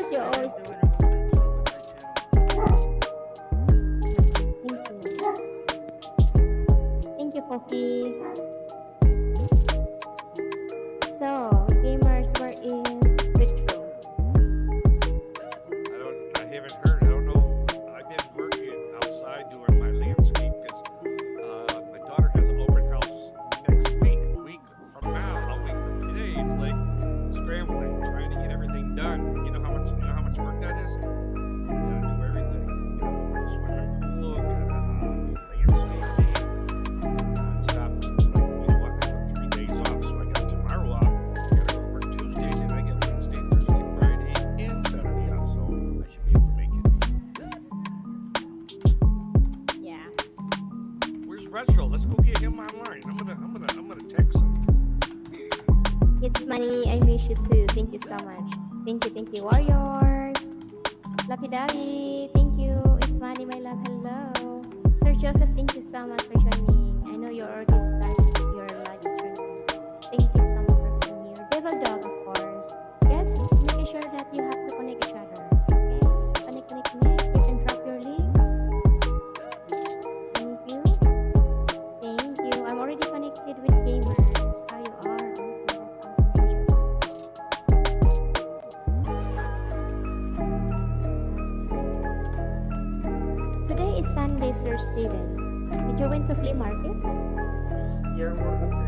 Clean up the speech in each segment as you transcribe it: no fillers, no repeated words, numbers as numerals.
course, you always. Thank you, Kofi. So, gamers, where is Retro? I haven't heard. I don't know. I've been working outside doing my landscape because my daughter has an open house next week. A week from now, a week from today. It's like scrambling, trying to get everything done. You know how much work that is. You gotta do everything. You gotta go to the swimming pool. Gotta landscape nonstop. Like, you know what? I took 3 days off, so I got tomorrow off. I gotta go work Tuesday, then I get Wednesday, Thursday, Friday, and Saturday off. So I should be able to make it. Yeah. Where's Retro? Let's go get him online. I'm gonna text him. It's money. I miss you too. Thank you so much. Thank you, Warriors. Lucky Daddy, thank you. It's money, my love. Hello. Sir Joseph, thank you so much for joining. I know you already started your live stream. Thank you so much for being here. Devil Dog, of course. Yes, make sure that you have to connect each other. Okay? Connect. You can drop your link. Thank you. I'm already connected with gamers. How you are? Okay, that's awesome, Sir Joseph. Today is Sunday, Sir Steven. Did you went to flea market? Yeah, we're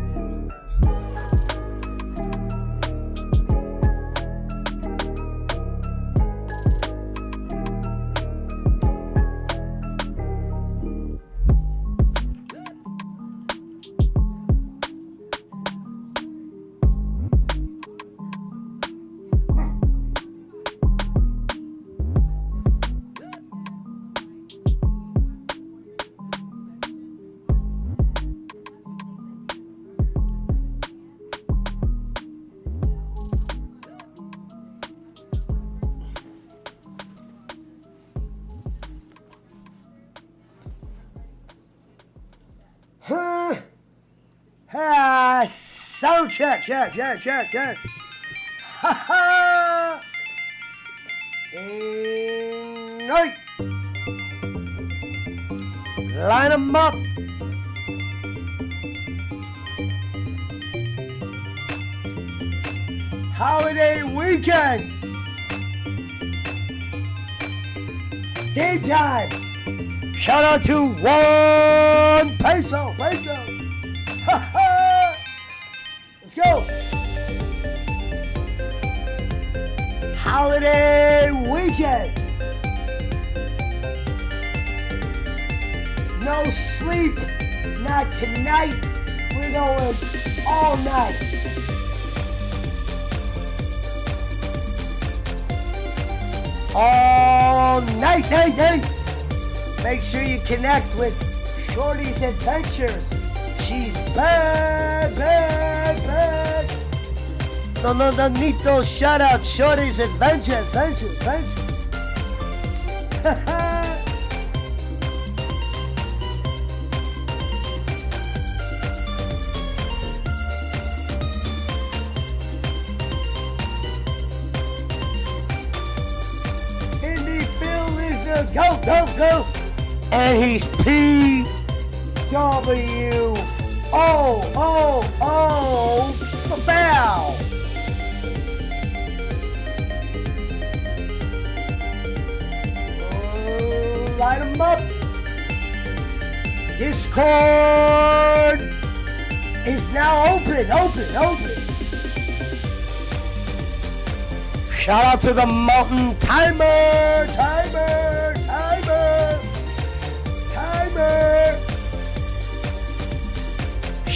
sound check. Ha ha! Night. Line 'em up. Holiday weekend. Game time. Shout out to one peso. Ha ha! Let's go. Holiday weekend. No sleep. Not tonight. We're going all night. All night. Make sure you connect with Shorty's Adventures. She's bad. No need those shoutouts. Shorty's Adventures. Indy Phil is the go. And he's PWO the bell. Light 'em up. Discord is now open. Shout out to the Mountain Timer.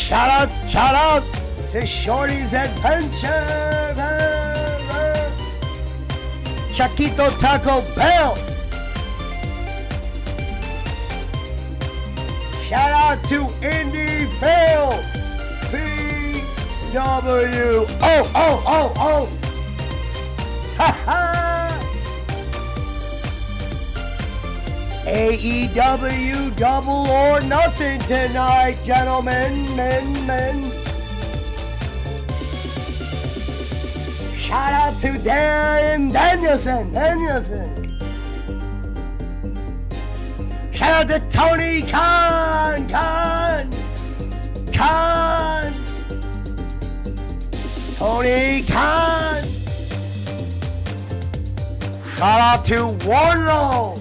Shout out to Shorty's Adventure. Chiquito Taco Bell. Shout out to Indy Phil. PWO. Ha ha. AEW Double or Nothing tonight, gentlemen, men. Shout out to Dan Danielson. Shout out to Tony Khan. Tony Khan. Shout out to Warlow.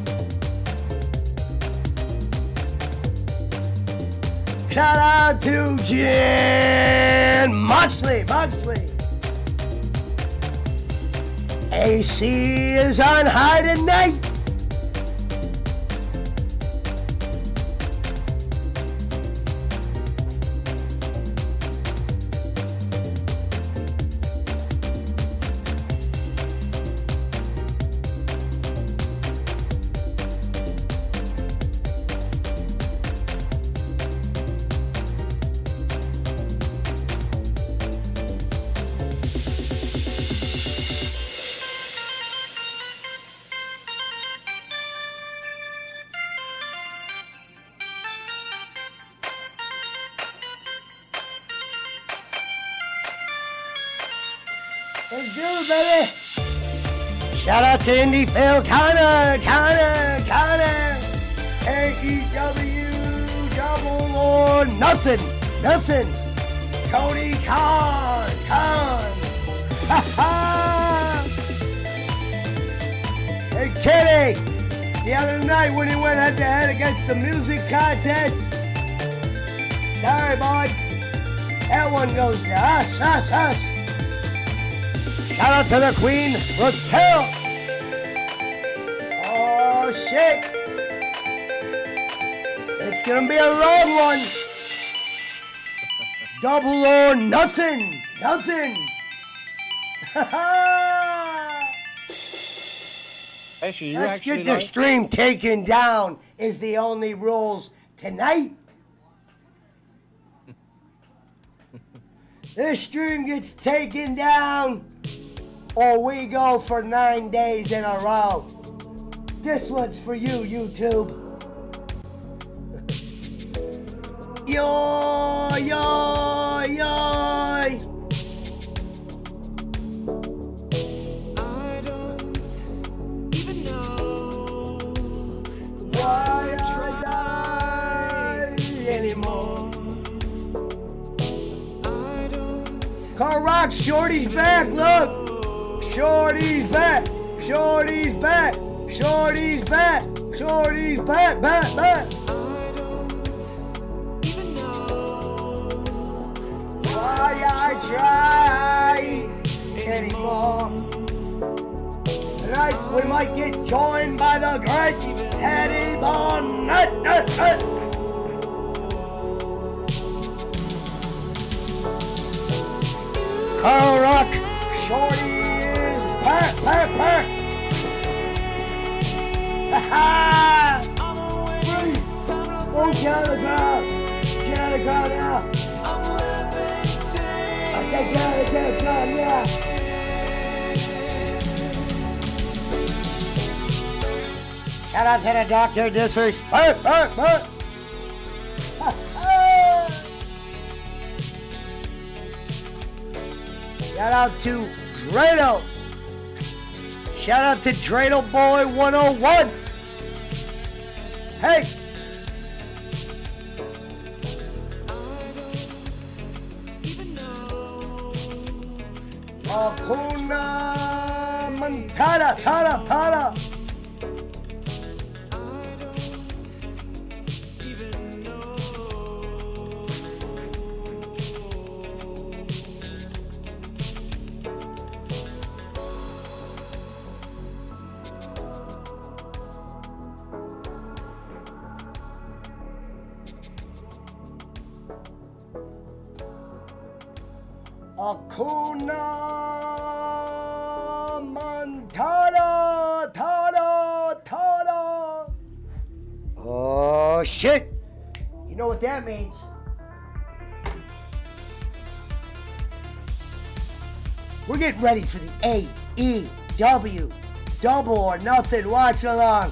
Shout out to Jen Moxley. AC is on high tonight. Let's do it, baby. Shout out to Indy Phil Connor. AEW Double or nothing. Tony Khan. Hey, Kenny. The other night when he went head-to-head against the music contest. Sorry, bud. That one goes to us. Shout out to the Queen Raquel. Oh, shit. It's going to be a long one. Double or nothing. Actually, Let's get the stream taken down is the only rules tonight. This stream gets taken down or we go for 9 days in a row. This one's for you, YouTube. Yoy. I don't even know Why I die anymore. I don't Car Rock, Shorty's back, look. Shorty's back. I don't even know Why I try anymore. Tonight we might get joined by the great Eddie Bonnet. Carl Rock, Shorty is back. I'm away. It's time to Oh, get out of the crowd. Get out of the crowd now. I'm levitating. I said get out of the crowd now. Shout out to the Dr. Disrespect. Shout out to Drado. Shout out to Drado Boy 101. Hey. Even know Hakuna Matata, Tada. even know Hakuna Matata, Tada. Oh shit! You know what that means? We're getting ready for the AEW Double or Nothing watch along.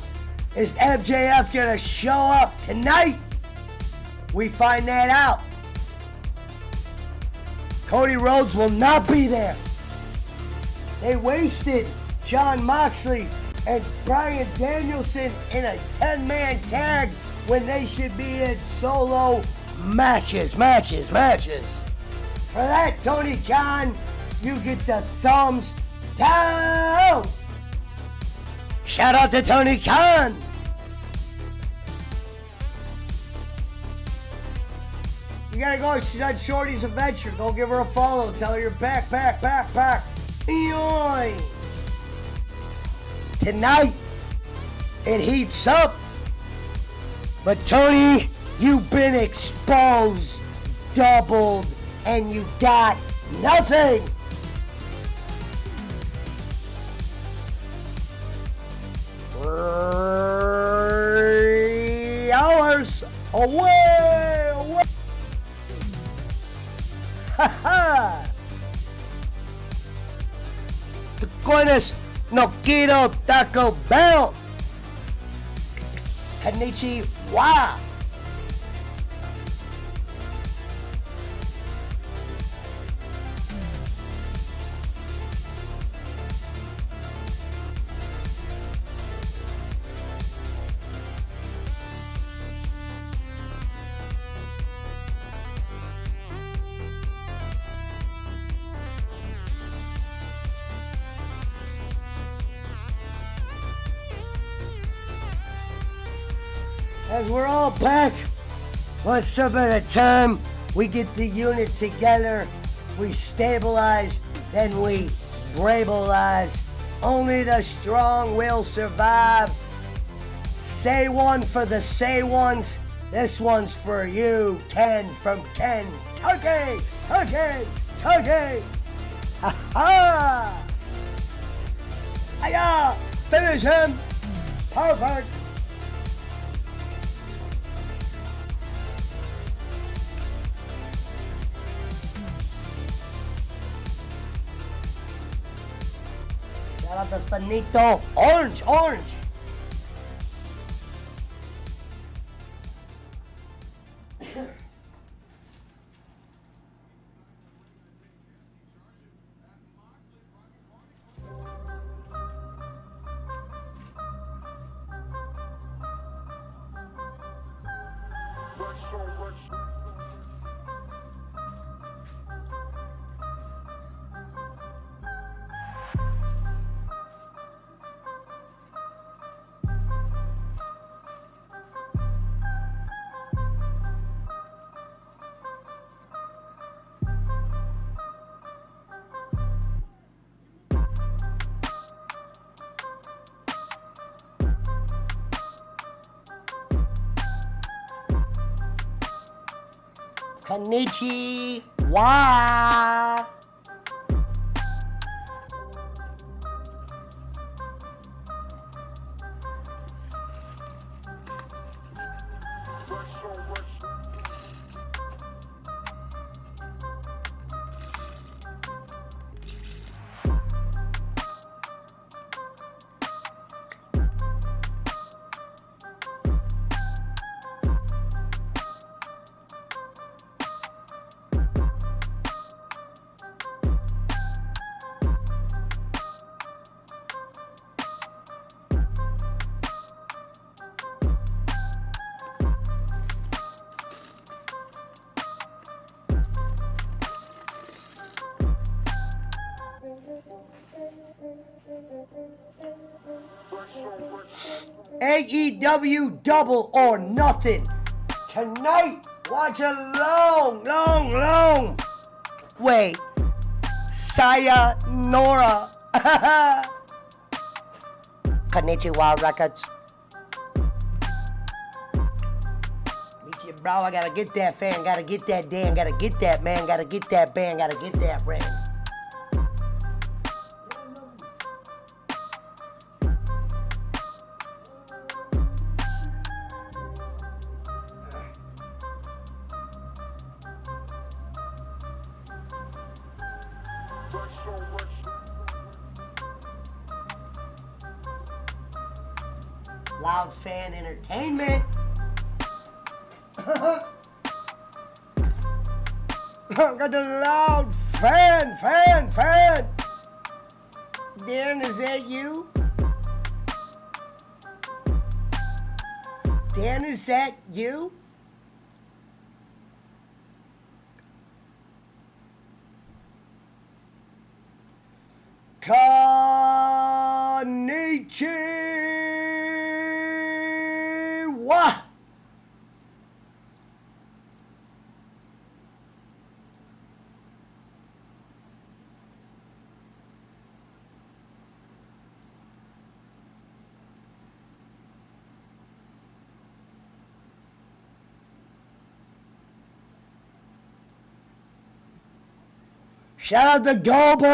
Is MJF gonna show up tonight? We find that out. Cody Rhodes will not be there. They wasted John Moxley and Bryan Danielson in a 10-man tag when they should be in solo matches. For that, Tony Khan, you get the thumbs down. Shout out to Tony Khan. You gotta go on Shorty's Adventure. Go give her a follow. Tell her you're back. Yoing. Tonight, it heats up. But Tony, you've been exposed, doubled, and you got nothing. Hours away. Ha ha. Tacones no quiero Taco Bell. Konnichiwa. As we're all back, one step at a time, we get the unit together, we stabilize, then we brableize. Only the strong will survive. Say one for the say ones. This one's for you, Ken from Kentucky. Ha ha! Hiya! Finish him! Perfect! Shout out to Finito. Orange. Konnichiwa. AEW Double or Nothing. Tonight, watch a long wait. Sayonara. Konnichiwa Records. Meet you, bro. I gotta get that fan. Gotta get that Dan. Gotta get that man. Gotta get that band. Gotta get that ring. Loud Fan Entertainment. Got the Loud Fan. Dan, is that you? Dan, is that you? Konnichiwa! Shout out to Goldberg!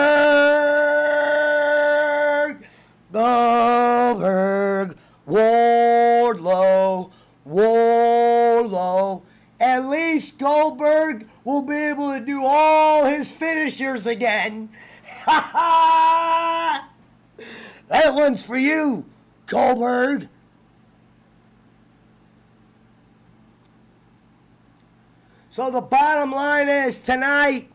Goldberg! Wardlow! Wardlow! At least Goldberg will be able to do all his finishers again. Ha ha! That one's for you, Goldberg. So the bottom line is tonight,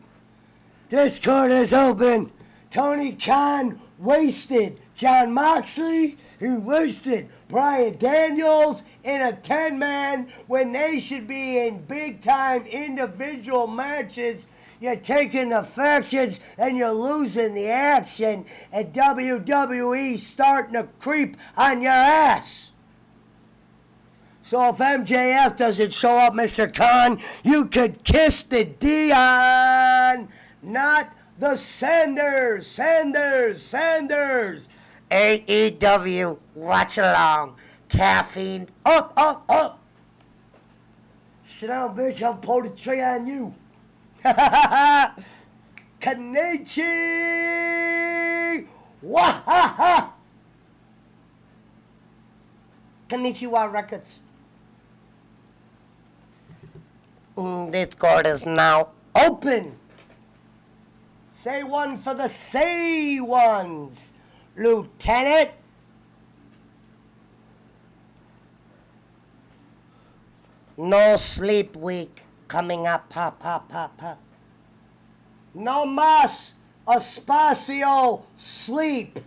Discord is open. Tony Khan wasted John Moxley. He wasted Bryan Daniels in a 10-man when they should be in big-time individual matches. You're taking the factions and you're losing the action. And WWE's starting to creep on your ass. So if MJF doesn't show up, Mr. Khan, you could kiss the Dion, not the Sanders. AEW, watch along. Caffeine, up. Sit down, bitch, I'll pull the trigger on you. Konnichiwa! Wahaha! Konnichiwa Records. Discord is now open. Say one for the say ones, Lieutenant. No sleep week coming up, pop. No mas espacio sleep.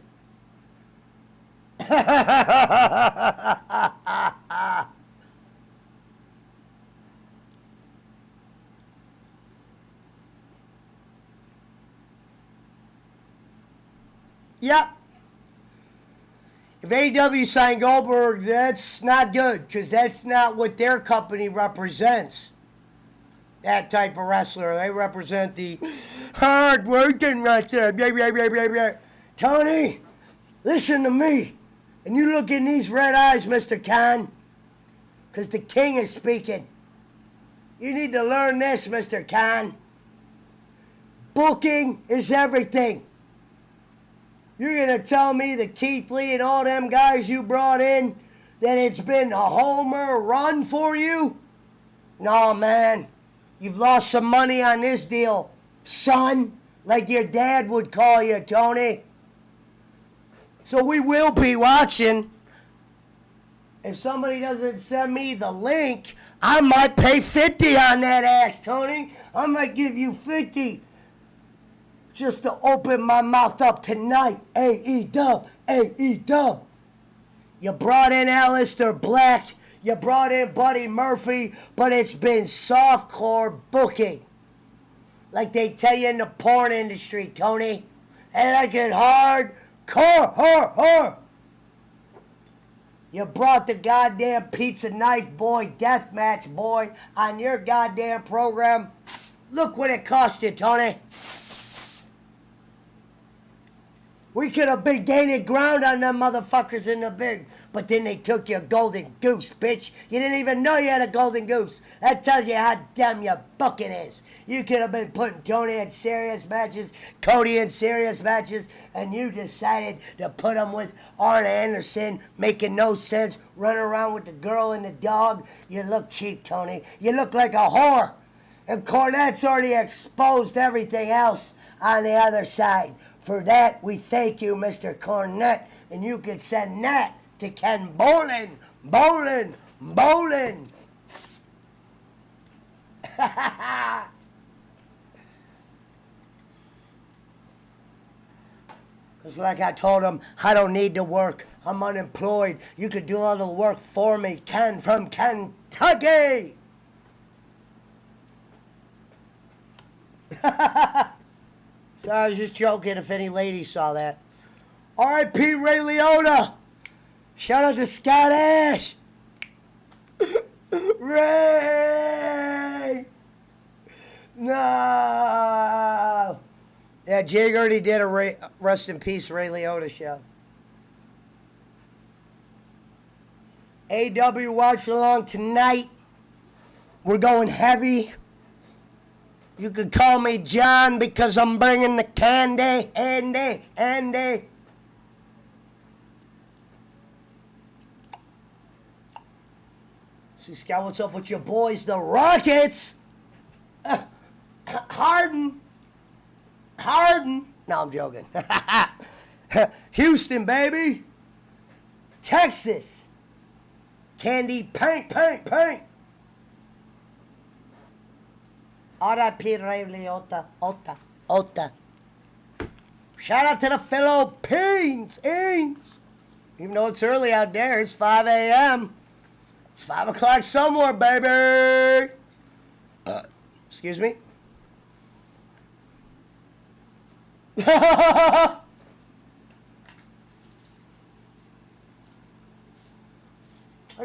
Yep. If AEW signed Goldberg, that's not good, because that's not what their company represents. That type of wrestler. They represent the hard-working wrestler. Blah, blah, blah, blah, blah. Tony, listen to me. And you look in these red eyes, Mr. Khan, because the king is speaking. You need to learn this, Mr. Khan. Booking is everything. You're going to tell me that Keith Lee and all them guys you brought in, that it's been a homer run for you? No, man. You've lost some money on this deal, son, like your dad would call you, Tony. So we will be watching. If somebody doesn't send me the link, I might pay 50 on that ass, Tony. I might give you 50 just to open my mouth up tonight. AEW. You brought in Aleister Black. You brought in Buddy Murphy. But it's been softcore booking. Like they tell you in the porn industry, Tony. They like it hardcore. You brought the goddamn pizza knife boy, deathmatch boy on your goddamn program. Look what it cost you, Tony. We could have been gaining ground on them motherfuckers in the big, but then they took your golden goose, bitch. You didn't even know you had a golden goose. That tells you how dumb your booking is. You could have been putting Tony in serious matches, Cody in serious matches, and you decided to put him with Arn Anderson, making no sense, running around with the girl and the dog. You look cheap, Tony. You look like a whore. And Cornette's already exposed everything else on the other side. For that, we thank you, Mr. Cornette, and you can send that to Ken Bolin. Because like I told him, I don't need to work. I'm unemployed. You could do all the work for me. Ken from Kentucky. So I was just joking if any ladies saw that. R.I.P. Ray Liotta. Shout out to Scott Ash. Ray. No. Yeah, Jake already did a rest in peace Ray Liotta show. AEW watch along tonight. We're going heavy. You can call me John because I'm bringing the candy. Andy. See, Scott, what's up with your boys, the Rockets? Harden. No, I'm joking. Houston, baby. Texas. Candy, paint. R.I.P. Ray Liotta. Ota. Shout out to the Philippines. Even though it's early out there, it's 5 a.m. It's 5 o'clock somewhere, baby. Excuse me. I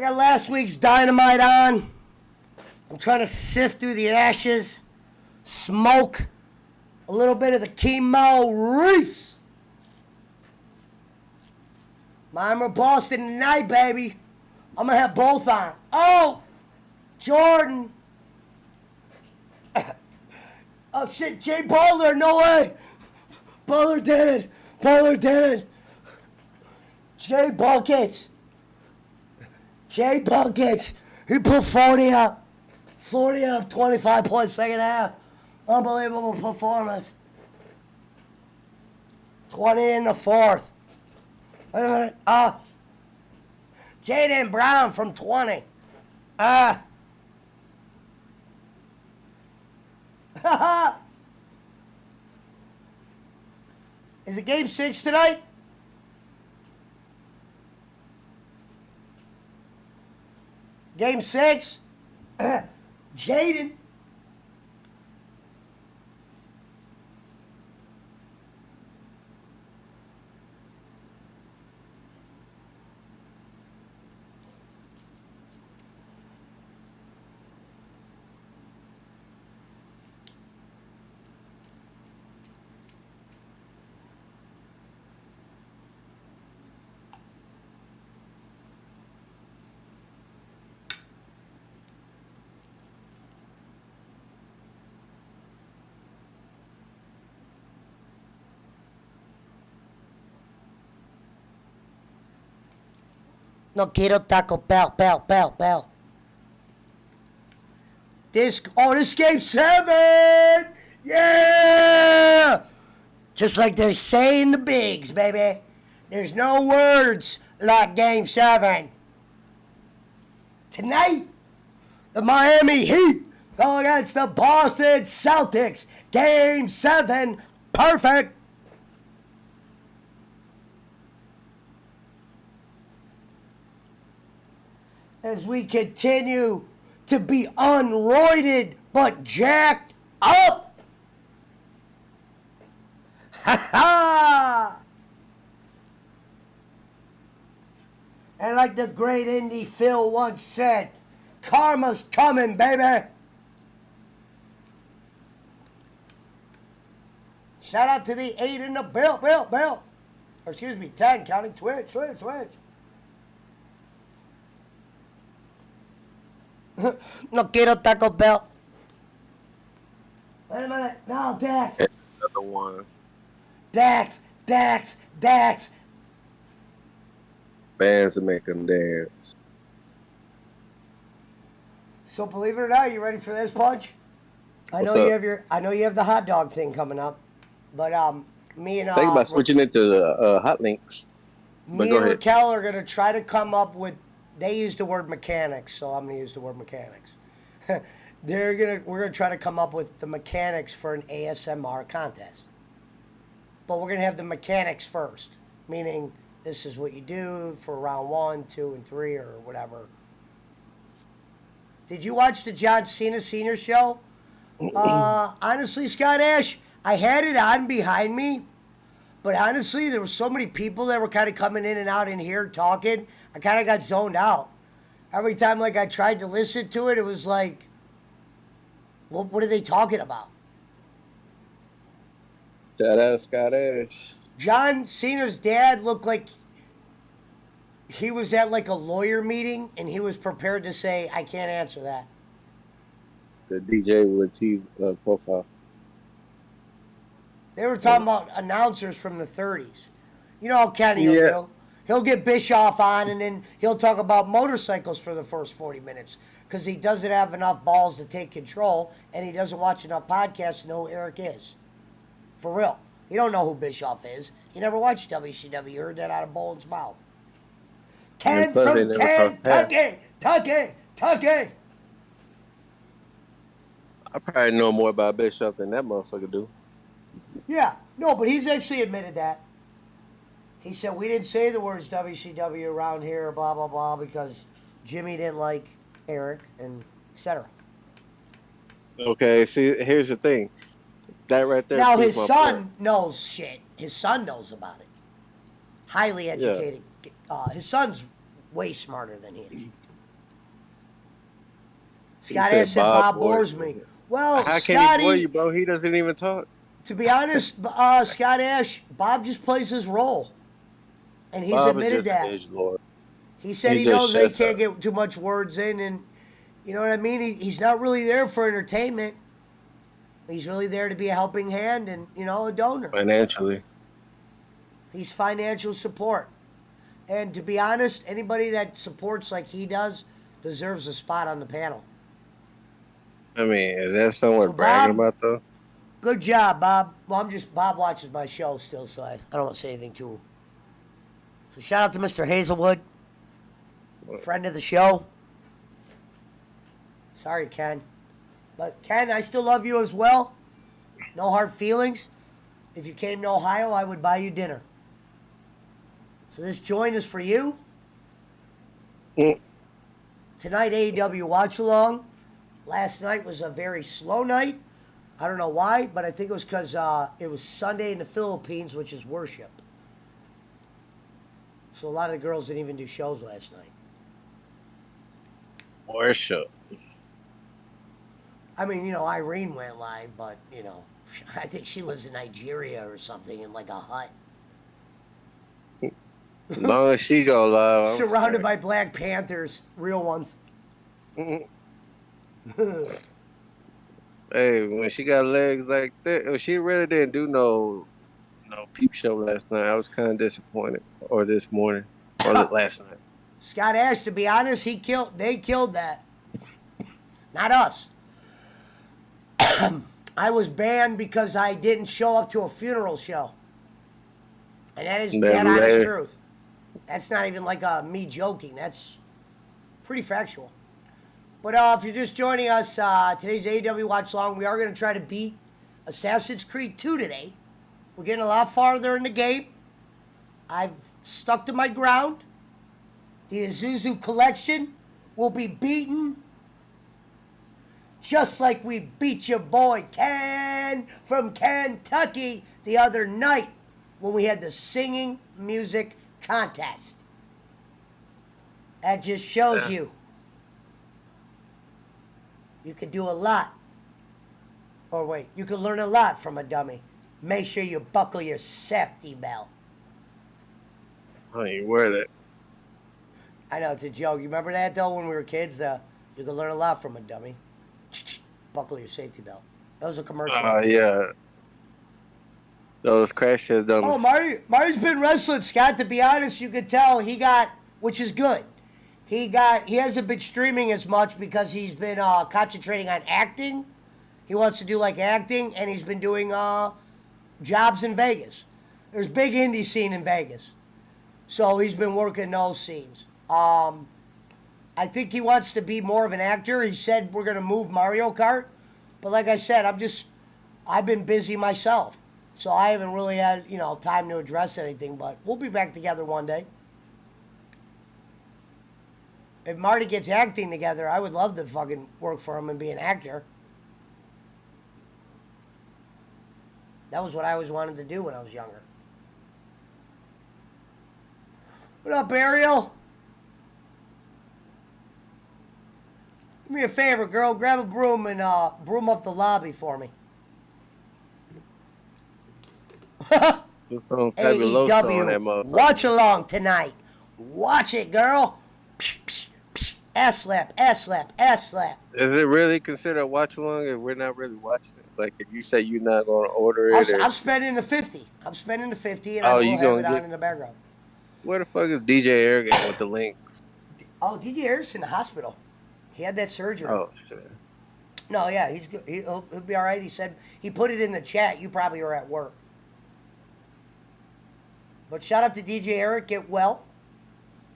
got last week's Dynamite on. I'm trying to sift through the ashes, smoke a little bit of the chemo Reese. Miami Boston tonight, baby. I'm going to have both on. Oh, Jordan. Oh, shit, Jay Butler, no way. Butler did it. Jay Buckets. He put 40 up. 25 points second half. Unbelievable performance. 20 in the fourth. Wait a minute. Jaden Brown from 20. Is it game 6 tonight? Game 6? Jaden. No quiero Taco Bell. This game 7! Yeah! Just like they say in the bigs, baby. There's no words like game 7. Tonight, the Miami Heat go against the Boston Celtics. Game 7. Perfect. As we continue to be unroided but jacked up. Ha ha! And like the great Indy Phil once said, karma's coming, baby. Shout out to the 8 in the bill. Or excuse me, 10, counting Twitch. No quiero Taco Bell. Wait a minute. No, Dax. Another one. Dax. Bands to make them dance. So believe it or not, you ready for this, Punch? I know you have the hot dog thing coming up, but me and Think about switching it to the hot links. Me and Raquel are gonna try to come up with. They use the word mechanics, so I'm gonna use the word mechanics. We're gonna try to come up with the mechanics for an ASMR contest. but we're gonna have the mechanics first, meaning this is what you do for round 1, 2, and 3, or whatever. Did you watch the John Cena Senior show? Honestly, Scott Ash, I had it on behind me, but honestly, there were so many people that were kind of coming in and out in here talking. I kind of got zoned out. Every time, like, I tried to listen to it, it was like, what are they talking about? Shout out Scott Ash. John Cena's dad looked like he was at like a lawyer meeting and he was prepared to say, I can't answer that. The DJ with T profile. They were talking about announcers from the 30s. You know how Kenny will Yeah. do. He'll get Bischoff on and then he'll talk about motorcycles for the first 40 minutes because he doesn't have enough balls to take control and he doesn't watch enough podcasts to know who Eric is. For real. You don't know who Bischoff is. You never watched WCW. You heard that out of Bowen's mouth. Ken plus they from never crossed Kentucky. I probably know more about Bishop than that motherfucker do. Yeah. No, but he's actually admitted that. He said, we didn't say the words WCW around here, blah, blah, blah, because Jimmy didn't like Eric, and etc. Okay, see, here's the thing. That right there. Now, proves his my son point. knows shit. His son knows about it. Highly educated. His son's way smarter than he is. He Scott said Ash said Bob Bob bores bores me. me. Well, How can he Scotty, bore you, bro? He doesn't even talk. to be honest, Scott Ash, Bob just plays his role. And he's Bob is admitted just that. an edgelord. He said He he just knows they shuts can't up. get too much words in, and you know what I mean? He's not really there for entertainment. He's really there to be a helping hand and, you know, a donor. Financially. He's financial support. And to be honest, anybody that supports like he does deserves a spot on the panel. I mean, is that someone So, bragging Bob- about, though? Good job, Bob. Well, Bob watches my show still, so I don't want to say anything to him. So shout out to Mr. Hazelwood, friend of the show. Sorry, Ken. But Ken, I still love you as well. No hard feelings. If you came to Ohio, I would buy you dinner. So this joint is for you. Mm. Tonight, AEW Watch Along. Last night was a very slow night. I don't know why, but I think it was because it was Sunday in the Philippines, which is worship. So a lot of the girls didn't even do shows last night. Worship. I mean, you know, Irene went live, but, you know, I think she lives in Nigeria or something in like a hut. As long as she go live, I'm Surrounded straight. by Black Panthers, real ones. Mhm. Hey, when she got legs like that, she really didn't do no peep show last night. I was kind of disappointed, or this morning, or last night. Scott Ash, to be honest, they killed that. Not us. I was banned because I didn't show up to a funeral show. And that is dead Never honest made it. truth. That's not even like me joking. That's pretty factual. But if you're just joining us, today's AEW Watch Long. We are going to try to beat Assassin's Creed 2 today. We're getting a lot farther in the game. I've stuck to my ground. The Isuzu collection will be beaten just like we beat your boy Ken from Kentucky the other night when we had the singing music contest. That just shows Yeah. you can do a lot. Or wait, you can learn a lot from a dummy. Make sure you buckle your safety belt. I don't even wear that. I know, it's a joke. You remember that, though, when we were kids? You can learn a lot from a dummy. Buckle your safety belt. That was a commercial. Yeah. Those crash tests done. Oh, Marty's been wrestling, Scott. To be honest, you could tell he got, which is good. He hasn't been streaming as much because he's been concentrating on acting. He wants to do like acting, and he's been doing jobs in Vegas. There's a big indie scene in Vegas, so he's been working those scenes. I think he wants to be more of an actor. He said we're gonna move Mario Kart, but like I said, I've been busy myself. So I haven't really had, time to address anything, but we'll be back together one day. If Marty gets acting together, I would love to fucking work for him and be an actor. That was what I always wanted to do when I was younger. What up, Ariel? Do me a favor, girl. Grab a broom and broom up the lobby for me. Do some fabuloso on that AEW, motherfucker. watch along tonight. Watch it, girl. Ass slap, ass slap, ass slap. Is it really considered a watch along if we're not really watching it? Like if you say you're not going to order it? I'm spending the 50. I'm spending the 50 and Oh, I will you have gonna it on get- in the background. Where the fuck is DJ Eric at with the links? Oh, DJ Eric's in the hospital. He had that surgery. Oh shit. No, yeah, he's good. He'll be all right. He said he put it in the chat. You probably were at work. But shout out to DJ Eric. Get well.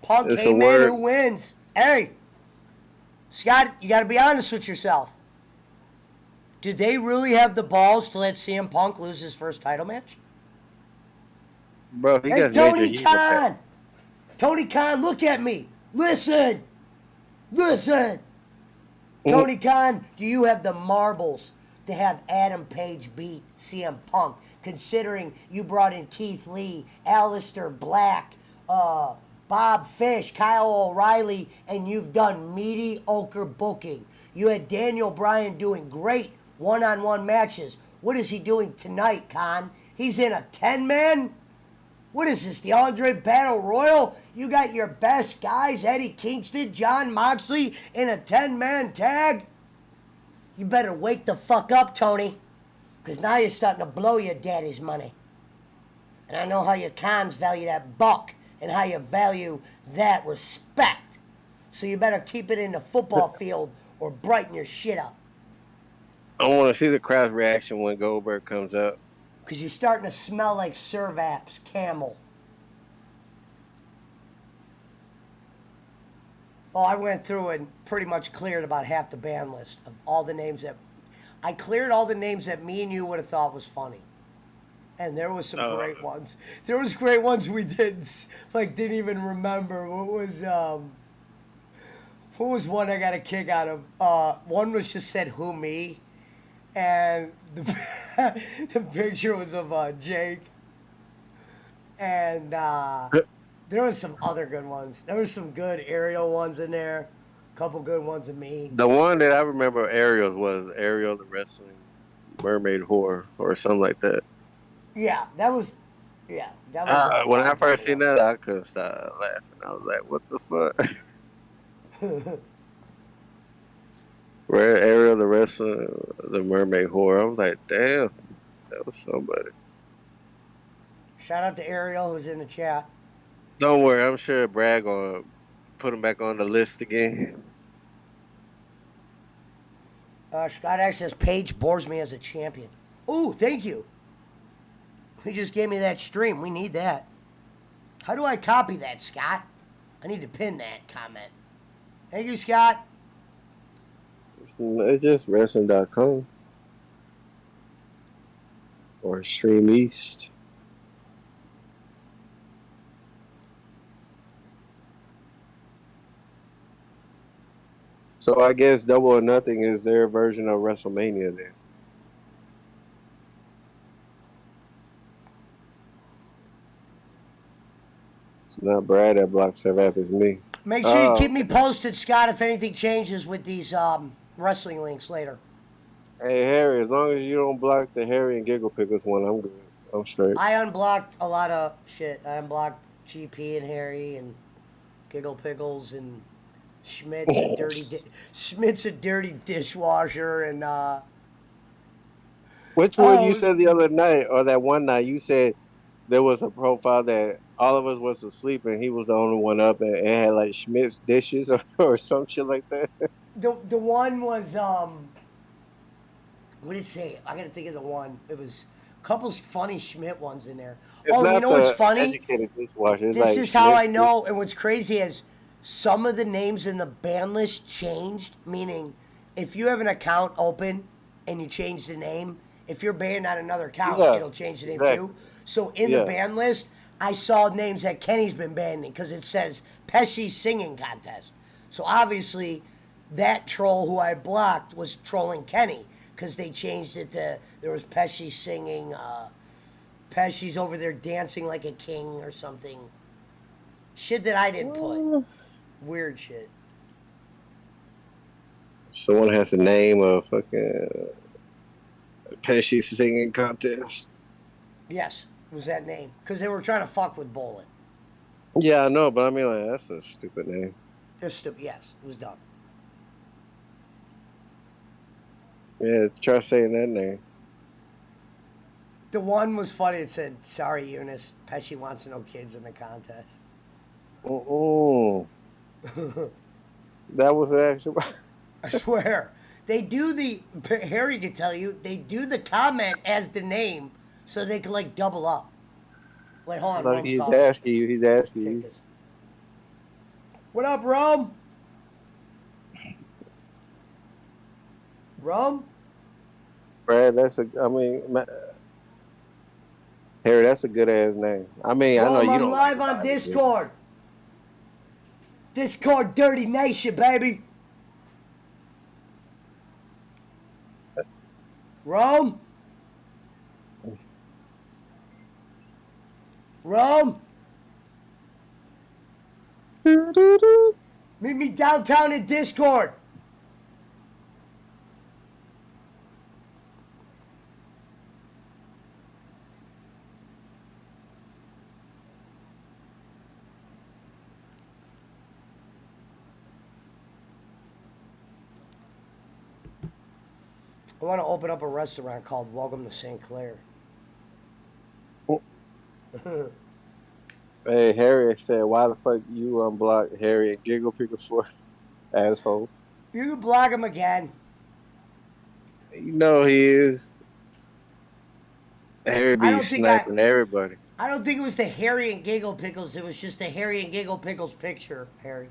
Punk It's a K-Man word. who wins. Hey, Scott, you got to be honest with yourself. Did they really have the balls to let CM Punk lose his first title match? Bro, he Hey, got Tony major heat with that. Khan! Tony Khan, look at me. Listen. Listen. Tony Khan, do you have the marbles to have Adam Page beat CM Punk, considering you brought in Keith Lee, Aleister Black, Bob Fish, Kyle O'Reilly, and you've done mediocre booking? You had Daniel Bryan doing great one-on-one matches. What is he doing tonight, Khan? He's in a 10-man? What is this, the Andre Battle Royal? You got your best guys, Eddie Kingston, John Moxley, in a 10-man tag? You better wake the fuck up, Tony, because now you're starting to blow your daddy's money. And I know how your cons value that buck and how you value that respect. So you better keep it in the football field or brighten your shit up. I want to see the crowd's reaction when Goldberg comes up. Because you're starting to smell like Servap's camel. Oh, I went through and pretty much cleared about half the band list of all the names that... I cleared all the names that me and you would have thought was funny. And there was some great ones. There was great ones we didn't even remember. What was one I got a kick out of? One was just said, "Who, me?" And the picture was of Jake. And there was some other good ones. There was some good aerial ones in there. A couple good ones of me. The one that I remember Ariel's was Ariel the Wrestling Mermaid Whore or something like that. Yeah, that was. When I first seen that, I couldn't stop laughing. I was like, what the fuck? Where Ariel the Wrestler, the Mermaid Whore. I was like, damn, that was somebody. Shout out to Ariel who's in the chat. Don't worry, I'm sure Brad gonna put him back on the list again. Scott X says Paige bores me as a champion. Ooh, thank you. He just gave me that stream. We need that. How do I copy that, Scott? I need to pin that comment. Thank you, Scott. It's just wrestling.com or Stream East. So I guess Double or Nothing is their version of WrestleMania then. It's not Brad that blocks their app, it's me. Make sure you keep me posted, Scott, if anything changes with these wrestling links later. Hey Harry, as long as you don't block the Harry and Giggle Pickles one, I'm good. I'm straight. I unblocked a lot of shit. I unblocked GP and Harry and Giggle Pickles and Schmidt's a dirty dishwasher and Which one you said the other night, or that one night you said there was a profile that all of us was asleep and he was the only one up and it had like Schmidt's dishes or some shit like that? the one was what did it say? I gotta think of the one. It was a couple funny Schmidt ones in there. It's you not know what's the funny? Educated dishwasher. It's This like is how I Schmidt. know, and what's crazy is some of the names in the ban list changed, meaning if you have an account open and you change the name, If you're banned on another account, Yeah, it'll change the name exactly. too. So in the Yeah. ban list, I saw names that Kenny's been banned because it says Pesci's singing contest. So obviously, that troll who I blocked was trolling Kenny because they changed it to there was Pesci singing. Pesci's over there dancing like a king or something. Shit that I didn't put. Weird shit. Someone has to name a fucking Pesci singing contest. Yes, was that name because they were trying to fuck with Bolin. Yeah, I know, but I mean, like, that's a stupid name. They're stupid. Yes, it was dumb. Yeah, try saying that name. The one was funny. It said, "Sorry, Eunice. Pesci wants no kids in the contest." Oh, that was the actual. I swear. They do Harry can tell you, they do the comment as the name so they can like double up. Wait, hold on. Like, Rome's he's calling. asking you. He's asking Take you. this. What up, Rome? Rome? Brad, that's a. I mean, Harry, that's a good ass name. I mean, I know Rome, you I'm don't. live like on it. Discord. Discord Dirty Nation, baby. Rome? Rome? Meet me downtown in Discord. I want to open up a restaurant called Welcome to St. Clair. Hey, Harry said, "Why the fuck you unblocked Harry and Giggle Pickles for, asshole?" You can block him again. You know he is. Harry I be don't think sniping everybody. I don't think it was the Harry and Giggle Pickles. It was just the Harry and Giggle Pickles picture, Harry.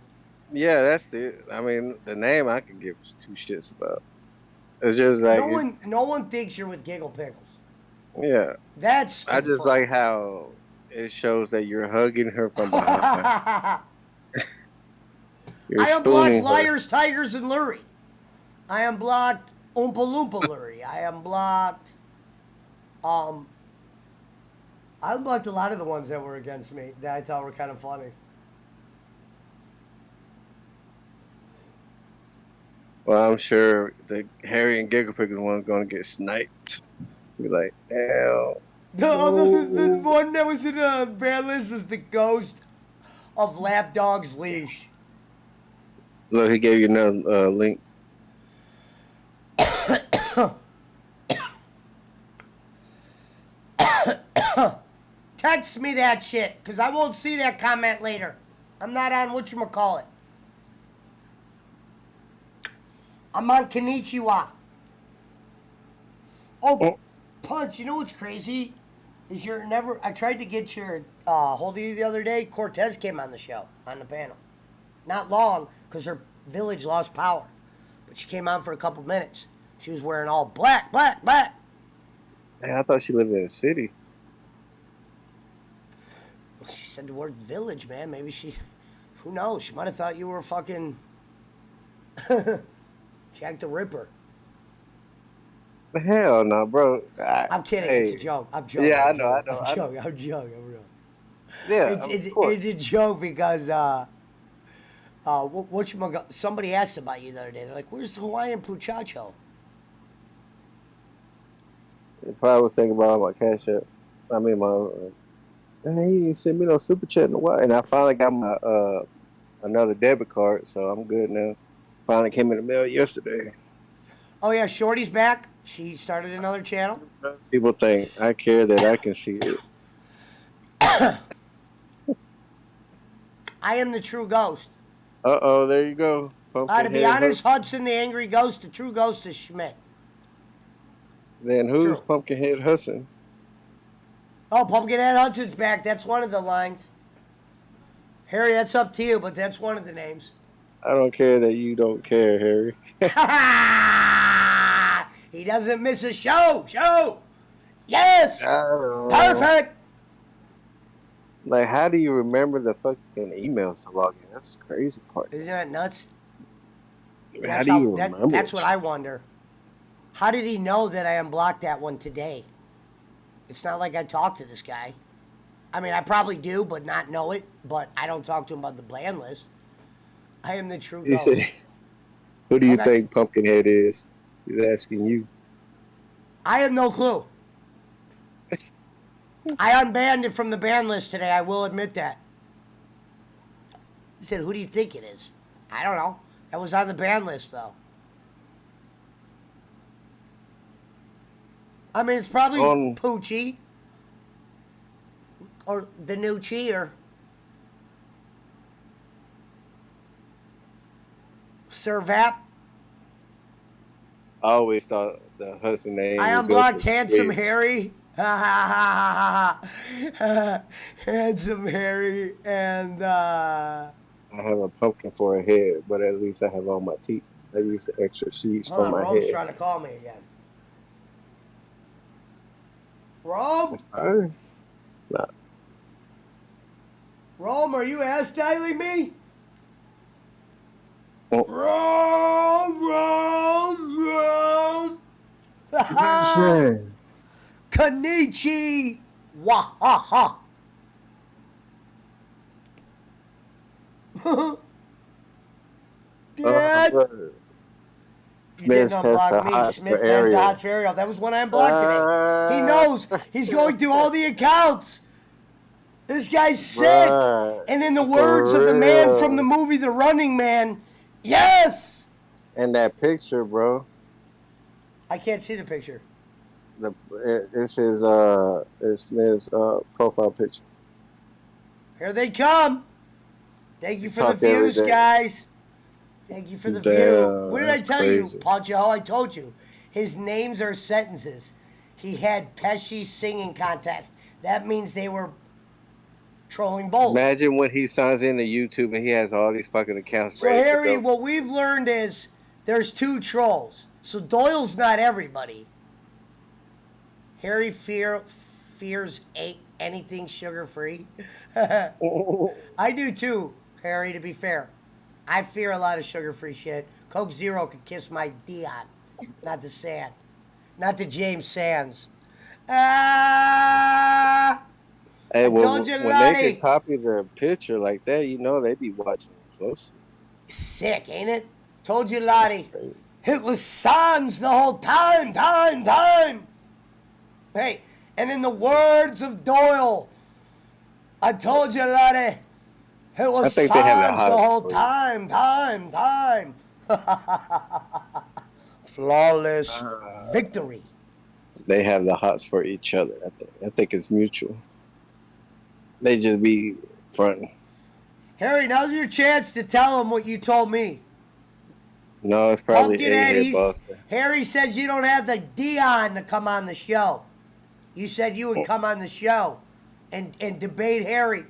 Yeah, that's it. I mean, the name I could give two shits about. It's just like No one thinks you're with Giggle Pickles. yeah. That's I just like how it shows that you're hugging her from behind. You're I spooning unblocked her. Liars, Tigers, and Lurie. I unblocked Oompa Loompa Lurie. I unblocked I unblocked a lot of the ones that were against me that I thought were kind of funny. Well, I'm sure the Harry and Giggle Pickles one's gonna get sniped. Be like, hell. The one that was in the ban list was the ghost of Lapdog's leash. Look, he gave you another link. Text me that shit, because I won't see that comment later. I'm not on whatchamacallit. I'm on Konnichiwa. Oh, Punch, you know what's crazy? Is you're never... I tried to get your hold of you the other day. Cortez came on the show, on the panel. Not long, because her village lost power. But she came on for a couple minutes. She was wearing all black, black, black. Man, I thought she lived in a city. She said the word village, man. Maybe she... Who knows? She might have thought you were fucking... Jack the Ripper. Hell no, bro. I'm kidding. Hey. It's a joke. I'm joking. Yeah, I I'm know. joking. I'm joking. I'm real. Yeah, It's of course. a joke because somebody asked about you the other day. They're like, "Where's the Hawaiian Puchacho?" If I was thinking about my cash app, I mean my, man, he didn't send me no super chat in a while, and I finally got my another debit card, so I'm good now. Finally came in the mail yesterday. Oh yeah, Shorty's back. She started another channel. People think I care that I can see it. I am the true ghost. There you go. To be honest, Hudson the angry ghost. The true ghost is Schmidt. Then who's True. Pumpkinhead Hudson? Oh, Pumpkinhead Hudson's back. That's one of the lines. Harry, that's up to you, but that's one of the names. I don't care that you don't care, Harry. He doesn't miss a show. Yes. Oh. Perfect. Like, how do you remember the fucking emails to log in? That's the crazy part. Isn't that nuts? How do you remember? That's what I wonder. How did he know that I unblocked that one today? It's not like I talked to this guy. I mean, I probably do, but not know it. But I don't talk to him about the ban list. I am the true He ghost. said, "Who do you Okay. think Pumpkinhead is?" He's asking you. I have no clue. I unbanned it from the ban list today. I will admit that. He said, "Who do you think it is?" I don't know. That was on the ban list, though. I mean, it's probably Poochie or the new cheer. Servap. I always thought the husband name. I would go unblocked for Handsome Squeaks. Harry. Ha ha ha ha ha. Handsome Harry and I have a pumpkin for a head, but at least I have all my teeth. I use the extra seeds hold from on, my Rome's head. trying to call me again. Rome? Alright. Nah. Rome, are you ass dialing me? Oh. Rome. Listen. Kanichi. Wah ha ha. Dad. You Smith didn't has unblock the me. hots Smith for has the Ariel. hots for Ariel. That was when I unblocked today. He knows. He's going through all the accounts. This guy's sick. Bruh, And in the for words of the man real. from the movie The Running Man, yes. And that picture, bro. I can't see the picture. It's his it's Smith's profile picture. Here they come. Thank you for the Talk every views, day. guys. Thank you for the view. Damn, What did I that's tell crazy. you, Poncho? I told you. His names are sentences. He had Pesci singing contest. That means they were trolling both. Imagine when he signs into YouTube and he has all these fucking accounts So, ready Harry, to go. what we've learned is there's two trolls. So, Doyle's not everybody. Harry fears anything sugar-free. I do too, Harry, to be fair. I fear a lot of sugar-free shit. Coke Zero could kiss my Dion, not the Sand. Not the James Sands. Ah! Hey, I well, told you, when they Lottie. can copy the picture like that, you know they be watching closely. Sick, ain't it? Told you, That's Lottie. crazy. It was Sans the whole time. Hey, and in the words of Doyle, I told you, Lottie, it was I think they have the Sans the whole hottest time. Flawless victory. They have the hots for each other. I think it's mutual. They just be fronting. Harry, now's your chance to tell him what you told me. No, it's probably Pumpkinhead, A-Head Boston. Harry says you don't have the Dion to come on the show. You said you would come on the show and debate Harry.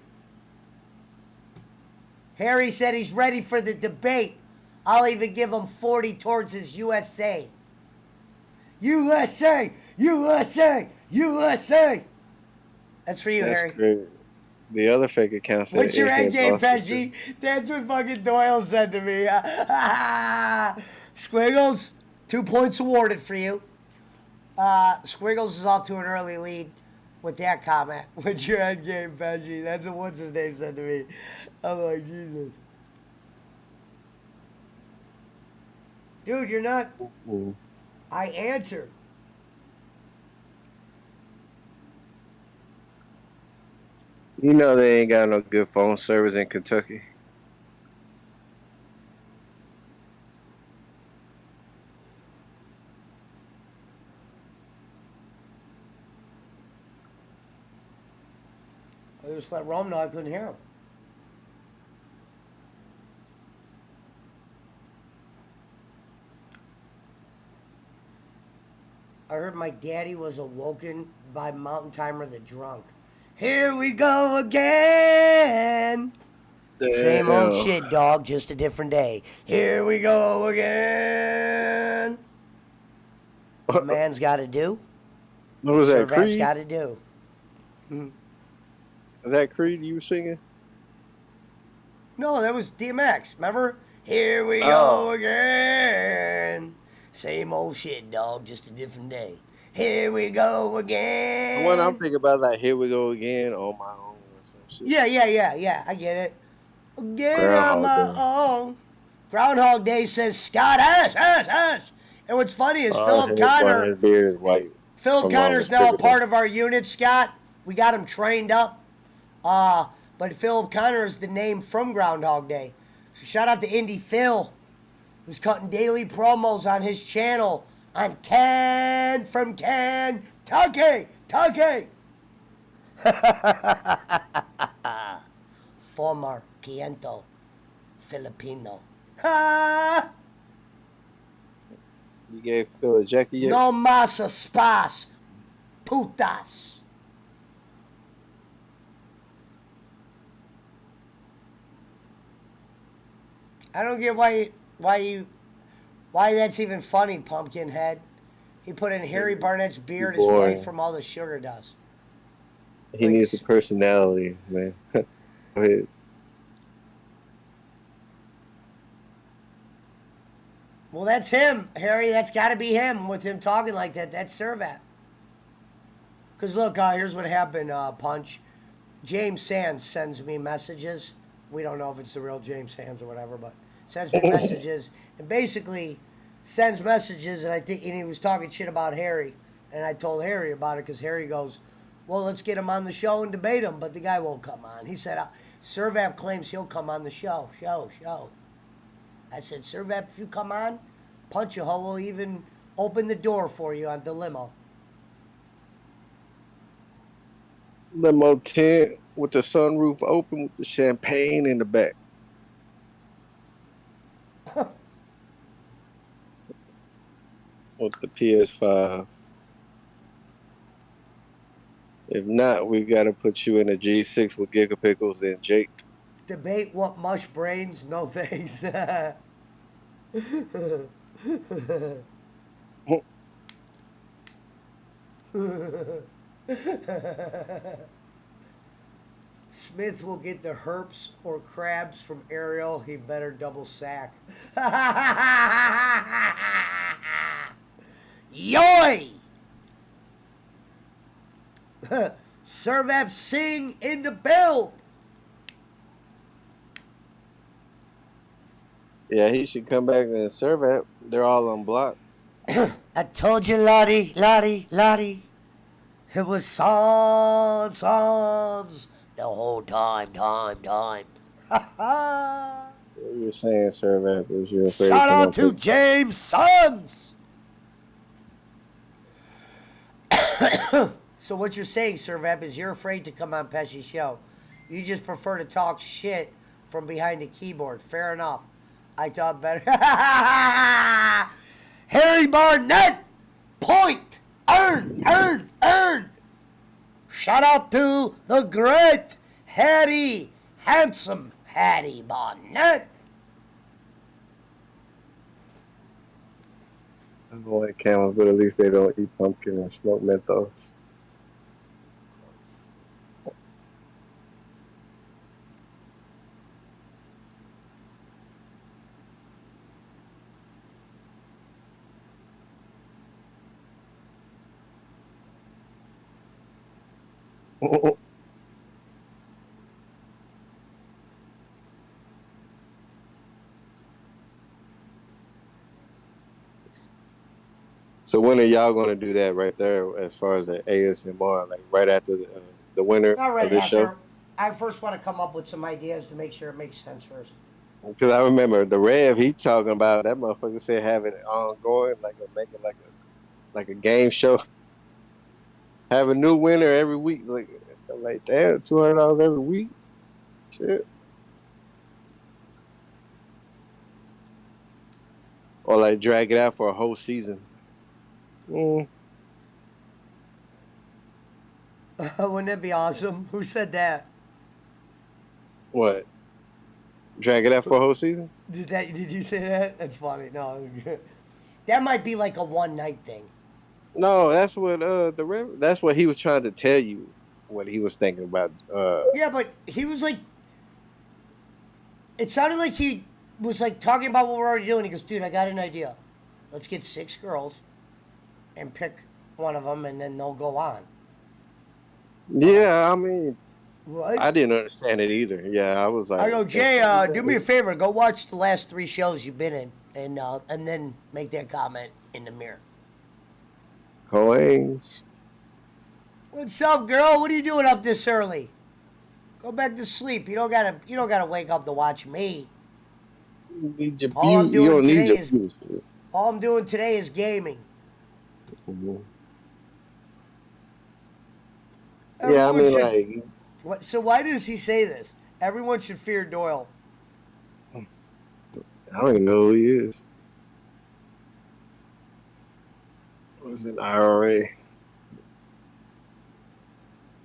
Harry said he's ready for the debate. I'll even give him 40 towards his USA. USA! That's for you, That's Harry. crazy. The other fake account said What's your A-Head end game, Boston, Pesci? That's what fucking Doyle said to me. Squiggles, 2 points awarded for you. Squiggles is off to an early lead with that comment. What's your end game, Pesci? That's what what's his name said to me. I'm like, Jesus. Dude, you're not. too. I answered. You know they ain't got no good phone service in Kentucky. I just let Rome know I couldn't hear him. I heard my daddy was awoken by Mountain Timer the Drunk. Here we go again. Same old Damn. shit, dog, just a different day. Here we go again. a man's got to do. What was that, Servap's Creed? got to do. Is that Creed you were singing? No, that was DMX. Remember? Here we Oh. go again. Same old shit, dog. Just a different day. Here we go again. The one I'm thinking about, like, here we go again on my own or some shit. Yeah. I get it. Again Groundhog on my Day. own. Groundhog Day says Scott Ash. And what's funny is Philip His Connor. beard is white. Philip from all Connor's the now a cigarettes. part of our unit, Scott. We got him trained up. But Philip Connor is the name from Groundhog Day. So shout out to Indy Phil, who's cutting daily promos on his channel on Ken from Kentucky. Former Piento Filipino. Ha! You gave Phil a jacket yet? No más spas, putas. I don't get why that's even funny, Pumpkinhead. He put in Harry Barnett's beard is Boring. white from all the sugar dust. He needs a personality, man. Go ahead. Well, that's him, Harry. That's got to be him with him talking like that. That's Servat. Because look, here's what happened, Punch. James Sands sends me messages. We don't know if it's the real James Sands or whatever, but sends me messages and basically sends messages. And he was talking shit about Harry, and I told Harry about it because Harry goes, "Well, let's get him on the show and debate him," but the guy won't come on. He said, "Servat claims he'll come on the show." I said, "Servat, if you come on, Punch a hole will even open the door for you on the limo." Limo tent with the sunroof open with the champagne in the back. With the PS5. If not, we gotta put you in a G6 with Giga Pickles and Jake. Debate what mush brains? No thanks. Smith will get the herps or crabs from Ariel. He better double sack. Yoy! Servap Singh in the build. Yeah, he should come back and serve it. They're all unblocked. I told you, Lottie. It was Sans the whole time. What you're saying, serve it, is you're afraid Shout to come out up to with- James Sons. So what you're saying, Servap, is you're afraid to come on Pesci's show. You just prefer to talk shit from behind the keyboard. Fair enough. I thought better. Harry Barnett, point, earn. Shout out to the great Hattie, handsome Hattie Barnett. I don't like camels, but at least they don't eat pumpkin and smoke Mentos. So when are y'all going to do that right there as far as the ASMR, like right after the winner Not of right this after. show? I first want to come up with some ideas to make sure it makes sense first. Because I remember the Rev he talking about that motherfucker said having it ongoing, make it like a game show. Have a new winner every week, like damn, $200 every week. Shit. Or like drag it out for a whole season. Wouldn't that be awesome? Who said that? What? Drag it out for a whole season? Did you say that? That's funny. No, it was good. That might be like a one night thing. No, that's what that's what he was trying to tell you. What he was thinking about. Yeah, but he was like, it sounded like he was like talking about what we're already doing. He goes, dude, I got an idea. Let's get 6 girls and pick one of them, and then they'll go on. Yeah, I mean, Right? I didn't understand it either. Yeah, I was like, I go, Jay, do me a favor. Go watch the last 3 shows you've been in, and then make that comment in the mirror. Coins. What's up, girl? What are you doing up this early? Go back to sleep. You don't gotta wake up to watch me. You need your All I'm view. You doing don't need today your is- views. All I'm doing today is gaming. Mhm. Yeah, I Everyone mean, should- like, What, so why does he say this? Everyone should fear Doyle. I don't even know who he is. Was an IRA.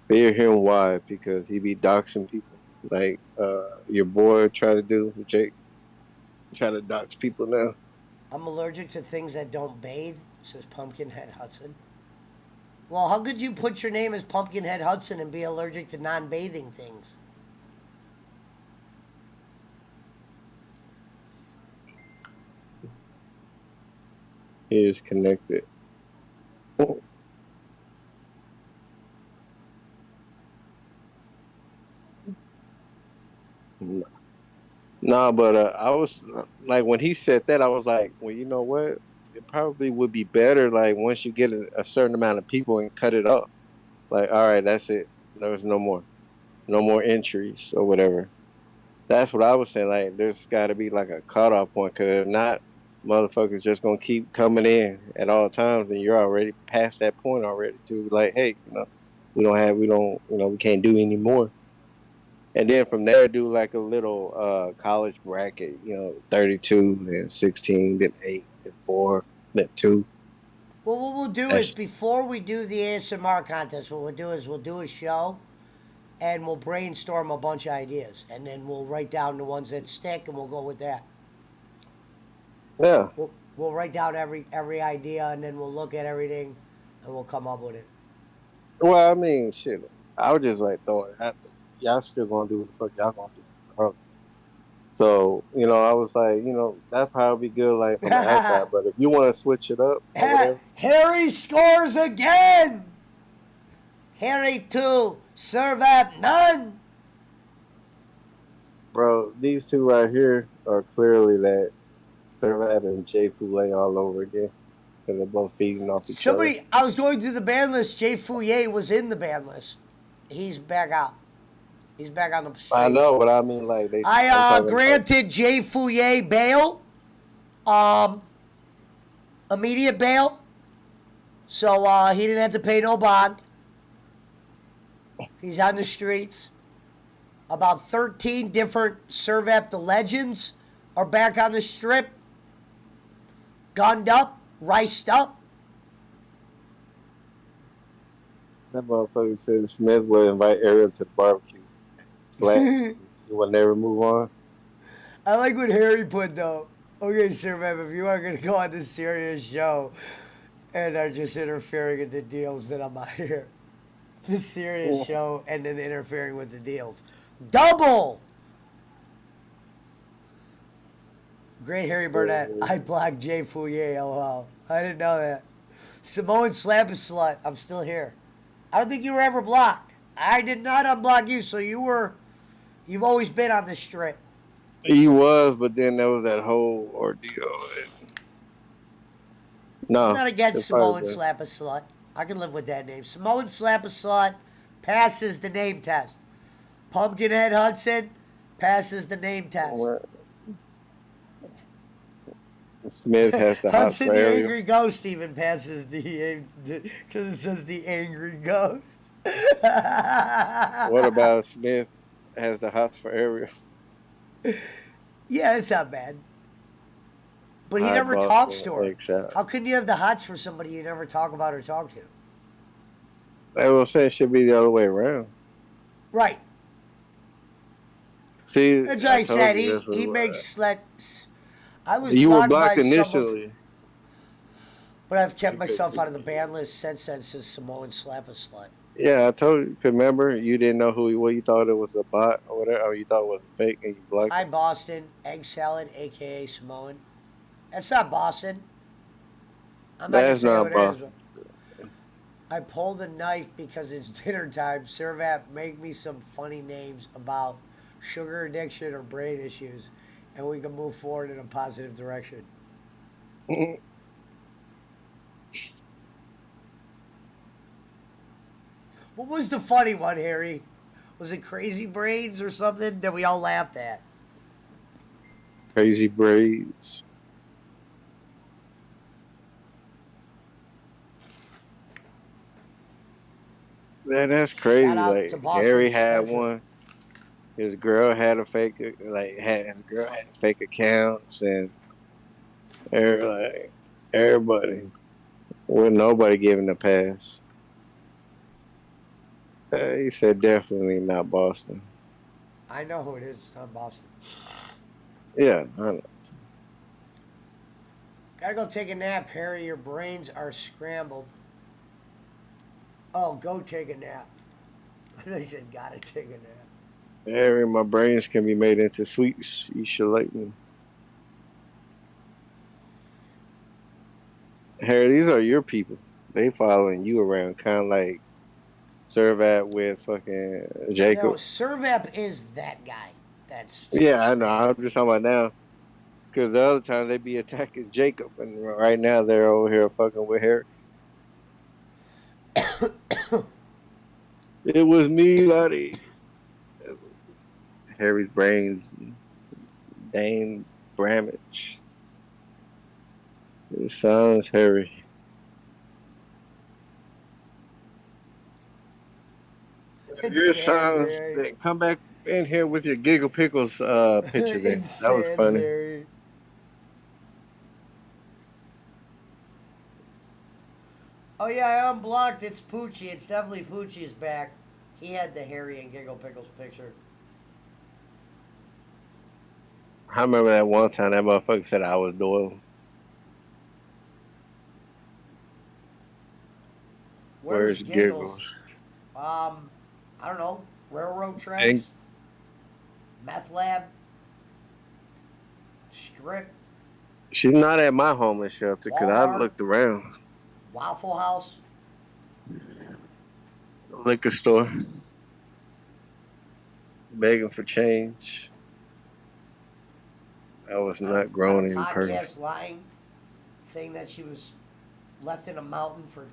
Fear him, why? Because he be doxing people. Like your boy try to do, Jake. Try to dox people now. I'm allergic to things that don't bathe, says Pumpkinhead Hudson. Well, how could you put your name as Pumpkinhead Hudson and be allergic to non-bathing things? He is connected. No, but I was like, when he said that, I was like, well, you know what? It probably would be better, like, once you get a certain amount of people and cut it off. Like, all right, that's it. There's no more entries or whatever. That's what I was saying. Like, there's got to be like a cutoff point, because if not, motherfuckers just gonna keep coming in at all times, and you're already past that point already. To like, hey, we can't do any more. And then from there, do like a little college bracket, 32, then 16, then 8, then 4, then 2. Well, what we'll do is before we do the ASMR contest, what we'll do is we'll do a show, and we'll brainstorm a bunch of ideas, and then we'll write down the ones that stick, and we'll go with that. Yeah. We'll write down every idea, and then we'll look at everything, and we'll come up with it. Well, I mean, shit. I was just like throwing it out there. Y'all still gonna do what the fuck y'all gonna do. So, I was like, that'd probably be good, like, from the outside. But if you want to switch it up, or whatever, Harry scores again. Harry 2, serve at none. bro, these two right here are clearly that Servat and Jay Foulet all over again. Because they're both feeding off each other. I was going through the ban list. Jay Fouye was in the ban list. He's back out. He's back on the street. I know, but I mean, like, I'm I talking granted Jay Fouye bail, immediate bail, so he didn't have to pay no bond. He's on the streets. About 13 different Servap the Legends are back on the strip, gunned up, riced up. That motherfucker said Smith will invite Ariel to the barbecue. Flat. You will never move on. I like what Harry put though. Okay, Servap, if you are going to go on this serious show and are just interfering in the deals, then I'm not here. The serious show and then interfering with the deals. Double! Great Harry Burnett. I blocked Jay Fouye, lol. I didn't know that. Samoan Slap a Slut. I'm still here. I don't think you were ever blocked. I did not unblock you, so you've always been on the strip. He was, but then there was that whole ordeal. No. I'm not against Samoan Slap a Slut. I can live with that name. Samoan Slap a Slut passes the name test. Pumpkinhead Hudson passes the name test. Smith has the house Hudson for the Ariel. Angry Ghost even passes because it says the Angry Ghost. What about Smith has the hots for Ariel? Yeah, it's not bad. But he High never Boston, talks to her. egg salad. How can you have the hots for somebody you never talk about or talk to? I was saying it should be the other way around. Right. See, That's what I told said. you this was He what- makes slets. I was You were blocked blocked by some of- initially. But I've kept You could myself see- out of the ban list since then, since Samoan Slap a Slut. Yeah, I told you. Remember, you didn't know who he was. You thought it was a bot or whatever, or you thought it was fake, and you blocked Hi, it. Boston. Egg Salad, aka Samoan. That's not Boston. I'm not gonna That's say who not it is. Boston. But I pulled a knife because it's dinner time. Servat, make me some funny names about sugar addiction or brain issues, and we can move forward in a positive direction. What was the funny one, Harry? Was it Crazy Brains or something that we all laughed at? Crazy braids. Man, that's crazy. Shout out Like to Boston Harry had Spencer. one. His girl had a fake, his girl had fake accounts, and everybody, with nobody giving a pass. He said definitely not Boston. I know who it is. It's not Boston. Yeah, I know. Gotta go take a nap, Harry. Your brains are scrambled. Oh, go take a nap. They said, gotta take a nap. Harry, my brains can be made into sweets. You should like me. Harry, these are your people. They following you around, kind of like Servat with fucking No, Jacob. Servap is that guy. That's Yeah, I know. I'm just talking about now. Because the other times they be attacking Jacob, and right now they're over here fucking with Harry. It was me, Lottie. Harry's brains, Dane Bramage. It sounds Harry. Your It's sad, sounds. Harry. Come back in here with your Giggle Pickles picture. Then It's that was sad, funny. Harry. Oh yeah, I unblocked. It's Poochie. It's definitely Poochie's back. He had the Harry and Giggle Pickles picture. I remember that one time that motherfucker said I was Doyle. Where's Giggles? I don't know. Railroad tracks, And meth lab, strip, she's not at my homeless shelter because I Walmart. looked around. Waffle House. Liquor store. Begging for change. I was not grown on a in person. podcast lying, saying that she was left in a mountain for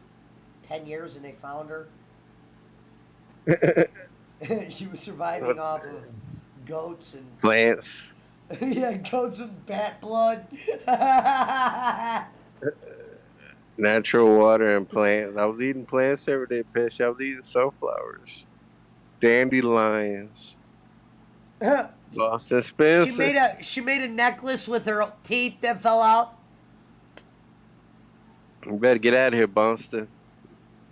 10 years and they found her. She was surviving off of goats and Plants. yeah, goats and bat blood. Natural water and plants. I was eating plants every day, Pish. I was eating sunflowers. Dandelions. Boston Spencer. she made a necklace with her teeth that fell out. You better get out of here, Boston.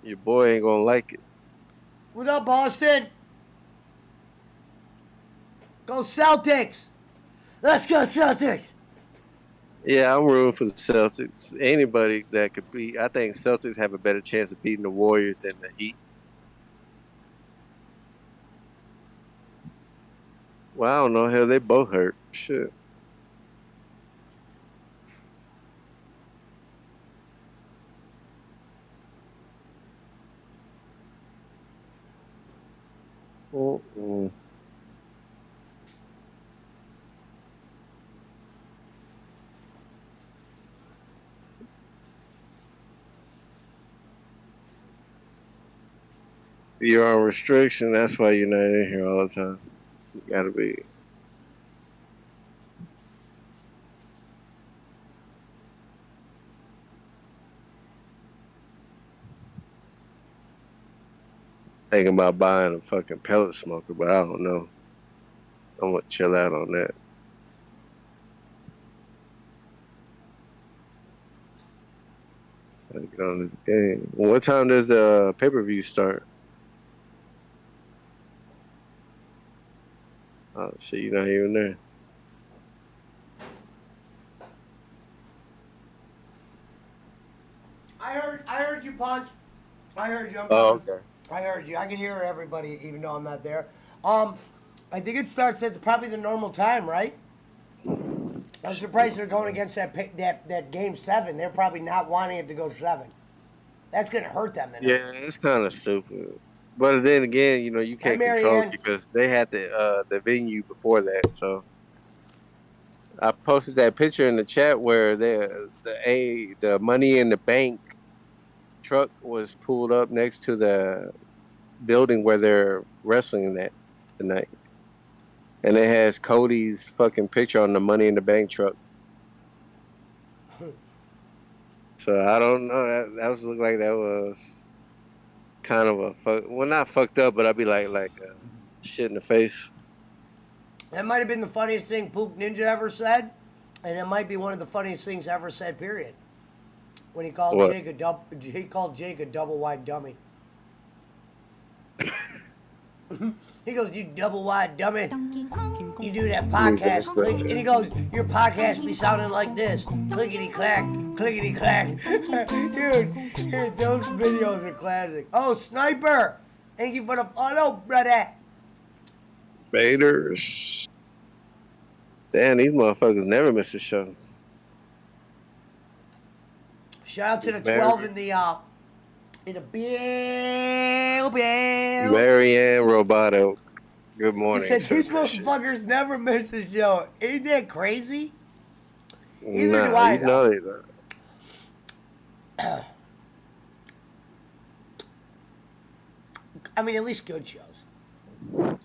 Your boy ain't gonna like it. What up, Boston? Go Celtics! Let's go Celtics! Yeah, I'm rooting for the Celtics. Anybody that could beat, I think Celtics have a better chance of beating the Warriors than the Heat. Well, I don't know. Hell, they both hurt. Shit. Mm-mm. You're on restriction. That's why you're not in here all the time. You gotta be. Thinking about buying a fucking pellet smoker, but I don't know. I'm gonna chill out on that. Gotta get on this game. What time does the pay-per-view start? Oh shit, you're not even there. I heard you, Punch. I heard you. I'm Oh, coming. okay. I heard you. I can hear everybody, even though I'm not there. I think it starts at probably the normal time, right? I'm surprised they're going against that game 7. They're probably not wanting it to go 7. That's gonna hurt them. Yeah, it's kind of stupid. But then again, you Hi, can't control it Marianne. because they had the venue before that. So I posted that picture in the chat where the Money in the Bank truck was pulled up next to the building where they're wrestling that tonight, and it has Cody's fucking picture on the Money in the Bank truck. So I don't know. That was look like that was kind of not fucked up, but I'd be like shit in the face. That might have been the funniest thing Pook Ninja ever said, and it might be one of the funniest things ever said. Period. When he called What? Jake a double wide dummy. He goes, "You double wide dummy. You do that podcast." Exactly. And he goes, "Your podcast be sounding like this. Clickety clack, clickety clack." Dude, those videos are classic. Oh, Sniper! Thank you for the follow, brother. Raiders. Damn, these motherfuckers never miss a show. Shout out to the Mary- 12 in the bill. Marianne Roboto. Good He morning. said, "These Sir Fisher. motherfuckers never miss a show." Ain't that crazy? Neither do Nah, I, you know they don't. I mean, at least good shows.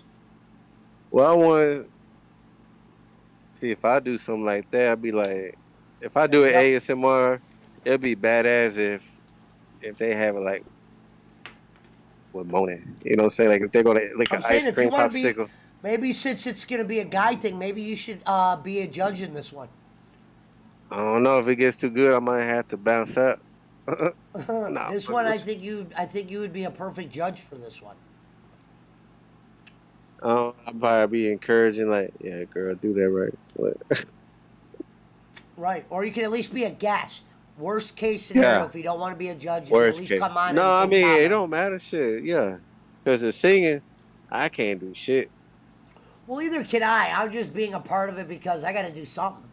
Well, I want see if I do something like that. I'd be like, if I do an Yep. ASMR, it'd be badass if they have it like with Monet. You know what I'm saying? Like if they're gonna lick I'm an saying ice if cream you want to be, popsicle. maybe since it's going to be a guy thing, maybe you should be a judge in this one. I don't know if it gets too good. I might have to bounce out. Nah, This but one, it's- I think you would be a perfect judge for this one. I'd probably be encouraging, like, yeah, girl, do that right. But, Right, or you can at least be a guest. Worst case scenario, Yeah. if you don't want to be a judge, you can worst at least case. come on. No, I and mean, it comment. don't matter, shit. Yeah, because the singing, I can't do shit. Well, either can I. I'm just being a part of it because I got to do something.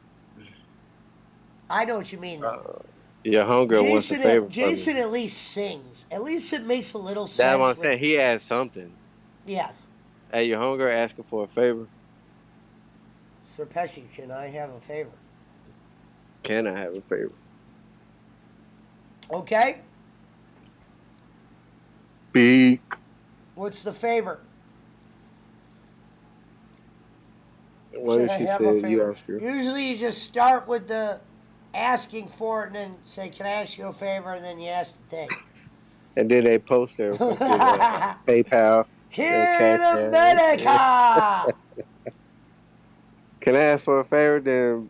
I know what you mean, though. Your homegirl wants a favor from Jason me. at least sings. At least it makes a little sense. That's what I'm with- saying. He has something. Yes. Hey, your homegirl asking for a favor. Sir Pesci, can I have a favor? Can I have a favor? Okay. Beak. What's the favor? What Should if I she have a said you favor? ask her? Usually you just start with the asking for it and then say, "Can I ask you a favor?" And then you ask the thing. And then they post their fucking PayPal. Here Cash in App. America! Can I ask for a favor?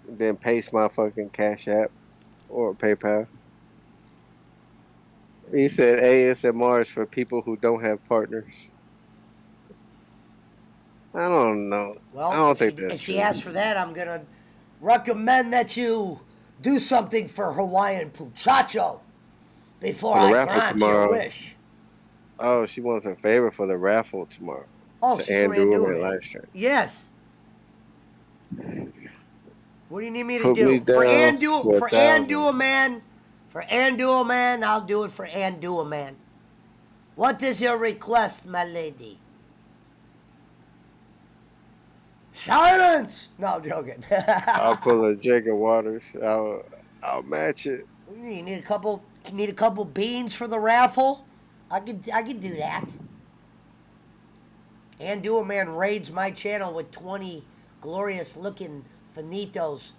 Then paste my fucking Cash App or PayPal. He said ASMR is for people who don't have partners. I don't know. Well, I don't if think she, that's if she true. asks for that, I'm going to recommend that you do something for Hawaiian Puchacho before For the I raffle grant tomorrow. your wish. Oh, she wants a favor for the raffle tomorrow. Oh, To she's from Andrew Anduin, and man. live stream. Yes. What do you need me to Put do? me down for For 1,000. Anduin, man, I'll do it for Anduin, man. What is your request, my lady? Silence! No, I'm joking. I'll pull a Jacob Waters. I'll match it. You need a couple beans for the raffle? I could do that. Anduin, man, raids my channel with 20 glorious looking finitos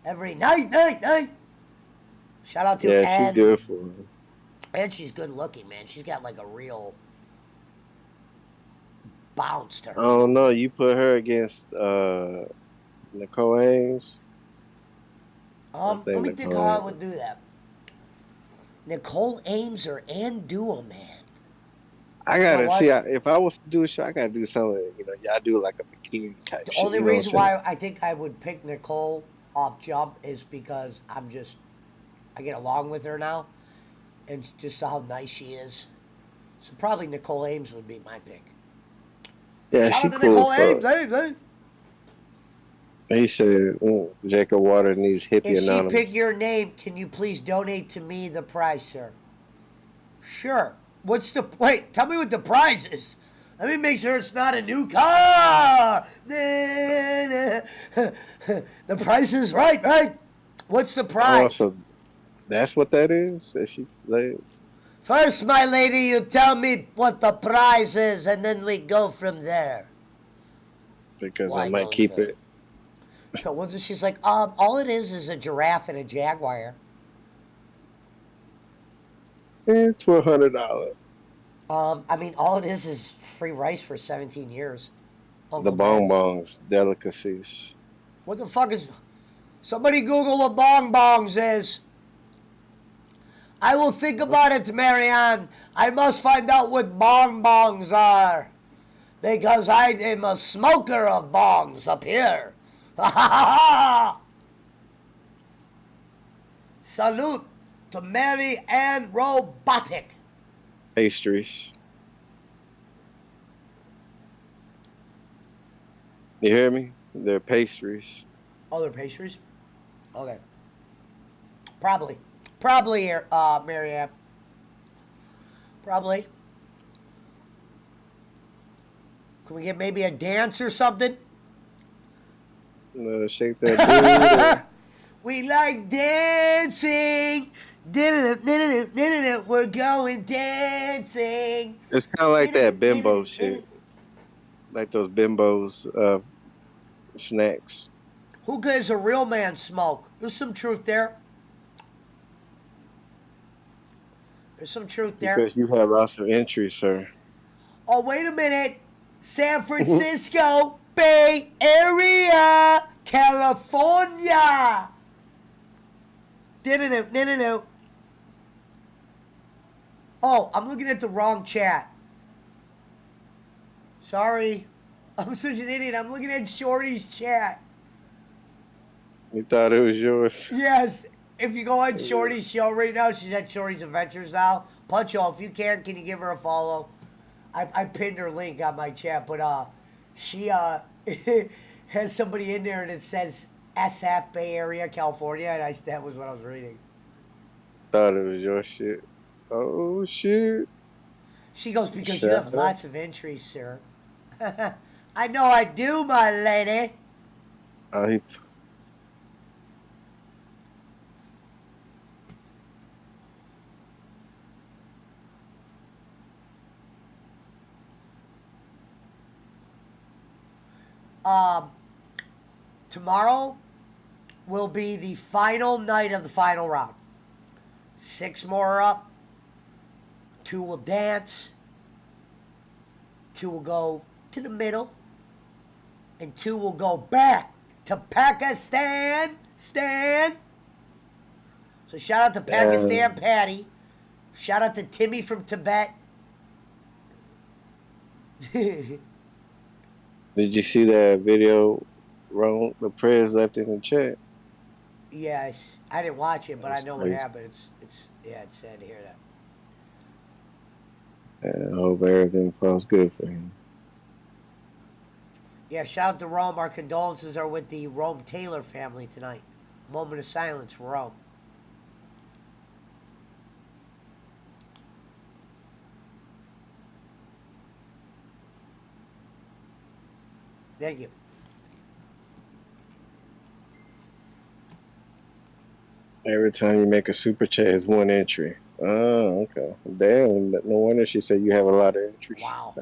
every night. Shout out to Yeah, Ann. she's beautiful. And she's good looking, man. She's got like a real bounce to I her. don't know. You put her against Nicole Ames. Let think me think Nicole how I Ames. would do that. Nicole Ames or Anduin, man. I gotta You know see. what? If I was to do a show, I gotta do something. Y'all do like a bikini type The shit. only you know what reason I'm saying? why I think I would pick Nicole off jump is because I'm just I get along with her now, and just how nice she is. So probably Nicole Ames would be my pick. Yeah, Shout she out to cool Nicole as Ames, fuck. Ames. He said Jacob Water needs hippie If she anonymous. picked your name, can you please donate to me the prize, sir? Sure. What's the wait? Tell me what the prize is. Let me make sure it's not a new car. The price is right? What's the Oh, prize? so that's what that is? If she like, First, my lady, you tell me what the prize is, and then we go from there. because Why I might goes keep there? it. So she's like, all it is a giraffe and a jaguar. $1,200. I mean, all it is free rice for 17 years. The Uncle Ben's. bonbons, delicacies. What the fuck is... Somebody Google what bonbons is. I will think about it, Marianne. I must find out what bonbons are. Because I am a smoker of bongs up here. Salute to Mary Ann Robotic. Pastries. You hear me? They're pastries. Other pastries? Okay. Probably, Marianne. Probably. Can we get maybe a dance or something? Shake that We like dancing. We're going dancing. It's kind of like that bimbo shit. Like those bimbos snacks. Who gives a real man smoke? There's some truth there. There's some truth there. Because you have lots of entries, sir. Oh, wait a minute. San Francisco Bay Area, California. No. Oh, I'm looking at the wrong chat. Sorry. I'm such an idiot. I'm looking at Shorty's chat. You thought it was yours? Yes. If you go on Shorty's show right now, she's at Shorty's Adventures now. Puncho, if you can you give her a follow? I pinned her link on my chat, but she has somebody in there and it says SF Bay Area, California, and that was what I was reading. Thought it was your shit. Oh shit. She goes, because you have lots of entries, sir. I know I do, my lady. He Tomorrow will be the final night of the final round. 6 more are up. 2 will dance. 2 will go to the middle. And 2 will go back to Pakistan. So shout out to Pakistan Patty. Shout out to Timmy from Tibet. Did you see that video the prayers left in the chat? Yes, I didn't watch it, but I know what crazy. happened. It's sad to hear that. And I hope everything falls good for him. Yeah, shout out to Rome. Our condolences are with the Rome Taylor family tonight. Moment of silence for Rome. Thank you. Every time you make a super chat, it's 1 entry. Oh, okay. Damn, no wonder she said you have a lot of entries. Wow.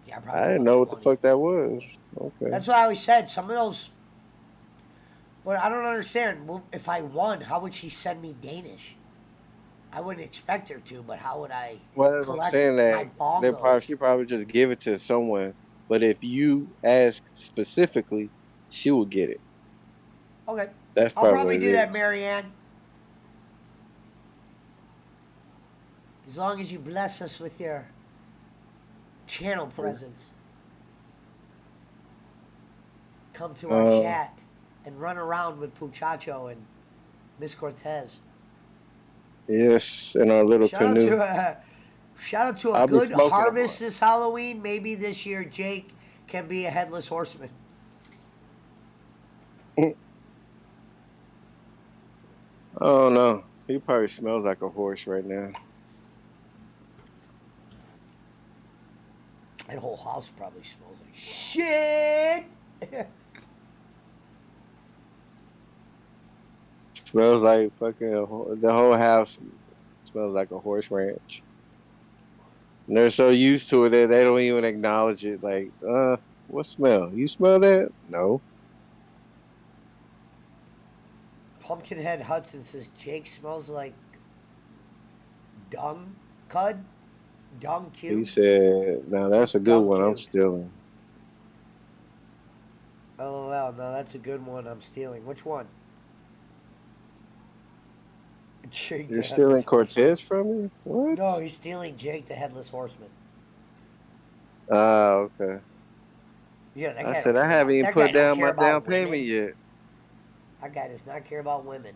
Yeah, I didn't know what the fuck that was. Okay. That's what I always said. Some of those. But I don't understand. Well, if I won, how would she send me Danish? I wouldn't expect her to, but how would I? Well, I'm saying that she probably just give it to someone. But if you ask specifically, she will get it. Okay. That's I'll probably do that, is. Marianne. As long as you bless us with your channel presence. Come to our chat and run around with Puchacho and Miss Cortez. Yes, in our little Shout out canoe. to shout out to a I'll be good smoking them. harvest this Halloween. Maybe this year Jake can be a headless horseman. Oh no, he probably smells like a horse right now. That whole house probably smells like shit. Smells like fucking the whole house smells like a horse ranch. And they're so used to it that they don't even acknowledge it. Like, what smell? You smell that? No. Pumpkinhead Hudson says Jake smells like dung cud. Dung He cube. said, "Now that's a good Dung one. I'm cube. stealing." LOL, no, that's a good one. I'm stealing. Which one? Jake You're the stealing Headless Cortez from me? What? Horseman. No, he's stealing Jake the Headless Horseman. Oh, okay. Yeah, that I guy said don't I care haven't about- even that guy put don't down care my about down women. payment yet. That guy does not care about women.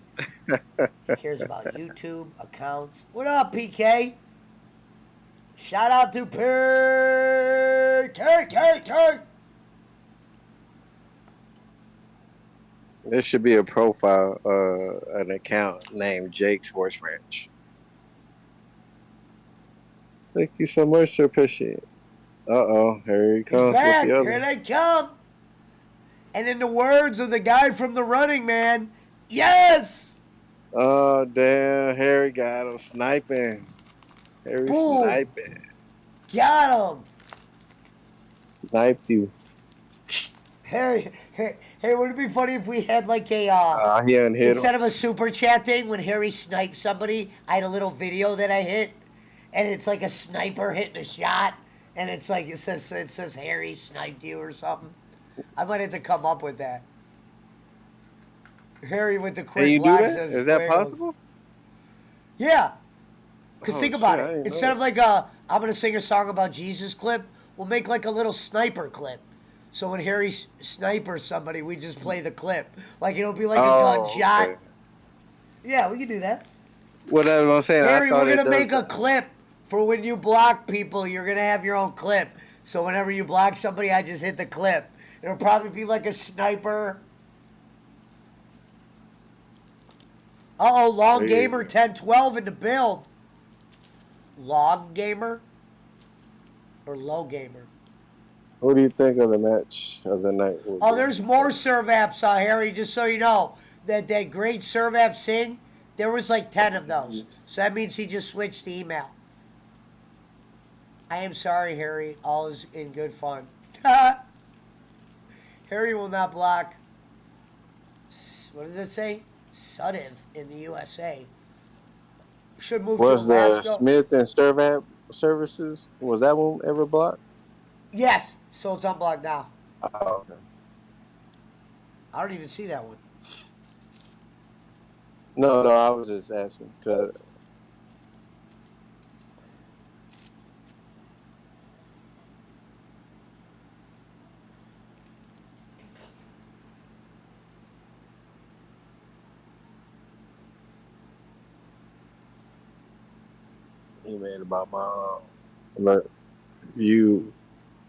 He cares about YouTube accounts. What up, PK? Shout out to PK. There should be a profile, an account named Jake's Horse Ranch. Thank you so much, Sir Pishy. Uh-oh, here he He's comes back. with the Here other. they come. And in the words of the guy from The Running Man, yes. Oh, damn, Harry got him sniping. Harry Boom. sniping. Got him. Sniped you. Hey, would it be funny if we had like a He unhit instead him. of a super chat thing when Harry sniped somebody, I had a little video that I hit, and it's like a sniper hitting a shot, and it's like it says Harry sniped you or something. I might have to come up with that. Harry with the quick Can you do lag that? says Is that swear. possible? Yeah. Because Oh, think about shit, I it. didn't know Instead of that. like I'm going to sing a song about Jesus clip, we'll make like a little sniper clip. So when Harry snipers somebody, we just play the clip. Like it'll be like a gunshot. Okay. Yeah, we can do that. What I'm saying, Harry, I thought we're it going to does make a that. clip for when you block people. You're going to have your own clip. So whenever you block somebody, I just hit the clip. It'll probably be like a sniper. Uh-oh, Long There you Gamer go. 1012 in the build. Long Gamer? Or Low Gamer? What do you think of the match of the night? Oh, there's more serve apps, Harry, just so you know. That great serve app Sing, there was like 10 of those. So that means he just switched to email. I am sorry, Harry. All is in good fun. Harry will not block, what does it say? Suddiv in the USA. Should move Was to the Alaska. Smith and Serve app services, was that one ever blocked? Yes, so it's unblocked now. Oh, okay. I don't even see that one. No, I was just asking because he made about my look. You,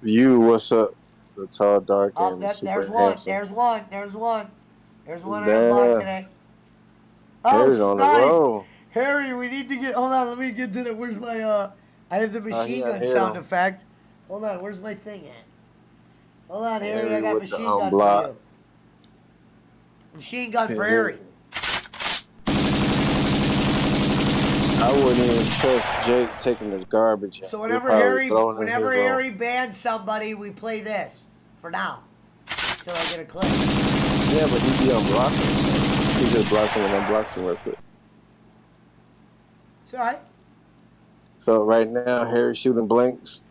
what's up? The tall, dark, Oh, and super there's one. handsome. There's one. There's one. There's one I Damn. unlocked today. Oh, Harry's on the sniped. roll. Harry, we need to get. Hold on, let me get to the. Where's my? I have the machine he gun unhit sound him. effect. Hold on, where's my thing at? Hold on, Harry, I Harry got with the machine gun unblock. for you. Machine gun for Yeah. Harry. I wouldn't even trust Jake taking his garbage out. So He'll whenever probably throw it in whenever his room. Harry bans somebody, we play this for now till I get a clip. Yeah, but he'd be unblocking. He just blocks him and unblocks him real quick. It's all right. So right now, Harry's shooting blanks.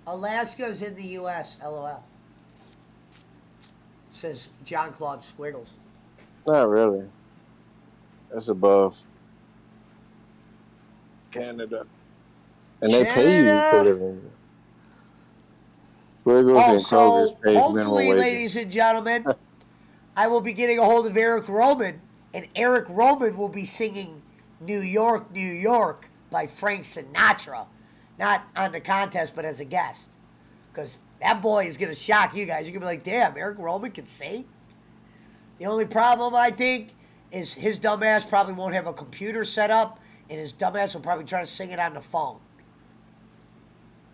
Alaska's in the U.S. LOL. Says John Claude Squiggles. Not really. That's above Canada. And they pay you to Canada. live in here. Squiggles Oh, and Kroger's so pays minimum hopefully, wage. ladies and gentlemen, I will be getting a hold of Eric Roman and Eric Roman will be singing New York, New York by Frank Sinatra. Not on the contest, but as a guest. Because that boy is going to shock you guys. You're going to be like, damn, Eric Roman can sing? The only problem, I think, is his dumbass probably won't have a computer set up, and his dumbass will probably try to sing it on the phone.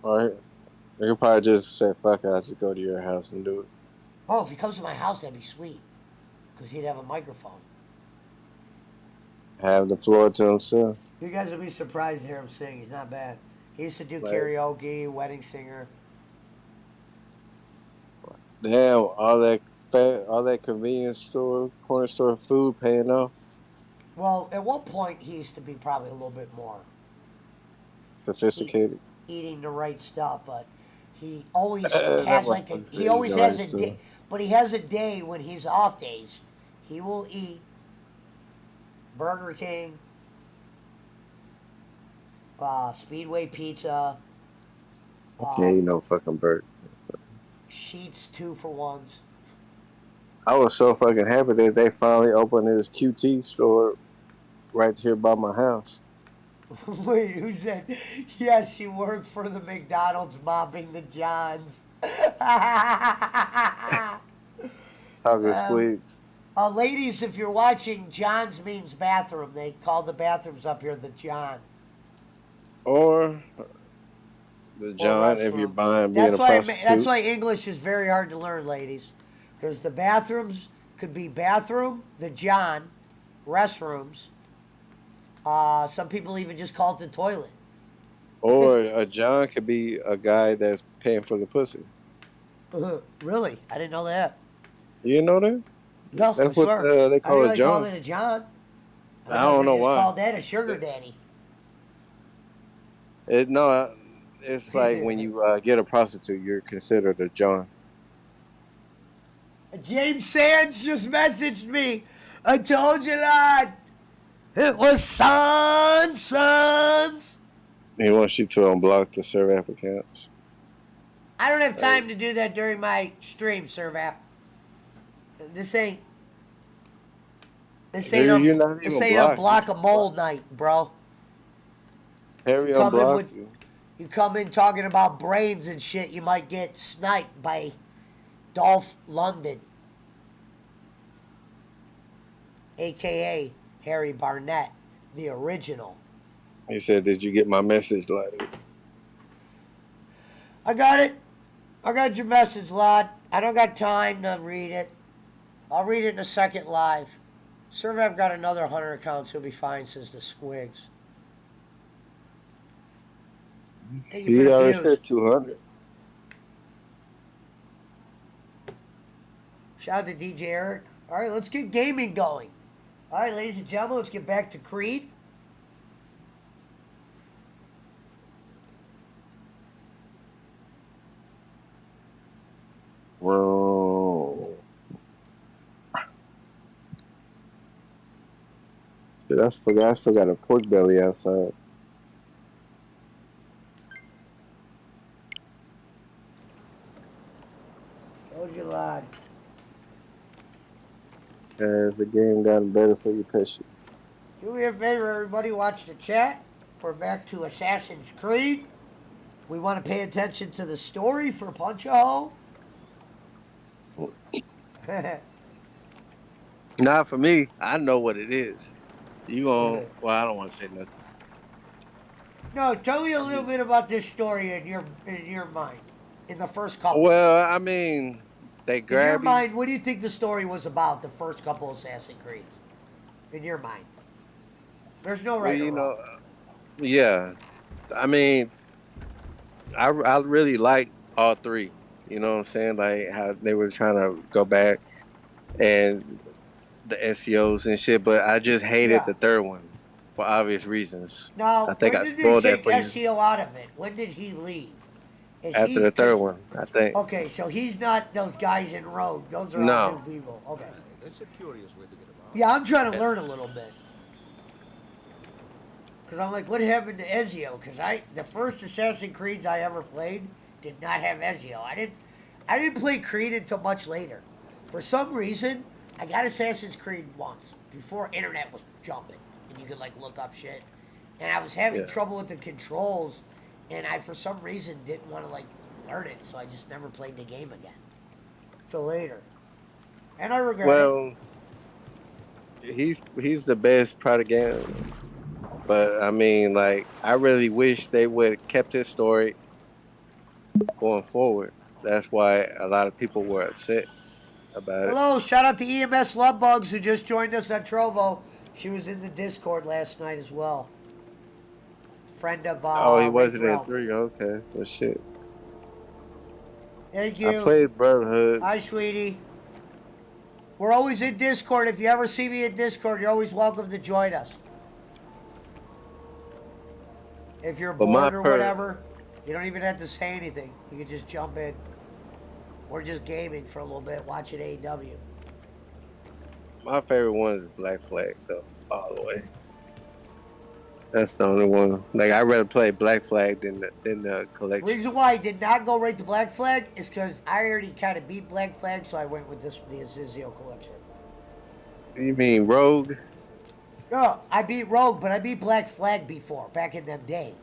Or you could probably just say, fuck it, I'll just go to your house and do it. Oh, if he comes to my house, that'd be sweet. Because he'd have a microphone. Have the floor to himself. You guys would be surprised to hear him sing. He's not bad. He used to do Right. karaoke, wedding singer. Damn, all that convenience store, corner store food paying off. Well, at one point, he used to be probably a little bit more Sophisticated. eating the right stuff, but he always That has like a, motherfucker he said always eating the has right a day, stuff. but he has a day when he's off days. He will eat Burger King, Speedway Pizza, Yeah, you know, fucking Bert. Sheets 2-for-1s. I was so fucking happy that they finally opened this QT store right here by my house. Wait, who said, yes, you work for the McDonald's mopping the Johns? Talking squeaks. Ladies, if you're watching, John's means bathroom. They call the bathrooms up here the John. Or the John, if you're restroom. buying being a That's why, prostitute. that's why English is very hard to learn, ladies. Because the bathrooms could be bathroom, the John, restrooms. Some people even just call it the toilet. Or a John could be a guy that's paying for the pussy. Really? I didn't know that. You didn't know that? No, I That's what swear. they call I a didn't call John. it a John. I don't know They just why. called that a sugar daddy. It's like when you get a prostitute, you're considered a John. James Sands just messaged me. I told you, lad. It was Sons. He wants you to unblock the serve app accounts. I don't have time to do that during my stream, Servap. This ain't. This ain't Dude, a, you're not this even ain't a blocked. block of mold night, bro. Harry Come in unblocked with- you. You come in talking about brains and shit, you might get sniped by Dolph London, aka Harry Barnett, the original. He said, "Did you get my message, lad?" I got it. I got your message, lad. I don't got time to read it. I'll read it in a second live. Servap got another 100 accounts. He'll be fine, says the Squigs. Thank you for He the already views. said 200. Shout out to DJ Eric. All right, let's get gaming going. All right, ladies and gentlemen, let's get back to Creed. Whoa. Shit, I forgot I still got a pork belly outside. Told you, lad. Has the game gotten better for you, Pesci? Do me a favor, everybody, watch the chat. We're back to Assassin's Creed. We want to pay attention to the story for Punch-A-Hole. Not for me. I know what it is. You gon' well, I don't want to say nothing. No, tell me a little bit about this story in your mind, in the first couple. Well, I mean, they in your grab you. mind, what do you think the story was about? The first couple Assassin's Creeds, in your mind. There's no Well, right you or know, wrong. yeah. I mean, I really like all three. You know what I'm saying? Like how they were trying to go back and the SEOs and shit, but I just hated Yeah. the third one for obvious reasons. Now, I think when I did spoiled they that take for you. SEO out of it? When did he leave? Is After he- the third 'cause- one, I think. Okay, so he's not those guys in Rogue. Those are all No. new people. Okay. That's a curious way to get around. Yeah, I'm trying to learn a little bit. Because I'm like, what happened to Ezio? Because the first Assassin's Creeds I ever played did not have Ezio. I didn't play Creed until much later. For some reason, I got Assassin's Creed once before internet was jumping and you could like look up shit. And I was having Yeah. trouble with the controls, and I for some reason didn't want to like learn it, so I just never played the game again. Till later, and I regret it. Well, he's the best product game, but I mean, like, I really wish they would have kept his story going forward. That's why a lot of people were upset about it. Hello, shout out to EMS Lovebugs who just joined us on Trovo. She was in the Discord last night as well. Friend of Oh, he Ring wasn't in Realm. 3. Okay, well, shit. Thank I you. played Brotherhood. Hi, sweetie. We're always in Discord. If you ever see me in Discord, you're always welcome to join us. If you're But my bored or per- whatever, you don't even have to say anything. You can just jump in. We're just gaming for a little bit, watching AEW. My favorite one is Black Flag, though, all the way. That's the only one. Like, I'd rather play Black Flag than the collection. Reason why I did not go right to Black Flag is because I already kind of beat Black Flag, so I went with this, the Azizio collection. You mean Rogue? No, I beat Rogue, but I beat Black Flag before, back in them day.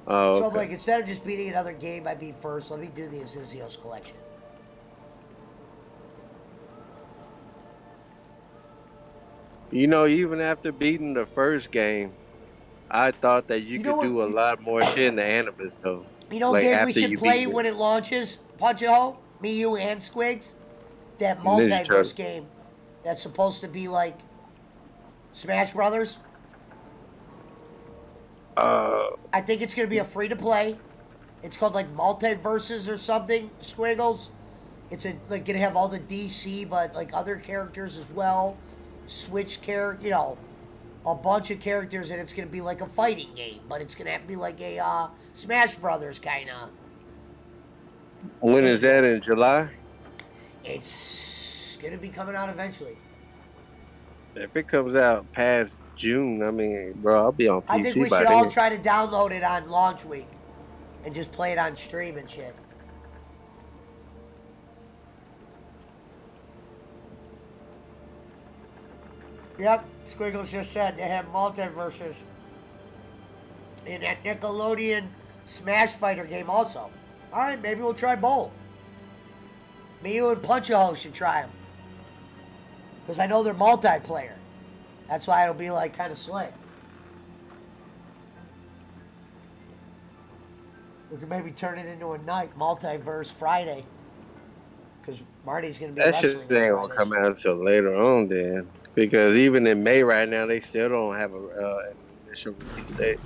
Oh, So I'm okay. like, instead of just beating another game I beat first, let me do the Azizio's collection. You know, even after beating the first game, I thought that you You know could do a what- lot more shit in the Animus, though. You know, Like, game we after should you play beat when it. it launches, Punch a Hole, me, you, and Squigs? That Ninja multiverse Turtles. game that's supposed to be like Smash Brothers. I think it's gonna be a free to play. It's called like Multiverses or something, Squiggles. It's like gonna have all the DC but like other characters as well. Switch character, you know, a bunch of characters, and it's gonna be like a fighting game, but it's gonna have to be like a Smash Brothers kinda. When is that, in July? It's gonna be coming out eventually. If it comes out past June, I mean, bro, I'll be on PC I think we by should all then. try to download it on launch week and just play it on stream and shit. Yep, Squiggles just said they have multiverses in that Nickelodeon Smash Fighter game also. Alright, maybe we'll try both. Me, you, and Punch-A-Hole should try them. Because I know they're multiplayer. That's why it'll be like kind of slick. We could maybe turn it into a night, Multiverse Friday. Because Marty's going to be That shit wrestling ain't on gonna Fridays. come out until later on, then. Because even in May right now, they still don't have an initial release date.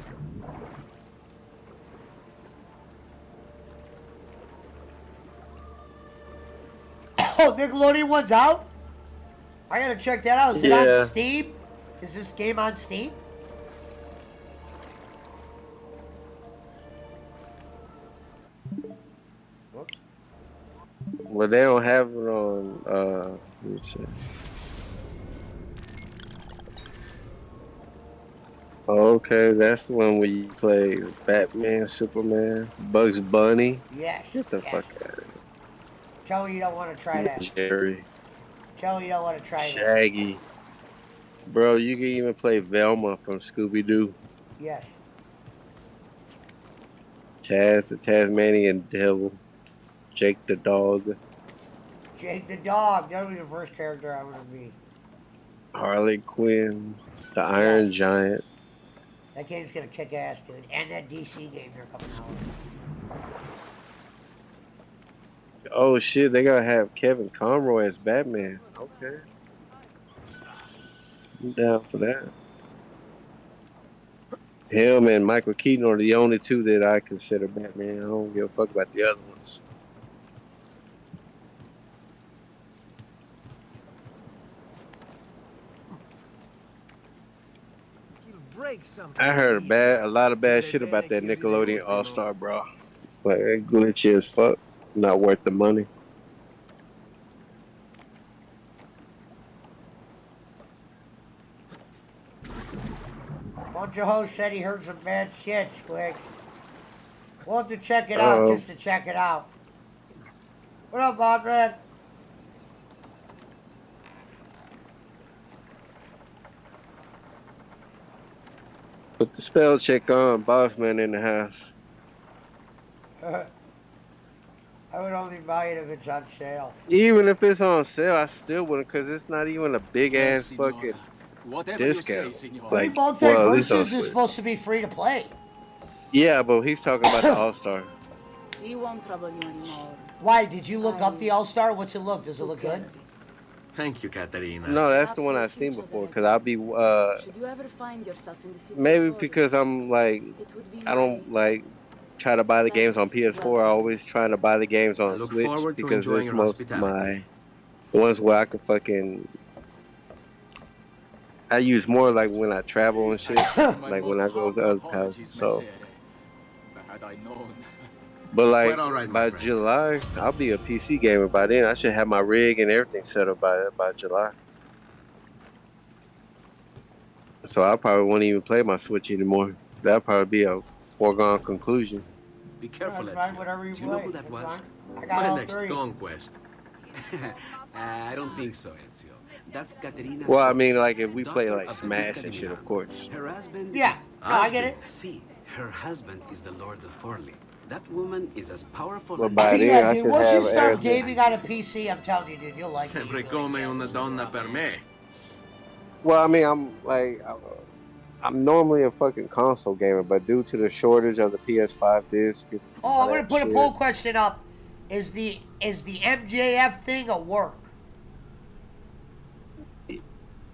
Oh, Nickelodeon one's out? I gotta check that out. Is it Yeah. on Steam? Is this game on Steam? Whoops. Well, they don't have it on. Let me see. Okay, that's the one where you play Batman, Superman, Bugs Bunny. Yes. Get the yes. fuck out of Tell me you don't want to try that. here. Jerry, Tell me you don't want to try that. Shaggy. Bro, you can even play Velma from Scooby Doo. Yes. Taz, the Tasmanian Devil. Jake the Dog. Jake the dog. That would be the first character I would be. Harley Quinn. The Iron Giant. That game's gonna kick ass, dude. And that DC game they're coming out with. Oh shit, they gotta have Kevin Conroy as Batman. Okay. I'm down for that. Him and Michael Keaton are the only two that I consider Batman. I don't give a fuck about the other ones. I heard a lot of bad shit about that Nickelodeon All Star, bro. Like, it glitchy as fuck. Not worth the money. Bunch of hosts said he heard some bad shit, Squig. We'll have to check it out just to check it out. What up, Bob, man? Put the spell check on. Boss man in the house. I would only buy it if it's on sale. Even if it's on sale, I still wouldn't, because it's not even a big Yes, ass fucking Signora. Whatever you say, discount. Signora. Queen Like, well, at least on Multiverses is Switch. supposed to be free to play. Yeah, but he's talking about the All Star. He won't trouble you anymore. Why? Did you look up the All Star? What's it look? Does it look good? Thank you, Katerina. No, that's the one I've seen before. Because I'll be Should you ever find yourself in the situation? maybe because I'm like it would be I don't like try to buy the games on PS4. I always trying to buy the games on look Switch forward to because enjoying it's your most of hospitality. the ones where I can fucking. I use more like when I travel and shit, like when I go to other houses. So, Had I known. but like Quite all right, my by friend. July, I'll be a PC gamer by then. I should have my rig and everything set up by July. So I probably won't even play my Switch anymore. That'll probably be a foregone conclusion. Be careful, That's fine, Ezio. whatever you Do you know play, who that that's was? fine. I got My all next three. conquest. I don't think so, Ezio. That's Katerina. Well, I mean, like if we play daughter like of the Smash Duca and di shit, of Milano. course. Her husband Yeah, is... no, I get it. See, her husband is the Lord of Forli. That woman is as powerful Well, as... by then Yeah, I dude, should once you have start everything. gaming on a PC, I'm telling you, dude, you'll like it. Sempre come una donna per me. Well, I mean, I'm normally a fucking console gamer, but due to the shortage of the PS5 disc, and Oh, all I'm gonna that put a shit- poll question up. Is the MJF thing a work?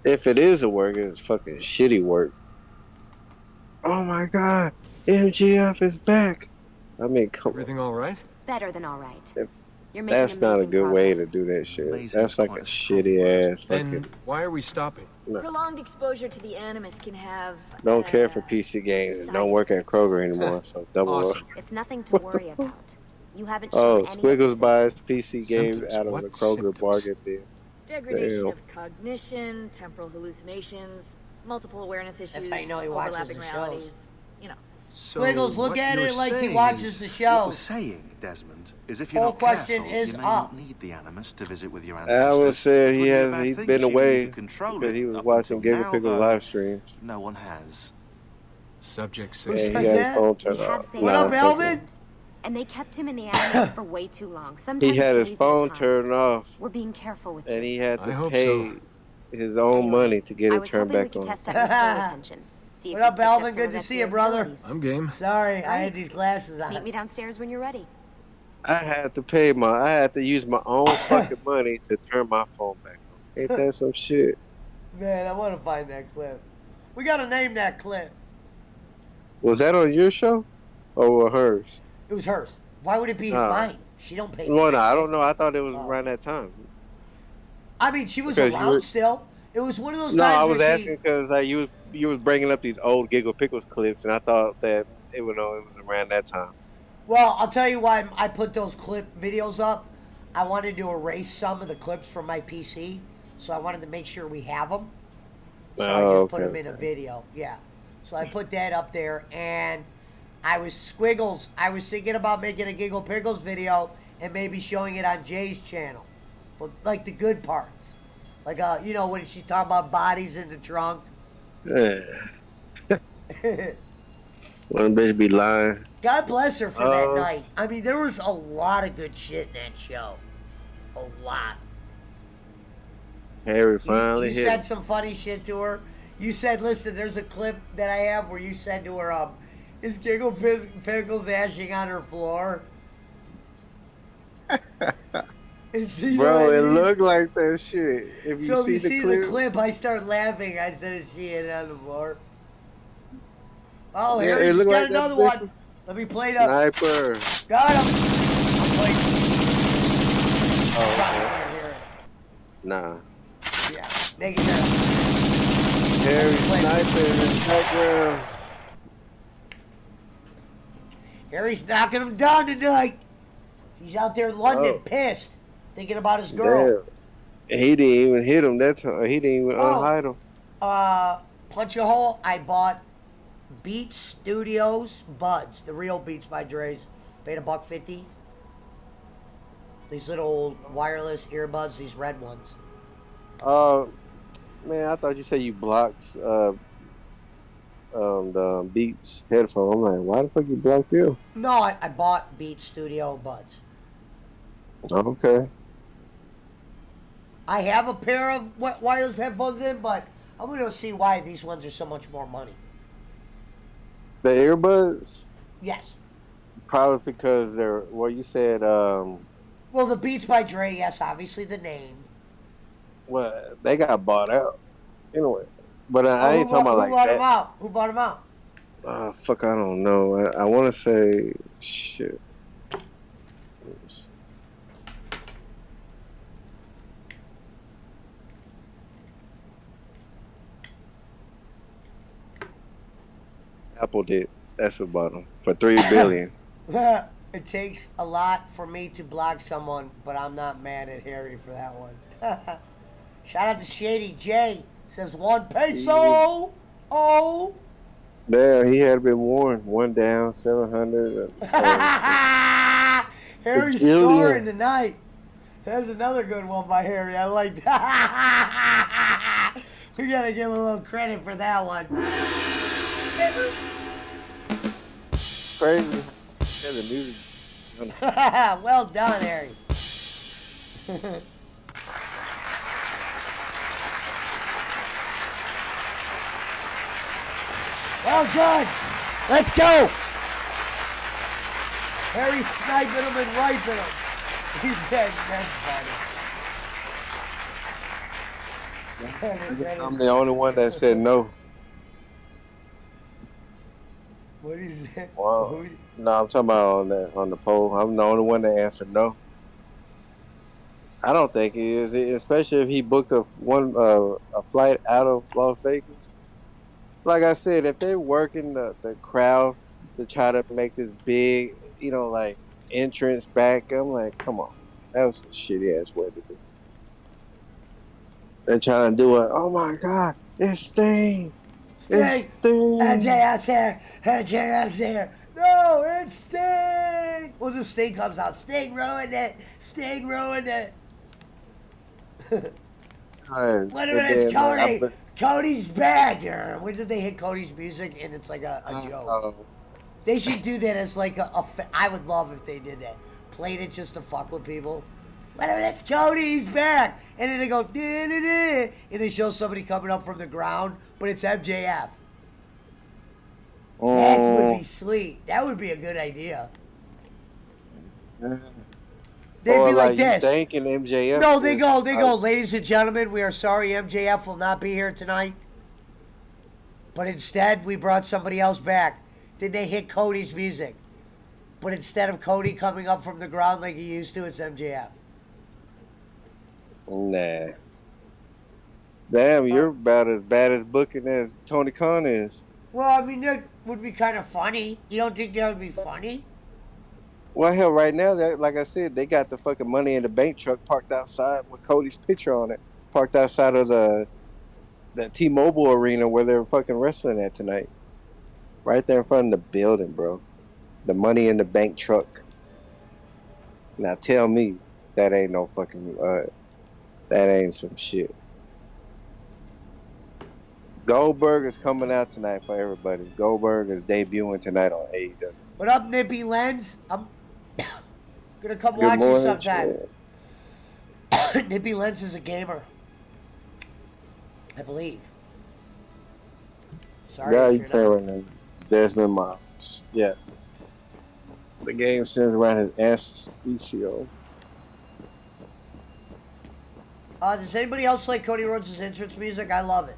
If it is a work, it's fucking shitty work. Oh my god, MGF is back. I mean, come on. Everything all right? Better than all right. If- You're making That's not a amazing good way to progress. do that shit. Amazing That's like a quite a shitty ass fucking. And why are we stopping? Prolonged exposure to the animus can have. Don't care for PC games and don't work at Kroger anymore, so double up. Awesome. It's nothing to What the worry fuck? about. You haven't shown Oh, any of the Squiggles buys symptoms. PC games Symptoms? out of What the Kroger symptoms? bargain bin. Degradation Damn. of cognition, temporal hallucinations, multiple awareness issues, how you know he watches overlapping the shows. realities. You know. So Squiggles, look what at you're it like he saying watches is- the What we're shows. saying, Desmond, is if you're Poll not question careful, is you may up. not need the animus to visit with your I ancestors. would say It he wouldn't be a has. bad He's thing been if you away could control because it. he was Up watching until Giga now, Pickle though, live streams. No one has. Subject Yeah, says he like got that? his phone We turned have off. saved What up, his Elvin? husband, and they kept him in the animus for way too long. Sometimes He had his days at a phone time. turned off, We're being careful with and you. he had I to hope pay so. his own Anyway, money to get I it was turned hoping we back could on. test out your story retention. See if What you up, picked up Alvin? some Good of to see you, Ezio's brother. abilities. I'm game. Sorry, I Right. had these glasses Meet on. me downstairs when you're ready. I had to use my own fucking money to turn my phone back on. Ain't that some shit? Man, I want to find that clip. We gotta name that clip. Was that on your show or hers? It was hers. Why would it be Oh. mine? She don't pay. for Well, that no, I shit. don't know. I thought it was Oh. around that time. I mean, she was Because you around were- still. It was one of those No, times I was where asking because like, you was bringing up these old Giggle Pickles clips, and I thought that it was around that time. Well, I'll tell you why I put those clip videos up. I wanted to erase some of the clips from my PC, so I wanted to make sure we have them. So I Oh, just put them okay. in a video. Yeah. So I put that up there, and I was thinking about making a Giggle Pickles video and maybe showing it on Jay's channel, but like the good parts, like when she's talking about bodies in the trunk. Yeah. One bitch be lying. God bless her for that Oh. night. I mean, there was a lot of good shit in that show. A lot. Harry finally you hit. said some funny shit to her. You said, listen, there's a clip that I have where you said to her, is Giggle Pickles ashing on her floor? And she, Bro, it looked like that shit. If you So if see, you the, see clip, the clip, I start laughing instead of seeing it on the floor. Oh, Yeah, here it he's looked got like that another bitch one. Let me play it up. sniper. Got him. Wait, Oh, here, here. nah. Yeah, make it down. Harry sniper in the background. Harry's knocking him down tonight. He's out there in London, Oh. pissed, thinking about his girl. Damn. And he didn't even hit him that time. He didn't even Oh. unhide him. Punch a hole. I bought Beats Studios Buds, the real Beats by Dre's. Paid $1.50. These little wireless earbuds, these red ones. Man, I thought you said you blocked the Beats headphone. I'm like, why the fuck you blocked them? No, I bought Beat Studio buds. Okay. I have a pair of wireless headphones in, but I'm gonna see why these ones are so much more money. The earbuds, Yes. probably because they're. Well, you said Well, the Beats by Dre, yes, obviously the name. well, they got bought out. Anyway, but I Oh, ain't talking about who like bought them that. out? Who bought them out? Fuck, I don't know. I want to say shit. Apple did. That's what bought them for $3 billion. It takes a lot for me to block someone, but I'm not mad at Harry for that one. Shout out to Shady J. Says 1 peso. Oh. Damn, he had been warned. One down, 700. Harry's scoring tonight. There's another good one by Harry. I like that. We gotta give him a little credit for that one. Crazy. Yeah, the music. Well done, Harry. Well done. Let's go. Harry's sniping him and riping him. He's dead. That's funny. I guess I'm the only one that said no. What is that? Wow. No, I'm talking about on the poll. I'm the only one that answered no. I don't think he is, especially if he booked a flight out of Las Vegas. Like I said, if they're working the crowd to try to make this big, like entrance back, I'm like, come on, that was a shitty ass way to do it. They're trying to do it. Oh my God, it's Sting. It's Sting. JS here. JS here. No, it's Sting. Well, the Sting comes out. Sting ruined it. Sting ruined it. What if it's Cody? Cody's back. When did they hit Cody's music and it's like a joke? They should do that as like I would love if they did that. Played it just to fuck with people. What if it's Cody's back? And then they go, da-da-da, and they show somebody coming up from the ground, but it's MJF. That would be sweet. That would be a good idea. They'd be like this. Thanking MJF. No, they go, ladies and gentlemen, we are sorry MJF will not be here tonight. But instead, we brought somebody else back. Then they hit Cody's music. But instead of Cody coming up from the ground like he used to, it's MJF. Nah. Damn, you're about as bad as booking as Tony Khan is. Well, I mean, that would be kind of funny. You don't think that would be funny? Well, hell, right now, like I said, they got the fucking Money in the Bank truck parked outside with Cody's picture on it. Parked outside of the T-Mobile arena where they're fucking wrestling at tonight. Right there in front of the building, bro. The Money in the Bank truck. Now tell me that ain't no fucking, that ain't some shit. Goldberg is coming out tonight for everybody. Goldberg is debuting tonight on AEW. What up, Nippy Lens? I'm gonna come watch you sometime. Nippy Lens is a gamer, I believe. Sorry. Yeah, you play right now. Desmond Miles. Yeah. The game centers around his ass ECO. Does anybody else like Cody Rhodes' entrance music? I love it.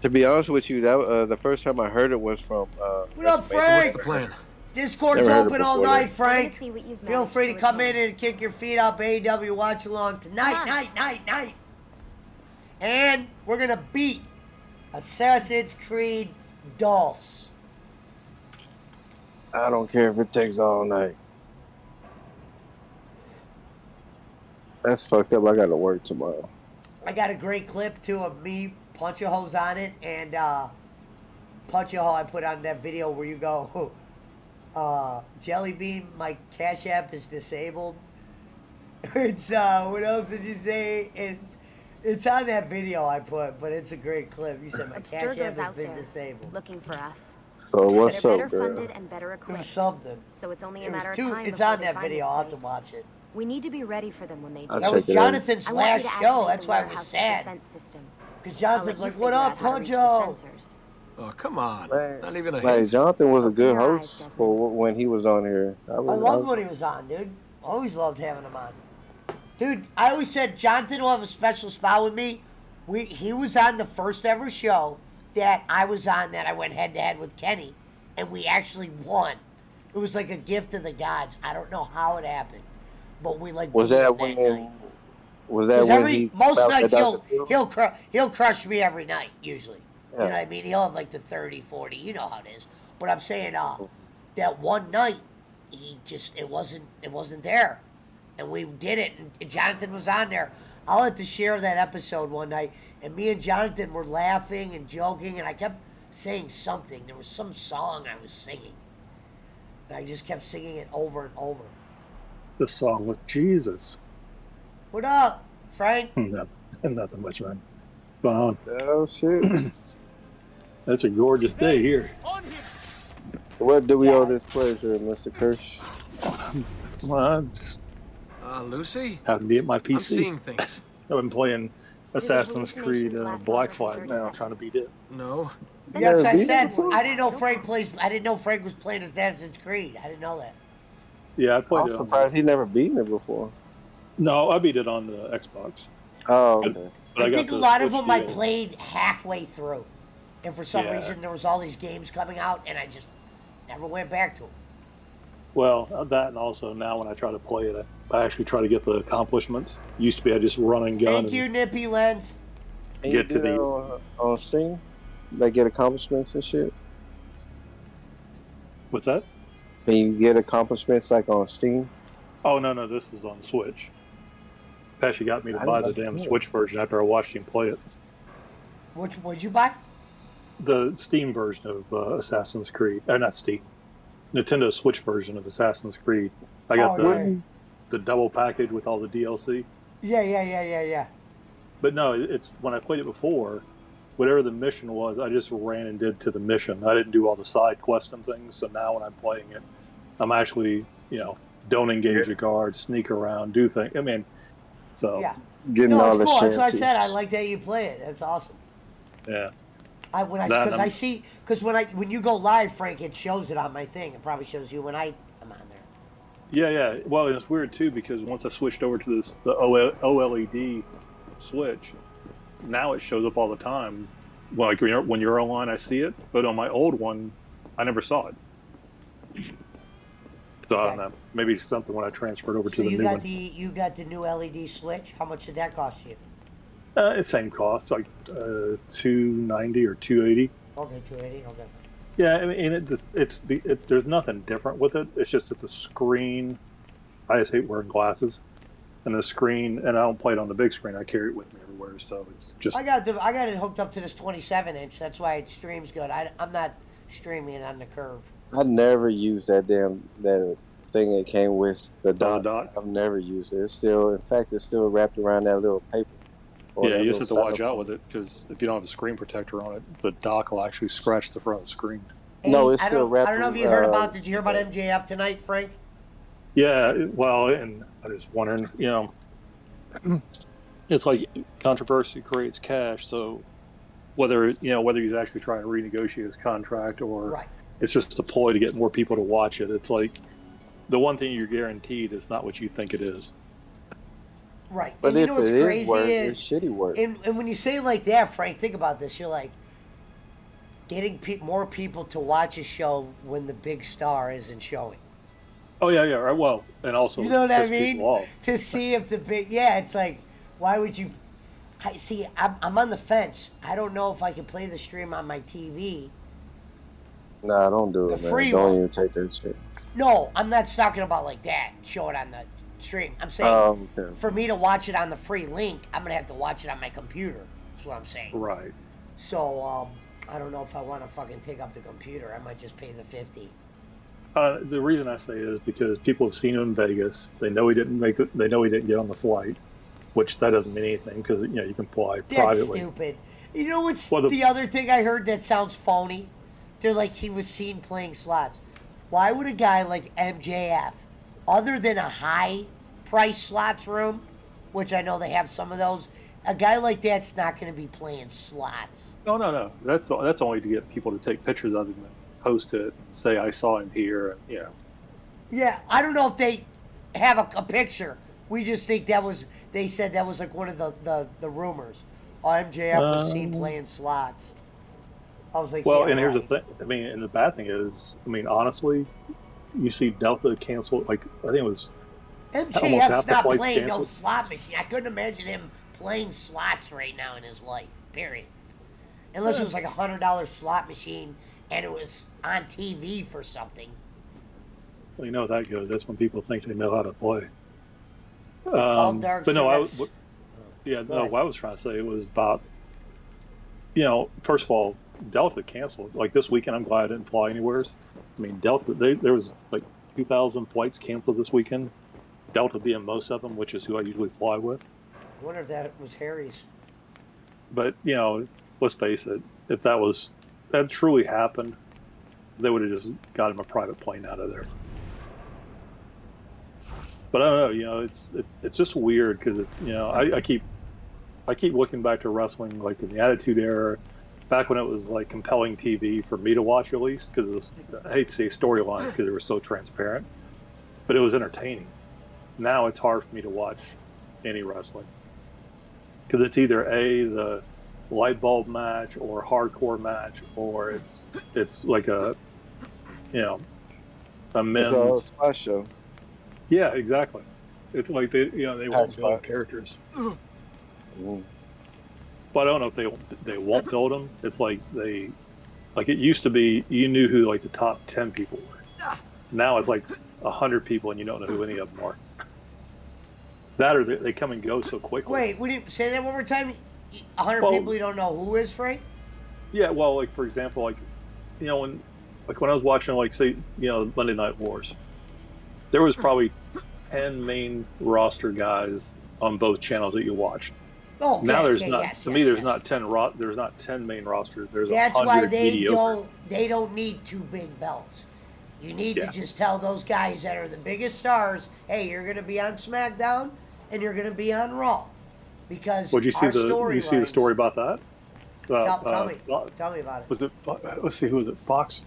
To be honest with you, that the first time I heard it was from. What up, Frank? What's the plan? Discord's open all night, Frank. See what you've Feel managed free to to come retain. in and kick your feet up. AEW watch along tonight, night. And we're gonna beat Assassin's Creed DOS. I don't care if it takes all night. That's fucked up. I got to work tomorrow. I got a great clip too of me punch a hose on it and punch a hole I put on that video where you go, Jelly Bean, my Cash App is disabled. It's what else did you say? It's It's on that video I put, but it's a great clip. You said my cash app Abstergo's has out been there, disabled. looking for us. So what's They're up, better girl? funded and better equipped. There's something. So it's only a It was matter of two. time It's before on they that find video. this I'll have to place. watch it. We need to be ready for them when they do. I'll That was check it out. Jonathan's I want you last to show. activate That's the why I was warehouse sad. defense system. Because I'll Jonathan's let like, you "What figure up, out how to reach the Puncho?" sensors. Oh, come on. Man, Not even a like hint. Jonathan was a Open good your eyes, host Desmond. for when he was on here. I loved when he was on, dude. Always loved having him on. Dude, I always said Jonathan will have a special spot with me. He was on the first ever show that I was on that I went head to head with Kenny, and we actually won. It was like a gift of the gods. I don't know how it happened, but we like Was beat that him when? night. Was that 'Cause when he? most found nights that Dr. Phil? he'll crush me every night usually. Yeah. You know what I mean? He'll have like the 30, 40. You know how it is. But I'm saying that one night it wasn't there, and we did it. And Jonathan was on there. I'll have to share that episode one night, and me and Jonathan were laughing and joking, and I kept saying something. There was some song I was singing, and I just kept singing it over and over. The song with Jesus. What up, Frank? Nothing much, man. Fine. Oh shit! That's a gorgeous day here. So what do we owe this pleasure, Mr. Kirsch? Well, I just Lucy? happen to be at my PC. I'm seeing things. I've been playing Assassin's Creed hallucinations last Black longer Flag than 30 now, trying to beat it. No. Yes, I beat it said. before? I didn't know Frank was playing Assassin's Creed. I didn't know that. Yeah, I played I'm it. surprised he never beaten it before. No, I beat it on the Xbox. Oh, okay. But I got think a the lot of Switch them I deal. played halfway through, and for some Yeah. reason there was all these games coming out, and I just never went back to them. Well, that and also now when I try to play it, I actually try to get the accomplishments. Used to be I just run and gun. Thank you, Nippy Lens. And Get you to do the- that on Steam? They get accomplishments and shit. What's that? Can you get accomplishments like on Steam? Oh no, this is on Switch. Actually got me to I buy the like damn it. Switch version after I watched him play it. Which would you buy? The Steam version of Assassin's Creed. Not Steam. Nintendo Switch version of Assassin's Creed. I got right. the double package with all the DLC. Yeah. But no, it's when I played it before, whatever the mission was, I just ran and did to the mission. I didn't do all the side quests and things. So now when I'm playing it, I'm actually, don't engage the guards, sneak around, do things. I mean, so Yeah. Getting No, all it's the cool. shit. That's what I said. I like that you play it. That's awesome. yeah. When you go live, Frank, it shows it on my thing. It probably shows you when I'm on there. Yeah. Well, and it's weird too because once I switched over to the OLED Switch, now it shows up all the time. Well, like when you're online, I see it, but on my old one, I never saw it. So I don't know. Maybe it's something when I transferred over to So the you new got one. you got the new LED switch. How much did that cost you? It's same cost, like $290 or $280. Okay, 280. Okay. Yeah, I mean, there's nothing different with it. It's just that the screen. I just hate wearing glasses, and the screen. And I don't play it on the big screen. I carry it with me everywhere, so it's just. I got it hooked up to this 27-inch. That's why it streams good. I'm not streaming it on the curve. I never used that thing that came with the dot. dot. I've never used it. It's still wrapped around that little paper. Yeah, you just have to watch out with it because if you don't have a screen protector on it, the dock will actually scratch the front of the screen. No, it's still wrapped. I don't know if you heard about. Did you hear about MJF tonight, Frank? Yeah, well, and I was wondering, it's like controversy creates cash. So whether he's actually trying to renegotiate his contract or it's just a ploy to get more people to watch it. It's like the one thing you're guaranteed is not what you think it is. Right. But and you if know what's it crazy is work, is it's shitty work. And when you say it like that, Frank, think about this. You're like getting more people to watch a show when the big star isn't showing. Oh yeah, right. Well, and also You know what I piss mean? people off. To see if the big it's like, why would you? I'm on the fence. I don't know if I can play the stream on my TV. Nah, don't do it, The man. free Don't one. even take that shit. No, I'm not talking about like that. Show it on the stream. I'm saying Okay. for me to watch it on the free link, I'm gonna have to watch it on my computer. That's what I'm saying. Right. So I don't know if I want to fucking take up the computer. I might just pay the $50. The reason I say it is because people have seen him in Vegas. They know he didn't They know he didn't get on the flight. which that doesn't mean anything because you can fly That's privately. stupid. You know what's Well, the other thing I heard that sounds phony? They're like he was seen playing slots. Why would a guy like MJF, other than a high price slots room, which I know they have some of those, a guy like that's not going to be playing slots. No. That's only to get people to take pictures of him and post it, say I saw him here. Yeah, I don't know if they have a picture. We just think they said that was like one of the rumors. Oh, MJF was seen playing slots. I was like, well, yeah, and here's right. the thing. I mean, and the bad thing is, I mean, honestly, you see Delta cancel. Like I think it was almost MJF's half the not flights playing no canceled. slot machine. I couldn't imagine him playing slots right now in his life. Period. Unless it was like $100 slot machine and it was on TV for something. Well, you know how that goes. That's when people think they know how to play. Tall, dark, But no, so what ahead. I was trying to say was about, first of all, Delta canceled. Like this weekend, I'm glad I didn't fly anywhere. I mean, Delta, there was like 2,000 flights canceled this weekend. Delta being most of them, which is who I usually fly with. I wonder if that was Harry's. But, let's face it, if that truly happened, they would have just got him a private plane out of there. But I don't know, it's just weird because, I keep looking back to wrestling like in the Attitude Era, back when it was like compelling TV for me to watch at least, because I hate to say storylines because they were so transparent, but it was entertaining. Now it's hard for me to watch any wrestling because it's either the light bulb match or hardcore match, or it's like a men's. It's a spy show. Yeah, exactly. It's like they won't build characters. But I don't know if they won't build them. It's like it used to be. You knew who like the top 10 people were. Now it's like 100 people, and you don't know who any of them are. That or they come and go so quickly. Wait, would you say that one more time? 100 people you don't know who is, Frank? Yeah, well, like for example, when I was watching say Monday Night Wars, there was probably 10 main roster guys on both channels that you watched. Oh, okay, now there's okay, not. yes, to yes, me, there's yes. not 10 there's not 10 main rosters. There's That's 100 why they mediocre. don't need two big belts. You need Yeah. to just tell those guys that are the biggest stars, hey, you're going to be on SmackDown and you're going to be on Raw, because Would you see our the storylines- story about that? Tell me about it. Was it? Let's see, who was it? Fox.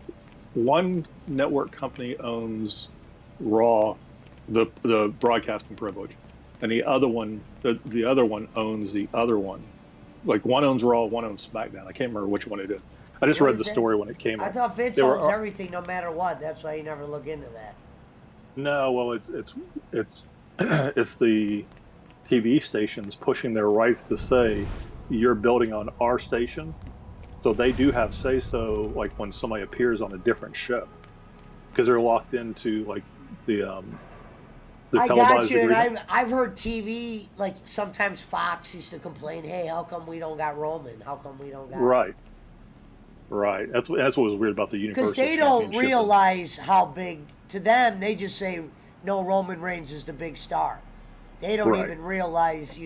One network company owns Raw, the broadcasting privilege, and the other one owns the other one. Like one owns Raw, one owns SmackDown. I can't remember which one it is. I just What read is the that? story when it came out. I thought Vince They were- owns everything no matter what. That's why you never look into that. No, well, it's it's the TV stations pushing their rights to say you're building on our station, so they do have say so. Like when somebody appears on a different show, because they're locked into like the I got televised you, and agreement. I've heard TV, like sometimes Fox used to complain, hey, how come we don't got Roman? How come we don't got... Right. That's what was weird about the Universal Because they don't Championship. realize how big, to them, they just say, no, Roman Reigns is the big star. They don't Right. even realize,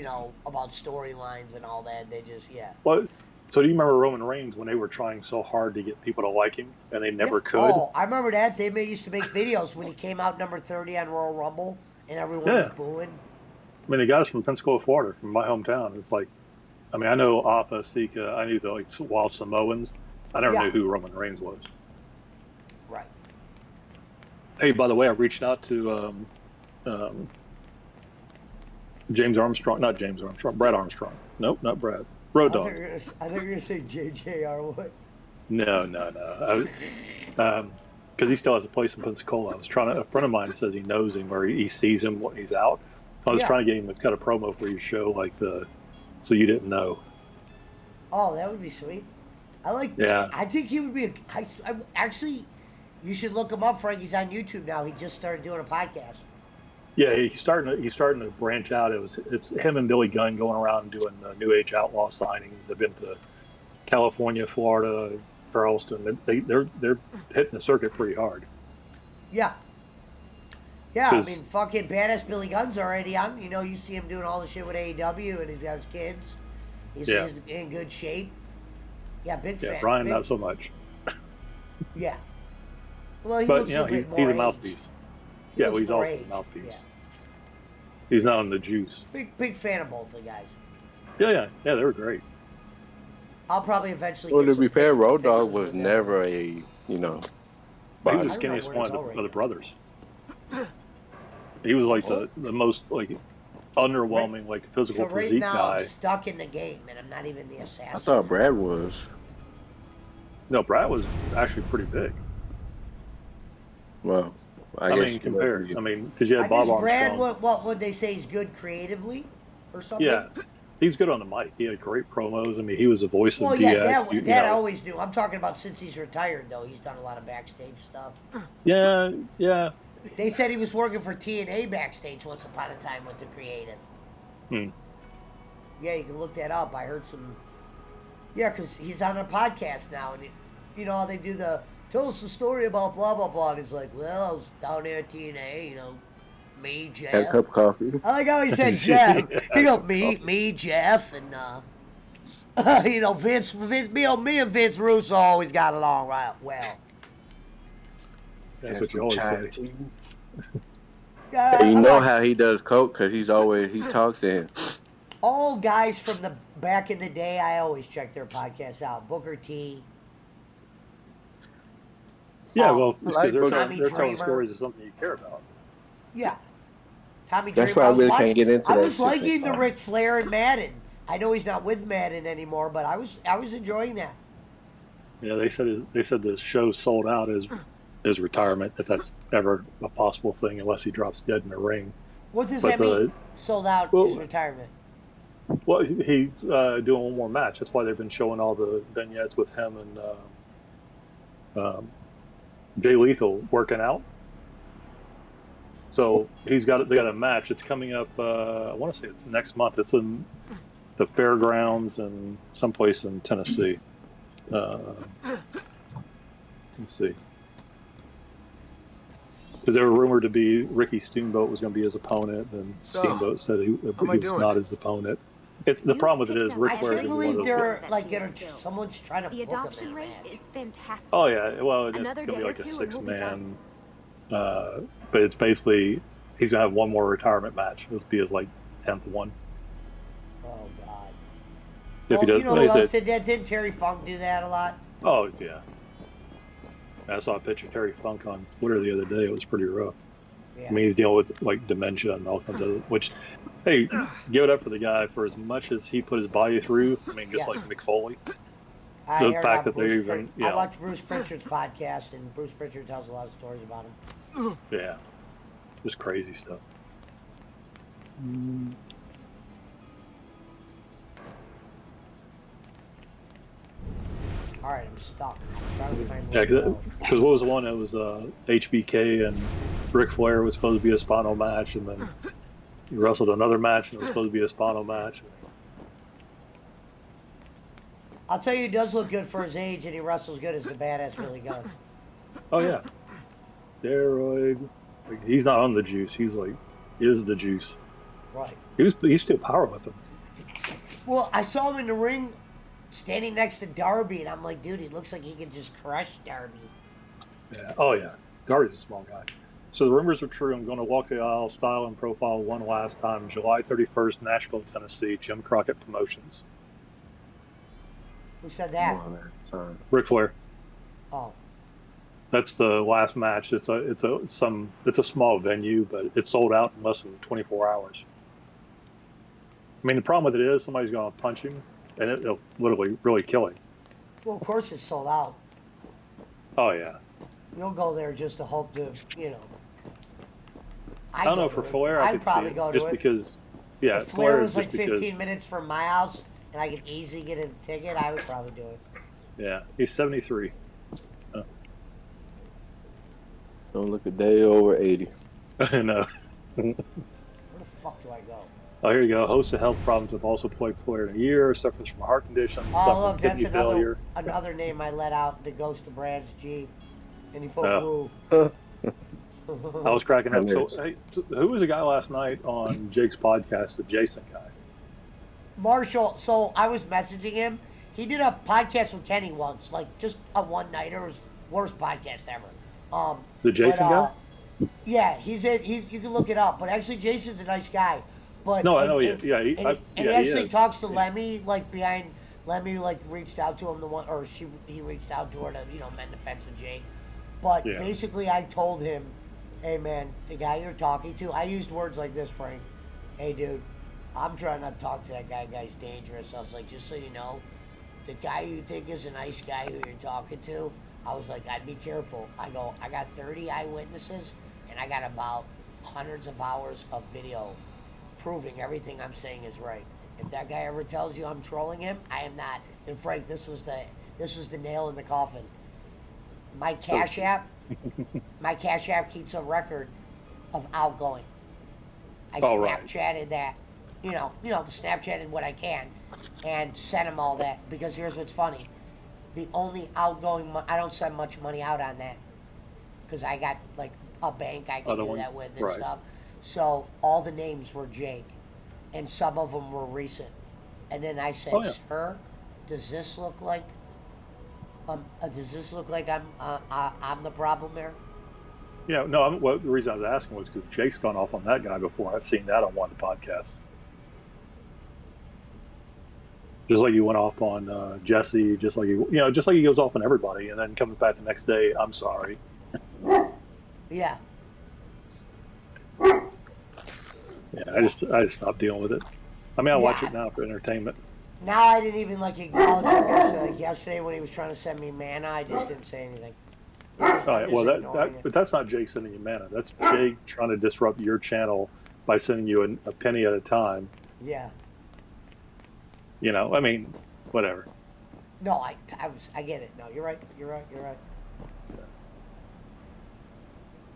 about storylines and all that. They just, Well, so do you remember Roman Reigns when they were trying so hard to get people to like him and they never could? Oh, I remember that. They used to make videos when he came out number 30 on Royal Rumble, and everyone was booing. I mean, they got us from Pensacola, Florida, from my hometown. It's like, I mean, I know Alpha, Sika, I knew the Wild Samoans. I never knew who Roman Reigns was. Right. Hey, by the way, I reached out to James Armstrong, not James Armstrong, Brad Armstrong. Nope, not Brad. Road Dogg. I thought you were going to say JJR Wood. No. Because he still has a place in Pensacola. A friend of mine says he knows him or he sees him when he's out. I was trying to get him to cut a promo for your show, so you didn't know. Oh, that would be sweet. I think he would be actually, you should look him up, Frank. He's on YouTube now. He just started doing a podcast. Yeah, he's starting to branch out. It's him and Billy Gunn going around doing New Age Outlaw signings. They've been to California, Florida, Charleston. They're hitting the circuit pretty hard. Yeah, Yeah, I 'Cause- mean, fucking badass Billy Gunn's already on. You know, you see him doing all the shit with AEW, and he's got his kids. He's in good shape. Yeah, big fan. Brian, big, not so much. Yeah. Well, he But looks a bit more he's a aged. mouthpiece. He Yeah, looks he's more also aged, a mouthpiece. yeah. He's not on the juice. Big fan of both the guys. Yeah, they were great. I'll probably eventually. Well, get to be some fair, Road pictures Dogg with was them. never a, He was the I don't know skinniest where one it's of all the, right of the now. brothers. He was like the most like underwhelming like physical So right physique now, guy. I'm stuck in the game, and I'm not even the assassin. I thought Brad was. No, Brad was actually pretty big. Well, I I guess mean, you compared. know, I mean, because you I had Bob guess Brad, Armstrong. what would they say? He's good creatively, or something. Yeah, he's good on the mic. He had great promos. I mean, he was the voice Well, of yeah, DX. that I always knew. I'm talking about since he's retired, though. He's done a lot of backstage stuff. Yeah. They said he was working for TNA backstage once upon a time with the creative. Hmm. Yeah, you can look that up. I heard some. Yeah, because he's on a podcast now, and you know how they do the tell us the story about blah blah blah. And he's like, well, I was down there at TNA, you know, me, Jeff. had a cup of coffee. I like how he said Jeff. He go me, Jeff, and you know, Vince, me and Vince Russo always got along right well. That's what you always say. Yeah, You I know like how he does coke because he talks in. all guys from the back in the day. I always check their podcasts out. Booker T. Yeah, well, like because they're Tommy telling Dreamer. stories of something you care about. Yeah. Tommy That's Dreamer. why I was really watching- can't get into I that was shit liking the sometimes. Ric Flair and Madden. I know he's not with Madden anymore, but I was enjoying that. Yeah, they said the show sold out his retirement, if that's ever a possible thing, unless he drops dead in the ring. What does But that mean? Sold out well- his retirement. Well, he's doing one more match. That's why they've been showing all the vignettes with him and Jay Lethal working out. So they got a match. It's coming up. I want to say it's next month. It's in the fairgrounds and someplace in Tennessee. Let's see. Because they were rumored to be Ricky Steamboat was going to be his opponent, and So, Steamboat said he how am I was doing? not his opponent. It's the problem with it is Ric I Flair can't is one believe of they're That's like, your skills. someone's trying to The book him adoption in a rate match. is fantastic. Oh yeah, well it's Another gonna be day or like a two and we'll be 6-man, but it's basically he's gonna have one more retirement match. It'll be his like 10th one. Oh God. If he Well, does, you know who else did that? Didn't Terry Funk do that a lot? oh yeah. I saw a picture of Terry Funk on Twitter the other day. It was pretty rough. Yeah. I mean, he's dealing with like dementia and all kinds of. Which, hey, give it up for the guy for as much as he put his body through. I mean, just Yeah. like Mick Foley. I The heard fact about that they Bruce even, Pritchard. you I know. watched Bruce Pritchard's podcast, and Bruce Pritchard tells a lot of stories about him. Yeah, just crazy stuff. All right, I'm stuck. I'm trying to find Yeah, where to go. because what was the one that was HBK and Ric Flair was supposed to be his final match, and then he wrestled another match and it was supposed to be his final match. I'll tell you, he does look good for his age, and he wrestles good as the badass Billy Gunn. Oh yeah, steroid. Like, he's not on the juice. He's like is the juice. Right. He's still powerlifting. Well, I saw him in the ring, standing next to Darby, and I'm like, dude, he looks like he could just crush Darby. Yeah. Oh yeah, Darby's a small guy. So the rumors are true. I'm going to walk the aisle, style and profile one last time. July 31st, Nashville, Tennessee. Jim Crockett Promotions. Who said that? Ric Flair. Oh. That's the last match. It's a small venue, but it's sold out in less than 24 hours. I mean, the problem with it is somebody's going to punch him, and it'll literally really kill him. Well, of course it's sold out. Oh yeah. You'll go there just to hope to, you know. I don't know, for Flair, I I'd could probably see go it, to just it. because. Yeah, If Flair was just like 15 because, minutes from my house, and I could easily get a ticket, I would probably do it. Yeah, he's 73. Don't look a day over 80. I know. Where the fuck do I go? Oh, here you go. Host of health problems have also plagued Flair in a year. Suffers from a heart condition. Oh, Suffering look, that's kidney failure. another name I let out, the ghost of Brad's Jeep. And he put Oh. woo. I was cracking up. So, Hilarious. hey, who was the guy last night on Jake's podcast, the Jason guy? Marshall. So I was messaging him. He did a podcast with Kenny once, like just a one-nighter. It was worst podcast ever. The Jason guy? Yeah, he's you can look it up. But actually, Jason's a nice guy. But No, I know. He actually is. talks to Lemmy like behind. Lemmy like reached out to him he reached out to her to mend the fence with Jake. But Yeah. basically, I told him, hey man, the guy you're talking to. I used words like this, Frank. Hey dude, I'm trying not to talk to that guy. Guy's dangerous. I was like, just so you know, the guy you think is a nice guy who you're talking to, I was like, I'd be careful. I go, I got 30 eyewitnesses, and I got about hundreds of hours of video proving everything I'm saying is right. If that guy ever tells you I'm trolling him, I am not. And Frank, this was the nail in the coffin. My Cash App keeps a record of outgoing. I Snapchatted that, Snapchatted what I can, and sent him all that, because here's what's funny. The only outgoing, I don't send much money out on that, because I got like a bank I can do that with and stuff. So all the names were Jake, and some of them were recent. And then I said, sir, does this look like I'm the problem there? Yeah, no. Well, the reason I was asking was because Jake's gone off on that guy before. I've seen that on one of the podcasts. Just like you went off on Jesse, just like he goes off on everybody, and then comes back the next day. I'm sorry. Yeah. Yeah, I just stopped dealing with it. I mean, I watch it now for entertainment. Now I didn't even acknowledge him. Like yesterday when he was trying to send me mana, I just didn't say anything. But that's not Jake sending you mana. That's Jake trying to disrupt your channel by sending you a penny at a time. Yeah. I mean, whatever. No, I get it. No, you're right.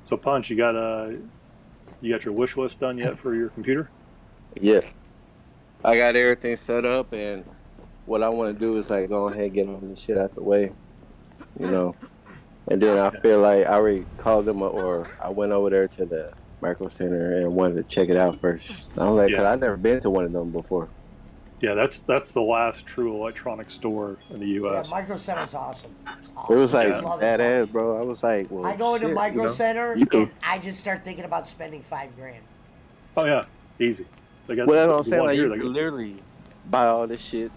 So, Punch, you got your wish list done yet for your computer? Yeah. I got everything set up, and what I want to do is like go ahead and get all this shit out the way, And then I feel like I already called them or I went over there to the Micro Center and wanted to check it out first. I'm like, because I've never been to one of them before. Yeah, that's the last true electronic store in the U.S. Yeah, Micro Center's awesome. It was like badass, bro. I was like, well, I go into Micro Center and I just start thinking about spending $5,000. Oh yeah, easy. Well, that's what I'm saying. Like, you can literally buy all this shit,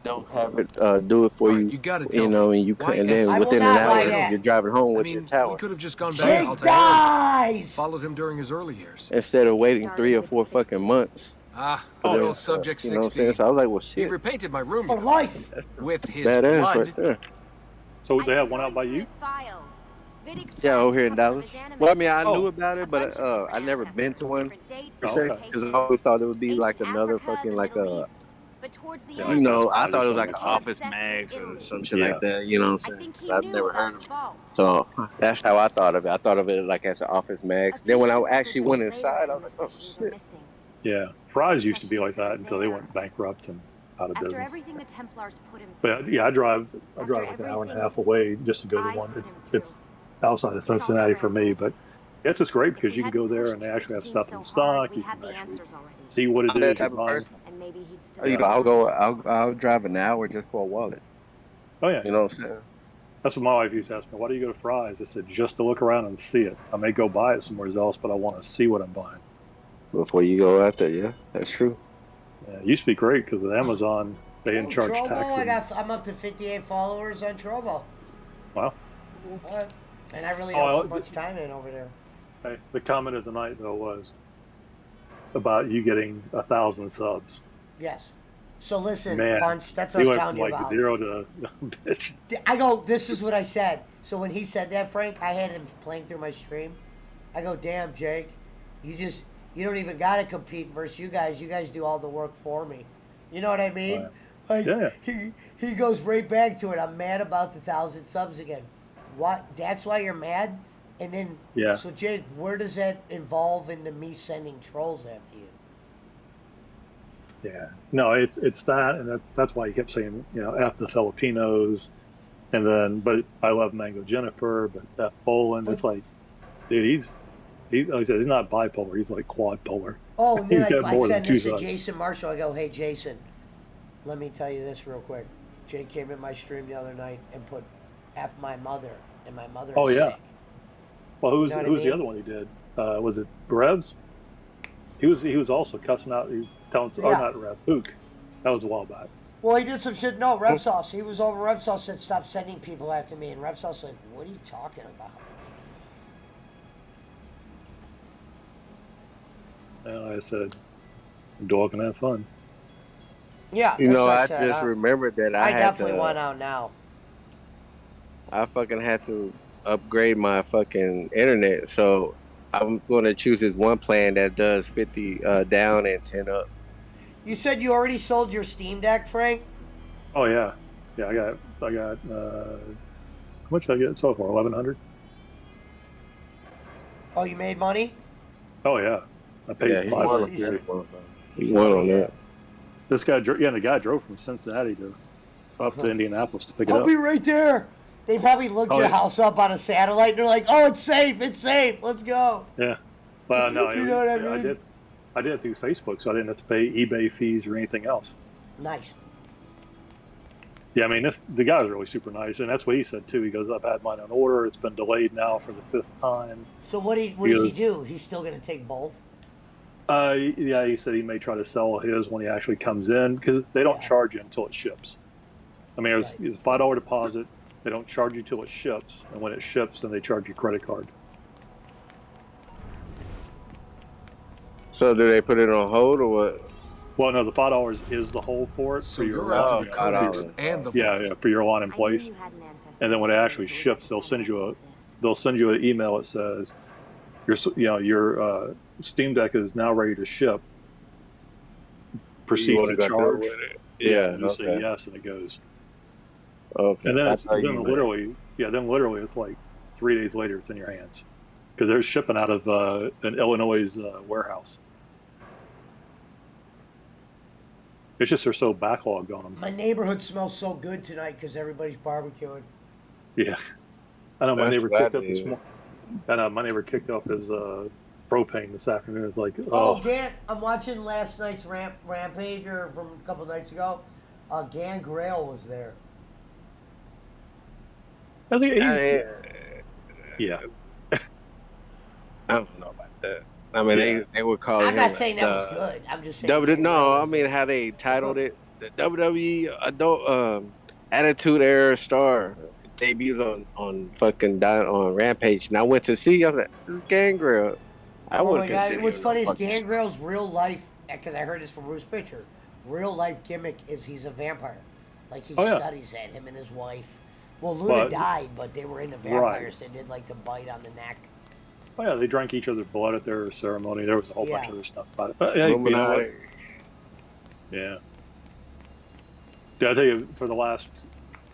don't have it do it for you. You gotta tell and you can, and then within an hour you're driving home with your tower. You could have just gone back to Altair, followed him during his early years. Instead of waiting 3 or 4 fucking months. Oil subject 16. You know what I'm saying? So I was like, well, shit. He repainted my room for life with his badass blood. right there. So they have one out by you? Yeah, over here in Dallas. Well, I mean, I knew about it, but I never been to one. Because I always thought it would be like another fucking like a. I thought it was like an Office Max or some shit like that. You know what I'm saying? I've never heard of it. So that's how I thought of it. I thought of it like as an Office Max. Then when I actually went inside, I was like, oh shit. Yeah, Fry's used to be like that until they went bankrupt and out of After business. everything the Templars put him But yeah, I drive like an hour and a half away just to go to one. It's outside of Cincinnati for me, but it's just great because you can go there and they actually have stuff in stock. You can actually see what it I'm is that type you're of buying. person. I'll drive an hour just for a wallet. Oh yeah, you know what I'm saying? That's what my wife used to ask me. Why do you go to Fry's? I said just to look around and see it. I may go buy it somewhere else, but I want to see what I'm buying. Before you go out there, yeah, that's true. Yeah, it used to be great because with Amazon, they didn't charge tax. I'm up to 58 followers on Trovo. Wow. And I really don't put much time in over there. Hey, the comment of the night, though, was about you getting 1,000 subs. Yes. So listen, Man, Punch, that's what I was telling you like about. 0 to bitch. I go, this is what I said. So when he said that, Frank, I had him playing through my stream. I go, damn, Jake, you don't even got to compete versus you guys. You guys do all the work for me. You know what I mean? Right. Like, he goes right back to it. I'm mad about the 1,000 subs again. What? That's why you're mad? And then, so Jake, where does that involve into me sending trolls after you? Yeah. No, it's that, and that's why he kept saying, F the Filipinos, and then, but I love Mango Jennifer, but F Poland. It's like, Dude, like I said, he's not bipolar. He's like quadpolar. Oh, and then He's got I more than send two this to sides. Jason Marshall. I go, hey, Jason, let me tell you this real quick. Jay came in my stream the other night and put F my mother, and my mother Oh is yeah. sick. Well, who's You know what I who's the mean? other one he did? Was it Revs? He was also cussing out. He was telling, or Yeah. not Rev, Hook. That was a while back. Well, he did some shit. No, Rev Sauce. He was over. Rev Sauce said, stop sending people after me. And Rev Sauce said, what are you talking about? And I said, dog can have fun. Yeah. You that's know, what I said. just remembered that I I had definitely to. want out now. I fucking had to upgrade my fucking internet, so I'm going to choose this one plan that does 50 down and 10 up. You said you already sold your Steam Deck, Frank? Oh yeah, yeah. I got. How much did I get so far? 1,100. Oh, you made money? Oh yeah, I paid Yeah, he $5. won. Yeah. He won on that. This guy, the guy drove from Cincinnati up to Indianapolis to pick it I'll up. be right there. They probably looked Oh, your yeah. house up on a satellite and they're like, oh, it's safe. It's safe. Let's go. Yeah. Well, no, You know what I mean? I did it through Facebook, so I didn't have to pay eBay fees or anything else. Nice. Yeah, I mean, the guy was really super nice, and that's what he said too. He goes, "I've had mine on order. It's been delayed now for the 5th time." So what does he do? He's still going to take both? Yeah, he said he may try to sell his when he actually comes in because they don't charge you until it ships. I mean, it's a $5 deposit. They don't charge you till it ships, and when it ships, then they charge you credit card. So do they put it on hold or what? Well, no, the $5 is the hold for it. So for your you're after the $5. codes and the yeah, for your line in place. And then when it actually ships, they'll send you an email that says your Steam Deck is now ready to ship. Proceed wanna to go through charge. with it? Yeah, you say okay. yes, and it goes. Okay. And then That's how you then literally it's like 3 days later it's in your hands because they're shipping out of an Illinois warehouse. It's just they're so backlogged on them. My neighborhood smells so good tonight because everybody's barbecuing. Yeah, I know my That's neighbor glad kicked up to this hear. morning. I know my neighbor kicked off his propane this afternoon. It's like, Oh, Gan, I'm watching last night's Rampage or from a couple nights ago. Gan Grail was there. I think I yeah. don't know about that. I mean, they would call I'm him. not saying that was good. I'm just saying. No, I mean how they titled it. The WWE Adult Attitude Era Star debuts on fucking on Rampage, and I went to see. I was like, "This is Gangrel." I Oh my wouldn't god! consider What's it funny is fucking- Gangrel's real life, because I heard this from Bruce Pitcher. Real life gimmick is he's a vampire. Like he Oh, yeah. studies it. Him and his wife. Well, Luna But- died, but they were into vampires. They did like the bite on the neck. Oh yeah, they drank each other's blood at their ceremony. There was a whole bunch Yeah. of other stuff about it. But, yeah, you know what? Illuminati. Yeah. Yeah, I tell you, for the last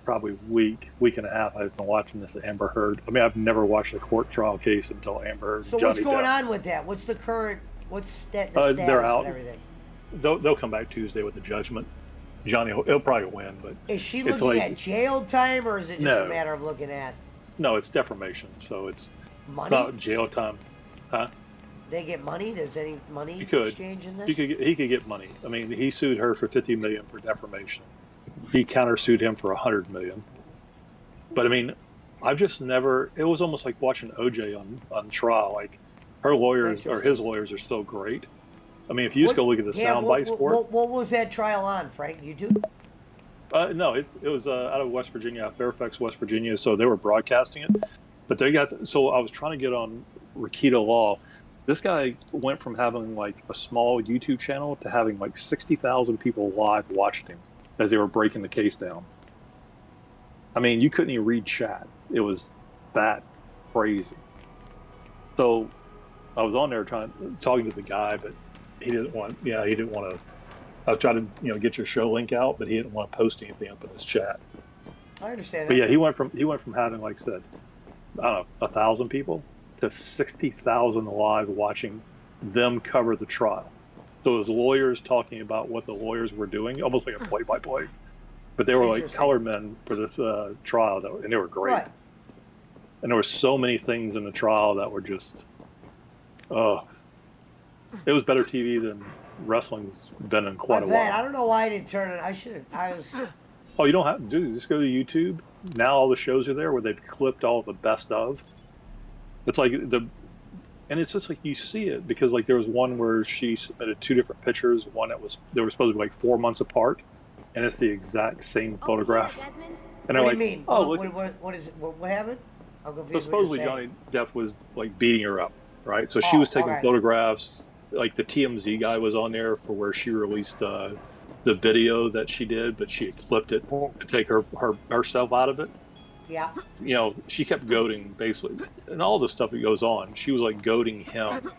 probably week and a half, I've been watching this Amber Heard. I mean, I've never watched a court trial case until Amber Heard. So Johnny what's going Depp. on with that? What's the current? What's the They're status out. and everything? They'll come back Tuesday with a judgment. Johnny, he'll probably win, but Is she it's looking like- at jail time, or is it just No. a matter of looking at no, it's defamation, so it's money? not jail time. Huh? They get money? There's any money He could. exchange in this? He could get money. I mean, he sued her for $50 million for defamation. He countersued him for $100 million. But I mean, I've just never. It was almost like watching OJ on trial. Like her lawyers or his lawyers are so great. I mean, if you just go look at the sound bites for it. What was that trial on, Frank? YouTube? No, it was out of West Virginia, Fairfax, West Virginia. So they were broadcasting it. But they got. So I was trying to get on Rakita Law. This guy went from having like a small YouTube channel to having like 60,000 people live watching him as they were breaking the case down. I mean, you couldn't even read chat. It was that crazy. So I was on there talking to the guy, but he didn't want. Yeah, he didn't want to. I was trying to get your show link out, but he didn't want to post anything up in his chat. I understand. But yeah, he went from having, like I said, I don't know, 1,000 people to 60,000 live watching them cover the trial. So it was lawyers talking about what the lawyers were doing, almost like a play-by-play. But they were like color men for this trial, though, and they were great. Right. And there were so many things in the trial that were just, it was better TV than wrestling's been in quite a while. I don't know why I didn't turn it. I should have. I was. Oh, you don't have to do. Just go to YouTube. Now all the shows are there where they've clipped all the best of. It's like and it's just like you see it because like there was one where she submitted 2 different pictures. One that they were supposed to be like 4 months apart, and it's the exact same photograph. And What they're do you like, mean? oh, What is it? What happened? I'm So confused. supposedly Johnny Depp was like beating her up, right? So she was taking photographs. Like the TMZ guy was on there for where she released the video that she did, but she had clipped it to take herself out of it. Yeah. You know, she kept goading basically, and all the stuff that goes on. She was like goading him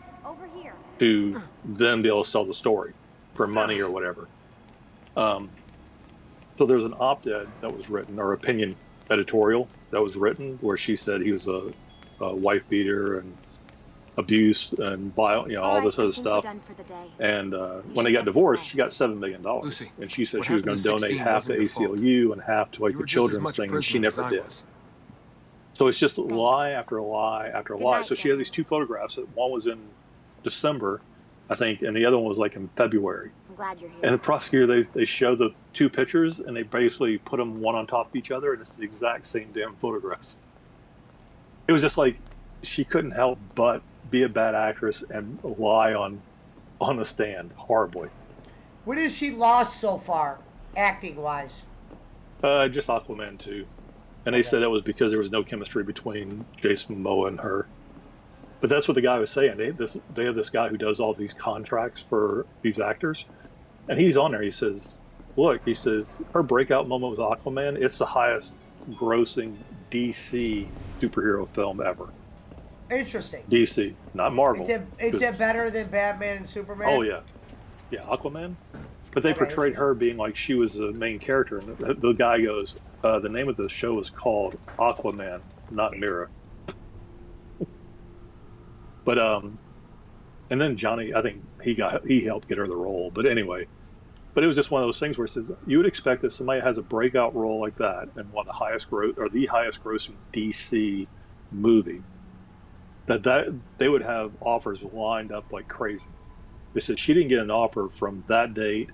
to then be able to sell the story for money or whatever. So there's an op-ed that was written, or opinion editorial that was written, where she said he was a wife beater and abuse and all this other stuff. And when they got divorced, she got $7 million, and she said she was going to donate half to ACLU and half to like the children's thing, and she never did. So it's just lie after lie after lie. So she had these 2 photographs. One was in December, I think, and the other one was like in February. I'm glad you're here. And the prosecutor, they show the 2 pictures, and they basically put them one on top of each other, and it's the exact same damn photograph. It was just like she couldn't help but be a bad actress and lie on the stand horribly. What has she lost so far, acting wise? Just Aquaman 2. And they said that was because there was no chemistry between Jason Momoa and her. But that's what the guy was saying. They have this guy who does all these contracts for these actors, and he's on there. He says, "Look," he says, "her breakout moment was Aquaman. It's the highest grossing DC superhero film ever." Interesting. DC, not Marvel. It did better than Batman and Superman? Oh, yeah. Yeah, Aquaman. But they portrayed her being like she was the main character. And the guy goes, the name of the show is called Aquaman, not Mira. But, and then Johnny, I think he helped get her the role. But anyway, but it was just one of those things where it says, you would expect that somebody has a breakout role like that and one of the highest the highest grossing DC movie, that they would have offers lined up like crazy. They said she didn't get an offer from that date.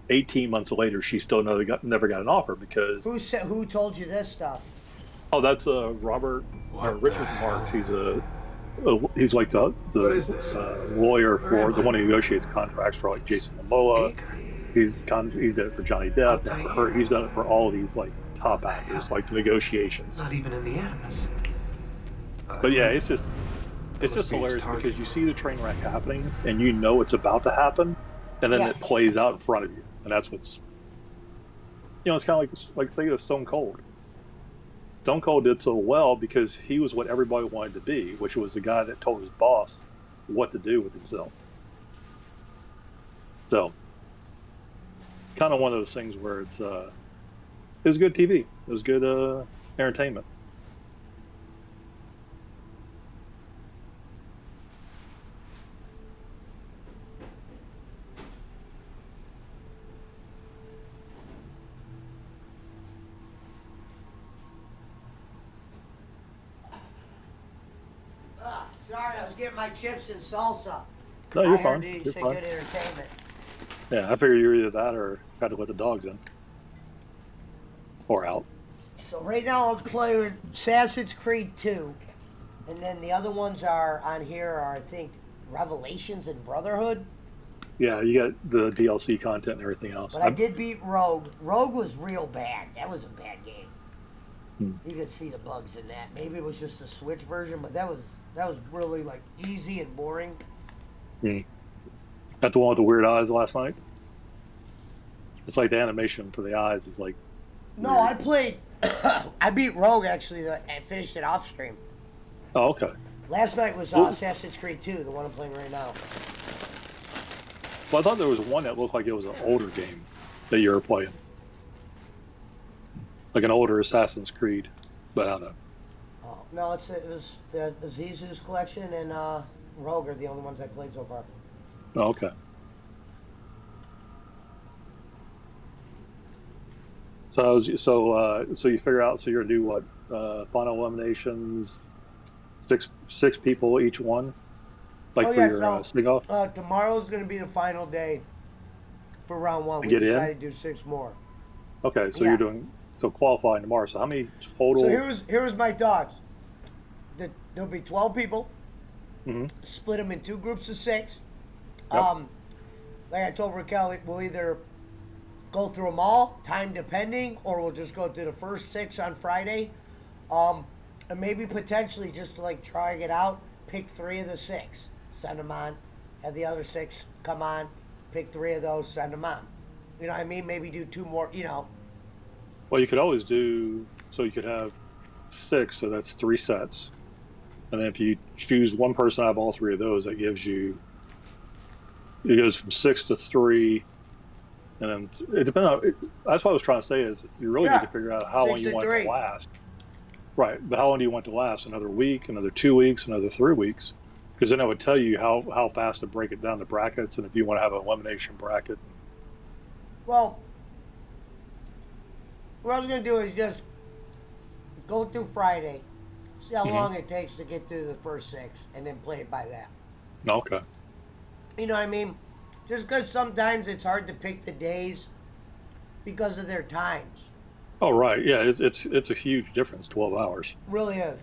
18 months later, she still never got an offer because... Who told you this stuff? Oh, that's Richard Marks. He's like the lawyer for the one who negotiates contracts for like Jason Momoa. He's done it for Johnny Depp. And for her. He's done it for all of these like top actors, like the negotiations. Not even in the Animus. But yeah, it's just hilarious because you see the train wreck happening and you know it's about to happen, and then it plays out in front of you, and that's what's, it's kind of like think of Stone Cold. Stone Cold did so well because he was what everybody wanted to be, which was the guy that told his boss what to do with himself. So, kind of one of those things where it was good TV. It was good entertainment. Sorry, I was getting my chips and salsa. No, you're I fine. heard you You're say fine. good entertainment. Yeah, I figured you were either that or had to let the dogs in. Or out. So right now I'm playing Assassin's Creed 2. And then the other ones are on here are, I think, Revelations and Brotherhood. Yeah, you got the DLC content and everything else. But I did beat Rogue. Rogue was real bad. That was a bad game. You could see the bugs in that. Maybe it was just a Switch version, but that was really like easy and boring. That's the one with the weird eyes last night. It's like the animation for the eyes is like. No, I played. I beat Rogue actually. And finished it off stream. Oh, okay. Last night was Assassin's Creed 2, the one I'm playing right now. Well, I thought there was one that looked like it was an older game that you were playing, like an older Assassin's Creed, but I don't know. Oh, no, it was the Azizu's collection and Rogue are the only ones I played so far. Oh, okay. So you figure out. So you're gonna do what? final eliminations, six people each one, like Oh, for yeah, your so, sing off. Tomorrow's going to be the final day for round one. To We get in? decided to do 6 more. Okay, so Yeah. you're doing qualifying tomorrow. So how many total? So here's my thoughts. There'll be 12 people. Mhm. Split them in 2 groups of 6. Yep. Like I told Raquel, we'll either go through them all, time depending, or we'll just go through the first 6 on Friday. And maybe potentially just to like try it out, pick 3 of the 6, send them on, have the other 6 come on, pick 3 of those, send them on. You know what I mean? Maybe do 2 more, you know. Well, you could always do, so you could have 6, so that's 3 sets. And then if you choose one person out of all 3 of those, that gives you, it goes from 6 to 3. And then it depends on, that's what I was trying to say is you really need to figure out how long 6 you to want 3. it to last. Right, but how long do you want it to last? Another week, another 2 weeks, another 3 weeks? Because then it would tell you how fast to break it down to brackets, and if you want to have an elimination bracket. Well, what I was going to do is just go through Friday, see how long it takes to get through the first 6, and then play it by that. Okay. You know what I mean? Just because sometimes it's hard to pick the days because of their times. Oh, right. Yeah, it's a huge difference, 12 hours. Really is.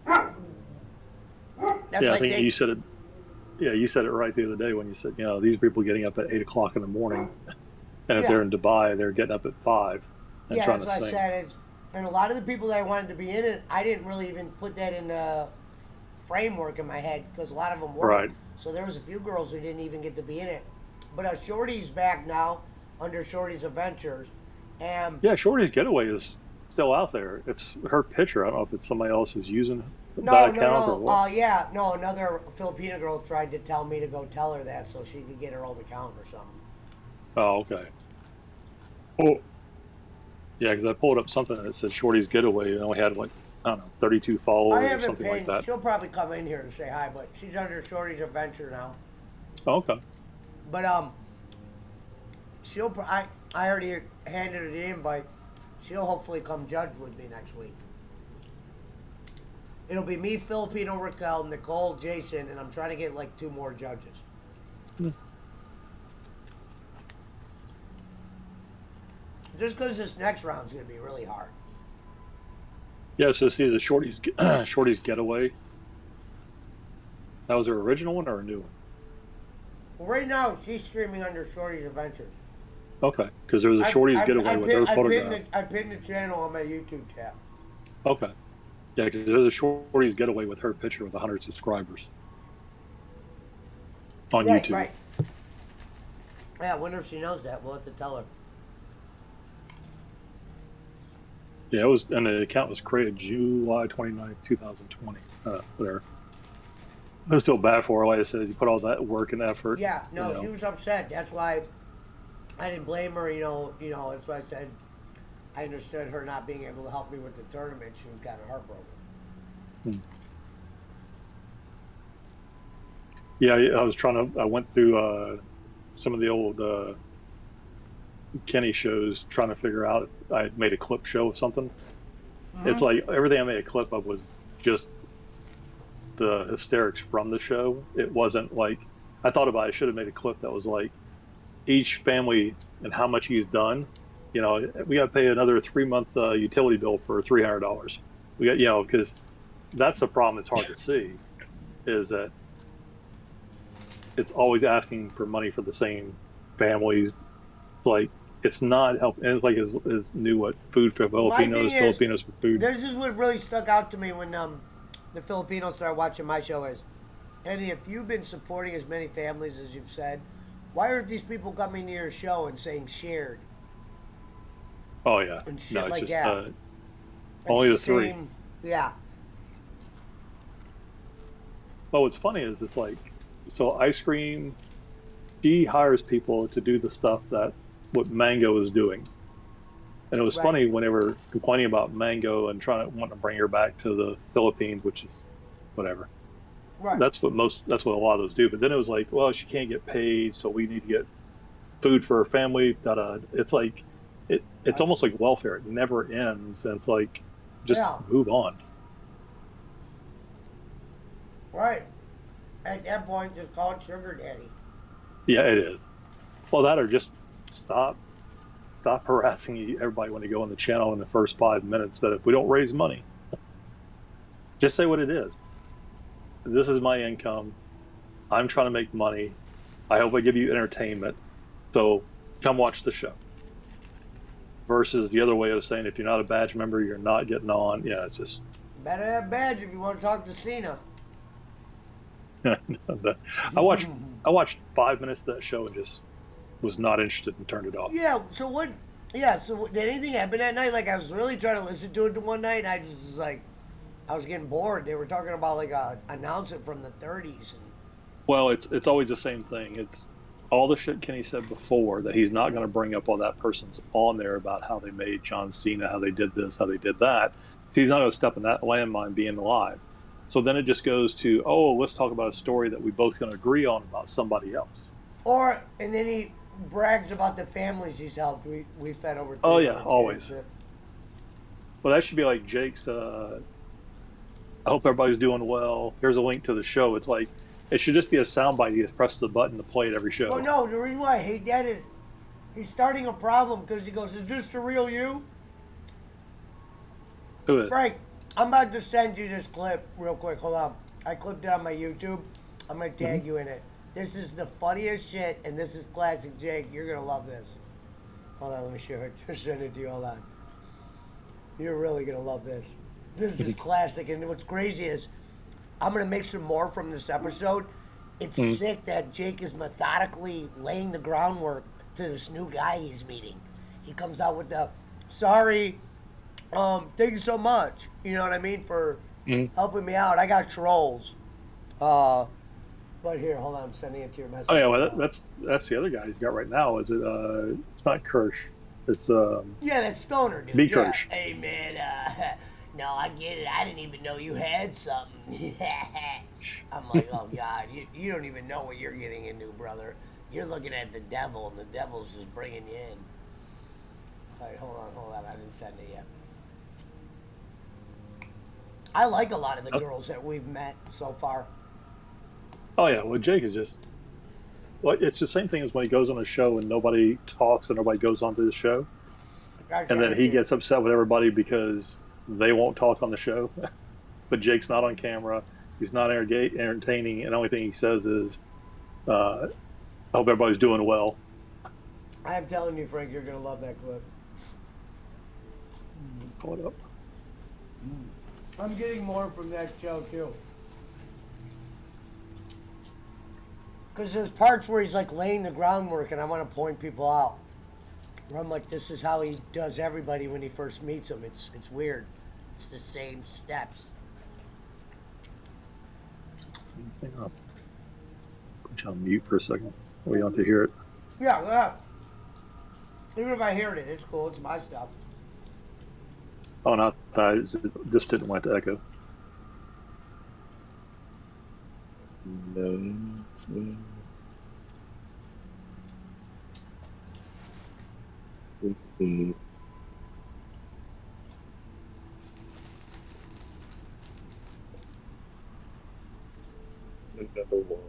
That's Yeah, I like think you said it. Yeah, you said it right the other day when you said, these people getting up at 8 o'clock in the morning, and if they're in Dubai, they're getting up at 5 and yeah, trying that's to what sing. I said. And a lot of the people that I wanted to be in it, I didn't really even put that in the framework in my head because a lot of them were. Right. So there was a few girls who didn't even get to be in it. But Shorty's back now under Shorty's Adventures. And Yeah, Shorty's Getaway is still out there. It's her picture. I don't know if it's somebody else is using no, that account or what. another Filipino girl tried to tell me to go tell her that so she could get her old account or something. Oh, okay. Oh, yeah, because I pulled up something that said Shorty's Getaway and only had 32 I followers or haven't something like paid. that. She'll probably come in here to say hi, but she's under Shorty's Adventure now. Oh, okay. But I already handed her the invite. She'll hopefully come judge with me next week. It'll be me, Filipino Raquel, Nicole, Jason, and I'm trying to get 2 more judges. Just because this next round's going to be really hard. Yeah, so see the Shorty's Getaway. That was her original one or a new one? Well, right now, she's streaming under Shorty's Adventures. Okay, because there was a Shorty's Getaway with her photograph. I pinned the channel on my YouTube tab. Okay. Yeah, because there's a Shorty's Getaway with her picture with 100 subscribers on YouTube. Right. Yeah, I wonder if she knows that. We'll have to tell her. Yeah, it was, and the account was created July 29th, 2020. Whatever. I was still bad for her. Like I said, you put all that work and effort. Yeah, no, she was upset. That's why I didn't blame her. That's why I said I understood her not being able to help me with the tournament. She was kind of heartbroken. Yeah, I went through some of the old Kenny shows trying to figure out. I had made a clip show of something. It's like everything I made a clip of was just the hysterics from the show. It wasn't like, I thought about it, I should have made a clip that was like each family and how much he's done. We got to pay another 3-month utility bill for $300. We got, because that's the problem. It's hard to see is that it's always asking for money for the same families. Like, it's not helping. And it's like is new what food for Filipinos for food. This is what really stuck out to me when the Filipinos started watching my show is, Eddie, if you've been supporting as many families as you've said, why aren't these people coming to your show and saying shared? Oh yeah, and shit no, it's like just that. only the 3. Yeah. Well, what's funny is it's like, so Ice Cream, she hires people to do the stuff that what Mango is doing. And it was funny when they were complaining about Mango and wanting to bring her back to the Philippines, which is whatever. Right. That's what a lot of those do. But then it was like, well, she can't get paid, so we need to get food for her family. It's like, it's almost like welfare. It never ends. And it's like, Just Yeah. move on. Right. At that point, just call it sugar daddy. Yeah, it is. Well, that or just stop harassing everybody when they go on the channel in the first 5 minutes. That if we don't raise money, just say what it is. This is my income. I'm trying to make money. I hope I give you entertainment. So come watch the show. Versus the other way of saying, if you're not a badge member, you're not getting on. Yeah, it's just. Better have badge if you want to talk to Cena. I watched 5 minutes of that show and just was not interested and turned it off. Yeah, so what? Yeah, so did anything happen that night? Like, I was really trying to listen to it one night, and I just was like, I was getting bored. They were talking about, like, a announcer from the 30s. And Well, it's always the same thing. It's all the shit Kenny said before that he's not going to bring up while that person's on there about how they made John Cena, how they did this, how they did that. So he's not going to step in that landmine being alive. So then it just goes to, oh, let's talk about a story that we both can agree on about somebody else. and then he brags about the families he's helped. We fed over. Oh, yeah, always. Well, that should be like Jake's, I hope everybody's doing well. Here's a link to the show. It's like, it should just be a soundbite. He just presses the button to play at every show. Well, no, the reason why I hate that is he's starting a problem because he goes, "Is this the real you?" Who is? Frank, I'm about to send you this clip real quick. Hold on. I clipped it on my YouTube. I'm going to tag you in it. This is the funniest shit, and this is classic Jake. You're going to love this. Hold on, let me show it. Just send it to you. Hold on. You're really going to love this. This is classic, and what's crazy is I'm going to make some more from this episode. It's sick that Jake is methodically laying the groundwork to this new guy he's meeting. He comes out with the, sorry, thank you so much. You know what I mean? For helping me out. I got trolls. But here, hold on. I'm sending it to your message. Oh, yeah, well, that's the other guy he's got right now. Is it, it's not Kirsch. It's, yeah, that's Stoner, dude. B. Yeah. Kirsch. Hey, man, no, I get it. I didn't even know you had something. I'm like, oh, God, you don't even know what you're getting into, brother. You're looking at the devil, and the devil's just bringing you in. All right, hold on. I didn't send it yet. I like a lot of the girls that we've met so far. Oh, yeah, well, Jake is just, well, it's the same thing as when he goes on a show and nobody talks and nobody goes on to the show. And then he gets upset with everybody because they won't talk on the show. But Jake's not on camera. He's not entertaining. And the only thing he says is, I hope everybody's doing well. I'm telling you, Frank, you're going to love that clip. Pull it up. I'm getting more from that show, too. Because there's parts where he's, like, laying the groundwork, and I want to point people out. Where I'm like, this is how he does everybody when he first meets them. It's weird. It's the same steps. Hang on. Put you on mute for a second. We don't have to hear it. Yeah. Even if I hear it, it's cool. It's my stuff. Oh, not that. It just didn't want to echo. No. Another one.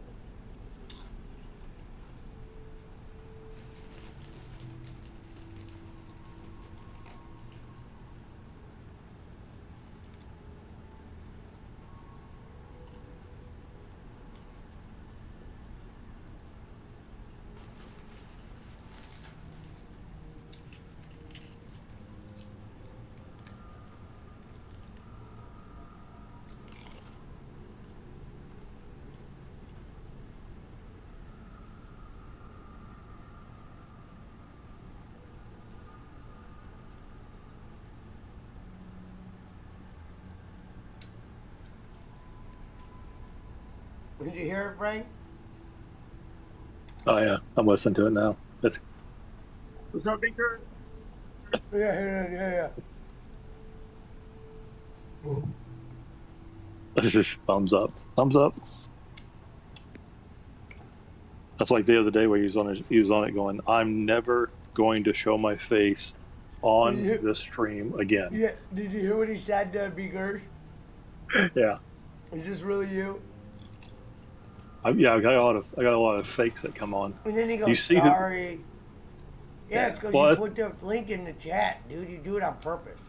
Did you hear it, Frank? Oh, yeah. I'm listening to it now. That's. What's up, Big Kurt? Yeah. It's just thumbs up. Thumbs up. That's like the other day where he was on it going, I'm never going to show my face on this stream again. Yeah. Did you hear what he said to B. Gersh? Yeah. Is this really you? I got a lot of fakes that come on. And then he goes, You see sorry. Yeah, it's because Well, you put the link in the chat, dude. You do it on purpose.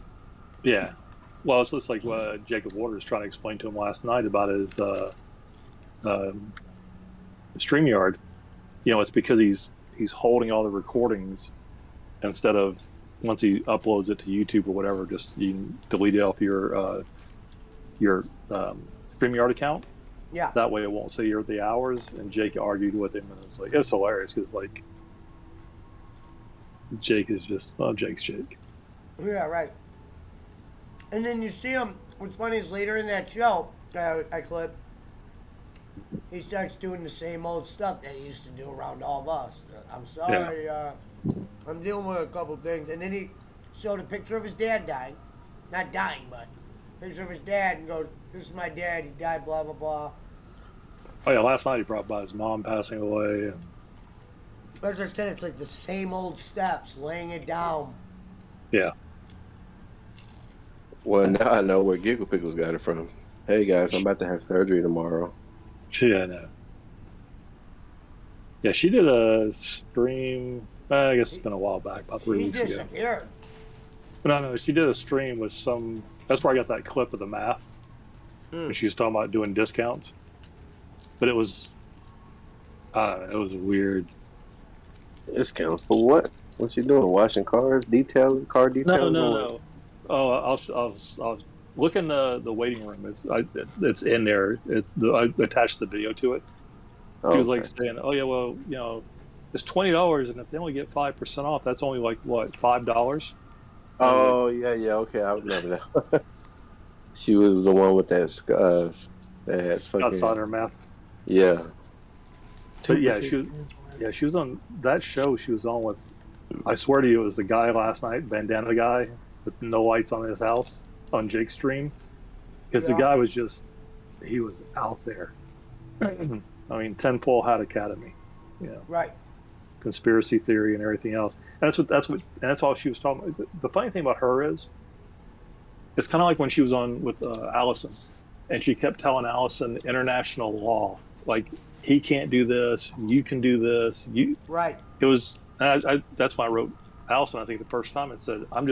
Yeah. Well, it's just like what Jacob Waters trying to explain to him last night about his StreamYard. It's because he's holding all the recordings instead of once he uploads it to YouTube or whatever, just you can delete it off your StreamYard account. Yeah. That way it won't say you're the hours. And Jake argued with him, and it's hilarious because Jake is just Jake's Jake. Yeah, right. And then you see him. What's funny is later in that show, I clip, he starts doing the same old stuff that he used to do around all of us. I'm sorry, I'm dealing with a couple things. And then he showed a picture of his dad dying. Not dying, but a picture of his dad and goes, this is my dad, he died, blah, blah, blah. Oh, yeah, last night he brought by his mom passing away. As I said, it's like the same old steps, laying it down. Yeah. Well, now I know where Giggle Pickles got it from. Hey, guys, I'm about to have surgery tomorrow. Yeah, I know. Yeah, she did a stream, I guess it's been a while back, about 3 weeks ago. Disappeared. No, she did a stream with some, that's where I got that clip of the math. When she was talking about doing discounts. But it was, I don't know, it was weird. Discounts for what? What you doing? Washing cars? Car detailing? No. Oh, I'll look in the waiting room. It's in there. I attached the video to it. He was like saying, "Oh yeah, well, it's $20, and if they only get 5% off, that's only like what, $5?" Oh yeah, okay, I remember that. She was the one with that fucking outside her mouth. Yeah. But yeah, she was on that show. She was on with, I swear to you, it was the guy last night, bandana guy with no lights on his house on Jake's stream, because the guy was he was out there. I mean, tinfoil hat academy, Right. Conspiracy theory and everything else. And that's all she was talking about. The funny thing about her is, it's kind of like when she was on with Allison, and she kept telling Allison international law, like he can't do this, you can do this. Right. It was. And that's why I wrote Allison. I think the first time it said, I'm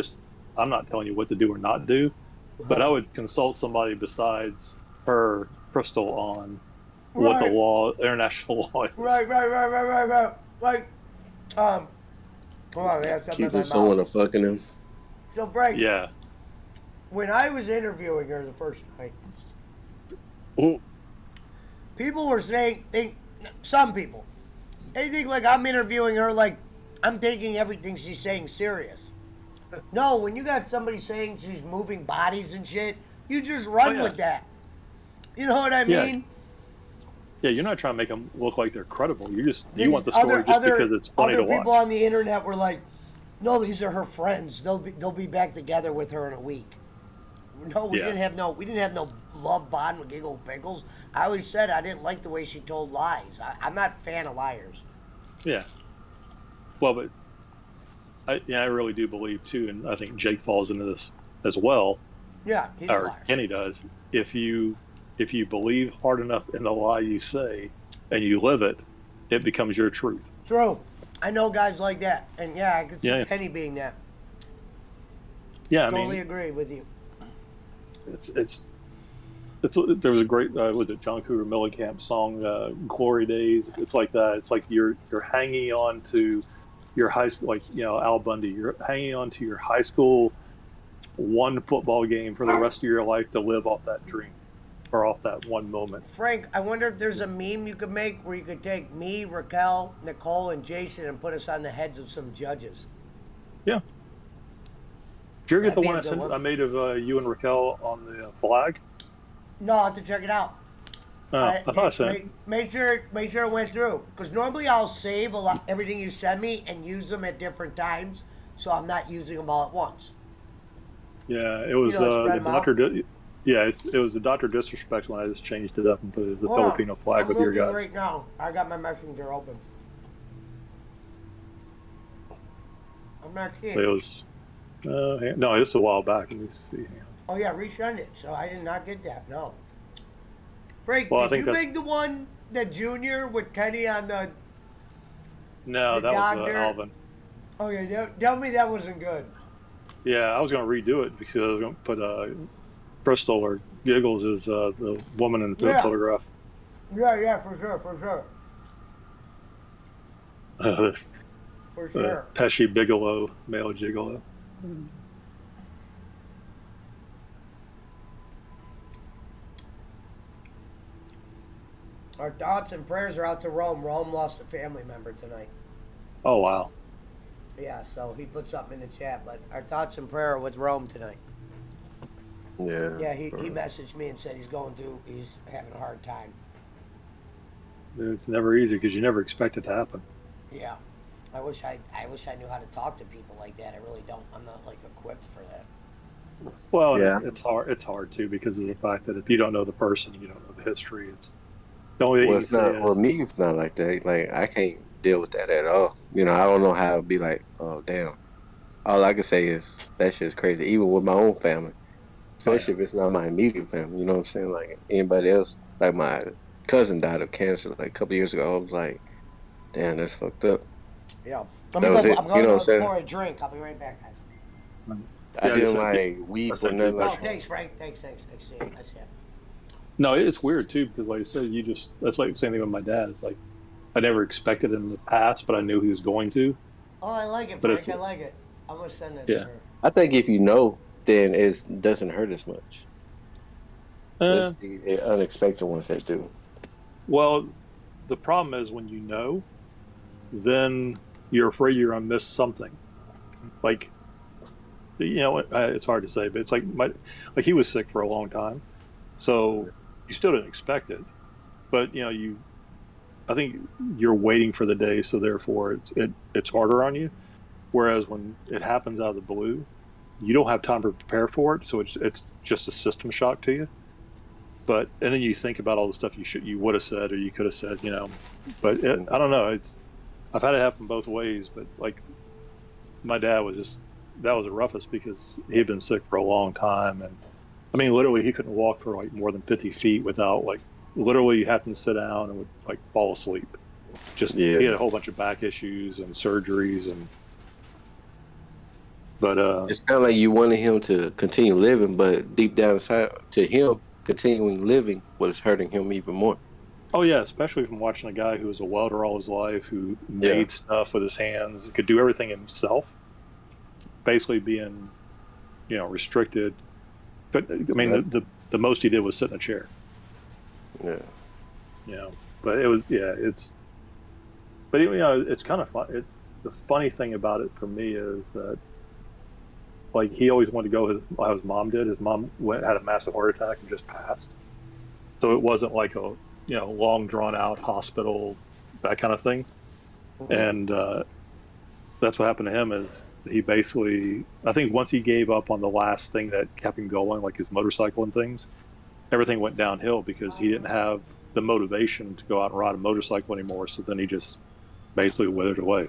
not telling you what to do or not do, but I would consult somebody besides her, Crystal, on what the law, international law is. Right. Like, hold on, I got something in my Keeping mouth. someone or fucking him. So, Frank. Yeah. When I was interviewing her the first night, people were saying, some people, they think like I'm interviewing her like I'm taking everything she's saying serious. No, when you got somebody saying she's moving bodies and shit, you just run with that. You know what I mean? Yeah, you're not trying to make them look like they're credible. You want the story just because it's funny to watch. Other people on the internet were like, no, these are her friends. They'll be back together with her in a week. No, we didn't have no love bond with Giggle Pickles. I always said I didn't like the way she told lies. I'm not a fan of liars. Yeah. Well, but I really do believe too, and I think Jake falls into this as well. Yeah, he's a liar. Kenny does. If you believe hard enough in the lie you say and you live it, it becomes your truth. True. I know guys like that, and I could see Kenny being that. Yeah, totally agree with you. There was a great was it John Cougar Mellencamp song, Glory Days. It's like that. It's like you're hanging on to your high school, like Al Bundy. You're hanging on to your high school one football game for the rest of your life to live off that dream or off that one moment. Frank, I wonder if there's a meme you could make where you could take me, Raquel, Nicole, and Jason and put us on the heads of some judges. Yeah. Did you ever get the one I made of you and Raquel on the flag? No, I'll have to check it out. I thought I sent. Make sure it went through. Because normally I'll save everything you send me and use them at different times, so I'm not using them all at once. Yeah, it was the doctor. It was the Dr. Disrespect when I just changed it up and put the Filipino flag with your guys. Right now, I got my messenger open. I'm not seeing it. No, it's a while back. Let me see. Hang on. Oh yeah, resend it. So I did not get that. No. Frank, Well, I did think you that's- make the one, the junior with Kenny on the? No, The that was doctor- Alvin. Oh yeah, tell me that wasn't good. Yeah, I was going to redo it because I was going to put Crystal or Giggles as the woman in the Yeah. photograph. Yeah, for sure. This, For sure. Pesci Bigelow, male gigolo. Our thoughts and prayers are out to Rome. Rome lost a family member tonight. Oh wow. Yeah, so he put something in the chat, but our thoughts and prayer are with Rome tonight. Yeah. Yeah, he messaged me and said he's having a hard time. It's never easy because you never expect it to happen. Yeah. I wish I knew how to talk to people like that. I really don't. I'm not like equipped for that. Well, Yeah. it's hard. It's hard too because of the fact that if you don't know the person, you don't know the history. It's the only thing Well, you it's can say not. Well, is, me, it's not like that. Like I can't deal with that at all. You know, I don't know how to be like, oh damn. All I can say is that shit's crazy. Even with my own family, especially if it's not my immediate family. You know what I'm saying? Like anybody else. Like my cousin died of cancer like a couple years ago. I was like, damn, that's fucked up. Yeah. That was it. I'm You going know what I'm to saying? pour a drink. I'll be right back, guys. I Yeah, didn't that's- like weep that's or like nothing Oh, like that. thanks, Frank. Thanks. I see it. no, it's weird too because, like I said, that's like the same thing with my dad. It's like I never expected it in the past, but I knew he was going to. Oh, I like it, But Frank. it's- I like it. I'm going to send it Yeah. to her. I think if you know, then it doesn't hurt as much. Uh, It's the unexpected ones that do. well, the problem is when you know, then you're afraid you're gonna miss something. Like, it's hard to say, but it's like he was sick for a long time, so you still didn't expect it, but I think you're waiting for the day, so therefore it's harder on you. Whereas when it happens out of the blue, you don't have time to prepare for it, so it's just a system shock to you. And then you think about all the stuff you would have said or you could have said, But I don't know. I've had it happen both ways, but like my dad that was the roughest because he'd been sick for a long time, and I mean literally he couldn't walk for like more than 50 feet without literally having to sit down and would like fall asleep. He had a whole bunch of back issues and surgeries but it's kind of like you wanted him to continue living, but deep down inside, to him, continuing living was hurting him even more. oh yeah, especially from watching a guy who was a welder all his life, who made stuff with his hands, could do everything himself, basically being, restricted. But I mean, the most he did was sit in a chair. Yeah. But it was it's kind of fun. The funny thing about it for me is that, like, he always wanted to go how his mom did. His mom had a massive heart attack and just passed. So it wasn't like a long drawn out hospital, that kind of thing. And that's what happened to him is he basically, I think once he gave up on the last thing that kept him going, like his motorcycle and things, everything went downhill because he didn't have the motivation to go out and ride a motorcycle anymore. So then he just basically withered away.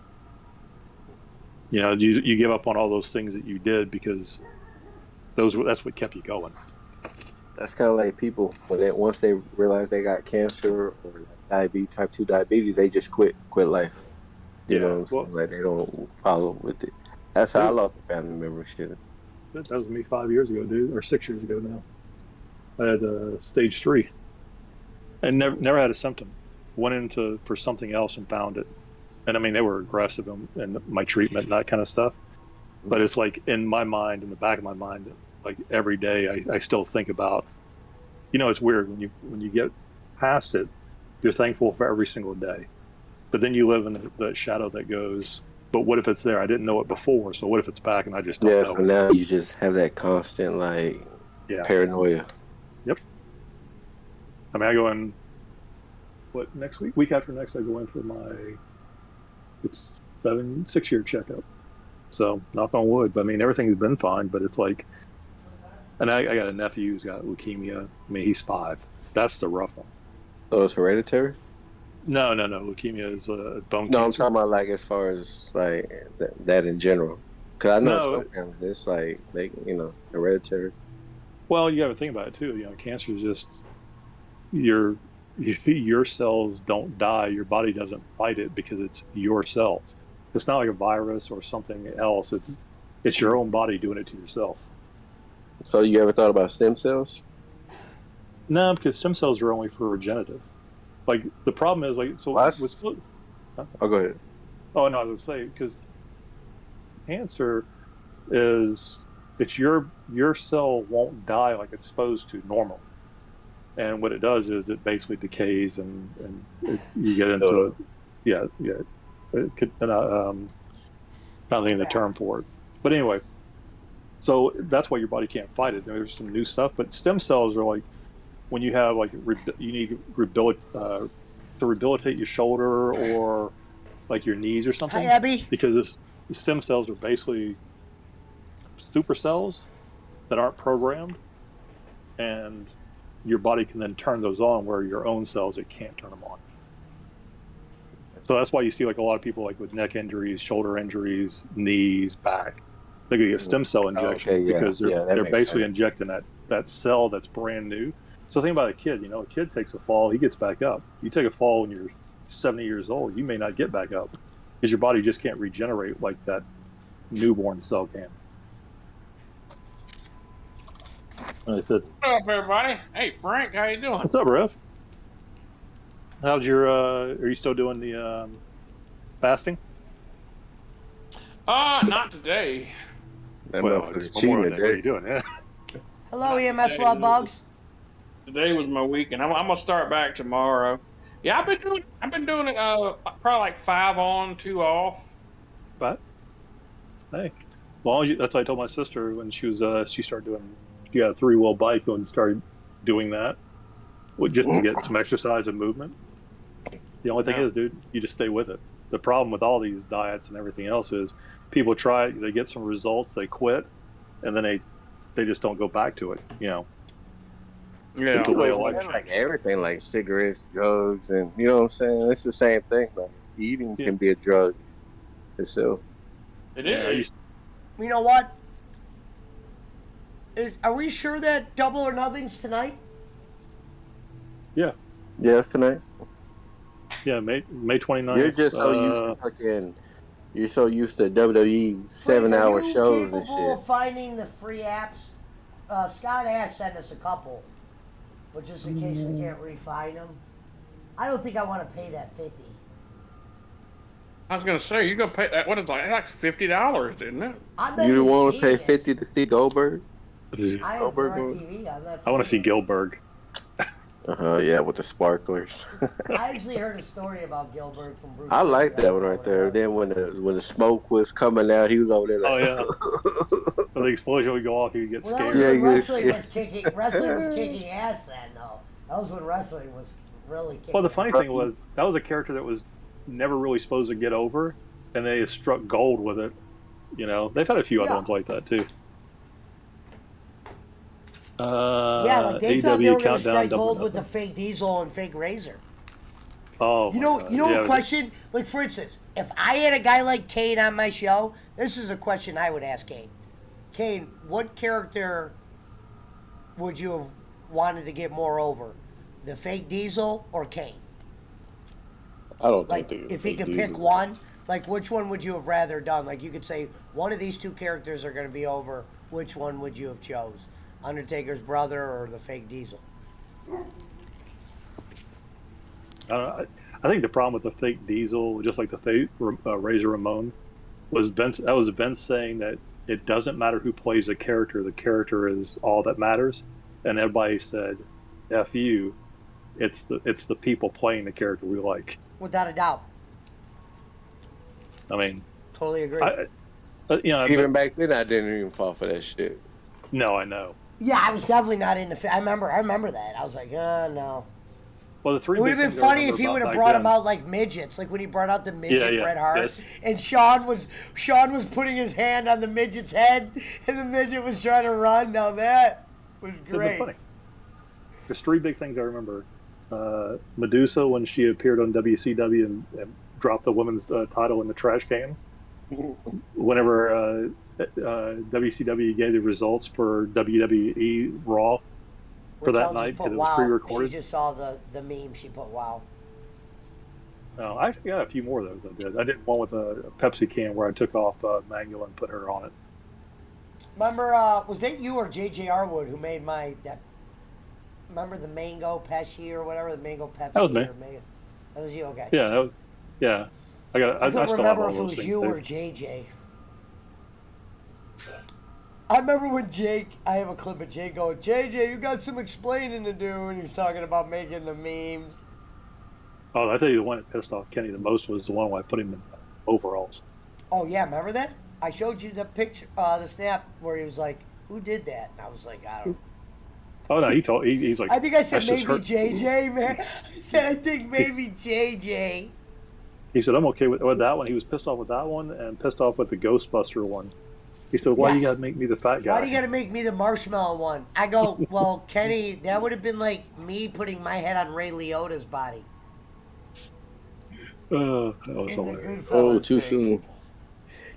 You give up on all those things that you did because that's what kept you going. That's kind of like people once they realize they got cancer or diabetes, type 2 diabetes, they just quit life. You know what I'm saying? Like they don't follow with it. That's how I lost a family member. Shit. That was me 5 years ago, dude, or 6 years ago now. I had stage 3, and never had a symptom. Went into for something else and found it, and I mean they were aggressive in my treatment and that kind of stuff. But it's like in my mind, in the back of my mind, like every day I still think about. It's weird when you get past it, you're thankful for every single day, but then you live in the shadow that goes. But what if it's there? I didn't know it before, so what if it's back and I just don't know? So now you just have that constant paranoia. Yep. I mean, I go in, next week after next, I go in for it's 6-year checkup. So, knock on wood. But I mean, everything's been fine, but it's like, and I got a nephew who's got leukemia. I mean, he's 5. That's the rough one. Oh, it's hereditary? No. Leukemia is a bone No, cancer. I'm talking about like as far as like that in general. Because I know No. some families, it's like, they, hereditary. Well, you got to think about it too. Cancer is just your cells don't die. Your body doesn't fight it because it's your cells. It's not like a virus or something else. It's your own body doing it to yourself. So you ever thought about stem cells? No, because stem cells are only for regenerative. Like the problem is Oh, go ahead. Oh no, I was saying because cancer is it's your cell won't die like it's supposed to normally, and what it does is it basically decays and you get into it could not thinking the term for it, but anyway, so that's why your body can't fight it. There's some new stuff, but stem cells are like when you have like you need to rehabilitate your shoulder or like your knees or something. Hi, Abby. Because the stem cells are basically super cells that aren't programmed, and your body can then turn those on where your own cells, it can't turn them on. So that's why you see like a lot of people like with neck injuries, shoulder injuries, knees, back, they could get stem cell injections because they're basically injecting that cell that's brand new. So think about a kid, a kid takes a fall, he gets back up. You take a fall when you're 70 years old, you may not get back up because your body just can't regenerate like that newborn cell can. And I said, What's up, everybody? Hey, Frank, how you doing? "What's up, Rev? How's your? Are you still doing the fasting?" Not today. Well, it's Memorial Day. What are you doing? Yeah. Hello, EMS Love Bugs. Today was my weekend. I'm gonna start back tomorrow. Yeah, I've been doing it probably like 5 on, 2 off. But hey, well, that's what I told my sister when she was she started doing. She got a 3-wheel bike and started doing that, just to get some exercise and movement. The only thing is, dude, you just stay with it. The problem with all these diets and everything else is people try it, they get some results, they quit, and then they just don't go back to it. Yeah, It's a way of life. Like everything, like cigarettes, drugs, and you know what I'm saying. It's the same thing. Like eating can be a drug itself. It is. You know what? Are we sure that Double or Nothing's tonight? Yeah. Yeah, it's tonight. Yeah, May 29th. You're just so you're so used to WWE 7-hour shows and shit. Of finding the free apps? Scott Ash sent us a couple, but just in case we can't re-find them. I don't think I want to pay that $50. I was gonna say you're gonna pay that. What is like $50, isn't it? You don't want to pay $50 to see Goldberg? I have TV. I want to see Gilbert. Yeah, with the sparklers. I actually heard a story about Gilbert from Bruce. I like that one right there. Then when the smoke was coming out, he was over there like, oh yeah. When the explosion would go off, he would get scared. Wrestling was kicking ass then, though. That was when wrestling was really kicking. Well, the funny thing was that was a character that was never really supposed to get over, and they struck gold with it. They've had a few other ones like that too. Like they thought they were going to strike gold with the fake Diesel and fake Razor. Oh, you know a question? Like, for instance, if I had a guy like Kane on my show, this is a question I would ask Kane. Kane, what character would you have wanted to get more over? The fake Diesel or Kane? I don't like, think if he could pick one, like, which one would you have rather done? Like, you could say, one of these two characters are going to be over. Which one would you have chose? Undertaker's brother or the fake Diesel? I think the problem with the fake Diesel, just like the fake Razor Ramon, was Vince saying that it doesn't matter who plays the character is all that matters, and everybody said, "F you, it's the people playing the character we like." Without a doubt. I mean, totally agree. Even back then, I didn't even fall for that shit. No, I know. Yeah, I was definitely not into. I remember that. I was like, no. Well, it would have been funny if he would have brought him out like midgets, like when he brought out the midget Bret Hart, and Sean was putting his hand on the midget's head, and the midget was trying to run. Now that was great. Funny. There's 3 big things I remember. Medusa when she appeared on WCW and dropped the women's title in the trash can. whenever WCW gave the results for WWE Raw for that Raquel night just put because it was wow. pre-recorded. She just saw the meme. She put wow. Oh, I actually got a few more of those. I did one with a Pepsi can where I took off Manuel and put her on it. Remember, was that you or JJ Arwood who made remember the mango Pesci or whatever, the mango Pepsi? That was me. That was you, okay. Yeah, yeah. I couldn't still have remember all if it those was things you too. or JJ. I remember when I have a clip of Jake going, JJ, you got some explaining to do, and he was talking about making the memes. Oh, I tell you, the one that pissed off Kenny the most was the one where I put him in overalls. Oh, yeah, remember that? I showed you the picture, the snap where he was like, who did that? And I was like, I don't know. Oh, no, he's like... I think I said "That's just maybe hurt." JJ, man. I said, I think maybe JJ. He said, I'm okay with that one. He was pissed off with that one and pissed off with the Ghostbuster one. He said, why do you got to make me the fat guy? Why do you got to make me the marshmallow one? I go, well, Kenny, that would have been like me putting my head on Ray Liotta's body. That was hilarious. Oh, too soon.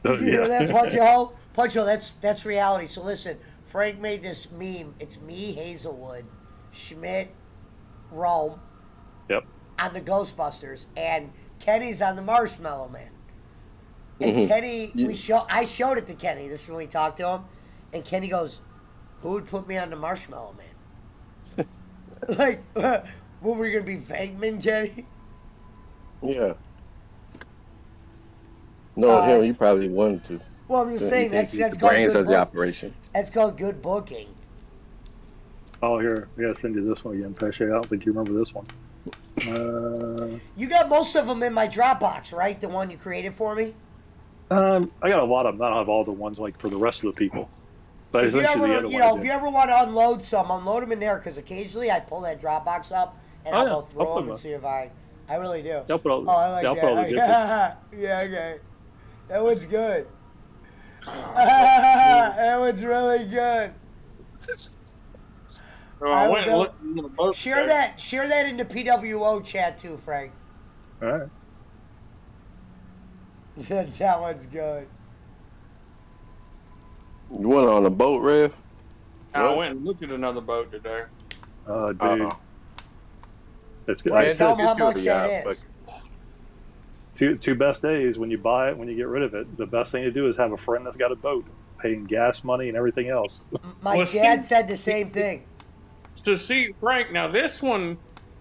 Did you hear that, Punch-O? Punch-O, that's reality. So listen, Frank made this meme. It's me, Hazelwood, Schmidt, Rome. Yep. On the Ghostbusters, and Kenny's on the Marshmallow Man. And Kenny, I showed it to Kenny. This is when we talked to him, and Kenny goes, "Who would put me on the Marshmallow Man?" Like, what were we gonna be, Venkman, Kenny? Yeah. No, him, you probably wanted to. Well, I'm just saying that's the called brains good of the operation. That's called good booking. Oh, here, I gotta send you this one again, Pesce. I don't think you remember this one. You got most of them in my Dropbox, right? The one you created for me. I got a lot of them. I don't have all the ones like for the rest of the people. But If you eventually, ever, if you ever want to unload some, unload them in there because occasionally I pull that Dropbox up and I'll go through them and see if I really do. I'll put all, I like I'll that. put all the Yeah, okay. That one's good. That one's really good. I went and looked into the boat. Share that in the PWO chat too, Frank. All right. That one's good. You went on a boat, Rev? I went and looked at another boat today. Oh, dude. It's good. Right, tell them how much that is. Two best days when you buy it, when you get rid of it. The best thing to do is have a friend that's got a boat, paying gas money and everything else. My dad said the same thing. To see Frank, now this one,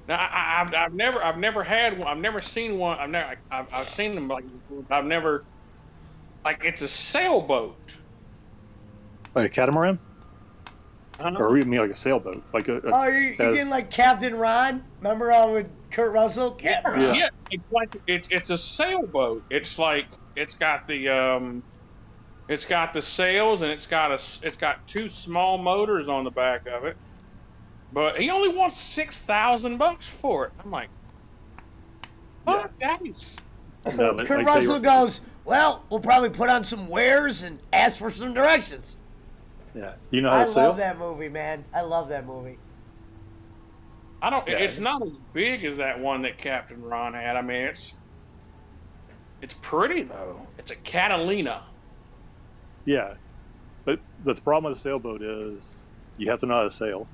now I've never had one. I've never seen one. I've seen them, like I've never, like it's a sailboat. Like a catamaran? Or you mean like a sailboat? Like a you're getting like Captain Ron? Remember with Kurt Russell? Captain Ron. Yeah, it's like it's a sailboat. It's like it's got the sails and it's got two small motors on the back of it. But he only wants $6,000 for it. I'm like, oh, daddies. Kurt Russell goes, well, we'll probably put on some wares and ask for some directions. Yeah, you know how to sail? I love that movie, man. I love that movie. It's not as big as that one that Captain Ron had. I mean, it's pretty though. It's a Catalina. Yeah, but the problem with a sailboat is you have to know how to sail.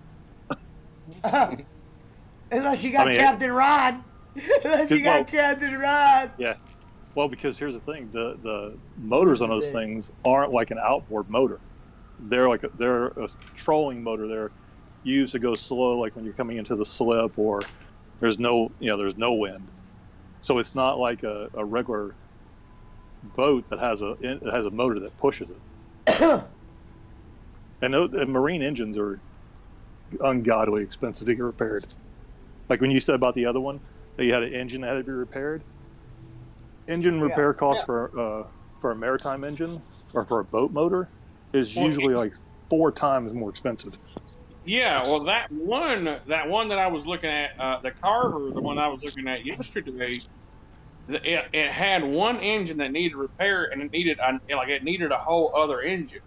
Unless you got Captain Ron. Unless you got Captain Ron. Yeah. Well, because here's the thing: the motors on those things aren't like an outboard motor. They're a trolling motor. They're used to go slow, like when you're coming into the slip or there's no wind. So it's not like a regular boat that has a motor that pushes it. And marine engines are ungodly expensive to get repaired. Like when you said about the other one, that you had an engine that had to be repaired. Engine repair costs for a maritime engine or for a boat motor is usually like 4 times more expensive. Yeah, well, that one that I was looking at, the Carver, the one I was looking at yesterday, it had one engine that needed repair, and it needed a whole other engine.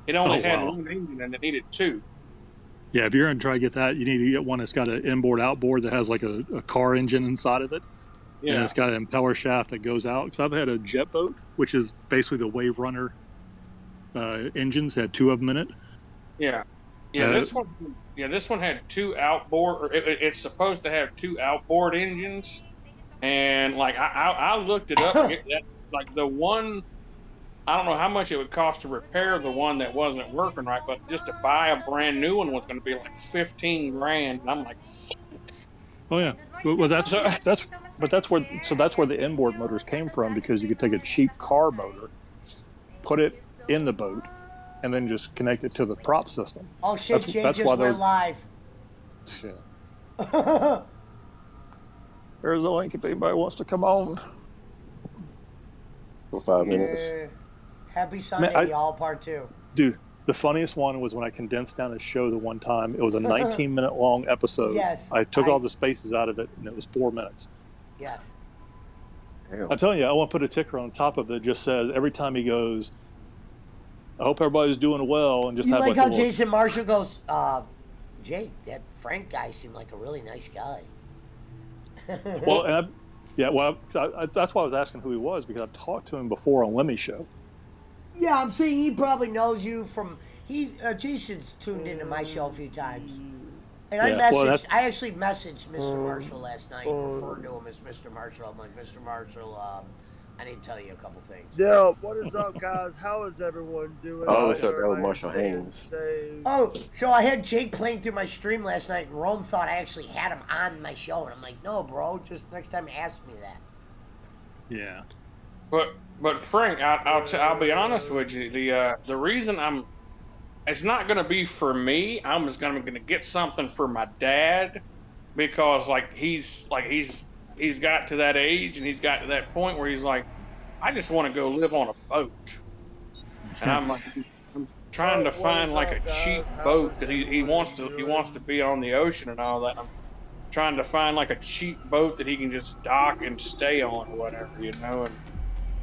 It only had one engine, and it needed 2. Yeah, if you're going to try to get that, you need to get one that's got an inboard outboard that has like a car engine inside of it. and it's got an impeller shaft that goes out. Because I've had a jet boat, which is basically the Wave Runner engines, had 2 of them in it. Yeah. This one had 2 outboard. Or it's supposed to have 2 outboard engines, and like I looked it up. Like the one, I don't know how much it would cost to repair the one that wasn't working right, but just to buy a brand new one was going to be like $15,000, and I'm like, oh yeah, well that's where the inboard motors came from, because you could take a cheap car motor, put it in the boat, and then just connect it to the prop system. Oh shit, Jay just went live. Shit. There's a link if anybody wants to come on. For 5 minutes. Happy Sunday, y'all, part 2. Dude, the funniest one was when I condensed down a show the one time. It was a 19-minute long episode. Yes. I took all the spaces out of it, and it was 4 minutes. Yes. I'm telling you, I want to put a ticker on top of it that just says, every time he goes, I hope everybody's doing well, and just you have like like how a Jason Marshall goes, Jake, that Frank guy seemed like a really nice guy. Well, and that's why I was asking who he was, because I've talked to him before on Lemmy's show. Yeah, I'm saying he probably knows you from Jason's tuned into my show a few times, and I actually messaged Mr. Marshall last night and referred to him as Mr. Marshall. I'm like, Mr. Marshall, I need to tell you a couple things. Yo, what is up, guys? How is everyone doing? Oh, what's up? That was Marshall Haynes. Oh, so I had Jake playing through my stream last night, and Rome thought I actually had him on my show, and I'm like, no, bro, just next time ask me that. Yeah. But Frank, I'll be honest with you. The reason it's not going to be for me. I'm just going to get something for my dad, because he's got to that age, and he's got to that point where he's like, I just want to go live on a boat. And I'm like, I'm trying to find like a cheap boat, because he wants to be on the ocean and all that. I'm trying to find like a cheap boat that he can just dock and stay on or whatever, you know. And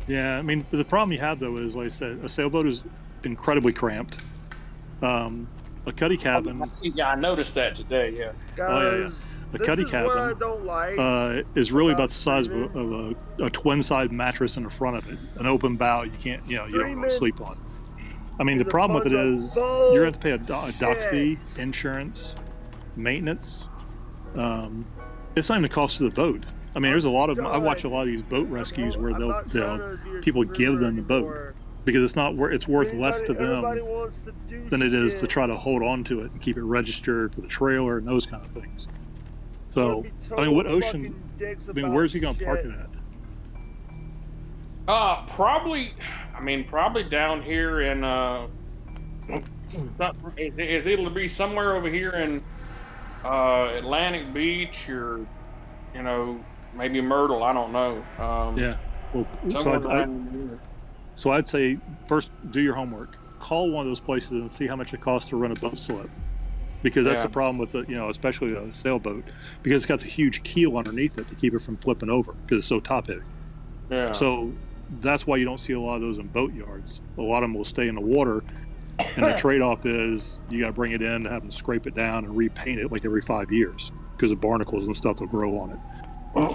yeah, I mean, the problem you have though is, like I said, a sailboat is incredibly cramped. A cuddy cabin. Yeah, I noticed that today. Yeah. Guys, a cuddy cabin is really about the size of a twin-side mattress in the front of it, an open bow. You can't, you don't want to sleep on. I mean, the problem with it is you're going to pay a dock fee, insurance, maintenance. It's not even the cost of the boat. I mean, there's a lot of I watch a lot of these boat rescues where people give them the boat because it's worth less to them than it is to try to hold on to it and keep it registered for the trailer and those kind of things. So, I mean, what ocean? I mean, where's he going to park it at? Probably down here in it'll be somewhere over here in Atlantic Beach, or maybe Myrtle. I don't know. Yeah. Well, so I'd say first do your homework. Call one of those places and see how much it costs to run a boat slip, because that's the problem with it. Especially a sailboat, because it's got the huge keel underneath it to keep it from flipping over because it's so top heavy. Yeah. So that's why you don't see a lot of those in boat yards. A lot of them will stay in the water, and the trade-off is you got to bring it in to have them scrape it down and repaint it like every 5 years because the barnacles and stuff will grow on it.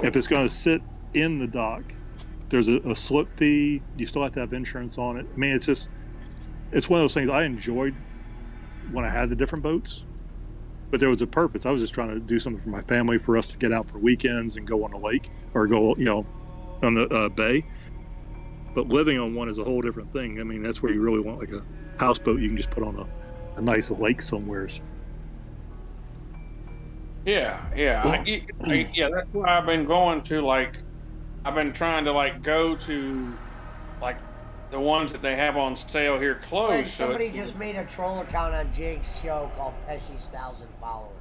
If it's going to sit in the dock, there's a slip fee. You still have to have insurance on it. I mean, it's one of those things I enjoyed when I had the different boats, but there was a purpose. I was just trying to do something for my family, for us to get out for weekends and go on the lake or go, on the bay. But living on one is a whole different thing. I mean, that's where you really want like a houseboat you can just put on a nice lake somewheres. Yeah. That's why I've been going to I've been trying to go to the ones that they have on sale here close. Like somebody just made a troll account on Jake's show called Pesci's 1,000 Followers.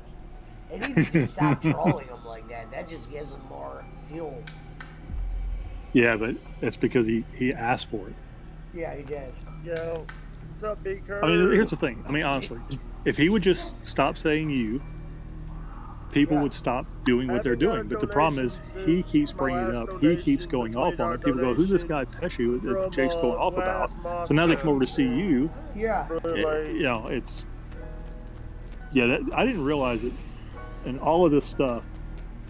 They need to stop trolling him like that. That just gives them more fuel. Yeah, but it's because he asked for it. Yeah, he did. Yo, what's up, Big Curve? I mean, here's the thing. I mean, honestly, if he would just stop saying you, people would stop doing what they're doing. But the problem is he keeps bringing it up. He keeps going off on it. People go, who's this guy Pesci that Jake's going off about? So now they come over to see you. Yeah. I didn't realize it. And all of this stuff,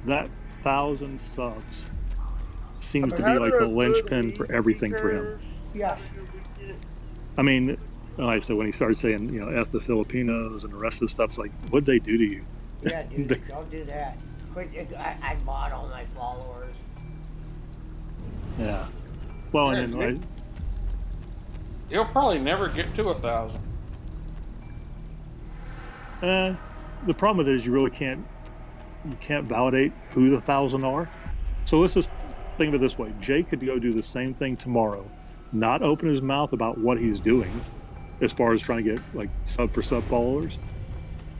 that 1,000 subs seems to be Having like a the good linchpin week for everything for him. Yes. I mean, like I said, when he started saying, F the Filipinos and the rest of the stuff, it's like, what'd they do to you? Yeah, dude, don't do that. Quit, I bought all my followers. Yeah. Well, Yeah, and then He'll probably never get to 1,000. the problem with it is you really can't validate who the 1,000 are. So let's just think of it this way: Jay could go do the same thing tomorrow, not open his mouth about what he's doing, as far as trying to get like sub for sub followers.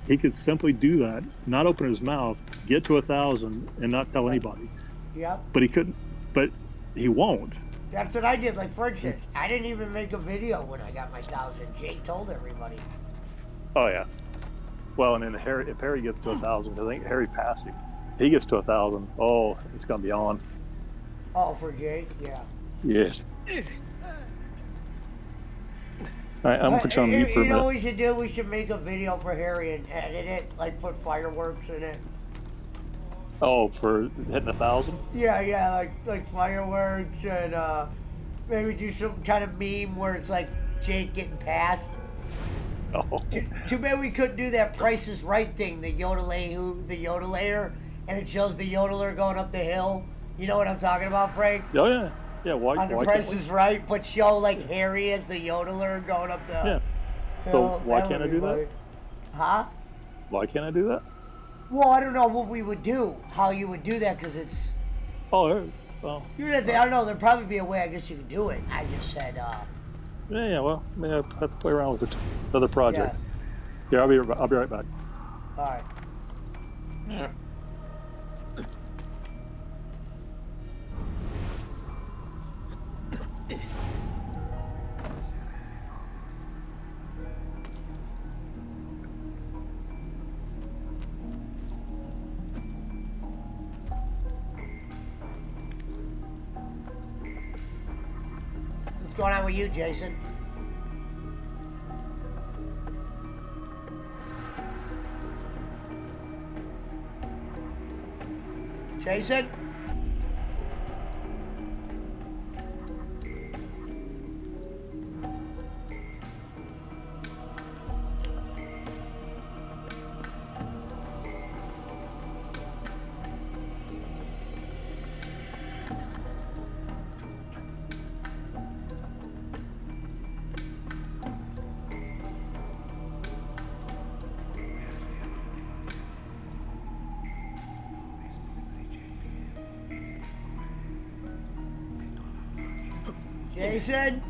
He could simply do that, not open his mouth, get to 1,000, and not tell anybody. Yep. But he couldn't. But he won't. That's what I did. Like, for instance, I didn't even make a video when I got my 1,000. Jake told everybody. Oh yeah. Well, and then if Harry gets to 1,000, I think Harry passed him. He gets to 1,000. Oh, it's gonna be on. Oh, for Jake, yeah. Yes. All right, I'm gonna put you on mute for a You know minute. what we should do? We should make a video for Harry and edit it, like put fireworks in it. Oh, for hitting 1,000? Yeah, like fireworks and maybe do some kind of meme where it's like Jake getting passed. Oh. Too bad we couldn't do that Price is Right thing, the yodelator, and it shows the yodeler going up the hill. You know what I'm talking about, Frank? Oh yeah, yeah. Why? On the why Price can't is Right, but show like Harry as the yodeler going up the Yeah. hill. So why That can't I would be do that? funny. Huh? Why can't I do that? Well, I don't know what we would do, how you would do that, because it's... Oh, well. I don't know, there'd probably be a way I guess you could do it. I just said, Yeah. Well, maybe I have to play around with another project. Yeah, I'll be right back. Alright. Yeah. What's going on with you, Jason? Jason? Jason?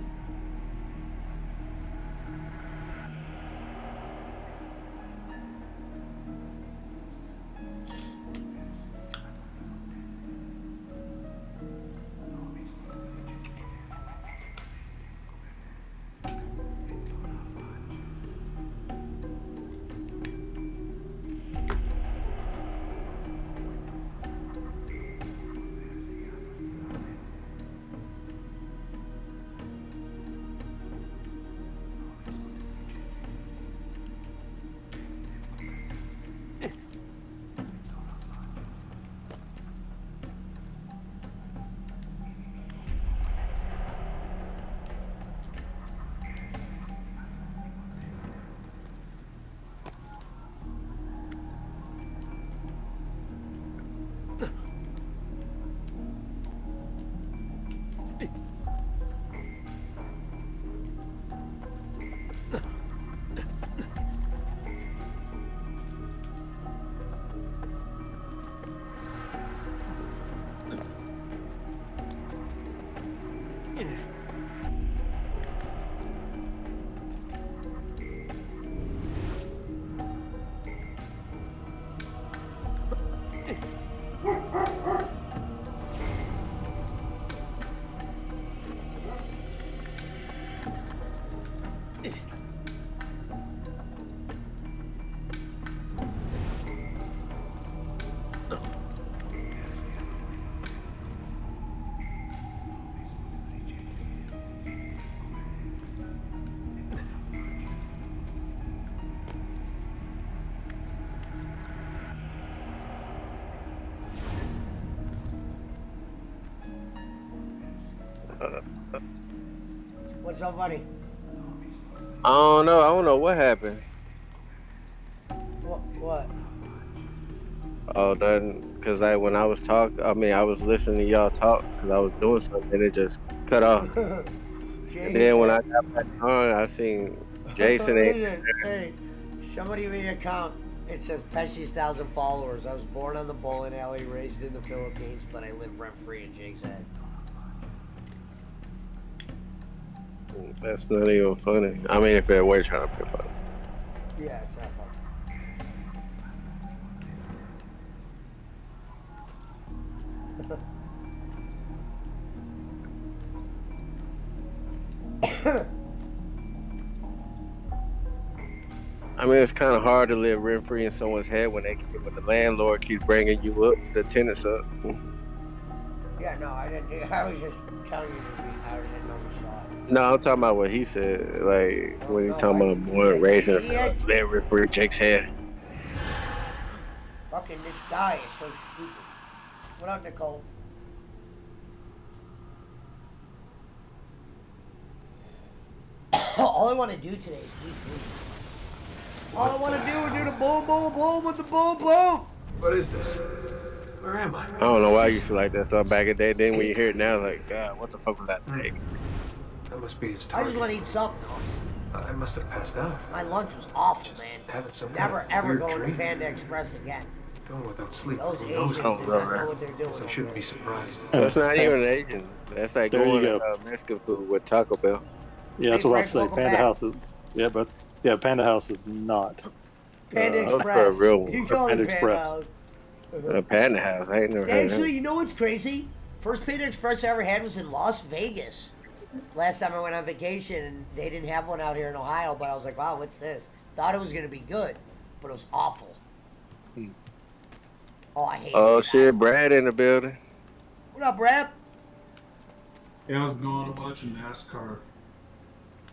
What's so funny? I don't know. I don't know what happened. What? Oh, nothing. Because when I was talking, I was listening to y'all talk because I was doing something and it just cut off. And then when I got back on, I seen Jason. Hey, somebody made an account. It says Pesci's 1,000 followers. I was born on the bowling alley, raised in the Philippines, but I live rent free in Jake's head. That's not even funny. I mean, if they're way trying to be funny. Yeah, it's not fun. I mean, it's kind of hard to live rent free in someone's head when the landlord keeps bringing you up, the tenants up. Yeah, no, I didn't. I was just telling you I didn't know we saw it. No, I'm talking about what he said. Like when he's talking about more raising live rent free Jake's head. Fucking this guy is so stupid. What up, Nicole? All I want to do today is eat food. All I want to do is do the boom, boom, boom with the boom, boom. What is this? Where am I? I don't know why I used to like that stuff back in the day. Then when you hear it now, like, God, what the fuck was that thing? That must be his I target. just want to eat something else. I must have passed out. My lunch was awful, man. Having some Never kind of ever weird going dream. to Panda Express again. Going without sleep. Those Who Asians knows do how not know what they're doing. I shouldn't be surprised. That's not even Asian. That's like There you going go. to Mexican food with Taco Bell. Yeah, that's Hey, what I Frank, say. welcome Panda back. House is. Yeah, but Panda House is not. Panda That's Express. for a real one. You call Panda it Panda Express. House. Panda House. I ain't never heard of Actually, that. you know what's crazy? First Panda Express I ever had was in Las Vegas. Last time I went on vacation, and they didn't have one out here in Ohio, but I was like, wow, what's this? Thought it was going to be good, but it was awful. Oh, I hate Oh it. shit, Brad in the building. What up, Brad? Yeah, I was going to watch NASCAR.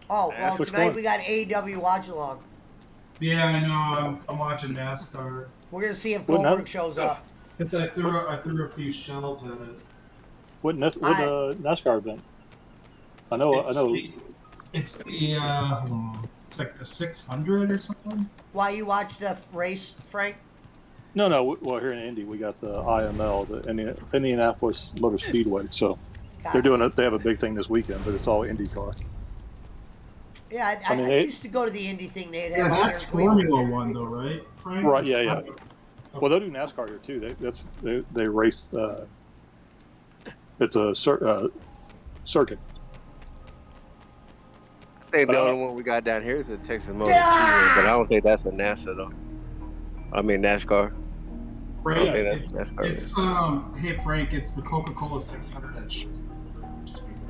Oh, well, Which tonight one? we got AEW Watch Along. Yeah, I know. I'm watching NASCAR. We're going to see if Wouldn't Goldberg have- shows up. I threw a few shells at it. What NASCAR event? I know. It's like a 600 or something. Why you watched the race, Frank? No. Well, here in Indy, we got the IML, the Indianapolis Motor Speedway. So they're doing it. They have a big thing this weekend, but it's all IndyCar. Yeah, I mean, I they- used to go to the Indy thing. They'd have Yeah, out that's here in Cleveland. Formula One, though, right, Frank? Right? Yeah. Well, they'll do NASCAR here too. They race. It's a circuit. I think the only one we got down here is the Texas Motor Speedway, but I don't think that's a NASA though. I mean NASCAR. Frank, I don't think that's NASCAR. it's hey Frank, it's the Coca-Cola 600 inch.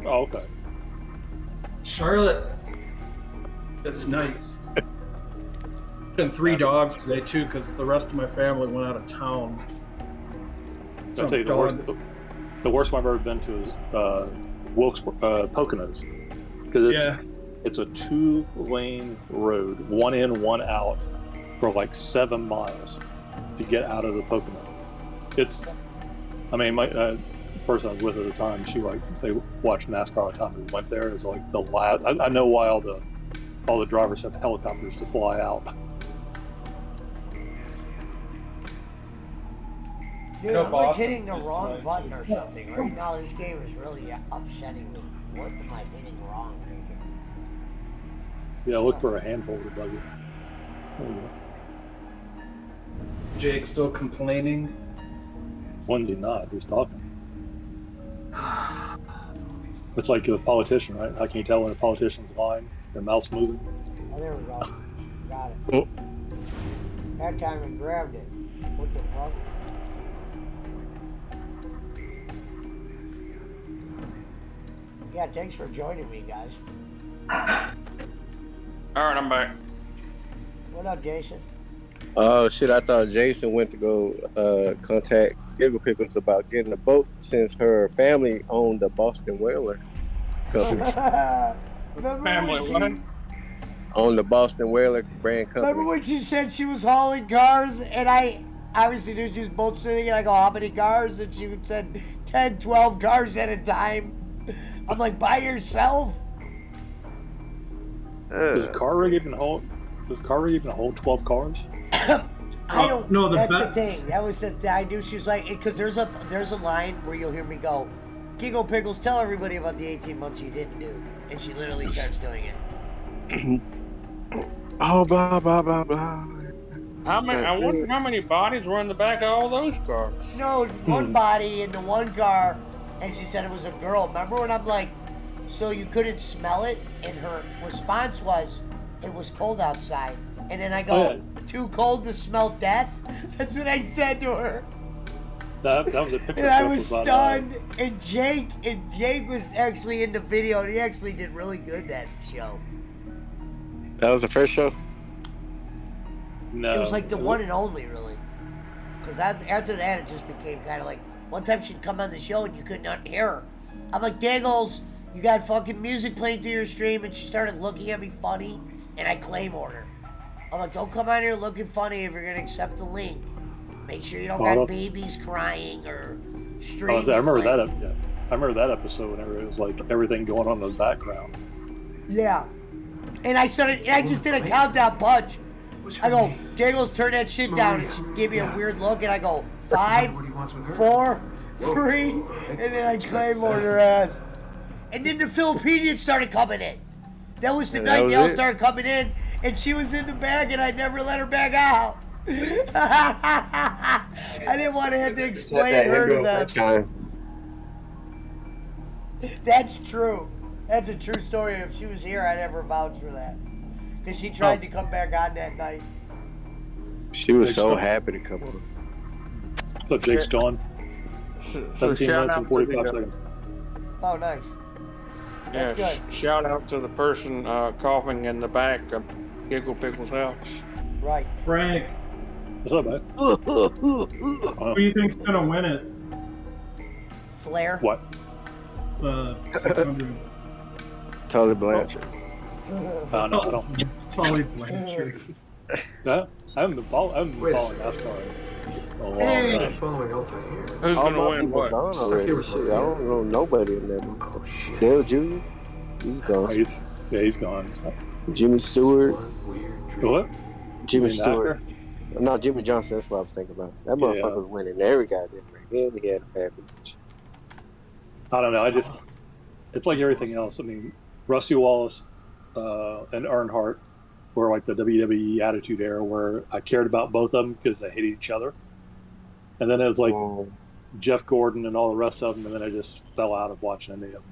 Oh, okay. Charlotte. That's nice. And 3 dogs today too, because the rest of my family went out of town. I'll tell you the worst one I've ever been to is Wilkesboro, Poconos, because it's a 2-lane road, one in, one out, for like 7 miles to get out of the Pocono. My person I was with at the time, they watched NASCAR all the time. We went there. It's like the last. I know why all the drivers have helicopters to fly out. Dude, I'm like hitting the wrong button or something. Right now, this game is really upsetting me. What am I hitting wrong right here? Yeah, look for a hand holder, buddy. Jake still complaining. When's he not? He's talking. It's like a politician, right? How can you tell when a politician's lying? Their mouth's moving. Oh, there we go. Got it. That time I grabbed it. What the fuck? Yeah, thanks for joining me, guys. All right, I'm back. What up, Jason? Oh shit! I thought Jason went to go contact Giggle Pickles about getting a boat since her family owned the Boston Whaler company. Family, what? Owned the Boston Whaler brand company. Remember when she said she was hauling cars, and I obviously knew she was boat sitting, and I go, how many cars? And she said 10, 12 cars at a time. I'm like, by yourself? Does a car rig even hold? Does a car rig even hold 12 cars? I don't. no, That's the thing. That was the. I knew she was like, because there's a line where you'll hear me go, Giggle Pickles, tell everybody about the 18 months you didn't do, and she literally starts doing it. Oh, blah blah blah blah. I wonder how many bodies were in the back of all those cars. No, one body in the one car, and she said it was a girl. Remember when I'm like, so you couldn't smell it? And her response was, it was cold outside. And then I go, too cold to smell death? That's what I said to her. That was a picture. And I was stunned. And Jake was actually in the video, and he actually did really good that show. That was the first show? No. It was like the one and only, really. Because after that, it just became kind of like, one time she'd come on the show and you could not hear her. I'm like, Daggles, you got fucking music playing through your stream, and she started looking at me funny, and I claymore her. I'm like, don't come on here looking funny if you're going to accept the link. Make sure you don't got babies crying or streams. I remember that. Yeah, I remember that episode whenever it was like everything going on in the background. Yeah. And I just did a countdown punch. I go, Daggles, turn that shit down. And she gave me a weird look, and I go, 5, 4, 3, and then I claymored her ass. And then the Filipinians started coming in. That was the night they all started coming in, and she was in the bag, and I never let her back out. I didn't want to have to explain her to them. That's true. That's a true story. If she was here, I'd ever vouch for that. Because she tried to come back on that night. She was so happy to come on. So Jake's gone. So 17 minutes and 45 seconds. Oh, nice. Yeah, That's good. Shout out to the person coughing in the back of Giggle Pickle's house. Right. Frank, What's up, man? who do you think's gonna win it? Flair. What? The 600. Tully Blanchard. No, I don't. Tully Blanchard. Yeah, I haven't been following NASCAR. Hey. Following Alta here. Who's All gonna my win people what? gone already. Shit, I don't know nobody in there. Oh shit. Dale Jr. He's gone. Yeah, he's gone. Jimmy Stewart. What? Jimmy You mean Stewart. No, Jimmy Johnson. That's what I was thinking about. That motherfucker was winning every goddamn race. He had a bad bitch. I don't know. It's like everything else. I mean, Rusty Wallace and Earnhardt were like the WWE Attitude Era, where I cared about both of them because they hated each other. And then it was like Jeff Gordon and all the rest of them, and then I just fell out of watching any of them.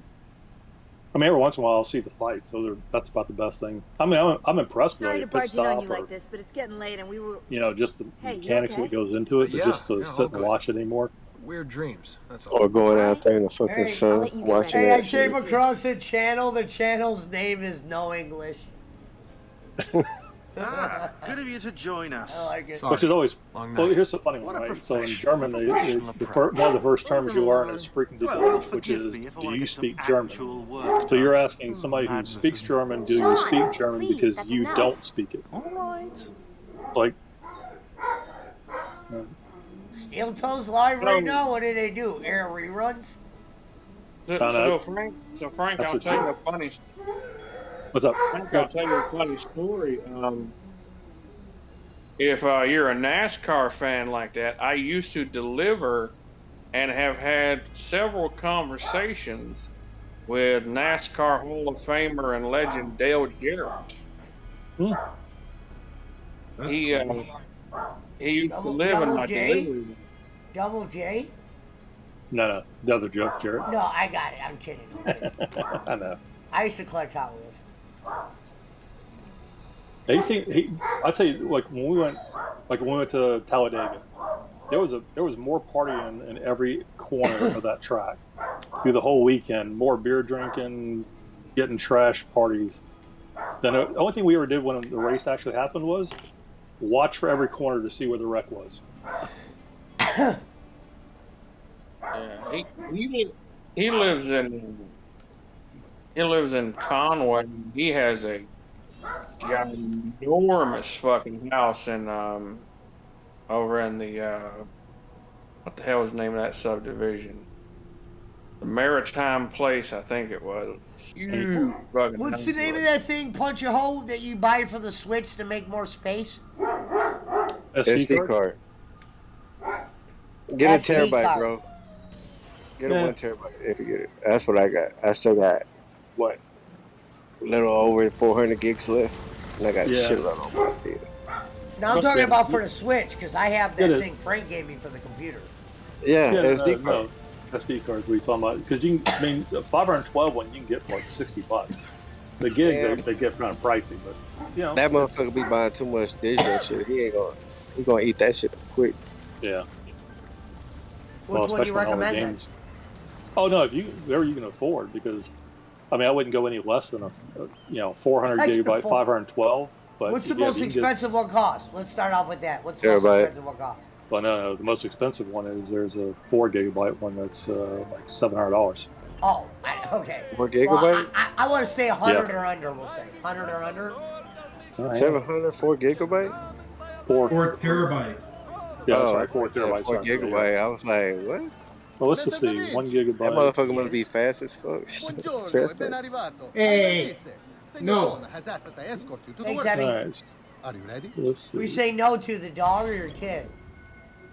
I mean, every once in a while I'll see the fight, so that's about the best thing. I mean, I'm impressed with Sorry like to a pit barge in on stop you or, like this, but it's getting late and we were. you know, just the Hey, you mechanics okay? that goes into it, but Yeah, just to yeah, sit all and good. watch it anymore. Weird dreams. That's all. Or going out there in the fucking Hey, sun let you get watching Hey, I that came shit. across a channel. The channel's name is No English. Good of you to join us. I like it. Sorry. Which is always, Long well, night. here's the funny one, What a right? So in professional, German, professional one of the first terms you learn is "Sprechen Sie Well, Deutsch," which forgive is, me if I do wanna you get some speak German? actual work So you're done. asking somebody who Madness, speaks isn't it? German, do you Sean, speak German please, because that's you enough. don't speak it? All right. Like, Steel Toes live right now. What do they do? Air reruns? So Frank, That's I'll what tell you you- a funny. what's up? Frank, I'll tell you a funny story. If you're a NASCAR fan like that, I used to deliver and have had several conversations with NASCAR Hall of Famer and legend Dale Jarrett. He used to live in my delivery. Double J? No, the other joke, Jared. No, I got it. I'm kidding. I know. I used to collect Hot Wheels. I tell you, like when we went to Talladega, there was more partying in every corner of that track through the whole weekend. More beer drinking, getting trash parties. Then the only thing we ever did when the race actually happened was watch for every corner to see where the wreck was. Yeah, he lives in Conway. He has a ginormous fucking house in over in the what the hell is the name of that subdivision? Maritime Place, I think it was. Huge fucking What's the house. name of that thing, Punch a Hole, that you buy for the Switch to make more space? SD card. Get a SD terabyte, card. bro. Get a 1 terabyte if you get it. That's what I got. I still got what? A little over 400 gigs left. And I got Yeah. shit on my deal. Now I'm talking about for the Switch, because I have that Get it. thing Frank gave me for the computer. Yeah, Yeah, SD card. no, SD cards we talking about because you can. I mean, the 512 one you can get for like $60. The gig Yeah. they get kind of pricey, but you know That motherfucker be buying too much digital shit. He gonna eat that shit quick. yeah. Which one you especially when all the recommend then? games. Oh no, whatever you can afford, because I mean I wouldn't go any less than a 400 I can gigabyte afford- 512. But What's the yeah, most you can get- expensive one cost? Let's start off with that. What's the most Terabyte. expensive one cost? Well, no, the most expensive one is there's a 4 gigabyte one that's like $700. Oh, okay. 4 Well, gigabyte? I want to stay 100 Yeah. or under, we'll say. 100 or under? All right. 704 gigabyte? 4 terabyte. Yeah, that's Oh, right, 4 I said terabytes. 4 sorry. gigabyte. I was like, what? Well, let's just see. 1 gigabyte. That motherfucker must be fast as fuck. Fast. Hey. No. Thanks, Abby. All right. Are you ready? Let's see. We say no to the dog or your kid?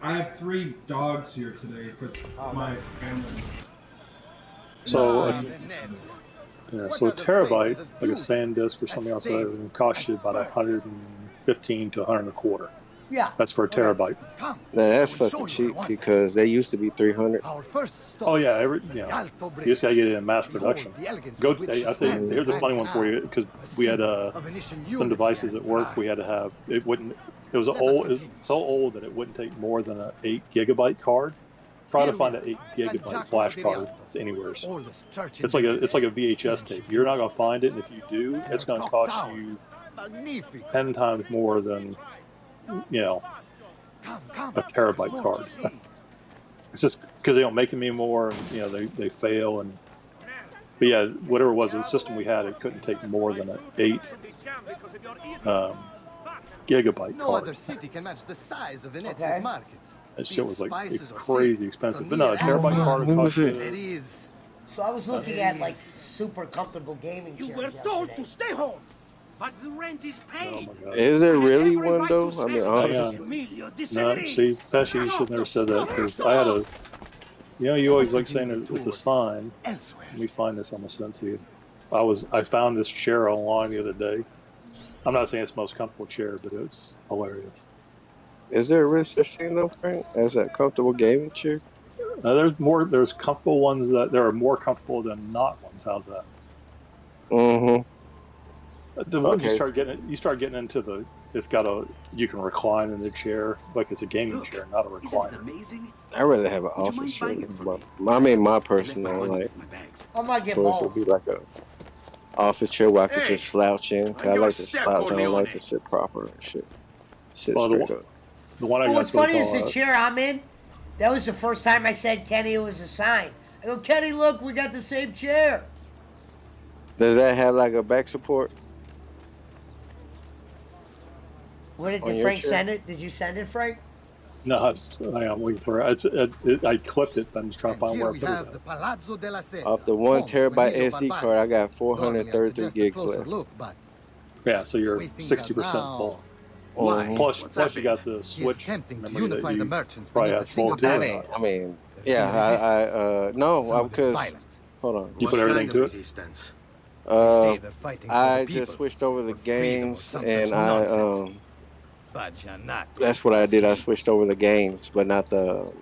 I have 3 dogs here today because my family. So, so a terabyte, like a SanDisk or something else, would cost you about 115 to 100 a quarter. Yeah. That's for a terabyte. Now that's fucking cheap because they used to be 300. Oh yeah, you just gotta get it in mass production. I'll tell you, here's a funny one for you because we had some devices at work. We had to have it wouldn't. It was so old that it wouldn't take more than an 8 gigabyte card. Try to find an 8 gigabyte flash card anywhere. It's like a VHS tape. You're not gonna find it, and if you do, it's gonna cost you 10 times more than a terabyte card. It's just because they don't make them anymore, and they fail. But yeah, whatever it was, the system we had, it couldn't take more than an 8 gigabyte No card. other city can match the size of Venezia's markets. That shit was like Spices or crazy expensive. But no, a terabyte card would cost It you. is. So I was looking at like super comfortable gaming chairs. You were told yesterday. to stay home, but the rent is paid. Oh my God. Is there really one though? I mean, Hang honestly. on. Emilio, No, disagree. see, Pesci, you should never said that because I had a. You always like saying it's a sign. Elsewhere. Let me find this. I'm gonna send it to you. I found this chair online the other day. I'm not saying it's the most comfortable chair, but it's hilarious. Is there a real such thing though, Frank, as a comfortable gaming chair? There's comfortable ones that there are more comfortable than not ones. How's that? Mm-hmm. The one Okay. you start getting into you can recline in the chair like it's a gaming chair, not a recliner. Amazing. I'd rather have an office chair. I mean, my personal like I might get choice both. would be like a office chair where I could just slouch in. Cause I like to slouch. I don't like to sit proper and shit. Sit Well, straight up. The one I Well, got what's funny is called, the chair I'm in, that was the first time I said Kenny it was a sign. I go, Kenny, look, we got the same chair. Does that have like a back support? What On did your Frank chair? send it? Did you send it, Frank? No, I'm waiting for it. I clipped it, but I'm just trying to find Here where I we put it. have the Palazzo della Sera. Off the 1 home to terabyte Emilio SD Barbari. card, I got Normally, I'd 433 suggest a gigs closer left. look, but Yeah, so you're we think 60% that now full. Why? Plus What's you got the it's switch tempting to memory that unify the you merchants probably beneath have a full single I banner. mean, yeah, no, because hold on. You put everything to it? Resistance. Uh, Say they're fighting for I the people, just switched over the for freedom or games, some and such I nonsense. But you're not. that's what I did. I switched over the games, but not the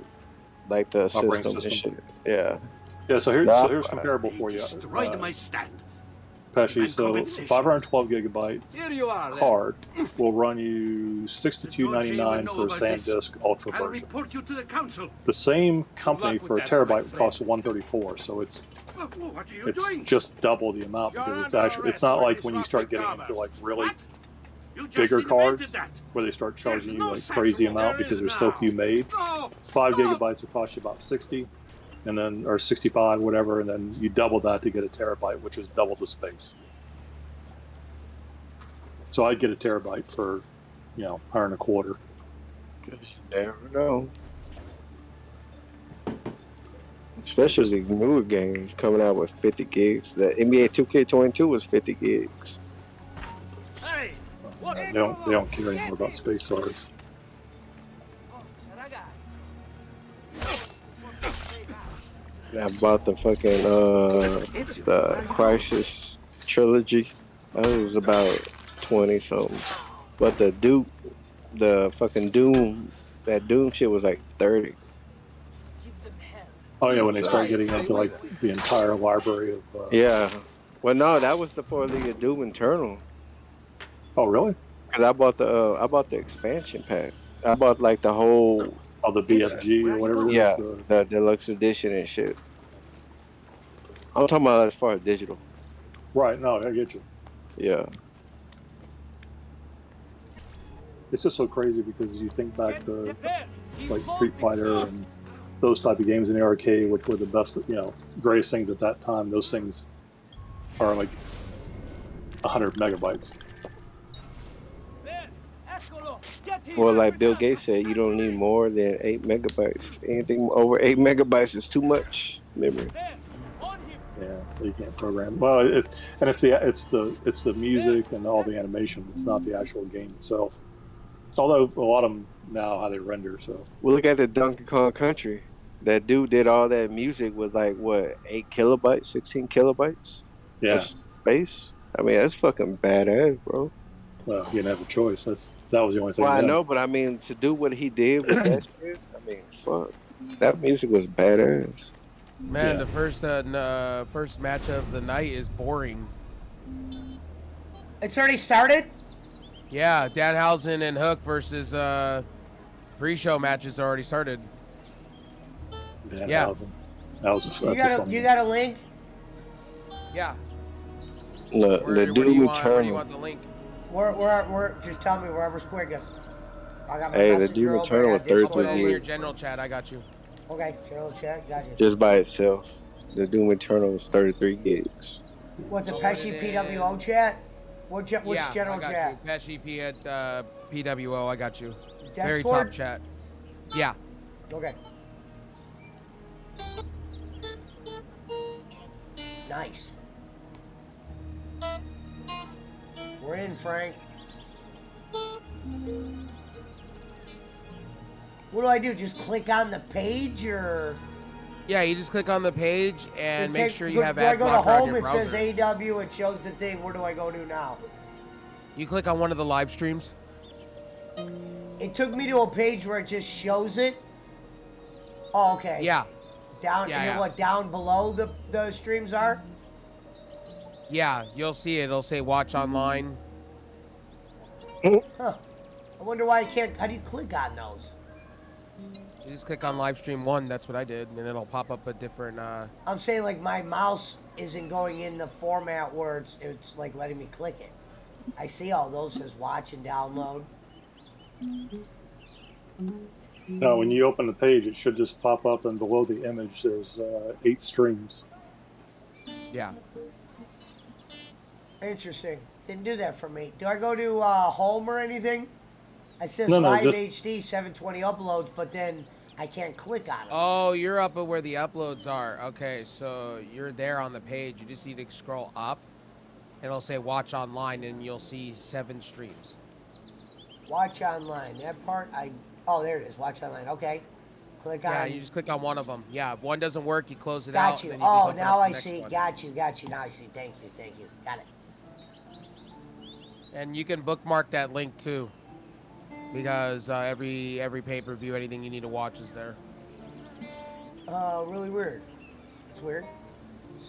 Operating system and system. shit. Yeah. Yeah, so here's Nah. comparable for you. Destroyed my stand. Pesci, so compensation. 512 gigabyte Here you are. card will run you $62.99 for a SanDisk Ultra I'll version. report you to the council. The same company Good for a luck with that, terabyte my would cost $134, so it's What are you doing? just double the amount You're because it's under actually it's arrest not for like when you start getting disrupting into like really What? You just bigger invented cards that. where they start charging you no like such crazy rule. amount There because is there's so now. few made. No, 5 stop. gigabytes will cost you about 60, and then or 65, whatever, and then you double that to get a terabyte, which is double the space. So I'd get a terabyte for, $100 a quarter. You never know. Especially these newer games coming out with 50 gigs. The NBA 2K22 was 50 gigs. Hey, what? They don't care anymore about space stars. I bought the fucking the Crisis trilogy. That was about 20 something. But the fucking Doom, that Doom shit was like 30. Oh yeah, when they start getting into like the entire library of. Yeah. Well, no, that was for the Doom Eternal. Oh really? Cause I bought the expansion pack. I bought like the whole. Oh, the BFG or whatever. Yeah, It is, the deluxe edition and shit. I'm talking about as far as digital. Right. No, I get you. Yeah. It's just so crazy because you think back to like Street Fighter and those type of games in the arcade, which were the best, greatest things at that time. Those things are like 100 megabytes. Well, like Bill Gates said, you don't need more than 8 megabytes. Anything over 8 megabytes is too much memory. Yeah, you can't program. Well, it's the music and all the animation. It's not the actual game itself. Although a lot of them now how they render. So Well, look at the Donkey Kong Country. That dude did all that music with like what 8 kilobytes, 16 kilobytes. yeah. Of space. I mean, that's fucking badass, bro. Well, you didn't have a choice. That was the only thing. Well, I then. know, but I mean, to do what he did with that shit, I mean, fuck, that music was badass. Man, Yeah. the first match of the night is boring. It's already started? Yeah, Danhausen and Hook versus pre-show matches already started. Yeah. That was You got a link? Yeah. The Where Doom do you Eternal. want the link? We're just tell me wherever's quickest. I got my Hey, the messenger Doom over Eternal was at Discord. 33 In your gigs. general chat, I got you. Okay, general chat, got you. Just by itself. The Doom Eternal was 33 gigs. What's a So Pesci it PWO chat? Which Yeah, general I got chat? you. Pesci P at PWO, I got you. Very Discord? top chat. Yeah. Okay. Nice. We're in, Frank. What do I do? Just click on the page, or Yeah, you just click on the page and make sure you do, have do I ad go to blocker on home? your It browser. says AW. It shows the thing. Where do I go to now? You click on one of the live streams. It took me to a page where it just shows it. Oh, okay. Yeah. Down. Yeah, and then yeah. what? Down below the streams are. Yeah, you'll see it. It'll say watch online. Huh. I wonder why I can't. How do you click on those? You just click on live stream 1. That's what I did, and it'll pop up a different. I'm saying like my mouse isn't going in the format where it's like letting me click it. I see all those says watch and download. No, when you open the page, it should just pop up, and below the image, there's 8 streams. Yeah. Interesting. Didn't do that for me. Do I go to home or anything? It says No, live just- HD 720 uploads, but then I can't click on it. Oh, you're up at where the uploads are. Okay, so you're there on the page. You just need to scroll up. It'll say watch online, and you'll see 7 streams. Watch online. That part oh, there it is. Watch online. Okay. Click on. Yeah, you just click on one of them. Yeah, if one doesn't work, you close it Got out. you. And then you just Oh, open now up the I next see. one. Got you. Now I see. Thank you. Got it. And you can bookmark that link too, because every pay-per-view, anything you need to watch is there. Really weird. It's weird.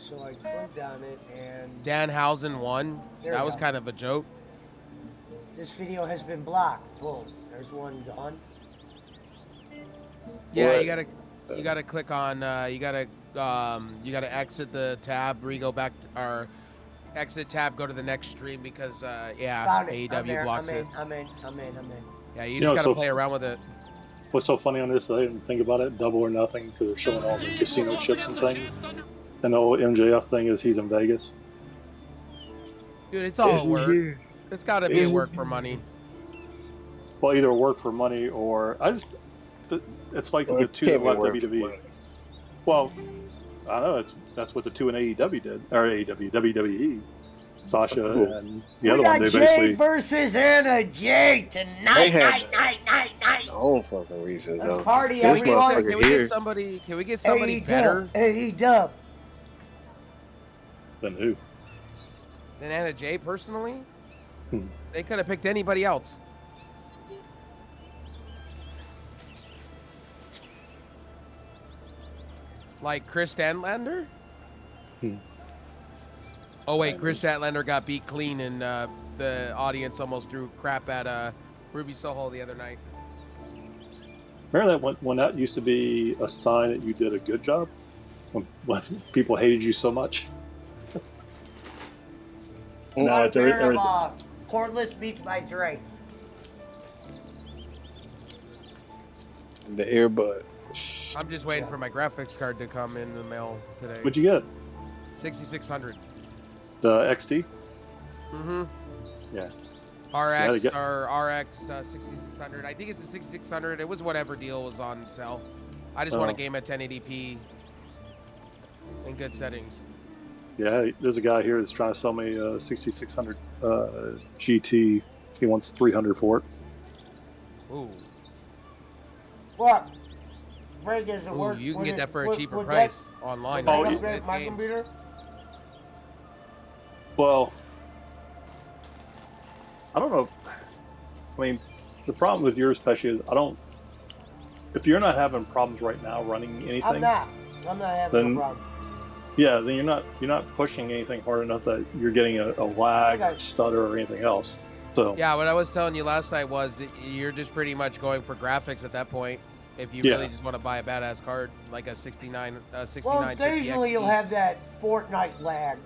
So I clicked on it and Danhausen won. There That we was go. kind of a joke. this video has been blocked. Boom. There's one gone. Yeah, What? you gotta click on. You gotta exit the tab, go back, or exit tab, go to the next stream because yeah, Found it. I'm AEW there. blocks I'm it. in. Yeah, you You just know, gotta so- play around with it. What's so funny on this, I didn't think about it, Double or Nothing, because they're showing all the casino chips and things. And the whole MJF thing is he's in Vegas. Dude, it's all Isn't work. he? It's gotta be Isn't work for money. Well, either work for money or it's like Well, the it two can't that be left work for WWE. money. Well, I know that's what the two in AEW did, or AEW, WWE. Sasha and the We other got one, they Jay basically versus Anna Jay They tonight. had Night. their own fucking reasons, Let's though. party, This everyone. motherfucker Can we here. get somebody? Can we get somebody better AEW. than who? than Anna Jay personally? Hmm. They could have picked anybody else. Like Chris Statlander? Hmm. Oh wait, Chris Statlander got beat clean, and the audience almost threw crap at Ruby Soho the other night. Remember that when that used to be a sign that you did a good job? When people hated you so much? No, it's Cordless beats by Dre. The earbud. I'm just waiting for my graphics card to come in the mail today. What'd you get? 6600. The XT? Mm-hmm. Yeah. RX or RX 6600. I think it's a 6600. It was whatever deal was on sale. I just want a game at 1080p in good settings. Yeah, there's a guy here that's trying to sell me a 6600 GT. He wants 300 for it. Ooh. What? Break is it Ooh, work? you can get that for a would- cheaper would price that- online. would that with upgrade my games. computer? Well, I don't know. I mean, the problem with yours, especially, is if you're not having problems right now running anything, I'm not having no problem. Yeah, then you're not pushing anything hard enough that you're getting a lag or stutter or anything else. So Yeah, what I was telling you last night was you're just pretty much going for graphics at that point. If you really just want to buy a badass card like a 69, Well, 6950 occasionally you'll XT. have that Fortnite lag.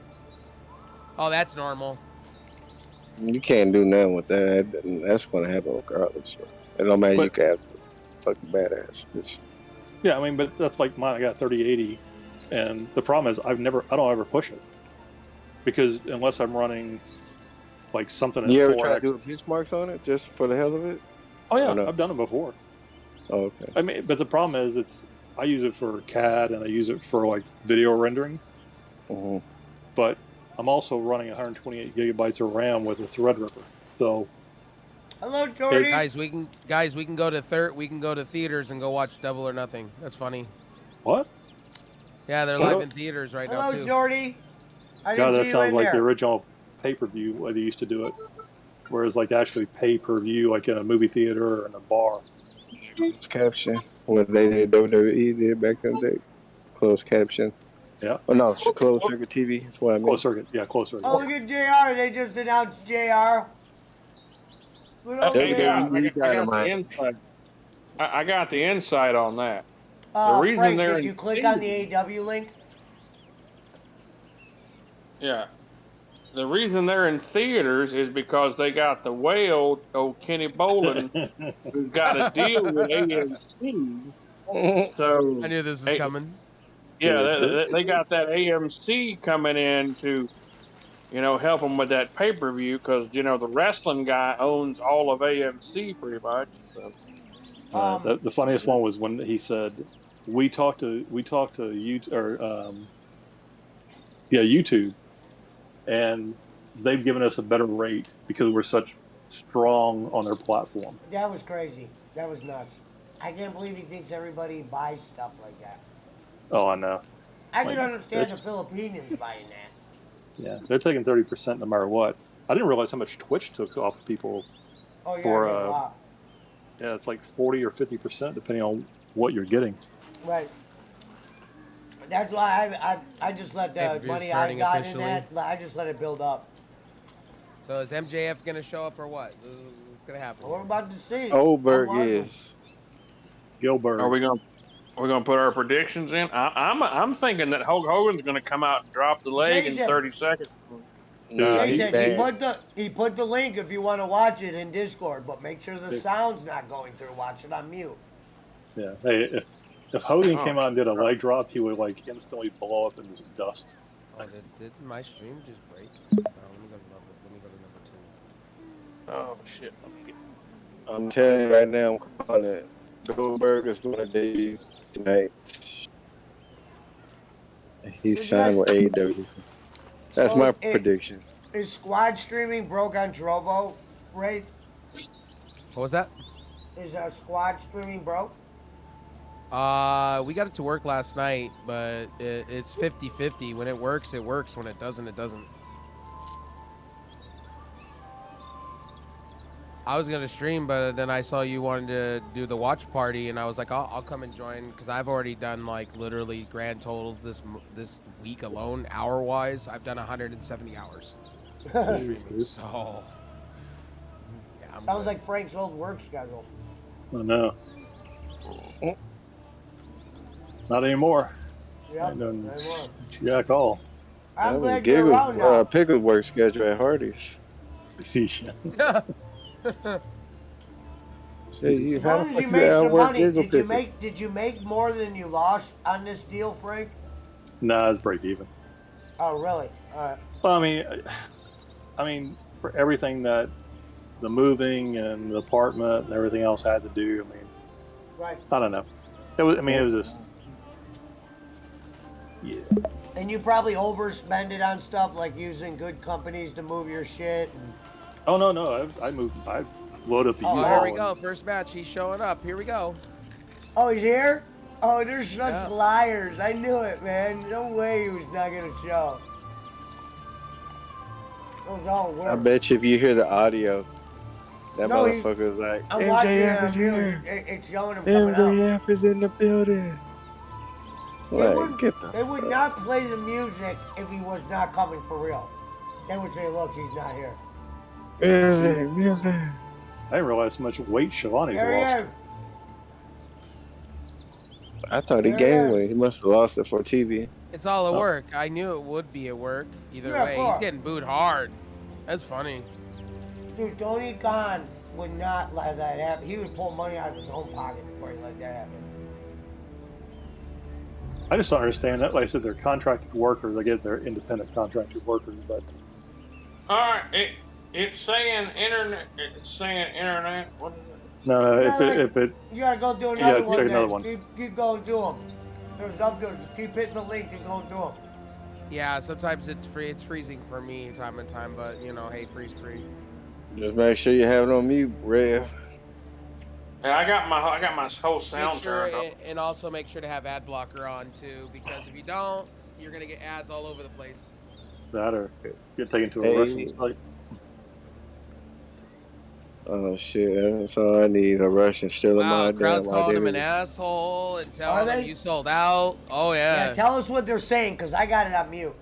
Oh, that's normal. You can't do nothing with that. That's going to happen regardless. It don't matter. You can have fucking badass. yeah, I mean, but that's like mine. I got 3080, and the problem is I don't ever push it because unless I'm running like something at 4x. You ever try to do benchmarks on it just for the hell of it? Oh yeah, I've done it before. Oh, okay. I mean, but the problem is I use it for CAD and I use it for like video rendering. Mm-hmm. But I'm also running 128 gigabytes of RAM with a Threadripper. So hello, Jordy. Guys, we can go to theaters and go watch Double or Nothing. That's funny. What? Yeah, they're live in theaters right now too. Hello, Jordy. I God, didn't that see you sounds in like there. the original pay-per-view way they used to do it. Whereas like actually pay-per-view like in a movie theater or in a bar. Closed caption. What they did, WWE did back in the day. Closed caption. Yeah. Oh, no, it's closed circuit TV. That's what I mean. Closed circuit. Yeah, closed circuit. Oh, look at JR. They just announced JR. Look at There you JR. go. You got the insight. I got the insight on that. Frank, did you click on the AEW link? Yeah. The reason they're in theaters is because they got the whale, old Kenny Bolin, who's got a deal with AMC. So I knew this was coming. Yeah, they got that AMC coming in to, help them with that pay-per-view because, the wrestling guy owns all of AMC pretty much. So. The funniest one was when he said, "We talked to YouTube, and they've given us a better rate because we're such strong on their platform." That was crazy. That was nuts. I can't believe he thinks everybody buys stuff like that. Oh, I know. I can understand the Filipinos buying that. Yeah, they're taking 30% no matter what. I didn't realize how much Twitch took off people. Oh, yeah, for a lot. Yeah, it's like 40 or 50% depending on what you're getting. Right. That's why I just let the money I got in that, I just let it build up. So is MJF gonna show up or what? What's gonna happen? We're about to see. Goldberg is. Gilbert. Are we gonna put our predictions in? I'm thinking that Hulk Hogan's gonna come out and drop the leg in 30 seconds. No, he put the link if you want to watch it in Discord, but make sure the sound's not going through. Watch it on mute. Yeah. Hey, if Hogan came out and did a leg drop, he would like instantly blow up into dust. Oh, did my stream just break? Oh, let me go to number 2. Oh shit! I'm telling you right now, I'm calling it. Goldberg is going to debut tonight. He's signed with AEW. That's So my prediction. Is squad streaming broke on Trovo, Ray? What was that? Is squad streaming broke? We got it to work last night, but it's 50-50. When it works, it works. When it doesn't, it doesn't. I was gonna stream, but then I saw you wanted to do the watch party, and I was like, I'll come and join because I've already done like literally grand total this week alone, hour wise. I've done 170 hours streaming. So yeah, Sounds like Frank's old work schedule. I know. Not anymore. Yep, Jack all. I'm glad you're around now. Pickle work schedule at Hardy's. As long as you make some money, did you make more than you lost on this deal, Frank? Nah, it's break even. Oh, really? All right. Well, I mean, for everything that the moving and the apartment and everything else had to do, Right. I don't know. It was. It was just. Yeah. And you probably overspend it on stuff like using good companies to move your shit. Oh no! I moved. I load up the Oh, U-Haul. here we go. First match. He's showing up. Here we go. Oh, he's here? Oh, they're such liars. I knew it, man. No way he was not going to show. Those all work. I bet you if you hear the audio, that No, motherfucker's like, I'm watching MJF it is on here. It's showing him coming out. MJF is in the building. Like, get the. They would not play the music if he was not coming for real. They would say, look, he's not here. Music. I didn't realize how much weight Shivani's There he lost. is. I thought he gained weight. He must have lost it for TV. It's all at work. I knew it would be at work. Either Yeah, of way, course. he's getting booed hard. That's funny. Dude, Tony Khan would not let that happen. He would pull money out of his own pocket before he let that happen. I just don't understand that. Like I said, they're contracted workers. I get they're independent contracted workers, but All right, it's saying internet. It's saying internet. What is it? no. If it You gotta go do Yeah, another one. check another then. one. Keep going do them. There's up there. Keep hitting the link and go do them. Yeah, sometimes it's free. It's freezing for me time and time, but you know, hey, freeze free. Just make sure you have it on mute, Rev. Yeah, I got my whole sound Make sure, turned up. and also make sure to have ad blocker on too, because if you don't, you're gonna get ads all over the place. that or get taken to a Hey. Russian site. Oh shit, that's all I need. A Russian stealing Wow, my crowd's damn calling him an identity. asshole and Are telling him they? you sold out. Oh yeah. Tell us what they're saying, because I got it on mute.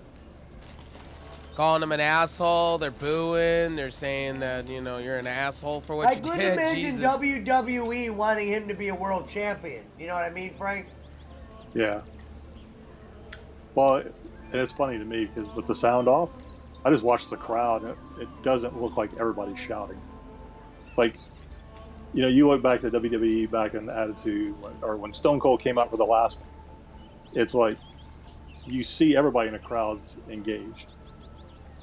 Calling him an asshole. They're booing. They're saying that you're an asshole for what I you couldn't did. imagine Jesus. WWE wanting him to be a world champion. You know what I mean, Frank? Yeah. Well, and it's funny to me because with the sound off, I just watch the crowd. And it doesn't look like everybody's shouting. Like, you look back to WWE back in Attitude, or when Stone Cold came out for the last one. It's like you see everybody in the crowd's engaged.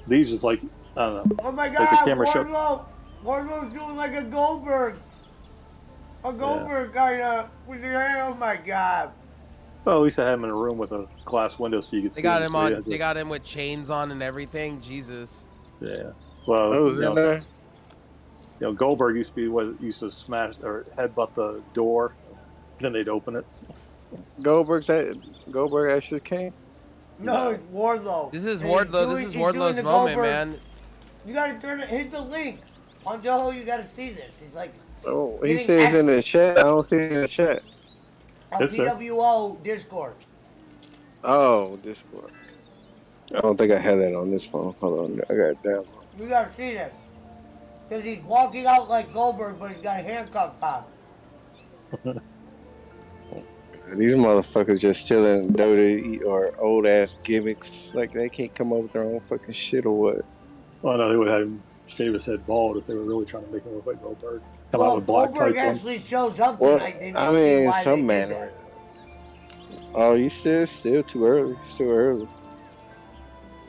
These is like, I don't know. Oh my like God, the camera show. Wardlow's doing like a Goldberg. A Goldberg kind of with your hand. Oh my God. Well, at least I had him in a room with a glass window so you could see. They got him, him so on. yeah, They got him with chains on and everything. Jesus. Yeah. Well, I was in there. Goldberg used to smash or headbutt the door, then they'd open it. Goldberg actually came. No, it's Wardlow. This is And he's Wardlow. doing- This is he's doing Wardlow's the moment, Goldberg. man. You gotta hit the link. Poncho, you gotta see this. He's like Oh, he Getting says in the chat. I don't see it in the chat. a It's there. PWO Discord. Oh, Discord. I don't think I had that on this phone. Hold on, I got it down. You gotta see this. Because he's walking out like Goldberg, but he's got handcuffs on. These motherfuckers just stealing dirty or old ass gimmicks. Like they can't come up with their own fucking shit or what? Well, no, they would have him shave his head bald if they were really trying to make him look like Goldberg. Come out Well, with black Goldberg tights on. actually shows up Well, tonight. Didn't I you see mean, why some they did manner. that? Oh, you still too early. Still early.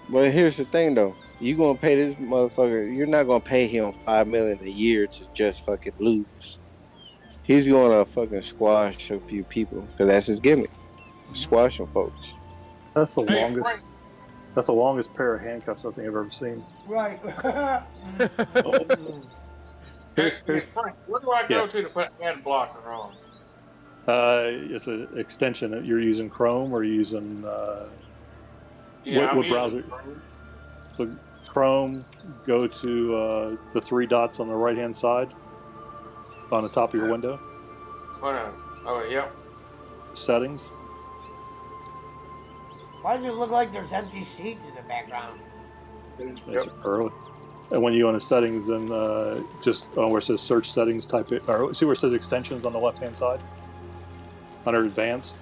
But here's the thing, though. You gonna pay this motherfucker? You're not gonna pay him $5 million a year to just fucking lose. He's gonna fucking squash a few people because that's his gimmick. Squashing folks. That's the Hey, longest. That's the longest pair of handcuffs I think I've ever seen. Right. Hey, Frank, where do I go to put ad blocker on? It's an extension. You're using Chrome or using Yeah, what browser? Chrome. So Chrome, go to the three dots on the right-hand side on the top of your window. Oh, yep. Settings. Why does it look like there's empty seats in the background? It's early. And when you go into settings, then just where it says search settings, type it. Or see where it says extensions on the left-hand side under advanced.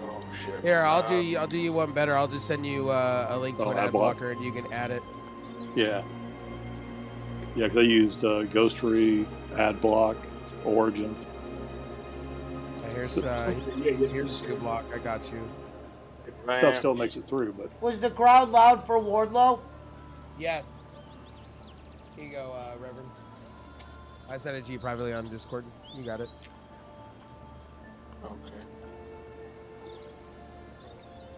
Oh shit. Here, I'll do you one better. I'll just send you a link to an ad blocker, and you can add it. Yeah. Yeah, they used Ghostery, AdBlock, Origin. Here's good block. I got you. That still makes it through, but Was the crowd loud for Wardlow? Yes. Here you go, Reverend. I sent it to you privately on Discord. You got it. Okay.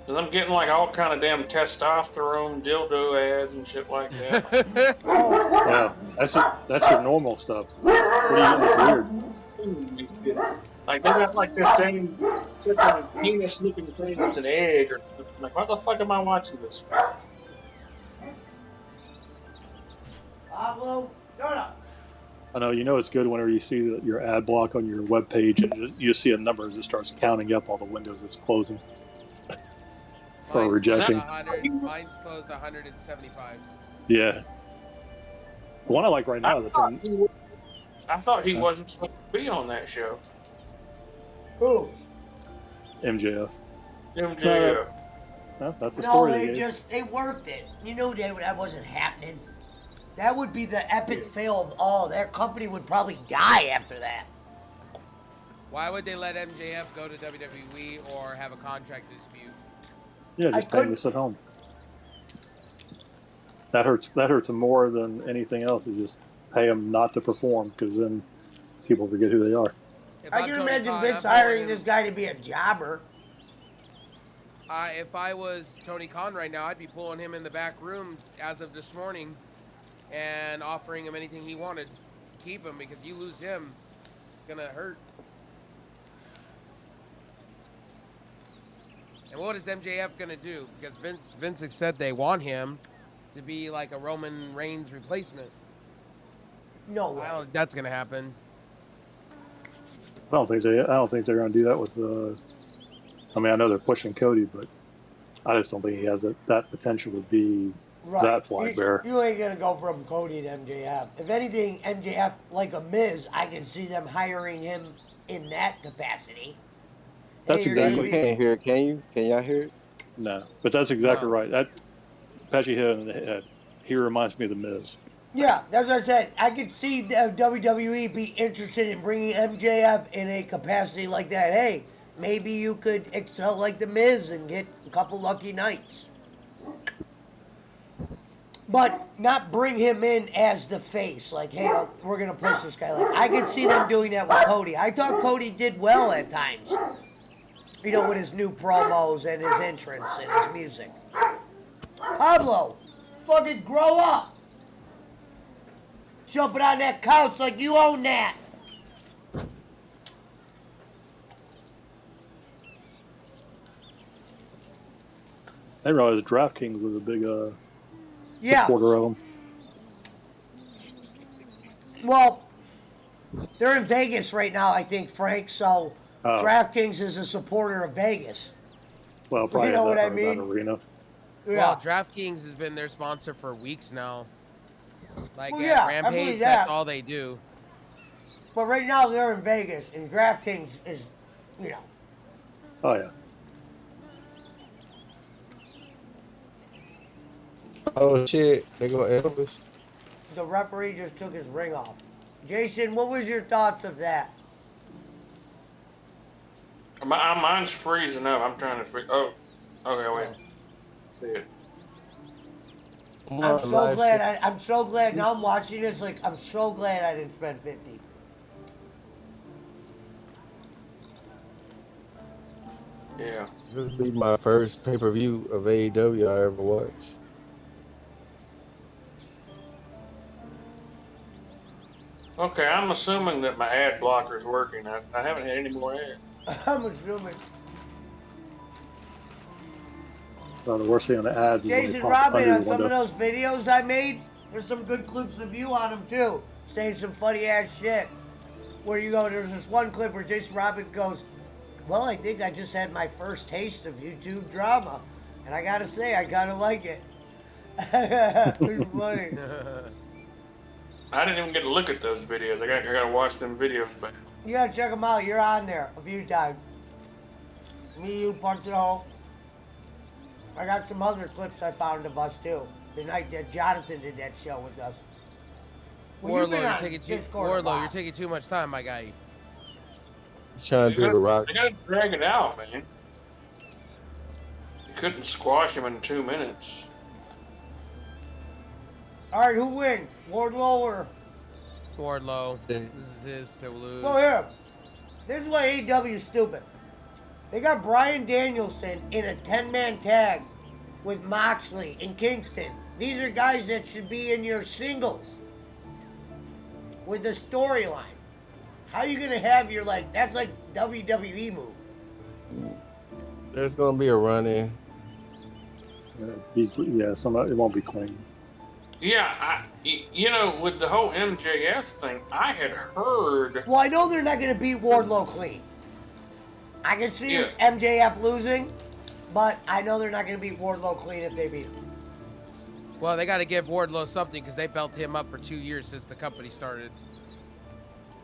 Cause I'm getting like all kind of damn testosterone dildo ads and shit like that. yeah, that's your normal stuff. What are you getting weird? Like they got like this thing, penis-looking thing that's an egg or something. Like, what the fuck am I watching this? Pablo, shut up. I know, it's good whenever you see your ad block on your web page and you see a number that starts counting up all the windows it's closing or rejecting. Mine's closed 175. Yeah. The one I like right now is I thought he wasn't supposed to be on that show. Who? MJF. MJF. No, that's the story. No, they worked it. You knew that wasn't happening. That would be the epic fail of all. Their company would probably die after that. Why would they let MJF go to WWE or have a contract dispute? Yeah, just paying this at home. That hurts them more than anything else. Is just pay them not to perform, because then people forget who they are. I can imagine Vince hiring this guy to be a jobber. If I was Tony Khan right now, I'd be pulling him in the back room as of this morning and offering him anything he wanted. Keep him, because you lose him, it's gonna hurt. And what is MJF gonna do? Because Vince has said they want him to be like a Roman Reigns replacement. No way. I don't think that's gonna happen. I don't think they're going to do that with. I mean, I know they're pushing Cody, but I just don't think he has that potential to be that flag bearer. You ain't gonna go from Cody to MJF. If anything, MJF like a Miz, I can see them hiring him in that capacity. That's exactly. You can't hear it, can you? Can y'all hear it? No, but that's exactly right. That Patchy hit on the head. He reminds me of the Miz. Yeah, that's what I said. I could see the WWE be interested in bringing MJF in a capacity like that. Hey, maybe you could excel like the Miz and get a couple lucky nights. But not bring him in as the face. Like, hey, we're going to push this guy. Like, I could see them doing that with Cody. I thought Cody did well at times. You know, with his new promos and his entrance and his music. Pablo, fucking grow up. Jumping on that couch like you own that. I didn't realize DraftKings was a big Yeah. supporter of them. Well, they're in Vegas right now, I think, Frank. So DraftKings is a supporter of Vegas. Well, probably you know what I that mean? arena. Yeah. Well, DraftKings has been their sponsor for weeks now. Like Well, at yeah, I Rampage, believe that's that. all they do. But right now they're in Vegas, and DraftKings is, you know. Oh yeah. Oh shit! They go Elvis. The referee just took his ring off. Jason, what was your thoughts of that? Mine's freezing up. I'm trying to freeze. Oh, okay, wait. See it. I'm so glad. I'm so glad. Now I'm watching this. Like, I'm so glad I didn't spend 50. Yeah. This will be my first pay-per-view of AEW I ever watched. Okay, I'm assuming that my ad blocker is working. I haven't had any more ads. I'm assuming. So the worst thing on the ads is when they Jason pop Robin, under your on some window. of those videos I made, there's some good clips of you on them too, saying some funny ass shit. Where you go, there's this one clip where Jason Robbins goes, well, I think I just had my first taste of YouTube drama. And I gotta say, I kinda like it. It's funny. I didn't even get to look at those videos. I gotta watch them videos back. You gotta check them out. You're on there a few times. Me, you, Punch It Hole. I got some other clips I found of us too. The night that Jonathan did that show with us. Well, you've been Warlow, on you're taking too much time, my guy. Trying to do the rock. They gotta drag it out, man. You couldn't squash him in 2 minutes. All right, who wins? Wardlow or? Wardlow. This is his to lose. Well, here. This is why AEW is stupid. They got Bryan Danielson in a 10-man tag with Moxley and Kingston. These are guys that should be in your singles with the storyline. How are you gonna have your that's like WWE move? There's gonna be a run in. It won't be clean. Yeah, you know, with the whole MJF thing, I had heard. Well, I know they're not gonna beat Wardlow clean. I can see MJF losing, but I know they're not gonna beat Wardlow clean if they beat him. Well, they got to give Wardlow something because they belted him up for 2 years since the company started.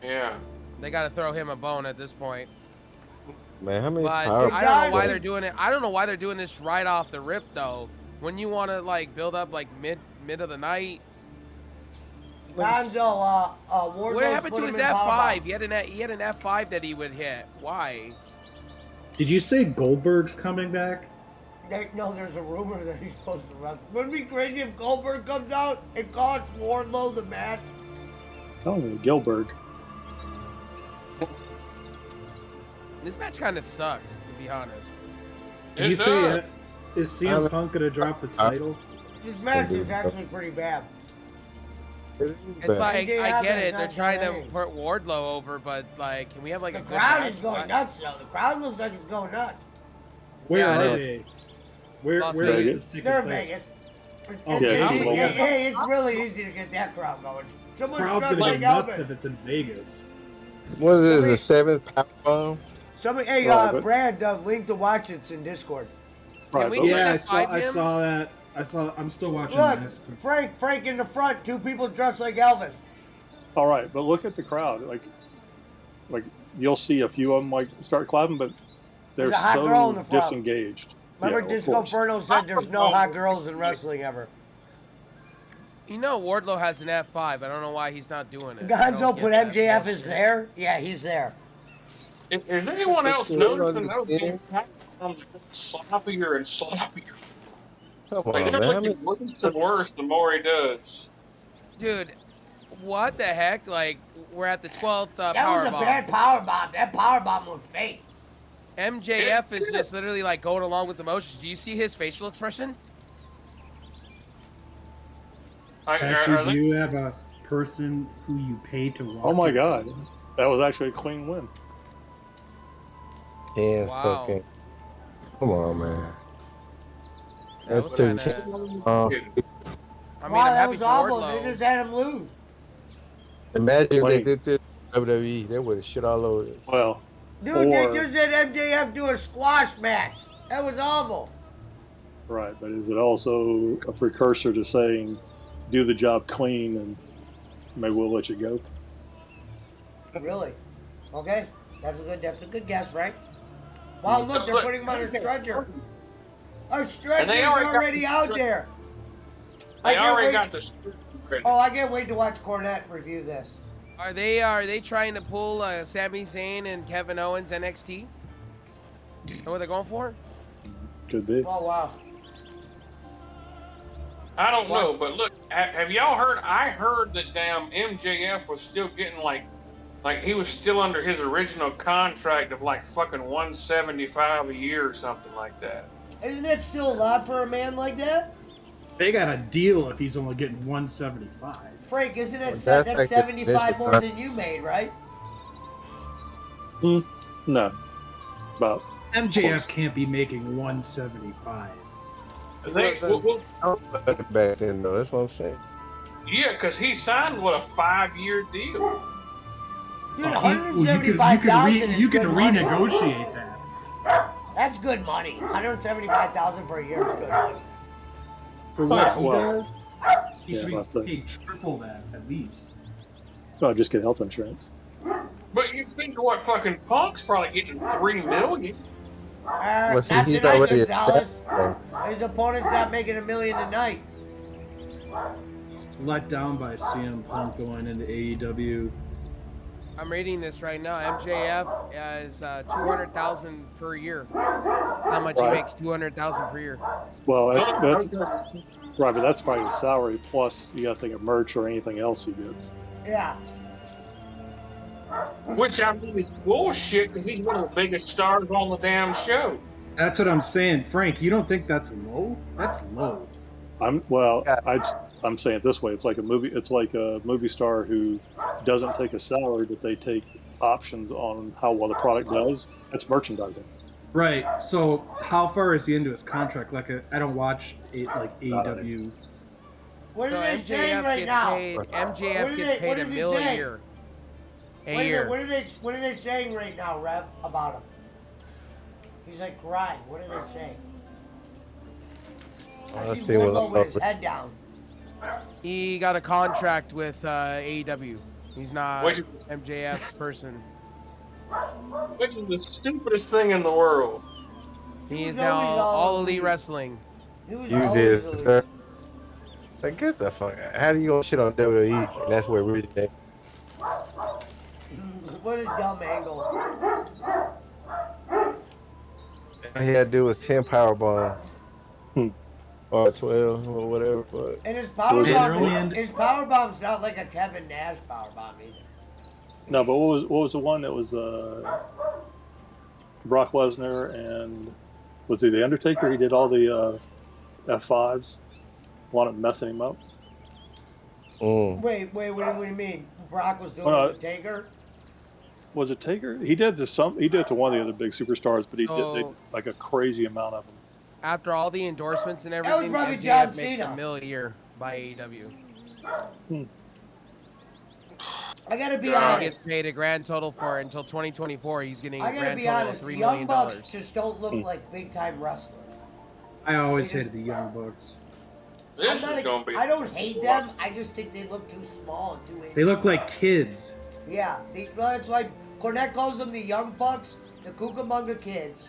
Yeah. They got to throw him a bone at this point. Man, how many But power I don't know why they're doing it. I don't know why they're doing this right off the rip though. When you want to build up mid of the night. Gonzo, Wardlow. What happened to his F5? He had an F5 that he would hit. Why? Did you say Goldberg's coming back? No, there's a rumor that he's supposed to wrestle. Wouldn't it be crazy if Goldberg comes out and costs Wardlow the match? Oh, Gilbert. This match kind of sucks, to be honest. Did you say is CM Punk gonna drop the title? This match is actually pretty bad. It's like, I get it, they're trying to put Wardlow over, but can we have a good crowd match? is going nuts though. The crowd looks like it's going nuts. Where are they? Where is this taking They're in place? Vegas. Hey, it's really easy to get that crowd going. Crowd's gonna get nuts if it's in Vegas. What is this, the seventh power bomb? Brad, link to watch it's in Discord. Yeah, I saw that. I'm still watching this. Frank in the front, two people dressed like Elvis. All right, but look at the crowd. Like you'll see a few of them start clapping, but they're so disengaged. Remember, Disco Ferno said there's no hot girls in wrestling ever. You know Wardlow has an F5. I don't know why he's not doing it. Gonzo put MJF is there? Yeah, he's there. Is anyone else noticing those platforms sloppier and sloppier? Come on, they're man. looking worse and worse the more he does. Dude, what the heck? We're at the 12th That power was a bomb. bad power bomb. That power bomb was fake. MJF is just literally going along with the motions. Do you see his facial expression? Ashley, do you have a person who you pay to walk? Oh my God, that was actually a clean win. Yeah, Wow. fucking. Come on, man. That was That's too. I'm happy for awful. Wardlow. They just had him lose. Imagine if they did this WWE, they would have shit all over this. Well, Dude, they just had MJF do a squash match. That was awful. right, but is it also a precursor to saying, do the job clean and maybe we'll let you go? Really? Okay. That's a good guess, right? Wow, look, they're putting him on a stretcher. Our stretcher's already out there. They already got the stretcher. Oh, I can't wait to watch Cornette review this. Are they trying to pull Sami Zayn and Kevin Owens NXT? Is that what they're going for? Could be. Oh, wow. I don't know, but look, have y'all heard? I heard that damn MJF was still getting Like he was still under his original contract of like fucking 175 a year or something like that. Isn't that still a lot for a man like that? They got a deal if he's only getting 175. Frank, isn't that Well, that's like 75 more than you made, right? No. About MJF can't be making 175. Back then, though, that's what I'm saying. Yeah, because he signed what, a 5-year deal. Dude, You $175,000 you is can good money. renegotiate that. That's good money. $175,000 for a year is good money. For what he well, does, he should last be paid triple that at least. Well, just get health insurance. But you think what fucking Punk's probably getting $3 million. Well, see, Not he's tonight, already Gonzalez. established. His opponent's not making $1 million tonight. It's let down by CM Punk going into AEW. I'm reading this right now. MJF is 200,000 per year. How much he Right. makes? 200,000 per year. Well, that's right, but that's probably his salary plus you got to think of merch or anything else he gets. Yeah. Which I mean is bullshit because he's one of the biggest stars on the damn show. That's what I'm saying, Frank. You don't think that's low? That's low. I'm saying it this way. It's like a movie star who doesn't take a salary, but they take options on how well the product does. That's merchandising. Right. So how far is he into his contract? I don't watch AEW. What So are they saying right now? MJF gets paid $1 million a year. What are they saying right now, Rev, about him? He's like crying. What are they saying? I see Wimbo with his head down. He got a contract with AEW. He's not MJF's person. Which is the stupidest thing in the world. He is now All Elite Wrestling. You did, sir. Like, get the fuck out. How do you go shit on WWE? And that's where we did. What a dumb angle. All he had to do was 10 power bombs. Or 12 or whatever. Fuck. And his power bomb's not like a Kevin Nash power bomb either. No, but what was the one that was Brock Lesnar and was he the Undertaker? He did all the F5s. Wanted messing him up. Wait, what do you mean? Brock was doing it with Taker? Was it Taker? He did to one of the other big superstars, but they did like a crazy amount of them. After all the endorsements and everything, probably MJF John makes Cena. $1 million a year by AEW. I gotta be He honest. gets paid a grand total for until 2024. He's getting a I gotta grand be total honest. of The $3 Young million. Bucks just don't look like big time wrestlers. I always hated the Young Bucks. I don't hate them. I just think they look too small and too. They look like kids. Yeah, that's why Cornette calls them the Young Fucks, the Cucamonga Kids,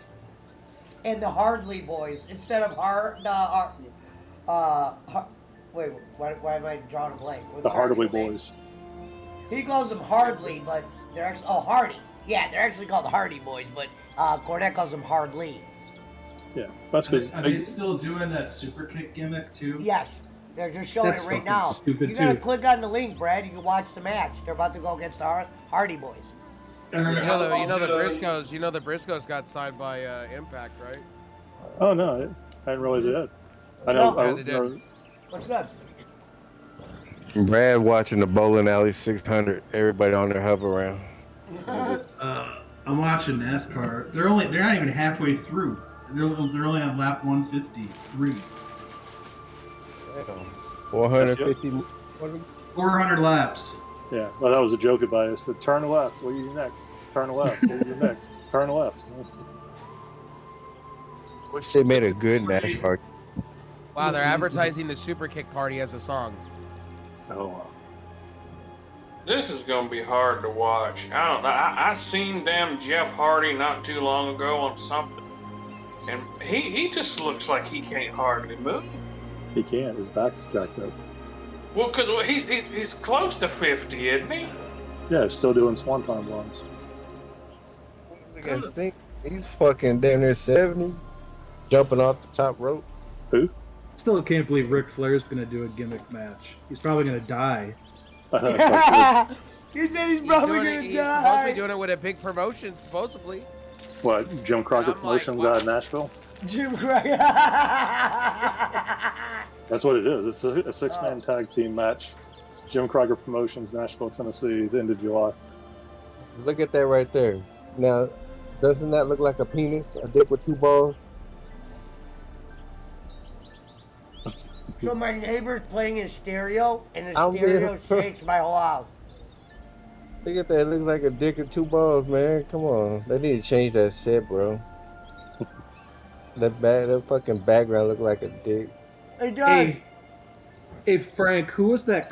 and the Hardley Boys instead of wait, why am I drawing a blank? What's The their Hardaway actual name? Boys. He calls them Hardly, but they're actually Hardy. Yeah, they're actually called the Hardy Boys, but Cornette calls them Hardly. Yeah, that's because Are they still doing that super kick gimmick too? Yes, they're just showing That's it right fucking now. stupid, You gotta too. click on the link, Brad. You can watch the match. They're about to go against the Hardy Boys. You know the Briscoes. You know the Briscoes got signed by Impact, right? Oh no, I didn't realize that. I know. Yeah, they did. What's good? Brad watching the bowling alley 600. Everybody on there hover around. I'm watching NASCAR. They're not even halfway through. They're only on lap 153. 450. 400 laps. Yeah, well, that was a joke about it. I said, turn left. What do you do next? Turn left. What do you do next? Turn left. Wish they made a good NASCAR. Wow, they're advertising the Super Kick Party as a song. Oh. This is gonna be hard to watch. I don't know. I seen damn Jeff Hardy not too long ago on something, and he just looks like he can't hardly move. He can't. His back's jacked up. Well, cause he's close to 50, isn't he? Yeah, he's still doing swanton bombs. I think he's fucking damn near 70, jumping off the top rope. Who? Still can't believe Ric Flair's gonna do a gimmick match. He's probably gonna die. He said he's probably doing gonna it, he's supposed to die. be doing it with a big promotion, supposedly. What, Jim Crockett I'm like, Promotions wow. out of Nashville? Jim Crockett. That's what it is. It's a six-man tag team match. Jim Crockett Promotions, Nashville, Tennessee, the end of July. Look at that right there. Now, doesn't that look like a penis? A dick with two balls? So my neighbor's playing in stereo, and the I'm stereo being- shakes my whole house. Look at that. It looks like a dick and two balls, man. Come on. They need to change that set, bro. That fucking background look like a dick. It does. Hey Frank, who was that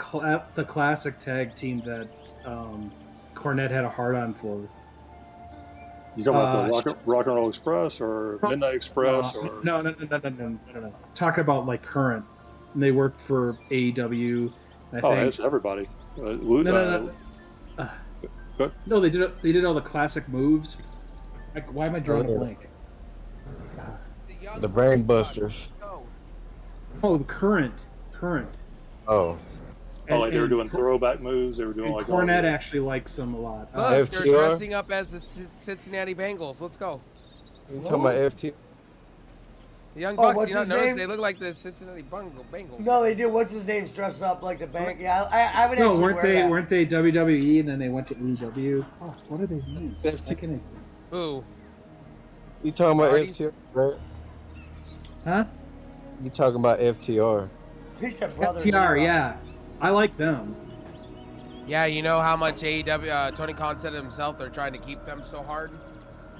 the classic tag team that Cornette had a hard on for? You talking about the Rock and Roll Express or Midnight Express or No. Talking about like current. And they worked for AEW. I think. It's everybody. No. No, they did all the classic moves. Like, why am I drawing a blank? The Brain Busters. Oh, the current. Oh. Like they were doing throwback moves. They were doing like Cornette actually likes them a lot. Look, they're dressing up as the Cincinnati Bengals. Let's go. You talking about FT? The Young Bucks, what's you don't his notice name? they look like the Cincinnati Bengals. No, they do. What's his name? Dressed up like the bank. Yeah, I would No, actually weren't they WWE and then they went to AEW? Oh, what are they named? Who? You talking about Marty? FTR, right? Huh? You talking about FTR? He said brother. FTR, yeah. I like them. Yeah, you know how much AEW, Tony Khan said himself, they're trying to keep them so hard?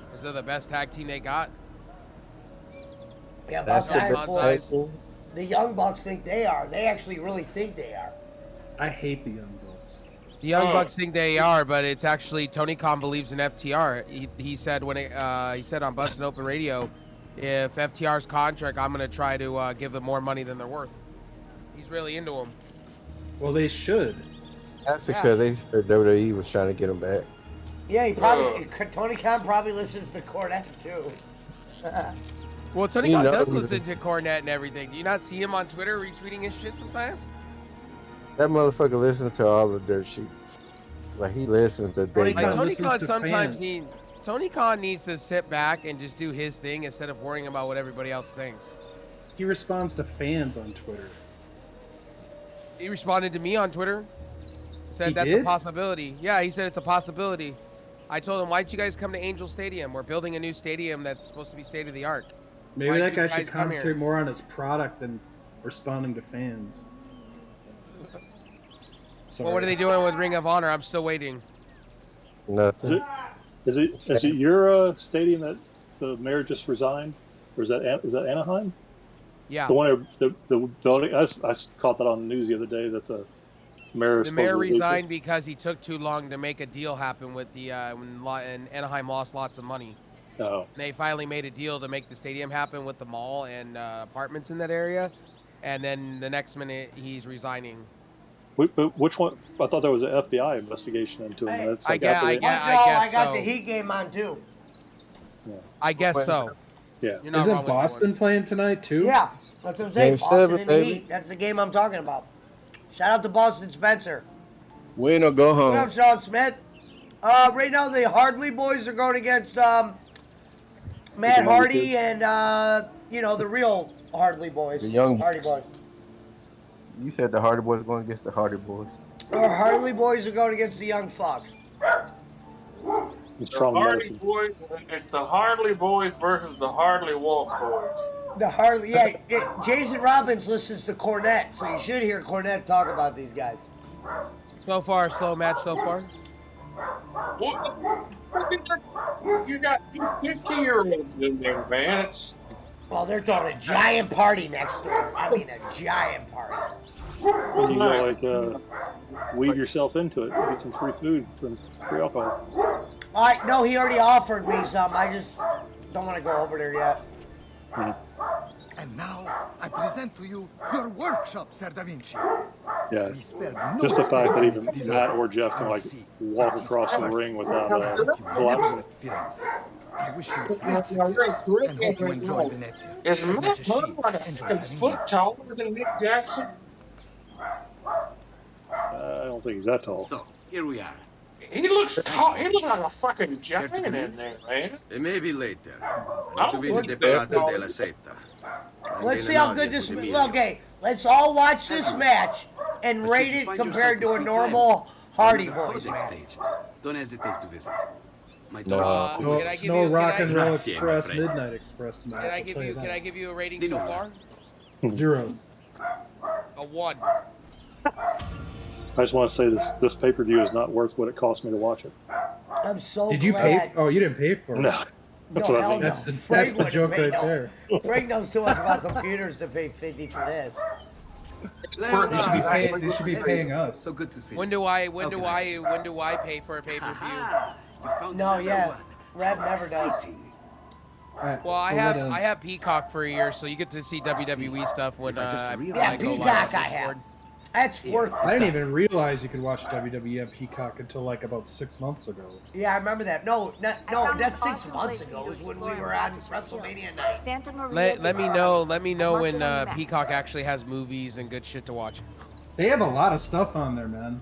Because they're the best tag team they got? Yeah, That's about the that, best boy. tag team? The Young Bucks think they are. They actually really think they are. I hate the Young Bucks. The Young Bucks think they are, but it's actually Tony Khan believes in FTR. He said he said on Bustin' Open Radio, if FTR's contract, I'm going to try to give them more money than they're worth. He's really into them. Well, they should. That's because they heard WWE was trying to get them back. Yeah, he probably. Tony Khan probably listens to Cornette too. Well, Tony You Khan know does he- listen to Cornette and everything. Do you not see him on Twitter retweeting his shit sometimes? That motherfucker listens to all the dirt sheets. Like he listens to Tony Dave. Khan Tony listens Khan to sometimes fans. Tony Khan needs to sit back and just do his thing instead of worrying about what everybody else thinks. He responds to fans on Twitter. He responded to me on Twitter. Said He that's a did? possibility. Yeah, he said it's a possibility. I told him, why don't you guys come to Angel Stadium? We're building a new stadium that's supposed to be state of the art. Maybe Why that don't you guy guys should come here? concentrate more on his product than responding to fans. Well, what are they doing with Ring of Honor? I'm still waiting. Nothing. Is it your stadium that the mayor just resigned, or is that Anaheim? Yeah. The one the building. I caught that on the news the other day that the mayor. The mayor resigned because he took too long to make a deal happen with the and Anaheim lost lots of money. Oh. They finally made a deal to make the stadium happen with the mall and apartments in that area, and then the next minute he's resigning. But which one? I thought there was an FBI investigation into him. That's I like guess I got so. the Heat game on too. I guess so. Yeah. You're not wrong Isn't with Boston playing tonight too? Yeah, that's what I'm saying. Game Boston 7, and the baby. Heat. That's the game I'm talking about. Shout out to Boston Spencer. Win or go What home. up, Sean Smith? Right now the Hardley boys are going against Matt Hardy and the real Hardley boys. The young- Hardy boys. You said the Hardy Boys going against the Hardy Boys. Our Harley boys are going against the Young Fox. It's The strong Hardy medicine. boys. It's the Hardley boys versus the Hardley Wolf boys. The Harley, Jason Robbins listens to Cornette, so you should hear Cornette talk about these guys. So far, slow match so far. You got 50-year-olds in there, man. Well, they're throwing a giant party next door. I mean, a giant party. And you go weave yourself into it. Get some free food from free alcohol. No, he already offered me some. I just don't want to go over there yet. And now I present to you your workshop, Sir Da Vinci. Yeah. We spared no Just the fact that even expense Matt or Jeff can walk across the ring without collapsing. I wish you great success and hope you enjoy Venezia. Is as much Matt as she Hardy like a enjoys fucking having foot you. taller than Nick Jackson? I don't think he's that tall. So, here we are. He looks tall. He looks like a fucking giant in there, man. Maybe later. I To don't visit think the that's Palazzo all. della Seta. Let's see how good this. Okay, let's all watch this match and rate it compared to a normal Hardy Boys match. Page. Don't hesitate to visit. My No, daughter. No, Can I it's give no you- can Rock I- and Roll Grazie, my Express, friend. Midnight Express match. Can I I'll give tell you? that. Can I give you a rating so far? 0. A 1. I just want to say this pay-per-view is not worth what it cost me to watch it. I'm so Did you glad. pay? Oh, you didn't pay for it. No. That's No, what I hell mean. no. That's the Frank that's the wouldn't joke pay right no. there. Frank knows too much about computers to pay 50 for this. They should be paying us. So good to see When you. do I pay for a pay-per-view? No, yeah. Rev never does. Alright, Well, I we'll let, have Peacock for a year, so you get to see WWE stuff when Yeah, I go live Peacock on I have. Discord. That's worth I it. didn't even realize you could watch WWE on Peacock until like about 6 months ago. Yeah, I remember that. No, found that's this 6 awesome months place for ago you is to when we explore were and on practice your WrestleMania night. Santa Maria Let me del know. Mar. Let me know Marked when it on the map. Peacock actually has movies and good shit to watch. They have a lot of stuff on there, man.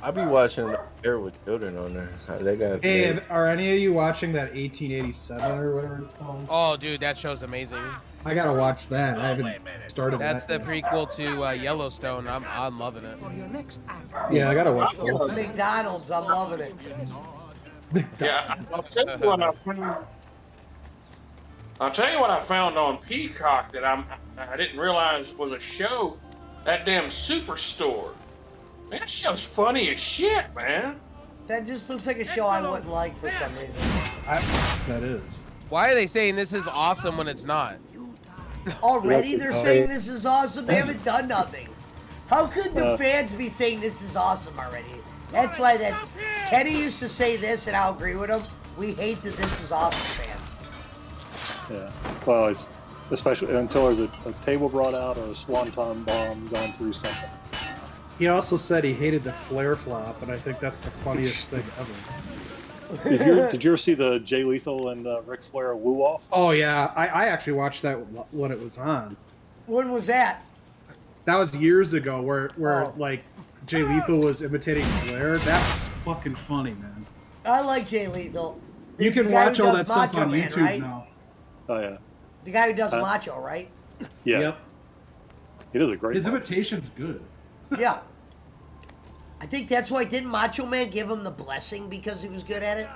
I be watching Air with Children on there. They got. Hey, are any of you watching that 1887 or whatever it's called? Oh, dude, that show's amazing. I gotta watch that. I haven't started That's the that. prequel to Yellowstone. I'm loving it. Yeah, I gotta watch Oh, that. McDonald's, I'm loving it. Yeah, I'll tell you what I found. I'll tell you what I found on Peacock that I didn't realize was a show. That damn Superstore. Man, that show's funny as shit, man. That just looks like a show I wouldn't like for some reason. That is. Why are they saying this is awesome when it's not? Already they're saying this is awesome. They haven't done nothing. How could the fans be saying this is awesome already? That's why that Kenny used to say this, and I'll agree with him. We hate that this is awesome, fans. Yeah. Well, it's especially until there's a table brought out or a swanton bomb going through something. He also said he hated the flare flop, and I think that's the funniest thing ever. Did you ever see the Jay Lethal and Ric Flair woo off? Oh yeah, I actually watched that when it was on. When was that? That was years ago, where like Jay Lethal was imitating Flair. That's fucking funny, man. I like Jay Lethal. You The can guy watch who all does that stuff Macho on Man, YouTube right? now. Oh yeah. The guy who does Huh? Macho, right? Yeah. Yep. He does a great. His one. imitation's good. Yeah. I think that's why didn't Macho Man give him the blessing because he was good at it?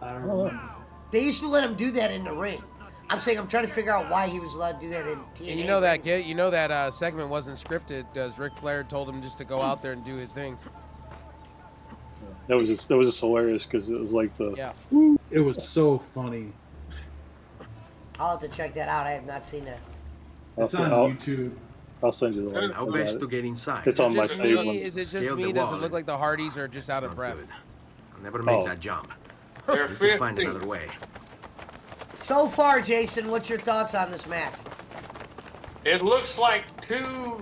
I don't know. They used to let him do that in the ring. I'm saying I'm trying to figure out why he was allowed to do that in TNA. And you know that segment wasn't scripted because Ric Flair told him just to go out there and do his thing. That was just hilarious because it was like the. Yeah. It was so funny. I'll have to check that out. I have not seen that. It's on YouTube. I'll send you the link. How best to get inside? It's on my Just save me? ones. Is it Scale just the me? Does it wall. look like the Hardys are just out of breath? I'll never make Oh. that jump. They're Need to find 50. another way. So far, Jason, what's your thoughts on this match? It looks like two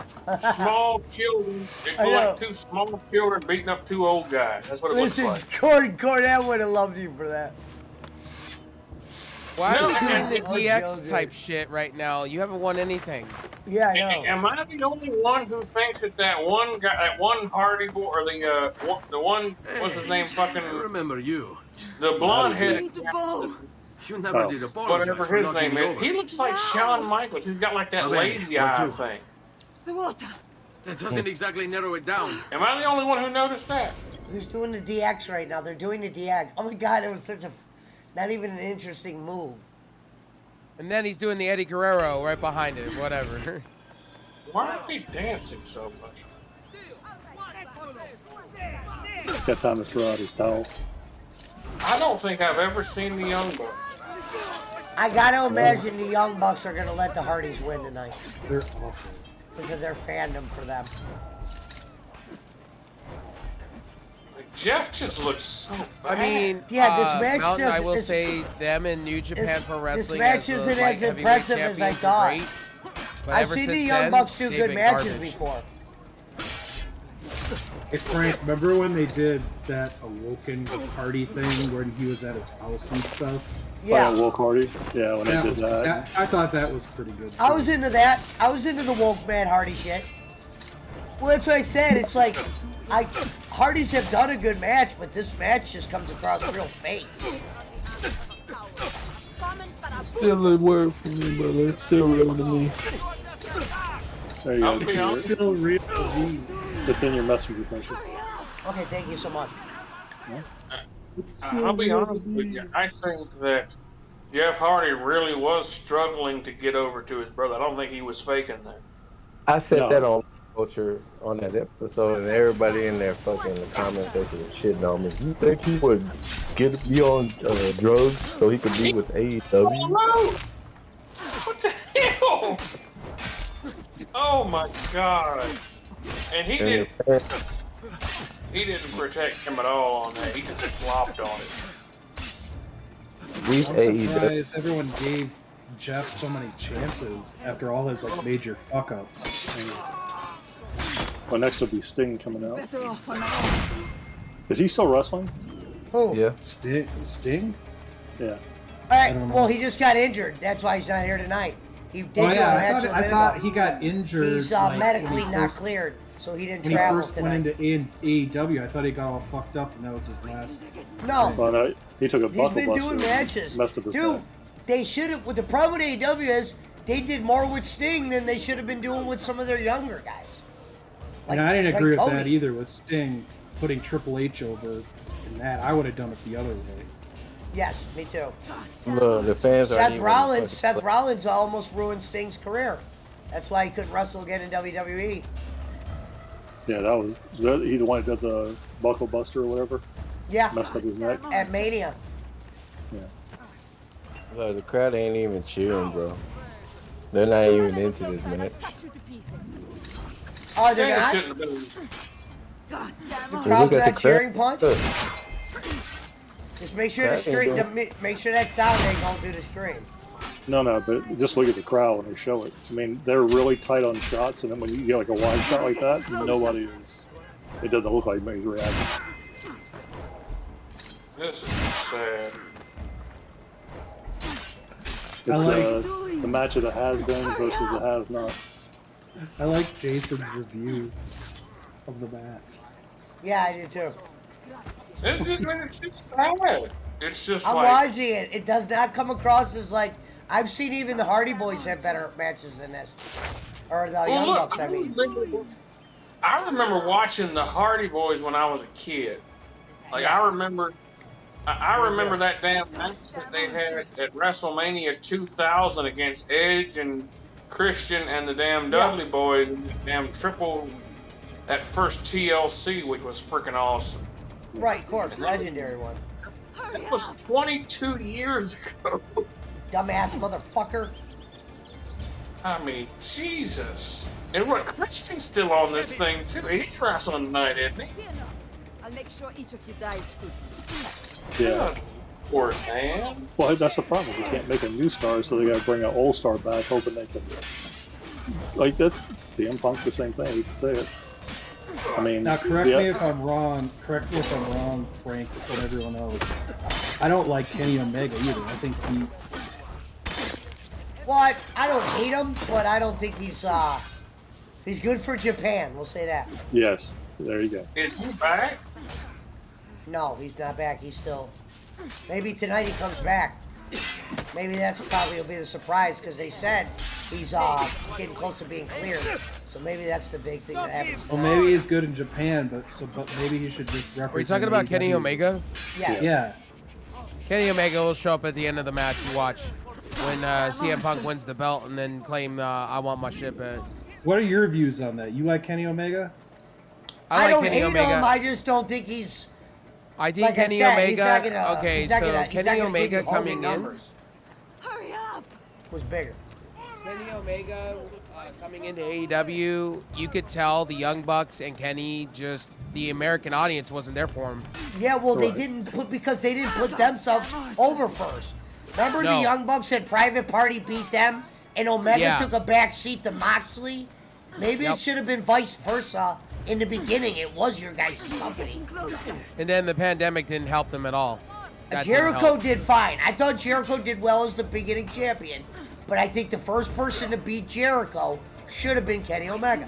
small children. It I looks know. like two small children beating up two old guys. That's what it Listen, looks like. Cornette would have loved you for that. Why No, are you doing and- the Oh, DX Joe, type shit right now? You haven't won anything. Yeah, I know. Am I the only one who thinks that one guy, that one Hardy boy, or the one, what's his name, I fucking remember you. the blonde headed, You never Oh. did apologize whatever for his knocking name me is? over. He looks like Shawn Michaels. He's got like that Oh, baby, lazy what eye do? thing. The water. That doesn't exactly narrow it down. Am I the only one who noticed that? Who's doing the DX right now? They're doing the DX. Oh my God, it was such a, not even an interesting move. And then he's doing the Eddie Guerrero right behind it. Whatever. Why are they dancing so much? Got time to throw out his towel. I don't think I've ever seen the Young Bucks. I gotta imagine the Young Bucks are gonna let the Hardys win tonight They're awful. because of their fandom for them. Like, Jeff just looks so bad. I mean, Yeah, this match Mountain, I doesn't- will this- say them in New Japan Pro Wrestling. match as the isn't light as heavyweight impressive as I champions were thought. great, but I've ever seen the since Young then, Bucks do they've good been matches garbage. before. Hey Frank, remember when they did that Awoken Hardy thing where he was at his house and stuff? Yeah. Oh, Wolf Hardy. Yeah, when I did that. I thought that was pretty good. I was into that. I was into the Wolfman Hardy shit. Well, that's what I said. It's like Hardys have done a good match, but this match just comes across real fake. Still a word for me, brother. It's still real to me. There you go. Still real to me. It's in your messenger picture. Okay, thank you so much. I'll be honest with you. I think that Jeff Hardy really was struggling to get over to his brother. I don't think he was faking that. I said that on Culture on that episode, and everybody in there fucking the comment section was shitting on me. You think he would be on drugs so he could be with AEW? What the hell? Oh my god! And he didn't protect him at all on that. He just flopped on it. These I'm surprised everyone gave Jeff so many chances after all his major fuck ups. Well, next will be Sting coming out. Is he still wrestling? Who? Yeah. Sting? Yeah. All right. Well, he just got injured. That's why he's not here tonight. He did go a match I thought he got injured. He's medically not cleared, so he didn't when travel he first tonight. went into AEW, I thought he got all fucked up, and that was his last. No. Well, no, he took a He's buckle been buster doing and matches. messed up his Dude, back. they should have. What the problem with AEW is they did more with Sting than they should have been doing with some of their younger guys. And I didn't agree with Cody. that either. With Sting putting Triple H over in that, I would have done it the other way. Yes, me too. Look, the fans are Seth Rollins almost ruined Sting's career. That's why he couldn't wrestle again in WWE. Yeah, that was he the one who did the buckle buster or whatever. Yeah. Messed up his neck. At Mania. Yeah. Look, the crowd ain't even cheering, bro. They're not even into this match. Oh, they're not? The crowd's not cheering Punch? Just make sure make sure that sound ain't going through the stream. No, but just look at the crowd when they show it. I mean, they're really tight on shots, and then when you get a wide shot like that, nobody is. It doesn't look like anybody's reacting. This is sad. It's the match of the has-been versus the has-not. I like Jason's review of the match. Yeah, I do too. It's just sad. It's just I'm like... watching it. It does not come across as like... I've seen even the Hardy Boys have better matches than this. Or the Young Bucks, I mean. I remember watching the Hardy Boys when I was a kid. Like, I remember that damn match that they had at WrestleMania 2000 against Edge and Christian and the damn Dudley Boys and the damn that first TLC, which was freaking awesome. Right, of course, legendary one. That was 22 years ago. Dumbass motherfucker. I mean, Jesus. And what, Christian's still on this thing too. He's wrestling tonight, isn't he? I'll make sure each of you dies quickly. Yeah. Poor man. Well, that's the problem. We can't make a new star, so they got to bring an old star back, hoping they can. Like that, CM Punk's the same thing. You can say it. I mean, now correct me if I'm wrong. Correct me if I'm wrong, Frank, and everyone else. I don't like Kenny Omega either. I think he. Well, I don't hate him, but I don't think he's good for Japan. We'll say that. Yes, there you go. Is he back? No, he's not back. He's still. Maybe tonight he comes back. Maybe that's probably will be the surprise because they said he's getting close to being cleared. So maybe that's the big thing that happens. Well, maybe he's good in Japan, but maybe he should just represent. Are you talking about Kenny Omega? Yeah. Yeah. Kenny Omega will show up at the end of the match. You watch when CM Punk wins the belt and then claim I want my shit back. What are your views on that? You like Kenny Omega? I don't Kenny hate Omega. him. I just don't think he's. I think like Kenny I said, Omega. Okay, so Kenny Omega coming in Hurry up! was bigger. Kenny Omega coming into AEW, you could tell the Young Bucks and Kenny just the American audience wasn't there for him. Yeah, well, they didn't put themselves over first. Remember the Young Bucks had Private Party beat them, and Omega took a back seat to Moxley. Maybe it should have been vice versa. In the beginning, it was your guys' company. And then the pandemic didn't help them at all. Jericho did fine. I thought Jericho did well as the beginning champion, but I think the first person to beat Jericho should have been Kenny Omega.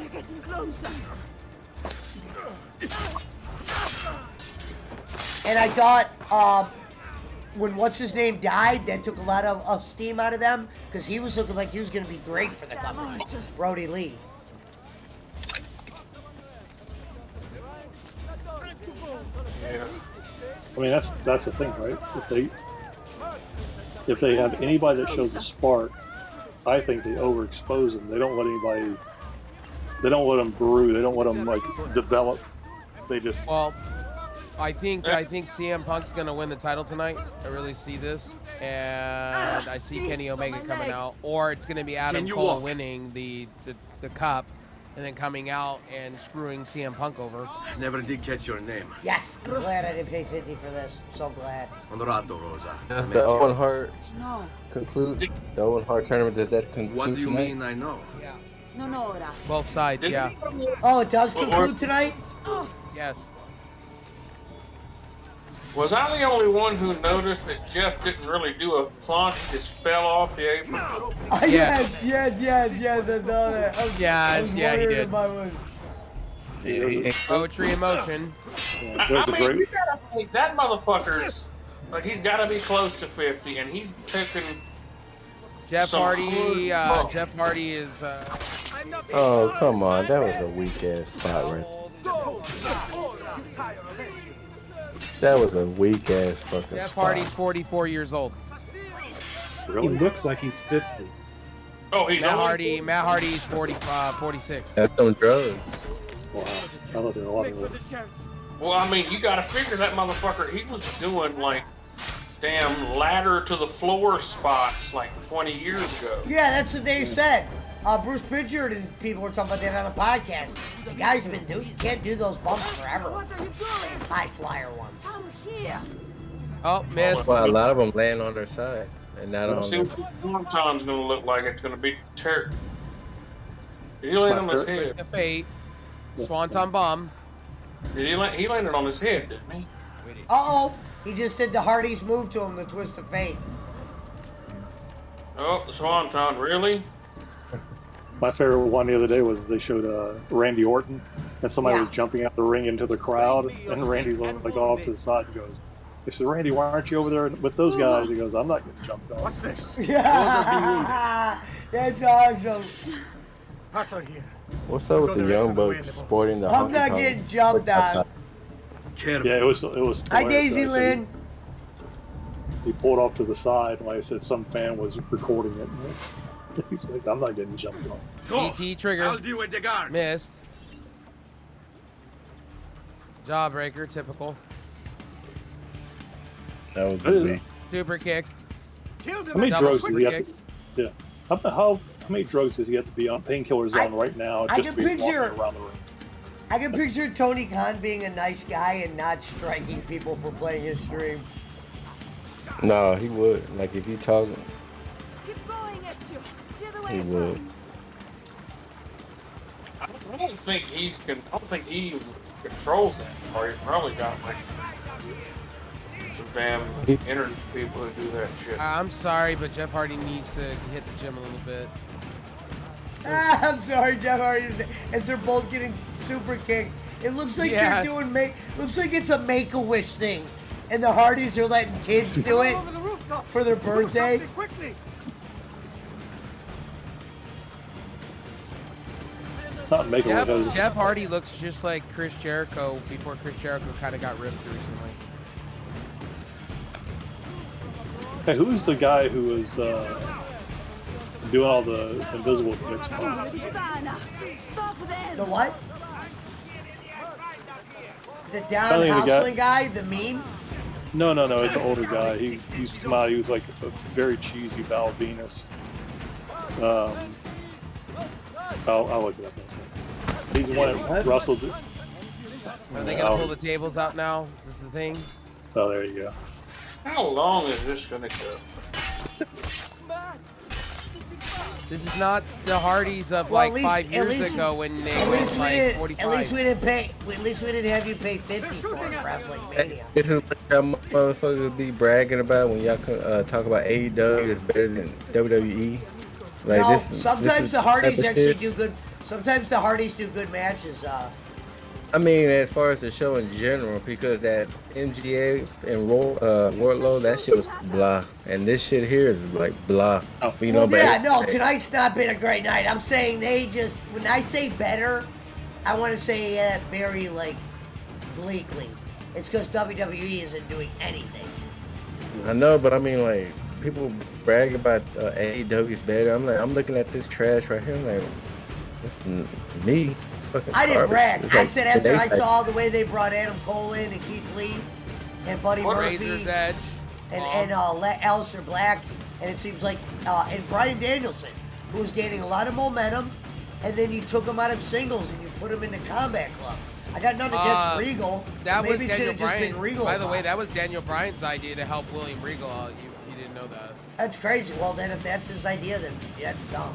And I thought when what's his name died, that took a lot of steam out of them because he was looking like he was going to be great for the company. Brody Lee. Yeah. I mean, that's the thing, right? If they have anybody that shows a spark, I think they overexpose them. They don't let anybody. They don't let them brew. They don't let them like develop. They just. Well, I think CM Punk's gonna win the title tonight. I really see this, and I see Kenny Omega coming out, or it's gonna be Adam Cole winning the cup, and then coming out and screwing CM Punk over. Never did catch your name. Yes, I'm glad I didn't pay 50 for this. I'm so glad. Honorado, Rosa. Does the Owen Hart No. conclude? The Owen Hart tournament, does that conclude What do you tonight? mean I know? Yeah. No, ora. Both sides, yeah. Oh, it does conclude tonight? Yes. Was I the only one who noticed that Jeff didn't really do a plunge, just fell off the apron? Yes, I saw that. Yeah, he did. Yeah, Poetry in motion. I mean, you gotta think that motherfucker's like he's got to be close to 50, and he's taking. Jeff some Hardy. good bump. Jeff Hardy is. Oh, come on. That was a weak ass spot right That was a weak ass fucking Jeff spot. Hardy's 44 years old. He looks like he's 50. Oh, he's Matt Hardy's 46. That's them drugs. Wow. I thought there were a lot of them. Well, I mean, you got to figure that motherfucker. He was doing like damn ladder to the floor spots like 20 years ago. Yeah, that's what they said. Bruce Pritchard and people were talking about that on a podcast. The guy's been doing. You can't do those bumps forever. High flyer ones. Come here. Oh, missed. Well, a lot of them land on their side and not on See their. what the Swanton's going to look like. It's going to be terrible. Did he land on his head? Twist of fate. Swanton bomb. Did he landed on his head, didn't he? Uh-oh. He just did the Hardy's move to him, the twist of fate. Oh, the Swanton, really? My favorite one the other day was they showed Randy Orton, and somebody was jumping out the ring into the crowd, and Randy's on like off to the side and goes, "They said, Randy, why aren't you over there with those guys?" He goes, "I'm not getting jumped on." What's this? Yeah. That's awesome. Pass on here. What's up with the Young Bucks sporting the I'm honky not tonk getting jumped on. outside? Yeah, it was. Hi, hilarious. Daisy I said Lynn. He pulled off to the side, and like I said, some fan was recording it. He's like, "I'm not getting jumped on." DT trigger. I'll deal with the guard. Missed. Jawbreaker, typical. That was the beat. Super kick. How many drugs does he have to? Yeah. How many drugs does he have to be on? Painkillers on right now I just can to be walking picture- around the ring. I can picture Tony Khan being a nice guy and not striking people for playing his stream. No, he would. Like if you talking, Keep going, Ezio. The other way he would. I don't think he even controls that. Or he's probably got like some damn internet people who do that shit. I'm sorry, but Jeff Hardy needs to hit the gym a little bit. I'm sorry, Jeff Hardy. As they're both getting super kicked, it looks like they're doing looks like it's a Make-A-Wish thing, and the Hardys are letting kids do it for their birthday. Not make a Jeff Hardy looks just like Chris Jericho before Chris Jericho kind of got ripped recently. Hey, who was the guy who was doing all the invisible kicks? Stop them. The what? The I down think the hustling guy, the meme? No, it's an older guy. He used to come out. He was like a very cheesy Val Venus. I'll look it up. He's the one that wrestled. Are they gonna pull the tables out now? Is this the thing? Oh, there you go. How long is this gonna go? This is not the Hardys of Well, like 5 years ago when they went like 45. At least we didn't have you pay 50 for Wrestling Mania. This is what y'all motherfuckers be bragging about when y'all talk about AEW is better than WWE. Like No, sometimes the Hardys type of actually shit. do good. Sometimes the Hardys do good matches. I mean, as far as the show in general, because that MGA and Wardlow, that shit was blah, and this shit here is like blah. You know, but Yeah, no, tonight's not been a great night. I'm saying they just, when I say better, I want to say that very, like, bleakly. It's because WWE isn't doing anything. I know, but I mean, like, people brag about AEW's better. I'm looking at this trash right here. I'm like, this is me. It's fucking I didn't garbage. brag. It's I like said after I today- saw the way they brought Adam Cole in and Keith Lee and Buddy Murphy Razor's Edge. and Aleister Black, and it seems like and Bryan Danielson, who was gaining a lot of momentum, and then you took him out of singles and you put him in the Combat Club. I got nothing against Regal. That Maybe was it Daniel should have just Bryan. been Regal. By the way, that was Daniel Bryan's idea to help William Regal. You didn't know that. That's crazy. Well, then if that's his idea, then that's dumb.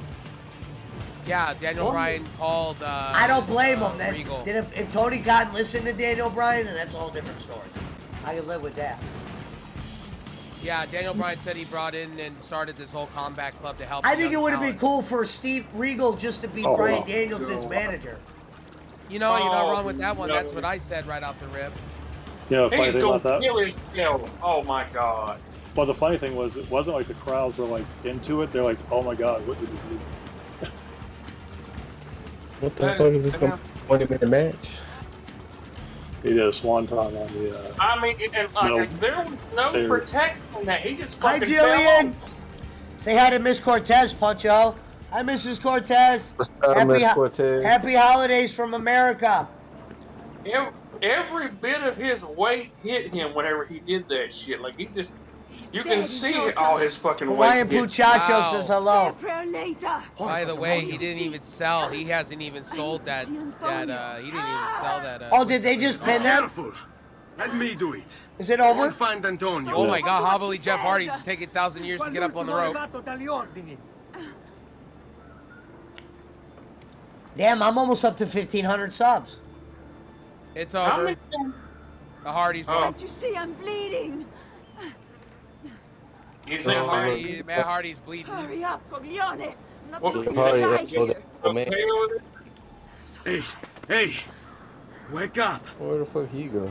Yeah, Daniel Bryan called. I don't blame him. Then, Regal. then if Tony Khan listened to Daniel Bryan, then that's a whole different story. I can live with that. Yeah, Daniel Bryan said he brought in and started this whole Combat Club to help. I think it would have been cool for Steve Regal just to be Bryan Danielson's manager. You know, you're not wrong with that one. That's what I said right off the rip. You know, the funny He's thing gonna about that. kill himself. Oh my god. Well, the funny thing was, it wasn't like the crowds were like into it. They're like, "Oh my god, what did you do?" What the fuck is this going to be a 20-minute match? He did a swanton on the. I mean, and like, there was no There. protection that he just Hi, fucking fell Jillian. off. Say hi to Miss Cortez, Puncho. Hi, Mrs. Cortez. What's up, Miss Cortez? Happy holidays from America. Every bit of his weight hit him whenever he did that shit. Like, he just, you can see all his fucking Hawaiian weight. hit. Puchacho says hello. By the way, he didn't even sell. He hasn't even sold that. He didn't even sell that. Oh, did they just pin them? Careful. Let me do it. Is it over? I'll find Antonio. Oh my God! Probably Jeff Hardy's just taking 1,000 years to get up on the rope. Damn, I'm almost up to 1,500 subs. It's over. The Hardys won. Can't you see I'm bleeding? Matt Hardy's bleeding. Hurry up, Coglione. Not What- to Hardy, die here. Hey, hey, wake up. Where the fuck he go?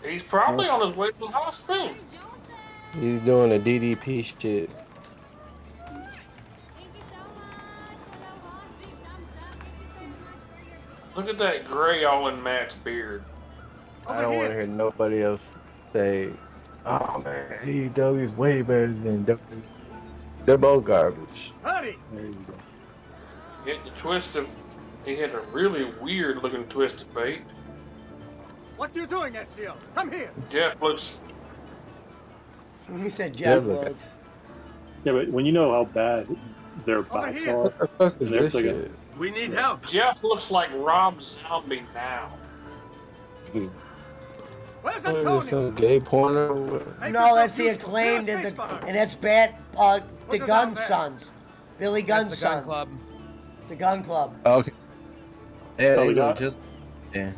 He's probably on his way to the hospital. He's doing a DDP shit. Look at that gray all in Matt's beard. I don't want to hear nobody else say, "Oh man, AEW is way better than WWE." They're both garbage. Howdy. There you go. Hit the twist of, he had a really weird looking twist of fate. What are you doing, Ezio? Come here. Jeff looks, He said Jeff Yeah, looks. Yeah, but when you know how bad their backs here. are, What the fuck is they're this thinking, shit? We need help. Jeff looks like Rob Zombie now. Where's What is this, Antonio? some gay porno? Make No, yourself that's the useful. Acclaimed Clear and space for her. and that's Bat the Put her Gun down there. Sons. Billy That's Gunn the Gun Sons. Club. The Gun Club. Okay. Yeah, Oh, they we know got- just. Yeah.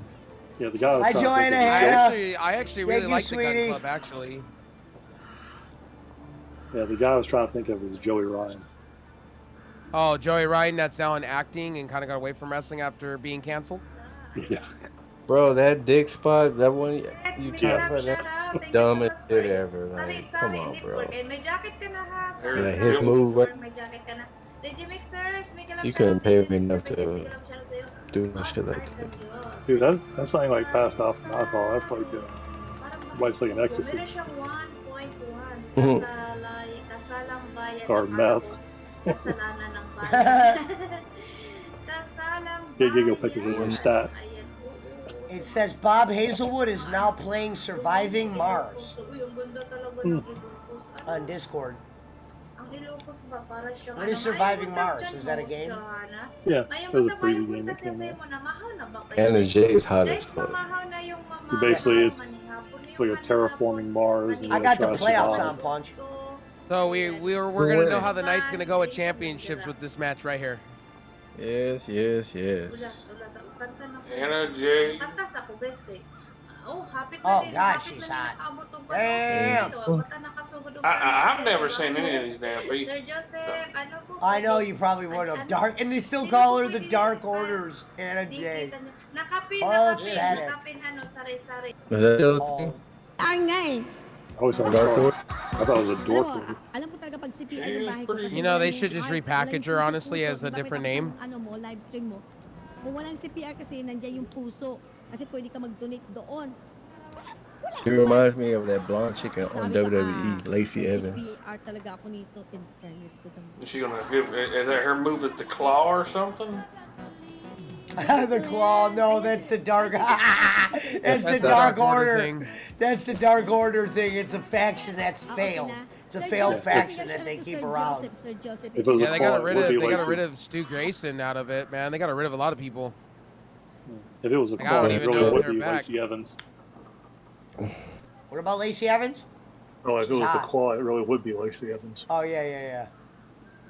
yeah, the guy was Hi, trying to think Joanna. of- I actually really Thank you, like the Gun sweetie. Club. Actually, Yeah, the guy I was trying to think of is Joey Ryan. oh, Joey Ryan, that's now in acting and kind of got away from wrestling after being canceled. Yeah. Bro, that dick spot, that one you Yeah. talk about, that dumbest shit ever. Like, come on, bro. May jacket ka na ha. There's That hit move, May jacket ka na. Digimixers, may kalap you siya, couldn't pay me Digimixers, enough may to kalap siya sa'yo. do no shit like that. Dude, that's something like passed off from alcohol. That's like, it's like an ecstasy. Meron siyang 1.1. Mhm. Kasalang bayan Or ng meth. ako. Kasalanan ng bayan. Kasalang Get giggle pictures in your stat. Ayan, oo. It says Bob Hazelwood is now playing Surviving Mars Uy, ang ganda talaga Hmm. ng Ilocos. Ano? on Discord. Ang Ilocos ba? Para siyang What is ano, Surviving ay, Mars? dyan Is that a mo, game? Johanna. Yeah, Ayun, it was a punta free kayo, game punta that came kayo out. mo na, mahal na ba kayo? And the J is hot as Guys, fuck. mamahaw na yung Basically, it's manihapon, like a terraforming Mars. And I you got the try to playoffs survive. on Punch. So we're gonna know how the night's gonna go at championships with this match right here. Yes, yes, yes. Anna J. Kantas ako, guys, kay hapit Oh, na din, God, hapit she's na din hot. nakaabot tong Damn. panahon. Basta nakasugod ang I've panahon. never seen any of these damn Sir people. Joseph, ano po? I know you probably would have. Dark, and they still call her the Dark Orders, Anna J. Nakapin, Oh, nakapin, pathetic. nakapin, ano, sari-sari. Is that the other Oh. thing? I always thought Dark it was Order? I thought it was a dork movie. Alam mo talaga pag CPR yung bahay ko kasi You know, they walang should just heart, repackage her, walang honestly, puso, as a di ba? different May name. ano mo, live stream mo. Kung walang CPR kasi nandiyan yung puso. Kasi pwede ka mag-donate doon. It reminds me of that blonde chicken on Sabi ko, WWE, Lacey Evans. CPR talaga ako nito in fairness to them. Is she gonna give? Is that her move? Is the claw or something? The claw, no, that's the dark. That's the the Dark Dark Order Order. thing. That's the Dark Order thing. It's a faction that's failed. It's a failed faction that they keep around. If it was Yeah, a they claw, got it rid would of be they got Lacey. rid of Stu Grayson out of it, man. They got rid of a lot of people. If it was a Like, I claw, don't it even really know if would they're be back. Lacey Evans. What about Lacey Evans? Oh, if it She's was the hot. claw, it really would be Lacey Evans. Oh yeah.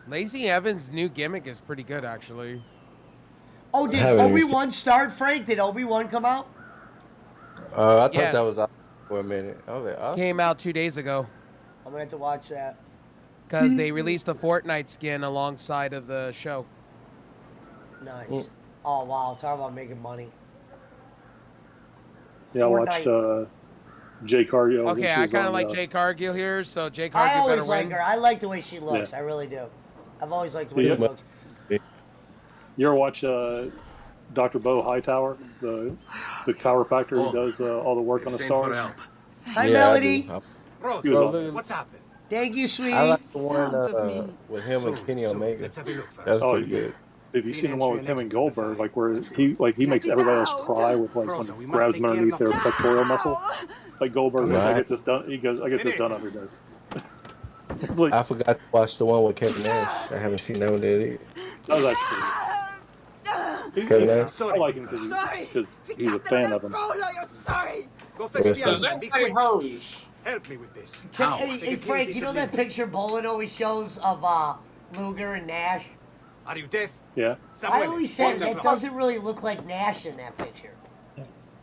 Lacey Evans' new gimmick is pretty good, actually. Oh, did haven't even Obi-Wan start, Frank? Did Obi-Wan come out? I thought Yes. that was out for a minute. I was like, oh. Came out 2 days ago I'm gonna have to watch that. because they released the Fortnite skin alongside of the show. Nice. Oh wow, talk about making money. Yeah, I watched Jay Cargill. Okay, I kind of like Jay Cargill here, so Jay Cargill I always better like win. her. I like the way she looks. Yeah. I really do. I've always liked the way Yeah. she looks. You ever watch Dr. Bo Hightower, the chiropractor who does all the work on the stars? Hi, Yeah, Melody. I do. Rosa, He was on- what's happened? Thank you, sweetie. I like the one with him and Kenny Omega. Let's have a look first. That's Oh, pretty good. Have you seen the one with him and Goldberg, like where he makes everybody else cry with like when he grabs them underneath their pectoral muscle? Like Goldberg, I get this done. He goes, I get this done every day. It's like, I forgot to watch the one with Kevin Nash. I haven't seen that one yet. that was actually Kevin Nash. I like him because he's a fan of him. You're sorry. Go Yes, fetch sir. the other Does man. that Be say quick. hose? Help me with this. Hey, Frank, you know that picture Bolin always shows of Luger and Nash? Are you deaf? Yeah. I always said What the that fuck? doesn't really look like Nash in that picture.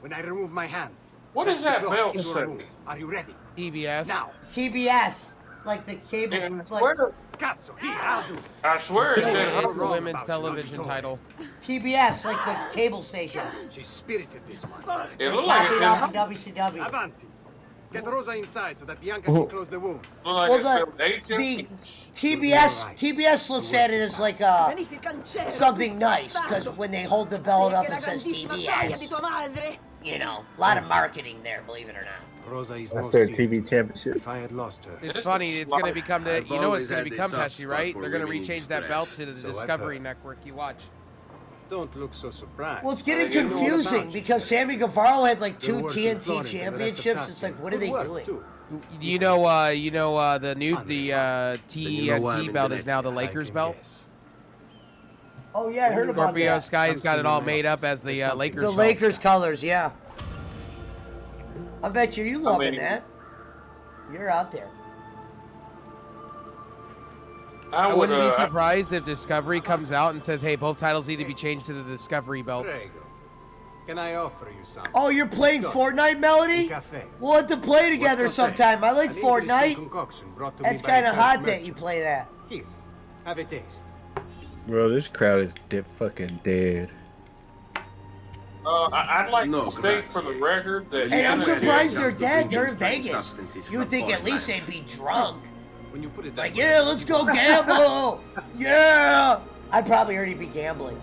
When I remove my hand. What press does the that clock belt into a say? room. Are you ready? TBS. Now. TBS, like the cable. And Like, swear, Cazzo, here, I'll do it. I swear it said It's hose. the women's television title. TBS, like the cable station. She's spirited, this one. It looked like it Copied said off of WCW. Avanti. Get Rosa inside so that Bianca can close the wound. looked like Well, it said the 18. TBS looks at it as like something nice because when they hold the belt up it says TBS. You know, a lot of marketing there, believe it or not. Rosa is That's no their steal. TV championship. If I had lost her. It's funny. It's gonna become the. I've You know, always it's gonna had become this soft Pesci, spot right? for They're gonna women in rechange that distress. belt to the So I've Discovery heard. Network. You watch. Don't look so surprised. Well, it's getting I didn't know all confusing about you, because sir. Sammy Guevara had like Good 2 work in TNT Florence and the rest of championships. It's like, Tuscany. what are they Good work, doing? too. You know, the new Then you know why I'm TNT in belt is now the Venezia. Lakers I can belt. guess. Oh yeah, I heard about Scorpio that. Sky's got it all made up as the Lakers. The belt. Lakers colors, yeah. I bet you loving mean- that. You're out there. I would, wouldn't be surprised if Discovery comes out and says, "Hey, both titles need to be changed to the Discovery belts." Prego. Can I offer you something? Oh, you're playing Fortnite, Melody? We'll have to play together What's coffee? sometime. I like An interesting Fortnite. concoction brought to me That's by a kind of French hot that merchant. you play that. Here, have a taste. Bro, this crowd is fucking dead. I'd like No, to state for the record that. Hey, I'm Yeah, surprised yeah, they're yeah. dead. They're in Strange Vegas. substances You would from think at foreign least they'd lands. be drunk. When you put it that Like, way, yeah, let's go gamble. Yeah. I'd probably already be gambling.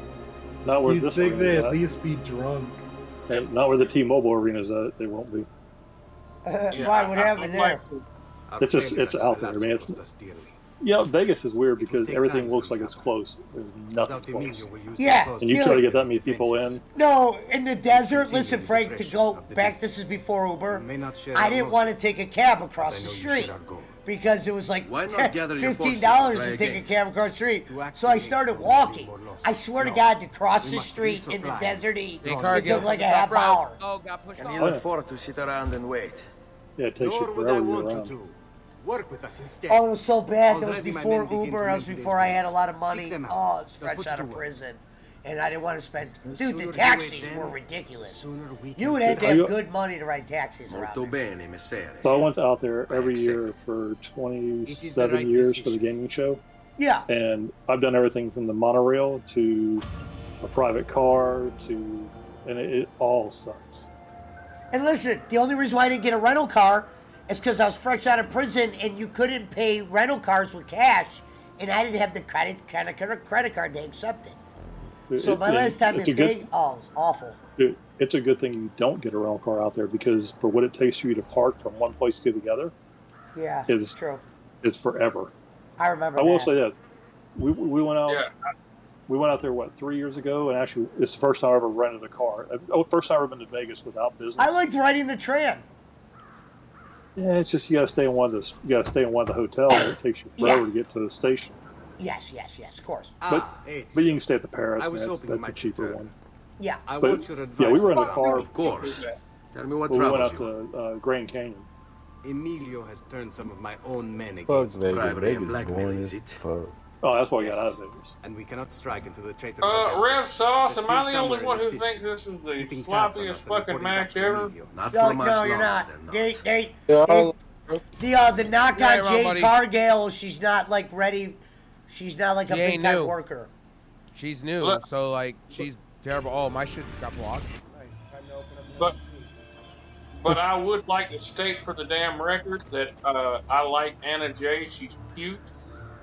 Not where You'd this think one they is at at. least be drunk. And not where the T-Mobile Arena is at. They won't be. Why? What happened there? It's just it's out there, man. It's Vegas is weird because everything looks like it's close. There's nothing close. Yeah. And you try to get that many people in. No, in the desert. Listen, Frank, to go back, this is before Uber. I didn't want to take a cab across the street because it was like Why not gather your forces and $15 try to take a again? cab across the street. So I started walking. I swear to God, to cross the street in the desert, it took like a half hour. Oh, got pushed Can off. you afford to sit around and wait? Yeah, it takes you Nor would I forever to want get you around. to. Work with us instead. Oh, it was so bad. That was Already my before men begin Uber. to That was make before I had a lot of money. Seek them out. Oh, I was They'll fresh put out you of to work. prison. And I didn't want to spend. The Dude, sooner the you do it taxis then, were the ridiculous. sooner we You can would have sit to down. have good money to ride taxis around. Molto there. bene, messere. So I went out there every year for It is the 27 right years for the decision. gaming show. Yeah. And I've done everything from the monorail to a private car to and it all sucks. And listen, the only reason why I didn't get a rental car is because I was fresh out of prison and you couldn't pay rental cars with cash, and I didn't have the credit card they accepted. So my last time in Vegas, oh, it was awful. It's a good thing you don't get a rental car out there, because for what it takes for you to park from one place to the other, yeah, is true. It's forever. I remember. I will say that we went out. Yeah. We went out there 3 years ago, and actually, it's the first time I ever rented a car. First time I've ever been to Vegas without business. I liked riding the tram. Yeah, it's just you got to stay in one of the hotels. It takes you forever to get to the station. Yes, of course. But you can stay at the Paris. That's a cheaper one. Yeah, we were in a car. Of course. Tell me what we went troubles out you. to Grand Canyon. Emilio has turned some of my own men Fuck against Vegas. bribery and Vegas blackmail, boring is as it? fuck. Oh, that's why I got out of Vegas. And we cannot strike until the traitors Rev Sauce, am I the only somewhere one in who this thinks this is the keeping tabs on us sloppiest and fucking reporting match back to ever? Emilio. Not No, for much no, you're longer, not. they're The knock Yeah, on you're wrong, Jade buddy. Cargill, she's not like ready. She's not like a She ain't big time new. worker. She's new, Look. so like she's terrible. Oh, my shit just got blocked. Nice. Time to open up But I would like to state for the damn record that I like Anna Jay. She's cute.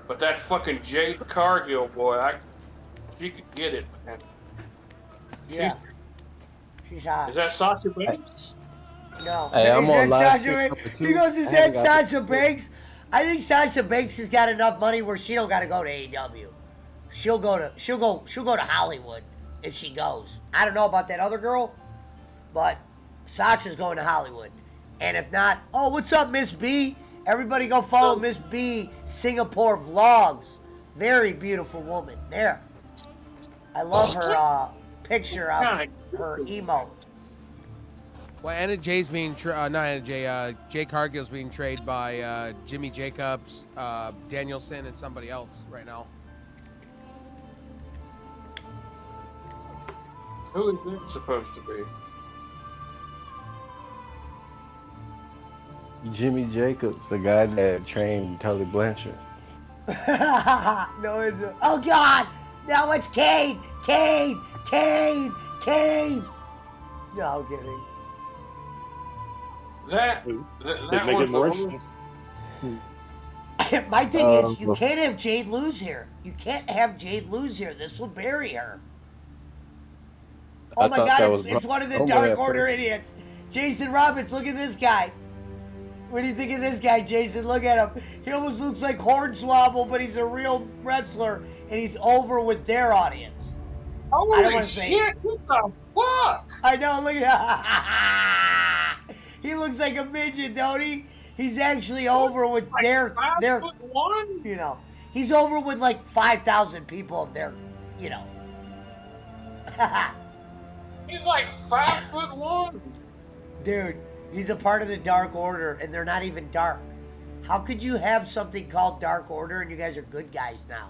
But that fucking Jade Cargill boy, she could get it, man. Yeah. She's hot. Is that Sasha Banks? No. Hey, I'm Is on that live Sasha stream Banks? number 2. He goes, is I that haven't got Sasha Banks? I think Sasha Banks has got enough money where she don't got to go to AEW. She'll go to Hollywood if she goes. I don't know about that other girl, but Sasha's going to Hollywood. And if not, oh, what's up, Miss B? Everybody go follow Miss B Singapore Vlogs. Very beautiful woman. There. I love her picture of her emote. Well, Anna Jay's being not Anna Jay. Jay Cargill's being traded by Jimmy Jacobs, Danielson, and somebody else right now. Who is it supposed to be? Jimmy Jacobs, the guy that trained Tully Blanchard. No, it's oh God! No, it's Kane! Kane! No, I'm kidding. That make was it more the interesting. My thing is, you can't have Jade lose here. You can't have Jade lose here. This will bury her. Oh my God, it's one of the Dark Order idiots. Jason Roberts, look at this guy. What do you think of this guy, Jason? Look at him. He almost looks like Hornswoggle, but he's a real wrestler, and he's over with their audience. Holy shit, what the fuck? I know, look at him. He looks like a midget, don't he? He's actually over with like their 5'1"? you know. He's over with like 5,000 people of their, you know. He's like 5'1". Dude, he's a part of the Dark Order, and they're not even dark. How could you have something called Dark Order and you guys are good guys now?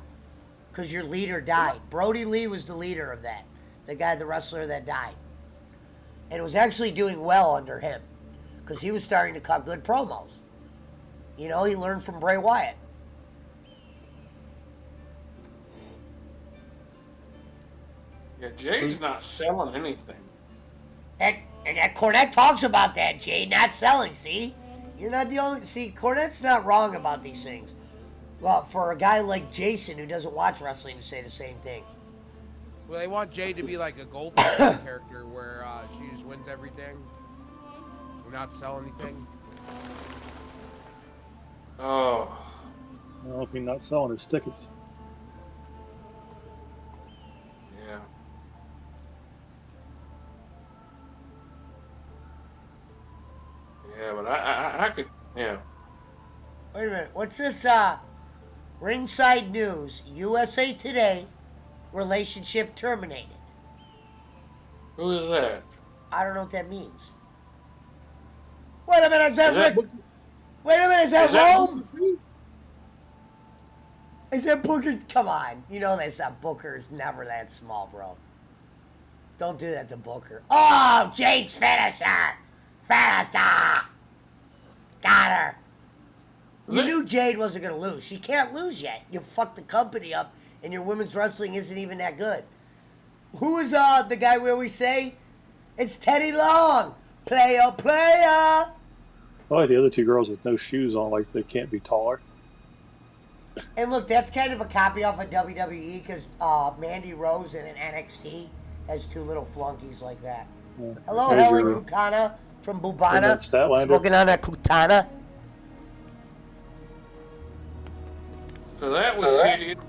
Because your leader died. Brody Lee was the leader of that. The wrestler that died. And it was actually doing well under him. Because he was starting to cut good promos. You know, he learned from Bray Wyatt. Yeah, Jade's not selling anything. And that Cornette talks about that, Jade, not selling, see? You're not the only... See, Cornette's not wrong about these things. Well, for a guy like Jason who doesn't watch wrestling to say the same thing. Well, they want Jade to be like a Goldberg character where she just wins everything. Do not sell anything. Oh. Well, if he's not selling his tickets. Yeah. Yeah, but I could, yeah. Wait a minute. What's this, Ringside News, USA Today, relationship terminated. Who is that? I don't know what that means. Wait a minute, is that Rick? Wait a minute, is that Rome? Is that Booker? Come on. You know that's not Booker's never that small, bro. Don't do that to Booker. Oh, Jade's finisher! Finisher! Got her. You knew Jade wasn't going to lose. She can't lose yet. You fucked the company up, and your women's wrestling isn't even that good. Who is the guy we always say? It's Teddy Long. Player, player. Oh, the other two girls with no shoes on, like they can't be taller. And look, that's kind of a copy off of WWE because Mandy Rose in an NXT has two little flunkies like that. Yeah. Hello, There's Helen your- Kutana from And Bubana. that Statlander. Smoking on that Kutana. So that was hideous.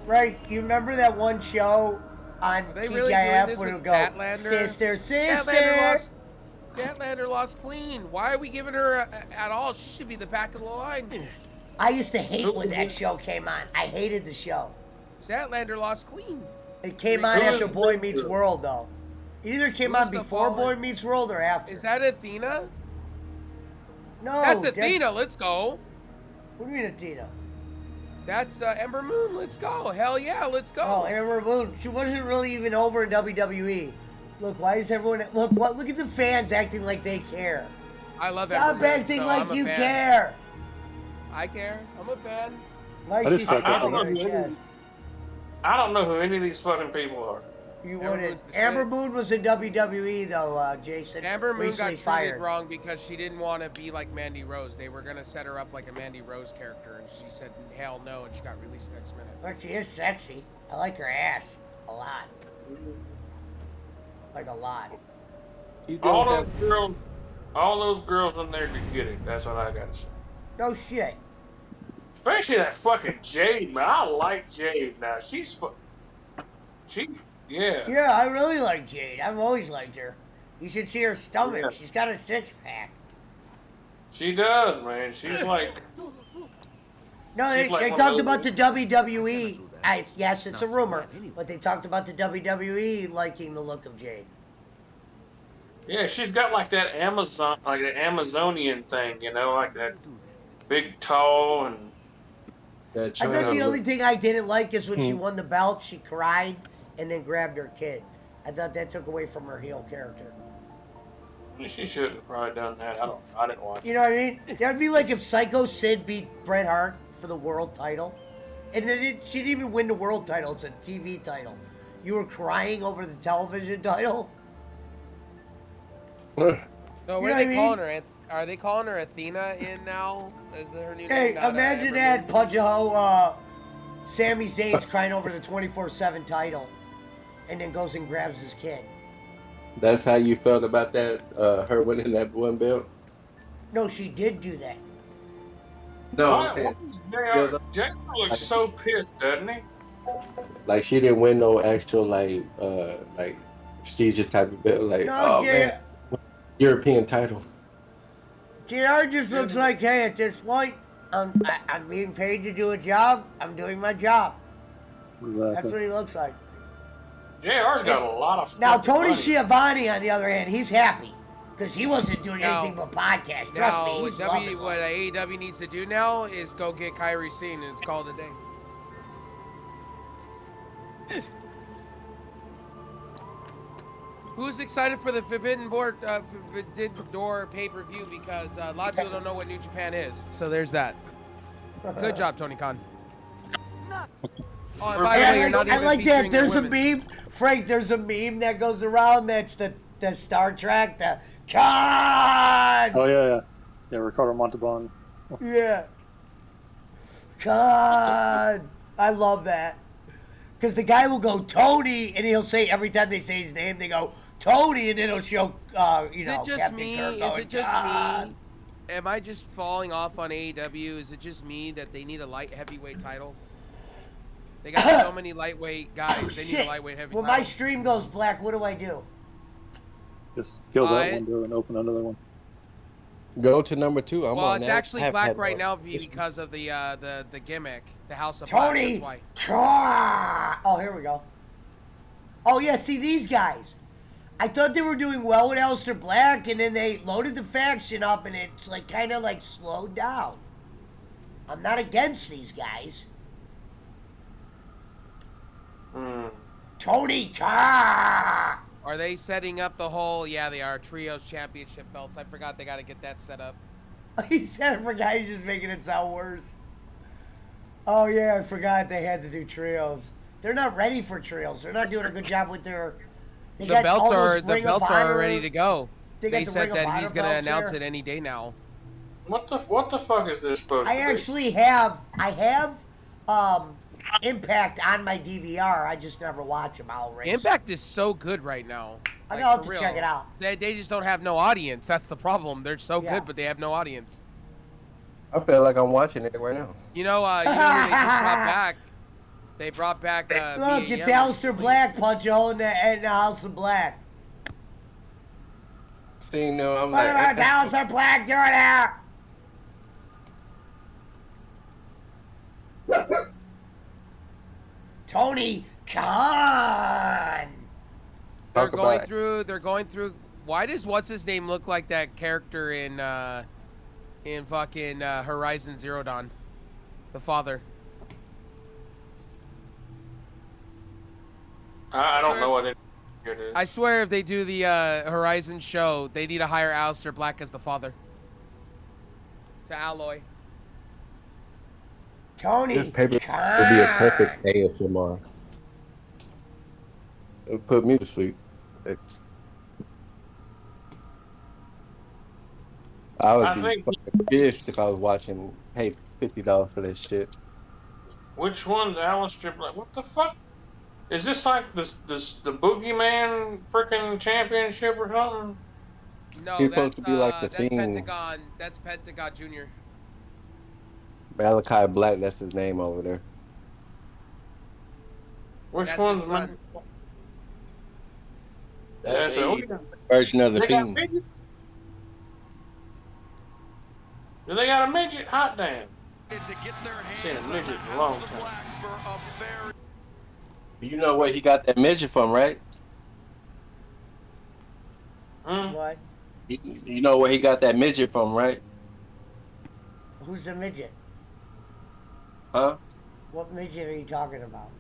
Right, you remember that one show on Are they really doing TGIF this where it with would go, Statlander? sister, sister. Statlander lost clean. Why are we giving her at all? She should be the back of the line. I used to hate when that show came on. I hated the show. Statlander lost clean. It came on after Boy Meets World, though. It either came on before Boy Meets World or after. Is that Athena? No. That's Athena. Let's go. What do you mean Athena? That's Ember Moon. Let's go. Hell yeah, let's go. Oh, Ember Moon. She wasn't really even over in WWE. Look, why is everyone... Look at the fans acting like they care. I love Stop Ember Moon, acting so like I'm a you fan. care. I care. I'm a fan. Why I is she just got that stepping one. on her shed? I don't know who any of these fucking people are. You Ember wouldn't. Moon's the Amber shit. Moon was in WWE, though, Jason. Amber Moon got recently treated fired. wrong because she didn't want to be like Mandy Rose. They were gonna set her up like a Mandy Rose character, and she said hell no, and she got released next minute. But she is sexy. I like her ass a lot. Like a lot. All those girls in there could get it. That's what I gotta say. No shit. Especially that fucking Jade, man. I like Jade now. Yeah. Yeah, I really like Jade. I've always liked her. You should see her stomach. Yeah. She's got a six-pack. She does, man. She's like... No, they She's like one of talked those- about the WWE. Yes, it's a rumor, but they talked about the WWE liking the look of Jade. Yeah, she's got like that Amazonian thing, you know, like that big, tall, and... I bet the only thing I didn't like is when she won the belt, she cried and then grabbed her kid. I thought that took away from her heel character. She shouldn't have probably done that. I didn't watch You know what I mean? That'd be like if Psycho Sid beat Bret Hart for the world title. And then she didn't even win the world title. It's a TV title. You were crying over the television title? So what You are know what I they mean? calling her? Are they calling her Athena in now? Is that her new Hey, name? Not, imagine Ember that, Moon? Punch a Hoe, Sami Zayn's crying over the 24/7 title and then goes and grabs his kid. That's how you felt about that, her winning that one belt? No, she did do that. No, Why- I'm saying, why is JR looks so pissed, doesn't he? like she didn't win no actual like prestigious type of belt. Like, No, oh man, European title. JR just looks like, hey, at this point, I'm being paid to do a job. I'm doing my job. That's what he looks like. JR's got a lot of Now, fucking Tony money. Schiavone, on the other hand, he's happy because he wasn't doing Now- anything but podcasts. Trust Now, me, he's loving it. what AEW needs to do now is go get Kyrie Sane and it's called a day. Who's excited for the Forbidden Door pay-per-view? Because a lot of people don't know what New Japan is. So there's that. Good job, Tony Khan. Oh, and by the way, you're not I even like that. featuring There's the a women. meme, Frank. There's a meme that goes around. That's the Star Trek. The Khan. Oh yeah. Ricardo Montalban. Yeah. Khan. I love that. Because the guy will go Tony, and he'll say every time they say his name, they go Tony, and then it'll show Is know it just Captain me? Kirk Is going, it just "Khan." me? Am I just falling off on AEW? Is it just me that they need a light heavyweight title? They got so many lightweight guys. They need a Shit. lightweight heavy When title. my stream goes black, what do I do? Just kill that I- one door and open another one. Go to number 2. I'm well, on it's that. actually Have black had right one. now because of the gimmick, the House of Black. Tony. That's why. Khan. Oh, here we go. Oh yeah, see these guys. I thought they were doing well with Aleister Black, and then they loaded the faction up, and it's like kind of like slowed down. I'm not against these guys. Tony Khan. Are they setting up the whole? Yeah, they are trios championship belts. I forgot they got to get that set up. He said it for guys, just making it sound worse. Oh yeah, I forgot they had to do trios. They're not ready for trios. They're not doing a good job with their They The got belts all are those the Ring of belts are Honor- ready to go. They got They the said Ring of that Honor he's gonna belts announce there. it any day now. What the fuck is this supposed I to be? actually have Impact on my DVR. I just never watch them. I'll race. Impact is so good right now. I Like, know, I'll have for to check real. it out. They just don't have no audience. That's the problem. They're so Yeah. good, but they have no audience. I feel like I'm watching it right now. You know who they just brought back? They brought back. Look, it's BAM Aleister Black punch a hole in the House of Black. Seeing them, I'm Look at like, Aleister Black doing it. Tony Khan. They're going through. Why does what's his name look like that character in fucking Horizon Zero Dawn? The father. I don't know what it is. I swear, if they do the Horizon show, they need to hire Aleister Black as the father. To Alloy. Tony this paper Khan. would be a perfect ASMR. It would put me to sleep. I would be fucking pissed if I was watching, pay $50 for this shit. Which one's Aleister Black? What the fuck? Is this like the Boogeyman freaking championship or something? No, He's supposed to be like the that's Fiend. Pentagon. That's Pentagon Jr. Malachi Black, that's his name over there. Which That's one's his my... son. That's a a version of the They got Fiend. midgets? Do they got a midget? Hot damn. I've seen a midget in a long time. You know where he got that midget from, right? What? You know where he got that midget from, right? Who's the midget? Huh? What midget are you talking about?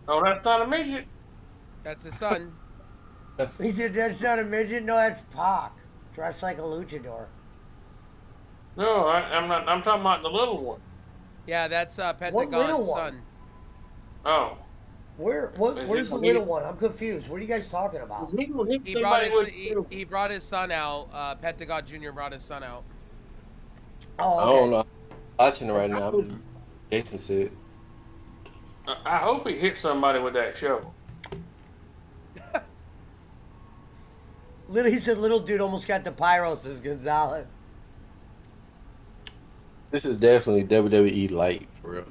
Oh, that's not a midget. That's his son. He said that's not a midget. No, that's Pac, dressed like a luchador. No, I'm not. I'm talking about the little one. Yeah, that's little Pentagon's one? son. Oh. Where's the little one? I'm confused. What are you guys talking about? He brought his son out. Pentagon Jr. brought his son out. Oh, I don't know. I'm watching it right now. I'm just, Jason said. I hope he hit somebody with that show. He said little dude almost got the pyros as Gonzalez. This is definitely WWE light for real.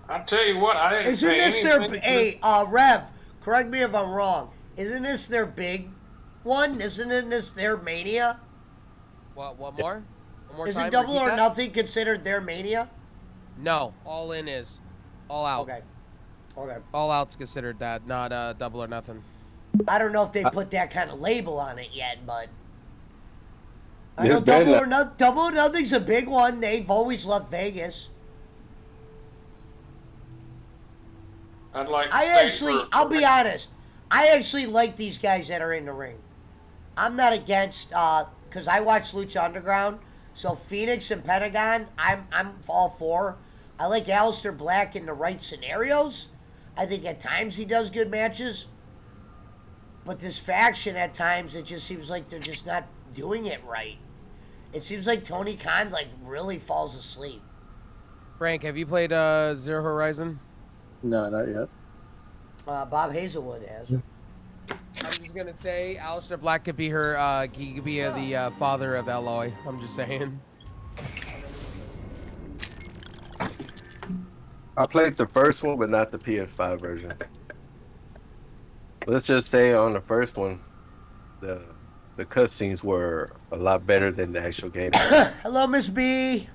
I tell you what, I didn't Isn't say this anything. their hey Rev? Correct me if I'm wrong. Isn't this their big one? Isn't this their Mania? What? One more? One more Is time? it Double Repeat or that? Nothing considered their Mania? No, All In is. All Out. Okay. Okay. All Out's considered that, not Double or Nothing. I don't know if they put that kind of label on it yet, but I Yeah, know better Double or Nothing's a big one. They've always loved Vegas. I'd like to I stay actually, for- I'll be honest. I actually like these guys that are in the ring. I'm not against, because I watch Lucha Underground. So Phoenix and Pentagon, I'm all for. I like Aleister Black in the right scenarios. I think at times he does good matches. But this faction at times, it just seems like they're just not doing it right. It seems like Tony Khan like really falls asleep. Frank, have you played Zero Horizon? No, not yet. Bob Hazelwood has. I'm just gonna say Aleister Black could be her. He could be the father of Eloy. I'm just saying. I played the first one, but not the PS5 version. Let's just say on the first one, the cutscenes were a lot better than the actual game. Hello, Miss B.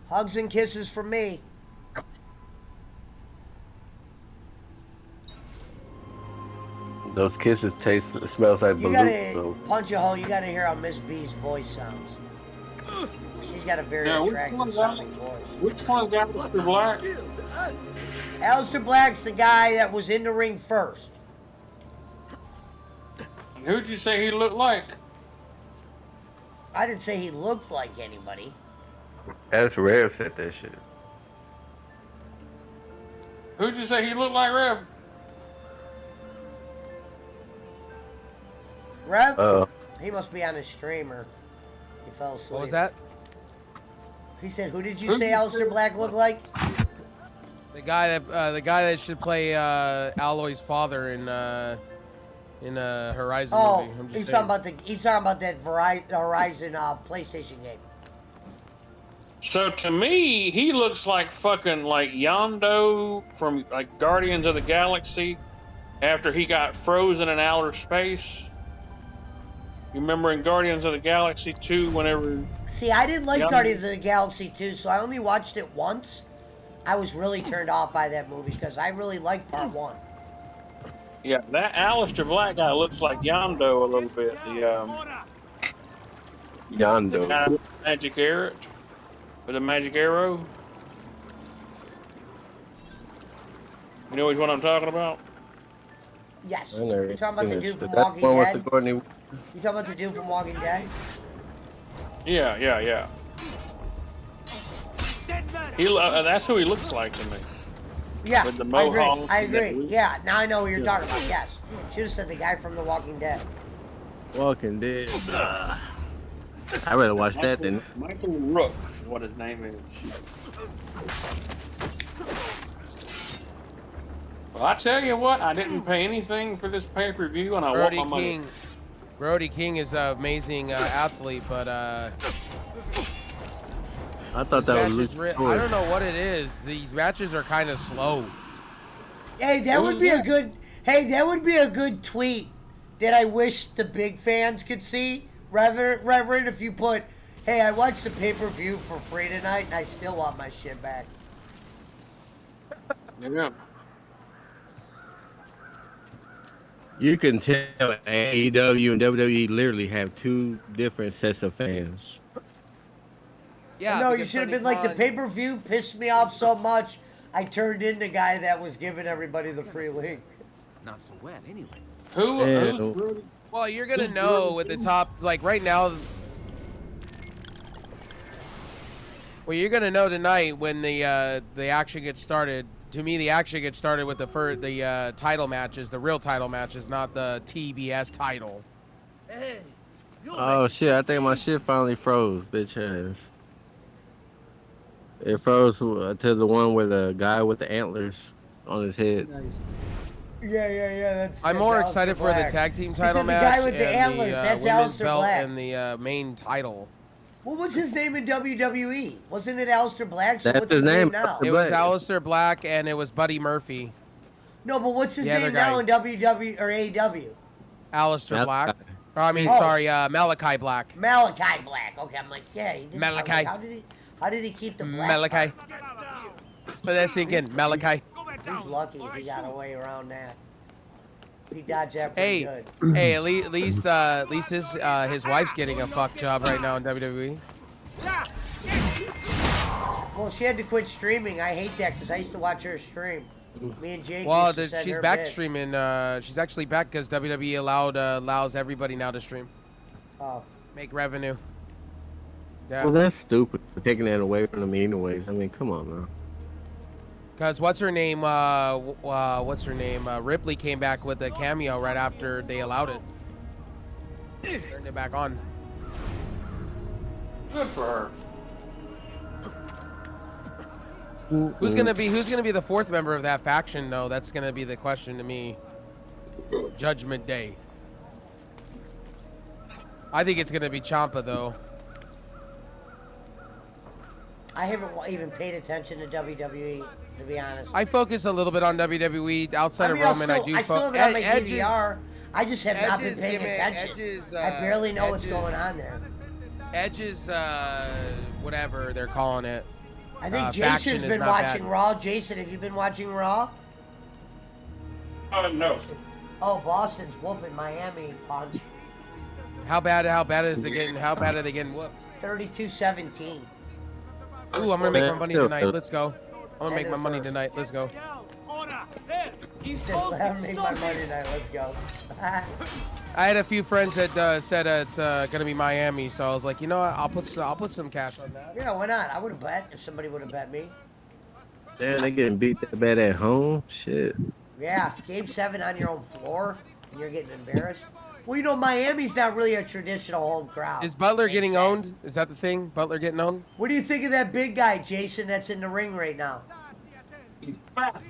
Hugs and kisses from me. Those kisses smells like You blue. gotta So. punch a hole. You gotta hear how Miss B's voice sounds. She's got a very Now, which attractive one's sounding voice. Which one's Aleister Black? Aleister Black's the guy that was in the ring first. And who'd you say he looked like? I didn't say he looked like anybody. That's rare said that shit. Who'd you say he looked like, Rev? Rev? He must be on his streamer. He fell asleep. What was that? He said, "Who did you say Aleister Black looked like?" The guy that should play Alloy's father in Horizon movie. I'm just he's saying. talking about that Horizon PlayStation game. So to me, he looks like fucking like Yondo from like Guardians of the Galaxy after he got frozen in outer space. You remember in Guardians of the Galaxy 2 whenever... See, I didn't like Guardians of the Galaxy 2, so I only watched it once. I was really turned off by that movie because I really liked part 1. Yeah, that Aleister Black guy looks like Yondo a little bit. The Yondo. guy with the magic arrow. With a magic arrow. You know which one I'm talking about? Yes. I never You're talking about the dude from that Walking one was Dead? Sigourney. You talking about the dude from Walking Dead? Yeah. That's who he looks like to me. Yeah, With the I mohawk. agree. Yeah, now I know what you're talking about. Yes. Should have said the guy from The Walking Dead. Walking Dead. I'd rather watch that than... Michael Rook is what his name is. Well, I tell you what, I didn't pay anything for this pay-per-view, and I want my money. Brody King is an amazing athlete, but I thought that was I don't know what it is. These matches are kind of slow. Hey, that would be a good tweet that I wish the big fans could see. Reverend, if you put, "Hey, I watched the pay-per-view for free tonight, and I still want my shit back." Yeah. You can tell AEW and WWE literally have two different sets of fans. Yeah. No, you should have been like, the pay-per-view pissed me off so much, I turned in the guy that was giving everybody the free link. Not so well, anyway. Who? Well, you're gonna know with the top, like right now. Well, you're gonna know tonight when the action gets started. To me, the action gets started with the title matches, the real title matches, not the TBS title. Hey, Oh shit! I think my shit finally froze, bitch ass. It froze to the one with the guy with the antlers on his head. Yeah. I'm more excited for the tag team title match The guy with the and antlers, the that's women's Aleister belt Black. and the main title. What was his name in WWE? Wasn't it Aleister Black? So That's what's his name, now? It was Aleister Black and it was Buddy Murphy. No, but what's his The other name now guy. in WWE or AEW? Aleister Black. Or, I mean, Oh. sorry, Malachi Black. Malachi Black. Okay, I'm like, yeah, he did. Malachi. Like, how did he keep the black? Malachi. Put that sink in, Malachi. He's lucky if he got away around that. He dodged that pretty Hey, good. hey, at least his wife's getting a fuck job right now in WWE. Well, she had to quit streaming. I hate that because I used to watch her stream. Me and Jake. Well, used to send she's her back bits. streaming. She's actually back because WWE allows everybody now to stream. Oh. Make revenue. Yeah. Well, that's stupid. Taking that away from them anyways. I mean, come on, man. Cause what's her name? Ripley came back with a cameo right after they allowed it. Turned it back on. Good for her. Who's gonna be the fourth member of that faction though? That's gonna be the question to me. Judgment Day. I think it's gonna be Ciampa though. I haven't even paid attention to WWE, to be honest. I focus a little bit on WWE outside I mean, of Roman. I still have it on my DVR. I just have not been paying attention. I barely know what's going on there. Edge's, whatever they're calling it. I think faction Jason's is been not watching bad. Raw. Jason, have you been watching Raw? No. Oh, Boston's whooping Miami punch. How bad are they getting whooped? 32-17. Ooh, I'm gonna make my money Still tonight. good. Let's go. I'm gonna make my money tonight. Let's go. He said, "Let me make my money tonight. Let's go." I had a few friends that said it's gonna be Miami, so I was like, you know what? I'll put some cash on that. Yeah, why not? I would have bet if somebody would have bet me. Damn, they getting beat that bad at home. Shit. Yeah, game 7 on your own floor, and you're getting embarrassed. Well, you know, Miami's not really a traditional home crowd. Is Butler Game getting 7. owned? Is that the thing? Butler getting owned? What do you think of that big guy, Jason, that's in the ring right now? He's fat.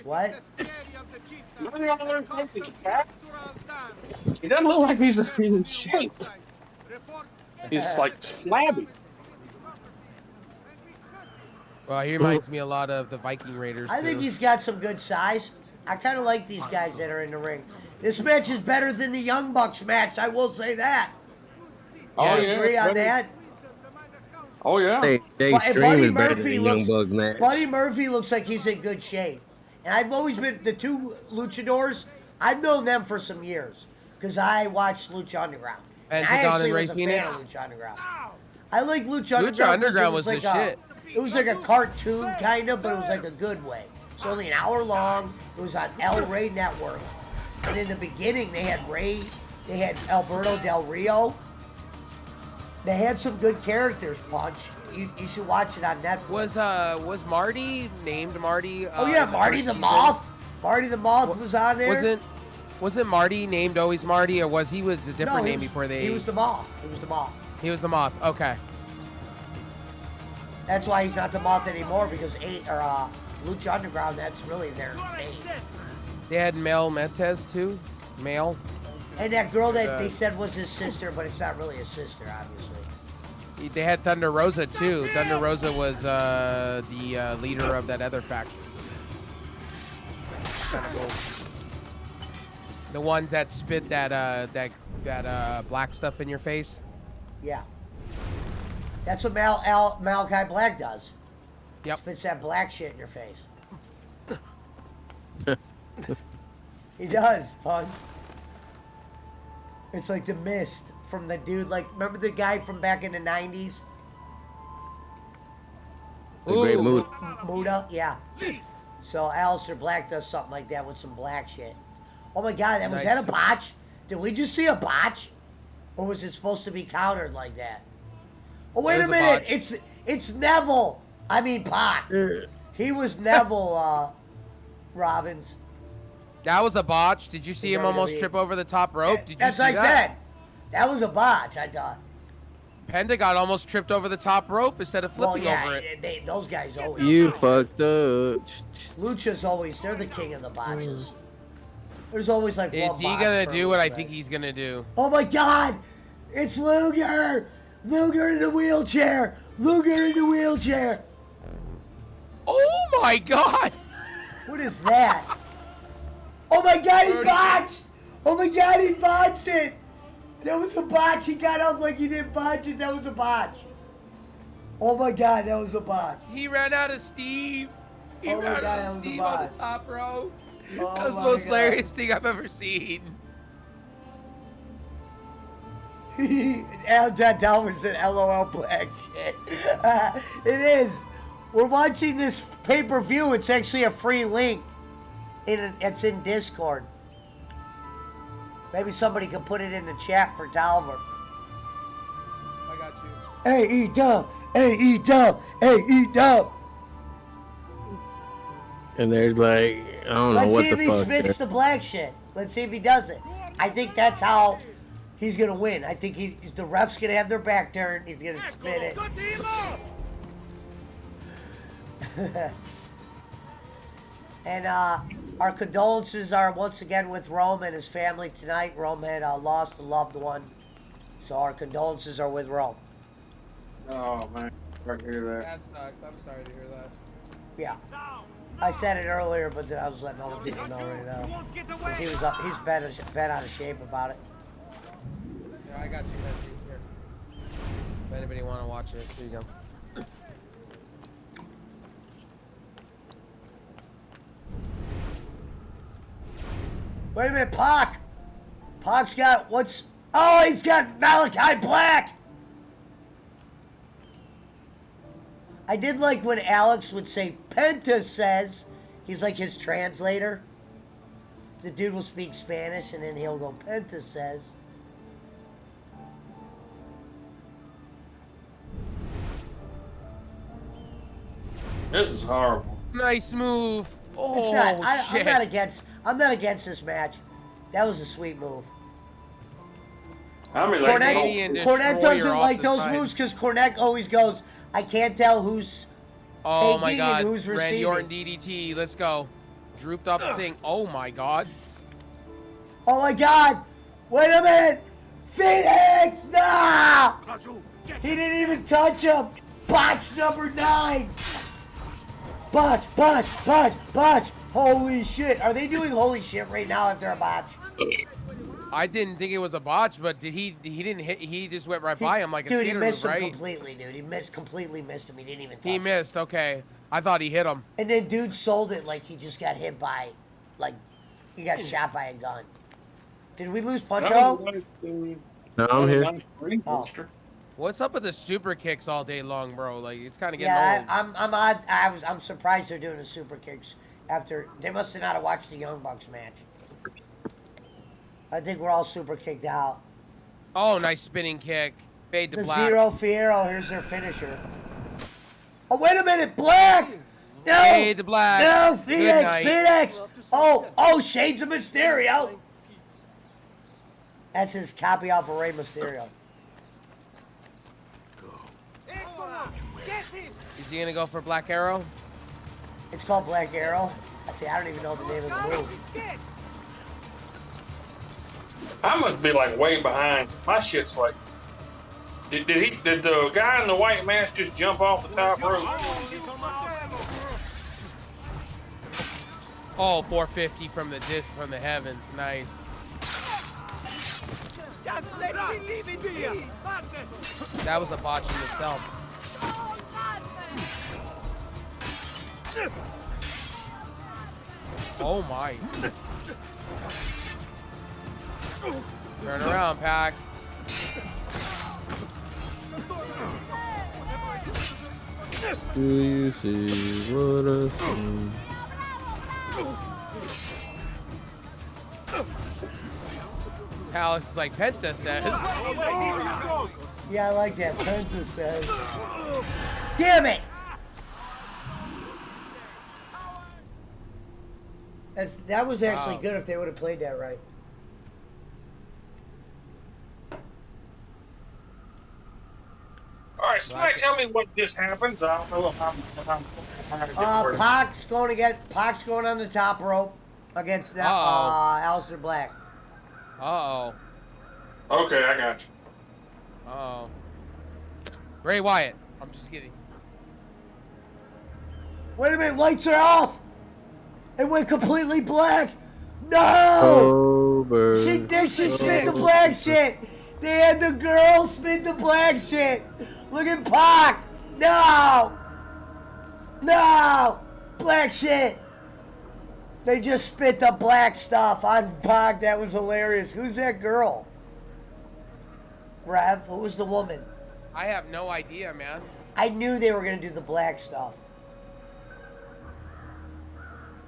What? He doesn't look like he's in shape. He's like flabby. Well, he reminds me a lot of the Viking Raiders. I think he's got some good size. I kind of like these guys that are in the ring. This match is better than the Young Bucks match, I will say that. Oh, You yeah. agree on that? Oh, yeah. They extreme is better than Young Bucks match. Buddy Murphy looks like he's in good shape. And I've always been, the two luchadors, I've known them for some years. Because I watched Lucha Underground. And I Pentagon actually and Ray was a Phoenix? fan of Lucha Underground. I like Lucha Underground. Lucha Underground was like the shit. It was like a cartoon, kind of, but it was like a good way. It's only an hour long. It was on El Rey Network. And in the beginning, they had Alberto Del Rio. They had some good characters, Punch. You should watch it on Netflix. Was Marty named Marty? Oh yeah, Marty the Moth. Marty the Moth was on there. Wasn't Marty named always Marty, or was a different name before they? He was the Moth. He was the Moth. He was the Moth. Okay. That's why he's not the Moth anymore, because Lucha Underground, that's really their name. They had Mel Mendez too. Male. And that girl that they said was his sister, but it's not really his sister, obviously. They had Thunder Rosa too. Thunder Rosa was the leader of that other faction. The ones that spit that black stuff in your face. Yeah. That's what Malachi Black does. Yep. Spits that black shit in your face. He does, Punch. It's like the mist from the dude, like, remember the guy from back in the 90s? The Great Muda. Muda, yeah. So Aleister Black does something like that with some black shit. Oh my God, was that a botch? Did we just see a botch? Or was it supposed to be countered like that? Oh, wait a minute. It's Neville. I mean, Pac. He was Neville, Robbins. That was a botch. Did you see him almost trip over the top rope? Did you That's see what I that? said. That was a botch, I thought. Pentagon almost tripped over the top rope instead of flipping over it. Those guys always. You fucked up. Lucha's always, they're the king of the botches. There's always like one Is he botch gonna per do what I match. think he's gonna do? Oh my God! It's Luger! Luger in the wheelchair! Luger in the wheelchair! Oh my God! What is that? Oh my God, he botched! Oh my God, he botched it! That was a botch. He got up like he didn't botch it. That was a botch. Oh my God, that was a botch. He ran out of steam. He Oh my ran God, out that of was a steam on botch. the top rope. Oh That was the my most God. hilarious thing I've ever seen. Al John Dalvin said LOL black shit. It is. We're watching this pay-per-view. It's actually a free link. It's in Discord. Maybe somebody can put it in the chat for Dalver. I got you. AEW, AEW, AEW. And they're like, I don't know Let's what see the if he fuck. spits the black shit. Let's see if he does it. I think that's how he's gonna win. I think the ref's gonna have their back turned. He's gonna spit it. And our condolences are once again with Rome and his family tonight. Rome had lost a loved one, so our condolences are with Rome. Oh man, I hear that. That sucks. I'm sorry to hear that. Yeah. I said it earlier, but then I was letting other people know right now. 'Cause he's been out of shape about it. Yeah, I got you. Here. If anybody want to watch it, here you go. Wait a minute, Pac! Pac's got he's got Malachi Black! I did like when Alex would say, Penta says, he's like his translator. The dude will speak Spanish and then he'll go, Penta says. This is horrible. Nice move. Oh It's not. shit. I'm not against this match. That was a sweet move. I mean, Cornette doesn't like those moves because Cornette always goes, I can't tell who's Oh my taking god. and who's Randy Orton receiving. DDT. Let's go. Drooped up thing. Oh my god. Oh my god! Wait a minute! Phoenix! No! He didn't even touch him! Botch number 9! Botch! Holy shit! Are they doing holy shit right now if they're a botch? I didn't think it was a botch, but did he didn't hit, he just went right by him like a Dude, he skater missed move, him right? completely, dude. He completely missed him. He didn't even touch He him. missed, okay. I thought he hit him. And then dude sold it like he just got hit by, like, he got shot by a gun. Did we lose Puncho? No, I'm here. Oh. What's up with the super kicks all day long, bro? Like, it's kind of getting old. Yeah, I'm surprised they're doing the super kicks after, they must have not watched the Young Bucks match. I think we're all super kicked out. Oh, nice spinning kick. Fade to The black. Zero Fiero, here's their finisher. Oh, wait a minute, Black! No! Fade to black. No, Good Phoenix, night. Phoenix! Oh, Shades of Mysterio! That's his copy off of Rey Mysterio. Is he gonna go for Black Arrow? It's called Black Arrow. See, I don't even know the name of the move. I must be like way behind. My shit's like. Did the guy in the white mask just jump off the top rope? Oh, 450 from the heavens. Nice. That was a botch in itself. Oh my. Turn around, Pac. Do you see what I see? Alex is like Penta says. Yeah, I like that. Penta says. Damn it! That was actually good if they would have played that right. All right, somebody tell me what just happens. I don't know if I'm Pac's going on the top rope against that Aleister Black. Uh-oh. Okay, I got you. Uh-oh. Bray Wyatt. I'm just kidding. Wait a minute, lights are off! It went completely black! No! She spit the black shit! They had the girl spit the black shit! Look at Pac! No! No! Black shit! They just spit the black stuff on Pac. That was hilarious. Who's that girl? Rev? Who was the woman? I have no idea, man. I knew they were going to do the black stuff.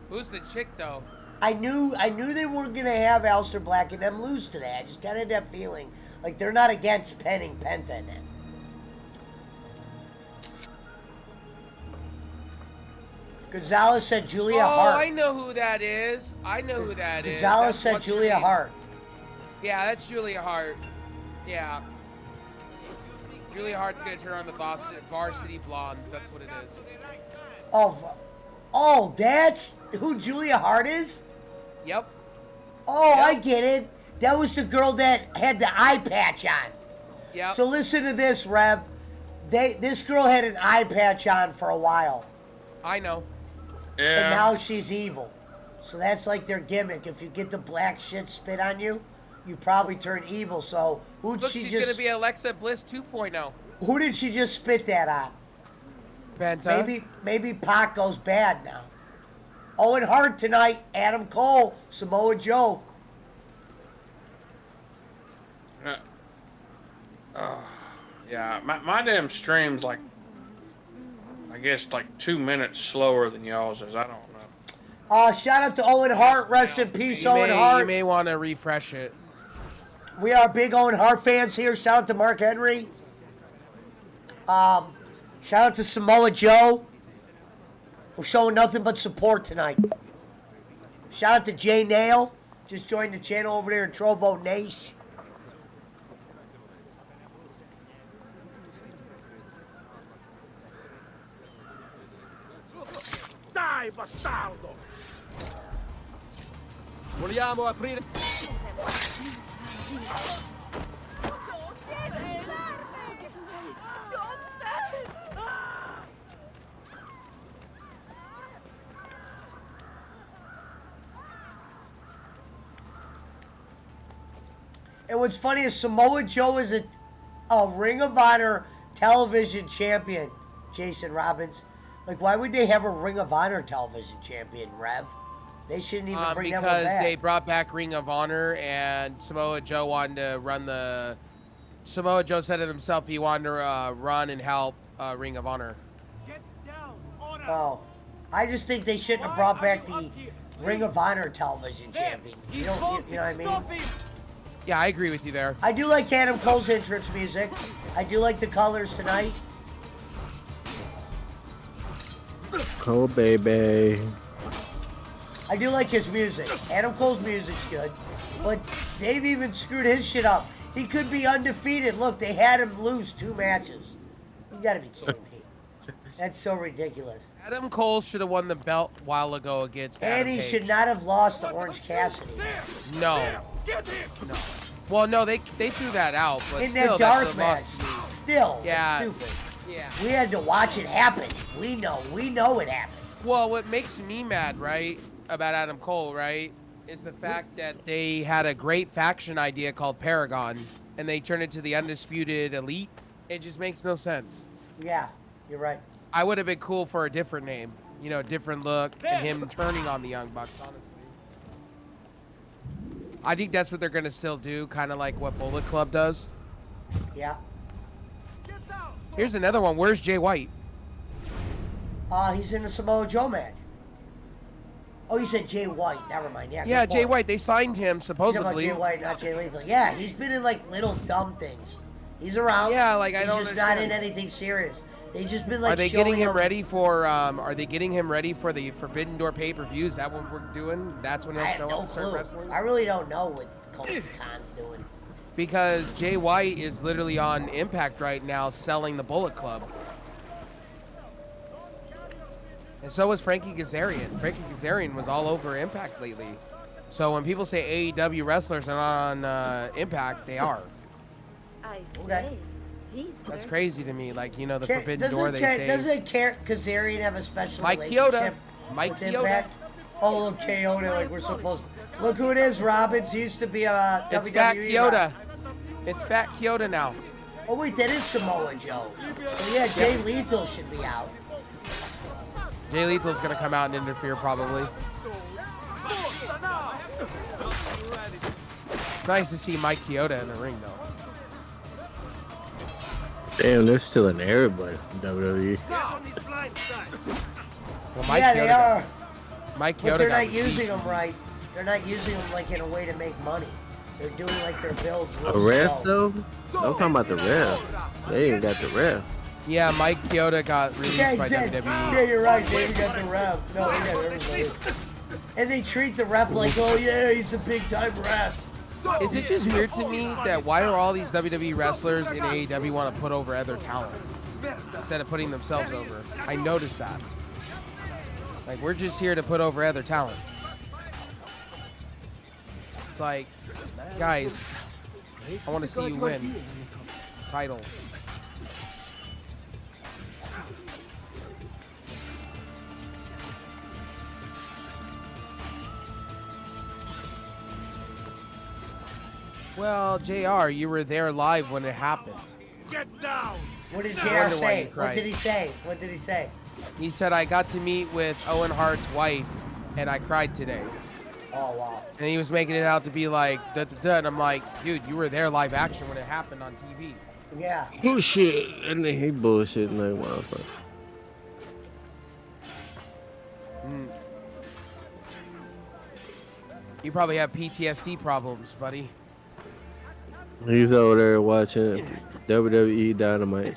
Who's the chick, though? I knew they weren't going to have Aleister Black and them lose today. I just kind of had that feeling. Like, they're not against penning Penta in it. Gonzalez said Julia Hart. Oh, I know who that is. Gonzalez said Julia Hart. Yeah, that's Julia Hart. Yeah. Julia Hart's going to turn on the Varsity Blondes. That's what it is. Oh, that's who Julia Hart is? Yep. Oh, yep. I get it. That was the girl that had the eye patch on. Yep. So listen to this, Rev. This girl had an eye patch on for a while. I know. Yeah. And now she's evil. So that's like their gimmick. If you get the black shit spit on you, you probably turn evil. So she's going to be Alexa Bliss 2.0. Who did she just spit that on? Penta. Maybe Pac goes bad now. Owen Hart tonight, Adam Cole, Samoa Joe. Yeah, my damn stream's like, I guess like 2 minutes slower than y'all's is. I don't know. Shout out to Owen Hart. Rest in peace, Owen Hart. You may want to refresh it. We are big Owen Hart fans here. Shout out to Mark Henry. Shout out to Samoa Joe. We're showing nothing but support tonight. Shout out to Jay Nail. Just joined the channel over there in Trovo Nace. Dai, bastardo! Vogliamo aprire. And what's funny is Samoa Joe is a Ring of Honor television champion, Jason Robbins. Like, why would they have a Ring of Honor television champion, Rev? They shouldn't even bring that one because back. they brought back Ring of Honor, and Samoa Joe wanted to run the. Samoa Joe said it himself. He wanted to run and help Ring of Honor. Oh, I just think they shouldn't have brought back the Ring of Honor television champion. You know what I mean? Yeah, I agree with you there. I do like Adam Cole's entrance music. I do like the colors tonight. Cole, baby. I do like his music. Adam Cole's music's good. But they've even screwed his shit up. He could be undefeated. Look, they had him lose 2 matches. You gotta be kidding me. That's so ridiculous. Adam Cole should have won the belt a while ago against And Adam he Page. should not have lost to Orange Cassidy. No. No. Well, no, they threw that out, but In still, that dark that's a match. loss to me. Still, Yeah. it's stupid. Yeah. We had to watch it happen. We know it happened. Well, what makes me mad, right, about Adam Cole, right, is the fact that they had a great faction idea called Paragon, and they turned it to the Undisputed Elite. It just makes no sense. Yeah, you're right. I would have been cool for a different name, you know, different look, and him turning on the Young Bucks, honestly. I think that's what they're going to still do, kind of like what Bullet Club does. Yeah. Here's another one. Where's Jay White? He's in the Samoa Joe match. Oh, you said Jay White. Never mind. Yeah, Yeah, good Jay point. White. They signed him, You're talking supposedly. about Jay White, not Jay Lethal. Yeah, he's been in like little dumb things. He's around. Yeah, like, I he's don't just not in understand. anything serious. They just been like. Are they showing getting him ready for? Are they getting him ready for the Forbidden Door pay-per-view? Is that what we're doing? That's when he'll I have show no up and start clue. wrestling. I really don't know what Tony Khan's doing. Because Jay White is literally on Impact right now, selling the Bullet Club. And so was Frankie Kazarian. Frankie Kazarian was all over Impact lately. So when people say AEW wrestlers are not on Impact, they are. I Okay. That's crazy to me. Like, you know, the Ca- Forbidden Door, they say. Doesn't Kazarian have a special Mike relationship Chioda. Mike with Chioda. Impact? Oh, look, Chioda, like we're supposed to. Look who it is, Robbins. He used to be a It's WWE Fat Chioda. wrestler. It's Fat Chioda now. Oh, wait, that is Samoa Joe. So, yeah, Jay Lethal should be out. Jay Lethal's going to come out and interfere, probably. It's nice to see Mike Chioda in the ring, though. Damn, they're still in everybody from WWE. Well, Mike Yeah, Chioda they got- are. Mike But Chioda they're got not using released. them right. They're not using them like in a way to make money. They're doing like their builds. A real ref slow. though? I'm talking about the ref. They ain't got the ref. Yeah, Mike Chioda got released Yeah, he by said, WWE. yeah, you're right. They got the ref. No, they got everybody. And they treat the ref like, oh yeah, he's a big time ref. Is it just weird to me that why do all these WWE wrestlers in AEW want to put over other talent instead of putting themselves over? I noticed that. Like, we're just here to put over other talent. It's like, guys, I want to see you win. Title. Well, JR, you were there live when it happened. Get down! What did I JR wonder why say? you What cried. did he say? What did he say? He said, I got to meet with Owen Hart's wife, and I cried today. Oh, wow. And he was making it out to be like, da da da. And I'm like, dude, you were there live action when it happened on TV. Yeah. Bullshit. And then he bullshitting like motherfucker. Mm. You probably have PTSD problems, buddy. He's over there watching WWE Dynamite.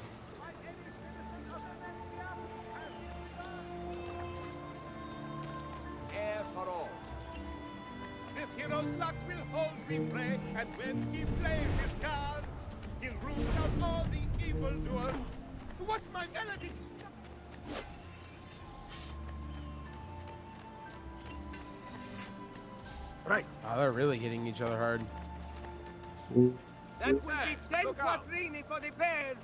luck will hold me prey, and when he plays his cards, he'll root out all the evildoers. What's my melody? Right. Oh, they're really hitting each other hard. That will be 10 quattrini for the Bears.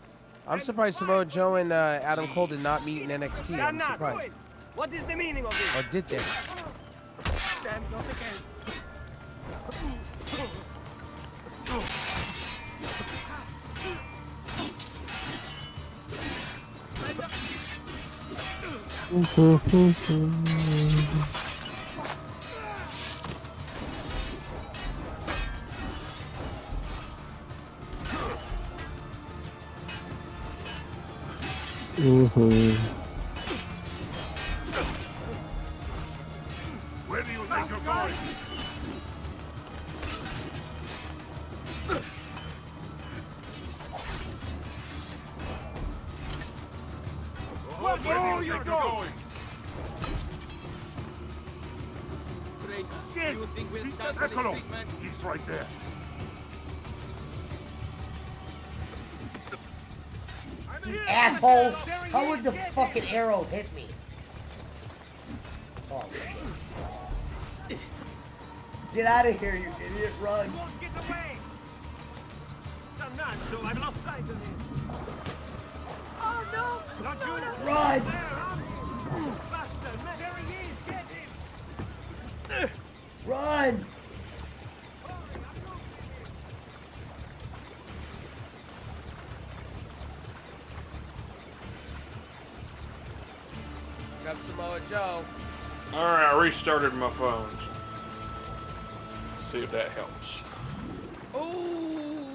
I'm surprised Samoa Joe and Adam Cole did not meet in NXT. I'm surprised. What is the meaning of this? Or did they? Stand not again. Where do you think you're going? Where do you think you're going? Shit! Eccolo! He's right there. You asshole! How would the fucking arrow hit me? Oh shit. Get out of here, you idiot. Run. Get away! I've lost sight of him. Oh no! Not you! Run! Bastard! There he is! Get him! Run! Up Samoa Joe. Alright, I restarted my phones. Let's see if that helps. Ooh!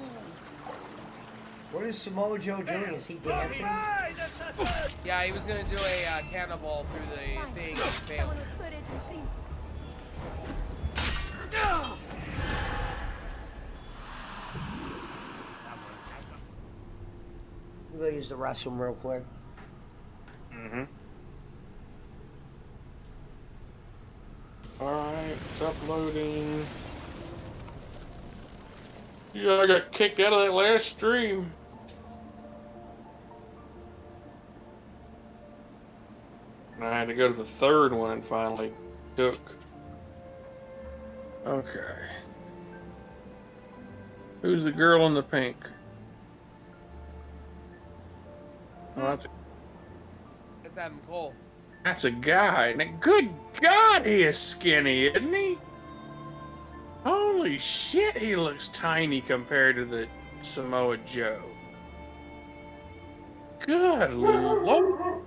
What is Samoa Joe doing? Is he dancing? Yeah, he was gonna do a cannonball through the thing and failed. I'm gonna use the restroom real quick. Mm-hmm. Alright, it's uploading. Yeah, I got kicked out of that last stream. And I had to go to the third one and finally took. Okay. Who's the girl in the pink? Oh, It's Adam Cole. that's a guy. Now, good God, he is skinny, isn't he? Holy shit, he looks tiny compared to the Samoa Joe. Good Lord.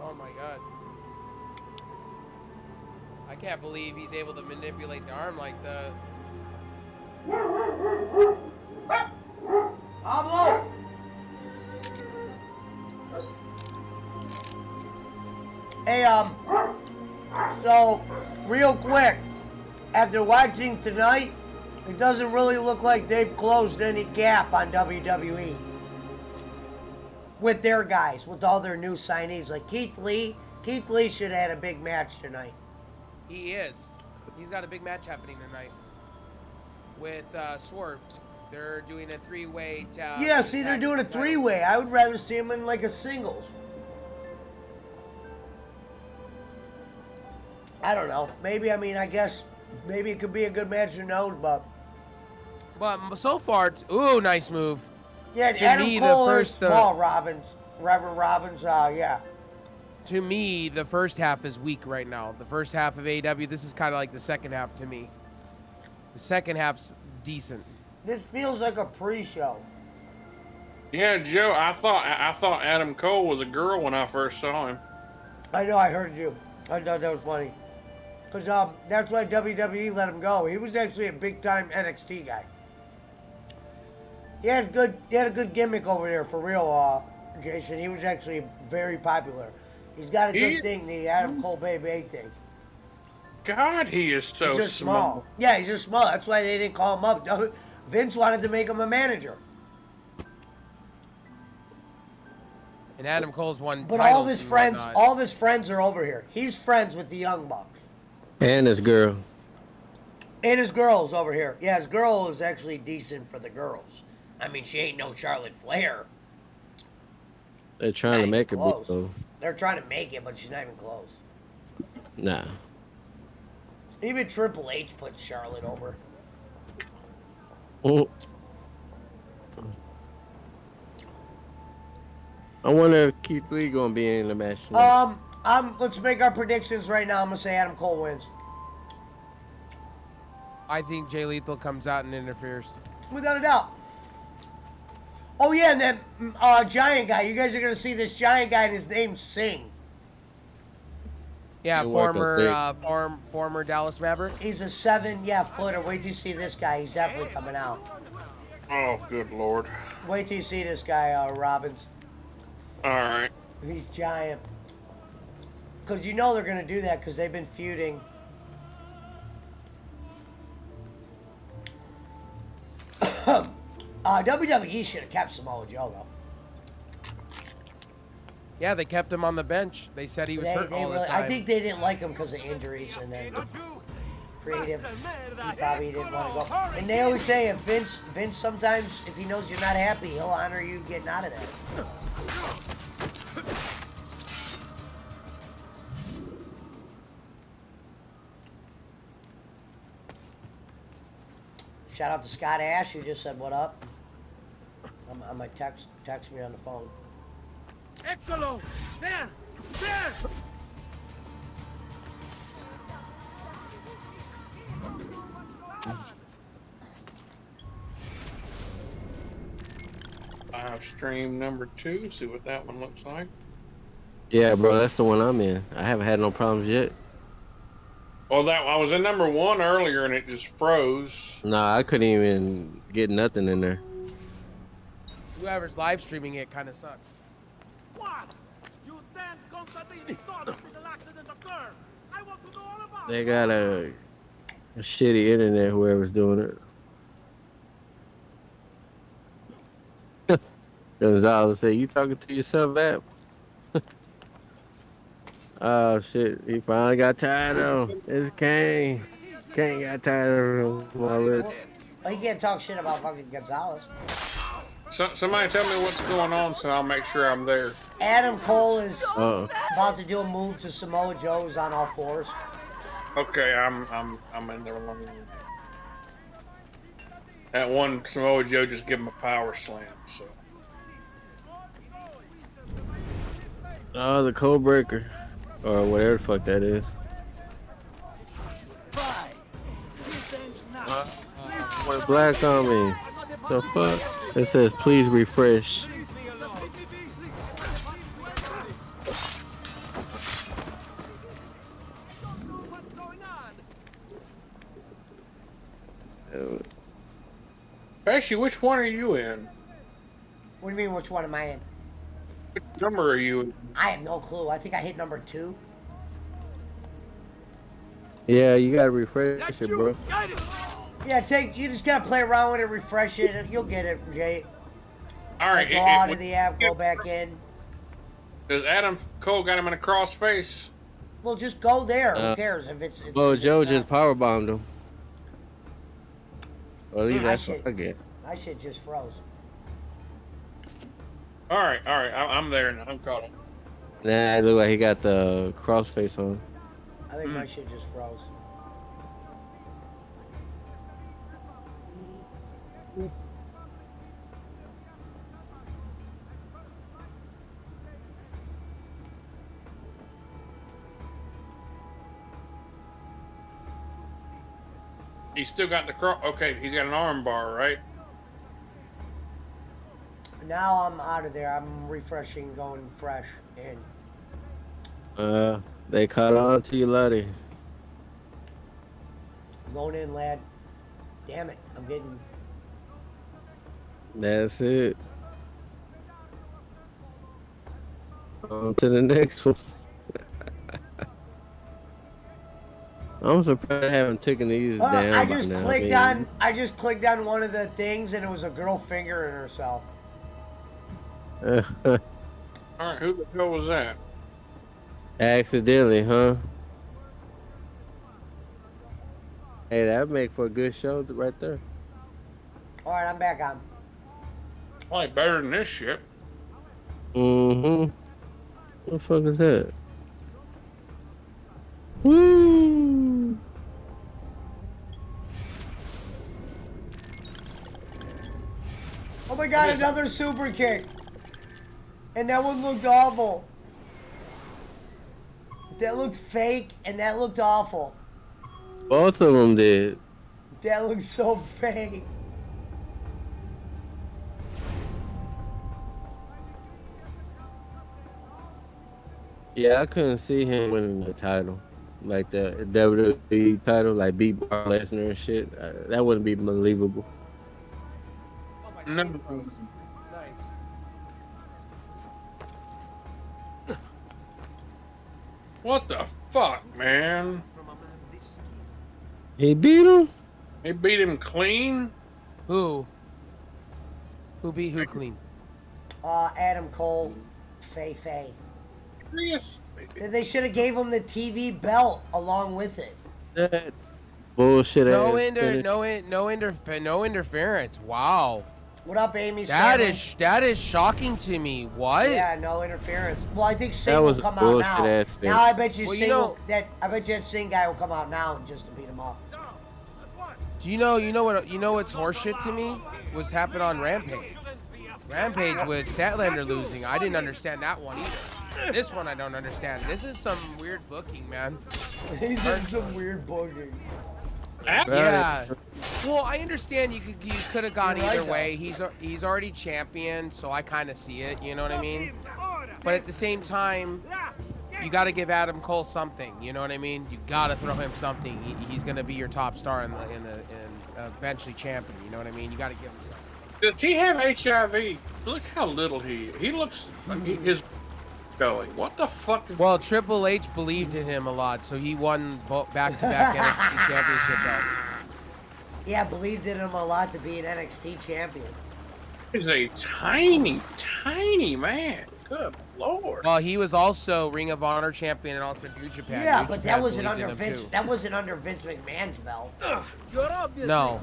Oh my god. I can't believe he's able to manipulate the arm like that. Pablo! Hey, so, real quick, after watching tonight, it doesn't really look like they've closed any gap on WWE. With their guys, with all their new signees. Like Keith Lee should have had a big match tonight. He is. He's got a big match happening tonight with Swerve. They're doing a three-way. Yeah, see, they're doing a three-way. I would rather see him in like a singles. I don't know. Maybe, I guess, maybe it could be a good match, who knows, but... But so far, it's, ooh, nice move. Yeah, to Adam me, Cole the is first, small, Reverend Robbins, yeah. To me, the first half is weak right now. The first half of AEW, this is kind of like the second half to me. The second half's decent. This feels like a pre-show. Yeah, Joe. I thought Adam Cole was a girl when I first saw him. I know, I heard you. I thought that was funny. Because that's why WWE let him go. He was actually a big-time NXT guy. He had a good gimmick over there, for real, Jason. He was actually very popular. He's got a good thing, the Adam Cole Baby thing. God, he is so He's just small. Yeah, he's just small. That's why they didn't call him up. Vince wanted to make him a manager. And Adam Cole's won But titles all of his friends are over here. He's friends with the Young Bucks. And this girl. And his girl's over here. Yeah, his girl is actually decent for the girls. I mean, she ain't no Charlotte Flair. They're trying to make her be close. though. They're trying to make it, but she's not even close. Nah. Even Triple H puts Charlotte over. Oh. I wonder if Keith Lee gonna be in the match tonight. Let's make our predictions right now. I'm gonna say Adam Cole wins. I think Jay Lethal comes out and interferes. Without a doubt. Oh yeah, and then giant guy. You guys are gonna see this giant guy, and his name's Singh. Yeah, former Dallas Maverick. He's a 7-footer. Wait till you see this guy. He's definitely coming out. Oh, good lord. Wait till you see this guy, Robbins. All right. He's giant. Because you know they're going to do that because they've been feuding. WWE should have kept Samoa Joe, though. Yeah, they kept him on the bench. They said he was hurt all the time. I think they didn't like him because of injuries and then creative. He probably didn't want to go. And they always say if Vince sometimes, if he knows you're not happy, he'll honor you getting out of there. Shout out to Scott Ash, who just said what up. I might text me on the phone. Échalo! There! There! Live stream number 2. See what that one looks like. Yeah, bro, that's the one I'm in. I haven't had no problems yet. Well, I was in number 1 earlier and it just froze. Nah, I couldn't even get nothing in there. Whoever's live streaming it kind of sucks. What? You then constantly thought the accident occurred. I want to know all about They got a shitty internet, whoever's doing it. Gonzalez said, "You talking to yourself, App?" Oh shit, he finally got tired of him. It's Kane. Kane got tired of him already. Well, he can't talk shit about fucking Gonzalez. Somebody tell me what's going on so I'll make sure I'm there. Adam Cole is about to do a move to Samoa Joe, who's on all fours. Okay, I'm in there. That one Samoa Joe just give him a power slam. So. Oh, the code breaker. Or whatever the fuck that is. Went black on me. The fuck? It says please refresh. Actually, which one are you in? What do you mean, which one am I in? Which number are you in? I have no clue. I think I hit number 2. Yeah, you gotta refresh it, bro. Yeah, you just gotta play around with it, refresh it, you'll get it, Jay. Alright, go out of the app, go back in. Does Adam Cole got him in a cross face? Well, just go there. Who cares if it's? Oh, Joe just powerbombed him. Well, at least that's what I get. My shit just froze. Alright, I'm there now. I'm caught up. Nah, it look like he got the crossface on. I think my shit just froze. He's still got the cross. Okay, he's got an arm bar, right? Now I'm out of there. I'm refreshing, going fresh in. They caught on to you, laddie. Going in, lad. Damn it. I'm getting... That's it. On to the next one. I'm surprised I haven't taken these down I by just now. clicked on. I just clicked on one of the things, and it was a girl fingering herself. All right, who the hell was that? Accidentally, huh? Hey, that would make for a good show right there. All right, I'm back on. Probably better than this shit. Mm-hmm. What the fuck is that? Woo! Oh my god, another super kick. And that one looked awful. That looked fake, and that looked awful. Both of them did. That looks so fake. Yeah, I couldn't see him winning the title. Like the WWE title, like beat Brock Lesnar and shit. That wouldn't be believable. No. Nice. What the fuck, man? He beat him? He beat him clean? Who? Who beat who clean? Adam Cole, Fei. Yes. They should have gave him the TV belt along with it. That bullshit. No interference. Wow. What up, Amy? That is shocking to me. What? Yeah, no interference. Well, I think Singh That will was come a out now. bullshit ass thing. Now I bet you Well, Singh you know- I bet you that Singh guy will come out now just to beat him up. Do you know what's horseshit to me? Was happened on Rampage. Rampage with Statlander losing. I didn't understand that one either. This one I don't understand. This is some weird booking, man. He's in some weird booking. Yeah. Well, I understand you could have gone You're right, either way. He's already champion, so I kind of see it. You know what I mean? But at the same time, you got to give Adam Cole something. You know what I mean? You got to throw him something. He's gonna be your top star in eventually champion. You know what I mean? You got to give him something. Does he have HIV? Look how little he looks like his belly. What the fuck? Well, Triple H believed in him a lot, so he won back-to-back NXT championship belt. Yeah, believed in him a lot to be an NXT champion. He's a tiny man. Good lord. Well, he was also Ring of Honor champion and also New Japan. Yeah, New but Japan that wasn't believed in under him, Vince. too. That wasn't under Vince McMahon's belt. No.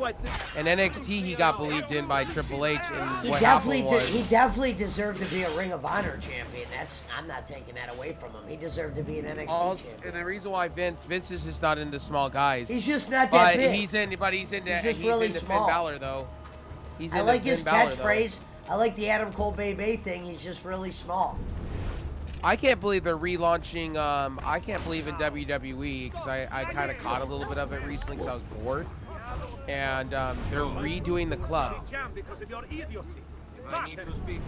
In NXT, he got believed in by Triple H, and He what definitely happened was... he definitely deserved to be a Ring of Honor champion. I'm not taking that away from him. He deserved to be an NXT Also, champion. and the reason why Vince is just not into small guys. He's just not that but big. He's into just really into small. Finn Balor though. He's I into like his Finn Balor, catchphrase. I like the Adam Cole Bay thing. He's just really small. I can't believe they're relaunching. I can't believe in WWE because I kind of caught a little bit of it recently because I was bored. And they're redoing the club.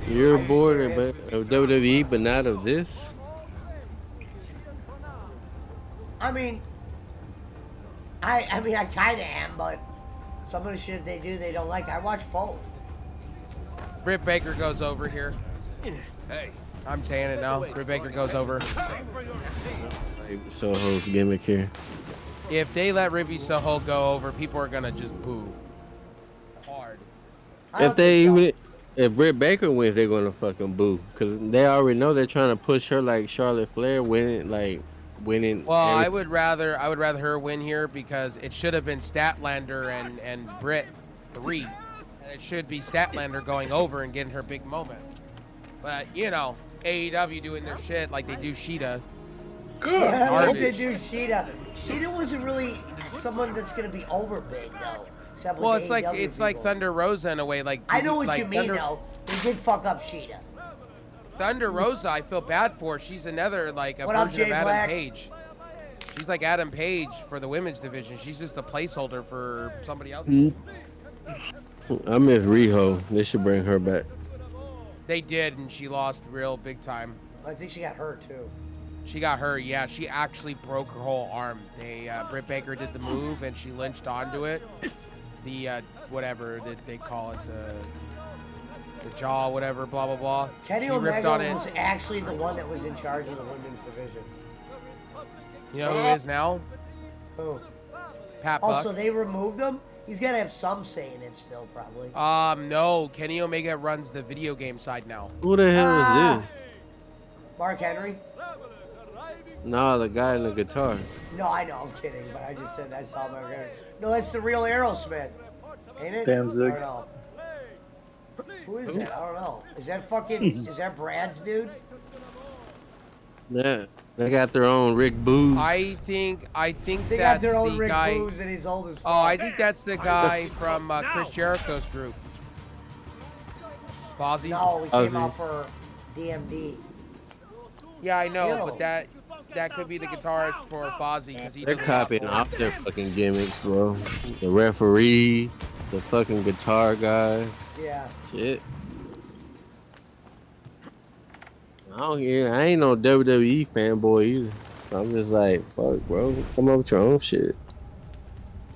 You're bored of WWE, but not of this? I mean, I kind of am, but some of the shit they do, they don't like. I watch both. Britt Baker goes over here. Hey. I'm saying it now. Britt Baker goes over. Soho's gimmick here. If they let Ruby Soho go over, people are gonna just boo. Hard. If Britt Baker wins, they're gonna fucking boo, cause they already know they're trying to push her like Charlotte Flair winning. Well, I would rather her win here because it should have been Statlander and Britt 3, and it should be Statlander going over and getting her big moment. But you know, AEW doing their shit like they do Sheeta. Good. Garbage. Like they do Sheeta. Sheeta wasn't really someone that's gonna be over big though. except with Well, the it's like AEW like people. Thunder Rosa in a way. Like I know what like you mean Thunder, though. They did fuck up Sheeta. Thunder Rosa, I feel bad for. She's another like a What up, version of Jay Adam Black? Page. She's like Adam Page for the women's division. She's just a placeholder for somebody else. I miss Riho. They should bring her back. They did, and she lost real big time. I think she got hurt too. She got hurt, yeah. She actually broke her whole arm. Britt Baker did the move, and she lynched onto it. The, whatever that they call it, the jaw, whatever, blah, blah, blah. Kenny she ripped Omega on it. was actually the one that was in charge of the women's division. You know who is now? Who? Pat Buck. Also, they removed him? He's got to have some say in it still, probably. No. Kenny Omega runs the video game side now. Who the hell is this? Mark Henry? Nah, the guy in the guitar. No, I know, I'm kidding, but I just said I saw Mark Henry. No, that's the real Aerosmith. Ain't it? Danzig. Or no? Who is that? I don't know. Is that fucking, is that Brad's dude? Yeah, they got their own Rick Boogs. I think They that's got their own the Rick guy. Boogs and he's old as fuck. Oh, I think that's the guy from Chris Jericho's group. Fozzy? No, he came out for DMD. Yeah, I know, Yo. but that could be the guitarist for Fozzy because he They're does a lot copying more. off their fucking gimmicks, bro. The referee, the fucking guitar guy. Yeah. Shit. I ain't no WWE fanboy either. I'm just like, fuck, bro. Come up with your own shit.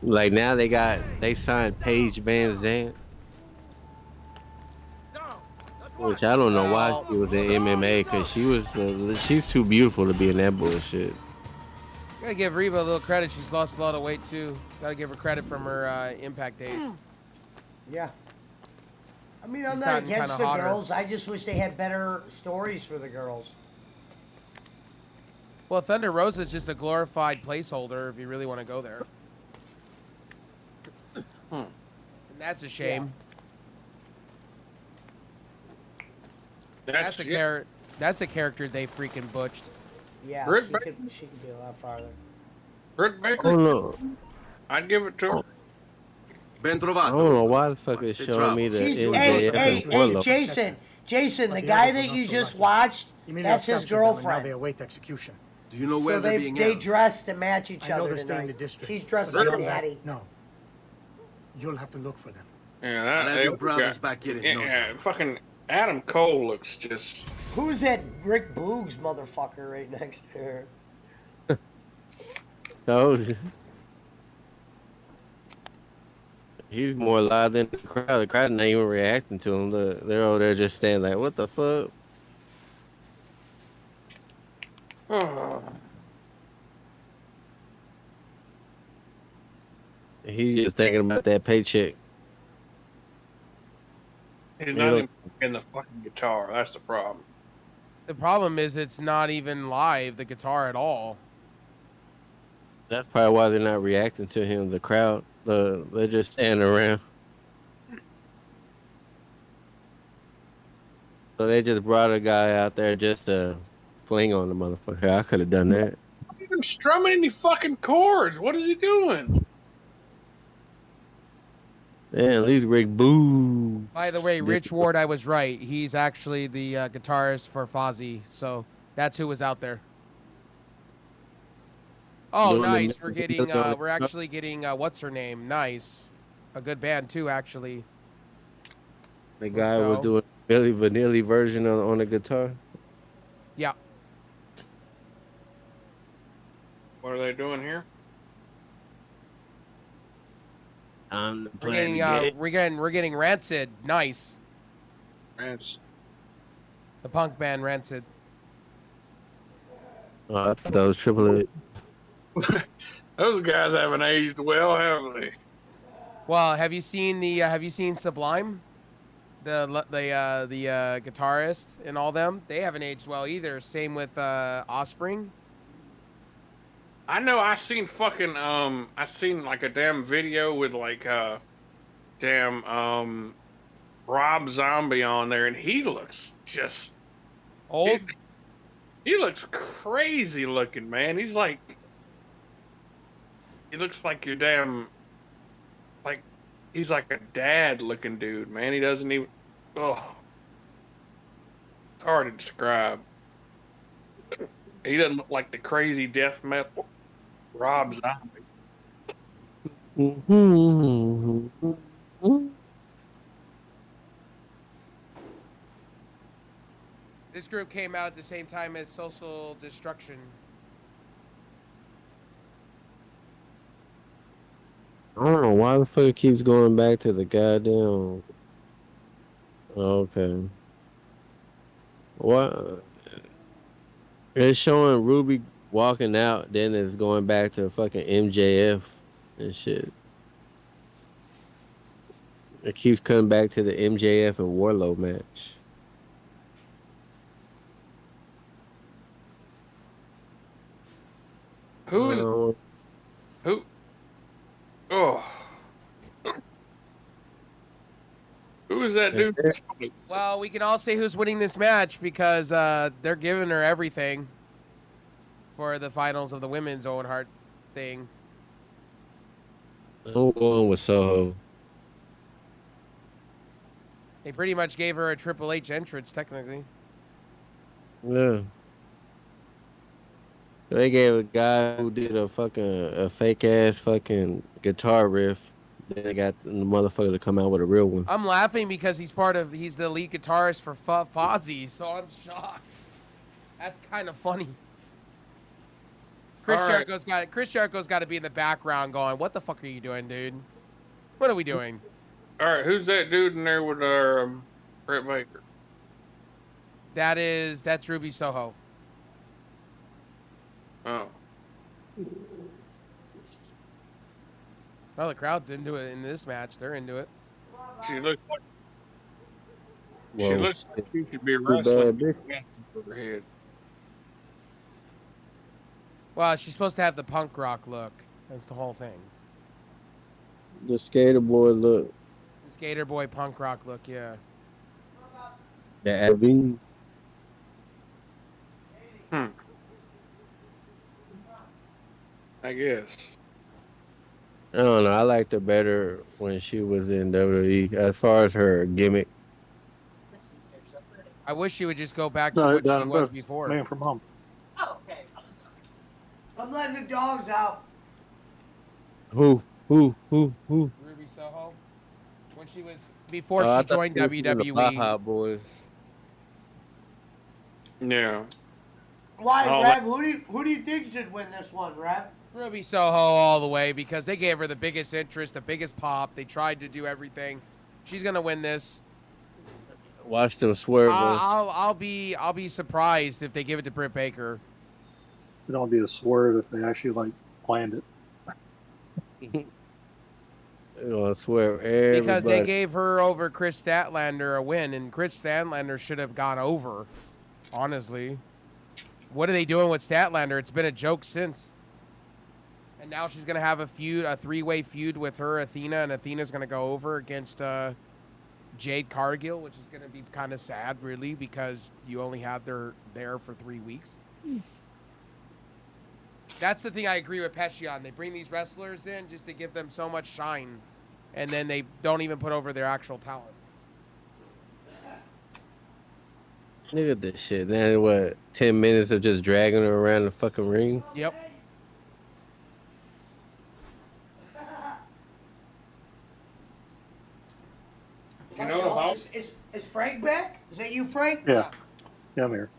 Like now they signed Paige Van Zandt. Which I don't know why she was in MMA because she's too beautiful to be in that bullshit. Gotta give Reba a little credit. She's lost a lot of weight too. Gotta give her credit from her Impact days. Yeah. I mean, I'm She's not gotten against kinda the hotter. girls. I just wish they had better stories for the girls. Well, Thunder Rosa is just a glorified placeholder if you really want to go there. And that's a shame. That's a character they freaking butched. Yeah, Britt she could be a lot farther. Britt Baker. Oh no. I'd give it to her. Ben I trovato. don't know why the fuck it's showing me the MJF and Wardlow. Jason, the guy that you just watched, that's his girlfriend. They await execution. Do you know where So they're they being held? dress to match each I know other they're staying in the tonight. district. She's dressed But like a beyond that, natty. No. You'll have to look for them. Yeah, I'll have your brothers back in it. Yeah, fucking Adam Cole looks just. Who's that Rick Boogs motherfucker right next to her? Those. He's more live than the crowd. The crowd not even reacting to him. They're over there just standing like, what the fuck? He just thinking about that paycheck. He's not even in the fucking guitar. That's the problem. The problem is it's not even live, the guitar at all. That's probably why they're not reacting to him. The crowd, they're just standing around. So they just brought a guy out there just to fling on the motherfucker. I could have done that. Not even strumming any fucking chords. What is he doing? Yeah, at least Rick Boo. By the way, Rich Ward, I was right. He's actually the guitarist for Fozzy, so that's who was out there. Oh, nice. We're actually getting what's her name? Nice, a good band too, actually. The guy was doing Billy Vanilli version on the guitar. Yeah. What are they doing here? We're getting Rancid. Nice. Rancid. The punk band Rancid. Oh, I thought that was Triple H. Those guys haven't aged well, have they? Well, have you seen Sublime? The guitarist and all them? They haven't aged well either. Same with Offspring. I know I seen like a damn video with like Rob Zombie on there, and he looks just old. He looks crazy looking, man. He looks like your damn, like he's like a dad looking dude, man. He doesn't even. Oh, it's hard to describe. He doesn't look like the crazy death metal Rob Zombie. This group came out at the same time as Social Destruction. I don't know why the fuck it keeps going back to the goddamn. Okay. What? It's showing Ruby walking out, then it's going back to fucking MJF and shit. It keeps coming back to the MJF and Warlow match. Who is who? Oh, who is that dude? Well, we can all say who's winning this match because they're giving her everything for the finals of the women's Owen Hart thing. I'm going with Soho. They pretty much gave her a Triple H entrance, technically. Yeah. They gave a guy who did a fake ass fucking guitar riff. Then they got the motherfucker to come out with a real one. I'm laughing because he's the lead guitarist for Fozzy, so I'm shocked. That's kind of funny. Chris Jericho's got to be in the background going, "What the fuck are you doing, dude? What are we doing?" All right, who's that dude in there with Britt Baker? That's Ruby Soho. Oh. Well, the crowd's into it in this match. They're into it. She looks like Whoa, she should be wrestling her head. Well, she's supposed to have the punk rock look. That's the whole thing. The skater boy look. The skater boy punk rock look, yeah. The Abby. I guess. I don't know. I liked her better when she was in WWE as far as her gimmick. I wish she would just go back to what she was before. Man from home. Oh, okay. I'm letting the dogs out. Who? Ruby Soho. When she was before she joined WWE. Baja Boys. Yeah. Why, Rev? Who do you think should win this one, Rev? Ruby Soho all the way because they gave her the biggest interest, the biggest pop. They tried to do everything. She's gonna win this. Watch them swerve. I'll be surprised if they give it to Britt Baker. It'll be a swerve if they actually planned it. They're gonna swerve everybody. Because they gave her over Chris Statlander a win, and Chris Statlander should have gone over. Honestly, what are they doing with Statlander? It's been a joke since. And now she's gonna have a three-way feud with her, Athena, and Athena's gonna go over against Jade Cargill, which is gonna be kind of sad, really, because you only had her there for 3 weeks. That's the thing I agree with Pesci on. They bring these wrestlers in just to give them so much shine, and then they don't even put over their actual talent. Look at this shit. Now what? 10 minutes of just dragging her around the fucking ring. Yep. You know about? Is Frank back? Is that you, Frank? Yeah. Yeah, I'm here.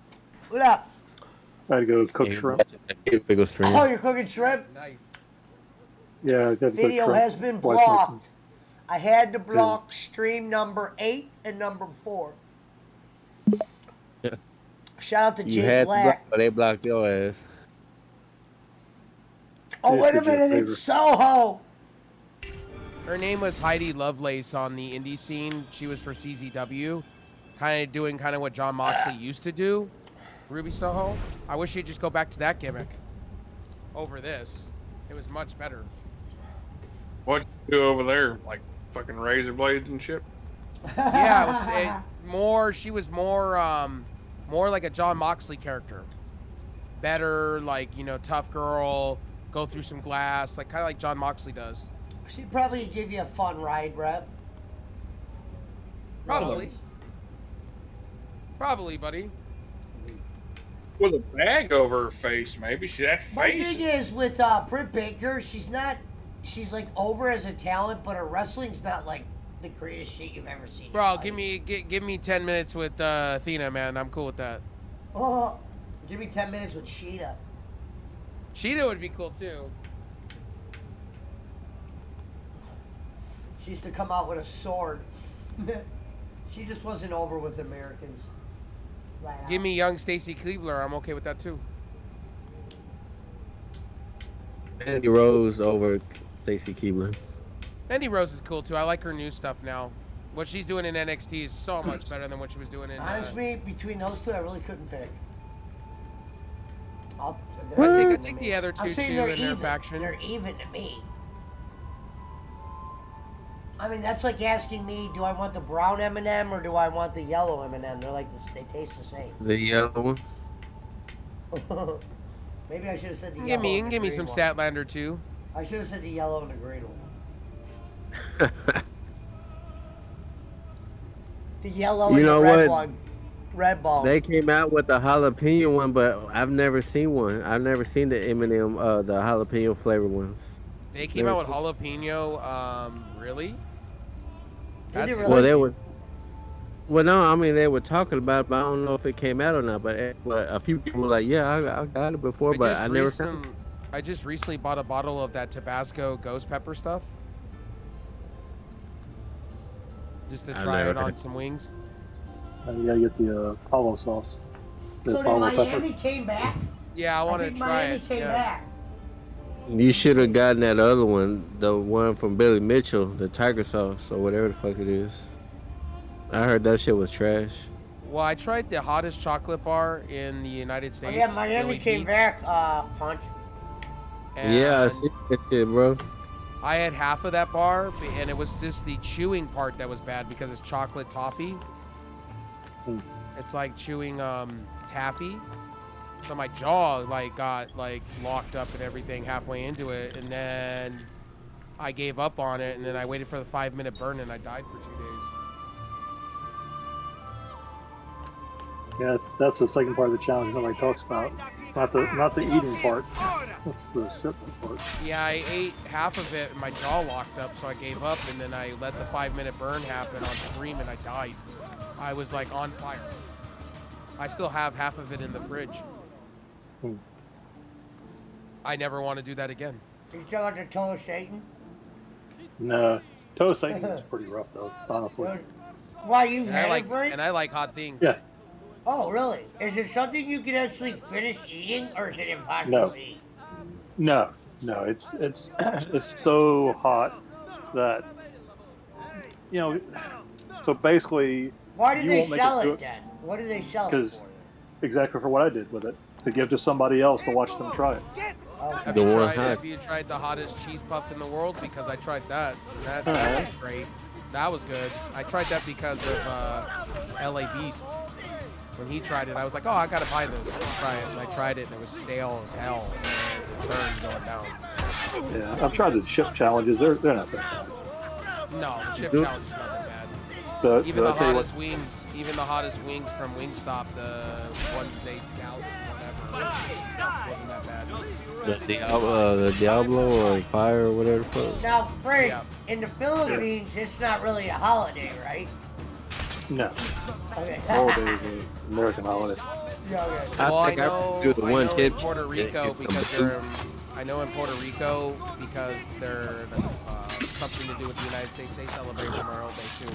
What up? I had to go cook shrimp. Oh, you're cooking shrimp? Nice. Yeah, I had to cook Video shrimp. has been blocked. I had to block stream number 8 and number 4. Shout out to You Jay had Black. but they blocked your ass. Oh, wait a minute, it's Soho. Her name was Heidi Lovelace on the indie scene. She was for CZW, doing what John Moxley used to do. Ruby Soho. I wish she'd just go back to that gimmick over this. It was much better. What'd you do over there? Like fucking razor blades and shit? Yeah, she was more like a John Moxley character. Better, tough girl, go through some glass, kind of like John Moxley does. She'd probably give you a fun ride, Rev. Probably. Probably, buddy. With a bag over her face, maybe. That My face. thing is with Britt Baker, she's over as a talent, but her wrestling's not the greatest shit you've ever seen. Bro, give me 10 minutes with Athena, man. I'm cool with that. Oh, give me 10 minutes with Sheeta. Sheeta would be cool too. She used to come out with a sword. She just wasn't over with Americans. Flat Give out. me young Stacy Keibler. I'm okay with that too. Andy Rose over Stacey Keibler. Andy Rose is cool too. I like her new stuff now. What she's doing in NXT is so much better than what she was doing in. Honestly, between those two, I really couldn't pick. I take the other two too in their faction. They're even to me. I mean, that's like asking me, do I want the brown M&M or do I want the yellow M&M? They're like, they taste the same. The yellow one. Maybe I should have said the You yellow. can give me some Statlander too. I should have said the yellow and the green one. The yellow You and know the red what? one. Red ball. They came out with the jalapeno one, but I've never seen one. I've never seen the M&M, the jalapeno flavor ones. They came out with jalapeno. Really? That's Well, they were. Well, no, I mean they were talking about it, but I don't know if it came out or not. But a few people were like, "Yeah, I got it before, but I never found it." I just recently bought a bottle of that Tabasco ghost pepper stuff. Just to try it on some wings. You gotta get the Apollo sauce. The So did Apollo Miami pepper. came back? Yeah, I want to think try Miami it. came back. You should have gotten that other one, the one from Billy Mitchell, the tiger sauce or whatever the fuck it is. I heard that shit was trash. Well, I tried the hottest chocolate bar in the United Oh, States. yeah, Miami Billy came Beats. back, Punch. Yeah, I And see that shit, bro. I had half of that bar, and it was just the chewing part that was bad because it's chocolate toffee. It's like chewing taffy. So my jaw got locked up and everything halfway into it, and then I gave up on it, and then I waited for the 5-minute burn, and I died for 2 days. Yeah, that's the second part of the challenge nobody talks about. Not the eating part. That's the shipment part. Yeah, I ate half of it, and my jaw locked up, so I gave up, and then I let the 5-minute burn happen on stream, and I died. I was like on fire. I still have half of it in the fridge. I never want to do that again. You still got the toe of Satan? No, toast Satan is pretty rough though, honestly. Why, you've And had I like it, Frank? and I like hot things. Yeah. Oh, really? Is it something you can actually finish eating, or is it impossible No. to eat? No, it's it's so hot that So basically, Why do you they won't make sell do it then? What do they sell it Because for? exactly for what I did with it, to give to somebody else to watch them try it. Have you tried the hottest cheese puff in the world? Because I tried that. That was great. That was good. I tried that because of LA Beast. When he tried it, I was like, oh, I gotta buy this. Let's try it. And I tried it, and it was stale as hell. And it burned going down. Yeah, I've tried the chip challenges. They're not that bad. No, the chip Dude. challenge is not that bad. But Even I'll the tell you hottest wings, from Wingstop, the ones they doused whatever, wasn't that bad. The Diablo or Fire or whatever the fuck. Now, Frank, Yeah. in the Philippines, it's not really a holiday, right? No. Okay. Holiday is an American holiday. Yeah, okay. Well, I think I know, do the I one know chip in Puerto Rico because they're. I know in Puerto Rico because they're something to do with the United States. They celebrate Memorial Day too.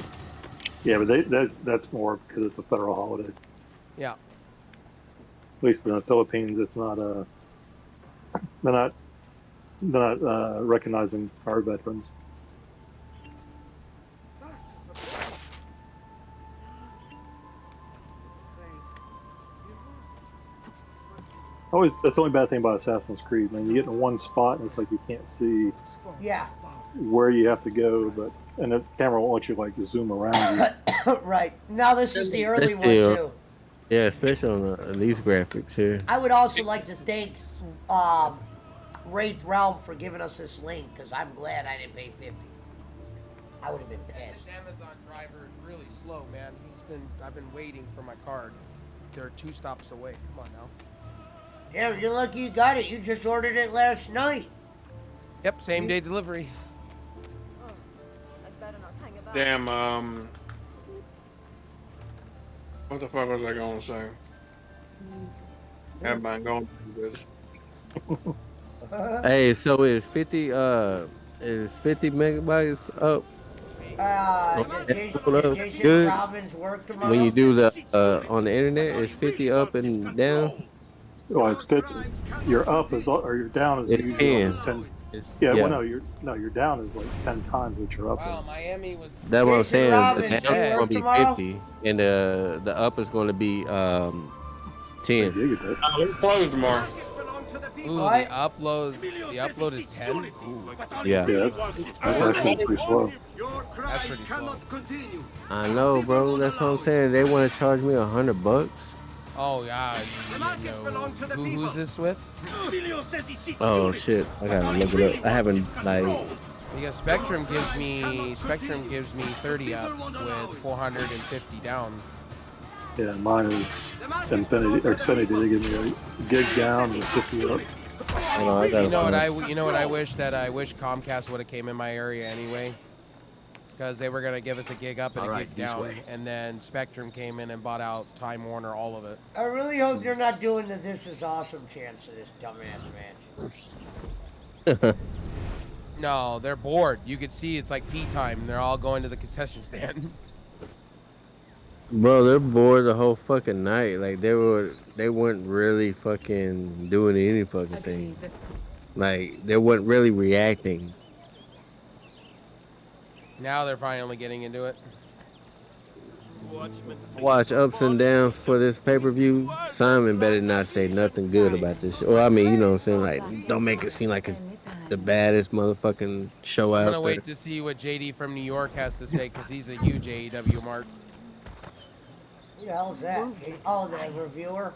Yeah, but that's more because it's a federal holiday. Yeah. At least in the Philippines, it's not they're not recognizing our veterans. That's the only bad thing about Assassin's Creed, man. You get in one spot and it's like you can't see Yeah. where you have to go, and the camera won't let you like zoom around you. Right. Now, this is the early one, Yeah. too. Yeah, especially on these graphics here. I would also like to thank Wraith Realm for giving us this link, because I'm glad I didn't pay $50. I would have been pissed. This Amazon driver is really slow, man. I've been waiting for my card. They're 2 stops away. Come on now. Yeah, you're lucky you got it. You just ordered it last night. Yep, same day delivery. I'd better not hang about. Damn. What the fuck was I going to say? Have been going through this. Hey, so is 50 megabytes up? Jason Good. Robbins work tomorrow. When you do the on the internet, is 50 up and down? Well, it's 50. Your up is or your down is It's usually 10. almost 10. It's, Yeah, well, no, your down is like 10 times what your up Wow, is. Miami was. That's what I'm saying. Robbins, The down you is work going to be tomorrow? 50, and the up is going to be 10. We're closed tomorrow. Ooh, What? the upload is 10. Ooh. Yeah. That's actually pretty slow. That's pretty slow. I know, bro. That's what I'm saying. They want to charge me $100. Oh yeah. Who's this with? Oh shit! I gotta look it up. I haven't like. Because Spectrum gives me 30 up with 450 down. Yeah, mine is Xfinity. They give me a gig down and 50 up. You know what I wish Comcast would have came in my area anyway, because they were gonna give us a gig up and a gig down, and then Spectrum came in and bought out Time Warner, all of it. I really hope they're not doing the This Is Awesome chance of this dumbass match. No, they're bored. You could see it's like pee time. They're all going to the concession stand. Bro, they're bored the whole fucking night. Like they weren't really fucking doing any fucking thing. Like they weren't really reacting. Now they're finally getting into it. Watch ups and downs for this pay-per-view. Simon better not say nothing good about this show. Well, I mean, you know what I'm saying? Like, don't make it seem like it's the baddest motherfucking show I'm out gonna there. wait to see what JD from New York has to say, because he's a huge AEW mark. Who the hell is that? Oh, the reviewer?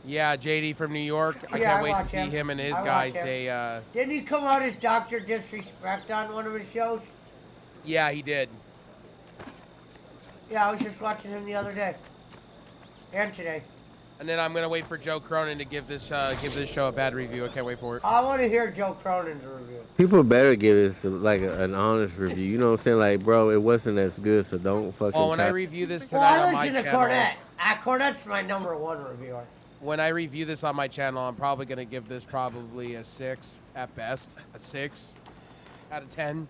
Yeah, JD from New York. I Yeah, can't wait to watch see him and his I guys watch him. say, Didn't he come out as Dr. Disrespect on one of his shows? yeah, he did. Yeah, I was just watching him the other day. And today. And then I'm gonna wait for Joe Cronin to give this show a bad review. I can't wait for it. I want to hear Joe Cronin's review. People better give this like an honest review. You know what I'm saying? Like, bro, it wasn't as good, so don't fucking. Well, when I try- review this Well, tonight I on my listen to channel, Cornette. Cornette's my #1 reviewer. when I review this on my channel, I'm probably gonna give this probably a 6 at best, a 6 out of 10.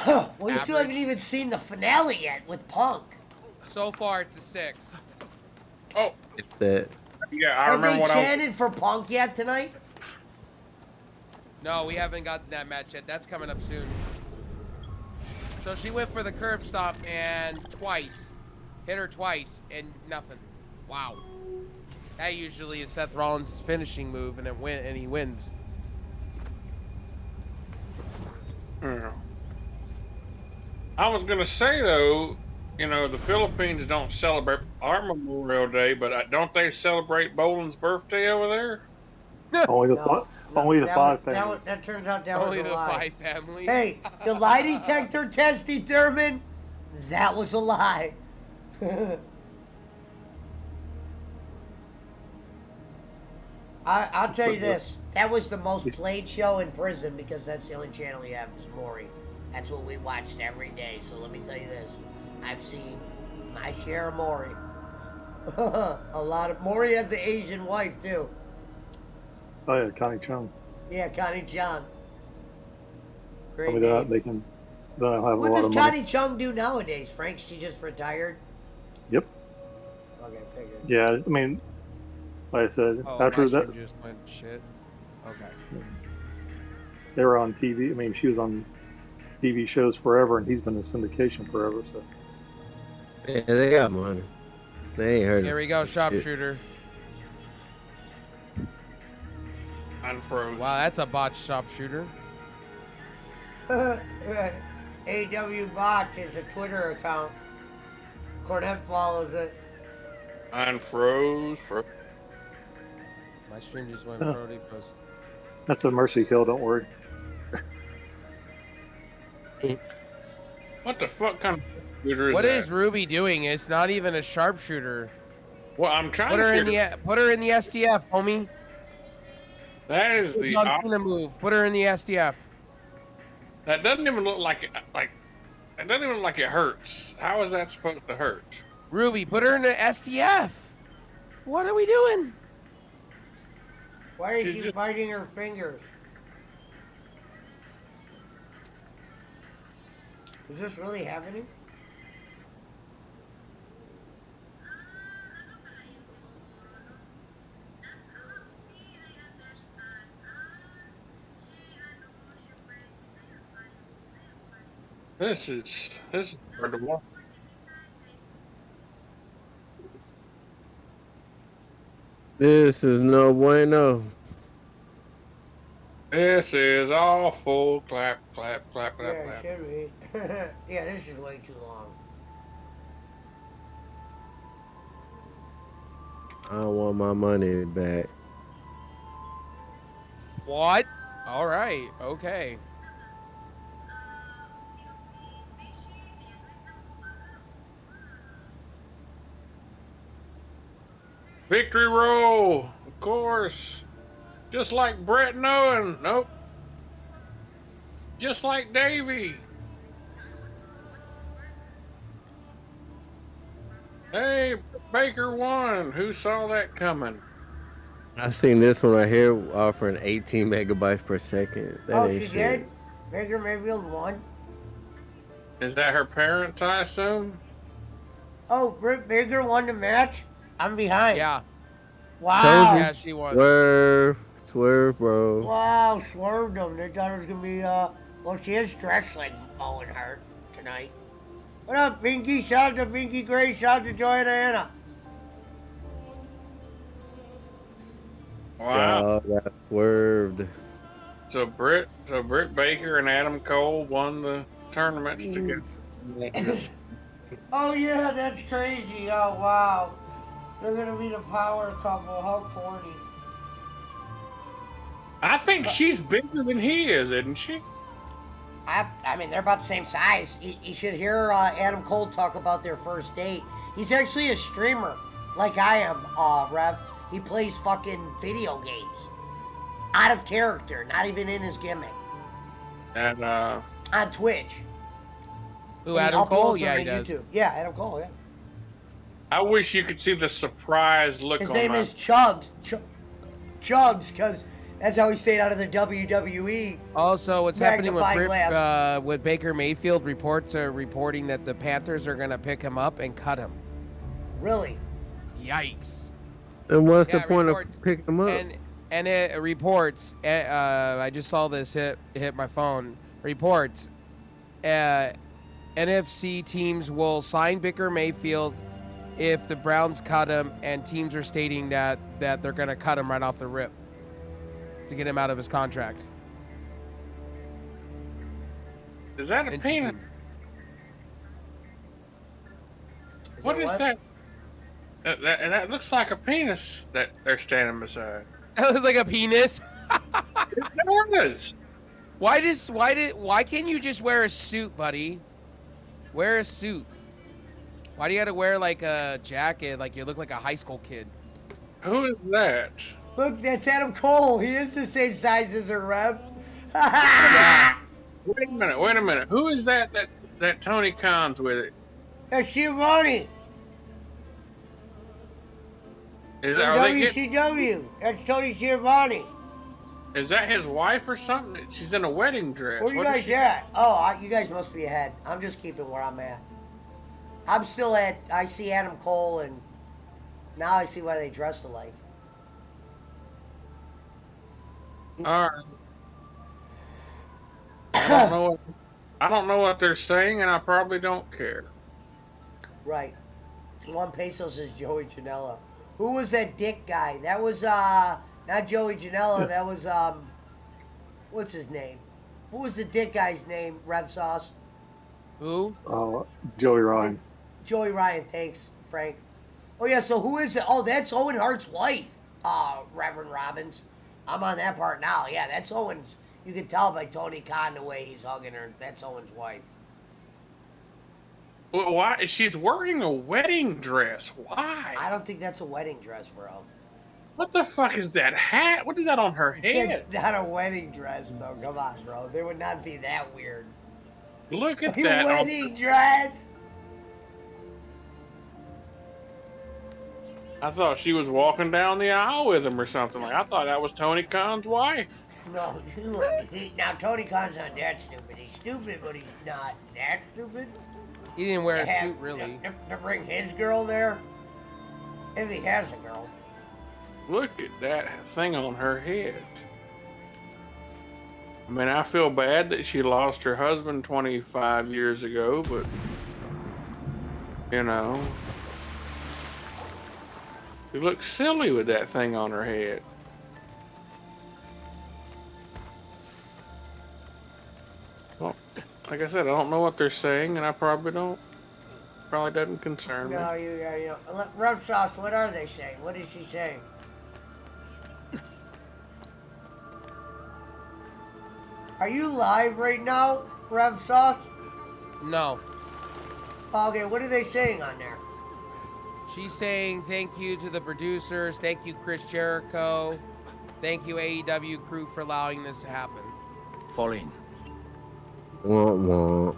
Well, you still Average. haven't even seen the finale yet with Punk. So far, it's a 6. Oh. That. Yeah, I Have remember they what I was. chanted for Punk yet tonight? No, we haven't gotten that match yet. That's coming up soon. So she went for the curve stop and hit her twice and nothing. Wow. That usually is Seth Rollins' finishing move, and he wins. Yeah. I was gonna say though, you know, the Philippines don't celebrate our Memorial Day, but don't they celebrate Boland's birthday over there? Only the five families. That turns out that Only was a the lie. 5 family. Hey, the lie detector test determined that was a lie. I'll tell you this. That was the most played show in prison because that's the only channel you have is Maury. That's what we watched every day. So let me tell you this. I've seen my share of Maury. A lot of... Maury has the Asian wife, too. Oh yeah, Connie Chung. Yeah, Connie Chung. Great Tell me that name. they can. Then I'll have What a lot does of money. Connie Chung do nowadays, Frank? She just retired? Yep. Okay, figured. Yeah, I mean, like I said, Oh, after my that, stream just went shit. Okay. they were on TV. I mean, she was on TV shows forever, and he's been in syndication forever. So Yeah, they got money. They ain't heard Here of we go, shit. sharpshooter. Unfroze. Wow, that's a botched sharpshooter. AEW Botch is a Twitter account. Cornette follows it. Unfroze. My stream just went Oh. Brody froze. that's a mercy kill. Don't worry. What the fuck kind of shooter is What that? is Ruby doing? It's not even a sharpshooter. Well, I'm trying Put to her in figure. the STF, homie. That is It's the. John Cena move. Put her in the STF. That doesn't even look like It doesn't even look like it hurts. How is that supposed to hurt? Ruby, put her in the STF. What are we doing? Why is she biting her fingers? Is this really happening? This is hard to watch. This is no bueno. This is awful. Clap, clap, clap, clap, Yeah, clap. should we? Yeah, this is way too long. I want my money back. What? All right. Okay. Victory roll, of course. Just like Brett and Owen. Nope. Just like Davey. Hey, Baker won. Who saw that coming? I seen this one right here offering 18 megabytes per second. That ain't she shit. did? Baker Mayfield won? Is that her parents, I assume? Oh, Britt Baker won the match? I'm behind. Yeah. Wow. Told you. Yeah, she won. Swerve, bro. Wow, swerved them. They thought it was going to be, well, she is dressed like Owen Hart tonight. What up, Pinky? Shout out to Pinky Gray. Shout out to Joy and Anna. Wow. Oh, got swerved. So Britt Baker and Adam Cole won the tournaments together. Oh, yeah, that's crazy. Oh, wow. They're going to be the power couple. How corny. I think she's bigger than he is, isn't she? I mean, they're about the same size. You should hear Adam Cole talk about their first date. He's actually a streamer, like I am, Rev. He plays fucking video games. Out of character, not even in his gimmick. And, on Twitch. Who, Adam Cole? Yeah, he YouTube. does. Yeah, Adam Cole, yeah. I wish you could see the surprised look His on name my... is Chugs. Chugs, because that's how he stayed out of the WWE. Also, what's happening with, magnifying glass. with Baker Mayfield? Reports are reporting that the Panthers are going to pick him up and cut him. Really? Yikes. And what's the Yeah, point reports. of picking them up? And it reports, I just saw this hit my phone. Reports, NFC teams will sign Baker Mayfield if the Browns cut him, and teams are stating that they're going to cut him right off the rip to get him out of his contract. Is that a penis? What is that? That looks like a penis that they're standing beside. That looks like a penis. It does. Why can't you just wear a suit, buddy? Wear a suit. Why do you gotta wear like a jacket like you look like a high school kid? Who is that? Look, that's Adam Cole. He is the same size as her, Rev. Wait a minute. Who is that Tony Khan's with it? That's Schiavone. Are they WCW. That's Tony Schiavone. Is that his wife or something? She's in a wedding dress. Where you What is guys she- at? Oh, you guys must be ahead. I'm just keeping where I'm at. I'm still at, I see Adam Cole, and now I see why they dressed alike. All right. I don't know what they're saying, and I probably don't care. Right. Juan Pesos is Joey Janela. Who was that dick guy? That was, not Joey Janela. That was, what's his name? Who was the dick guy's name, Rev Sauce? Who? Joey Ryan. Joey Ryan, thanks, Frank. Oh, yeah, so who is it? Oh, that's Owen Hart's wife, Reverend Robbins. I'm on that part now. Yeah, that's Owen's. You can tell by Tony Khan the way he's hugging her. That's Owen's wife. Well, why? She's wearing a wedding dress. Why? I don't think that's a wedding dress, bro. What the fuck is that hat? What is that on her head? It's not a wedding dress, though. Come on, bro. They would not be that weird. Look at Your that. wedding dress. I thought she was walking down the aisle with him or something. Like I thought that was Tony Khan's wife. No, now Tony Khan's not that stupid. He's stupid, but he's not that stupid. He didn't wear a To have- suit, really. To bring his girl there, if he has a girl. Look at that thing on her head. I mean, I feel bad that she lost her husband 25 years ago, but you know, she looks silly with that thing on her head. Well, like I said, I don't know what they're saying, and I probably don't. Probably doesn't concern me. No, you know. Rough Sauce, what are they saying? What is she saying? Are you live right now, Rev Sauce? No. Okay, what are they saying on there? She's saying thank you to the producers, thank you Chris Jericho, thank you AEW crew for allowing this to happen. Fall in. Wah,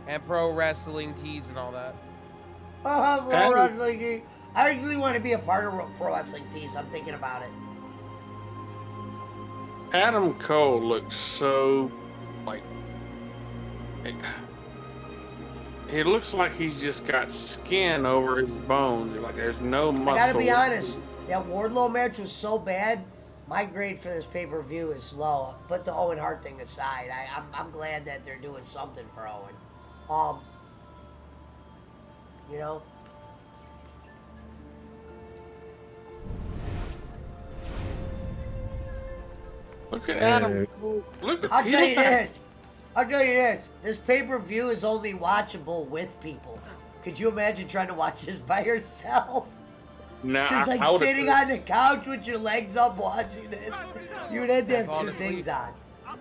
And pro wrestling tees and all that. Pro Wrestling Tees. I actually want to be a part of Pro Wrestling Tees. I'm thinking about it. Adam Cole looks so like he looks like he's just got skin over his bones. Like there's no muscle. I gotta be honest, that Wardlow match was so bad. My grade for this pay-per-view is low. Put the Owen Hart thing aside. I'm glad that they're doing something for Owen. You know. Look at Adam Cole. Look at I'll tell you this. I'll tell you this. This pay-per-view is only watchable with people. Could you imagine trying to watch this by yourself? No, Just like sitting on the couch with your legs up watching this. You would have to have two things on.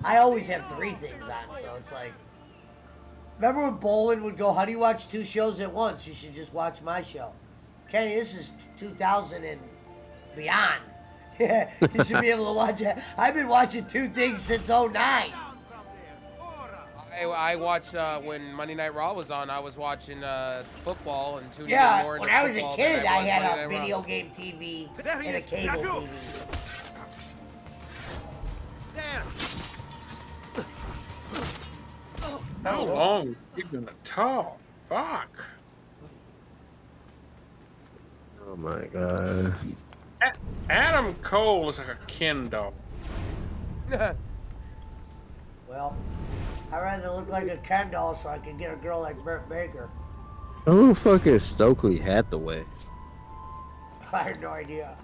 I always have three things on, so it's like... Remember when Bolin would go, how do you watch two shows at once? You should just watch my show. Kenny, this is 2000 and beyond. You should be able to watch it. I've been watching two things since 09. I watched when Monday Night Raw was on. I was watching football and tuning in more Yeah, into when I was a football kid, than I was had Monday a Night Raw. video game TV and a cable TV. How long are you gonna talk? Fuck. Oh my god. Adam Cole is like a Ken doll. Well, I'd rather look like a Ken doll so I can get a girl like Britt Baker. Who the fuck is Stokely Hathaway? I have no idea.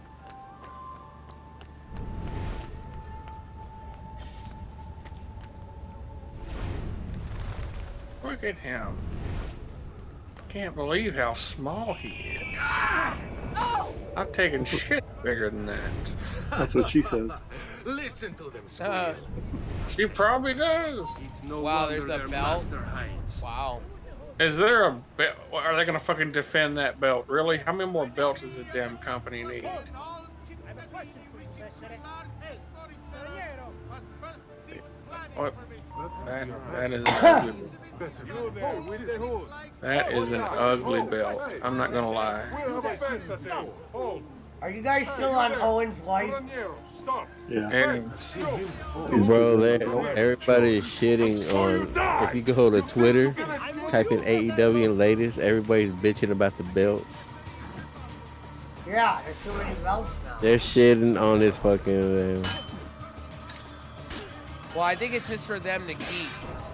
Look at him. Can't believe how small he is. I've taken shit bigger than that. That's what she says. Listen to them squeal. She probably does. Wow, there's a belt. Wow. Is there a belt? Are they gonna fucking defend that belt? Really? How many more belts does the damn company need? What? That is an ugly belt. That is an ugly belt. I'm not gonna lie. Are you guys still on Owen's wife? Yeah. Bro, everybody is shitting on. If you go to Twitter, type in AEW and latest, everybody's bitching about the belts. Yeah, there's too many belts now. They're shitting on this fucking. Well, I think it's just for them to keep,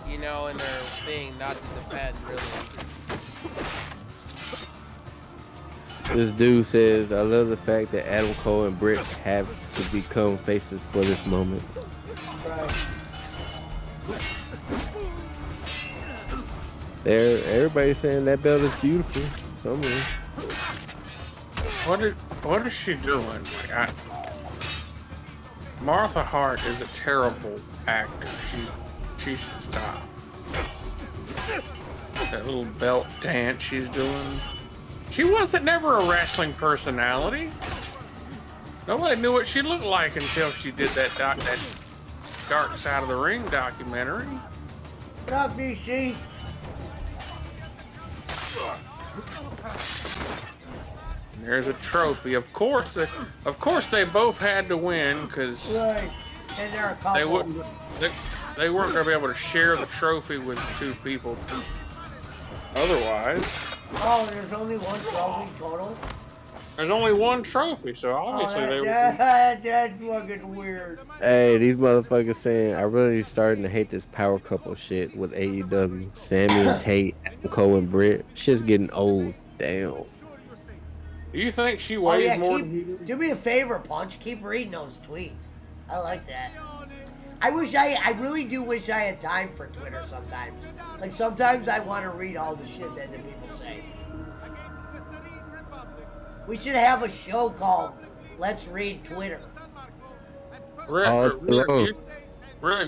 you know, in their thing, not to defend, really. This dude says, I love the fact that Adam Cole and Britt have to become faces for this moment. Everybody's saying that belt is beautiful. Somewhere. What is she doing? Martha Hart is a terrible actor. She should stop. That little belt dance she's doing. She wasn't never a wrestling personality. Nobody knew what she looked like until she did that Dark Side of the Ring documentary. What up, BC? And there's a trophy. Of course, they both had to win because Right. And they're a couple. they wouldn't. They weren't going to be able to share the trophy with two people. Otherwise, Oh, there's only one trophy total? there's only one trophy, so obviously they would. That's fucking weird. Hey, these motherfuckers saying I really starting to hate this power couple shit with AEW. Sammy and Tate, Adam Cole and Britt. Shit's getting old. Damn. Do you think she weighs more than he did? Do me a favor, Punch. Keep reading those tweets. I like that. I really do wish I had time for Twitter sometimes. Like, sometimes I want to read all the shit that the people say. We should have a show called Let's Read Twitter. Rev,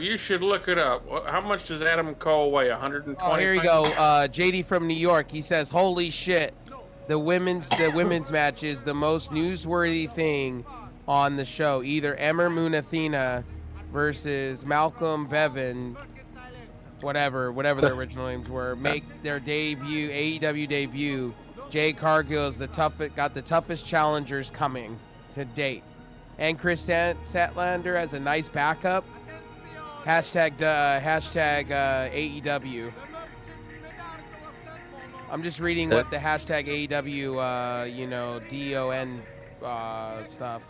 you should look it up. How much does Adam Cole weigh? 120? Oh, here you go. JD from New York. He says, "Holy shit, the women's match is the most newsworthy thing on the show. Either Ember Moon Athena versus Malcolm Bevan, whatever their original names were, make their debut, AEW debut. Jay Cargill is got the toughest challengers coming to date. And Chris Statlander as a nice backup. Hashtag AEW. I'm just reading what the hashtag AEW, DON stuff.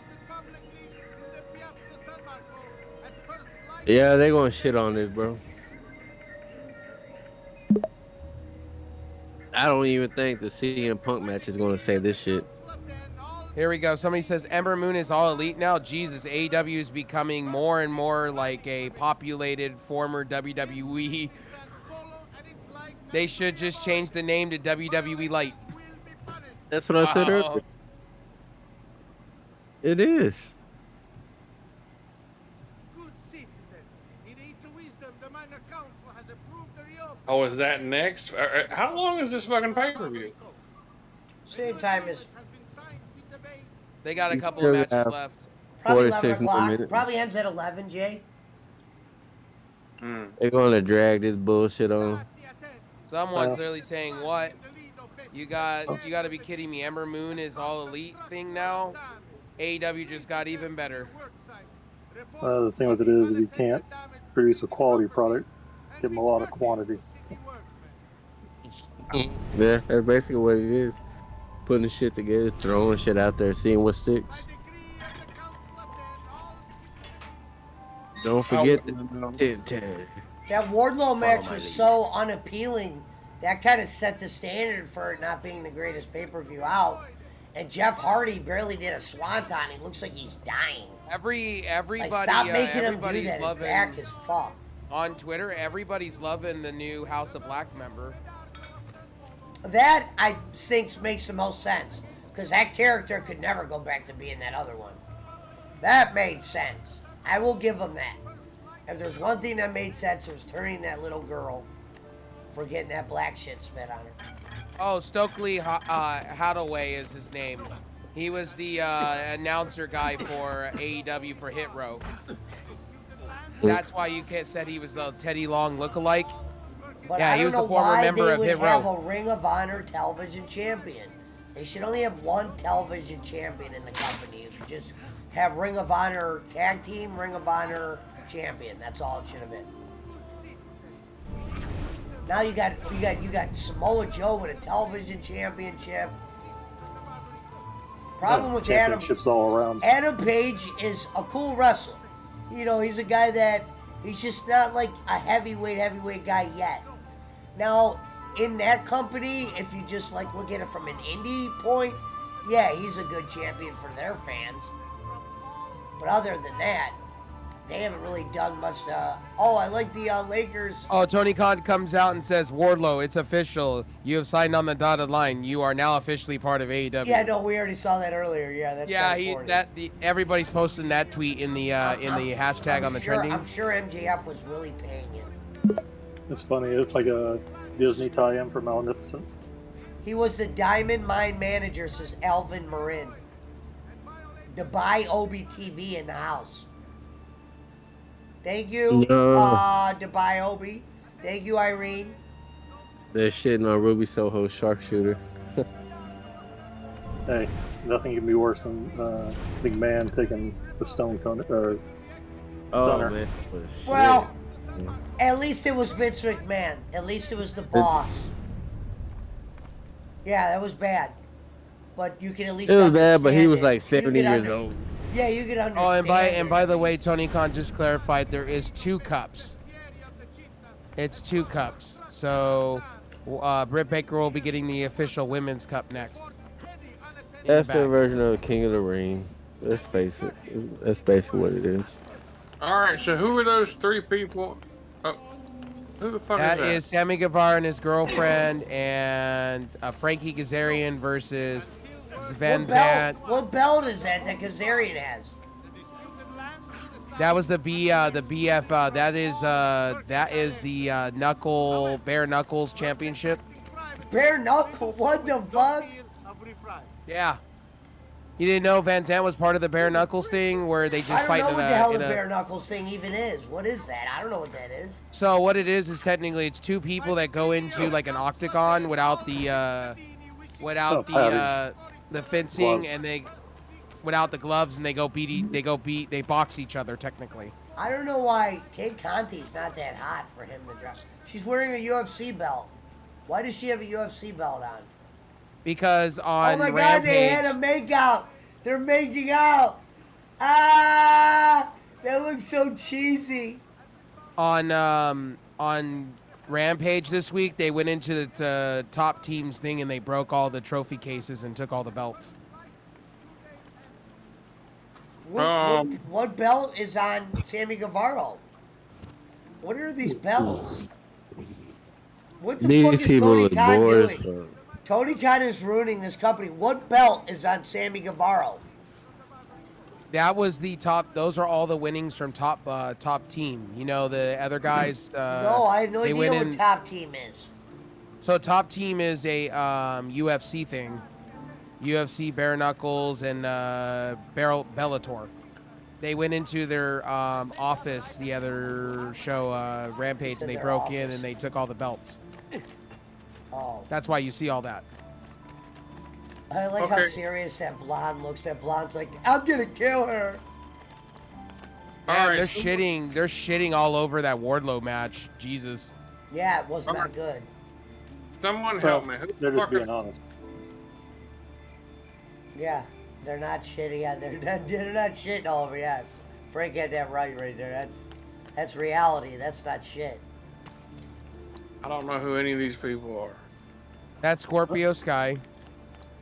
Yeah, they gonna shit on this, bro. I don't even think the CM Punk match is gonna save this shit. Here we go. Somebody says Ember Moon is all elite now. Jesus, AEW is becoming more and more like a populated former WWE. They should just change the name to WWE Light. That's what I said earlier. It is. Oh, is that next? How long is this fucking pay-per-view? Same time as... They got a couple of matches left. Probably 11 o'clock. Probably ends at 11, Jay. They're gonna drag this bullshit on. Someone's literally saying, "What? You got to be kidding me! Ember Moon is all elite thing now. AEW just got even better." The thing with it is, if you can't produce a quality product, give them a lot of quantity. Yeah, that's basically what it is. Putting shit together, throwing shit out there, seeing what sticks. Don't forget the 10-10. That Wardlow match was so unappealing. That kind of set the standard for it not being the greatest pay-per-view out. And Jeff Hardy barely did a swanton. He looks like he's dying. Everybody, stop making him do everybody's that. His loving back is fucked. on Twitter. Everybody's loving the new House of Black member. That, I think, makes the most sense. Because that character could never go back to being that other one. That made sense. I will give him that. If there's one thing that made sense, it was turning that little girl for getting that black shit spit on her. Oh, Stokely Hadaway is his name. He was the announcer guy for AEW for Hit Row. That's why you said he was a Teddy Long lookalike. But yeah, he was the former member of Hit Row. They would have Row. a Ring of Honor television champion. They should only have one television champion in the company. You could just have Ring of Honor tag team, Ring of Honor champion. That's all it should have been. Now you got Samoa Joe with a television championship. Problem with Adam, championships all around. Adam Page is a cool wrestler. You know, he's a guy that he's just not like a heavyweight guy yet. Now, in that company, if you just like look at it from an indie point, yeah, he's a good champion for their fans. But other than that, they haven't really done much to... Oh, I like the Lakers. Oh, Tony Khan comes out and says, "Wardlow, it's official. You have signed on the dotted line. You are now officially part of AEW." Yeah, no, we already saw that earlier. Yeah, that's everybody's posting that tweet in the hashtag on the trending. I'm sure MJF was really paying him. It's funny. It's like a Disney tie-in for Maleficent. He was the Diamond Mine manager, says Alvin Marin. Dubai Obi TV in the house. Thank you, Dubai Obi. Thank you, Irene. They're shitting on Ruby Soho's sharpshooter. Hey, nothing can be worse than McMahon taking the Stone Cold or Stunner. Man. Well, at least it was Vince McMahon. At least it was the boss. Yeah, that was bad. But you can at least It was bad, but he was understand it. like 70 You can years old. Yeah, you can understand. Oh, and by it. the way, Tony Khan just clarified there is 2 cups. It's 2 cups. So Britt Baker will be getting the official women's cup next. That's their version of the King of the Ring. Let's face it. That's basically what it is. All right, so who are those 3 people? Oh, who the fuck That is that? is Sammy Guevara and his girlfriend, and Frankie Kazarian versus Van Zandt. What belt is that Kazarian has? That was the BF. That is the bare knuckles championship. Bare knuckle? What the fuck? Yeah. You didn't know Van Zandt was part of the bare knuckles thing where they just fight I don't in know what the hell a. the bare knuckles thing even is. What is that? I don't know what that is. So what it is technically it's 2 people that go into like an octagon without the fencing gloves. and they without the gloves and they box each other technically. I don't know why Tay Conti's not that hot for him to drop. She's wearing a UFC belt. Why does she have a UFC belt on? Because on Oh my Rampage, God, they had a makeout. They're making out. Ah, that looks so cheesy. on Rampage this week, they went into the top teams thing and they broke all the trophy cases and took all the belts. What belt is on Sammy Guevara? What are these belts? What the These fuck is people Tony look Khan bored doing? as fuck. Tony Khan is ruining this company. What belt is on Sammy Guevara? That was the top. Those are all the winnings from top team. You know the other guys. No, I have no they idea went what in- top team is. So top team is a UFC thing, UFC bare knuckles and Bellator. They went into their office the other show Rampage and they their broke in office. and they took all the belts. Oh, That's why you see all that. I like how Okay. serious that blonde looks. That blonde's like, I'm gonna kill her. Yeah, right, they're so- shitting. They're shitting all over that Wardlow match. Jesus. Yeah, it was not good. Someone help me. Who the They're just fuck is- being honest. Yeah, they're not shitting. Yeah, they're not shitting all over. Yeah, Frank had that right there. That's reality. That's not shit. I don't know who any of these people are. That's Scorpio Sky,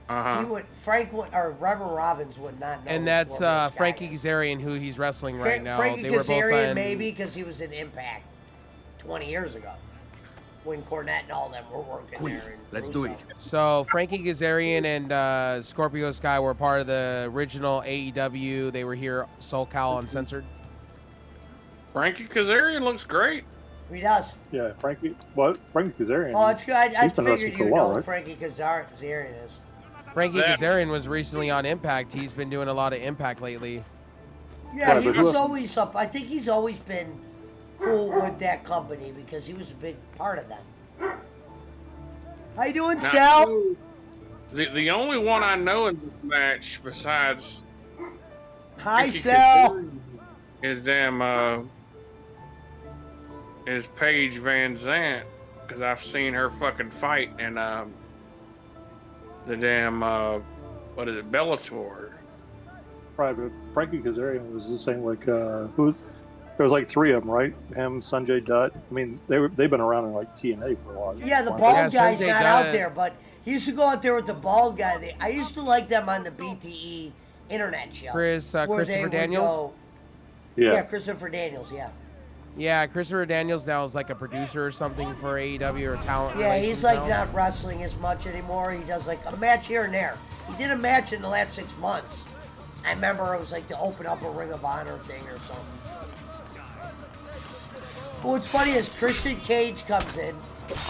Uh-huh. Frank would, or Reverend Robbins would not know. and who that's Scorpio Sky Frankie is. Kazarian, who he's wrestling right now. Frankie They were both Kazarian on. maybe because he was in Impact 20 years ago when Cornette and all them were working there. and Let's do Russo. it. So Frankie Kazarian and Scorpio Sky were part of the original AEW. They were here SoCal Uncensored. Frankie Kazarian looks great. He does. Yeah, Frankie Kazarian. Oh, it's good. I he's been figured wrestling for you a while, know who right? Frankie Kazarian is. Frankie That- Kazarian was recently on Impact. He's been doing a lot of Impact lately. Yeah, Right, he but who was else- always up. I think he's always been cool with that company because he was a big part of them. How you doing, Now, Sal? The only one I know in this match besides Hi, Frankie Sal. Kazarian is is Paige Van Zant, because I've seen her fucking fight in the damn what is it, Bellator. Right, but Frankie Kazarian was the same. Like who? There was like 3 of them, right? Him, Sanjay Dutt. I mean, they've been around in like TNA for a while. Yeah, the Weren't bald they? guy's Sanjay not out Dutt. there, but he used to go out there with the bald guy. I used to like them on the BTE internet show. Chris where they Christopher would Daniels. go- Yeah. Yeah, Christopher Daniels. Yeah. Yeah, Christopher Daniels now is like a producer or something for AEW or talent. Yeah, he's relations like now. not wrestling as much anymore. He does like a match here and there. He did a match in the last 6 months. I remember it was like to open up a Ring of Honor thing or something. But what's funny is Christian Cage comes in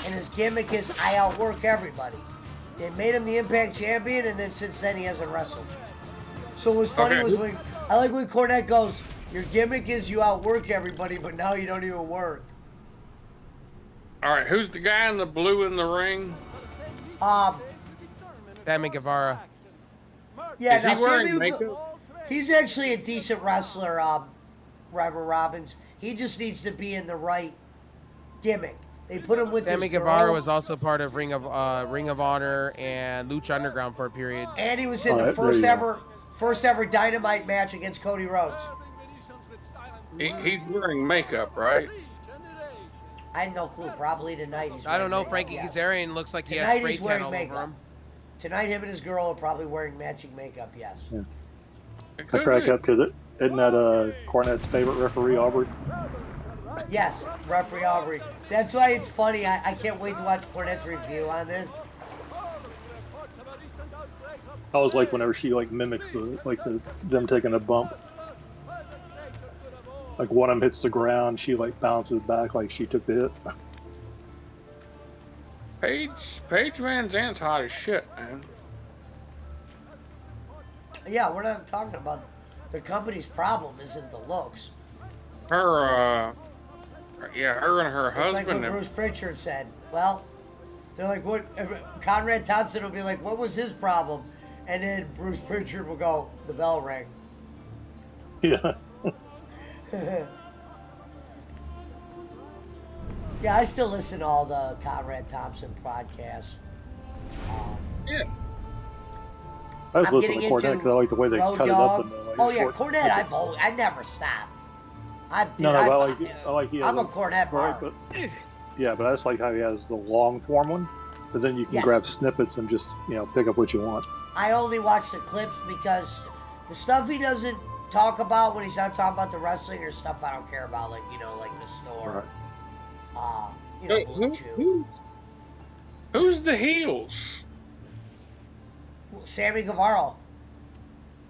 and his gimmick is I outwork everybody. They made him the Impact Champion and then since then he hasn't wrestled. So what's funny Okay. was I like when Cornette goes, your gimmick is you outwork everybody, but now you don't even work. All right, who's the guy in the blue in the ring? Sammy Guevara. Yeah, Is now he wearing Sammy, makeup? he's actually a decent wrestler, Reverend Robbins. He just needs to be in the right gimmick. They put him with Sammy this girl. Guevara was also part of Ring of Honor and Lucha Underground for a period. And he was in the first ever Dynamite match against Cody Rhodes. He's wearing makeup, right? I had no clue. Probably tonight he's. I don't know. makeup, Frankie yeah. Kazarian looks like he has Tonight spray he's tan wearing all makeup. over him. Tonight, him and his girl are probably wearing matching makeup. Yes. Yeah. I crack up because isn't that Cornette's favorite referee, Aubrey? Yes, referee Aubrey. That's why it's funny. I can't wait to watch Cornette's review on this. I was like whenever she like mimics them taking a bump. Like one of them hits the ground, she like bounces back like she took the hit. Paige Van Zandt's hot as shit, man. Yeah, we're not talking about the company's problem. Isn't the looks? Her and her It's like husband. what Bruce Pritchard said. Well, they're like, what? Conrad Thompson will be like, what was his problem? And then Bruce Pritchard will go, the bell rang. Yeah. Yeah, I still listen to all the Conrad Thompson podcasts. Yeah. I was listening to Cornette because I like the way they cut it up. In the, yeah, Cornette. I never stop. I like he has I'm a Cornette bar. But yeah, but I just like how he has the long form one, but then you can grab snippets and just pick up what you want. I only watch the clips because the stuff he doesn't talk about when he's not talking about the wrestling or stuff I don't care about, like the store. Right. Who's the heels? Sammy Guevara.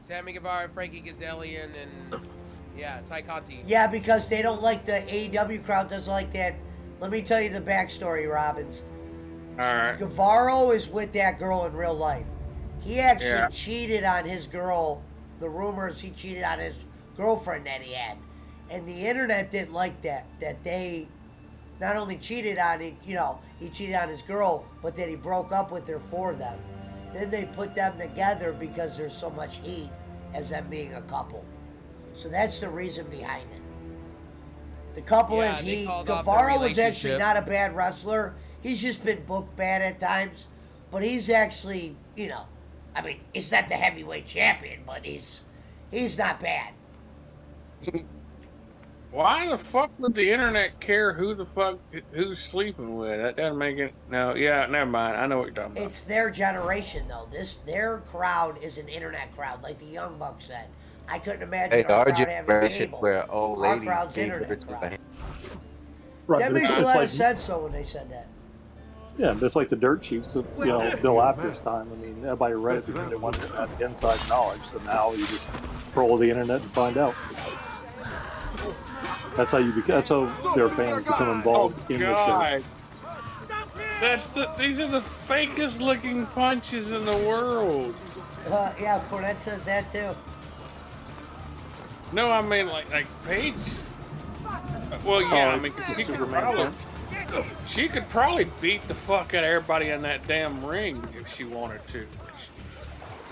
Sammy Guevara, Frankie Kazarian, and Ty Conti. Yeah, because they don't like the AEW crowd doesn't like that. Let me tell you the backstory, Robbins. All right. Guevara is with that girl in real life. He actually cheated on his girl. The rumors he cheated on his girlfriend that he had, and the internet didn't like that. That they not only cheated on it, he cheated on his girl, but that he broke up with her for them. Then they put them together because there's so much heat as them being a couple. So that's the reason behind it. The couple is Guevara was actually not a bad wrestler. He's just been booked bad at times, but he's actually, I mean, he's not the heavyweight champion, but he's not bad. Why the fuck would the internet care who's sleeping with? That doesn't make it. No, never mind. I know what you're talking about. It's their generation, though. Their crowd is an internet crowd, like the Young Bucks said. I couldn't imagine our crowd having cable. Where old ladies our crowd's gave internet her crowd. Right, That makes a lot of sense, though, when they said that. Yeah, it's like the dirt sheets, Bill Apter's time. I mean, everybody read it because they wanted to have inside knowledge. So now you just troll the internet and find out. That's how their fans become involved in the show. These are the fakest looking punches in the world. Yeah, Cornette says that too. No, I mean like Paige. Well, yeah, I mean she could probably beat the fuck out of everybody in that damn ring if she wanted to.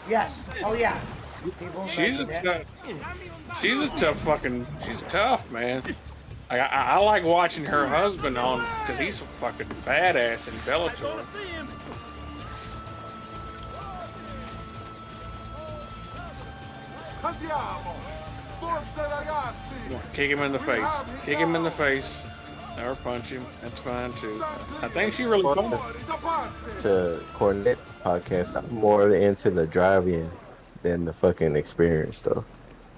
Yes. Oh yeah. She's tough, man. I like watching her husband on because he's a fucking badass in Bellator. Kick him in the face. Kick him in the face. Or punch him. That's fine too. I think she really fun. To Cornette podcast, I'm more into the drive-in than the fucking experience, though.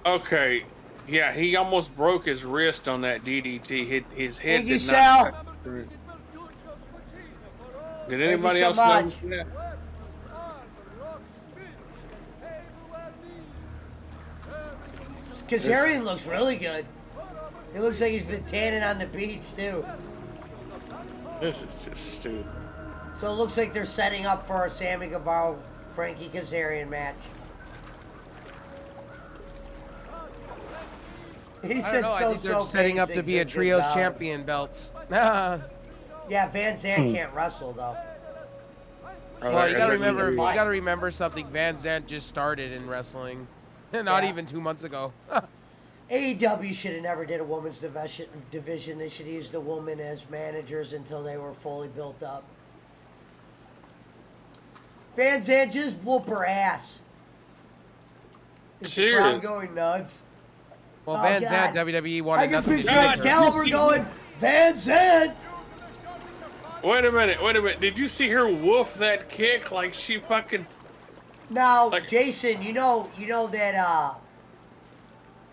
Okay. Yeah, he almost broke his wrist on that DDT. His head did Sal. not cut through. Did anybody else notice that? Kazarian looks really good. It looks like he's been tanning on the beach too. This is just stupid. So it looks like they're setting up for a Sammy Guevara Frankie Kazarian match. He I don't know. I think they're setting up to be a trios champion belts. Yeah, Van Zandt can't wrestle though. Well, you gotta remember. You fight. gotta remember something. Van Zant just started in wrestling, not even 2 months ago. AEW should have never did a women's division. They should have used the women as managers until they were fully built up. Van Zant, just whoop her ass. Is the crowd Serious. going nuts? Well, Oh, Van God. Zant, WWE I wanted can nothing to picture do with her. Excalibur going, Van Zant! Wait a minute. Did you see her woof that kick like she fucking? Now, Jason, you know that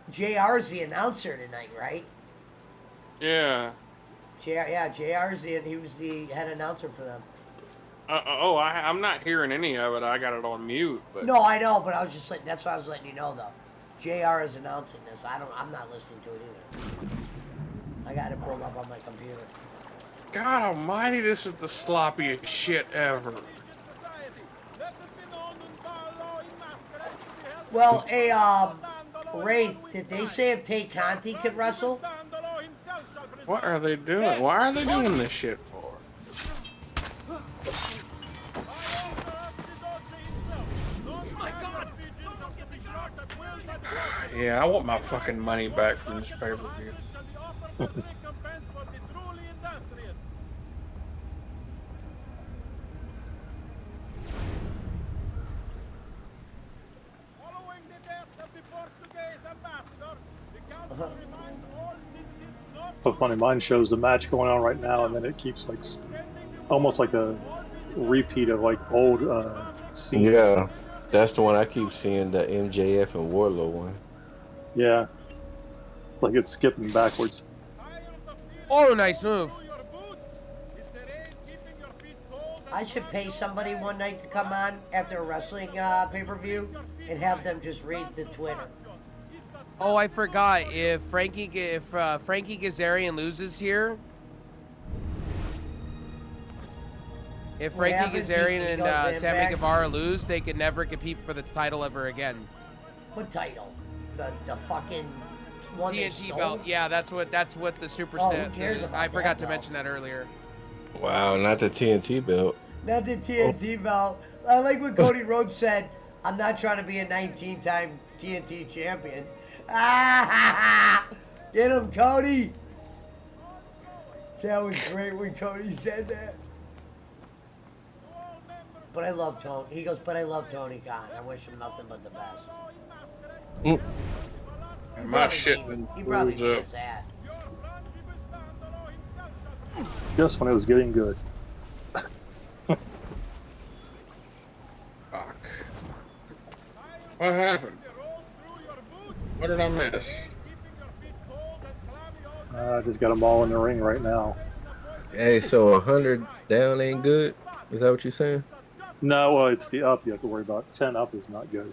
JR's the announcer tonight, right? Yeah. JR's he was the head announcer for them. I'm not hearing any of it. I got it on mute. But No, I know, but I was just that's why I was letting you know though. JR is announcing this. I'm not listening to it either. I got it pulled up on my computer. God Almighty, this is the sloppiest shit ever. Well, Ray, did they say if Tay Conti could wrestle? What are they doing? Why are they doing this shit for? Yeah, I want my fucking money back from this pay-per-view. So funny, mine shows the match going on right now, and then it keeps like almost like a repeat of like old scenes. Yeah, that's the one I keep seeing, the MJF and Warlow one. Yeah, like it's skipping backwards. Oh, nice move. I should pay somebody one night to come on after a wrestling pay-per-view and have them just read the Twitter. Oh, I forgot. If Frankie Kazarian loses here, if What Frankie happens? Kazarian He and goes in Sammy back? Guevara lose, they could never compete for the title ever again. What title? The fucking one they TNT stole? belt. Yeah, that's what the Oh, who cares about I forgot that to mention that earlier. Wow, not the TNT belt. Not the TNT belt. I like what Cody Rhodes said. I'm not trying to be a 19-time TNT champion. Get him, Cody. That was great when Cody said that. But I love Tony. He goes, but I love Tony Khan. I wish him nothing but the best. My shit He probably screws beat up. his ass. Just when it was getting good. Fuck. What happened? What did I miss? I just got them all in the ring right now. Hey, so 100 down ain't good? Is that what you're saying? No, well, it's the up you have to worry about. 10 up is not good.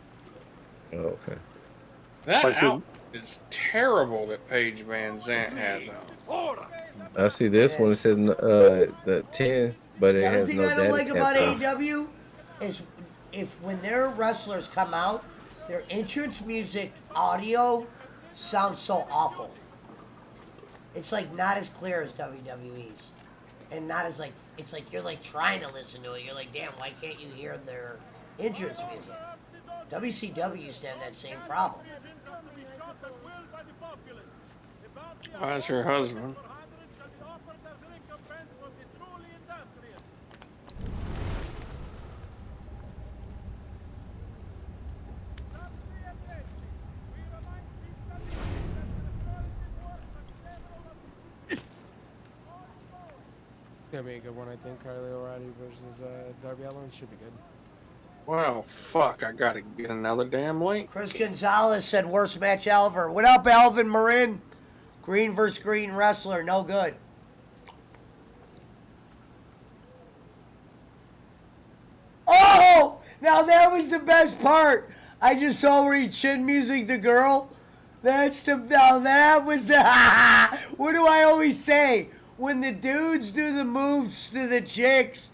Oh, okay. That I said- out is terrible that Paige Van Zant has out. I see this one. It says the 10, but it The other has thing no I don't data like cap about on. AEW is if when their wrestlers come out, their entrance music audio sounds so awful. It's like not as clear as WWE's, and not as like it's like you're like trying to listen to it. You're like, damn, why can't you hear their entrance music? WCW used to have that same problem. Why's her husband? Gonna be a good one, I think. Carly O'Reilly versus Darby Allin should be good. Well, fuck, I gotta get another damn link. Chris Gonzalez said worst match ever. What up, Alvin Marin? Green versus green wrestler, no good. Oh, now that was the best part. I just saw where he chin music the girl. Now that was the what do I always say? When the dudes do the moves to the chicks,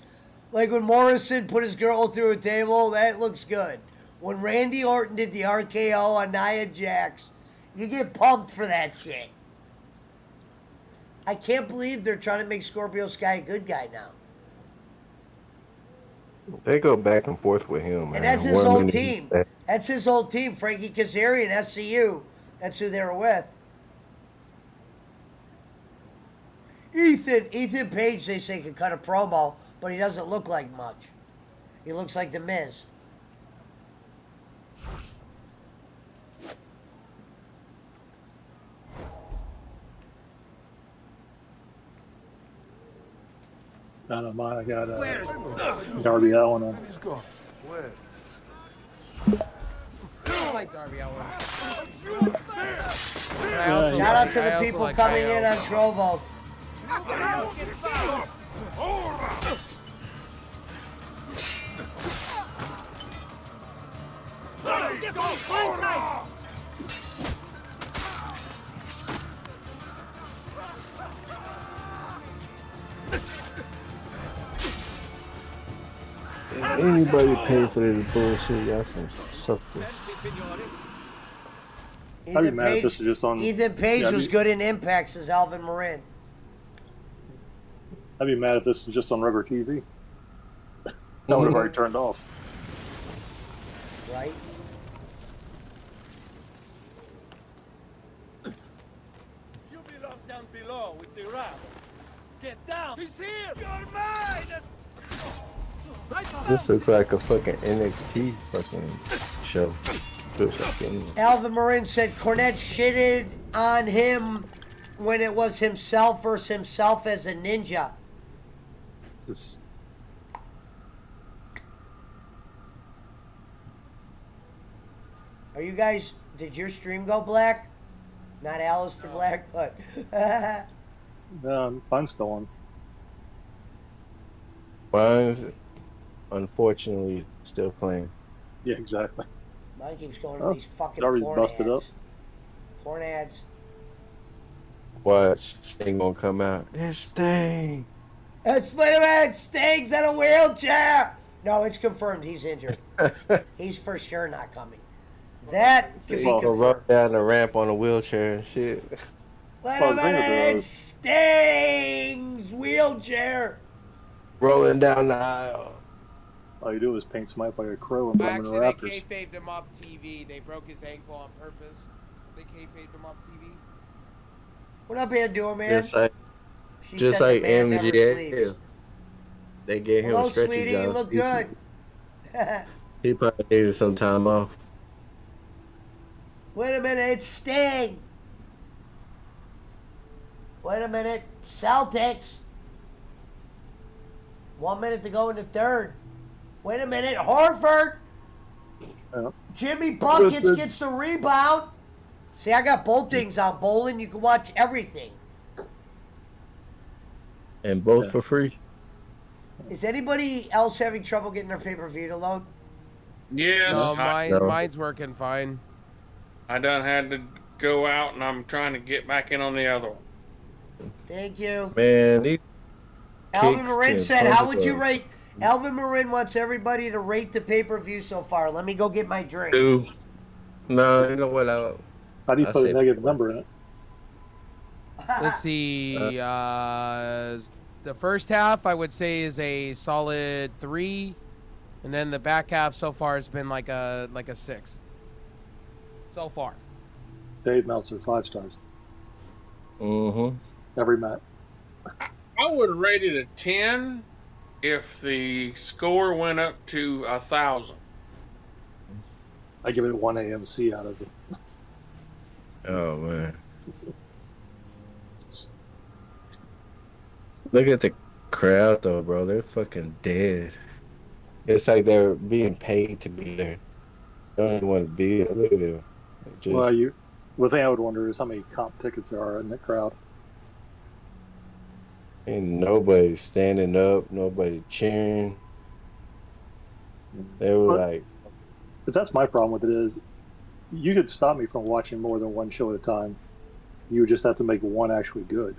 like when Morrison put his girl through a table, that looks good. When Randy Orton did the RKO on Nia Jax, you get pumped for that shit. I can't believe they're trying to make Scorpio Sky a good guy now. They go back and forth with him, man. And that's his One old minute team. That's his old team. Frankie Kazarian, FCU. That's who they were with. Ethan Page, they say, can cut a promo, but he doesn't look like much. He looks like The Miz. I don't mind. I got Darby Allin on. Where? I like Darby Allin. Shout out to the people coming in on Trovo. If anybody pay for this bullshit, y'all some suckers. I'd be mad if this is just on. Ethan Page was good in Impact, says Alvin Marin. I'd be mad if this was just on regular TV. That would have already turned off. Right? You belong down below with the rat. Get down! He's here! You're mine! This looks like a fucking NXT fucking show. Alvin Marin said Cornette shitted on him when it was himself versus himself as a ninja. Are you guys, did your stream go black? Not Alistair Black, but... No, mine's still on. Mine's unfortunately still playing. Yeah, exactly. Mine keeps going to these fucking Darby's porn busted ads. up. Porn ads. Watch, Sting gonna come out. It's Sting. It's Sting. Sting's in a wheelchair. No, it's confirmed he's injured. He's for sure not coming. That could be Go confirmed. run down the ramp on a wheelchair and shit. Wait a minute, it's Sting's wheelchair. Rolling down the aisle. All you do is paint somebody like a crow and put him in the Actually, rafters. they kayfabed him off TV. They broke his ankle on purpose. They kayfabed him off TV. What up, Andor, man? Just like, She just said like the man never MJF. sleeps. They gave him Hello, stretchy sweetie, jobs. you look good. He probably needed some time off. Wait a minute, it's Sting. Wait a minute, Celtics. 1 minute to go in the third. Wait a minute, Horford. Jimmy Buckets gets the rebound. See, I got both things on bowling. You can watch everything. And both for free. Is anybody else having trouble getting their pay-per-view to load? Yeah, No, mine's working fine. I done had to go out, and I'm trying to get back in on the other one. Thank you. Man, these Alvin kicks Marin can said, punch how would you up. rate? Alvin Marin wants everybody to rate the pay-per-view so far. Let me go get my drink. 2. No, you know what? How do you I put a say negative number in it? Let's see. The first half, I would say, is a solid 3, and then the back half so far has been like a 6. So far. Dave Meltzer, 5 stars. Mm-hmm. Every match. I would rate it a 10 if the score went up to 1,000. I give it 1 AMC out of it. Oh, man. Look at the crowd, though, bro. They're fucking dead. It's like they're being paid to be there. They don't even want to be there. Look at them. Just, Well, the thing I would wonder is how many comp tickets there are in the crowd. ain't nobody standing up, nobody cheering. They were like... But that's my problem with it is, you could stop me from watching more than one show at a time. You would just have to make one actually good.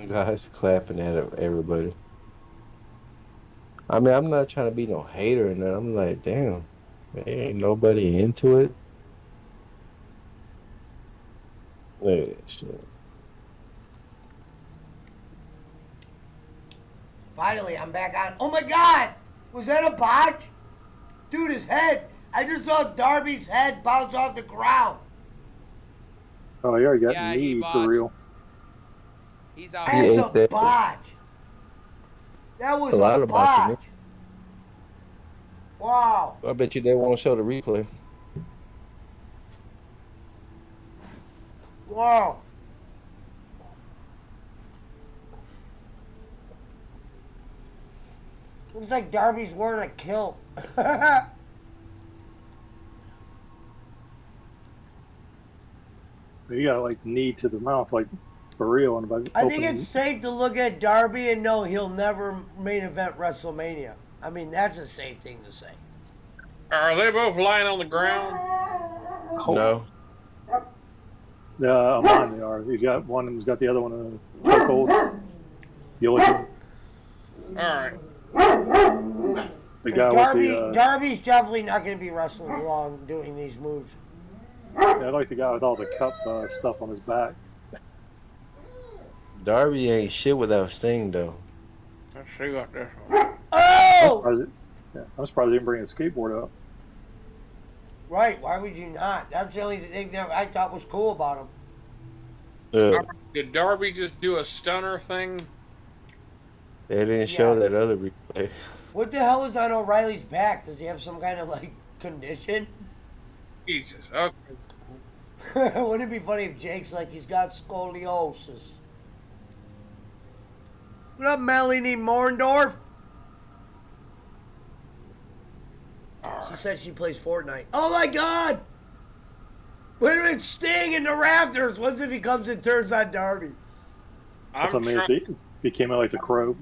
Guys clapping at everybody. I mean, I'm not trying to be no hater or nothing. I'm like, damn, man, ain't nobody into it. Look at that shit. Finally, I'm back on. Oh my God! Was that a botch? Dude, his head. I just saw Darby's head bounce off the ground. Oh, you already got Yeah, he me botched. for real. He's out That's here. a botch. That was A lot a of botching. botch. Wow. I bet you they won't show the replay. Wow. Looks like Darby's wearing a kilt. You got like knee to the mouth, like for real. And I think it's safe to look at Darby and know he'll never main event WrestleMania. I mean, that's a safe thing to say. Are they both lying on the ground? No. Yeah, mine they are. He's got one, and he's got the other one in a chokehold. The other one. All right. The guy Darby, with the. Darby's definitely not going to be wrestling along doing these moves. Yeah, I like the guy with all the cup stuff on his back. Darby ain't shit without Sting though. Let's see what this one. Oh! I'm surprised they didn't bring a skateboard up. Right, why would you not? That's the only thing that I thought was cool about him. Did Darby just do a stunner thing? They didn't show that other replay. What the hell is on O'Reilly's back? Does he have some kind of, like, condition? Jesus, okay. Wouldn't it be funny if Jake's like, he's got scoliosis? What up, Melanie Morndorf? She said she plays Fortnite. Oh my God! Wait a minute, Sting in the rafters. What if he comes and turns on Darby? That's what I mean. He came out like the Crow.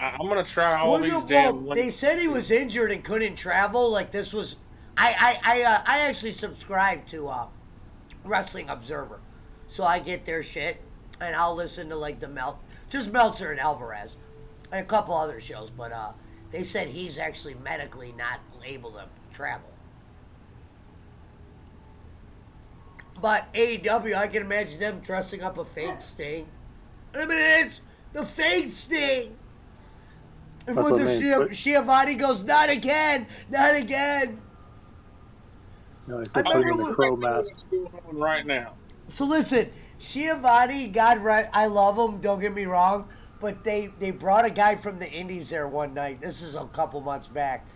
I'm gonna try all these damn. They said he was injured and couldn't travel. Like this was, I actually subscribe to Wrestling Observer, so I get their shit and I'll listen to like just Meltzer and Alvarez, and a couple other shows. But they said he's actually medically not able to travel. But AEW, I can imagine them dressing up a fake Sting. I mean, it's the fake Sting. And That's when what I mean. Schiavone goes, not again, not again. No, he said putting in the Crow mask. What's going on right now? So listen, Schiavone, I love him, don't get me wrong, but they brought a guy from the Indies there one night. This is a couple months back.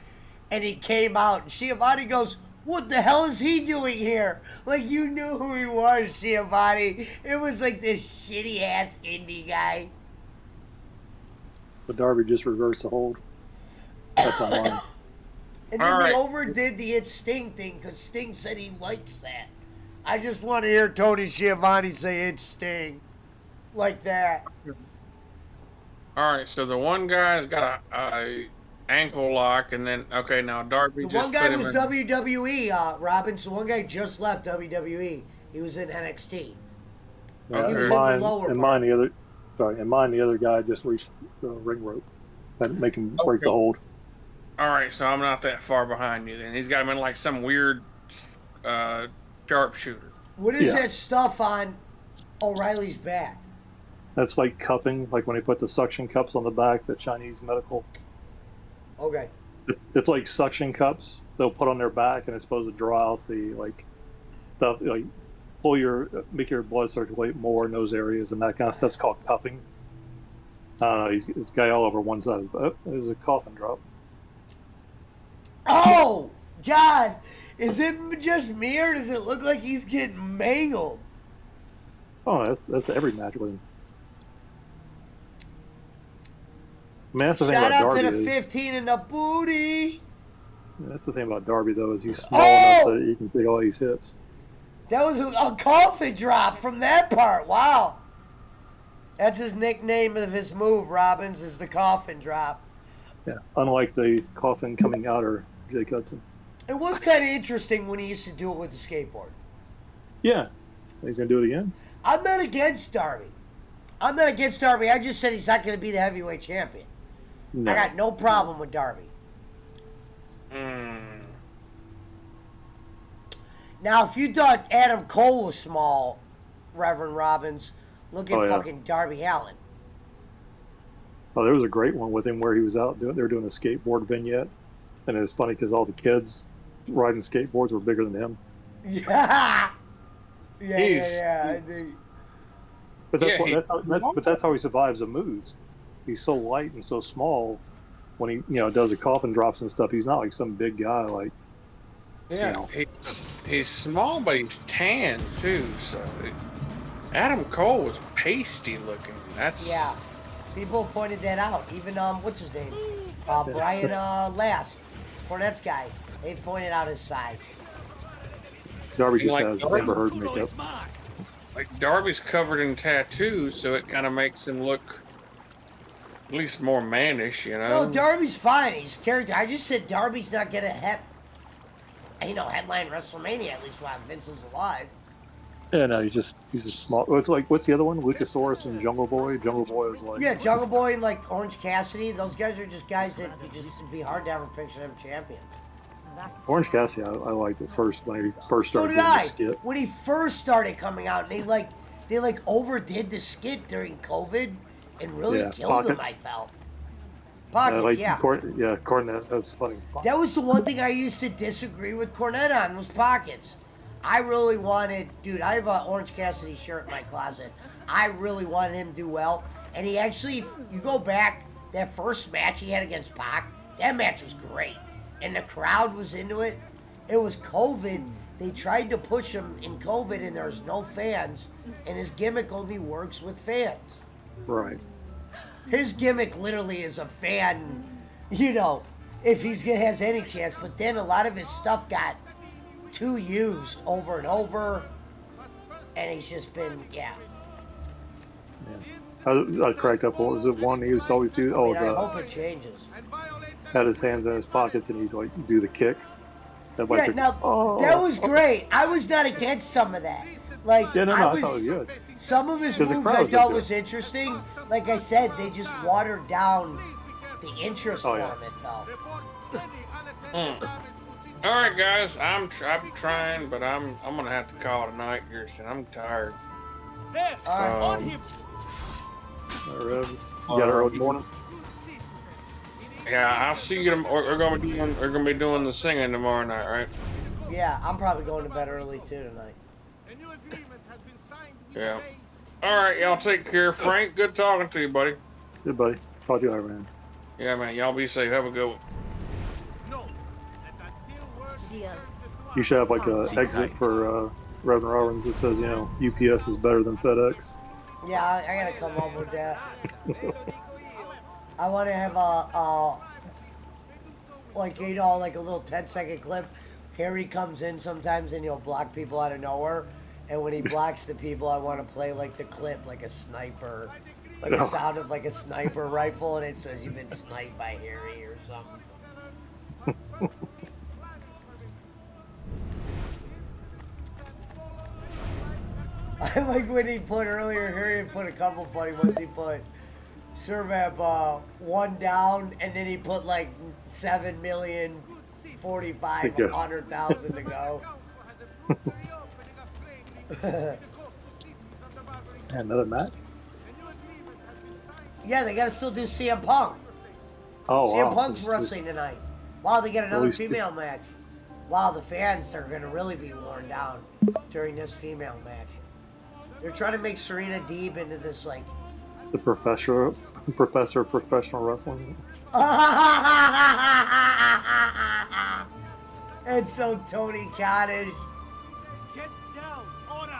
And he came out, and Schiavone goes, what the hell is he doing here? Like, you knew who he was, Schiavone. It was like this shitty-ass indie guy. But Darby just reversed the hold. That's online. And then they overdid the It's Sting thing, because Sting said he likes that. I just want to hear Tony Schiavone say It's Sting. Like that. All right, so the one guy's got a ankle lock, and then now Darby The just one guy put him was in. WWE, Robin. So one guy just left WWE. He was in NXT. Yeah, He was and in mine, the lower and part. mine, the other guy just reached the ring rope. That make him break the hold. All right, so I'm not that far behind you then. He's got him in like some weird sharpshooter. What is that stuff on O'Reilly's back? That's like cupping, like when they put the suction cups on the back, the Chinese medical. Okay. It's like suction cups they'll put on their back, and it's supposed to draw out the stuff, like make your blood circulate more in those areas, and that kind of stuff's called cupping. He's guy all over one side. But there's a coffin drop. Oh, God. Is it just me, or does it look like he's getting mangled? Oh, that's every match with him. I mean, that's the thing Shout about out Darby to the is, 15 in the booty. that's the thing about Darby, though, is he's small enough that he can take all these hits. That was a coffin drop from that part. Wow. That's his nickname of his move, Robbins, is the coffin drop. Yeah, unlike the coffin coming out or Jake Hudson. It was kind of interesting when he used to do it with the skateboard. Yeah, he's gonna do it again. I'm not against Darby. I just said he's not going to be the heavyweight champion. No. I got no problem with Darby. Now, if you thought Adam Cole was small, Reverend Robbins, look at fucking Darby Allin. Oh, there was a great one with him where he was out doing. They were doing a skateboard vignette, and it was funny because all the kids riding skateboards were bigger than him. Yeah. Yeah. But that's how he survives the moves. He's so light and so small. When he does the coffin drops and stuff, he's not like some big guy. Like he's small, but he's tan too. So Adam Cole was pasty looking. Yeah. People pointed that out. Even what's his name? Brian Last, Cornette's guy. They pointed out his size. Darby just has Amber Heard makeup. Like Darby's covered in tattoos, so it kind of makes him look at least more mannish, No, Darby's fine. He's character. I just said Darby's not gonna headline WrestleMania at least while Vince is alive. Yeah, no, he's just small. It's like, what's the other one? Luchasaurus and Jungle Boy. Jungle Boy is like Jungle Boy and like Orange Cassidy. Those guys are just guys that it'd be hard to ever picture them champions. Orange Cassidy. I liked it first when he first So started did doing the I. skit. When he first started coming out, they overdid the skit during COVID and really killed him. I felt. Pockets, Cornette. That's funny. That was the one thing I used to disagree with Cornette on was pockets. I really wanted, dude, I have an Orange Cassidy shirt in my closet. I really wanted him to do well. And he actually, you go back, that first match he had against Pac, that match was great. And the crowd was into it. It was COVID. They tried to push him in COVID and there's no fans. And his gimmick only works with fans. Right. His gimmick literally is a fan, if has any chance. But then a lot of his stuff got too used over and over, and he's just been, I cracked up. What was it? One he used to always do. I hope it changes. Had his hands in his pockets and he'd like do the kicks. That was great. I was not against some of that. Like, I thought it was good. Some of his moves I thought was interesting. Like I said, they just watered down the interest for him. It felt. All right, guys, I'm trying, but I'm gonna have to call it a night here soon. I'm tired. On him. You got an early morning? Yeah, I'll see you. We're gonna be doing the singing tomorrow night, right? Yeah, I'm probably going to bed early too tonight. Yeah. All right, y'all take care. Frank, good talking to you, buddy. Good, buddy. Talk to you later, man. Yeah, man. Y'all be safe. Have a good one. You should have like an exit for Reverend Rollins that says, UPS is better than FedEx. Yeah, I gotta come up with that. I want to have like a little 10-second clip. Harry comes in sometimes and he'll block people out of nowhere. And when he blocks the people, I want to play like the clip, like a sniper, like the sound of like a sniper rifle, and it says you've been sniped by Harry or something. I like when he put earlier, Harry put a couple funny ones. He put Servap one down, and then he put like 7,045,100,000 to go. Another match? Yeah, they gotta still do CM Punk. Oh, CM wow. Punk's wrestling tonight. Wow, they got another female match. Wow, the fans are gonna really be worn down during this female match. They're trying to make Serena Deeb into this like the professor of professional wrestling. And so Tony Khan is. Get down, order.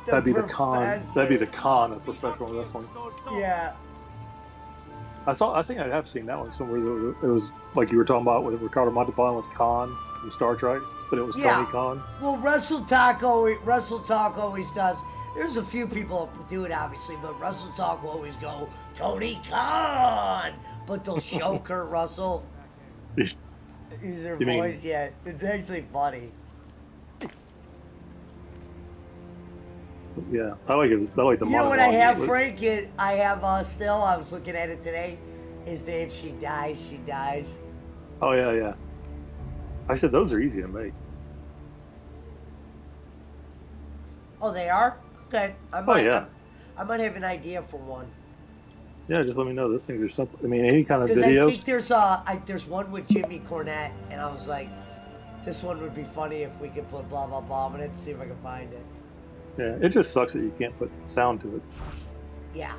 That'd be the con. That'd be the con of professional wrestling. Yeah. I think I have seen that one somewhere. It was like you were talking about with Ricardo Montalban with Khan from Star Trek, but it was Tony Khan. Well, Wrestle Talk always does. There's a few people that do it, obviously, but Wrestle Talk will always go, Tony Khan! But they'll show Kurt Russell. Is their voice yet? It's actually funny. Yeah, I like it. I like the. You know what I have, Frank? I have still. I was looking at it today. Is that if she dies, she dies. Oh yeah. I said those are easy to make. Oh, they are? Okay. I might have an idea for one. Yeah, just let me know. This thing is simple. I mean, any kind of Because I videos. think there's one with Jimmy Cornette, and I was like, this one would be funny if we could put blah blah blah. I'm gonna have to see if I can find it. Yeah, it just sucks that you can't put sound to it. Yeah.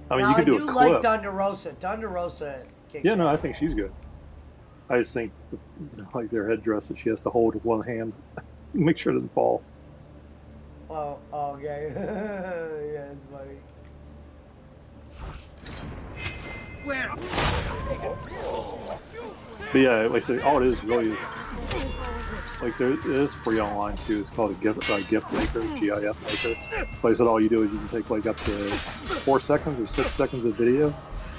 I mean, now, you could do a I do clip. like Thunder Rosa. Thunder Rosa kicks Yeah, no, ass. I think she's good. I just think, like their headdress that she has to hold with one hand, make sure it doesn't fall. Oh, okay. Yeah, it's funny. But yeah, like I say, all it is really is like there it is free online too. It's called a gift maker, GIF maker. Like I said, all you do is you can take like up to 4 seconds or 6 seconds of video,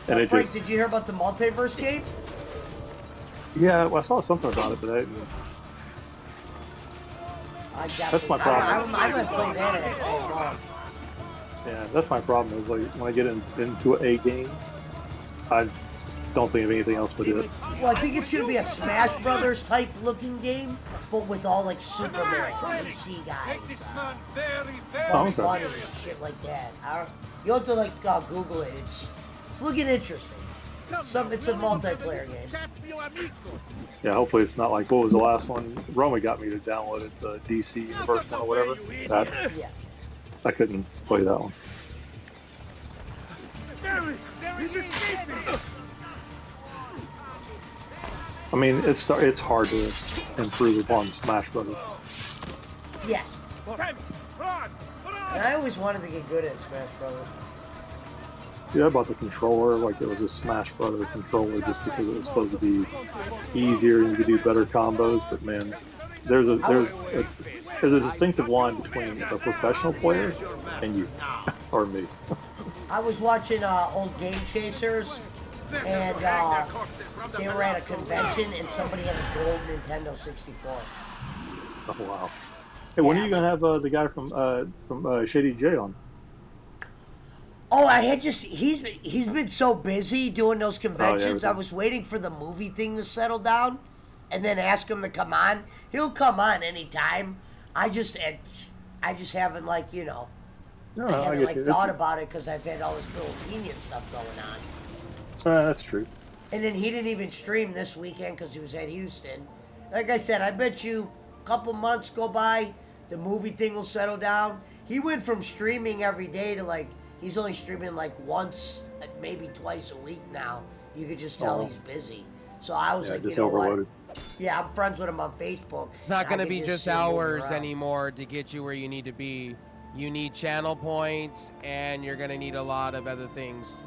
and it Frank, just did you hear about the multiverse game? yeah. Well, I saw something about it, but that's my problem. I might play that at launch. Yeah, that's my problem. Is like when I get into a game, I don't think of anything else but it. Well, I think it's gonna be a Smash Brothers type looking game, but with all like Superman, DC guys, Oh, funny okay. and shit like that. You'll have to like Google it. It's looking interesting. It's a multiplayer game. Yeah, hopefully it's not like what was the last one? Roma got me to download it, the DC first one or whatever. Yeah. I couldn't play that one. He's escaping! I mean, it's hard to improve upon Smash Brothers. Yeah. And I always wanted to get good at Smash Brothers. Yeah, about the controller, like it was a Smash Brother controller just because it was supposed to be easier and you could do better combos. But man, there's a distinctive line between a professional player and you, or me. I was watching old Game Chasers, and they were at a convention, and somebody had a gold Nintendo 64. Oh wow! Hey, when are you gonna have the guy from Shady J on? Oh, he's been so busy doing those conventions. I was waiting for the movie thing to settle down, and then ask him to come on. He'll come on anytime. I just haven't I haven't thought about it because I've had all this Filipinian stuff going on. That's true. And then he didn't even stream this weekend because he was at Houston. Like I said, I bet you a couple months go by, the movie thing will settle down. He went from streaming every day to he's only streaming once, maybe twice a week now. You could just tell he's busy. So I was like, you know overloaded. what? Yeah, I'm friends with him on Facebook. It's not going to be just hours around. anymore to get you where you need to be. You need channel points, and you're going to need a lot of other things.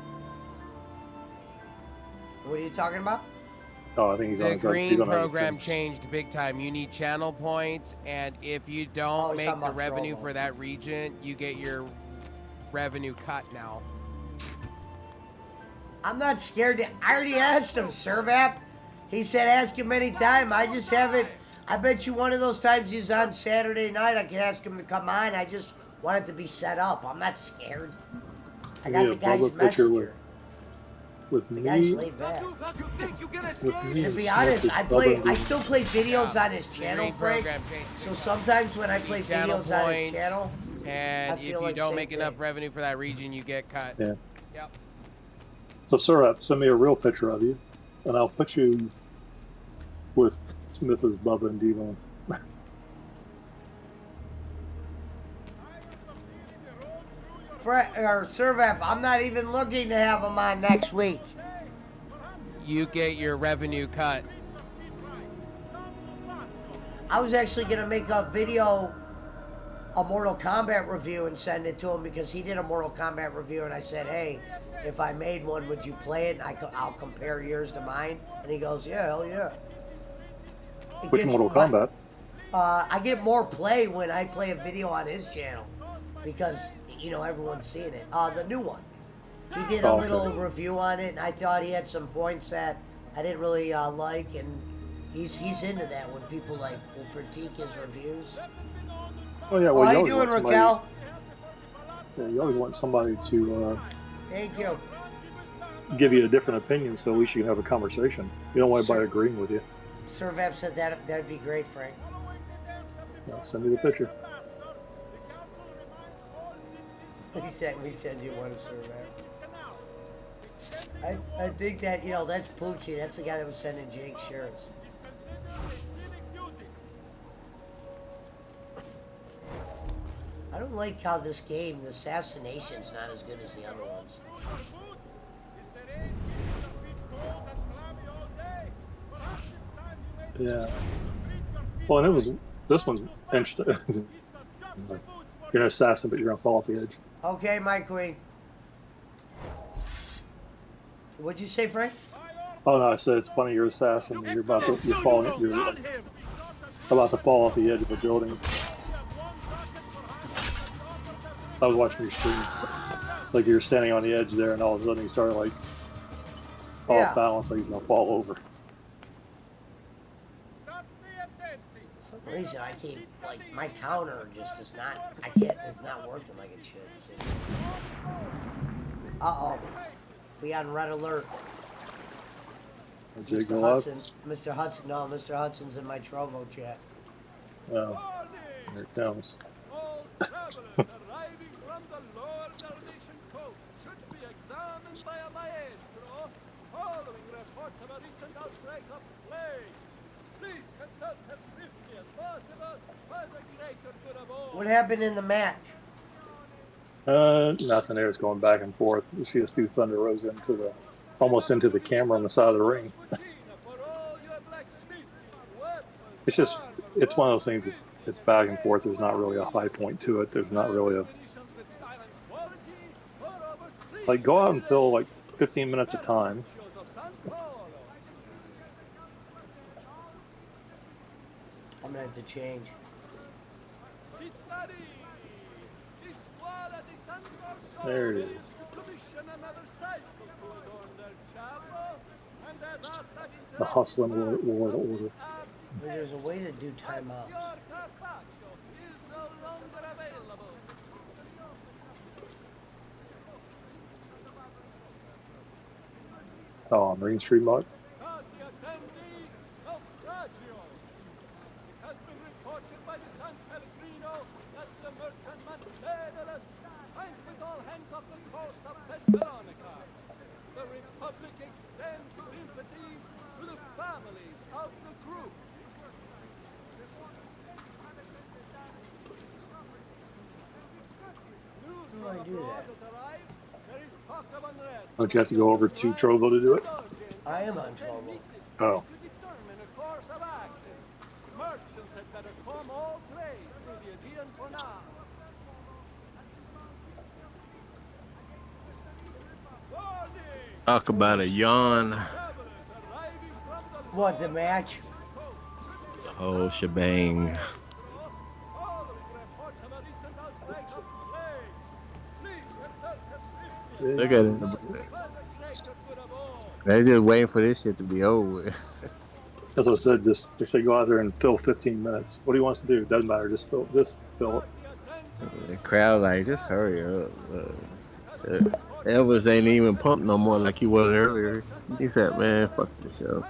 What are you talking about? Oh, I think The green program changed big time. You need channel points, and if you don't make the revenue for that region, you get your revenue cut now. I'm not scared. I already asked him, Servap. He said ask him anytime. I just haven't. I bet you one of those times he's on Saturday night, I can ask him to come on. I just want it to be set up. I'm not scared. I got the guy's messenger. With the me, guy's laid back. To be honest, I still play videos on his channel, Frank. So sometimes when I play videos on his channel, and if you don't make enough revenue for that region, you get cut. Yeah. Yep. So, sir, send me a real picture of you, and I'll put you with Smithers, Bubba, and Devon. Servap, I'm not even looking to have him on next week. You get your revenue cut. I was actually going to make a video, a Mortal Kombat review, and send it to him because he did a Mortal Kombat review, and I said, hey, if I made one, would you play it? And I'll compare yours to mine. And he goes, yeah, hell yeah. Which Mortal Kombat? I get more play when I play a video on his channel because, everyone's seeing it. The new one. He did a little review on it, and I thought he had some points that I didn't really like, and he's into that when people will critique his reviews. Oh yeah, well, how you doing, Raquel? Yeah, you always want somebody to Thank you. give you a different opinion, so at least you can have a conversation. You don't want everybody agreeing with you. Servap said that'd be great, Frank. Yeah, send me the picture. we said you want to serve that. I think that, that's Poochie. That's the guy that was sending Jake shirts. I don't like how this game, the assassination's not as good as the other ones. Yeah. Well, and this one's interesting. You're an assassin, but you're gonna fall off the edge. Okay, my queen. What'd you say, Frank? Oh no, I said it's funny. You're an assassin. And you're about to fall off the edge of a building. I was watching your stream. Like you're standing on the edge there, and all of a sudden you start like off balance, like he's gonna fall over. For some reason, I keep my counter just is not. It's not working like it should. Uh-oh. We on red alert. Mr. Hudson, no, Mr. Hudson's in my Trovo chat. Oh, here it comes. All travelers arriving from the lower Nordation coast should be examined by a maestro following reports of a recent outbreak of plague. Please consult as swiftly as possible for the greater good of all. What happened in the match? Nothing there. It's going back and forth. She just threw Thunder Rosa almost into the camera on the side of the ring. It's one of those things. It's back and forth. There's not really a high point to it. There's not really go out and fill 15 minutes of time. I'm gonna have to change. There it is. The hustling war order. There's a way to do timeouts. Oh, on Marine Street Mart. The Republic extends sympathies to the families of the group. How do I do that? Don't you have to go over to Trovo to do it? I am on Trovo. Oh. Merchants had better come all trade through the Aegean for now. Talk about a yawn. What, the match? The whole shebang. Look at it. They're just waiting for this shit to be over with. As I said, they say go out there and fill 15 minutes. What do you want us to do? Doesn't matter. Just fill it. The crowd just hurry up. Elvis ain't even pumped no more like he was earlier. He said, man, fuck this show.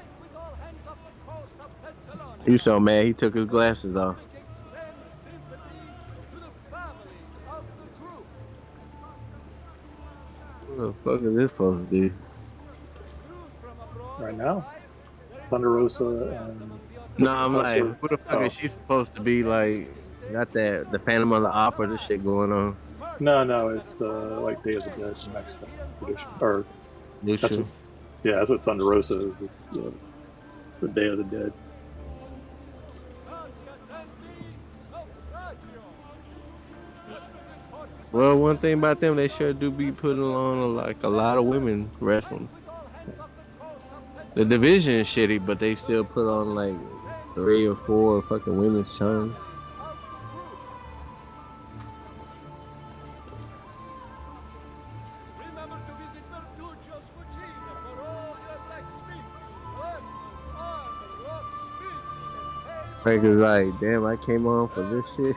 He's so mad he took his glasses off. What the fuck is this supposed to be? Right now? Thunder Rosa and... No, I'm like, what the fuck is she supposed to be like? Got the Phantom of the Opera, this shit going on. No, it's like Day of the Dead in Mexican tradition. Or that's what Thunder Rosa is. It's the Day of the Dead. Well, one thing about them, they sure do be putting on a lot of women wrestling. The division is shitty, but they still put on 3 or 4 fucking women's charms. Frank is like, damn, I came on for this shit.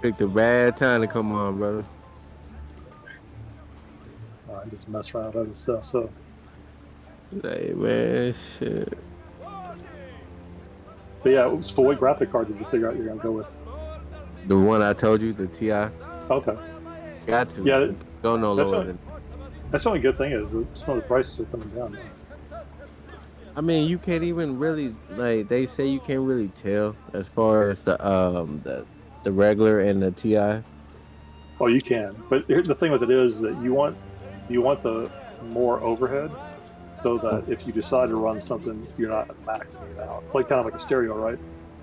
Picked a bad time to come on, brother. I just mess around with other stuff, so. Hey, man, shit. But yeah, so what graphic card did you figure out you're gonna go with? The one I told you, the TI. Okay. Got to. Yeah. Go no lower than. That's the only good thing is that some of the prices are coming down. I mean, you can't even really like they say you can't really tell as far as the regular and the TI. Oh, you can, but the thing with it is that you want the more overhead, so that if you decide to run something, you're not maxing it out. It's like kind of like a stereo, right?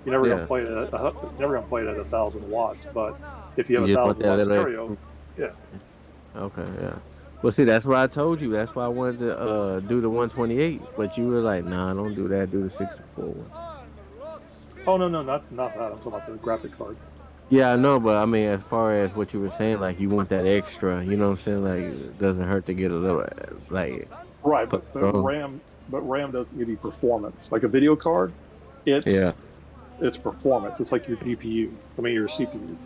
You're never gonna play it at never gonna play it at 1,000 watts, but if you have a 1,000 watt stereo, yeah. Okay, yeah. Well, see, that's what I told you. That's why I wanted to do the 128, but you were like, "Nah, don't do that. Do the 64 one." Oh no, not that. I'm talking about the graphic card. Yeah, I know, but I mean, as far as what you were saying, like you want that extra, you know what I'm saying? Like, it doesn't hurt to get a little, like. Right, but RAM doesn't give you performance. Like a video card, it's performance. It's like your GPU. I mean, your CPU.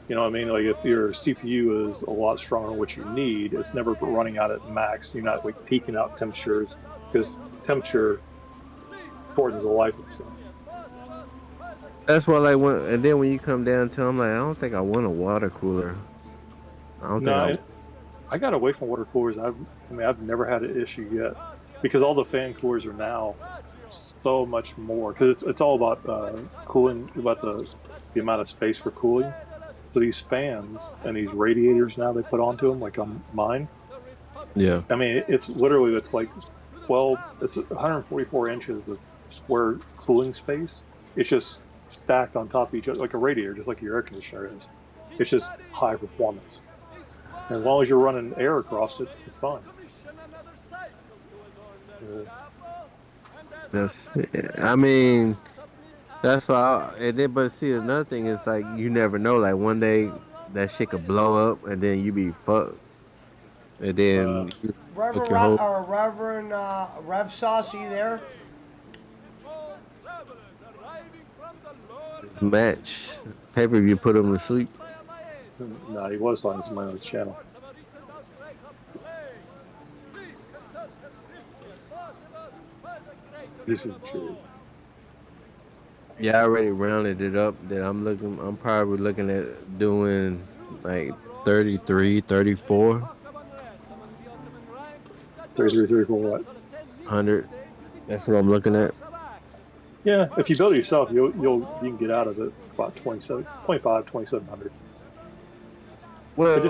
You know what I mean? Like if your CPU is a lot stronger than what you need, it's never running out at max. You're not like peaking out temperatures because temperature shortens the life of stuff. That's why, like, and then when you come down to, I'm like, I don't think I want a water cooler. I got away from water coolers. I've never had an issue yet because all the fan coolers are now so much more because it's all about cooling, about the amount of space for cooling. So these fans and these radiators now they put onto them, like on mine. Yeah. I mean, it's like 144 inches of square cooling space. It's just stacked on top of each other like a radiator, just like your air conditioner is. It's just high performance. And as long as you're running air across it, it's fine. I mean, that's why. But see, another thing is like you never know. Like one day that shit could blow up, and then you be fucked. And then Reverend Rev Sauce, are you there? Match pay-per-view put him to sleep. No, he was on somebody on his channel. Yeah, I already rounded it up. That I'm probably looking at doing like 33, 34. 33, 34 what? 100. That's what I'm looking at. Yeah, if you build it yourself, you can get out of it about 2,700. Well, it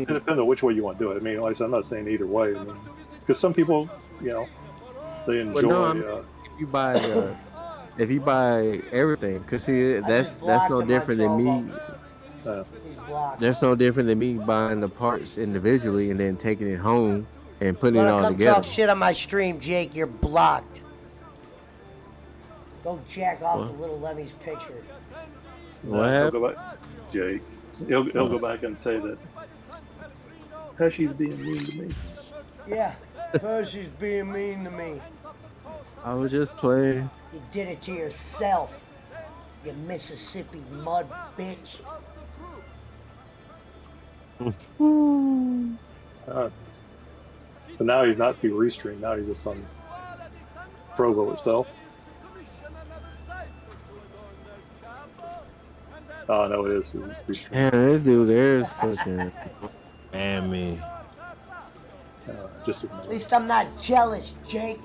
depends on which way you want to do it. I mean, like I said, I'm not saying either way. I mean, because some people, they enjoy. If you buy everything, cause see, that's no different than me. That's no different than me buying the parts individually and then taking it home and putting it all together. Talk shit on my stream, Jake. You're blocked. Go jack off the little Lemmy's picture. What happened? Jake, he'll go back and say that Pesci's being mean to me. Yeah, Pesci's being mean to me. I was just playing. You did it to yourself, you Mississippi mud bitch. So now he's not through Restream. Now he's just on Provo itself. Oh no, it is Restream. Yeah, this dude there is fucking man me. At least I'm not jealous, Jake.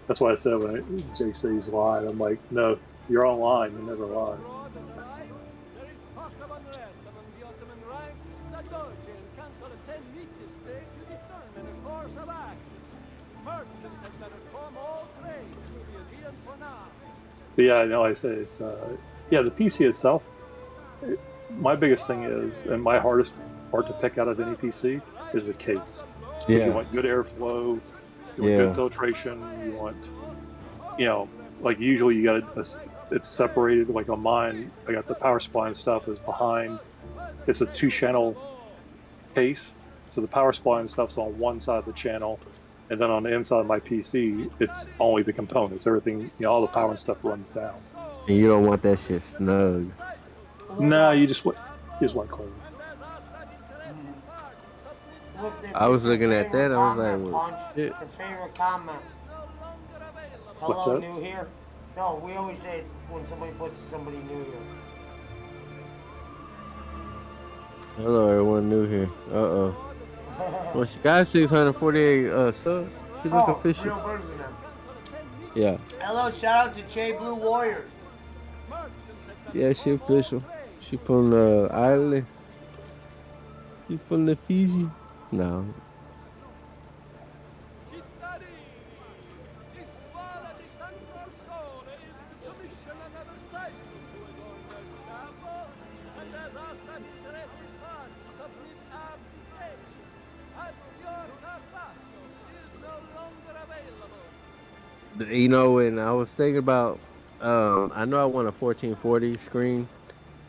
That's why I said when Jake says he's lying, I'm like, no, you're online. You never lie. But yeah, I know. I say it's the PC itself. My biggest thing is, and my hardest part to pick out of any PC is the case. Yeah. You want good airflow. You want good filtration. You want, like usually you got it's separated. Like on mine, I got the power supply and stuff is behind. It's a 2-channel case, so the power supply and stuff's on one side of the channel, and then on the inside of my PC, it's only the components. Everything, all the power and stuff runs down. And you don't want that shit snug. No, you just want clean. I was looking at that. I was like, well, shit. Your favorite comment. What's Hello, that? new here? No, we always say it when somebody puts somebody new here. Hello, everyone new here. Well, she got 648 subs. She look Oh, official. real person then. Yeah. Hello, shout out to Che Blue Warriors. Yeah, she official. She from the island. She from the Fiji. No. You know, and I was thinking about, I know I want a 1440 screen,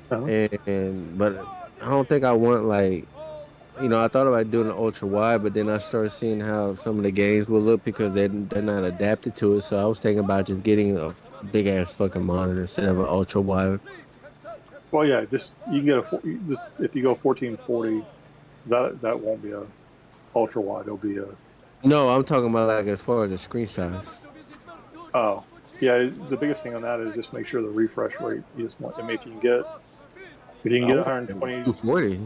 but I don't think I want like, I thought about doing an ultra wide, but then I started seeing how some of the games will look because they're not adapted to it. So I was thinking about just getting a big ass fucking monitor instead of an ultra wide. Well, yeah, just you can get if you go 1440, that won't be a ultra wide. It'll be a. No, I'm talking about like as far as the screen size. Oh, yeah. The biggest thing on that is just make sure the refresh rate is. I mean, if you can get 120, 240.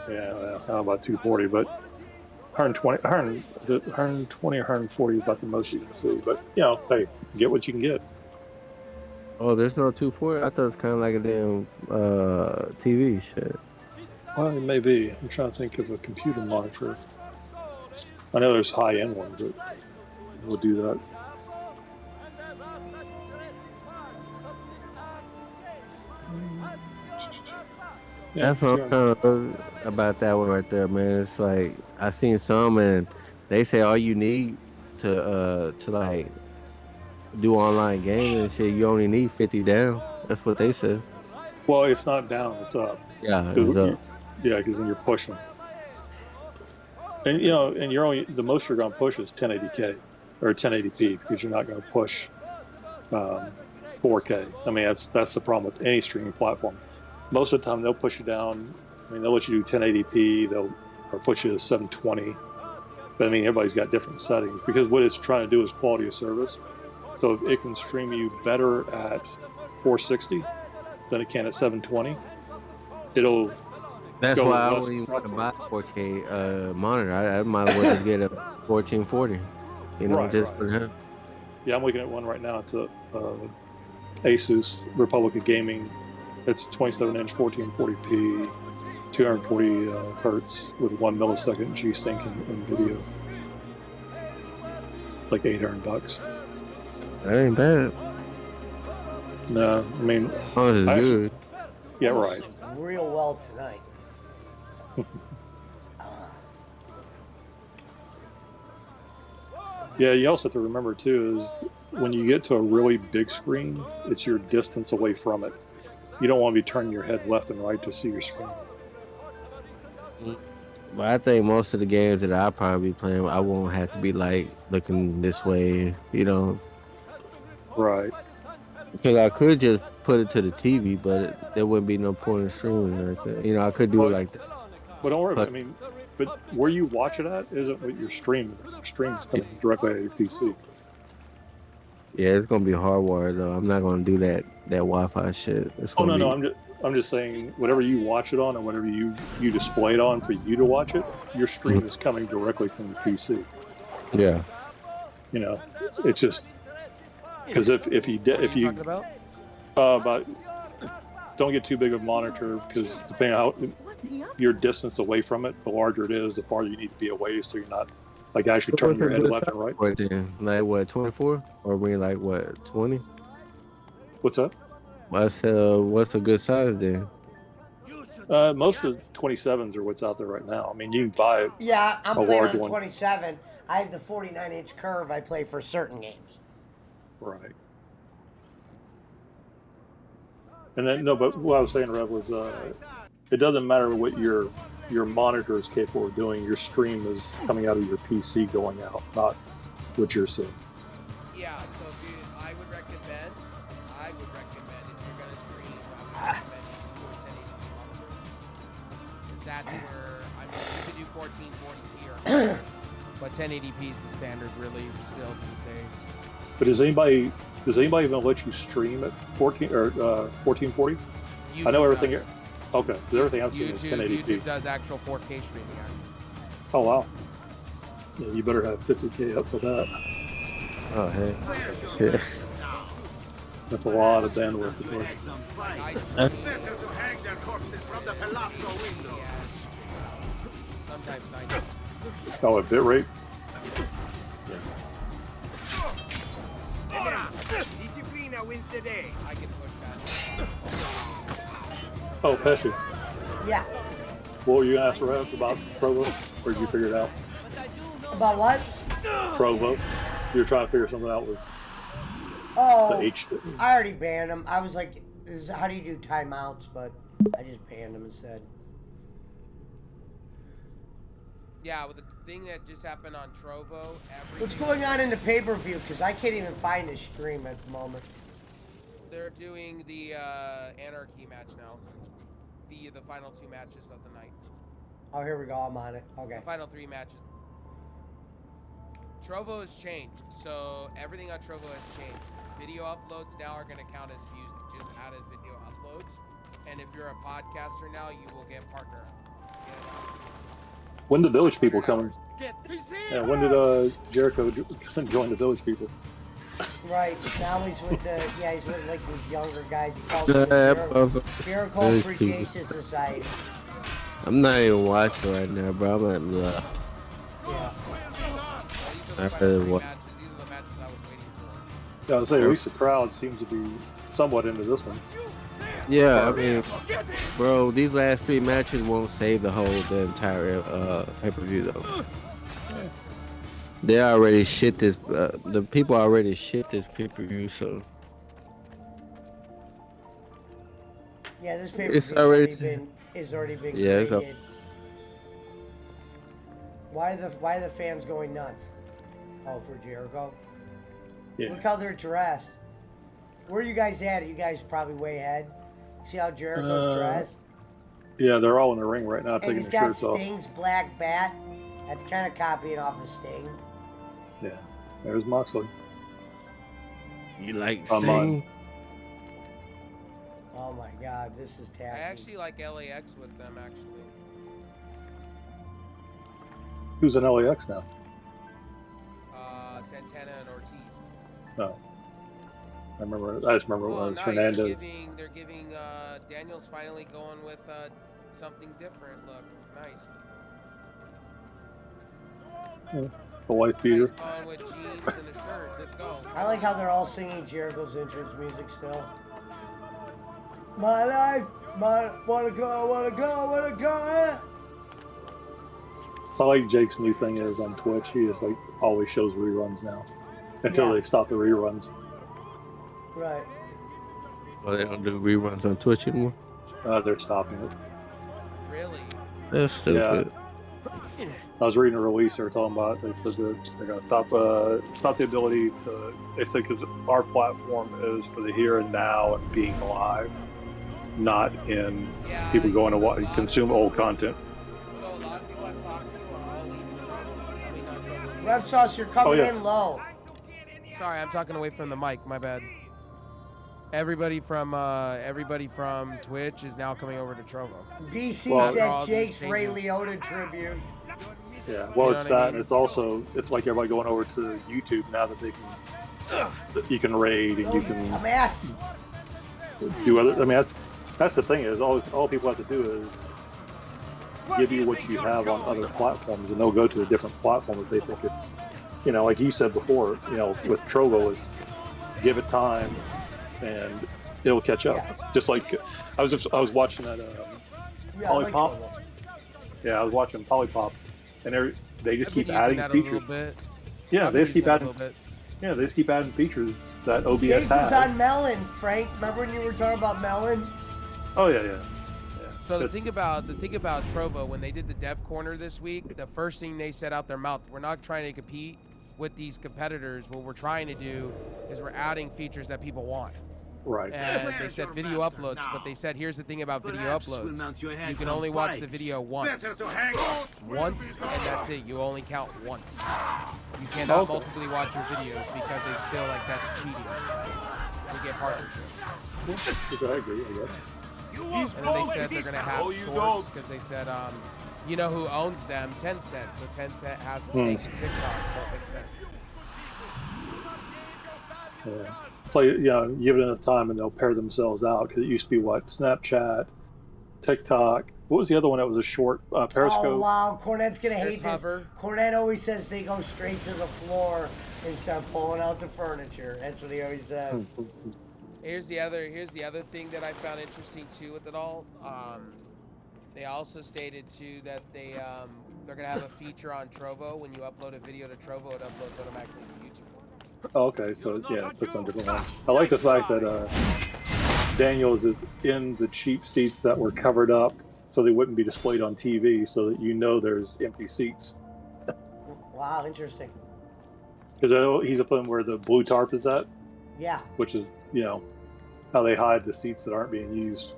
Yeah, I don't know about 240, but 120 or 140 is about the most you can see. But hey, get what you can get. Oh, there's no 240. I thought it was kind of like a damn TV shit. Well, it may be. I'm trying to think of a computer monitor. I know there's high-end ones that will do that. Yeah, that's what I'm trying to look about that one right there, man. It's like I seen some and they say all you need to like do online gaming and shit, you only need 50 down. That's what they said. Well, it's not down, it's up. Yeah, it's up. Yeah, because when you're pushing. And and you're only the most you're gonna push is 1080K or 1080p because you're not gonna push 4K. I mean that's the problem with any streaming platform. Most of the time they'll push you down. I mean they'll let you do 1080p, or push you to 720. But I mean everybody's got different settings because what it's trying to do is quality of service. So if it can stream you better at 460 than it can at 720, it'll. That's why I don't even want to buy a 4K monitor. I might as well just get a 1440. For him. Yeah, I'm looking at one right now. It's a Asus Republic Gaming. It's 27-inch 1440p, 240 hertz with 1 millisecond G-Sync in video. Like $800. That ain't bad. No, I mean. Oh, this is good. Yeah, right. Real well tonight. Yeah, you also have to remember too is when you get to a really big screen, it's your distance away from it. You don't want to be turning your head left and right to see your screen. But I think most of the games that I'll probably be playing, I won't have to be like looking this way, Right. Because I could just put it to the TV, but there wouldn't be no point in streaming like that. I could do it like that. But don't worry. But where you watch it at isn't what your stream is. Your stream is coming directly at your PC. Yeah, it's gonna be hardwired though. I'm not gonna do that Wi-Fi shit. No. I'm just saying whatever you watch it on and whatever you display it on for you to watch it, your stream is coming directly from the PC. Yeah. It's just because if you talking about don't get too big of a monitor because depending on how your distance away from it, the larger it is, the farther you need to be away, so you're not like actually turning your head left and right. What then? Like what? 24? Or we like what? 20? What's that? What's a good size then? Most of the 27s are what's out there right now. I mean, you can buy Yeah, I'm a playing large on one. 27. I have the 49-inch curve I play for certain games. Right. And then but what I was saying, Rev, was it doesn't matter what your monitor is capable of doing. Your stream is coming out of your PC going out, not what you're seeing. Yeah. So I would recommend if you're gonna stream, I would recommend you do a 1080p monitor. Because that's where you can do 1440p or but 1080p is the standard really still these days. But does anybody even let you stream at 14 or 1440? I know everything. Does. Okay, because everything I've seen is 1080p. YouTube does actual 4K streaming. Actually. Oh wow. Yeah, you better have 50K up for that. Oh hey. Shit. That's a lot of bandwidth to push. Sometimes 90. Oh, at bitrate? Disciplina wins the day. I can push that. Oh, Pesci. Yeah. What were you going to ask Rev about Provo? Or did you figure it out? About what? Provo. You were trying to figure something out with Oh, the H. I already banned him. I was like, how do you do timeouts? But I just banned him instead. Yeah, with the thing that just happened on Trovo. What's going on in the pay-per-view? Because I can't even find his stream at the moment. They're doing the Anarchy match now. The final 2 matches of the night. Oh, here we go. I'm on it. Okay. The final 3 matches. Trovo has changed, so everything on Trovo has changed. Video uploads now are going to count as views that just added video uploads. And if you're a podcaster now, you will get partner. When did Village People come? Yeah, when did Jericho join the Village People? Right. Now he's with he's with like these younger guys. He calls it Miracle Appreciation Society. I'm not even watching right now, bro. I'm like, blah. Yeah. I really watch. Yeah, I would say at least the crowd seems to be somewhat into this one. Yeah, I mean, bro, these last 3 matches won't save the entire pay-per-view though. They already shit this. The people already shit this pay-per-view, so. Yeah, this pay-per-view is already been created. Why are the fans going nuts? Oh, for Jericho. Yeah. Look how they're dressed. Where are you guys at? Are you guys probably way ahead? See how Jericho's dressed? Yeah, they're all in the ring right now taking their shirts off. And he's got Sting's black bat. That's kind of copying off of Sting. Yeah, there's Moxley. You like Sting? Oh my God, this is tacky. I actually like LAX with them, actually. Who's in LAX now? Santana and Ortiz. No. I just remember it was Hernandez. They're giving Daniel's finally going with something different. Look, nice. Yeah, the white beater. Nice going with jeans and a shirt. Let's go. I like how they're all singing Jericho's entrance music still. My life, wanna go. I like Jake's new thing is on Twitch. He is like always shows reruns now until they stop the reruns. Right. Well, they don't do reruns on Twitch anymore. They're stopping it. Really? That's stupid. Yeah. I was reading a release they were talking about. They said that they're going to stop the ability to. They said because our platform is for the here and now and being live, not in people going to consume old content. So a lot of people I've talked to are all leaving Trovo. I mean, not Trovo. Rev Sauce, you're coming in low. Sorry, I'm talking away from the mic. My bad. Everybody from Twitch is now coming over to Trovo. BC said Jake's Ray Liotta tribute. Yeah, well, it's that, and it's also like everybody going over to YouTube now that they can. You can raid and you can do other. I mean, that's the thing is all people have to do is give you what you have on other platforms, and they'll go to a different platform if they think it's, like you said before, with Trovo is give it time. And it'll catch up. Yeah. Just like I was watching that Polypop. I was watching Polypop, and they just keep adding features. Yeah, they just keep adding. Yeah, they just keep adding features that OBS Jake has. was on Melon, Frank. Remember when you were talking about Melon? Oh yeah. So the thing about Trovo, when they did the Dev Corner this week, the first thing they said out their mouth, we're not trying to compete with these competitors. What we're trying to do is we're adding features that people want. Right. And they said video uploads, but they said here's the thing about video uploads: you can only watch the video once, and that's it. You only count once. You cannot multiply watch your videos because they feel like that's cheating. You get partnership. Which I agree, I guess. And then they said they're gonna have shorts because they said, you know who owns them? Tencent. So Tencent has a stake in TikTok, so it makes sense. Yeah. It's like, you give it enough time and they'll pair themselves out, because it used to be what? Snapchat, TikTok. What was the other one that was a short? Periscope? Oh, wow. Cornette's going to hate Hover. this. Cornette always says they go straight to the floor and start pulling out the furniture. That's what he always says. Here's the other thing that I found interesting too with it all. They also stated too that they're gonna have a feature on Trovo. When you upload a video to Trovo, it uploads automatically to YouTube. Oh, okay, so yeah, it puts on different ones. I like the fact that Daniels is in the cheap seats that were covered up so they wouldn't be displayed on TV, so that there's empty seats. Wow, interesting. Because he's up in where the blue tarp is at. Yeah. Which is, how they hide the seats that aren't being used.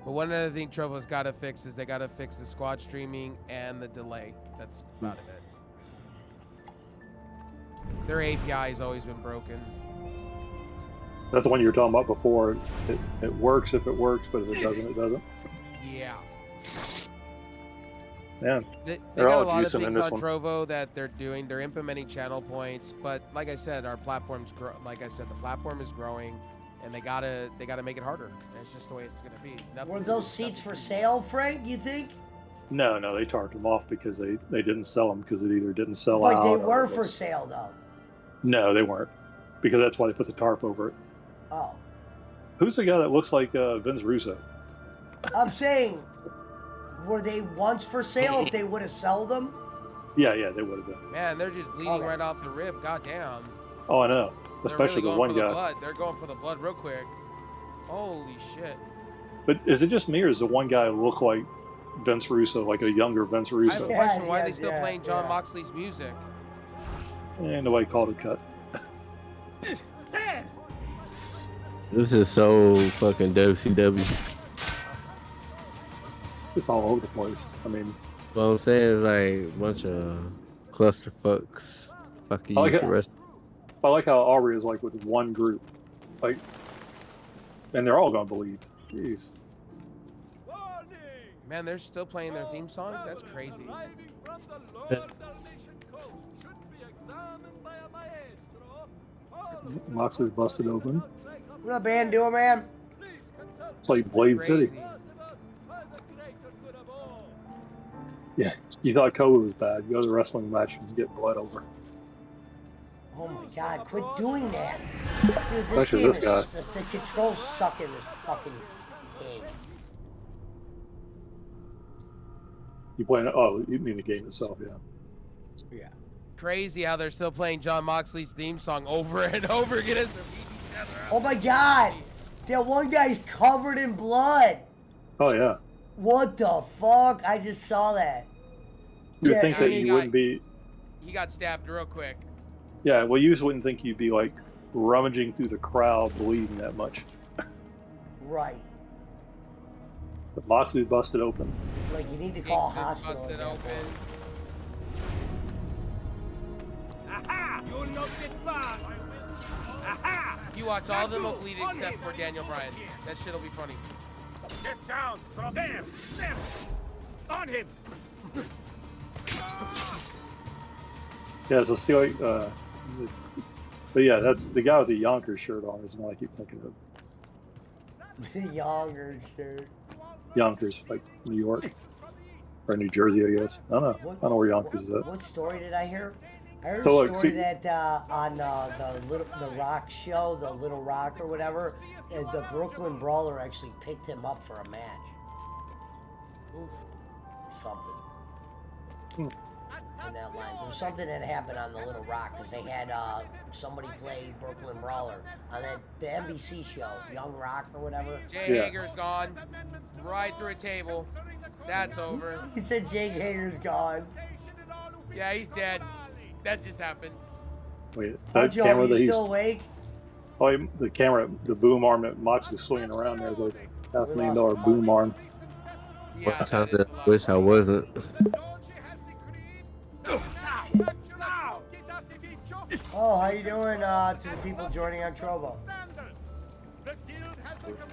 But one other thing Trovo's got to fix is they got to fix the squad streaming and the delay. That's about it. Their API has always been broken. That's the one you were talking about before. It works if it works, but if it doesn't, it doesn't. Yeah. Yeah. They They're got all a lot of juicing in things this on one. Trovo that they're doing. They're implementing channel points, but like I said, our platform's the platform is growing, and they gotta make it harder. It's just the way it's gonna be. Were those seats for sale, Frank, you think? No, they tarped them off because they didn't sell them, because it either didn't sell But out. they were for sale, though. No, they weren't, because that's why they put the tarp over it. Oh. Who's the guy that looks like Vince Russo? I'm saying, were they once for sale if they would have sold them? Yeah, they would have been. Man, they're just bleeding right off the rib. Goddamn. Oh, I know. They're Especially really the going one for the guy. blood. They're going for the blood real quick. Holy shit. But is it just me, or does the one guy look like Vince Russo, like a younger Vince Russo? I have a question. Why are they still playing John Moxley's music? And nobody called it cut. This is so fucking WCW. It's all over the place. I mean, what I'm saying is like a bunch of clusterfucks. Fuck you, I like the rest. I like how Aubrey is like with one group, like, and they're all gonna believe. Jeez. Man, they're still playing their theme song? That's crazy. Moxley's busted open. What up, band doing, man? It's like Blade City. Yeah, you thought Kobe was bad. You go to the wrestling match and get blood over. Oh my god, quit doing that. Dude, Especially game this guy. The controls suck in this fucking game. You playing? Oh, you mean the game itself? Yeah. Yeah. Crazy how they're still playing John Moxley's theme song over and over again as they're beating each other up. Oh my god! That one guy's covered in blood! Oh yeah. What the fuck? I just saw that. You would think that you wouldn't be. He got stabbed real quick. Yeah, well, you just wouldn't think you'd be like rummaging through the crowd bleeding that much. Right. But Moxley's busted open. Like, you need to call a Exit's hospital. busted open. Aha! You'll not get far. Aha! You watch all of them will bleed except for Daniel Bryan. That shit'll be funny. Get down, Scott. There! On him! Yeah, so see, like, but yeah, that's the guy with the Yonkers shirt on is the one I keep thinking of. The Younger shirt. Yonkers, like New York or New Jersey, I guess. I don't know. I don't know where Yonkers is at. What story did I hear? I heard So, a like, story see- that on the Rock show, the Little Rock or whatever, the Brooklyn Brawler actually picked him up for a match. Oof. Something. In that line. There was something that happened on the Little Rock because they had somebody play Brooklyn Brawler on the NBC show, Young Rock or whatever. Jay Hager's gone. Right through a table. That's over. He said Jake Hager's gone. Yeah, he's dead. That just happened. Wait, that Joe, camera you that he's. still awake? Oh, the camera, the boom arm that Mox was swinging around there is like a $500,000 boom arm. Yeah, One time that I wish I wasn't. Oh, how you doing to the people joining on Trovo?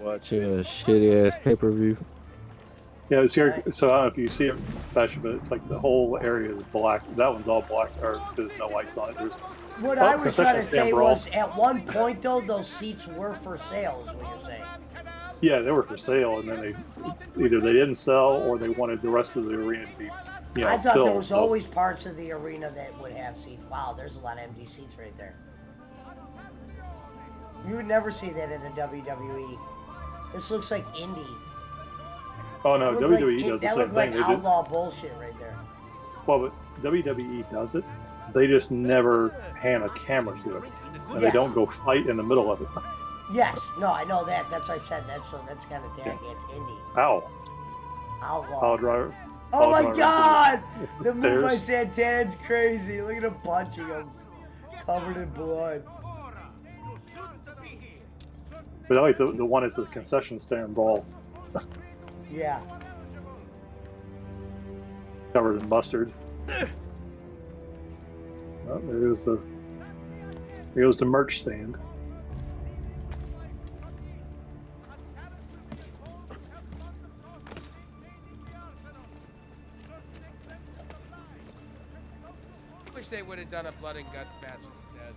Watching a shitty ass pay-per-view. Yeah, it's here. So I don't know if you see it, Fashion, but it's like the whole area is black. That one's all black, or there's no lights on it. There's What I was trying to concession stand say brawl. was, at one point though, those seats were for sale. Is what you're saying? Yeah, they were for sale, and then they didn't sell or they wanted the rest of the arena to be, I thought filled. there was always parts of the arena that would have seats. Wow, there's a lot of empty seats right there. You would never see that in a WWE. This looks like indie. Oh no, That looked WWE like, does the that same looked like thing. They outlaw bullshit right there. Well, but WWE does it. They just never hand a camera to it, and they Yes. don't go fight in the middle of it. Yes, no, I know that. That's why I said that. So that's kind of tag. It's indie. Ow! Outlaw. Pile driver. Oh pile my driver God! into The move by stairs. Santana's crazy. Look at him punching him, covered in blood. But I like the one is the concession stand brawl, Yeah. covered in mustard. Oh, there goes the merch stand. I wish they would have done a blood and guts match instead.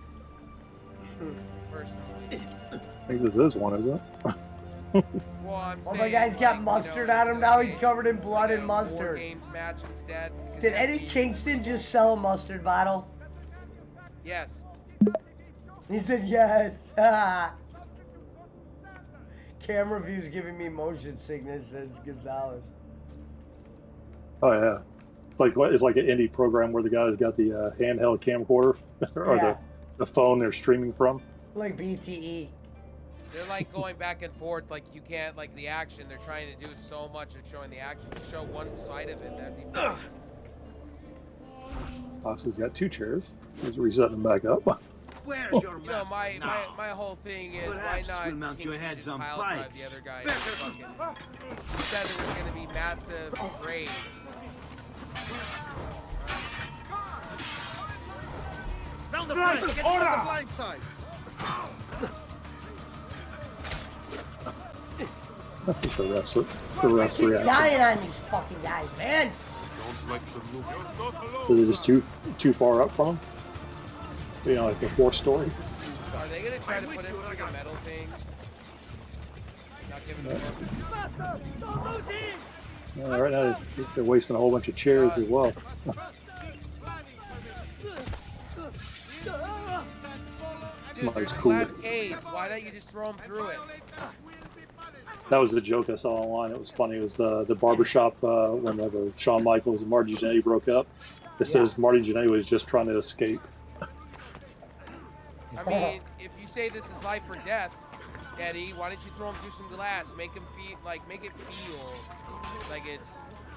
Personally. I think this is one, isn't it? Well, I'm Oh saying, my guy's got like, mustard you know, on him now. He's covered in blood and War mustard. Games match instead. because Did that'd Eddie be- Kingston just sell a mustard bottle? Yes. He said yes. Camera view's giving me motion sickness, says Gonzalez. Oh yeah, it's like an indie program where the guy's got the handheld camcorder or Yeah. the phone they're streaming from. Like BTE. They're like going back and forth, like you can't, like the action. They're trying to do so much of showing the action. To show one side of it, that'd be. Austin's got two chairs. He's resetting them back up. Where's your You know, my whole thing is Perhaps why we'll not mount your Kingston heads just on pile drive pikes. the other guy? And fucking he said there was gonna be massive raids. Round the front, get to the blind side. The refs I keep react. dying on these fucking guys, man. So they're just too far up from him. You know, like the fourth story. Are they gonna try to put in like a metal thing? Not giving them Right now they're wasting a whole bunch of chairs as well. Somebody's cool. glass case. Why don't you just throw them through it? That was the joke I saw online. It was funny. It was the barbershop whenever Shawn Michaels and Marty Jannetty broke up. It says Marty Jannetty was just trying to escape. I mean, if you say this is life or death, Eddie, why don't you throw him through some glass? Make him feel make it feel like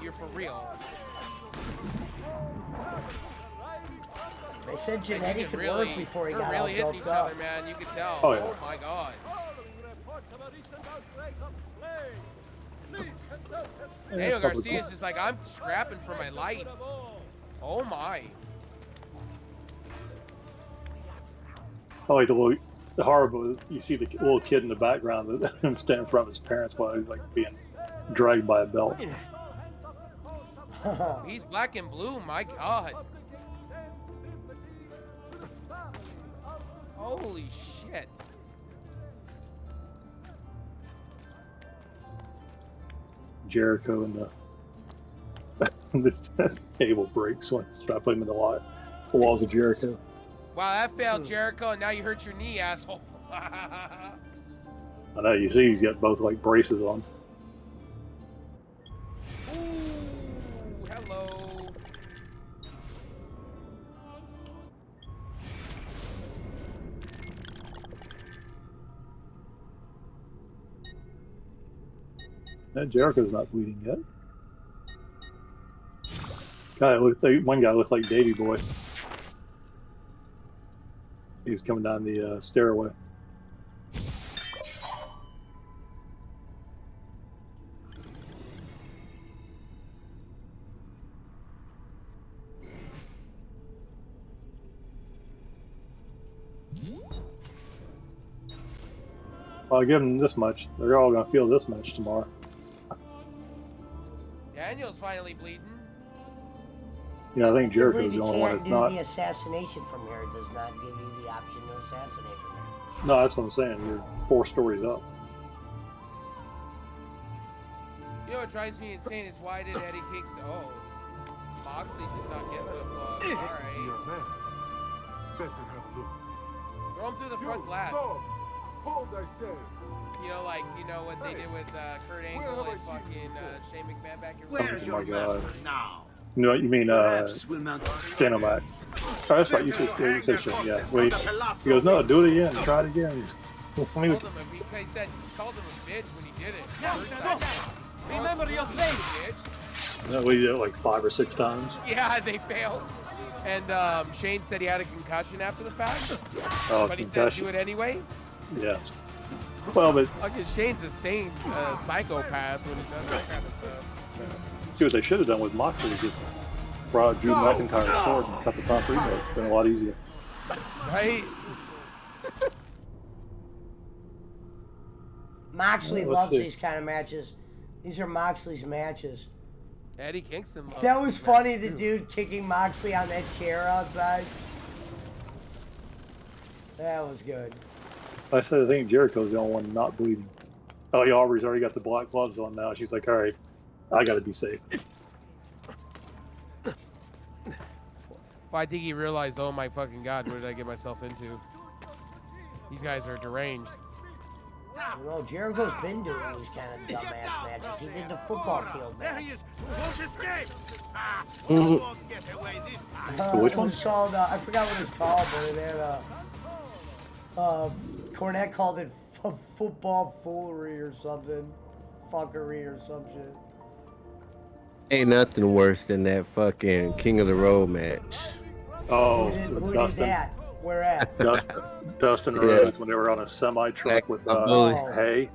you're for real. They said And you Janetti can could really, work before he they're got really all hitting doped each up. other, man. You can tell. Oh, yeah. Oh my god. Daniel Garcia's just like, I'm scrapping for my life. Oh my. Oh, like the horrible. You see the little kid in the background that stand in front of his parents while he's like being dragged by a belt. He's black and blue, my god. Holy shit. Jericho and the table breaks once I put him in the walls of Jericho. Wow, that failed, Jericho, and now you hurt your knee, asshole. I know, you see he's got both like braces on. Ooh, hello. Jericho's not bleeding yet. One guy looked like Davey Boy. He was coming down the stairway. Well, I give them this much. They're all going to feel this much tomorrow. Daniel's finally bleeding. Yeah, I think I Jericho's believe the you only one can't that's do not. the assassination from here. It does not give you the option to assassinate from here. No, that's what I'm saying. You're 4 stories up. You know what drives me insane is why did Eddie Kingston? Oh, Moxley's just not giving a fuck. All right. Throw him through the front glass. Hold, I say. You know, like, you know what they did with Kurt Angle and fucking Shane McMahon back in Where's your master now? No, you mean Stand Mac. Oh, that's right. You said Shane. Yeah. Wait. He goes, no, do it again. Try it again. He called him a bitch when he did it. Remember your face. No, we did it like 5 or 6 times. Yeah, they failed. And Shane said he had a concussion after the fact. Oh, but he said concussion. do it anyway. Yeah. Well, but Okay, Shane's a sane psychopath when he does that kind of stuff. see what they should have done with Moxley is just brought Drew McIntyre's sword and cut the top remote. It's been a lot easier. Right? Moxley Let's loves see. these kind of matches. These are Moxley's matches. Eddie Kingston loves That was these funny, matches, the too. dude kicking Moxley on that chair outside. That was good. I said I think Jericho's the only one not bleeding. Oh, yeah, Aubrey's already got the black gloves on now. She's like, all right, I got to be safe. Well, I think he realized, oh my fucking god, what did I get myself into? These guys are deranged. Well, Jericho's been doing these kind of dumbass matches. He did the football field There match. he is. Won't escape. Mhm. Won't get away this time. Which It one? was called, I forgot what it was called, but it had, Cornette called it football foolery or something. Fuckery or some shit. Ain't nothing worse than that fucking King of the Road match. Oh, Who with did Dustin. that? Where at? Dustin Yeah. Rhodes when they were on a semi truck with Hay.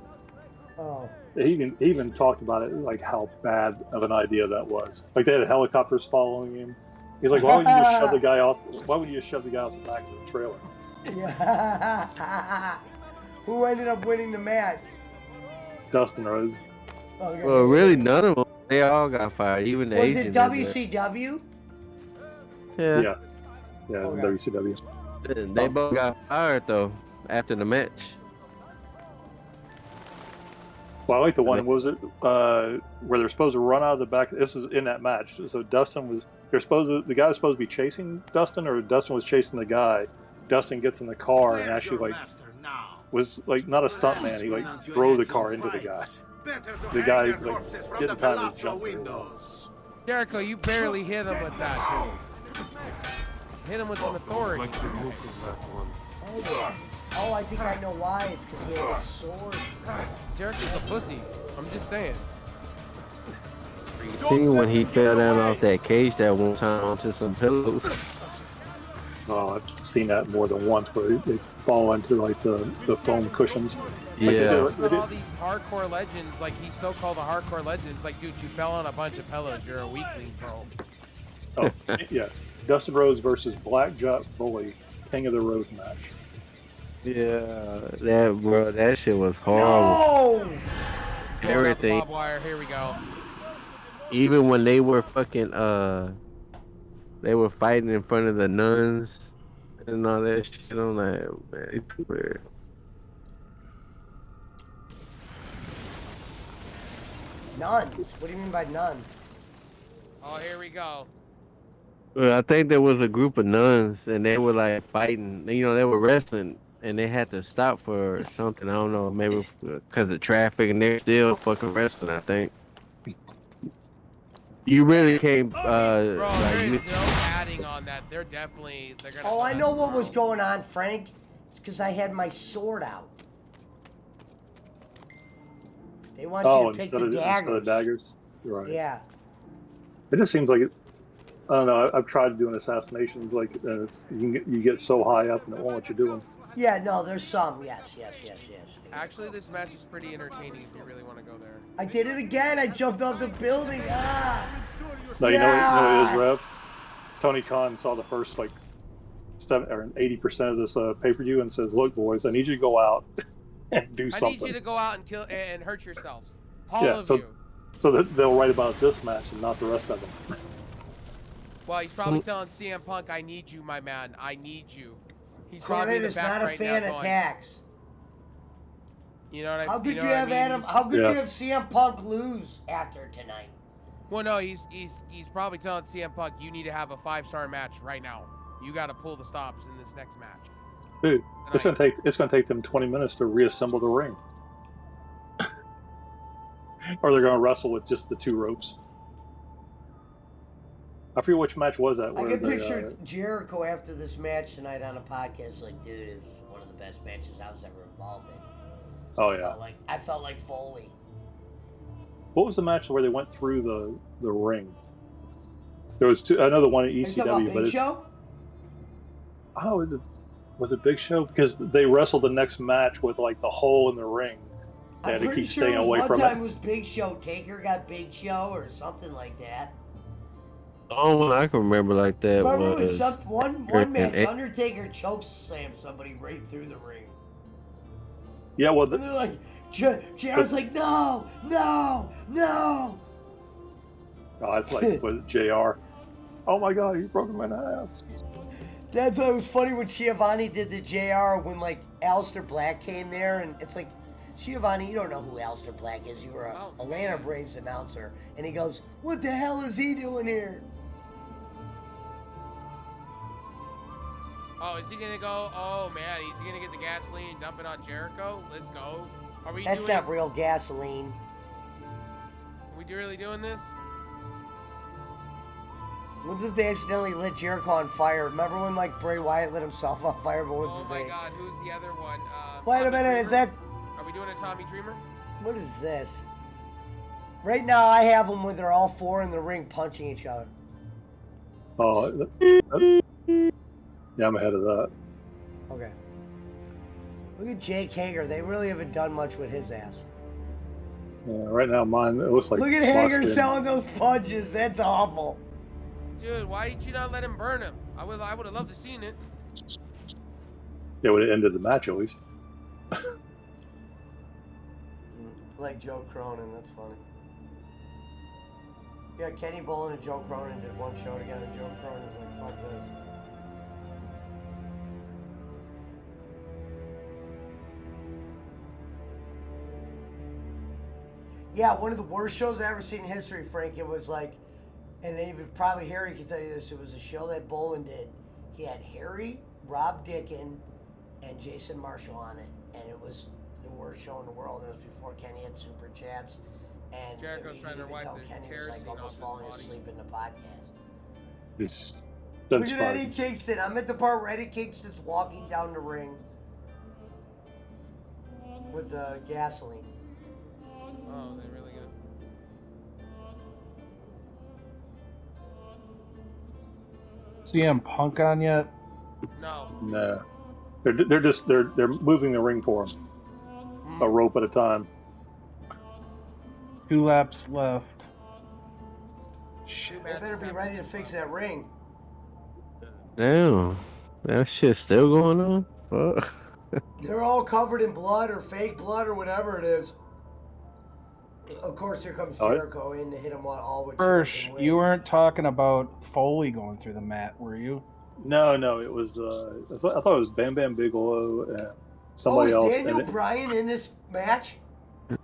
Oh. He even talked about it, like how bad of an idea that was. Like they had helicopters following him. He's like, why would you just shove the guy off? Why would you just shove the guy off the back of the trailer? Yeah. Who ended up winning the match? Dustin Rhodes. Okay. Well, really, none of them. They all got fired, even the Was Asian. it did that. WCW? Yeah. Yeah, Okay. WCW. They both got fired though after the match. Well, I like the one. Was it where they're supposed to run out of the back? This is in that match. So Dustin was. The guy was supposed to be chasing Dustin, or Dustin was chasing the guy. Dustin gets in the car and actually like was like not a stunt man. He like drove the car into the guy. The guy like didn't time his jump. Jericho, you barely hit him with that. Hit him with some authority. Oh, I think I know why. It's because he had a sword. Jericho's a pussy. I'm just saying. See when he fell down off that cage that one time onto some pillows. Oh, I've seen that more than once where they fall into like the foam cushions. Like Yeah. they All did- these hardcore legends, like he's so called a hardcore legend. It's like, dude, you fell on a bunch of pillows. You're a weakling, bro. Oh, yeah. Dustin Rhodes versus Blackjack Bully, King of the Road match. Yeah, that shit was horrible. No! Everything. Bob Wire, here we go. Even when they were fucking they were fighting in front of the nuns and all that shit. I'm like, man, it's weird. Nuns? What do you mean by nuns? Oh, here we go. Well, I think there was a group of nuns and they were like fighting. You know, they were wrestling and they had to stop for something. I don't know, maybe because of traffic, and they're still fucking wrestling. I think. You really can't. Bro, Like, there you, is no adding on that. They're gonna. Oh, I know what was going on, Frank. It's because I had my sword out. They want you to pick the daggers. Instead of daggers. You're right. Yeah. It just seems like it. I don't know. I've tried doing assassinations, like you get so high up and it won't let you do them. Yeah, no, there's some. Yes. Actually, this match is pretty entertaining if you really want to go there. I did it again. I jumped off the building. Ah! No, you know what it is, Rev? Tony Khan saw the first 80% of this pay-per-view and says, "Look, boys, I need you to go out and do something. I need you to go out and kill and hurt yourselves, all of you." So that they'll write about this match and not the rest of them. Well, he's probably telling CM Punk, "I need you, my man. I need you." He's probably in the is back not a right fan now of going, tax. You know what I mean? How could you have Adam? How could you have CM Punk lose after tonight? Well, no, he's probably telling CM Punk, "You need to have a 5-star match right now. You got to pull the stops in this next match." Dude, it's gonna take them 20 minutes to reassemble the ring, or they're gonna wrestle with just the 2 ropes. I forget which match was that. I can picture Jericho after this match tonight on a podcast, like, dude, it was one of the best matches I was ever involved in. Oh yeah. I felt like Foley. What was the match where they went through the ring? There was another one at ECW, but Big Show? Oh, was it Big Show? Because they wrestled the next match with the hole in the ring. They had to keep staying away from it. One time was Big Show. Taker got Big Show or something like that. The only one I can remember like that Remember was one match, Undertaker choke slammed somebody right through the ring. Yeah, well, and they're like, JR's like, no. Oh, it's like with JR. Oh my God, he's broken my half. That's why it was funny when Schiavone did the JR when Aleister Black came there, and it's like, Schiavone, you don't know who Aleister Black is. You were a Atlanta Braves announcer, and he goes, "What the hell is he doing here?" Oh, is he gonna go? Oh man, is he gonna get the gasoline and dump it on Jericho? Let's go. Are we? That's not real gasoline. Are we really doing this? What if they accidentally lit Jericho on fire? Remember when Bray Wyatt lit himself on fire? But oh my God, who's the other one? Wait a minute, is that? Are we doing a Tommy Dreamer? What is this? Right now, I have them where they're all 4 in the ring punching each other. Oh, yeah, I'm ahead of that. Okay. Look at Jake Hager. They really haven't done much with his ass. Yeah, right now, mine, it looks like... Look at Hager selling those punches. That's awful. Dude, why did you not let him burn him? I would have loved to seen it. It would have ended the match, at least. Like Joe Cronin, that's funny. Yeah, Kenny Bolin and Joe Cronin did one show together. Joe Cronin's like, fuck this. Yeah, one of the worst shows I've ever seen in history, Frank. It was and even probably Harry can tell you this, it was a show that Bolin did. He had Harry, Rob Dickin, and Jason Marshall on it. And it was the worst show in the world. It was before Kenny had super chats. And Jericho's trying to wipe the Kenny was kerosene almost off falling his body. asleep in the podcast. It's Look at Eddie Kingston. I'm at the part where Eddie Kingston's walking down the ring with the gasoline. Oh, they're really good. CM Punk on yet? No. No. They're moving the ring for him. A rope at a time. 2 laps left. They better be ready to fix that ring. Damn. That shit's still going on? Fuck. They're all covered in blood or fake blood or whatever it is. Of course, here comes Jericho in to hit him all with. Hirsch, you weren't talking about Foley going through the mat, were you? No, it was. I thought it was Bam Bam Bigelow and somebody else. Daniel Bryan in this match?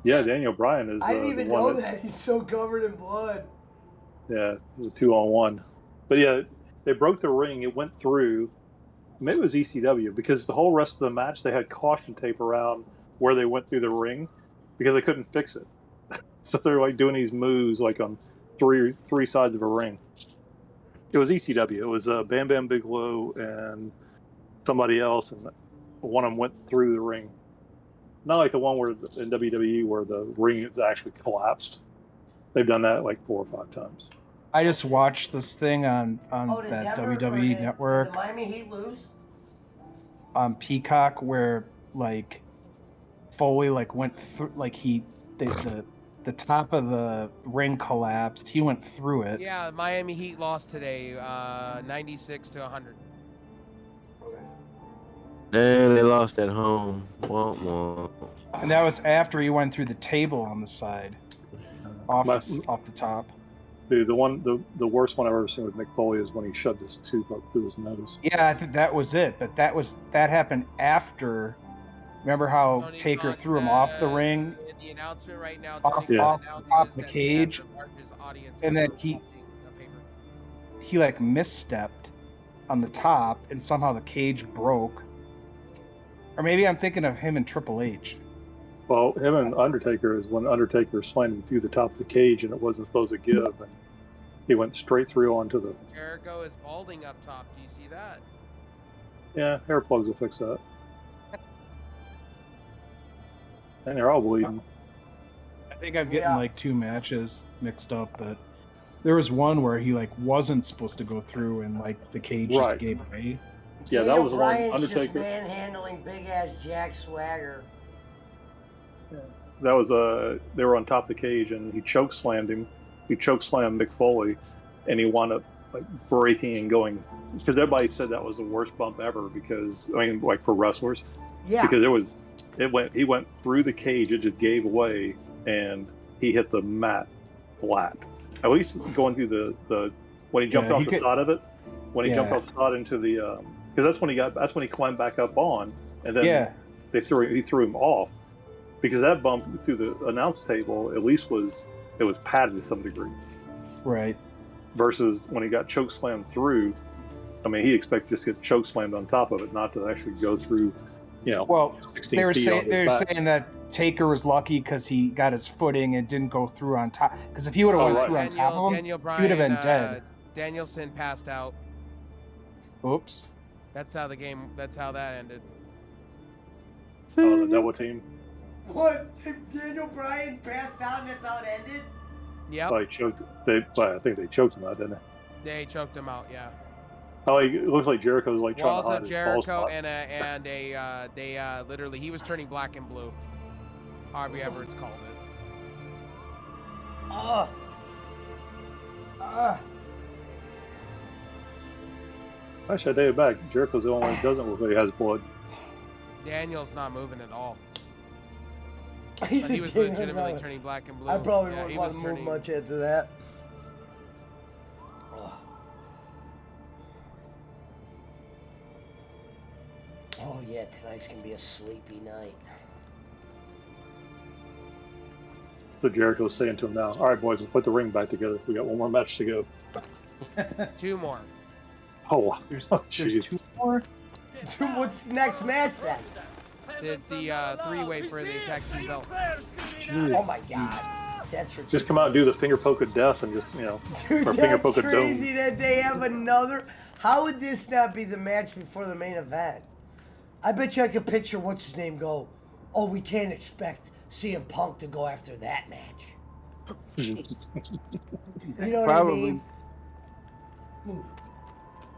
Yeah, Daniel Bryan is. I didn't even know that. He's so covered in blood. Yeah, the 2-on-1. But yeah, they broke the ring. It went through. Maybe it was ECW because the whole rest of the match they had caution tape around where they went through the ring because they couldn't fix it. So they're doing these moves on three sides of a ring. It was ECW. It was Bam Bam Bigelow and somebody else, and one of them went through the ring. Not like the one where in WWE where the ring actually collapsed. They've done that 4 or 5 times. I just watched this thing on Did that Denver, or WWE did network the Miami Heat lose? on Peacock where like Foley like went through like the top of the ring collapsed. He went through it. Yeah, Miami Heat lost today, 96 to 100. And they lost at home. Womp womp. And that was after he went through the table on the side, off the top. Dude, the worst one I've ever seen with Mick Foley is when he shoved his tooth up through his nose. Yeah, I think that was it. But that happened after. Remember how Taker threw him off the ring? In the announcement right now, Off the cage, and then he like misstepped on the top, and somehow the cage broke. Or maybe I'm thinking of him and Triple H. Well, him and Undertaker is when Undertaker slammed him through the top of the cage and it wasn't supposed to give, and he went straight through onto the. Jericho is balding up top. Do you see that? Yeah, hair plugs will fix that. And they're all bleeding. I think I'm getting like two matches mixed up, but there was one where he like wasn't supposed to go through, and like the cage just gave away. Yeah, that was the one. Bryan's just Undertaker. manhandling big ass Jack Swagger. That was they were on top of the cage and he choke slammed him. He choke slammed Mick Foley, and he wound up like breaking and going because everybody said that was the worst bump ever. Because I mean, like for wrestlers, because he went through the cage, it just gave away, and he hit the mat flat. At least going through the when he jumped off the side of it, when he jumped off the side into the because that's when he climbed back up on, and then he threw him off. Because that bump through the announce table at least was padded to some degree. Right. Versus when he got choke slammed through, I mean, he expected just to get choke slammed on top of it, not to actually go through, 16 they were feet saying that Taker was lucky because he got his footing and didn't go through on top. Because if he would have went through on top of him, he would have been dead. Danielson passed out. Oops. That's how that ended. Oh, the double team. What? Daniel Bryan passed out and that's how it ended? Yep. Oh, I think they choked him out, didn't they? They choked him out, yeah. Oh, it looks like Jericho's like trying Walls to hide of his Jericho ball spot. and they literally he was turning black and blue. However it's called it. Actually, I take it back. Jericho's the only one who doesn't look like he has blood. Daniel's not moving at all. He's But he was legitimately turning black and blue. I probably yeah, wouldn't want to move much after that. Oh yeah, tonight's gonna be a sleepy night. So Jericho's saying to him now, all right, boys, let's put the ring back together. We got one more match to go. 2 more. Oh, there's jeez. 2 more? What's the next match then? The 3-way for the tag team belt. Oh my god. That's ridiculous. Just come out and do the finger poke of death and just, Dude, or finger that's poke of doom. crazy that they have another. How would this not be the match before the main event? I bet you I could picture what's his name go, oh, we can't expect CM Punk to go after that match. You know what I mean?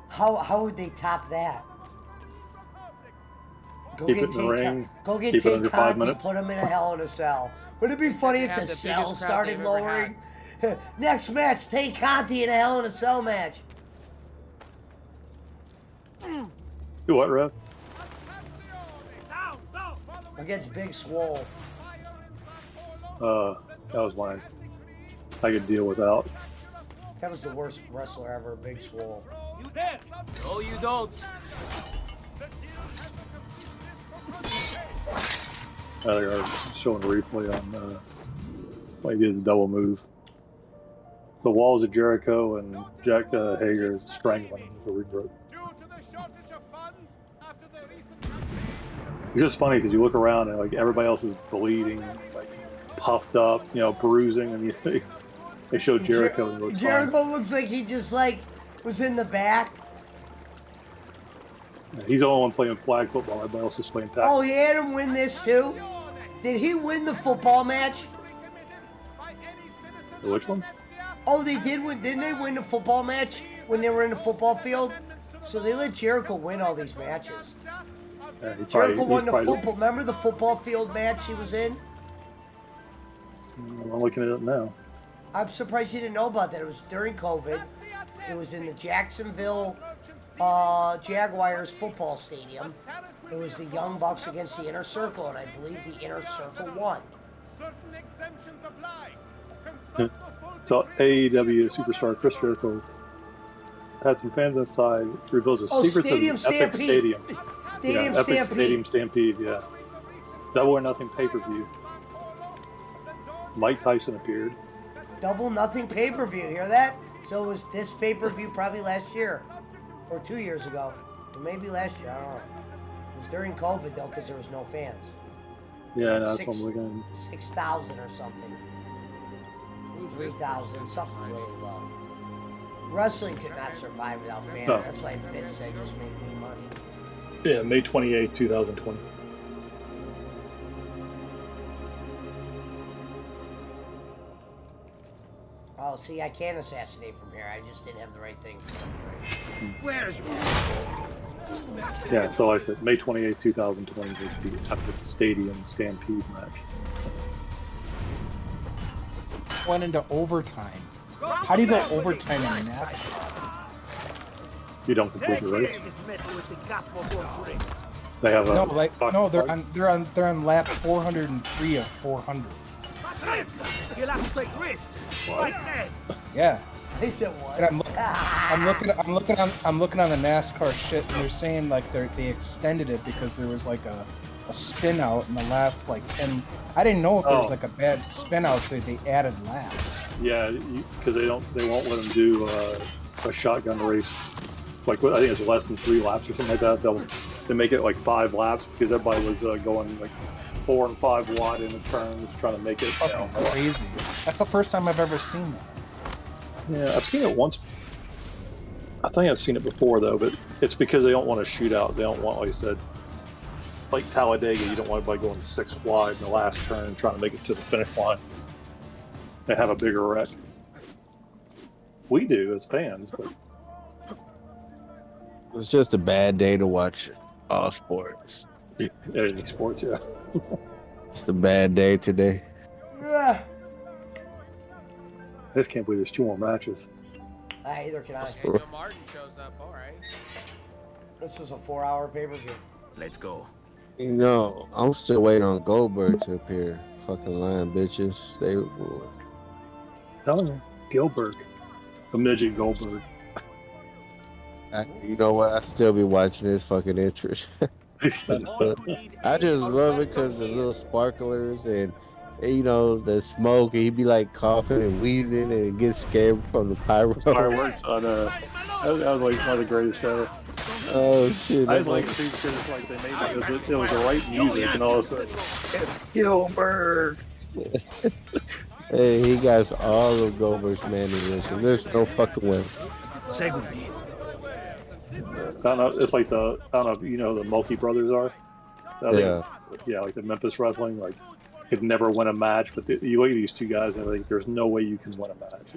How would they top that? Keep it in the ring. Go get Keep it Tay under 5 Conti, minutes. put him in a Hell in a Cell. Wouldn't it be funny if Had the the cell biggest crowd started they've ever lowering? Next match, Tay Conti in a Hell in a Cell match. Do what, Rev? Against Big Swole. That was mine. I could deal without. That was the worst wrestler ever, Big Swole. You there? No, you don't. They're showing a replay on when he did the double move. The Walls of Jericho and Jack Hager strangling him with the ring rope. It's just funny because you look around and like everybody else is bleeding, like puffed up, bruising, and they show Jericho. And he looks Jericho fine. looks like he just was in the back. He's the only one playing flag football. Everybody else is playing tackle. Oh, he had him win this too? Did he win the football match? Which one? Oh, they did win. Didn't they win the football match when they were in the football field? So they let Jericho win all these matches. Jericho won the football. Remember the football field match he was in? I'm looking at it now. I'm surprised you didn't know about that. It was during COVID. It was in the Jacksonville Jaguars football stadium. It was the Young Bucks against the Inner Circle, and I believe the Inner Circle won. So AEW superstar Chris Jericho had some fans inside, reveals the secrets of the Epic Stadium. Epic Stadium Stampede, yeah. Double or Nothing pay-per-view. Mike Tyson appeared. Double Nothing pay-per-view, hear that? So it was this pay-per-view probably last year, or 2 years ago, or maybe last year, I don't know. It was during COVID though, because there was no fans. Yeah, that's what I'm looking at. 6,000 or something. 3,000, something really low. Wrestling could not survive without fans. No. That's why Vince said just make me money. Yeah, May 28, 2020. Oh, see, I can assassinate from here. I just didn't have the right thing. Where's Yeah, so I said May 28, 2020 was the Epic Stadium Stampede match. Went into overtime. How do you go overtime in NASCAR? You don't complete the race. They have a they're on lap 403 of 400. You'll have to take risks. What? Yeah. They said what? And I'm looking on the NASCAR shit, and they're saying like they extended it because there was like a spin out in the last like 10. I didn't know if there was like a bad spin out, so they added laps. Yeah, because they won't let them do a shotgun race. Like I think it's less than 3 laps or something like that. They make it like 5 laps because everybody was going like 4 and 5 wide in the turns, trying to make it crazy. That's the first time I've ever seen that. Yeah, I've seen it once. I think I've seen it before though, but it's because they don't want to shoot out. They don't want, like I said, like Talladega, you don't want everybody going 6 wide in the last turn trying to make it to the finish line. They have a bigger wreck. We do as fans, but it's just a bad day to watch all sports. Any sports, yeah. It's a bad day today. Yeah. I just can't believe there's 2 more matches. Either can I. Daniel Martin shows up, all right. This was a 4-hour pay-per-view. Let's go. You know, I'm still waiting on Goldberg to appear. Fucking lying bitches. They Telling you, Gilbert. A midget Goldberg. You know what? I still be watching his fucking interest. I just love it because the little sparklers and you know the smoke, and he'd be like coughing and wheezing and get scared from the fireworks on that was like one of the greatest ever. Oh shit! I just like it too because it's like they made it was the right music, and all of a sudden it's Gilbert. Hey, he got all of Goldberg's mannerisms. There's no fucking way. Say with me. I don't know. It's like I don't know if you know the Mulkey brothers are. Yeah, like the Memphis Wrestling. Like, could never win a match, but you look at these 2 guys and like, there's no way you can win a match.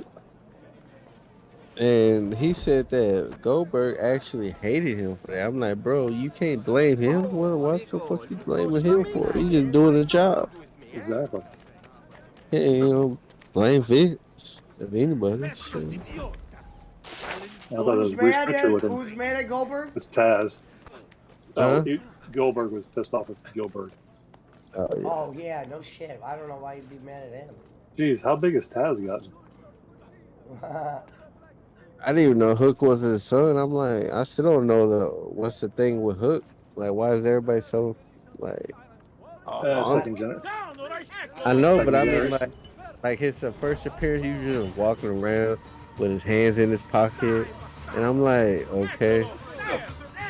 And he said that Goldberg actually hated him for that. I'm like, bro, you can't blame him. What the fuck you blaming him for? He's just doing the job. Exactly. Hey, you know, blame Vince if anybody. Shit. I thought it was Bruce Pritchard with him. Who's mad at Goldberg? It's Taz. Goldberg was pissed off with Gilbert. Oh yeah, no shit. I don't know why you'd be mad at him. Jeez, how big has Taz gotten? I didn't even know Hook was his son. I'm like, I still don't know what's the thing with Hook. Like, why is everybody so like? Second gen. I know, but I mean, like his first appearance, he was just walking around with his hands in his pocket, and I'm like, okay.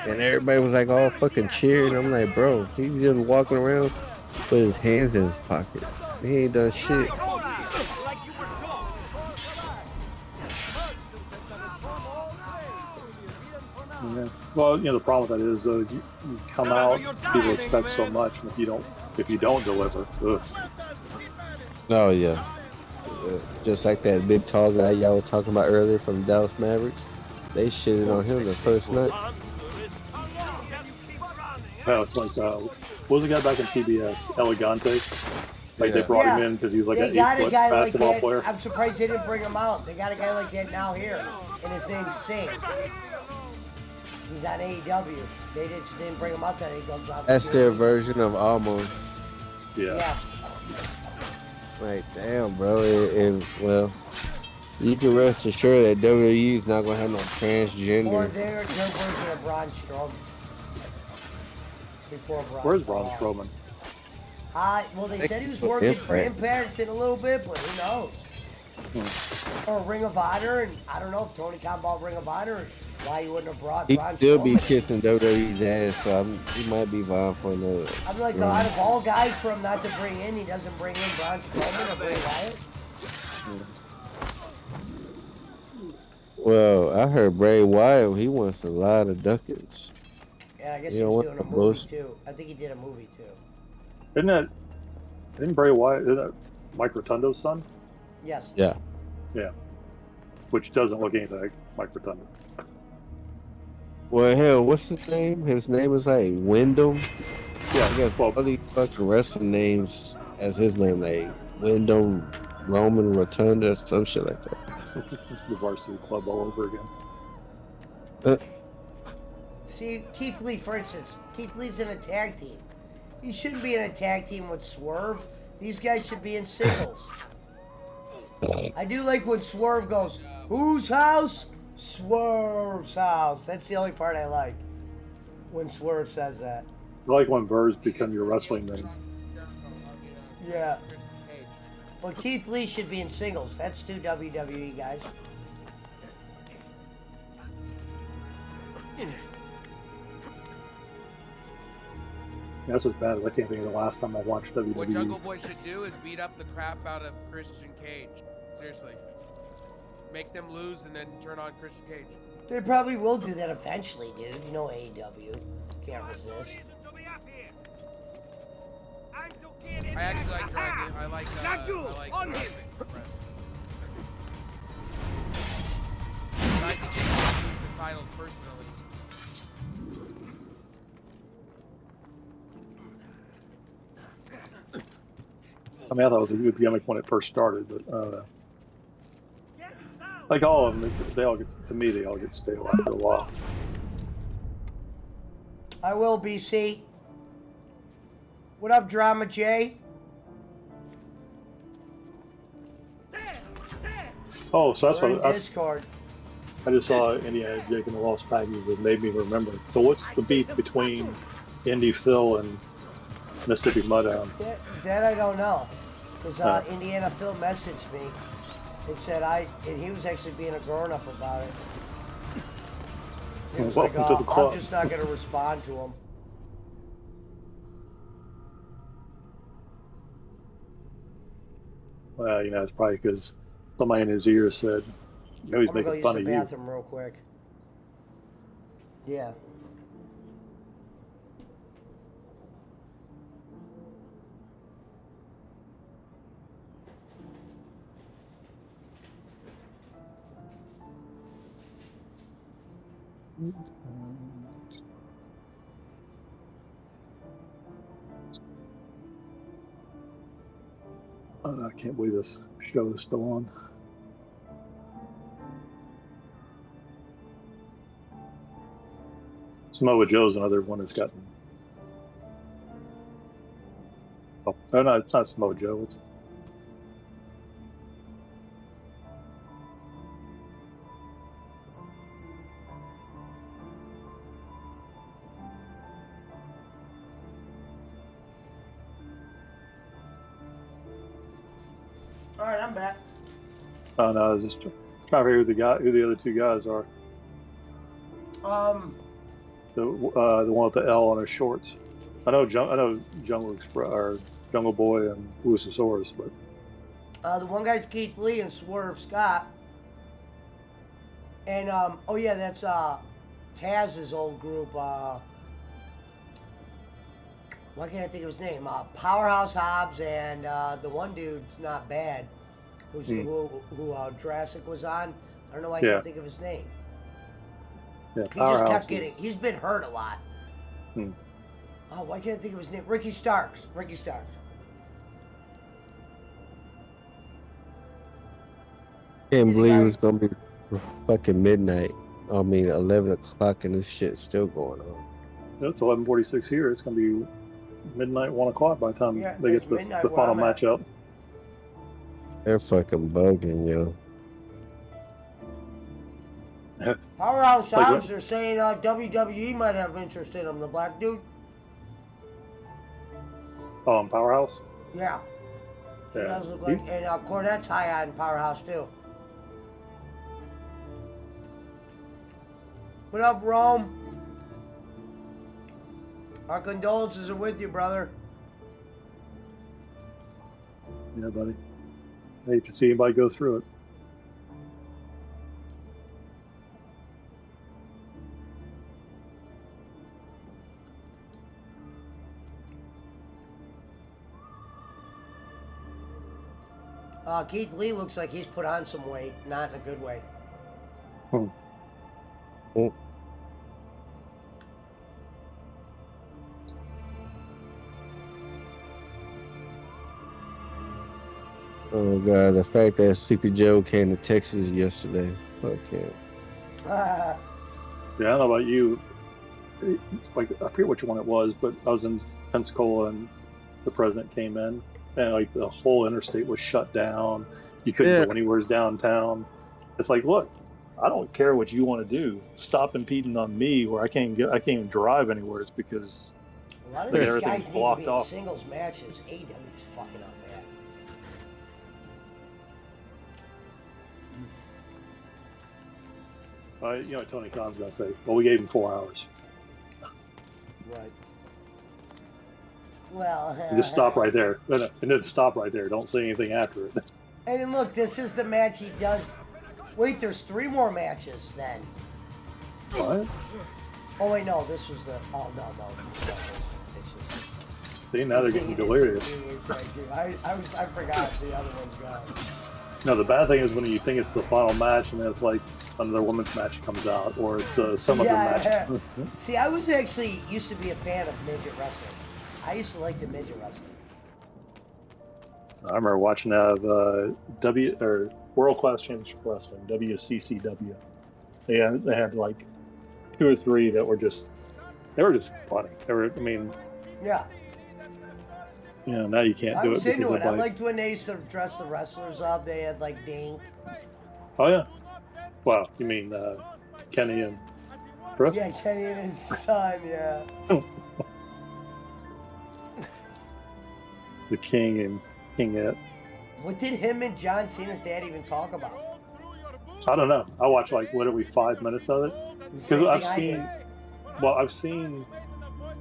And everybody was like all fucking cheering. I'm like, bro, he's just walking around with his hands in his pocket. He ain't done shit. Yeah. Well, you know, the problem with that is you come out, people expect so much, and if you don't deliver, ugh. Oh yeah. Just like that big tall guy y'all were talking about earlier from Dallas Mavericks. They shitted on him the first night. Oh, it's like what was the guy back in TBS? Elegante. Like they brought him in because he was like they an got a 8-foot guy like basketball that. player. I'm surprised they didn't bring him out. They got a guy like that now here, and his name's Singh. He's on AEW. They just didn't bring him out that he goes out. That's their version of almost. Yeah. Like, damn, bro. Well, you can rest assured that WWE is not gonna have no Or transgender. their version of Braun Strowman. Before Braun. Where's Braun Strowman? Well, they said he was working for Impact in a little bit, but who knows? Or Ring of Honor, and I don't know if Tony Khan bought Ring of Honor, why he wouldn't have brought He Braun still be Strowman. kissing WWE's ass, so he might be vying for another. I'm like, run. out of all guys for him not to bring in, he doesn't bring in Braun Strowman or Bray Wyatt. Well, I heard Bray Wyatt, he wants a lot of ducats. Yeah, I guess You he know was what? doing a movie Most- too. I think he did a movie too. Isn't Bray Wyatt, isn't that Mike Rotundo's son? Yes. Yeah. Yeah. Which doesn't look anything like Mike Rotundo. Well, hell, what's his name? His name is like Wyndham. Yeah, I guess all these fucking wrestling names as his name, like Wyndham, Roman Rotunda, some shit like that. The varsity club all over again. See, Keith Lee, for instance, Keith Lee's in a tag team. He shouldn't be in a tag team with Swerve. These guys should be in singles. I do like when Swerve goes, whose house? Swerve's house. That's the only part I like. When Swerve says that. I like when Burrs become your wrestling name. Yeah. Well, Keith Lee should be in singles. That's two WWE guys. That's as bad as I can't think of the last time I watched WWE. What Jungle Boy should do is beat up the crap out of Christian Cage. Seriously. Make them lose and then turn on Christian Cage. They probably will do that eventually, dude. You know AEW. Can't resist. I actually like Dragon. I like on him. I think they should use the titles personally. I mean, I thought it was a good gimmick when it first started, but like all of them, they all get, to me, they all get stale after a while. I will, BC. What up, Drama J? Oh, so that's We're in what Discord. I just saw Indiana Jake and the Lost Packages that made me remember. So what's the beef between Indy Phil and Mississippi Mudhound? That I don't know. Because Indiana Phil messaged me and said and he was actually being a grown-up about it. He was like, Welcome to the club. I'm just not going to respond to him. Well, you know, it's probably because somebody in his ear said, you know, he's I'm going to go making use fun the of you. bathroom real quick. Yeah. Oh, I can't believe this show is still on. Samoa Joe's another one that's gotten. Oh, no, it's not Samoa Joe. It's All right, I'm back. oh no, I was just trying to figure who the other two guys are. The one with the L on his shorts. I know Jungle Express or Jungle Boy and Luchasaurus, but The one guy's Keith Lee and Swerve Scott. And, oh yeah, that's Taz's old group. Why can't I think of his name? Powerhouse Hobbs and the one dude's not bad. who Jurassic was on. I don't know why I Yeah. can't think of his name. Yeah, He just kept Powerhouse getting. is- He's been hurt a lot. Hmm. Oh, why can't I think of his name? Ricky Starks. Ricky Starks. Can't believe it's gonna be fucking midnight. I mean, 11 o'clock, and this shit's still going on. It's 11:46 here. It's gonna be midnight, 1 o'clock by the time Yeah, they it's get the midnight where final I'm at. matchup. They're fucking bugging, yo. Powerhouse Like Hobbs what? are saying WWE might have interest in him. The black dude. Powerhouse. Yeah. He Yeah. does look like, and Cornette's high on Powerhouse too. What up, Rome? Our condolences are with you, brother. Yeah, buddy. I hate to see anybody go through it. Keith Lee looks like he's put on some weight, not in a good way. Oh god, the fact that Sleepy Joe came to Texas yesterday. Fuck him. Yeah, I don't know about you. Like, I forget which one it was, but I was in Pensacola and the president came in, and like the whole interstate was shut down. You couldn't go anywhere downtown. It's like, look, I don't care what you want to do. Stop impeding on me where I can't even drive anywhere. It's because A lot of like, these everything's guys need to blocked be in off. singles matches. AEW's fucking up bad. You know what Tony Khan's gonna say? Well, we gave him 4 hours. Right. Well, And just stop right there. And then stop right there. Don't say anything after it. And then look, this is the match he does. Wait, there's 3 more matches then. What? Oh wait, no, this was the. Oh no. It's just, See, now they're getting delirious. I forgot the other one's gone. No, the bad thing is when you think it's the final match and then it's like another women's match comes out, or it's some other match. See, I was actually used to be a fan of midget wrestling. I used to like the midget wrestling. I remember watching World Class Championship Wrestling, WCCW. They had like 2 or 3 that were just funny. Yeah. You know, now you can't I do was it into because it. of I like, liked when they used to dress the wrestlers up. They had like Dink. oh yeah. Well, you mean Kenny and Chris? Yeah, Kenny and his son. Yeah. The King and Kingette. What did him and John Cena's dad even talk about? I don't know. I watched like literally 5 minutes of it because I've seen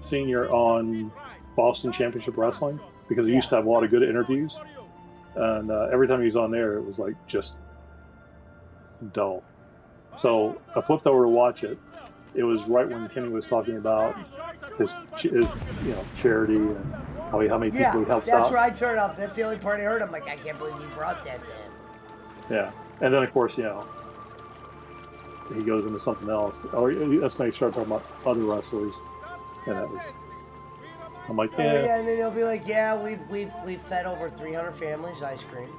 Senior on Boston Championship Wrestling because he used to have a lot of good interviews, and every time he was on there, it was like just dull. So I flipped over to watch it. It was right when Kenny was talking about his charity and how many people he helps out. That's where I turned up. That's the only part I heard. I'm like, I can't believe you brought that to him. Yeah, and then of course he goes into something else. Or let's make sure talking about other wrestlers, and that was. I'm like, Oh, yeah. and then he'll be like, yeah, we've fed over 300 families ice cream.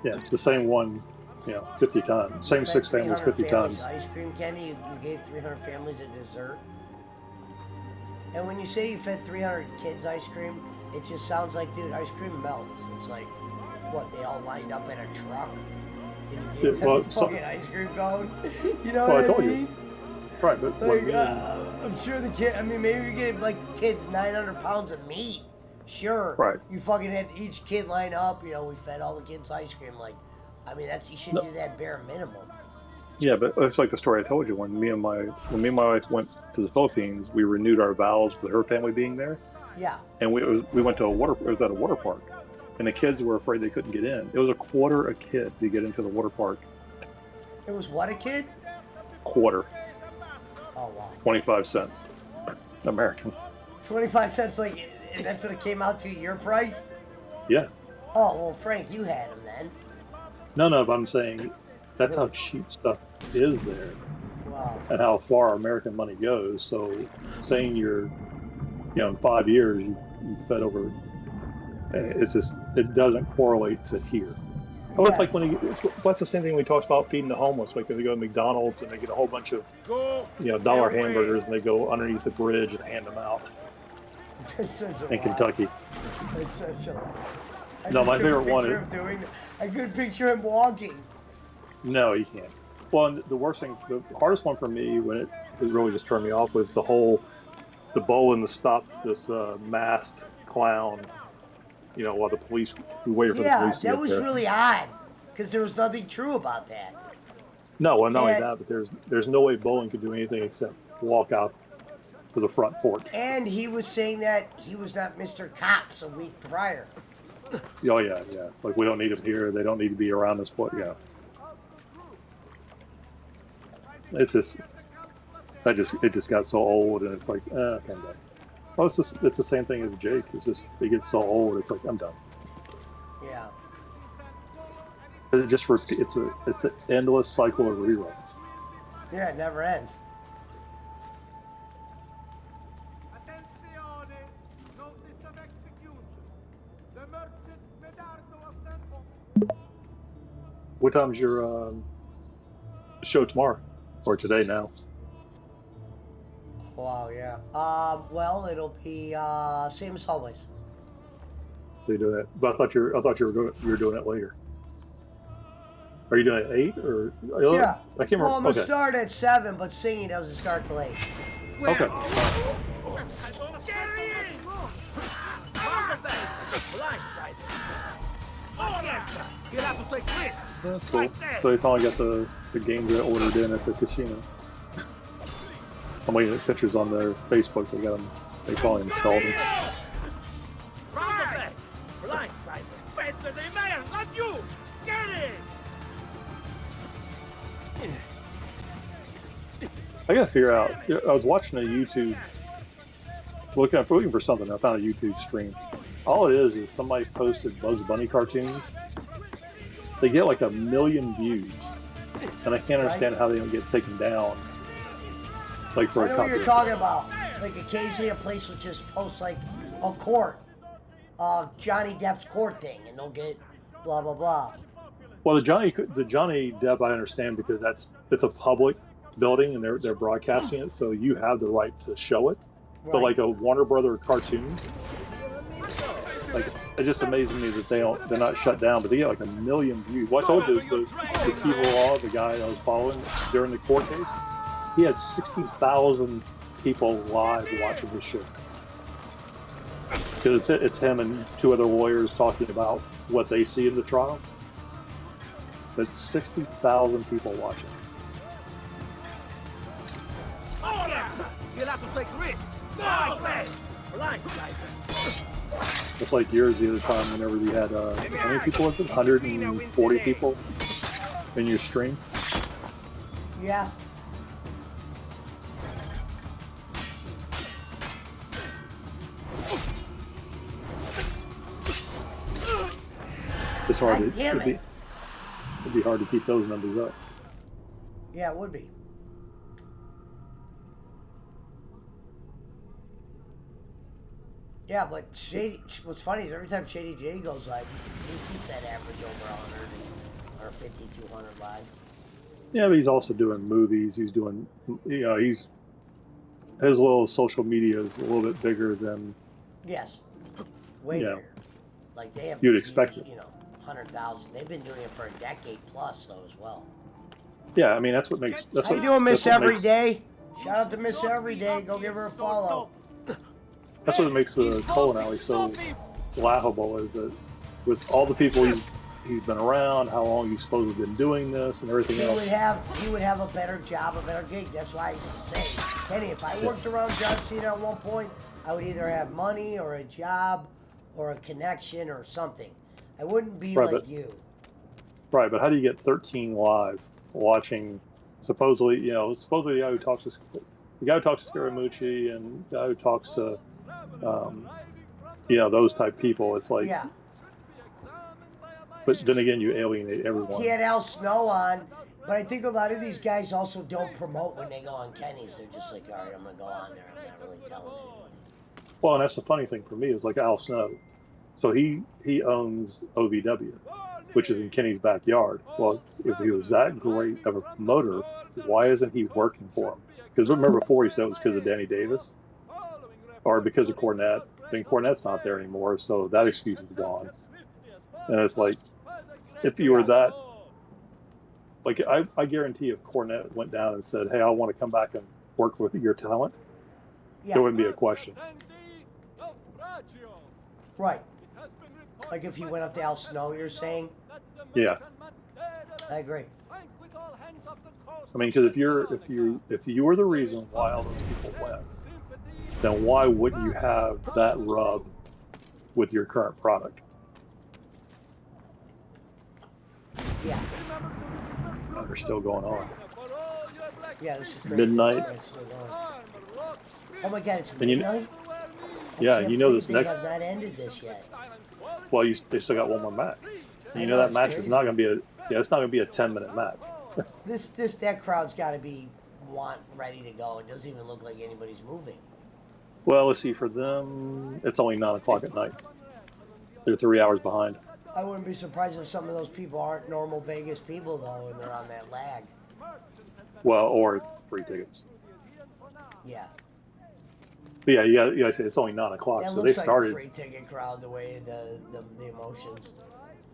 Yeah, the same one, 50 times. Same 6 families 50 times. Ice cream, Kenny, you gave 300 families a dessert. And when you say you fed 300 kids ice cream, it just sounds like, dude, ice cream melts. It's like, what, they all lined up in a truck? And you gave them the fucking ice cream cone? You know what I told mean? you. Right, but Like, I'm sure the kid, maybe you gave, kid 900 pounds of meat. Sure. Right. You fucking had each kid line up, we fed all the kids ice cream. You should do that bare minimum. Yeah, but it's like the story I told you when me and my wife went to the Philippines. We renewed our vows with her family being there. Yeah. And we went to it was at a water park, and the kids were afraid they couldn't get in. It was $0.25 a kid to get into the water park. It was what, a kid? Quarter. Oh wow. 25 cents. American. 25 cents, that's what it came out to, your price? Yeah. Oh, well, Frank, you had him then. No, but I'm saying that's how cheap stuff is there. Wow. And how far American money goes. So saying you're, in 5 years, you fed over, it's just, it doesn't correlate to here. Oh, it's like when that's the same thing we talked about feeding the homeless. Like when they go to McDonald's and they get a whole bunch of, dollar hamburgers and they go underneath the bridge and hand them out in Kentucky. It's such a lie. No, my favorite one is. I could picture him walking. No, you can't. Well, and the worst thing, the hardest one for me when it really just turned me off was the bowl and the stop this masked clown. While the police, we waited for the police to get there. Yeah, that was really odd because there was nothing true about that. No, well, not only that, but there's no way Bowling could do anything except walk out to the front porch. And he was saying that he was not Mr. Cops a week prior. Oh yeah. Like we don't need them here. They don't need to be around this point. Yeah. It's just it just got so old, and it's like, I'm done. Well, it's the same thing as Jake. It's just they get so old. It's like I'm done. Yeah. It just it's an endless cycle of reruns. Yeah, it never ends. What time's your show tomorrow, or today now? Wow, yeah. Well, it'll be same as always. So you do that, but I thought you were doing it later. Are you doing it at 8 or? Yeah. I can't remember. Well, I'm gonna start at 7, but singing doesn't start till 8. Okay. That's cool. So they finally got the game that ordered in at the casino. I'm waiting at pictures on their Facebook. They finally installed it. I gotta figure out. I was watching a YouTube, looking for something. I found a YouTube stream. All it is somebody posted Bugs Bunny cartoons. They get like 1 million views, and I can't understand how they don't get taken down. Like for I know what you're talking about. Like occasionally a place will just post like a court, Johnny Depp's court thing, and they'll get blah blah blah. Well, the Johnny Depp I understand because it's a public building and they're broadcasting it, so you have the right to show it. Right. But like a Warner Brother cartoon, like it just amazes me that they're not shut down, but they get like 1 million views. Well, I told you the Kiva Law, the guy I was following during the court case, he had 60,000 people live watching the show. Because it's him and 2 other lawyers talking about what they see in the trial. But 60,000 people watching. You'll have to take risks. It's like yours the other time whenever you had, how many people was it? 140 people in your stream? Yeah. It's hard it'd be hard to keep those numbers up. Yeah, it would be. Yeah, but what's funny is every time Shady J goes live, he keeps that average over 100 or 50, 200 live. Yeah, but he's also doing movies. He's doing, his little social media is a little bit bigger than. Yes. Way bigger. Like they have. You'd expect it. 100,000. They've been doing it for a decade plus, though, as well. Yeah, I mean that's what makes. How you doing, Miss Everyday? Shout out to Miss Everyday. Go give her a follow. That's what makes the Colin Alley so laughable, is that with all the people he's been around, how long he's supposedly been doing this, and everything else. He would have a better job, a better gig. That's why I used to say, Kenny, if I worked around John Cena at one point, I would either have money or a job or a connection or something. I wouldn't be like you. Right, but how do you get 13 live watching? Supposedly, the guy who talks to Scaramucci and the guy who talks to, those type people. It's like, But then again, you alienate everyone. He had Al Snow on, but I think a lot of these guys also don't promote when they go on Kenny's. They're just like, all right, I'm gonna go on there. I'm not really telling anybody. Well, and that's the funny thing for me is like Al Snow. So he owns OVW, which is in Kenny's backyard. Well, if he was that great of a promoter, why isn't he working for him? Because remember before he said it was because of Danny Davis or because of Cornette. Then Cornette's not there anymore, so that excuse is gone. And it's like, if you were that, like I guarantee if Cornette went down and said, hey, I want to come back and work with your talent, there wouldn't be a question. Right. Like if he went up to Al Snow, you're saying? Yeah. I agree. I mean, because if you were the reason why all those people went, then why wouldn't you have that rub with your current product? Yeah. Oh, they're still going on. Yeah, this is Midnight. Oh my God, it's And you- midnight? Yeah, you know this They next. have not ended this yet. Well, they still got one more match. And you know know, that it's match is crazy. not going to be it's not going to be a 10-minute match. That crowd's got to be ready to go. It doesn't even look like anybody's moving. Well, let's see. For them, it's only 9 o'clock at night. They're 3 hours behind. I wouldn't be surprised if some of those people aren't normal Vegas people though, and they're on that lag. Well, or it's free tickets. Yeah. But yeah, you gotta say it's only 9 o'clock, That so looks they like started. a free ticket crowd the way the emotions.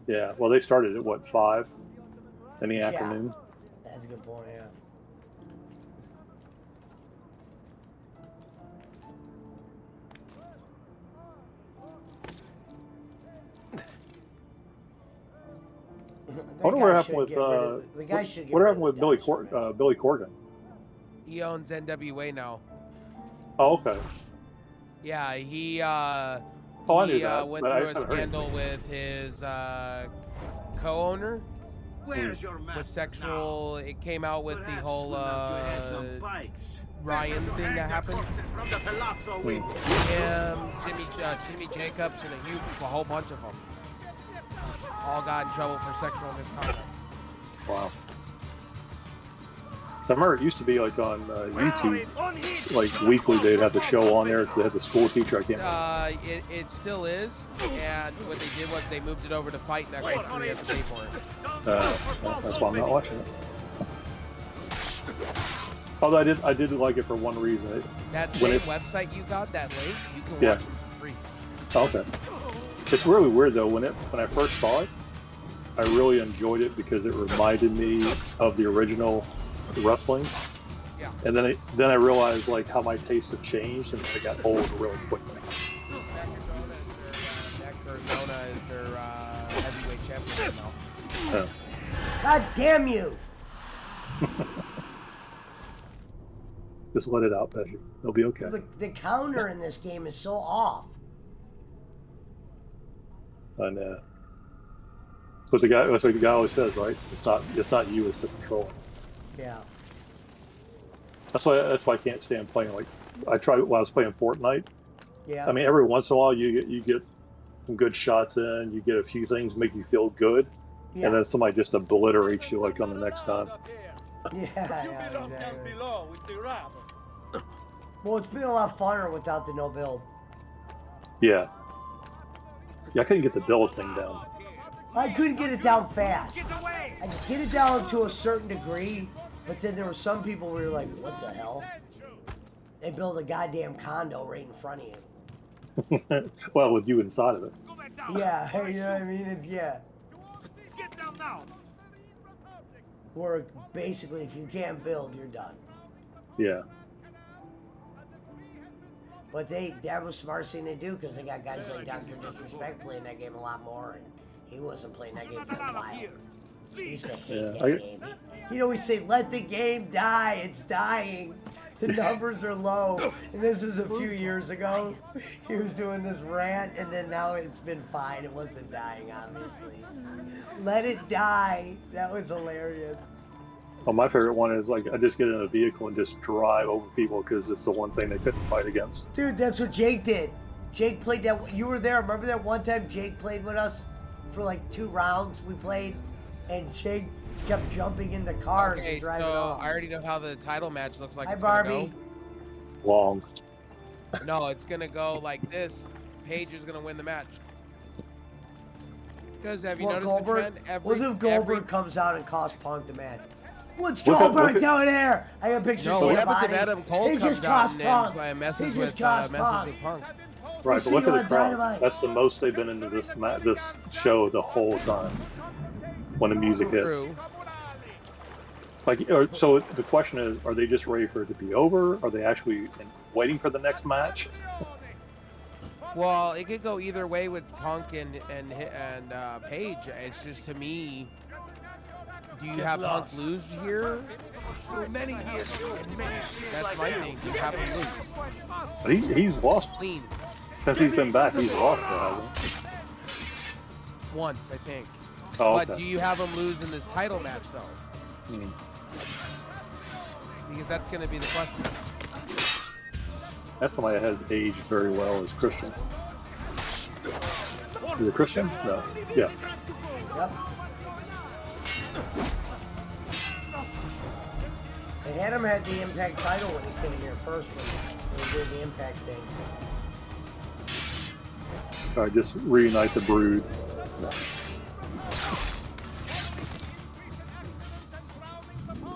Yeah, well, they started at what 5 in the afternoon. That's a good point. Yeah. I wonder what happened with the guy should get what rid happened of with Billy Corgan. He owns NWA now. Oh, okay. Yeah, he I knew that, went but I through a just haven't heard scandal with his co-owner. Where's your map With sexual, it came out with the whole bikes. Ryan thing that happened. From the Palazzo wing. Him, Jimmy Jacobs, and a whole bunch of them all got in trouble for sexual misconduct. Wow. So I remember it used to be like on YouTube, like weekly they'd have the show on there. They had the school teacher. I can't. It still is, and what they did was they moved it over to Fight Network, so we have to pay for it. That's why I'm not watching it. Although I did like it for one reason. That same website you got, that link, you can watch it for free. Okay. It's really weird though. When I first saw it, I really enjoyed it because it reminded me of the original wrestling. Yeah. And then I realized like how my taste had changed and I got old really quickly. Jack Cardona is their heavyweight champion now. God damn you! Just let it out, Pesci. It'll be okay. The counter in this game is so off. And that's what the guy always says, right? It's not you, it's the controller. Yeah. That's why I can't stand playing. Like I tried when I was playing Fortnite. Yeah. I mean, every once in a while you get some good shots in. You get a few things make you feel good, and then somebody just obliterates you like on the next time. Yeah, exactly. Well, it's been a lot funner without the no build. Yeah. Yeah, I couldn't get the build thing down. I couldn't get it down fast. I could get it down to a certain degree, but then there were some people who were like, what the hell? They built a goddamn condo right in front of you. Well, with you inside of it. Yeah, you know what I mean? Yeah. Get down now. Or basically, if you can't build, you're done. Yeah. But that was the smartest thing to do because they got guys like Dr. Disrespect playing that game a lot more, and he wasn't playing that game for a while. He used to hate that game. He'd always say, let the game die, it's dying. The numbers are low. And this was a few years ago. He was doing this rant, and then now it's been fine. It wasn't dying, obviously. Let it die. That was hilarious. Well, my favorite one is like I just get in a vehicle and just drive over people because it's the one thing they couldn't fight against. Dude, that's what Jake did. Jake played that. You were there. Remember that one time Jake played with us for like 2 rounds we played, and Jake kept jumping in the cars Okay, and driving so off. I already know how the title match looks like. Hi, it's gonna Barbie. Long. go. No, it's gonna go like this. Paige is gonna win the match. Because have you What, noticed Goldberg? the trend? What if Goldberg comes out and costs Punk the match? What's Look at- Goldberg look at- doing here? I got pictures No, of what his happens if body. Adam Cole He comes just out cost and Punk. messes He just with cost Punk. Punk? Right, See but look you at on the crowd. Dynamite. That's the most they've been into this this show the whole time. When the music hits. True. Like, so the question is, are they just ready for it to be over? Are they actually waiting for the next match? Well, it could go either way with Punk and Paige. It's just, to me, do you have Punk lose here? For many years and many years That's like my you. thing. You have him lose. But he's lost Clean. since he's been back. He's lost, hasn't he? Once, I think. Oh, But okay. do you have him lose in this title match, though? Hmm. Because that's going to be the question. That's somebody that has aged very well as Christian. Is it Christian? No. Yeah. Yep. And Adam had the Impact title when he came here first when he did the Impact thing. All right, just reunite the Brood.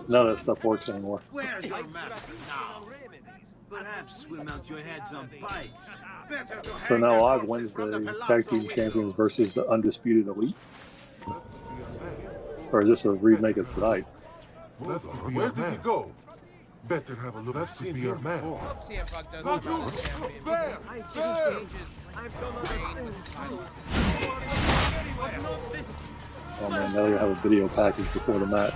None of that stuff works anymore. Where's your master now? Perhaps we'll mount your heads on pikes. So now live Wednesday, Tag Team Champions versus the Undisputed Elite? Or is this a remake of tonight? Where did he go? Better have a look. Let's see your man. Hope CM Punk does the job as champion. I think Paige Oh man, now they have a video package before the match.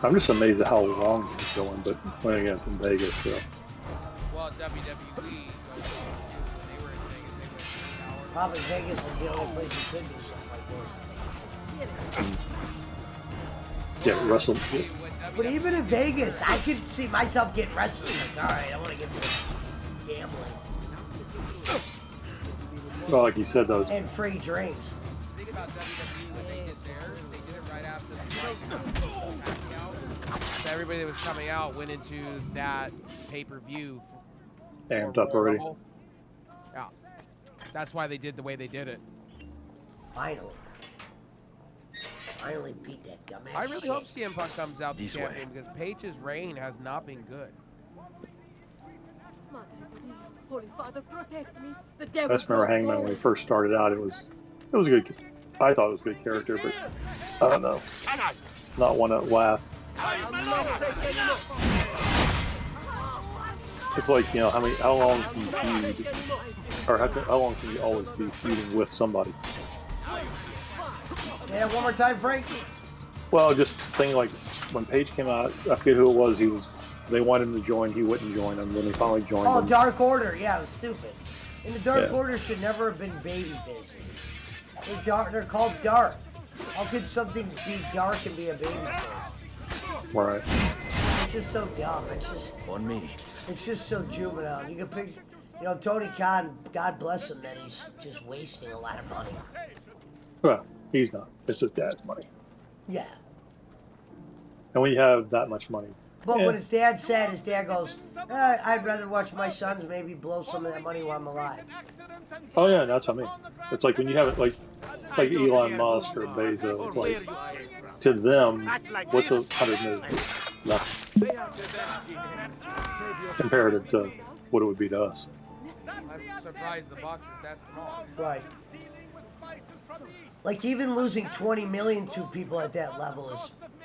I'm just amazed at how long it's going, but when again, it's in Vegas, so. Well, WWE goes on too. When they were in Vegas, they went 6 hours. Probably Vegas is the only place you could do something like this. Yeah, Russell. But even in Vegas, I could see myself getting wrestling. Like, all right, I want to get gambling Well, like you said, those. and free drinks. Think about WWE, what they did there. They did it right after the fight. So everybody that was coming out went into that pay-per-view. Amped up already. Yeah. That's why they did the way they did it. Finally beat that dumbass. I really shit. hope CM Punk comes out the This champion because Paige's reign has not been good. Holy Father, protect me. The I devil. just remember Hangman when he first started out. It was a good. I thought it was a good character, but I don't know. Not one that lasts. It's like, you know, how long can you feud, or how long can you always be feuding with somebody? Say that one more time, Frank. Well, just thinking like when Paige came out, I forget who it was. They wanted him to join. He wouldn't join them. Then they finally joined Oh, him. Dark Order. Yeah, it was stupid. And the Dark Yeah. Order should never have been baby faces. They're called dark. How could something be dark and be a baby face? Right. It's just so dumb. It's just On me. It's just so juvenile. You can picture, Tony Khan. God bless him, that he's just wasting a lot of money. Well, he's not. It's his dad's money. Yeah. And when you have that much money, But yeah. when his dad said, his dad goes, I'd rather watch my sons maybe blow some of that money while I'm alive. Oh yeah, that's what I mean. It's like when you have it like Elon Musk or Bezos. It's like to them, what's $100 million? Nothing. Comparative to what it would be to us. I'm surprised the box is that small. Right. Like even losing 20 million to people at that level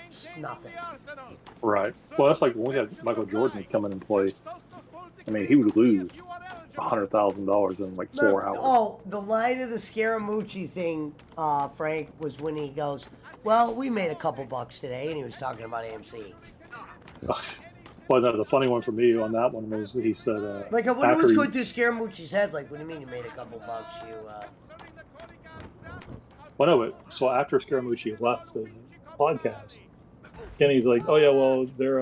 is nothing. Right. Well, that's like when we had Michael Jordan come in and play. I mean, he would lose $100,000 in like 4 hours. Oh, the line of the Scaramucci thing, Frank, was when he goes, well, we made a couple bucks today, and he was talking about AMC. Well, no, the funny one for me on that one was he said, Like, I wonder after what's he- going through Scaramucci's head. Like, what do you mean you made a couple bucks? Well, no, but so after Scaramucci left the podcast, Kenny's like, "Oh yeah, well, they're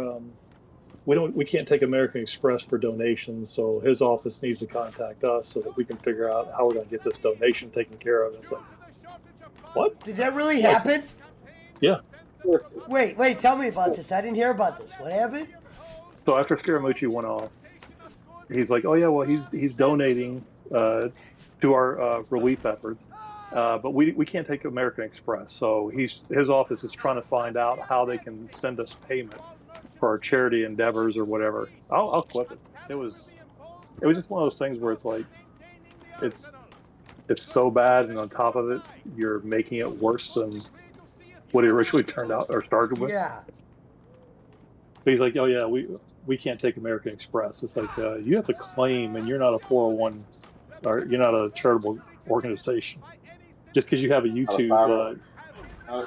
we can't take American Express for donations, so his office needs to contact us so that we can figure out how we're going to get this donation taken care of. It's like, what? Did that really happen? Yeah. Wait, tell me about this. I didn't hear about this. What happened? So after Scaramucci went off, he's like, oh yeah, well he's donating to our relief efforts, but we can't take American Express. So his office is trying to find out how they can send us payment for our charity endeavors or whatever. I'll clip it. It was just one of those things where it's like it's so bad, and on top of it, you're making it worse than what it originally turned out or started with. Yeah. But he's like, oh yeah, we can't take American Express. It's like you have to claim, and you're not a 401 or you're not a charitable organization. Just because you have a YouTube.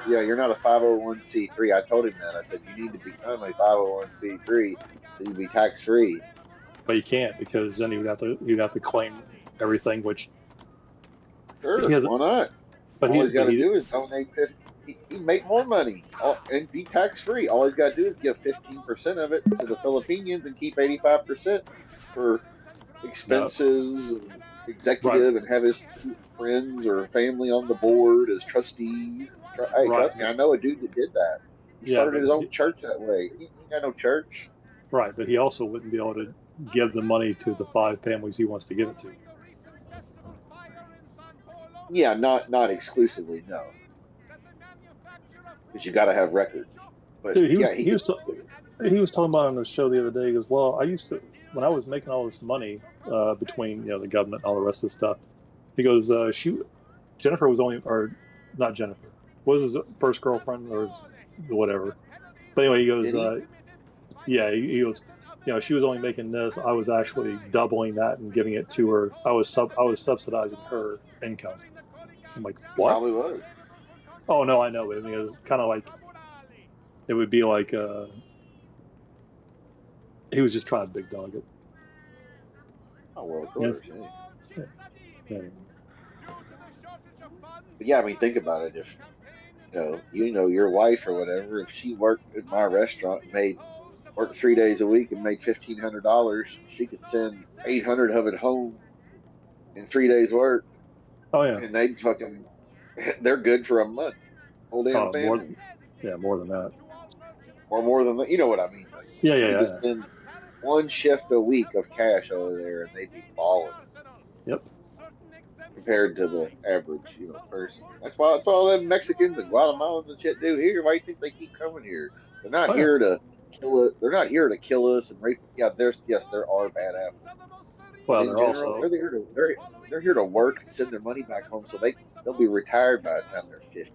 Yeah, you're not a 501c3. I told him that. I said you need to become a 501c3 so you be tax free. But you can't, because then you'd have to claim everything, which sure, why not? But all he's got to do is donate 50. He make more money and be tax free. All he's got to do is give 15% of it to the Philippines and keep 85% for expenses, and executive, and have his friends or family on the board as trustees. Hey, trust me, I know a dude that did that. He started his own church that way. He ain't got no church. Right, but he also wouldn't be able to give the money to the 5 families he wants to give it to. Yeah, not exclusively, no. Because you got to have records. But dude, he was talking about on the show the other day. He goes, well, I used to, when I was making all this money between the government and all the rest of the stuff. He goes, Jennifer was only, or not Jennifer, was his first girlfriend or whatever. But anyway, he goes, yeah, he goes, she was only making this. I was actually doubling that and giving it to her. I was subsidizing her income. I'm like, what? Probably was. Oh no, I know. I mean, it was kind of like it would be like he was just trying to big dog it. Oh well, of course. Yeah. But yeah, I mean, think about it. If your wife or whatever, if she worked at my restaurant and worked 3 days a week and made $1,500, she could send 800 of it home in 3 days' work. Oh yeah, and they're good for a month. Whole damn family. More than that. Or more than that. You know what I mean? Like, yeah. Just spend one shift a week of cash over there, and they'd be balling. Yep. Compared to the average, person. That's why all them Mexicans and Guatemalans and shit do here. Why do you think they keep coming here? They're not here to kill it. They're not here to kill us and rape. Yeah, there are bad apples. Well, they're here to work and send their money back home, so they'll be retired by the time they're 50.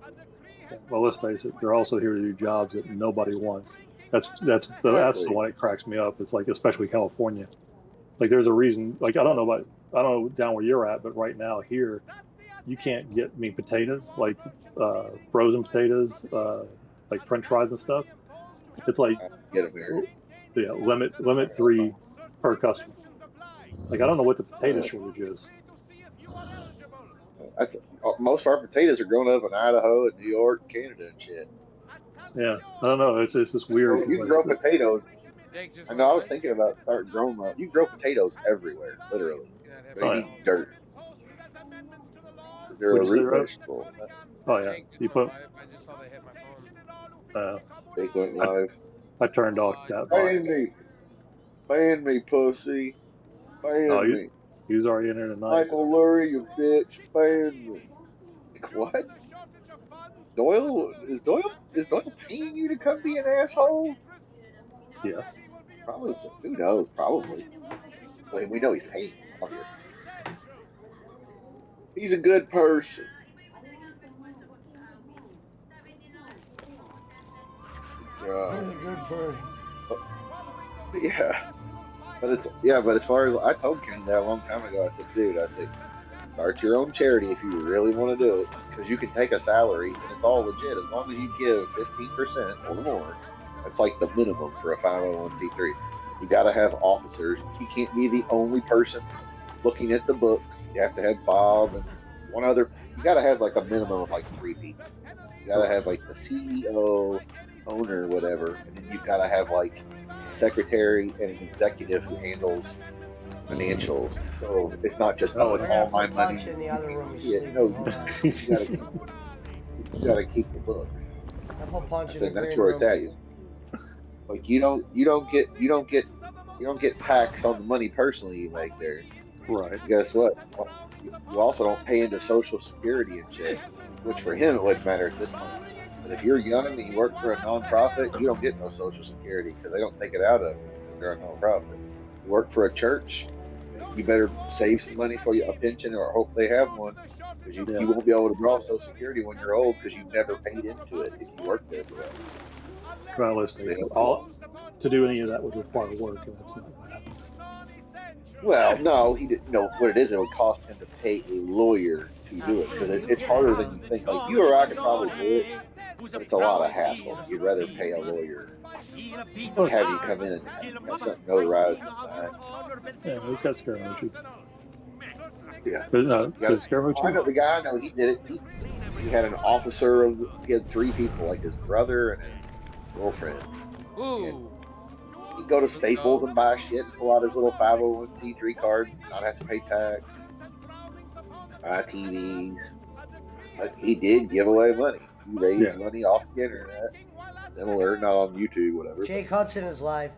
Well, let's face it, they're also here to do jobs that nobody wants. That's the one that cracks me up. It's like, especially California. Like, there's a reason. Like, I don't know down where you're at, but right now here, you can't get potatoes, like frozen potatoes, like French fries and stuff. It's like limit 3 per customer. Like, I don't know what the potato shortage is. Most of our potatoes are grown up in Idaho and New York, Canada, and shit. Yeah, I don't know. It's just weird. You grow potatoes. I know. I was thinking about starting growing them. You grow potatoes everywhere, literally. They need dirt. They're a root vegetable. Oh yeah, you put. I just saw they hit my phone. They went live. I turned off that. Ban me, pussy. Ban me. He was already in there tonight. Michael Lurie, you bitch. Ban me. What? Is Doyle paying you to come be an asshole? Yes. Probably. Who knows? Probably. I mean, we know he's paying, obviously. He's a good person. He's a good person. Yeah. But as far as I told Kenny that a long time ago, I said, dude, start your own charity if you really want to do it, because you can take a salary and it's all legit as long as you give 15% or more. That's like the minimum for a 501c3. You got to have officers. You can't be the only person looking at the books. You have to have Bob and one other. You got to have like a minimum of like 3 people. You got to have like the CEO, owner, whatever, and then you've got to have like secretary and an executive who handles financials. So it's not just, oh, it's We're gonna all my put money. Punch in the other room. He's Yeah, sleeping. no, Hold on. you gotta keep the books. I put Punch I in the said that's green where it's room. at. Like you don't get taxed on the money personally you make there. Right. Guess what? You also don't pay into Social Security and shit, which for him it wouldn't matter at this point. But if you're young and you work for a nonprofit, you don't get no Social Security because they don't take it out of you because they're a nonprofit. You work for a church, you better save some money for you a pension or hope they have one because you won't be able to draw Social Security when you're old because you never paid into it if you work there for that. Well, let's face it. To do any of that would require work, and that's not what happened. Well, no, he didn't know what it is. It would cost him to pay a lawyer to do it because it's harder than you think. Like you or I could probably do it, but it's a lot of hassle. You'd rather pay a lawyer to have you come in and have something notarized and signed. Yeah, he's got Scaramucci. Yeah, Scaramucci. I know the guy. I know he did it. He had an officer of. He had 3 people, like his brother and his girlfriend. Ooh. He'd go to Staples and buy shit and pull out his little 501c3 card, not have to pay tax, buy TVs. But he did give away money. He raised money off the internet. Similar, not on YouTube, whatever. Jake Hudson is live.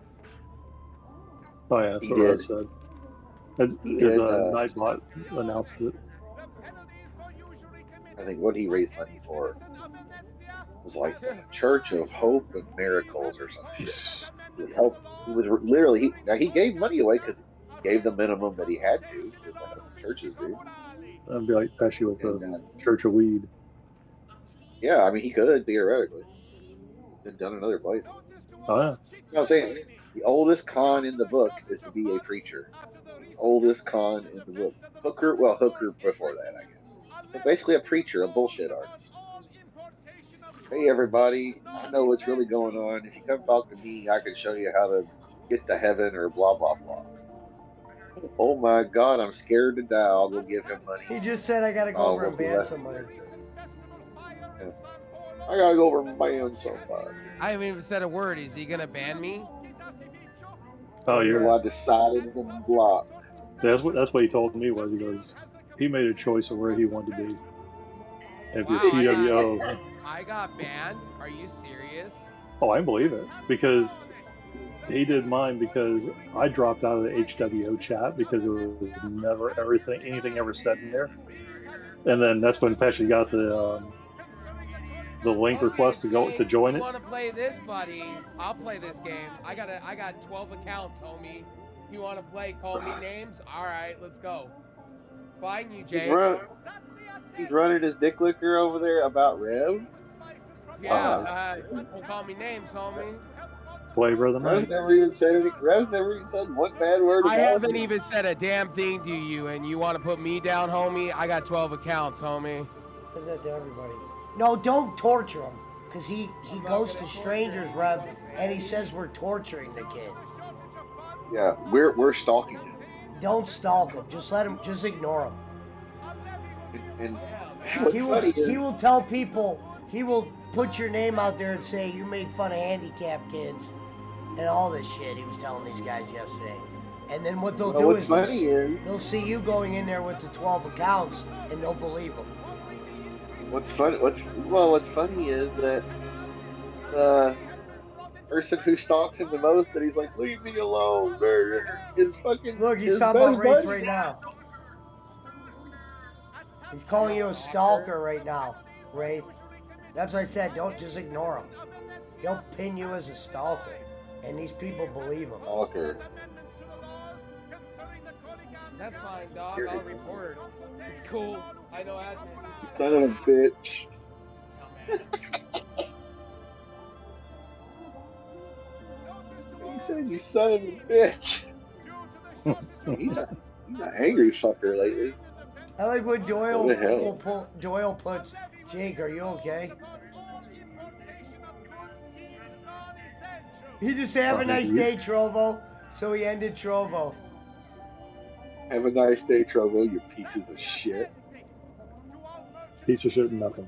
Oh yeah, that's He what did. Rev said. His Nightbot announced it. I think what he raised money for was like Church of Hope and Miracles or some shit. He was literally he gave money away because he gave the minimum that he had to, just like churches do. That'd be like Pesci with the Church of Weed. Yeah, I mean he could theoretically. Been done in other places. Oh yeah. You know what I'm saying? The oldest con in the book is to be a preacher. The oldest con in the book. Hooker before that, I guess. But basically a preacher, a bullshit artist. Hey everybody, I know what's really going on. If you come talk to me, I can show you how to get to heaven or blah blah blah. Oh my god, I'm scared to die. I'll go give him money. He just said I gotta go over and ban somebody. Yeah. I gotta go over and ban somebody. I haven't even said a word. Is he gonna ban me? Oh, you're. I decided to block. That's what he told me was he goes. He made a choice of where he wanted to be. If you're PWO. I got banned. Are you serious? Oh, I believe it because he did mine because I dropped out of the HWO chat because there was never anything ever said in there, and then that's when Pesci got the link request to join it. You want to play this, buddy? I'll play this game. I got 12 accounts, homie. You want to play? Call me names. All right, let's go. Find you, Jay. He's running his dick licker over there about Rev. Yeah, don't call me names, homie. Flavor of the night. Rev's never even said one bad word about I haven't you. even said a damn thing to you, and you want to put me down, homie? I got 12 accounts, homie. Says that to everybody. No, don't torture him, because he goes to strangers, Rev, and he says we're torturing the kid. Yeah, we're stalking him. Don't stalk him. Just ignore him. And he will tell people, he will put your name out there and say you made fun of handicapped kids and all this shit he was telling these guys yesterday. And then what they'll do is they'll see you going in there with the 12 accounts and they'll believe them. What's funny is that the person who stalks him the most, that he's like, leave me alone, is fucking. Look, he's talking about Wraith right now. He's calling you a stalker right now, Wraith. That's what I said. Don't just ignore him. He'll pin you as a stalker, and these people believe him. Stalker. That's fine, dog. I'll report. It's cool. I know admin. Son of a bitch. He said, "You son of a bitch." he's an angry fucker lately. I like when Doyle puts, Jake, are you okay? He just said, have a nice day, Trovo. So he ended Trovo. Have a nice day, Trovo, you pieces of shit. Piece of shit, nothing.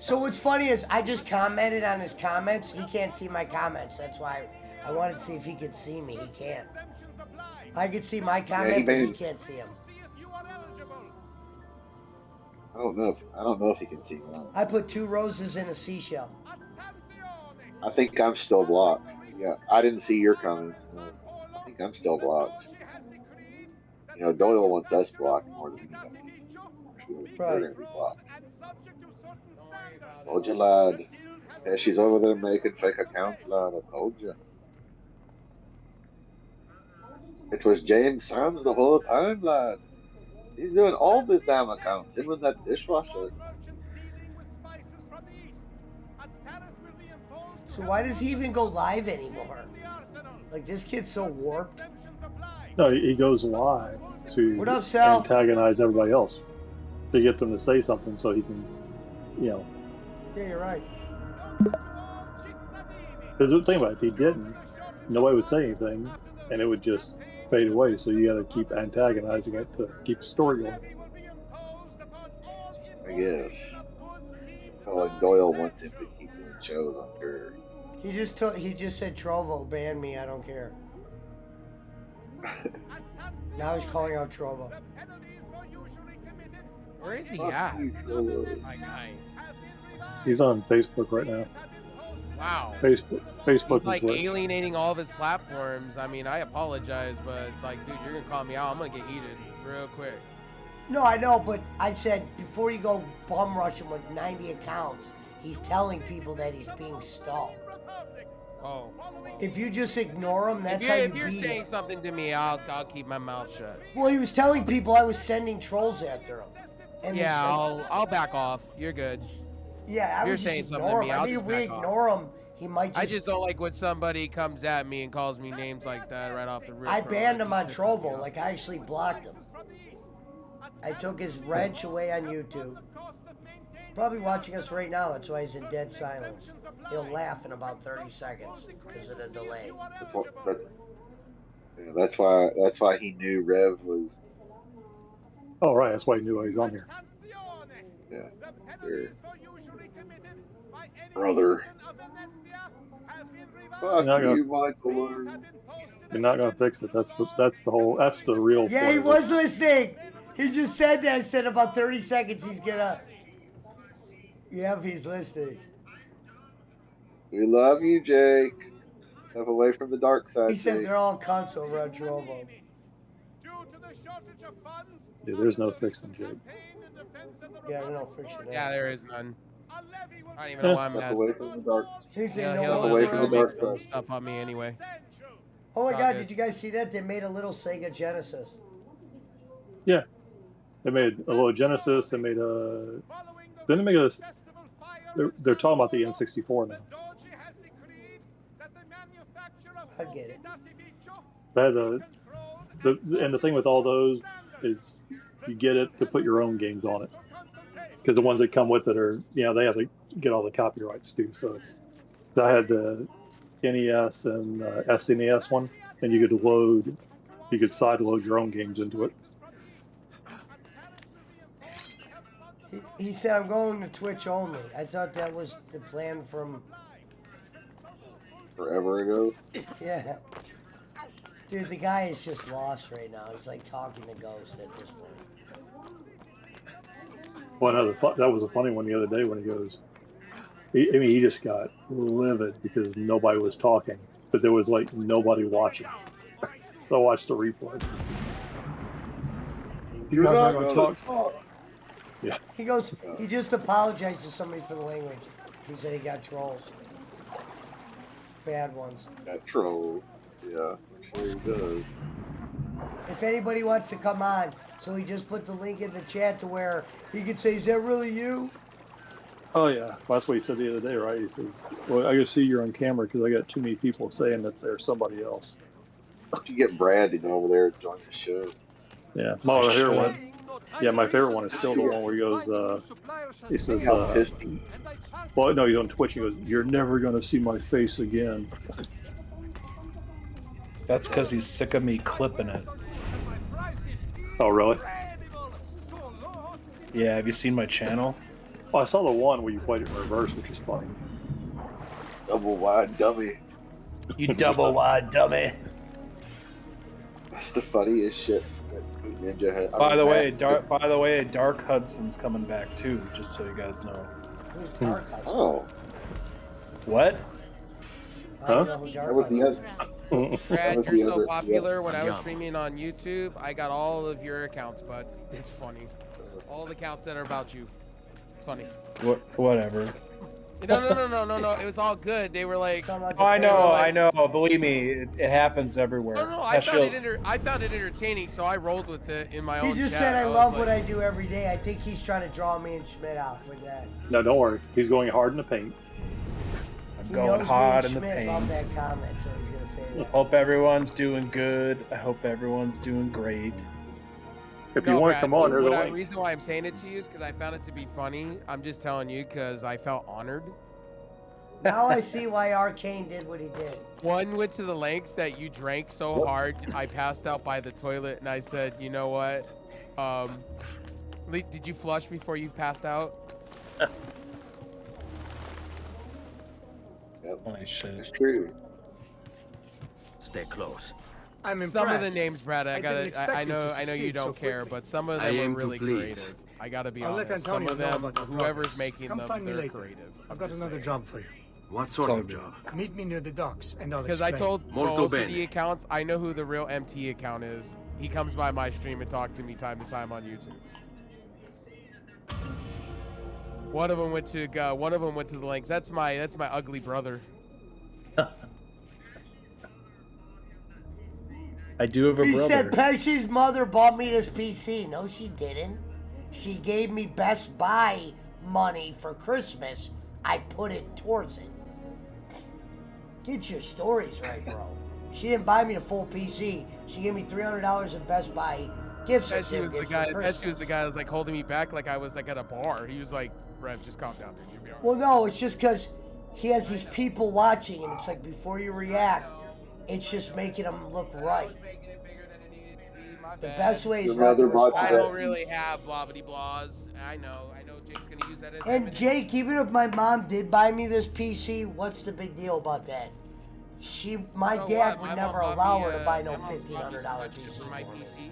So what's funny is I just commented on his comments. He can't see my comments. That's why I wanted to see if he could see me. He can't. I could see my comment, but he can't see him. I don't know if he can see mine. I put 2 roses in a seashell. I think I'm still blocked. Yeah, I didn't see your comments. No. I think I'm still blocked. You know, Doyle wants us blocked more than anybody. They're going to be blocked. Told you, lad. Yeah, she's over there making fake accounts, lad. I told you. It was James Sands the whole time, lad. He's doing all the damn accounts, him and that dishwasher. So why does he even go live anymore? Like, this kid's so warped. No, he goes live to What up, Sal? antagonize everybody else to get them to say something so he can, Yeah, you're right. Because the thing about it, if he didn't, nobody would say anything, and it would just fade away. So you got to keep antagonizing it to keep the story going. I guess. So, like, Doyle wants him to keep doing shows on her. He just said Trovo, ban me, I don't care. Now he's calling out Trovo. Where is he at? My guy. He's on Facebook right now. Wow. Facebook He's like and Twitter. alienating all of his platforms. I mean, I apologize, but like, dude, you're gonna call me out. I'm gonna get heated real quick. No, I know, but I said before you go bum rush him with 90 accounts, he's telling people that he's being stalked. Oh. If you just ignore him, that's If how you're beat saying him. something to me, I'll keep my mouth shut. Well, he was telling people I was sending trolls after him. And Yeah, he's like, I'll back off. You're good. Yeah, I You're would just saying something to ignore me. him. I I'll mean, just if we back off. ignore him, he might just... I just don't like when somebody comes at me and calls me names like that right off the rip. I bro. banned That him on just pisses me Trovo. off. Like, I actually blocked him. I took his wrench away on YouTube. Probably watching us right now. That's why he's in dead silence. He'll laugh in about 30 seconds because of the delay. That's why he knew Rev was. Oh, right. That's why he knew I was on here. Yeah. Brother. Fuck you, Michael. You're not gonna fix it. That's the real. Yeah, point he of was this. listening. He just said that. Said about 30 seconds he's gonna. Yeah, if he's listening. We love you, Jake. Step away from the dark side, He said Jake. they're all cunts over on Trovo. Yeah, there's no fixing Jake. Yeah, there's no fiction. Yeah, there is none. I don't even know why I'm Step mad. away from the dark. He's Yeah, saying he'll no. away from the make dark some side. stuff on me anyway. Oh my All God! good. Did you guys see that? They made a little Sega Genesis. Yeah, they made a little Genesis. They made a. Then they made a. They're talking about the N64 now. I get it. And the thing with all those is you get it to put your own games on it, because the ones that come with it are, they have to get all the copyrights too. So I had the NES and SNES one, and you could side load your own games into it. He said, "I'm going to Twitch only." I thought that was the plan from Forever ago. Yeah. Dude, the guy is just lost right now. He's like talking to ghosts at this point. Well, that was a funny one the other day when he goes. He just got livid because nobody was talking, but there was like nobody watching. So I watched the replay. You guys aren't going to talk. Yeah. He goes, he just apologized to somebody for the language. He said he got trolls. Bad ones. Got trolls. Yeah, I'm sure he does. If anybody wants to come on, so he just put the link in the chat to where he could say, "Is that really you?" Oh yeah, well, that's what he said the other day, right? He says, "Well, I can see you're on camera because I got too many people saying that they're somebody else." You get Brad to go over there and join the show. Yeah, my favorite one. Yeah, my favorite one is still the one where he goes. He says, "Well, no, he's on Twitch. He goes, you're never going to see my face again." That's because he's sick of me clipping it. Oh, really? Yeah, have you seen my channel? Oh, I saw the one where you played it in reverse, which is funny. Double wide dummy. You double wide dummy. That's the funniest shit that Ninja had. By the way, Dark Hudson's coming back too, just so you guys know. Who's Dark Hudson? Oh. What? Huh? That was the other. Brad, you're so popular. When I was streaming on YouTube, I got all of your accounts, but it's funny. All the accounts that are about you. It's funny. Whatever. No. It was all good. They were like, Oh, I know. Believe me, it happens everywhere. No. I found it entertaining, so I rolled with it in my own. He just said, "I love what I do every day." I think he's trying to draw me and Schmidt out with that. No, don't worry. He's going hard in the paint. He going knows hard me in and the Schmidt paint. love that comment, so he's gonna say that. Hope everyone's doing good. I hope everyone's doing great. If you want to come on, there's a The link. reason why I'm saying it to you is because I found it to be funny. I'm just telling you because I felt honored. Now I see why Arcane did what he did. One went to the lengths that you drank so hard, I passed out by the toilet, and I said, you know what? Did you flush before you passed out? Holy shit. It's true. Stay close. I'm impressed. Some of the names, Brad, I didn't expect I you know to you succeed don't so care, quickly. but some of I them aim were to really please. creative. I gotta be I'll let honest. Some Antonio of know them, about your whoever's progress. making Come them, find me they're later. creative. I've got another job for you. What sort of job? Meet me near the docks, and I'll Because I explain. told Molto most of bene. the accounts, I know who the real MT account is. He comes by my stream and talks to me time to time on YouTube. One of them went to the links. That's my ugly brother. I do have a He brother. said Pesci's mother bought me this PC. No, she didn't. She gave me Best Buy money for Christmas. I put it towards it. Get your stories right, bro. She didn't buy me the full PC. She gave me $300 in Best Buy gift certificates. Pesci was the guy that was like holding me back like I was like at a bar. He was like, Rev, just calm down, dude. You'll be all right. Well, no, it's just because he has these people watching, and it's like before you react, it's just making them look right. The best way is not to respond. I don't really have blah-bitty blahs. I know Jake's gonna use that as And Jake, even if my mom did buy me this PC, what's the big deal about that? My dad would never allow her to buy no $1,500 PC. for my PC.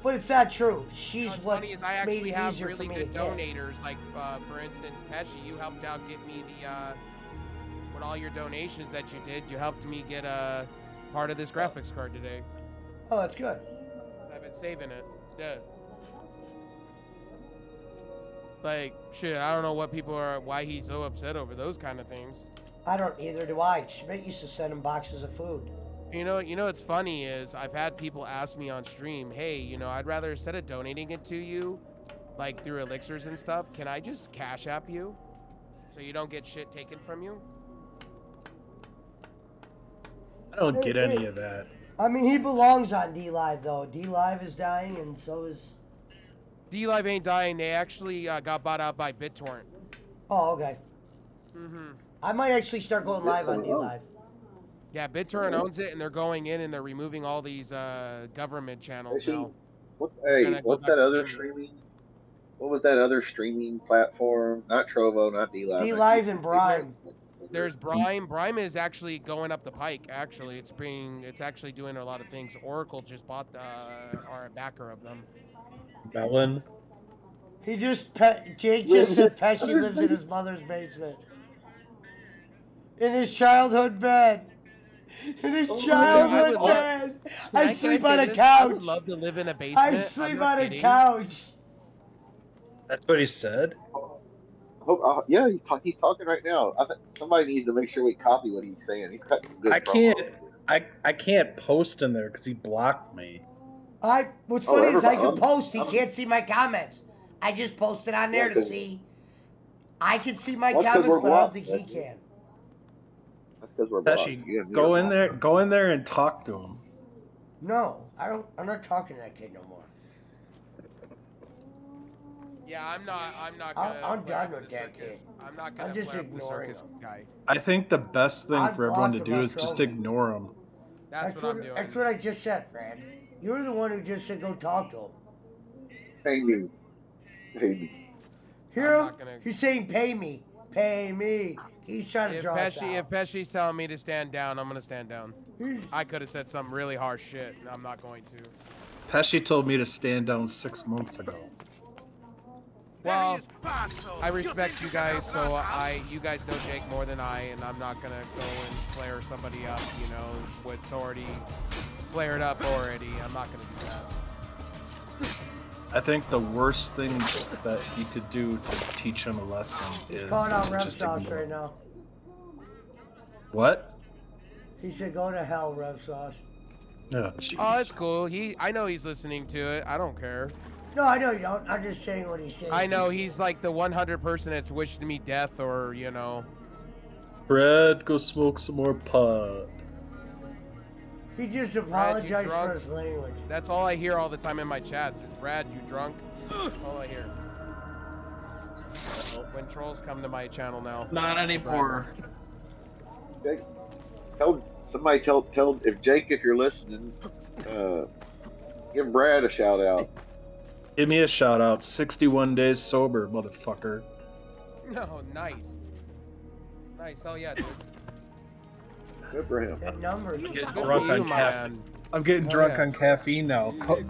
But it's not true. She's What's what funny is I made actually it have easier for really me to good get. donators. Like, for instance, Pesci, you helped out get me the, with all your donations that you did, you helped me get a part of this graphics card today. Oh, that's good. I've been saving it. Yeah. Like, shit, I don't know why he's so upset over those kind of things. I don't, either do I. Schmidt used to send him boxes of food. You know what's funny is I've had people ask me on stream, hey, I'd rather instead of donating it to you, like through elixirs and stuff, can I just Cash App you so you don't get shit taken from you? I don't get any of that. I mean, he belongs on D-Live, though. D-Live is dying, and so is... D-Live ain't dying. They actually got bought out by BitTorrent. Oh, okay. Mm-hmm. I might actually start going live on D-Live. Yeah, BitTorrent owns it, and they're going in and they're removing all these government channels now. What's that other streaming? What was that other streaming platform? Not Trovo, not D-Live. D-Live and Brime. There's Brime. Brime is actually going up the pike. Actually, it's actually doing a lot of things. Oracle just bought our backer of them. Melon. Jake just said Pesci lives in his mother's basement. In his childhood bed. In his childhood bed. I sleep on a couch. I would love to live in a basement. I sleep on a couch. That's what he said? Yeah, he's talking right now. I think somebody needs to make sure we copy what he's saying. He's got some good I can't post in there because he blocked me. What's funny is I can post. He can't see my comments. I just posted on there to see. I can see my comments, but I don't think he can. That's because we're Pesci, go in there and talk to him. No, I don't. I'm not talking to that kid no more. Yeah, I'm not gonna. I'm done with that kid. I'm not gonna. I'm just flare up the ignoring circus him. guy. I think the best thing for everyone to blocked do him is on just Trovo. ignore him. That's what I'm doing. That's what I just said, Brad. You were the one who just said go talk to him. Pay me. Hear him? He's saying pay me. Pay me. He's trying to draw us out. If Pesci's telling me to stand down, I'm gonna stand down. I could have said some really harsh shit, and I'm not going to. Pesci told me to stand down 6 months ago. Well, I respect you guys, so you guys know Jake more than I, and I'm not gonna go and flare somebody up, you know, what's already flared up already. I'm not gonna do that. I think the worst thing that you could do to teach him a lesson is Calling out Rev just Sauce ignore. right now. What? He said, "Go to hell, Rev Sauce." Oh, Oh, it's cool. I know he's listening to it. I don't care. No, I know you don't. I'm just saying what he's saying. I know he's like the 100 person that's wished me death, or you know. Brad, go smoke some more pot. He just Brad, you apologized drunk? for his language. That's all I hear all the time in my chats is, Brad, you drunk? That's all I hear. When trolls come to my channel now. Not anymore. Jake, tell if Jake, if you're listening, give Brad a shout out. Give me a shout out. 61 days sober, motherfucker. No, nice. Nice, hell yeah, dude. Good for him. That number. I'm getting drunk on caffeine now. Coke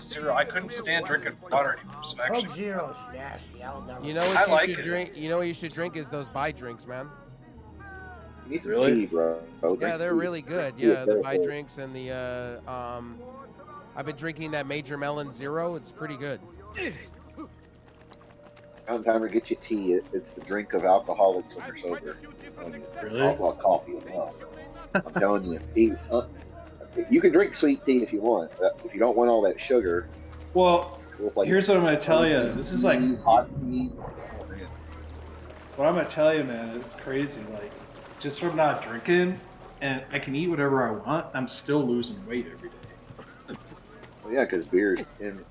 Zero. I couldn't stand drinking water anymore. So actually, Coke Zero's nasty. I'll never. You know what you should drink? You know what you should drink is those buy drinks, man. You need some tea, bro. Yeah, they're really good. Yeah, the buy drinks and the I've been drinking that Major Melon Zero. It's pretty good. Found time to get you tea. It's the drink of alcoholics when they're sober. Really? Well, coffee as well. I'm telling you, tea. You can drink sweet tea if you want. If you don't want all that sugar. well, here's what I'm gonna tell you. This is like hot tea. what I'm gonna tell you, man. It's crazy. Like, just from not drinking, and I can eat whatever I want. I'm still losing weight every day. Well, yeah, because beer, and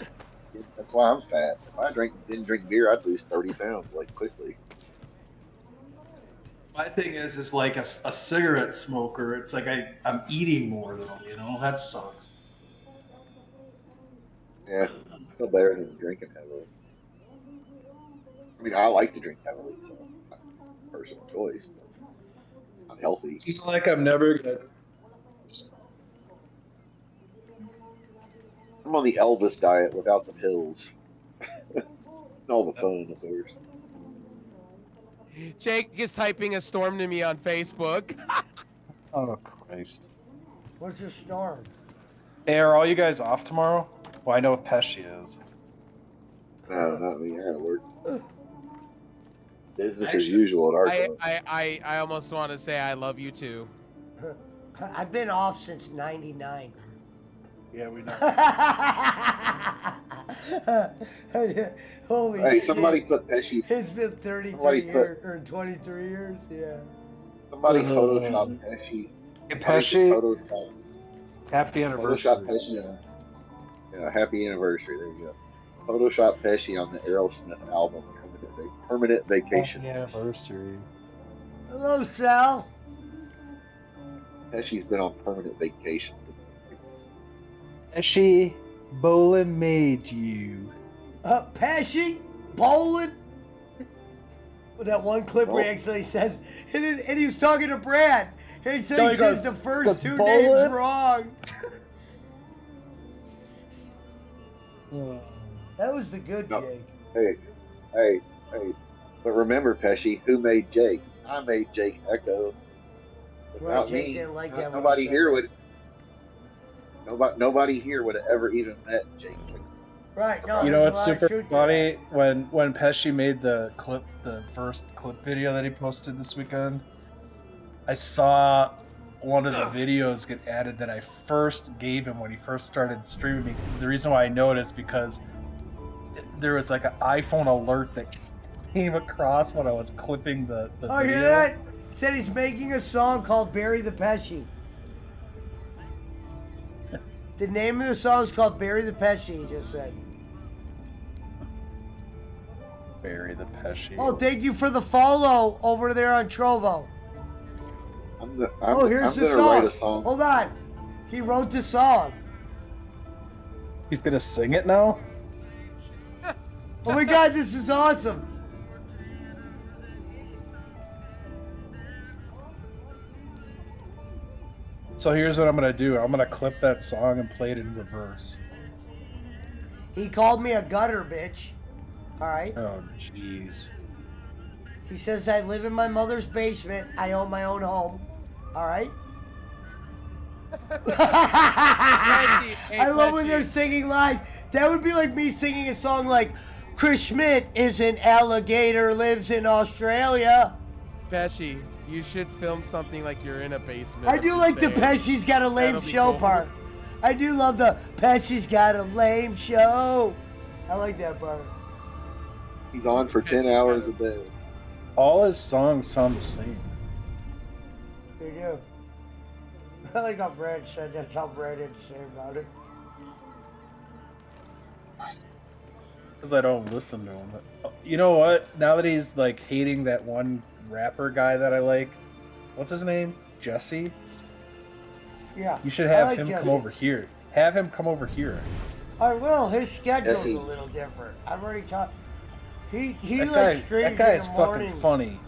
that's why I'm fat. If I didn't drink beer, I'd lose 30 pounds like quickly. My thing is like a cigarette smoker. It's like I'm eating more though. You know, that sucks. Yeah, it's still better than drinking heavily. I mean, I like to drink heavily, so personal choice. Not healthy. I feel like I'm never gonna. I'm on the Elvis diet without the pills. And all the fun, of course. Jake is typing a storm to me on Facebook. Oh Christ! What's your storm? Hey, are all you guys off tomorrow? Well, I know Pesci is. No, not me. I gotta work. Business as usual at our job. I almost want to say I love you too. I've been off since '99. Yeah, we know. Holy Hey, shit. somebody put Pesci's. It's been 33 years, or 23 years, yeah. Somebody photoshopped Pesci. Hey, Pesci. Happy anniversary. Photoshop Pesci on. Yeah, happy anniversary. There you go. Photoshop Pesci on the Aerosmith album, Permanent Vacation. Happy anniversary. Hello, Sal. Pesci's been on permanent vacations. Pesci, Bolin made you. Pesci, bowling. With that one clip where he actually says, and he was talking to Brad, and he said he says the first two names wrong. That was the good Jake. Hey. But remember, Pesci, who made Jake? I made Jake Echo. Without Jake me, didn't like that nobody here would. Nobody here would have ever even met Jake. Right. No. You know what's super funny? When Pesci made the first clip video that he posted this weekend, I saw one of the videos get added that I first gave him when he first started streaming. The reason why I know it is because there was like an iPhone alert that came across when I was clipping the video. You hear that? Said he's making a song called "Bury the Pesci." The name of the song is called "Bury the Pesci." He just said. Bury the Pesci. Oh, thank you for the follow over there on Trovo. Here's the song. Write a song. Hold on. He wrote the song. He's gonna sing it now? Oh my God, this is awesome. So here's what I'm gonna do. I'm gonna clip that song and play it in reverse. He called me a gutter bitch. All right. Oh jeez. He says I live in my mother's basement. I own my own home. All right. I love when they're singing lies. That would be like me singing a song like, Chris Schmidt is an alligator, lives in Australia. Pesci, you should film something like you're in a basement. I do like the Pesci's got a lame show part. I do love the Pesci's got a lame show. I like that part. He's on for 10 hours a day. All his songs sound the same. They do. I like how Brad said that's how Brad had to say about it. Because I don't listen to him. You know what? Now that he's like hating that one rapper guy that I like, what's his name? Jesse? Yeah. You should have like him Jesse. come over here. Have him come over here. I will. His schedule's Jesse. a little different. I've already talked. He That like guy, streams that guy in is the fucking morning. funny.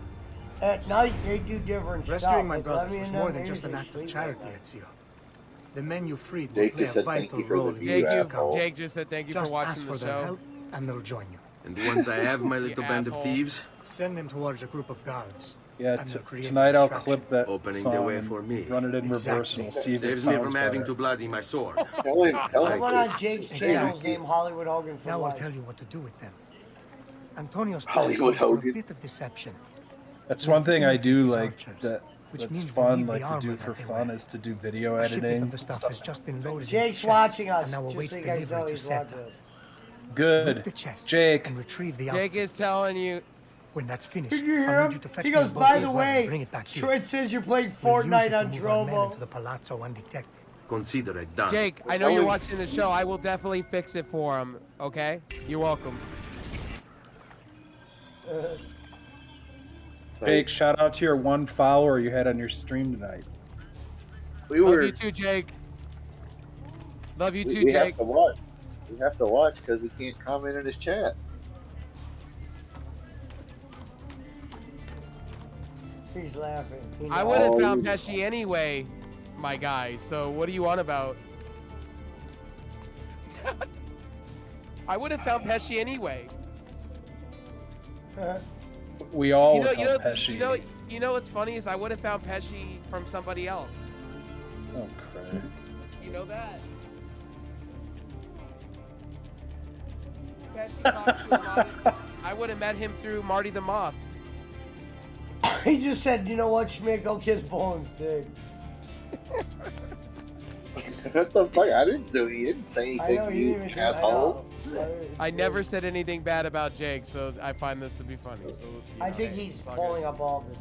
At night they do different stuff. Rescuing my Like, brothers let me was in more them than just an usually act of sleep charity, at night. Ezio. The men you freed will Jake play just a said thank vital you for the role in view, the asshole. Jake just said thank you Just for watching ask the for their show. help, and they'll join you. And once I have my little You band of asshole. thieves, Send them towards a group of guards. Yeah, and they'll create tonight I'll distraction. clip that Opening song the way and for me. run it in reverse and we'll see if it Saves me sounds from having better. to bloody my sword. Tell him. Someone on Jake's channel is Exactly. named Hollywood Hogan for Now I'll life. tell you what to do with them. Antonio's plan Hollywood calls for a Hogan. bit of deception. That's one thing I do These like archers, which that's means we'll fun need the like to armor do that for they fun wear. is to do video A shipment editing of the stuff stuff. has just been loaded. Jake's into watching chests us, and now just awaits so you guys delivery know to he's Seta. watching us. Loot Good. the chests Jake. and retrieve the Jake outfit. is telling you. When that's finished, Did you hear I'll him? need you to fetch He me goes, a boat by and the wagon and way, bring it back here. Trent says you're playing We'll use Fortnite it to on move our men Trovo. into the palazzo undetected. Consider it done. Jake, I know you're watching the show. I will definitely fix it for him. Okay? You're welcome. Jake, shout out to your one follower you had on your stream tonight. We Love were. you too, Jake. Love you too, We Jake. have to watch. We have to watch because we can't comment in his chat. He's laughing. He I knows. would have found Pesci anyway, my guy. So what are you on about? I would have found Pesci anyway. We all You know, found you know, Pesci. you know what's funny is I would have found Pesci from somebody else. Oh crap. You know that. Pesci talked to a lot of, I would have met him through Marty the Moth. He just said, you know what, Schmidt, go kiss Bones, dude. What the fuck? I didn't do. You didn't say I anything, know, you you didn't even do asshole. I never said anything bad about Jake, so I find this to be funny. So you I know, think hey, he's it's all pulling good. up all this.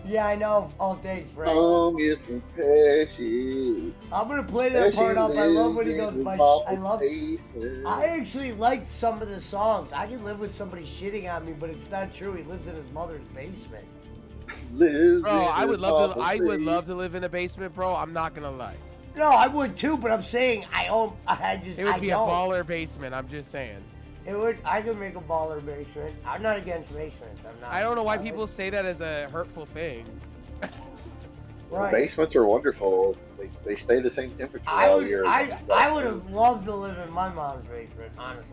Yeah, I know. Oh, thanks, Frank. Oh, Mr. Pesci. I'm gonna play that part up. I love when he goes, Pesci I love. lives I actually liked some of the songs. I can live with somebody shitting on me, but it's not true. He lives in his mother's basement. Lives Bro, I in would his love to. mama's I would face. love to live in a basement, bro. I'm not gonna lie. No, I would too, but I'm saying I own. I just. It would I be don't. a baller basement. I'm just saying. It would. I could make a baller basement. I'm not against basements. I'm not. I don't know why people say that as a hurtful thing. Right. Basements are wonderful. They stay the same temperature I all would. year. I would have loved to live in my mom's basement. Honestly,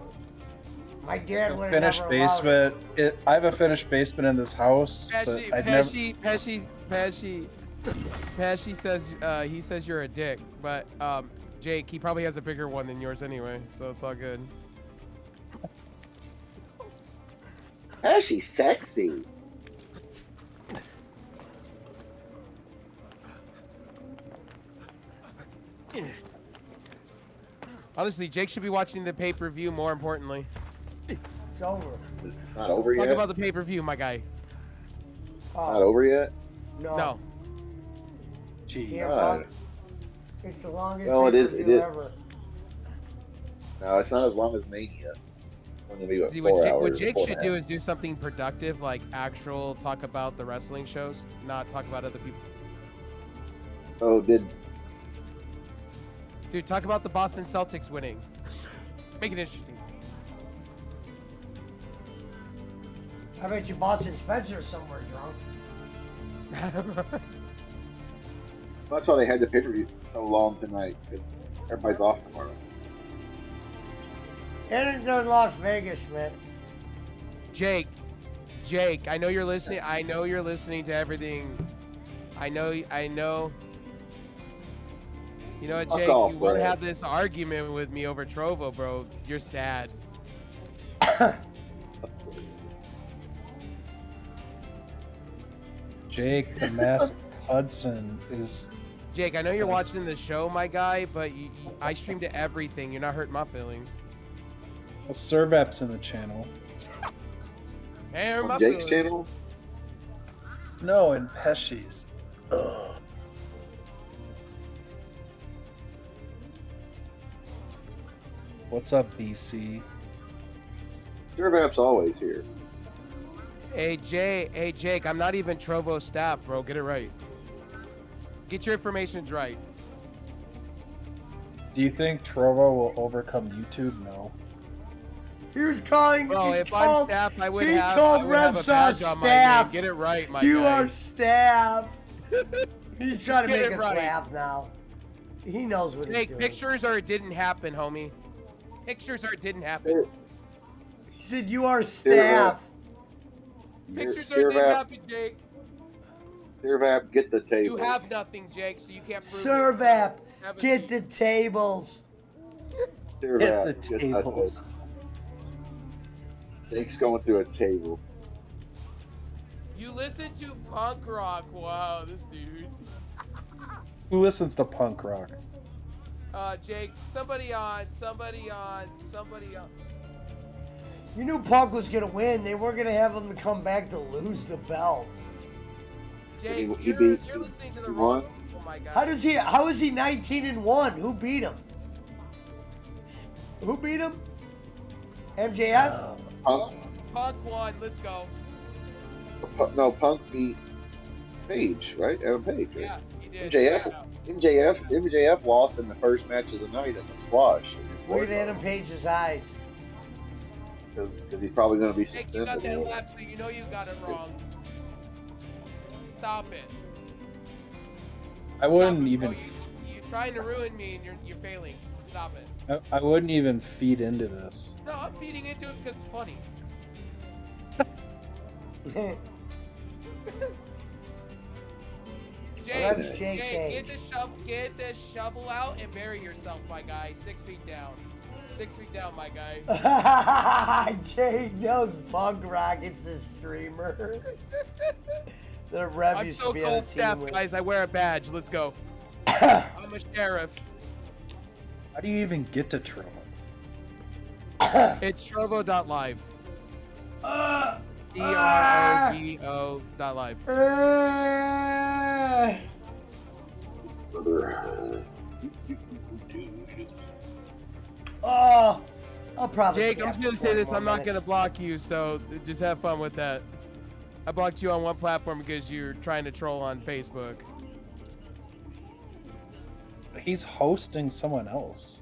my dad would have Finished never allowed it. basement. I have a finished basement in this house, but I'd never. Pesci says he says you're a dick, but Jake, he probably has a bigger one than yours anyway, so it's all good. Pesci's sexy. Honestly, Jake should be watching the pay-per-view. More importantly, It's over. It's not over talk yet. about the pay-per-view, my guy. Oh, Not over yet. no. No. Jeez. CM God. Punk. It's the longest Well, it is- pay-per-view it is. ever. No, it's not as long as Mania. It's only be See, 4 what hours. Jake or should 4.5. do is do something productive, like actual talk about the wrestling shows, not talk about other people. Oh, did Dude, talk about the Boston Celtics winning. Make it interesting. I bet you Boston Spencer somewhere drunk. That's why they had the pay per view so long tonight. 'Cause everybody's off tomorrow. And it's in Las Vegas, man. Jake, I know you're listening. I know you're listening to everything. I know. You know what, Fuck Jake? off, You want to Brad. have this argument with me over Trovo, bro? You're sad. Jake, the masked Hudson is. Jake, I know you're watching the show, my guy, but I stream to everything. You're not hurting my feelings. Well, Servap's in the channel. Hey, hurt my On Jake's feelings. channel? No, in Pesci's. Ugh. What's up, BC? Survap's always here. Hey, Jake, I'm not even Trovo staff, bro. Get it right. Get your information right. Do you think Trovo will overcome YouTube? No. He was calling. Bro, he if called, I'm staff, I would he have called a badge Revsaw on my staff. name. Get it right, my You guy. are staff. He's trying to Get make it us right. laugh now. He knows what he's Jake, doing. pictures or it didn't happen, homie. Pictures or it didn't happen. He said you are staff. Pictures or it didn't happen, Jake. Survap, get the You tables. have nothing, Jake, so you can't prove Servap, it. Have a get seat. the tables. Survap, Hit the get tables. Jake's going through a table. You listen to punk rock. Wow, this dude. Who listens to punk rock? Jake, somebody on. You knew Punk was gonna win. They weren't gonna have him to come back to lose the belt. Jake, He you're beat- listening to the he wrong. won? Oh my god. How is he 19-1? Who beat him? Who beat him? MJF? Punk? Punk won. Let's go. No, Punk beat Page, right? Adam Page. Right? Yeah, he did. MJF lost in the first match of the night at the squash. Look at Adam Page's eyes. Because he's probably going to be Jake, you got that suspended. lap, so you know you got it wrong. Stop it. I wouldn't Stop it. even. You're trying to ruin me, and you're failing. Stop it. I wouldn't even feed into this. No, I'm feeding into it because it's funny. Well, that's Jake, Jake's Jake, age. get the shovel out and bury yourself, my guy. 6 feet down. 6 feet down, my guy. Jake knows Punk Rock. It's the streamer. The Rev I'm used so to be on cold a team staff, with. guys. I wear a badge. Let's go. I'm a sheriff. How do you even get to Trovo? It's Trovo.live. TROVO.live. Oh, I'll probably. Jake, I'm skip just gonna say 20 this. more I'm not minutes. gonna block you, so just have fun with that. I blocked you on one platform because you're trying to troll on Facebook. He's hosting someone else.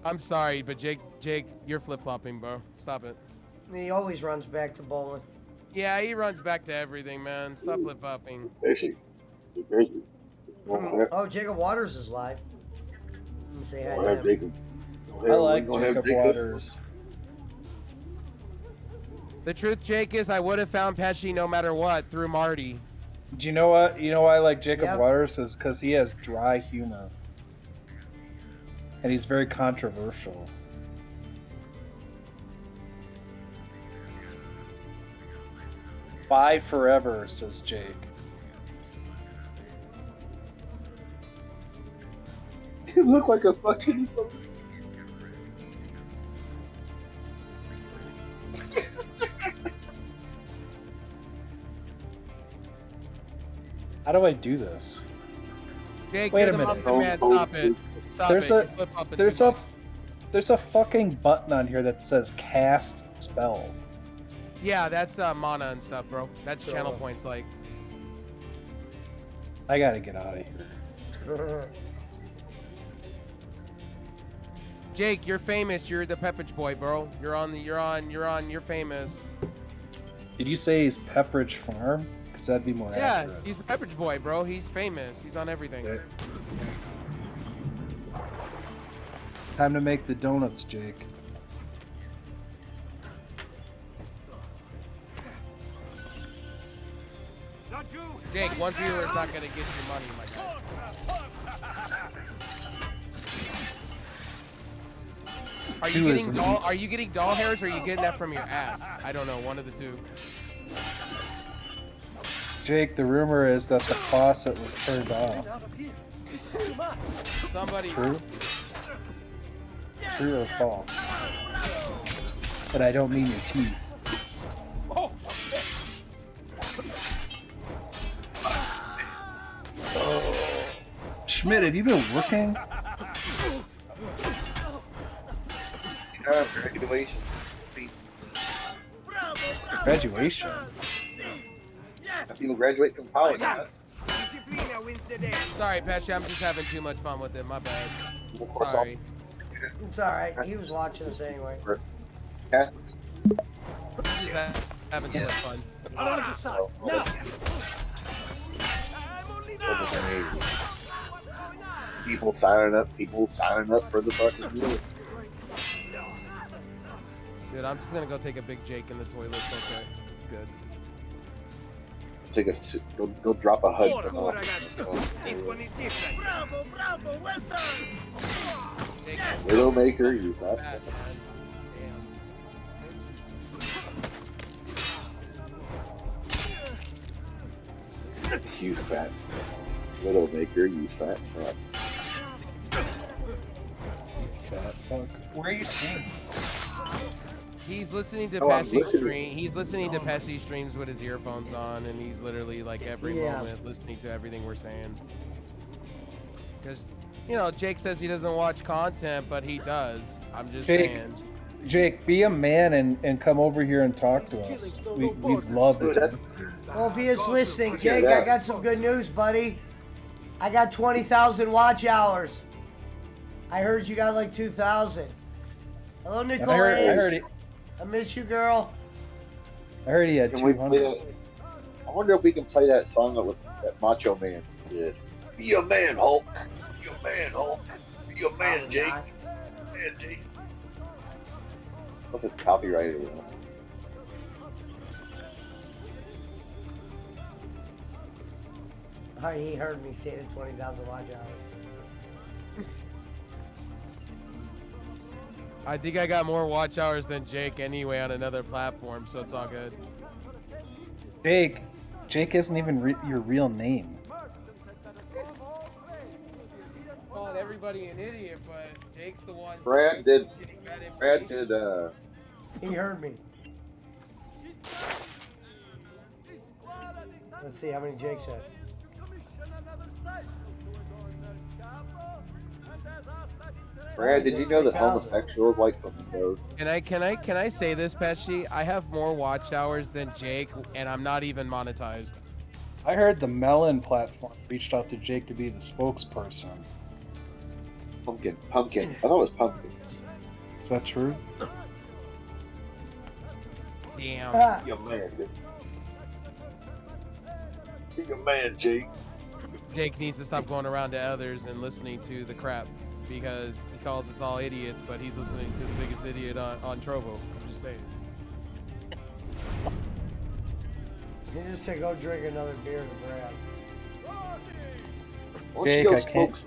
I'm sorry, but Jake, you're flip-flopping, bro. Stop it. He always runs back to bowling. Yeah, he runs back to everything, man. Stop flip-flopping. Oh, Jacob Waters is live. Let me say hi Go to ahead, him. Jacob. I like Go ahead, Jacob Waters. The truth, Jake, is I would have found Pesci no matter what through Marty. Do you know what? You know why I like Jacob Yep. Waters is because he has dry humor, and he's very controversial. Bye forever, says Jake. You look like a fucking. How do I do this? Jake, Wait you're a the minute. Muffin Man. Stop it. Stop There's it. a You're flip-flopping there's too a much. there's a fucking button on here that says cast spell. Yeah, that's mana and stuff, bro. That's So- channel points, like. I gotta get out of here. Jake, you're famous. You're the Pepperidge boy, bro. You're famous. Did you say he's Pepperidge Farm? Because that'd be more Yeah, accurate. he's the Pepperidge Boy, bro. He's famous. He's on everything. Okay. Time to make the donuts, Jake. Jake, one viewer is not gonna get your money, my guy. Are you getting doll hairs, or are you getting that from your ass? I don't know, one of the two. Jake, the rumor is that the faucet was turned off. Somebody. True? True or false? But I don't mean your teeth. Oh. Schmidt, have you been working? Graduation. Graduation? People graduate from college. Sorry, Pesci, I'm just having too much fun with it. My bad. Sorry. It's alright. He was watching us anyway. Catholics. Just having too much fun. On the side. Now. People signing up for the fucking deal. Dude, I'm just gonna go take a big Jake in the toilet. Okay, it's good. Go drop a hug. This one is different. Bravo, bravo, well done. Widowmaker, you fat. You fat. Widowmaker, you fat fuck. Fat fuck. Where are you seeing this? He's listening to Oh, I'm Pesci listening. stream. He's listening to Pesci streams with his earphones on, and he's literally like every Yeah. moment listening to everything we're saying. Because, you know, Jake says he doesn't watch content, but he does. I'm just saying. Jake, be a man and come over here and talk to us. We'd love to talk to you. Well, if he is listening, Jake, I got some good news, buddy. I got 20,000 watch hours. I heard you got like 2,000. Hello, Nicole. I heard it. I miss you, girl. I heard he had Can we play 200. that? I wonder if we can play that song that Macho Man did. Be a man, Hulk. Be a man, Hulk. Be a man, Jake. Man, Jake. What is copyrighted? He heard me say the 20,000 watch hours. I think I got more watch hours than Jake anyway on another platform, so it's all good. Jake isn't even your real name. Calling everybody an idiot, but Jake's the one. Brad did. He heard me. Let's see how many Jake said. Brad, did you know that homosexuals like flamingos? Can I say this, Pesci? I have more watch hours than Jake, and I'm not even monetized. I heard the Melon platform reached out to Jake to be the spokesperson. Pumpkin. I thought it was pumpkins. Is that true? Damn. Be a man, dude. Be a man, Jake. Jake needs to stop going around to others and listening to the crap, because he calls us all idiots, but he's listening to the biggest idiot on Trovo. I'm just saying. You just say go drink another beer to Brad. Jake, I can't.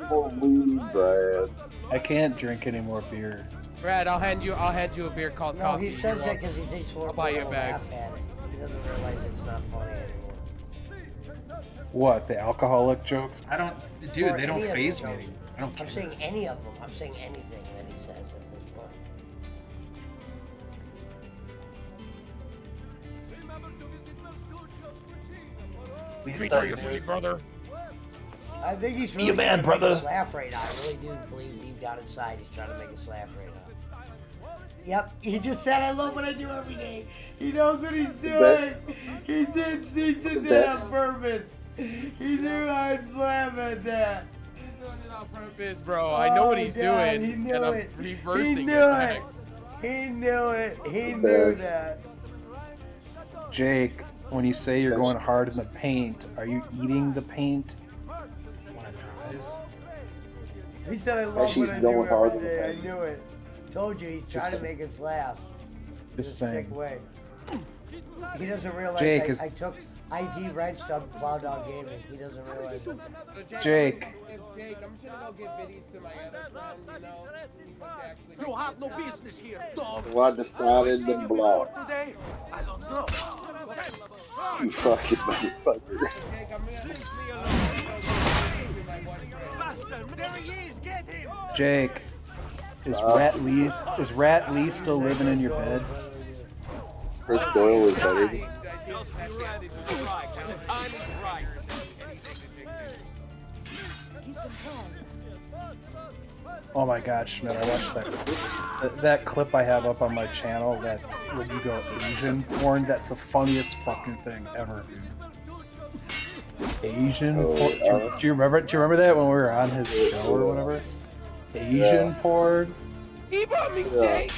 Brad. I can't drink any more beer. Brad, I'll hand you a beer called No, coffee. he says that because he thinks we're I'll buy you a gonna bag. laugh at it. He doesn't realize it's not funny anymore. What, the alcoholic jokes? I don't, dude. Or They don't any of faze the me jokes. anymore. I don't care. I'm saying any of them. I'm saying anything that he says at this point. Please tell your sweet brother. I think he's Be a really man, trying to brother. make us laugh right now. I really do believe deep down inside he's trying to make us laugh right now. Yep, he just said, I love what I do every day. He knows what he's doing. He did that on purpose. He knew I'd laugh at that. He's doing it on purpose, bro. I know what he's God, doing, he knew and I'm it. reversing He it knew back. it. He knew it. He knew that. Jake, when you say you're going hard in the paint, are you eating the paint when it dries? He said, I love what I do going hard every day. I knew it. Told you, he's trying to make us laugh. In a sick way. He doesn't realize Jake I took ID wrenched on Cloud Dog Gaming. He doesn't realize it. Jake. Jake, I'm just gonna go give biddies to my other friend, you know, because they actually. You have no business here, dog. So I decided to block. Today? I don't know. You fucking motherfucker. Jake, I'm gonna. There he is, get him! Jake, is Rat Lee still living in your bed? Chris Doyle is better than Oh my God, Schmidt! I watched that clip I have up on my channel. That when you go Asian porn, that's the funniest fucking thing ever, dude. Asian porn. Do you remember that when we were on his show or whatever? Asian porn. Keep on me, Jake.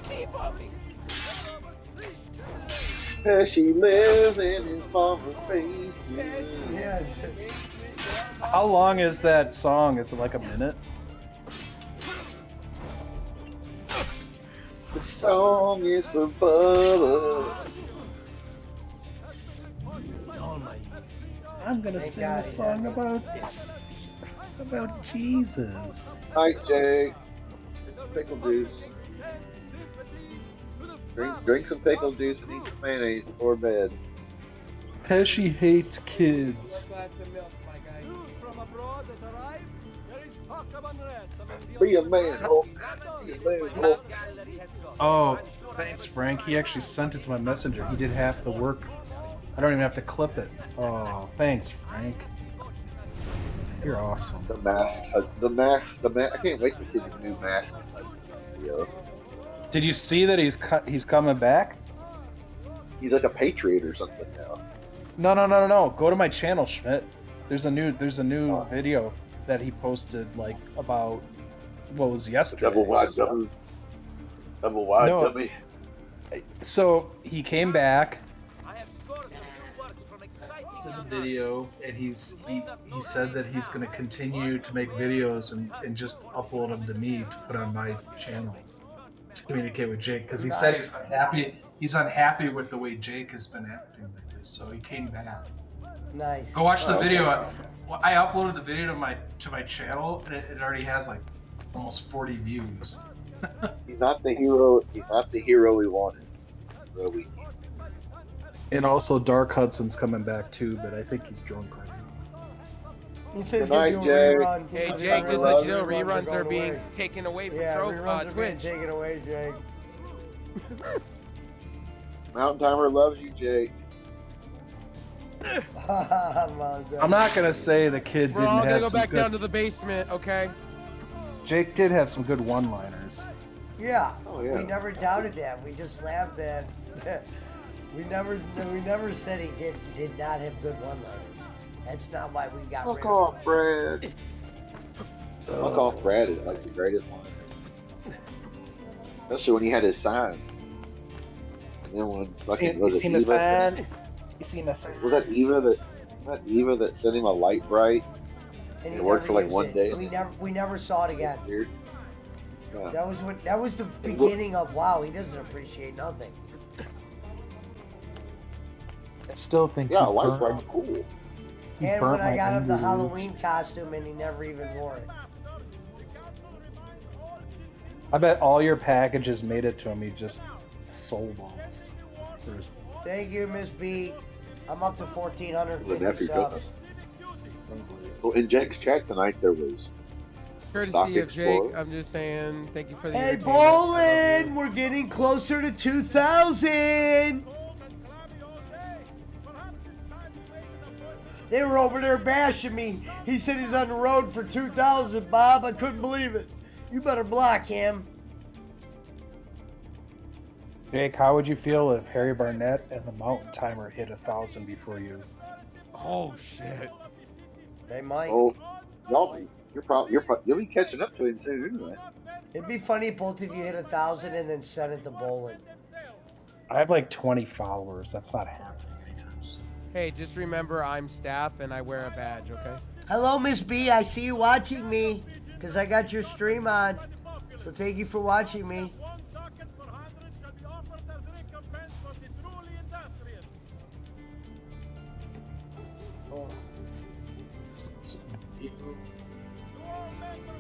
Keep on me. She lives in his mama's basement. Yeah. How long is that song? Is it like a minute? The song is for Bubba. I'm gonna sing a song about Jesus. Night, Jake. Pickle juice. Drink some pickle juice and eat some mayonnaise before bed. Pesci hates kids. Be a man, Hulk. Be a man, Hulk. Oh, thanks, Frank. He actually sent it to my messenger. He did half the work. I don't even have to clip it. Oh, thanks, Frank. You're awesome. The mask. I can't wait to see the new mask video. Did you see that he's coming back? He's like a patriot or something now. No. Go to my channel, Schmidt. There's a new video that he posted like about what was yesterday. Double wide dummy. So he came back. Did the video, and he said that he's going to continue to make videos and just upload them to me to put on my channel to communicate with Jake, because he said he's unhappy with the way Jake has been acting with this, so he came back. Nice. Go watch the video. I uploaded the video to my channel, and it already has like almost 40 views. He's not the hero. He's not the hero we wanted. Really. And also, Dark Hudson's coming back too, but I think he's drunk right now. He says he's going to do a rerun. Hey, Jake, just let you know, reruns are being taken away from Twitch. Taken away, Jake. Mountain Timer loves you, Jake. I'm not gonna say the kid didn't have. We're all gonna go some back good... down to the basement, okay? Jake did have some good one-liners. Yeah. Oh, yeah. We never doubted that. We just laughed at. We never said he did not have good one-liners. That's not why we got rid Fuck of off, him. Brad. Fuck off, Brad is like the greatest one. Especially when he had his sign. And then when fucking was it Eva? You see my sign? Was that Eva that sent him a light bright? And it worked for like one day. We never saw it again. Weird. Yeah. That was the beginning of wow. He doesn't appreciate nothing. I still think. Yeah, light bright's cool. And when I got him the Halloween costume, and he never even wore it. I bet all your packages made it to him. He just sold balls. Thank you, Miss B. I'm up to 1,450 subs. Well, in Jake's chat tonight, there was courtesy of Jake. I'm just saying, thank you for the Hey, entertainment. Bolin, we're getting closer to 2,000. They were over there bashing me. He said he's on the road for 2,000, Bob. I couldn't believe it. You better block him. Jake, how would you feel if Harry Barnett and the Mountain Timer hit 1,000 before you? Oh shit! They might. Oh, you'll be catching up to him soon, anyway. It'd be funny if both of you hit 1,000 and then send it to Bolin. I have like 20 followers. That's not happening anytime Hey, just remember I'm staff and I wear a badge, okay? Hello, Miss B. I see you watching me because I got your stream on. So thank you for watching me.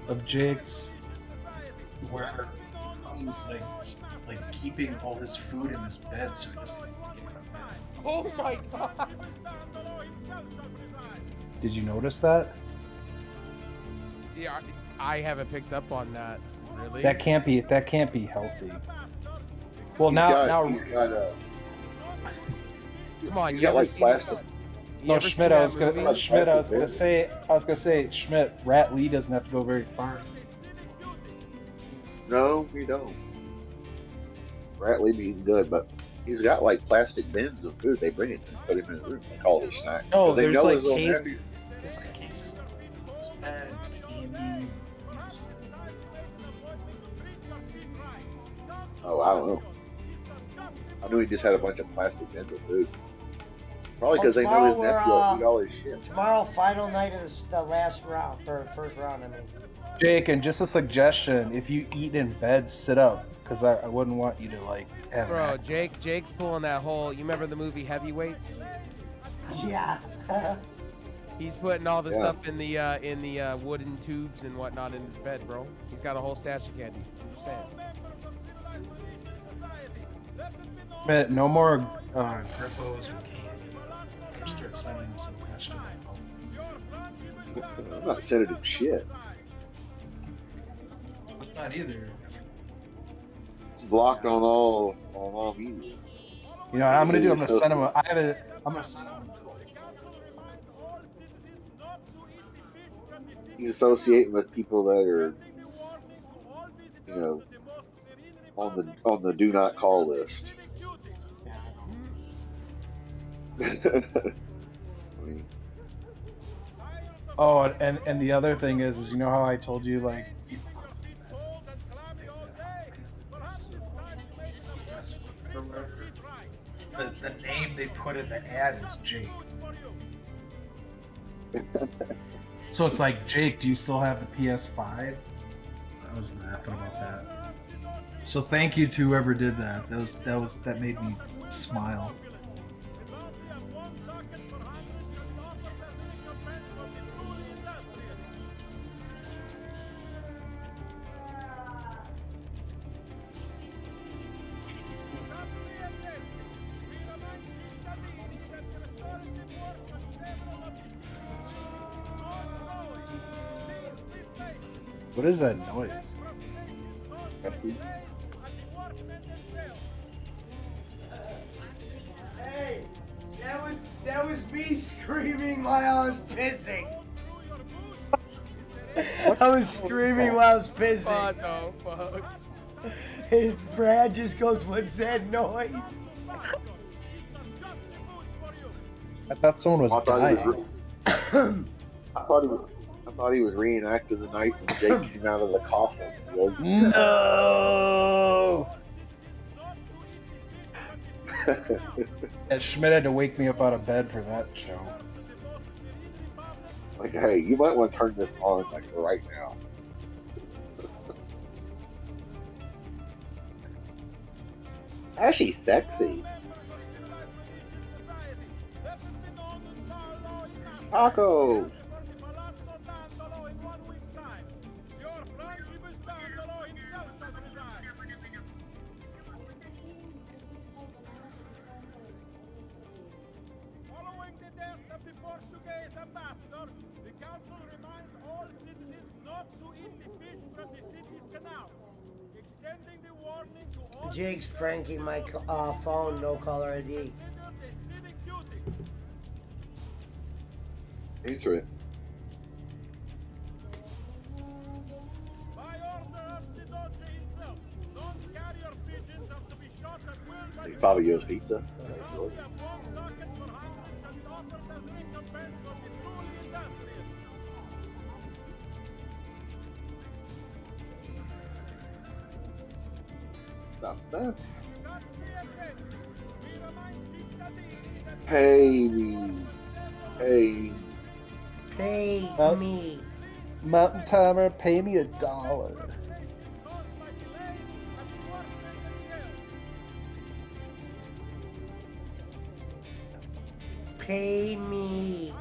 Of Jake's, where he's like keeping all his food in his bed so he doesn't get up. Oh my god! Did you notice that? Yeah, I haven't picked up on that. Really? That can't be healthy. Well, He's now come on, he's you got ever like seen plastic. you no, ever Schmidt. seen I that was gonna movie? Schmidt. I was gonna say Schmidt. Rat Lee doesn't have to go very far. No, you don't. Ratley being good, but he's got like plastic bins of food. They bring it and put him in the room. They call it a snack. No, 'Cause they there's know like his little cases. nephew- There's like cases of his bed and candy. And stuff. Oh, I don't know. I knew he just had a bunch of plastic bins of food. Probably because they know his nephew will eat all his shit. Tomorrow, final night of the last round, or first round, I mean. Jake, and just a suggestion: if you eat in bed, sit up, because I wouldn't want you to like have. an Bro, accident. Jake's pulling that whole. You remember the movie Heavyweights? Yeah. He's putting all the stuff in the wooden tubes and whatnot in his bed, bro. He's got a whole stash of candy. I'm just saying. But no more grippos and candy. Or start sending him some vegetable. I'm not sending him shit. I'm not either. It's blocked on all media. You know what I'm gonna do? I'm gonna send him. I'm gonna send him. He's associating with people that are, you know, on the do not call list. I mean, Oh, and the other thing is you know how I told you like. The name they put in the ad is Jake. So it's like, Jake, do you still have the PS5? I was laughing about that. So thank you to whoever did that. That made me smile. What is that noise? Hey, that was me screaming while I was pissing. I was screaming while I was pissing. What the fuck? And Brad just goes, "What's that noise?" I thought someone was dying. I thought he was reenacting the night when Jake came out of the coffin. No! And Schmidt had to wake me up out of bed for that show. Like, hey, you might want to turn this on like right now. Actually, sexy. Tacos. Following the death of the Portuguese ambassador, the council reminds all citizens not to eat the fish from the city's canals, extending the warning to all Jake's pranking my phone, no caller ID. He's right. by order of the Doge himself. Non-carrier pigeons are to be shot at will by Like Fabio's Pizza. one docket for hundreds shall be offered as recompense for the truly industrious. Not bad. We remind cittadini Pay me. Pay. Pay me. Mountain Timer, pay me $1. Pay me.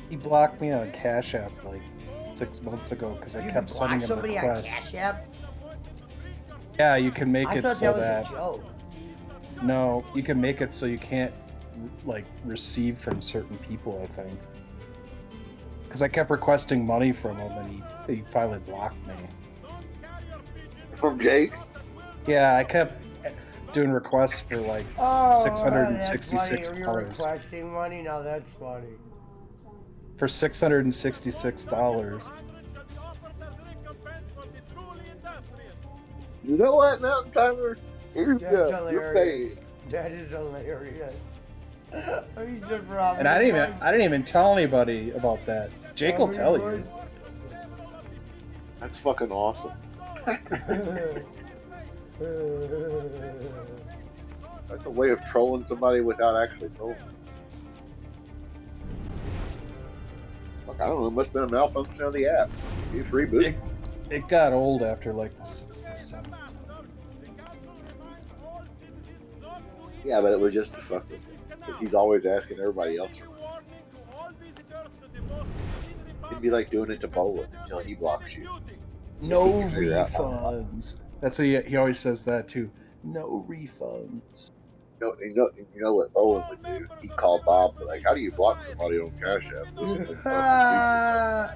He blocked me on Cash App like 6 months ago because I kept sending him somebody on requests. Cash App? Yeah, you can make I it thought so that was a joke. No, you can make it so you can't like receive from certain people, I think. Because I kept requesting money from him and he finally blocked me. From Jake? Yeah, I kept doing requests for like $666. You're requesting money? No, that's funny. For $666. You know what, Mountain Timer? You're paid. That is hilarious. And I didn't even tell anybody about that. Jake will tell you. That's fucking awesome. That's a way of trolling somebody without actually trolling. Fuck, I don't know. It must have been a malfunction on the app. It's rebooted. It got old after like the 6th or 7th. Yeah, but it was just fucking. He's always asking everybody else. It'd be like doing it to Bola until he blocks you. No refunds. That's what he always says that too. No refunds. You know what Bowen would do? He'd call Bob, but like, how do you block somebody on Cash App?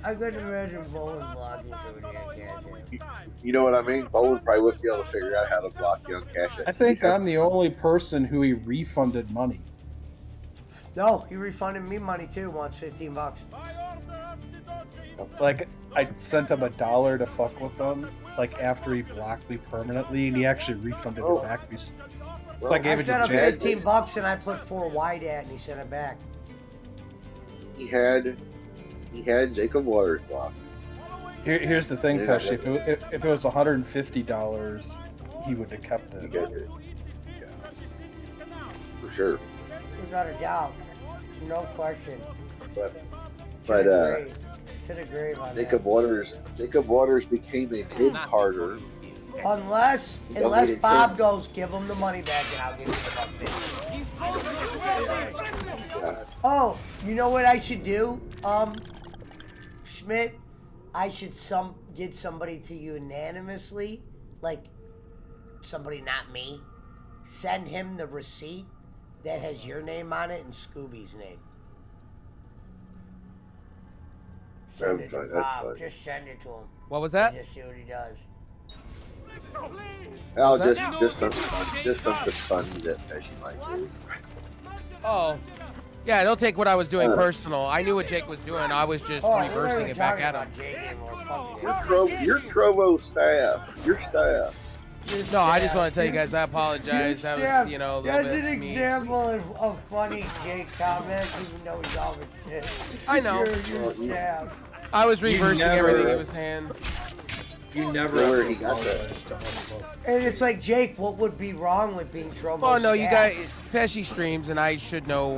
I couldn't imagine Bowen blocking somebody on Cash App. You know what I mean? Bowen probably wouldn't be able to figure out how to block you on Cash App. I think I'm the only person who he refunded money. No, he refunded me money too once, $15. Like, I sent him $1 to fuck with him, like after he blocked me permanently, and he actually refunded it back. Well, I gave it to Jake. Jake. $15 and I put 4 wide at and he sent it back. He had Jacob Waters blocked. Here's the thing, Pesci. If it was $150, he would have kept it. Yeah. For sure. Without a doubt. No question. But to the grave on Jacob Waters became a mid-carder. Unless Bob goes, give him the money back and I'll give you the $150. Oh, you know what I should do? Schmidt, I should get somebody to unanimously, like somebody not me, send him the receipt that has your name on it and Scooby's name. Send it to Bob. Just send it to him. What was that? Just see what he does. I'll just some fun that she might do. Oh. Yeah, don't take what I was doing personal. I knew what Jake was doing. I was just reversing it back at him. Your Trovo staff. Your staff. No, I just want to tell you guys I apologize. That was, a little bit That's an example of funny Jake comments, even though he's all the shit. I know. Your staff. I was reversing everything he was saying. You never apologized to us. And it's like, Jake, what would be wrong with being Trovo's Oh no, you staff? guys, Pesci streams, and I should know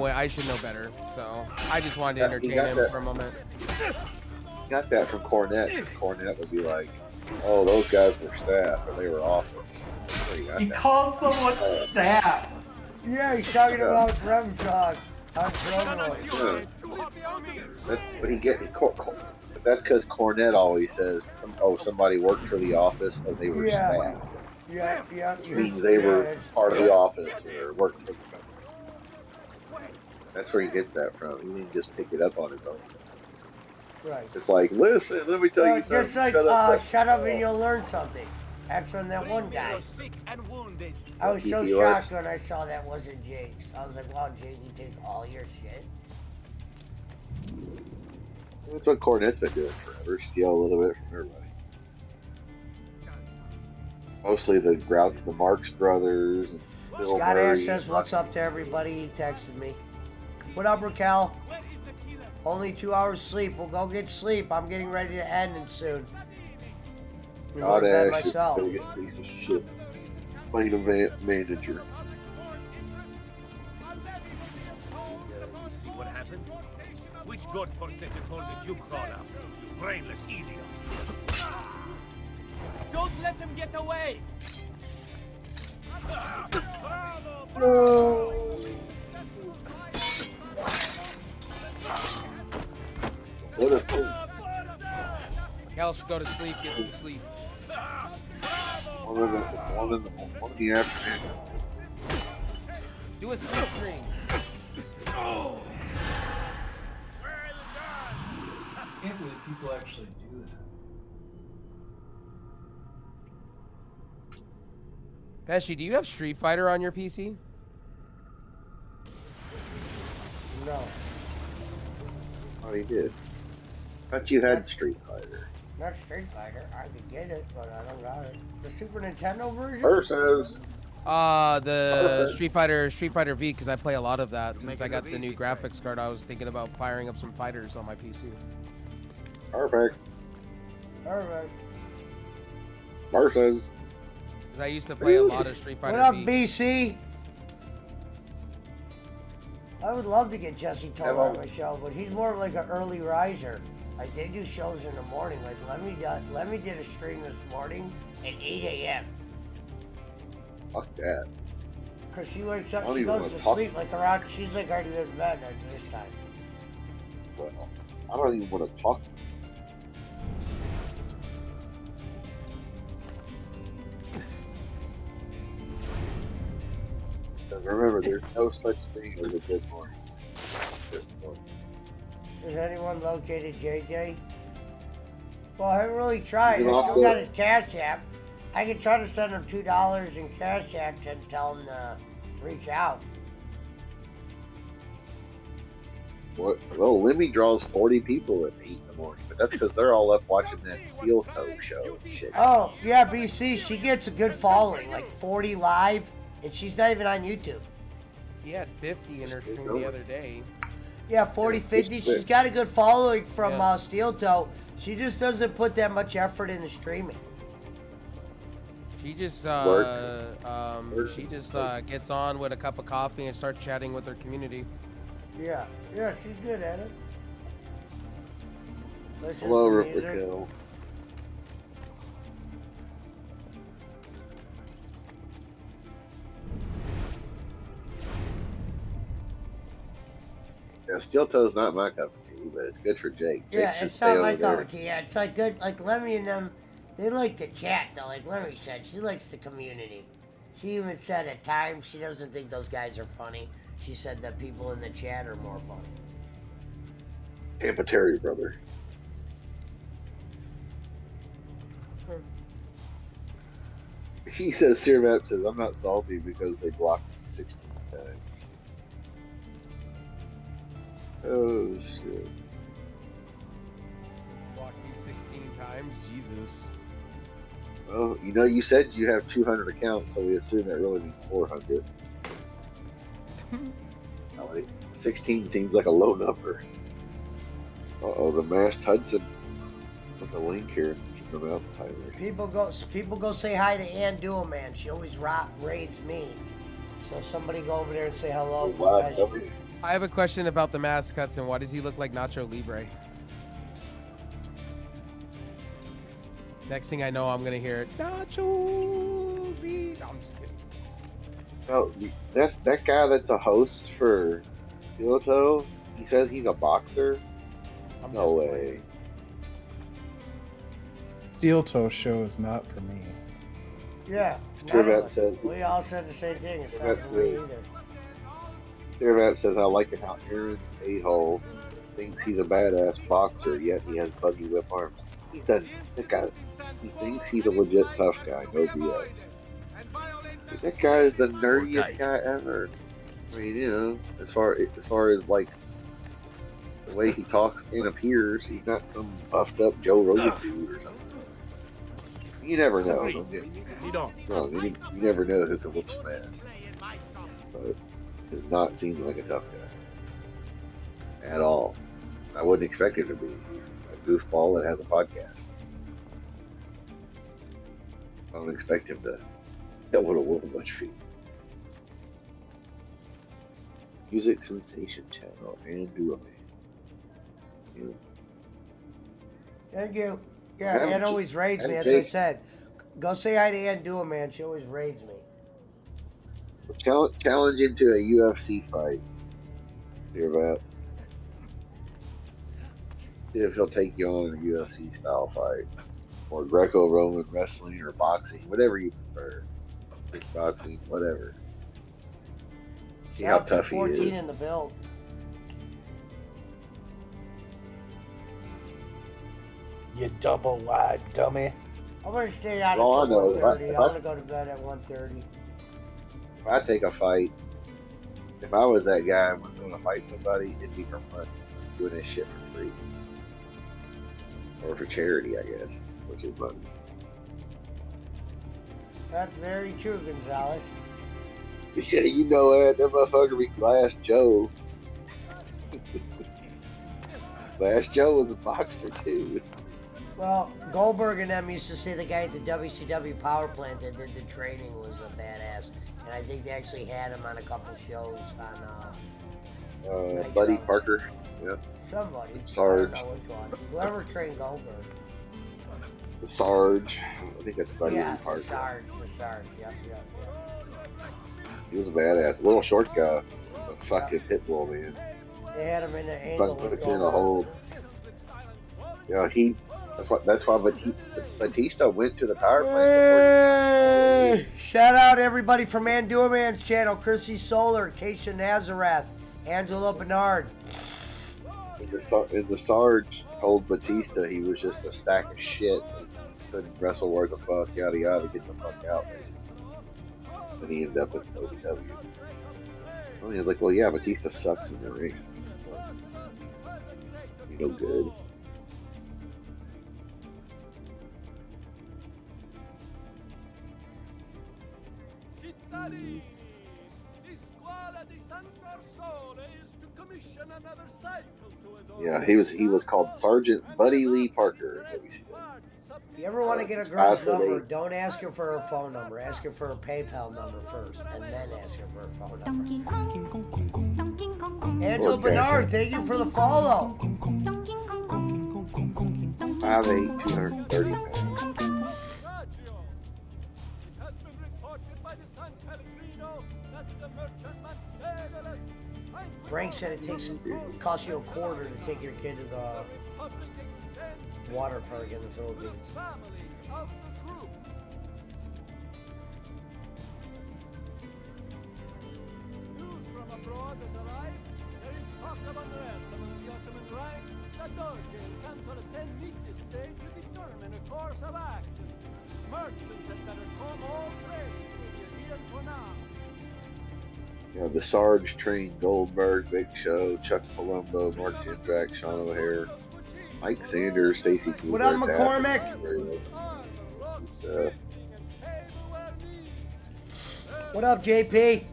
better. So I just wanted to entertain him for a moment. Got that from Cornette. Cornette would be like, "Oh, those guys were staff, or they were office." He called someone staff. Yeah, he's talking about Remshot on Trovo. But that's because Cornette always says, somebody worked for the office, or they were staff. Yeah. Which means they were part of the office or worked for the company. That's where he gets that from. He didn't just pick it up on his own. Right. It's like, listen, let me tell you something. Just like, shut up and you'll learn something. That's from that one guy. I was so shocked when I saw that wasn't Jake's. I was like, wow, Jake, you take all your shit? That's what Cornette's been doing forever. Steal a little bit from everybody. Mostly the Marx Brothers and Bill Scott Murray. Ash says, what's up to everybody? He texted me. What up, Raquel? Only 2 hours sleep. We'll go get sleep. I'm getting ready to end it soon. I'm going to bed myself. Biggest piece of shit. Playing a manager. Which godforsaken hole did you crawl out of, you brainless idiot? Don't let him get away! What a fool. Cal should go to sleep, get some sleep. One in the afternoon. Do a sleep stream. I can't believe people actually do that. Pesci, do you have Street Fighter on your PC? No. Oh, he did. Thought you had Street Fighter. Not Street Fighter. I could get it, but I don't got it. The Super Nintendo version? Versus. The Street Fighter V, because I play a lot of that. Since I got the new graphics card, I was thinking about firing up some fighters on my PC. Perfect. Alright. Versus. Because I used to play a lot of Street Fighter What up, V. BC? I would love to get Jesse Toler on my show, but he's more of like an early riser. Like they do shows in the morning. Like Lemmy did a stream this morning at 8 a.m. Fuck that. Cause she wakes up, I don't she even goes wanna to talk. sleep like around. She's like already in bed at this time. Well, I don't even want to talk. Because remember, there's no such thing as a good morning. This morning. Has anyone located JJ? Well, I haven't really tried. He's I off still there. got his Cash App. I could try to send him $2 in Cash App and tell him to reach out. What? Well, Lemmy draws 40 people at 8 in the morning, but that's because they're all up watching that Steel Toe show and shit. Oh, yeah, BC, she gets a good following, like 40 live, and she's not even on YouTube. He had 50 in her stream the other day. Yeah, 40, 50. She's got a good following from Yeah. Steel Toe. She just doesn't put that much effort into streaming. She just gets on with a cup of coffee and starts chatting with her community. Yeah, she's good at it. Listens Hello, to music. Raquel. Yeah, Steel Toe's not my cup of tea, but it's good for Jake. Yeah, should it's stay not over my there. cup of tea. Yeah, it's like good. Like Lemmy and them, they like to chat though. Like Lemmy said, she likes the community. She even said at times she doesn't think those guys are funny. She said that people in the chat are more funny. Tampa Terry, brother. He says, Sirmat says, I'm not salty because they blocked me 16 times. Oh, shit. Blocked me 16 times? Jesus. Well, you know, you said you have 200 accounts, so we assume that really means 400. Now, 16 seems like a low number. Uh-oh, the masked Hudson. Put the link here from the mountain timer. People go say hi to Ann Dual, man. She always raids me. So somebody go over there and say hello. I have a question about the mascots and why does he look like Nacho Libre? Next thing I know, I'm gonna hear Nacho Libre. No, I'm just kidding. No, that guy that's a host for Steel Toe, he says he's a boxer. No way. Steel Toe show is not for me. Yeah. Sirmat says. We all said the same thing. It's not Sirmat for me says. either. Sirmat says I like it how Aaron A-hole thinks he's a badass boxer, yet he has buggy whip arms. He thinks he's a legit tough guy. No BS. That guy is the nerdiest guy ever. I mean, you know, as far as like the way he talks and appears, he's not some buffed up Joe Rogan dude or something. You never know. Don't get me wrong. You never know who can whoop some ass. But does not seem like a tough guy at all. I wouldn't expect him to be. He's a goofball that has a podcast. I don't expect him to be able to whoop a bunch of feet. Music Sensation Channel and do a man. Thank you. Yeah, Adam, Ann always raids me, as I Jake. said. Go say hi to Ann Dua, man. She always raids me. Challenge into a UFC fight. Hear about? See if he'll take you on in a UFC style fight, or Greco-Roman wrestling, or boxing, whatever you prefer. Kickboxing, whatever. See how Shout out tough to he 14 is. in the build. You double wide dummy. I'm gonna stay out All I until know is 1:30. if I'm gonna go to bed at 1:30. if I take a fight, if I was that guy and was going to fight somebody, it'd be for fun, doing this shit for free, or for charity, I guess, which is money. That's very true, Gonzalez. Yeah, you know that motherfucker be Glass Joe. Glass Joe was a boxer too. Well, Goldberg and them used to say the guy at the WCW power plant that did the training was a badass, and I think they actually had him on a couple shows on. Buddy Nitro. Parker. Yeah. Somebody. Sarge. I don't know which one. Whoever trained Goldberg. The Sarge. I think that's Buddy Yeah, Parker. the Sarge. Yep. He was a badass. Little short guy. A fucking pit bull, man. They had him in an angle. Put with him in a Goldberg. hold. Yeah, that's why Batista went to the power plant. Hey! Shout out everybody from Andua Man's channel, Chrissy Solar, Keisha Nazareth, Angela Bernard. And the Sarge told Batista he was just a stack of shit and couldn't wrestle worth the fuck, yada yada, get the fuck out, basically. And he ended up with OVW. And he was like, well, yeah, Batista sucks in the ring. He's no good. Cittadini, the squadra di Sant'Orsone is to commission another cycle to adorn. Yeah, he was called Sergeant Buddy Lee Parker. If you ever want to get a girl's number, don't ask her for her phone number. Ask her for her PayPal number first, and then ask her for her phone number. Angela Bernard, thank you for the follow. 5'8", 230 pounds. Frank said it costs you $0.25 to take your kid to the water park in the Philippines. News from abroad has arrived. There is talk of unrest among the Ottoman ranks. The Doge will cancel a 10-week stay to determine a course of action. Merchants had better come all trade will be adhered for now. You know, the Sarge trained Goldberg, Big Show, Chuck Palumbo, Mark Jindrak, Sean O'Hare, Mike Sanders, Stacy Keebler. What up, McCormick? What up, JP?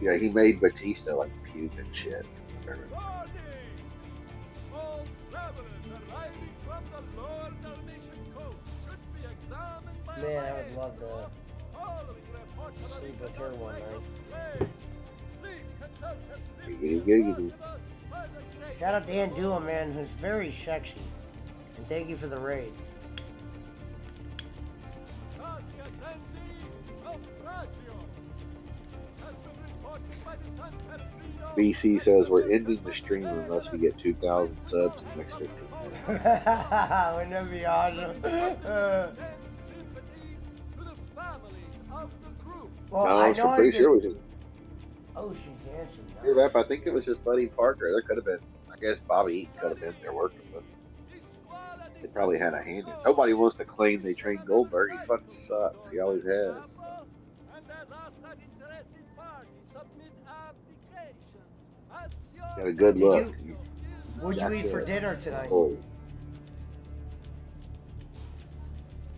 Yeah, he made Batista like puke and shit. Man, I would love to sleep with her one night. Shout out to Aunt Dua, man, who's very sexy. And thank you for the raid. BC says we're ending the stream unless we get 2,000 subs in the next 15 minutes. Wouldn't that be awesome? Well, No, I I'm know pretty sure it was just. Oh, she's dancing now. Your rep, I think it was just Buddy Parker. There could have been, I guess Bobby Eaton could have been there working with him. They probably had a hand in it. Nobody wants to claim they trained Goldberg. He fucking sucks. He always has. Got a good look. What'd you eat for dinner tonight? Oh.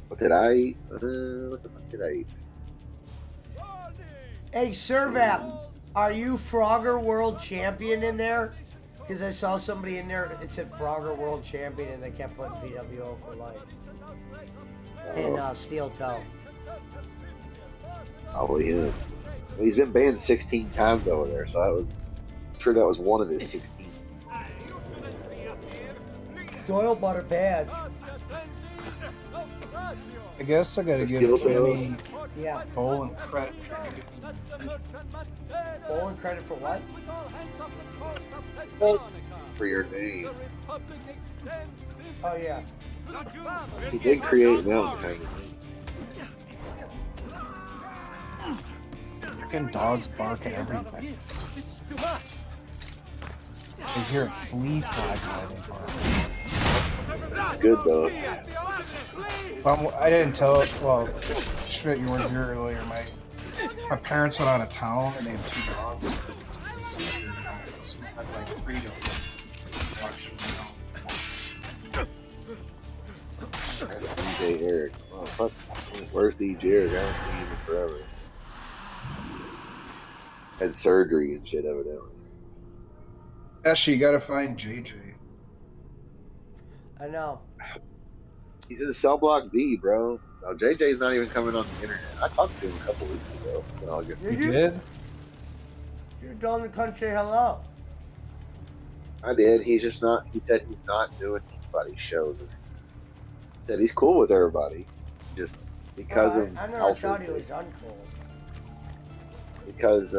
What did I eat? What the fuck did I eat? Hey, Servap, are you Frogger World Champion in there? Because I saw somebody in there, it said Frogger World Champion, and they kept putting PWO for life. And Steel Toe. Probably him. He's been banned 16 times over there, so I'm sure that was one of his 16. Doyle bought a bad. I guess I gotta give Kenny Bowen credit. Bowen credit for what? For your name. Oh yeah. He did create Mountain kind of thing. Freaking dogs bark at everything. I hear a flea fly by. Good though. I didn't tell. Well, shit, you weren't here earlier. My parents went out of town and they had 2 dogs. So I had like 3 to watch them. DJ Eric. Oh, fuck. Where's DJ Eric? I haven't seen him forever. Had surgery and shit, evidently. Actually, you gotta find JJ. I know. He's in Cell Block B, bro. No, JJ's not even coming on the internet. I talked to him a couple weeks ago. In August. You did? You're telling the country hello. I did. He's just not. He said he's not doing anybody's shows. He said he's cool with everybody, just because of I never Alfred. thought he was uncool. Because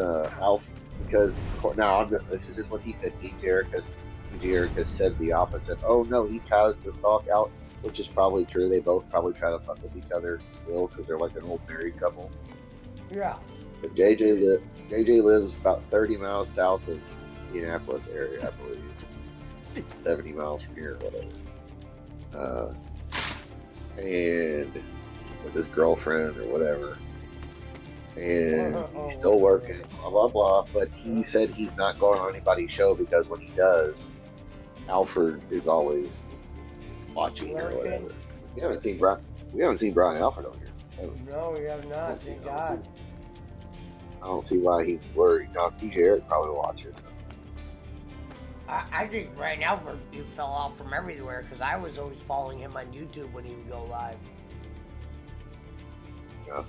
because now this is just what he said. DJ Eric has said the opposite. Oh no, he tries to stalk out, which is probably true. They both probably try to fuck with each other still because they're like an old married couple. Yeah. But JJ lives about 30 miles south of Indianapolis area, I believe. 70 miles from here, whatever. And with his girlfriend or whatever. And he's still working, blah, blah, blah. But he said he's not going on anybody's show because when he does, Alfred is always watching or whatever. We haven't seen Brian Alfred on here. No, we have not. Thank God. I don't see why he's worried. Now, DJ Eric probably watches. I think right now he fell off from everywhere because I was always following him on YouTube when he would go live. Yeah.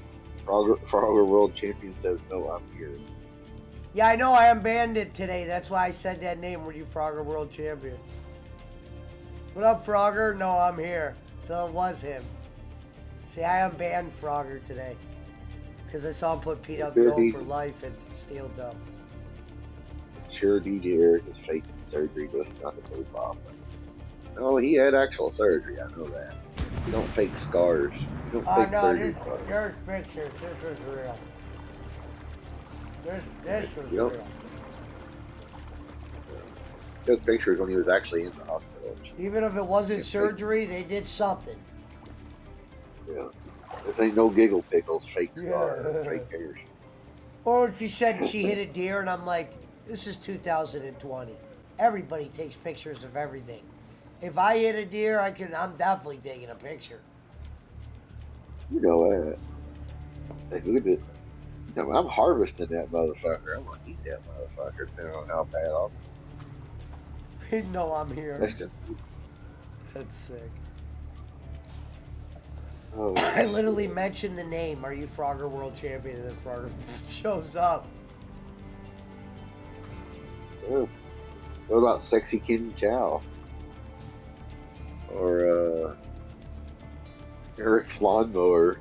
Frogger World Champion says, no, I'm here. Yeah, I know. I unbanned it today. That's why I said that name. Were you Frogger World Champion? What up, Frogger? No, I'm here. So it was him. See, I unbanned Frogger today because I saw him put PWO for life at Steel Dome. Sure, DJ Eric is faking surgery just not to play pop. No, he had actual surgery. I know that. You don't fake scars. You don't fake surgery scars. There's pictures. This is real. This was You know, real. took pictures when he was actually in the hospital. Even if it wasn't surgery, they did something. Yeah. This ain't no giggle pickles, fake scars, fake hairs. Or if she said she hit a deer, and I'm like, this is 2020. Everybody takes pictures of everything. If I hit a deer, I'm definitely taking a picture. You know that. Like, look at this. You know, I'm harvesting that motherfucker. I'm gonna eat that motherfucker, depending on how bad I'll He know I'm here. That's just, That's sick. oh, I literally mentioned the name. Are you Frogger World Champion? And then Frogger shows up. yeah. What about Sexy King Chow? Or, Eric's Lawnmower?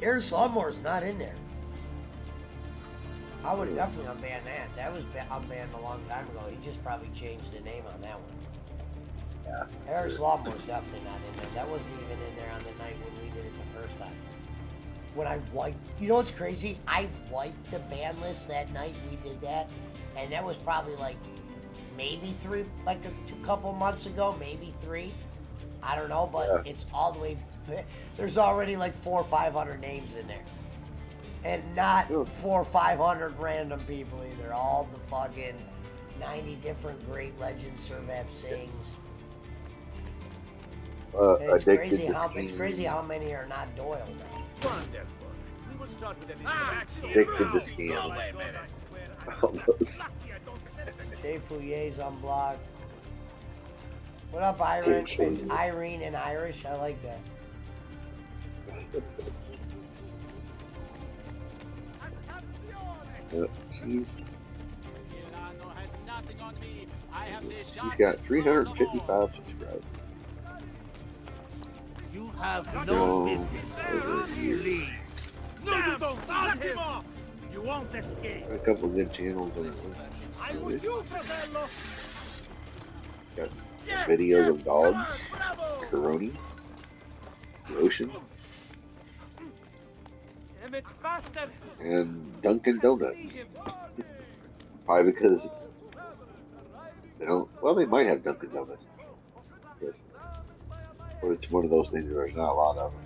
Eric's Lawnmower's not in there. I would have definitely unbanned that. That was unbanned a long time ago. He just probably changed the name on that one. Yeah. Eric's Lawnmower's definitely not in there. That wasn't even in there on the night when we did it the first time. When I wiped, you know what's crazy? I wiped the ban list that night we did that, and that was probably like maybe a couple months ago, maybe 3. I don't know, but it's all the way. There's already like 400 or 500 names in there, and not 400 or 500 random people either. All the fucking 90 different great legends, Servav Singhs. It's crazy how many are not Doyle now. Wonderful. We will start with an Addicted to scam. Jay Fouyer's unblocked. What up, Irene? It's Irene and Irish. I like that. He's Milano has nothing on me. I have the he's got sharpest 355 subscribers. You have No business over here. leave. No, you don't. Knock him off. You won't escape. Got a couple of good channels on it. I'm with you, Fratello. Got videos of dogs, macaroni, the ocean, Damn it, faster. and Dunkin' Donuts. Probably because they don't. Well, they might have Dunkin' Donuts. Yes. But it's one of those things where there's not a lot of them.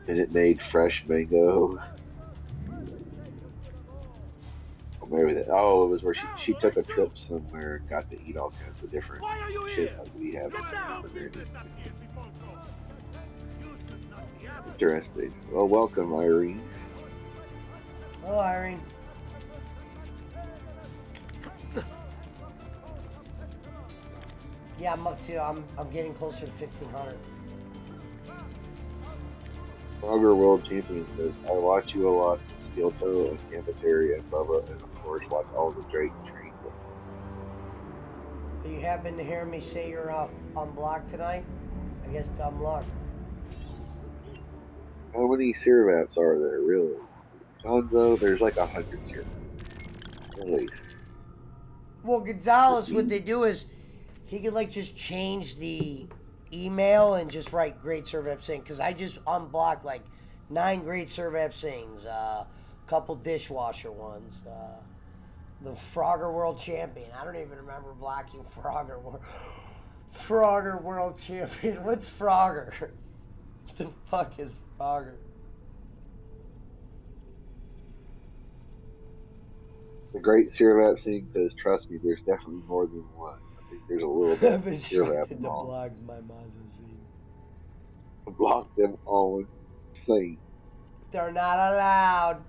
And it made fresh mango. Or maybe that. Oh, it was where she took a trip somewhere and got to eat all kinds of different shit like we have. Interesting. Well, welcome, Irene. Hello, Irene. Yeah, I'm up to. I'm getting closer to 1,500. Frogger World Champion says, I watch you a lot in Steel Toe and Cafeteria and Bubba, and of course watch all the Drake train. You happen to hear me say you're off unblocked tonight? I guess dumb luck. How many Cerevaps are there, really? Gonzo, there's like 100 Cerevaps. At least. Well, Gonzalez, what they do is he could like just change the email and just write Great Servap Sing, because I just unblocked like 9 Great Servap Sings, a couple dishwasher ones, the Frogger World Champion. I don't even remember blocking Frogger World Champion. What's Frogger? What the fuck is Frogger? The Great Cerevat Sing says, trust me, there's definitely more than one. I think there's a little bit I've of been Cerevat instructed to involved. block my magazine. Block them all insane. They're not allowed.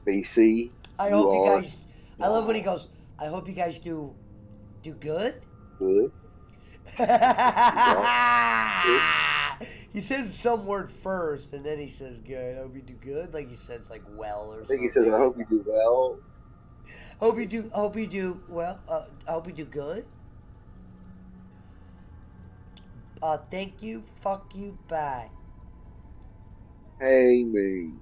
BC, I hope you guys. I love when he goes, I hope you guys do good. Good. He says some word first, and then he says good. I hope you do good. Like he says like well or I think something. he says, I hope you do well. Hope you do well. I hope you do good. Thank you. Fuck you. Bye. Hey me.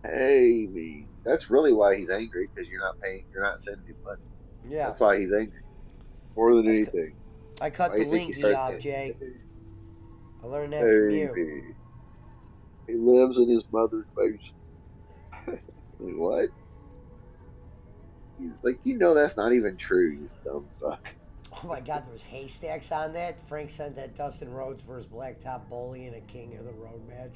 Hey me. That's really why he's angry, because you're not sending him money. Yeah. That's why he's angry. More than anything. I cut Why the do you think he linky starts off, getting Jay. paid? I learned that from you. Me. He lives in his mother's basement. Like, what? He's like, that's not even true, you dumb fuck. Oh my God, there was haystacks on that. Frank sent that Dustin Rhodes versus Blacktop Bully in a King of the Road match.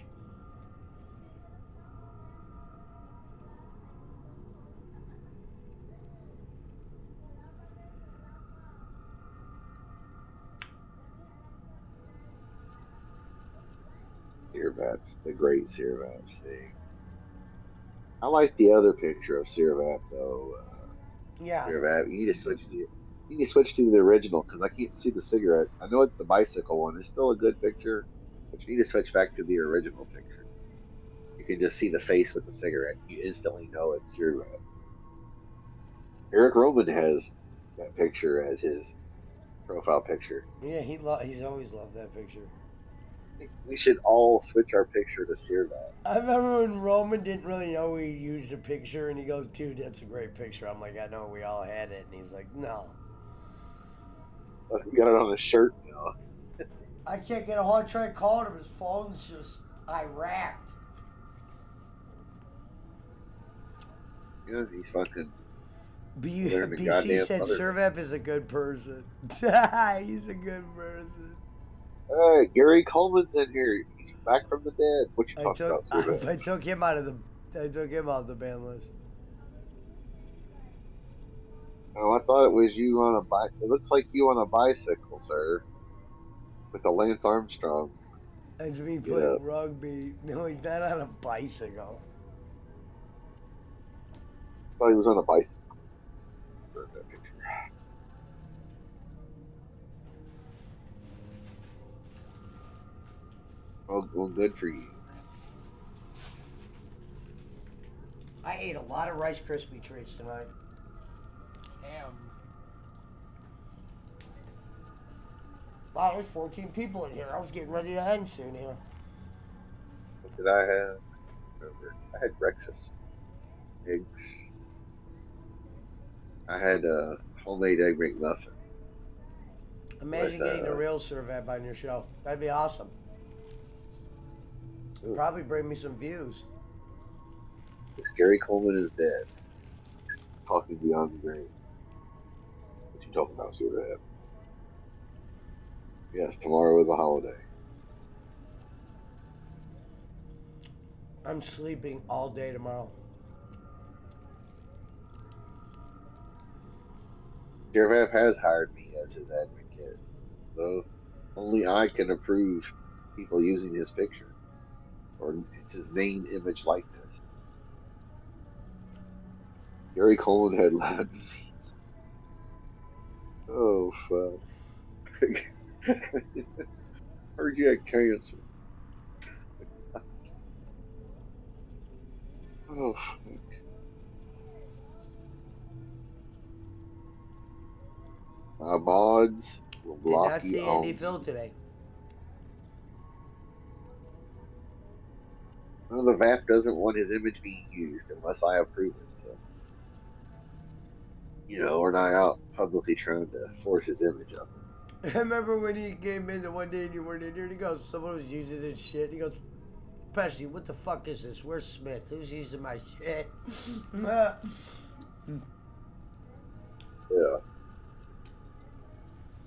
Cerevat's the great Cerevat thing. I like the other picture of Cerevat though. Yeah. Cerevat, you need to switch to the original because I can't see the cigarette. I know it's the bicycle one. It's still a good picture, but you need to switch back to the original picture. You can just see the face with the cigarette. You instantly know it's Cerevat. Eric Roman has that picture as his profile picture. Yeah, he's always loved that picture. I think we should all switch our picture to Cerevat. I remember when Roman didn't really know he used a picture, and he goes, dude, that's a great picture. I'm like, I know, we all had it. And he's like, no. We got it on a shirt now. I can't get a hold. I tried calling him. His phone's just Iraqed. He's fucking. BC said Servap is a good person. He's a good person. Gary Coleman's in here. He's back from the dead. What you talking about, Servap? I took him off the ban list. Oh, I thought it was you on a bike. It looks like you on a bicycle, sir. With a Lance Armstrong. That's me playing rugby. No, he's not on a bicycle. I thought he was on a bicycle. That picture. Well, good for you. ate a lot of Rice Krispie treats tonight. Damn. Wow, there's 14 people in here. I was getting ready to end soon here. What did I have? I had breakfast, eggs. I had a homemade egg McMuffin. Imagine with, getting the real Servat on your show. That'd be awesome. It'd probably bring me some views. Gary Coleman is dead. Talking beyond the grave. What you talking about, Servat? Yes, tomorrow is a holiday. I'm sleeping all day tomorrow. Servat has hired me as his advocate, though only I can approve people using his picture, or it's his name, image, likeness. Gary Coleman had Lyme disease. Oh, fuck. Heard you had cancer. Oh, fuck. My mods will Did block not you see on. Andy Phil today. Well, the VAP doesn't want his image being used unless I approve it. So, we're not out publicly trying to force his image up. I remember when he came in the one day and you weren't in here, and he goes, someone was using his shit. He goes, Pesci, what the fuck is this? Where's Smith? Who's using my shit? Yeah.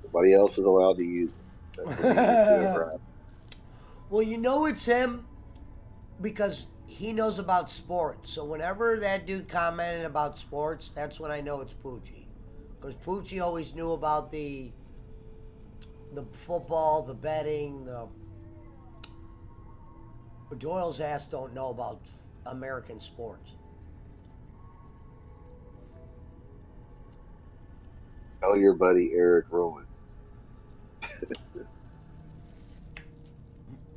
Nobody else is allowed to use it. That's whoever I- Well, you know it's him because he knows about sports. So whenever that dude commented about sports, that's when I know it's Poochie. Because Poochie always knew about the football, the betting, but Doyle's ass don't know about American sports. Tell your buddy Eric Rowan.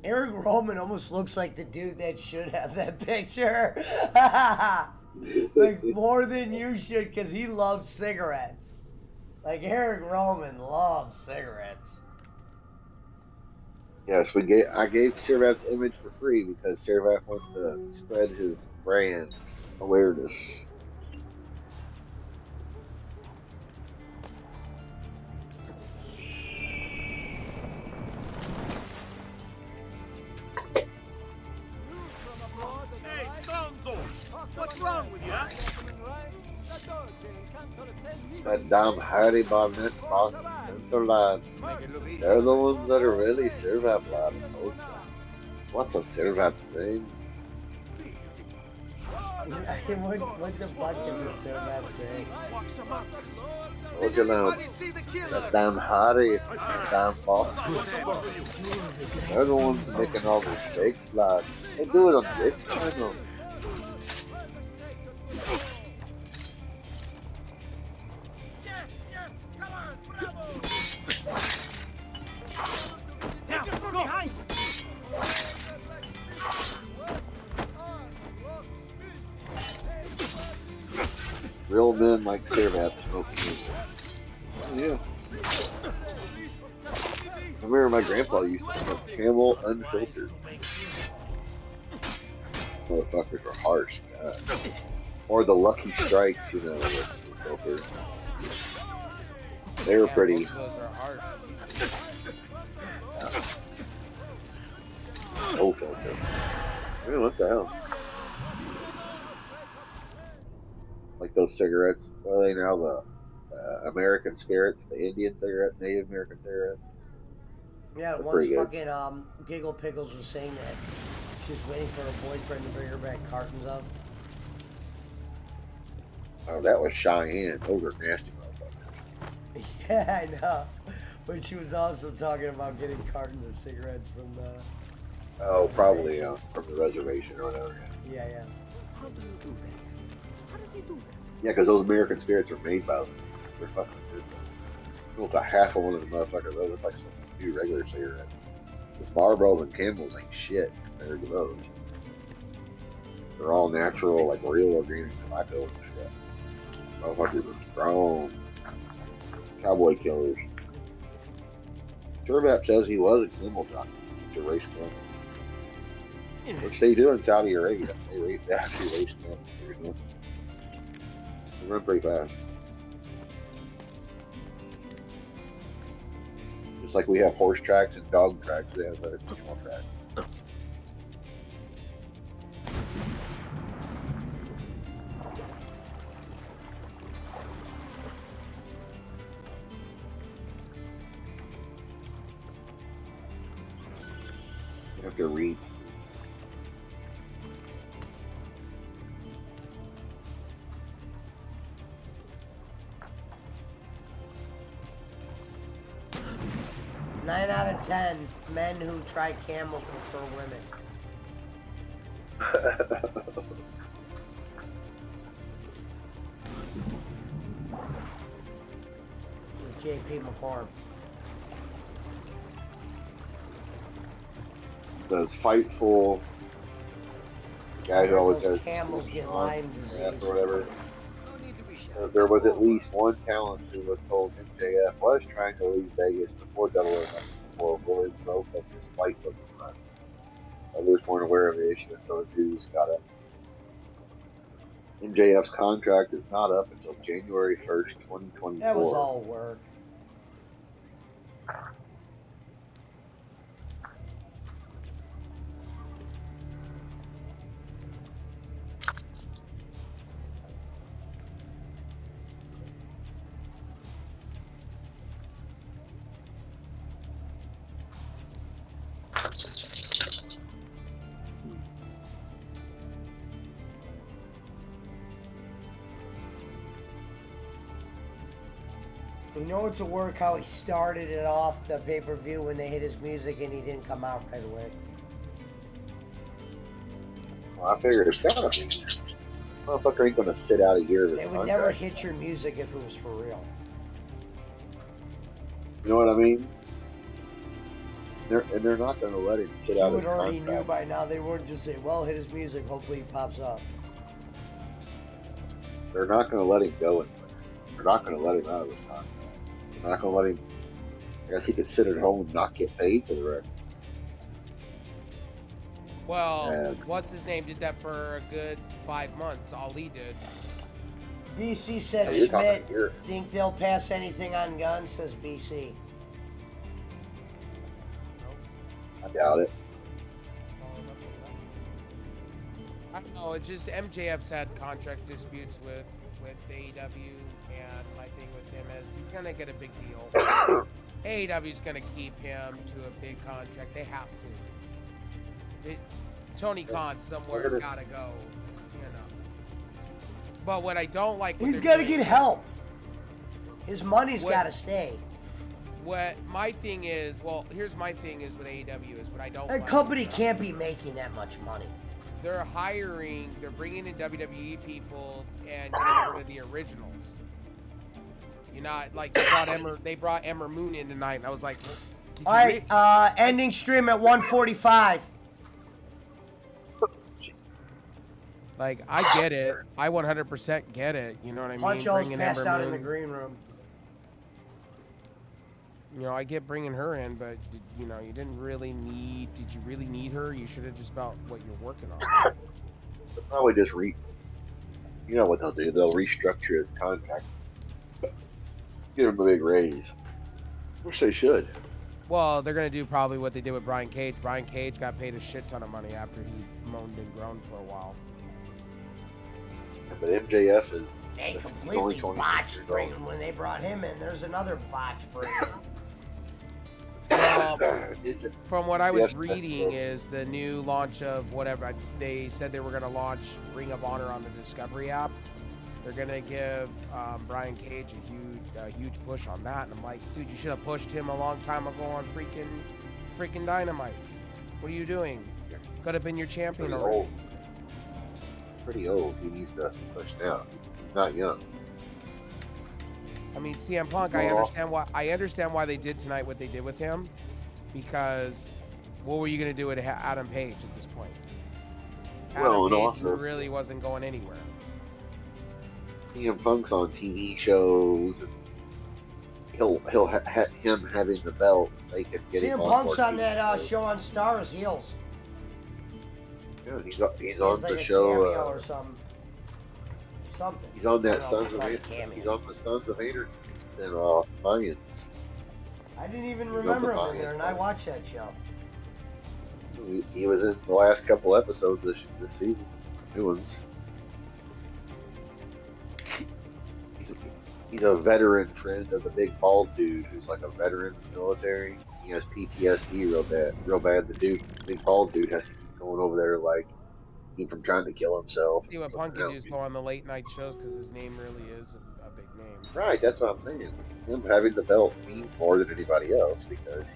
Eric Roman almost looks like the dude that should have that picture. Like, more than you should, because he loves cigarettes. Like, Eric Roman loves cigarettes. Yes, I gave Servat's image for free because Servat wants to spread his brand awareness. Hey, Stronzo! What's wrong with you, huh? That damn Harry Bonnet, lad. They're the ones that are really Servat lad. What's a Servat saying? What the fuck is a Servat saying? Told you now, that damn Harry, that damn boss. They're the ones making all the mistakes, lad. They do it on Twitch channel. Now, go behind! Real men like Servat smoke camel. Oh, yeah. I remember my grandpa used to smoke camel unfiltered. Motherfuckers were harsh. God. Or the Lucky Strikes, with filtered. They were pretty. Both of those are harsh. No filter. Man, what the hell? Like those cigarettes. What are they now? The American cigarettes, the Indian cigarettes, Native American cigarettes. Yeah, They're once pretty good. fucking Giggle Pickles was saying that she was waiting for her boyfriend to bring her back cartons of. Oh, that was Cheyenne. Those are nasty motherfuckers. Yeah, I know. But she was also talking about getting cartons of cigarettes from the. Oh, probably from the reservation or whatever. Yeah. How do you do that? How does he do that? Yeah, because those American spirits are made by them. They're fucking good. Almost a half of one of the motherfuckers. Those it's like some few regular cigarettes. The Marlboros and Camels ain't shit compared to those. They're all natural, like real organic tobacco and shit. Motherfuckers are strong. Cowboy killers. Turbat says he was a camel jockey to race camels. Which they do in Saudi Arabia. They actually race camels. They run pretty fast. Just like we have horse tracks and dog tracks, they have camel tracks. You have to read. Nine out of 10 men who try camel prefer women. This is JP McCorb. Says Fightful. Guy who always has Camels get Lyme disease or whatever. There was at least one talent who was told MJF was trying to leave Vegas before Double or Nothing before Roy broke up his fight with the press. Others weren't aware of the issue until the news got up. MJF's contract is not up until January 1st, 2024. That was all work. You know it's a work how he started it off the pay-per-view when they hit his music and he didn't come out right away. Well, I figured it's gotta be. Motherfucker ain't gonna sit out a year of his They would contract. never hit your music if it was for real. You know what I mean? They're not gonna let him sit You out would his already contract. knew by now. They wouldn't just say, well, hit his music, hopefully he pops up. They're not gonna let him go anywhere. They're not gonna let him out of his contract. They're not gonna let him. I guess he could sit at home and not get paid for the rest. Well, what's his name did that for a good 5 months. All he did. BC said Yeah, you're talking Schmidt, here. think they'll pass anything on guns, says BC. I doubt it. I don't know. It's just MJF's had contract disputes with AEW, and my thing with him is he's gonna get a big deal. AEW's gonna keep him to a big contract. They have to. Tony Khan somewhere's gotta go, you know. But what I don't like, He's got to get help. His money's got to stay. What my thing is, well, here's my thing is with AEW is what I don't. That company can't be making that much money. They're bringing in WWE people and getting rid of the originals. You know, like they brought Ember Moon in tonight, and I was like, all right, ending stream at 1:45. Like, I get it. I 100% get it. You know what I mean? Punch O's Bringing passed Ember out Moon. in the green room. You know, I get bringing her in, but you know, you didn't really need. Did you really need her? You should have just about what you're working on. They'll probably just you know what they'll do? They'll restructure his contract, give him a big raise, which they should. Well, they're gonna do probably what they did with Brian Cage. Brian Cage got paid a shit ton of money after he moaned and groaned for a while. But MJF is They he's only completely 26 botched years old. bringing when they brought him in. There's another botch bringing. From what I was reading is the new launch of whatever they said they were going to launch Ring of Honor on the Discovery app. They're going to give Brian Cage a huge push on that, and I'm like, dude, you should have pushed him a long time ago on freaking Dynamite. What are you doing? Could have been your champion already. Pretty old. He needs to push now. He's not young. I mean, CM Punk, I understand why they did tonight what they did with him, because what were you going to do with Adam Page at this point? Well, and Page also really wasn't going anywhere. CM Punk's on TV shows, and him having the belt, they could get him CM on Punk's more on TV that shows. show on Stars Heels. Yeah, he's He on has like the a show. cameo or something. Something. He's on that I don't know Sons if of it's Anarchy. called a He's cameo. on the Sons of Anarchy and Mayans. I didn't even He's on remember the him in there, and I watched that show. He was in the last couple episodes this season. New ones. He's a veteran friend of the big bald dude who's like a veteran in the military. He has PTSD real bad. The big bald dude has to keep going over there like keep from trying to kill himself. See what Punk can do is go on the late night shows because his name really is a big name. Right, that's what I'm saying. Him having the belt means more than anybody else because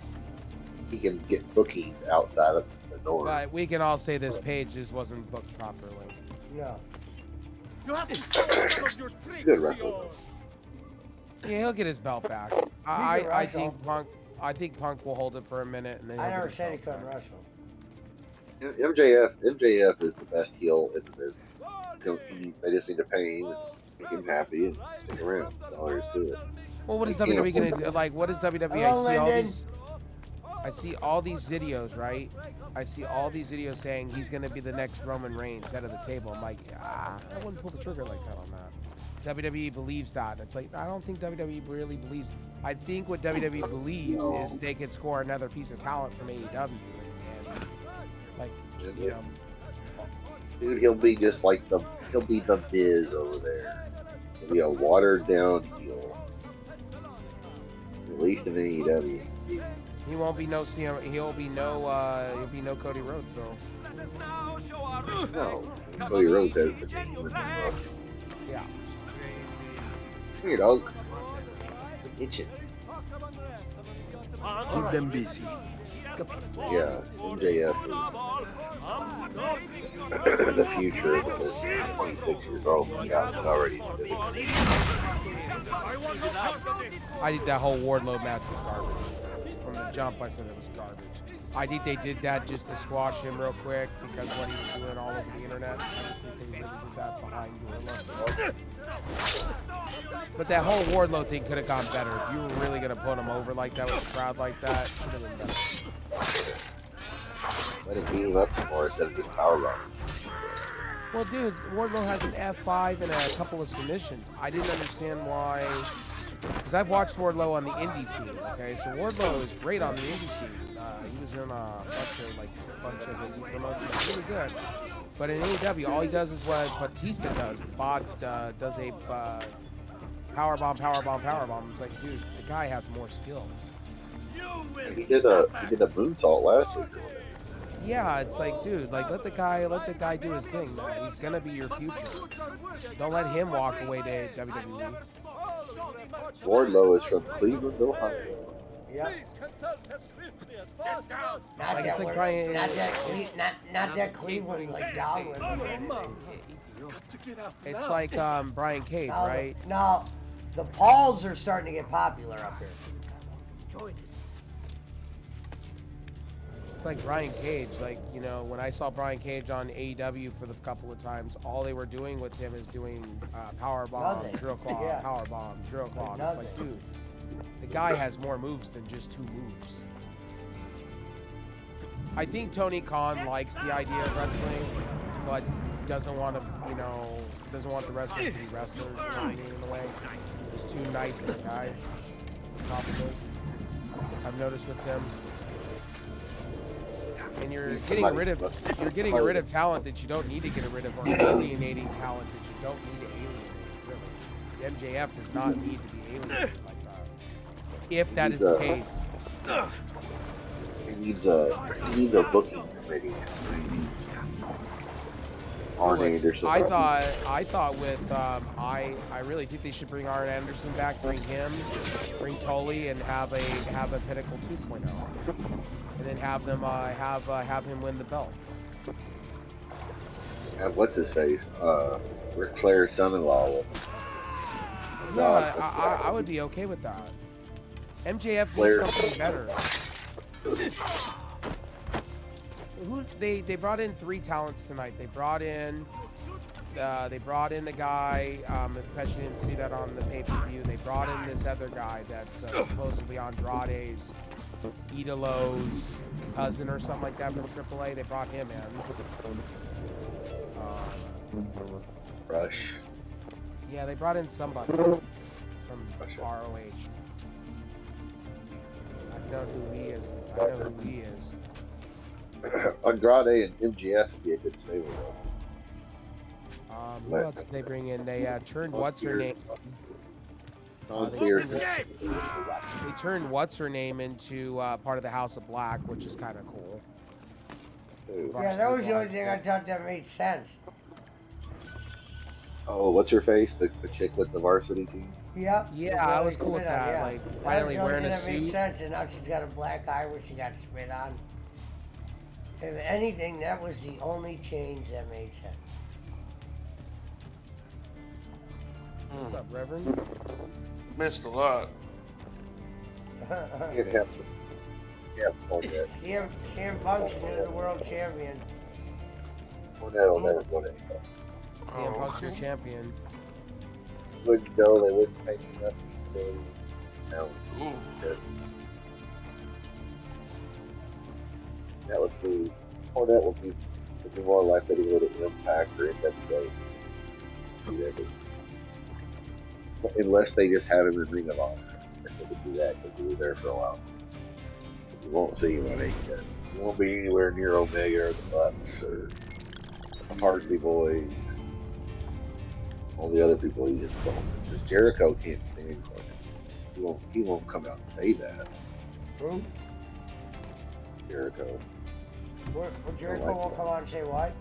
he can get bookings outside of the norm. But we can all say this page just wasn't booked properly. No. You have to show some of your tricks, Good wrestler. Yeah, he'll get his belt back. I think Punk will hold it for a minute and then I he'll never get his said he belt couldn't back. wrestle. MJF is the best heel in the business. They just need to pay him and make him happy and stick around. That's all there is to it. Well, what is They can't WWE gonna afford do? that. Like, what is WWE? Hello, I see all these videos, right? I see all these videos saying he's gonna be the next Roman Reigns head of the table. I'm like, I wouldn't pull the trigger like that on that. WWE believes that. It's like, I don't think WWE really believes. I think what WWE believes is they could score another piece of talent from AEW. And like, you know. Dude, he'll be just like he'll be the Miz over there. He'll be a watered down heel. At least in AEW. He won't be no CM. He'll be no Cody Rhodes though. No, Cody Rhodes has the name. Yeah. Here, dog. Get you. Keep them busy. Yeah, MJF is the future of the 26 years old. Yeah, it's already. I think that whole Wardlow match was garbage. From the jump, I said it was garbage. I think they did that just to squash him real quick because what he was doing all over the internet. I just think they really did that behind Gorilla. But that whole Wardlow thing could have gone better. If you were really going to put him over like that with a crowd like that, should have been better. Let him beat him up some more instead of just powerbomb. Well, dude, Wardlow has an F5 and a couple of submissions. I didn't understand why. Because I've watched Wardlow on the indie scene, okay? So Wardlow is great on the indie scene. He was in a bunch of indie promotions. Really good. But in AEW, all he does is what Batista does. Bod does a powerbomb. It's like, dude, the guy has more skills. He did a moonsault last week. Yeah, it's like, dude, like let the guy do his thing, man. He's gonna be your future. Don't let him walk away to WWE. Wardlow is from Cleveland, Ohio. Yep. Like it's like Brian. Not that Cleveland like Darwin. It's like Brian Cage, right? Now, the Pauls are starting to get popular up here. It's like Brian Cage. Like, you know, when I saw Brian Cage on AEW for the couple of times, all they were doing with him is doing power bomb, drill claw, power bomb, drill claw. And it's like, dude, the guy has more moves than just 2 moves. I think Tony Khan likes the idea of wrestling, but doesn't want to, you know, doesn't want the wrestlers to be wrestlers, you know what I mean, in a way. He's too nice of a guy. Top of this. I've noticed with him. And you're getting rid of talent that you don't need to get rid of, or alienating talent that you don't need to alienate. Really. MJF does not need to be alienated like that. If that is the case. He needs a booking committee. Arn Anderson. I thought with I really think they should bring Arn Anderson back, bring him, bring Tully, and have a Pinnacle 2.0, and then have them have him win the belt. What's his face? Ric Flair's son-in-law. Yeah, I would be okay with that. MJF needs something better. They brought in 3 talents tonight. They brought in the guy. I bet you didn't see that on the pay-per-view. They brought in this other guy that's supposedly Andrade's, Idolo's cousin or something like that from AAA. They brought him in. Rush. Yeah, they brought in somebody from ROH. I know who he is. Andrade and MGF would be a good stable though. Who else did they bring in? They turned what's her name? They turned what's her name into part of the House of Black, which is kind of cool. Yeah, that was the only thing I thought that made sense. Oh, what's her face? The chick with the varsity team? Yep. Yeah, I was cool with that. Yeah. Like finally wearing a that suit. Made sense, and now she's got a black eye where she got spit on. If anything, that was the only change that made sense. What's up, Reverend? Missed a lot. You'd have to. CM Punk's the world champion. Cornette'll never go to anything. CM Punk's your champion. Wouldn't go, they wouldn't pay me nothing. So, no. That would be, Cornette would be more likely to go to Impact or NWA. Unless they just have him in Ring of Honor. If they could do that, because he was there for a while. You won't see him on AEW. You won't be anywhere near Omega or the Bucks or the Hardy Boys. All the other people he's insulted. Because Jericho can't stand Cornette. He won't come out and say that. Who? Jericho. Well, Jericho won't come out and say what?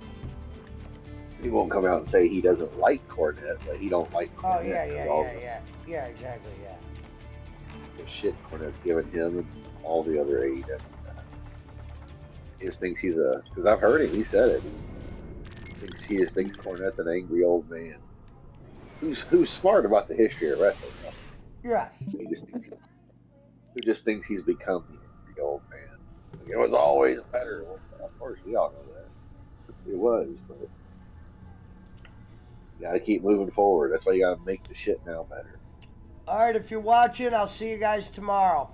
He won't come out and say he doesn't like Cornette, but he don't like Cornette. Oh, yeah, exactly, yeah. The shit Cornette's given him and all the other AEW guys. He just thinks he's because I've heard him, he said it. He just thinks Cornette's an angry old man. Who's smart about the history of wrestling. Yeah. Who just thinks he's become the angry old man. It was always better. Well, of course, we all know that. It was, but you gotta keep moving forward. That's why you gotta make the shit now better. All right, if you're watching, I'll see you guys tomorrow.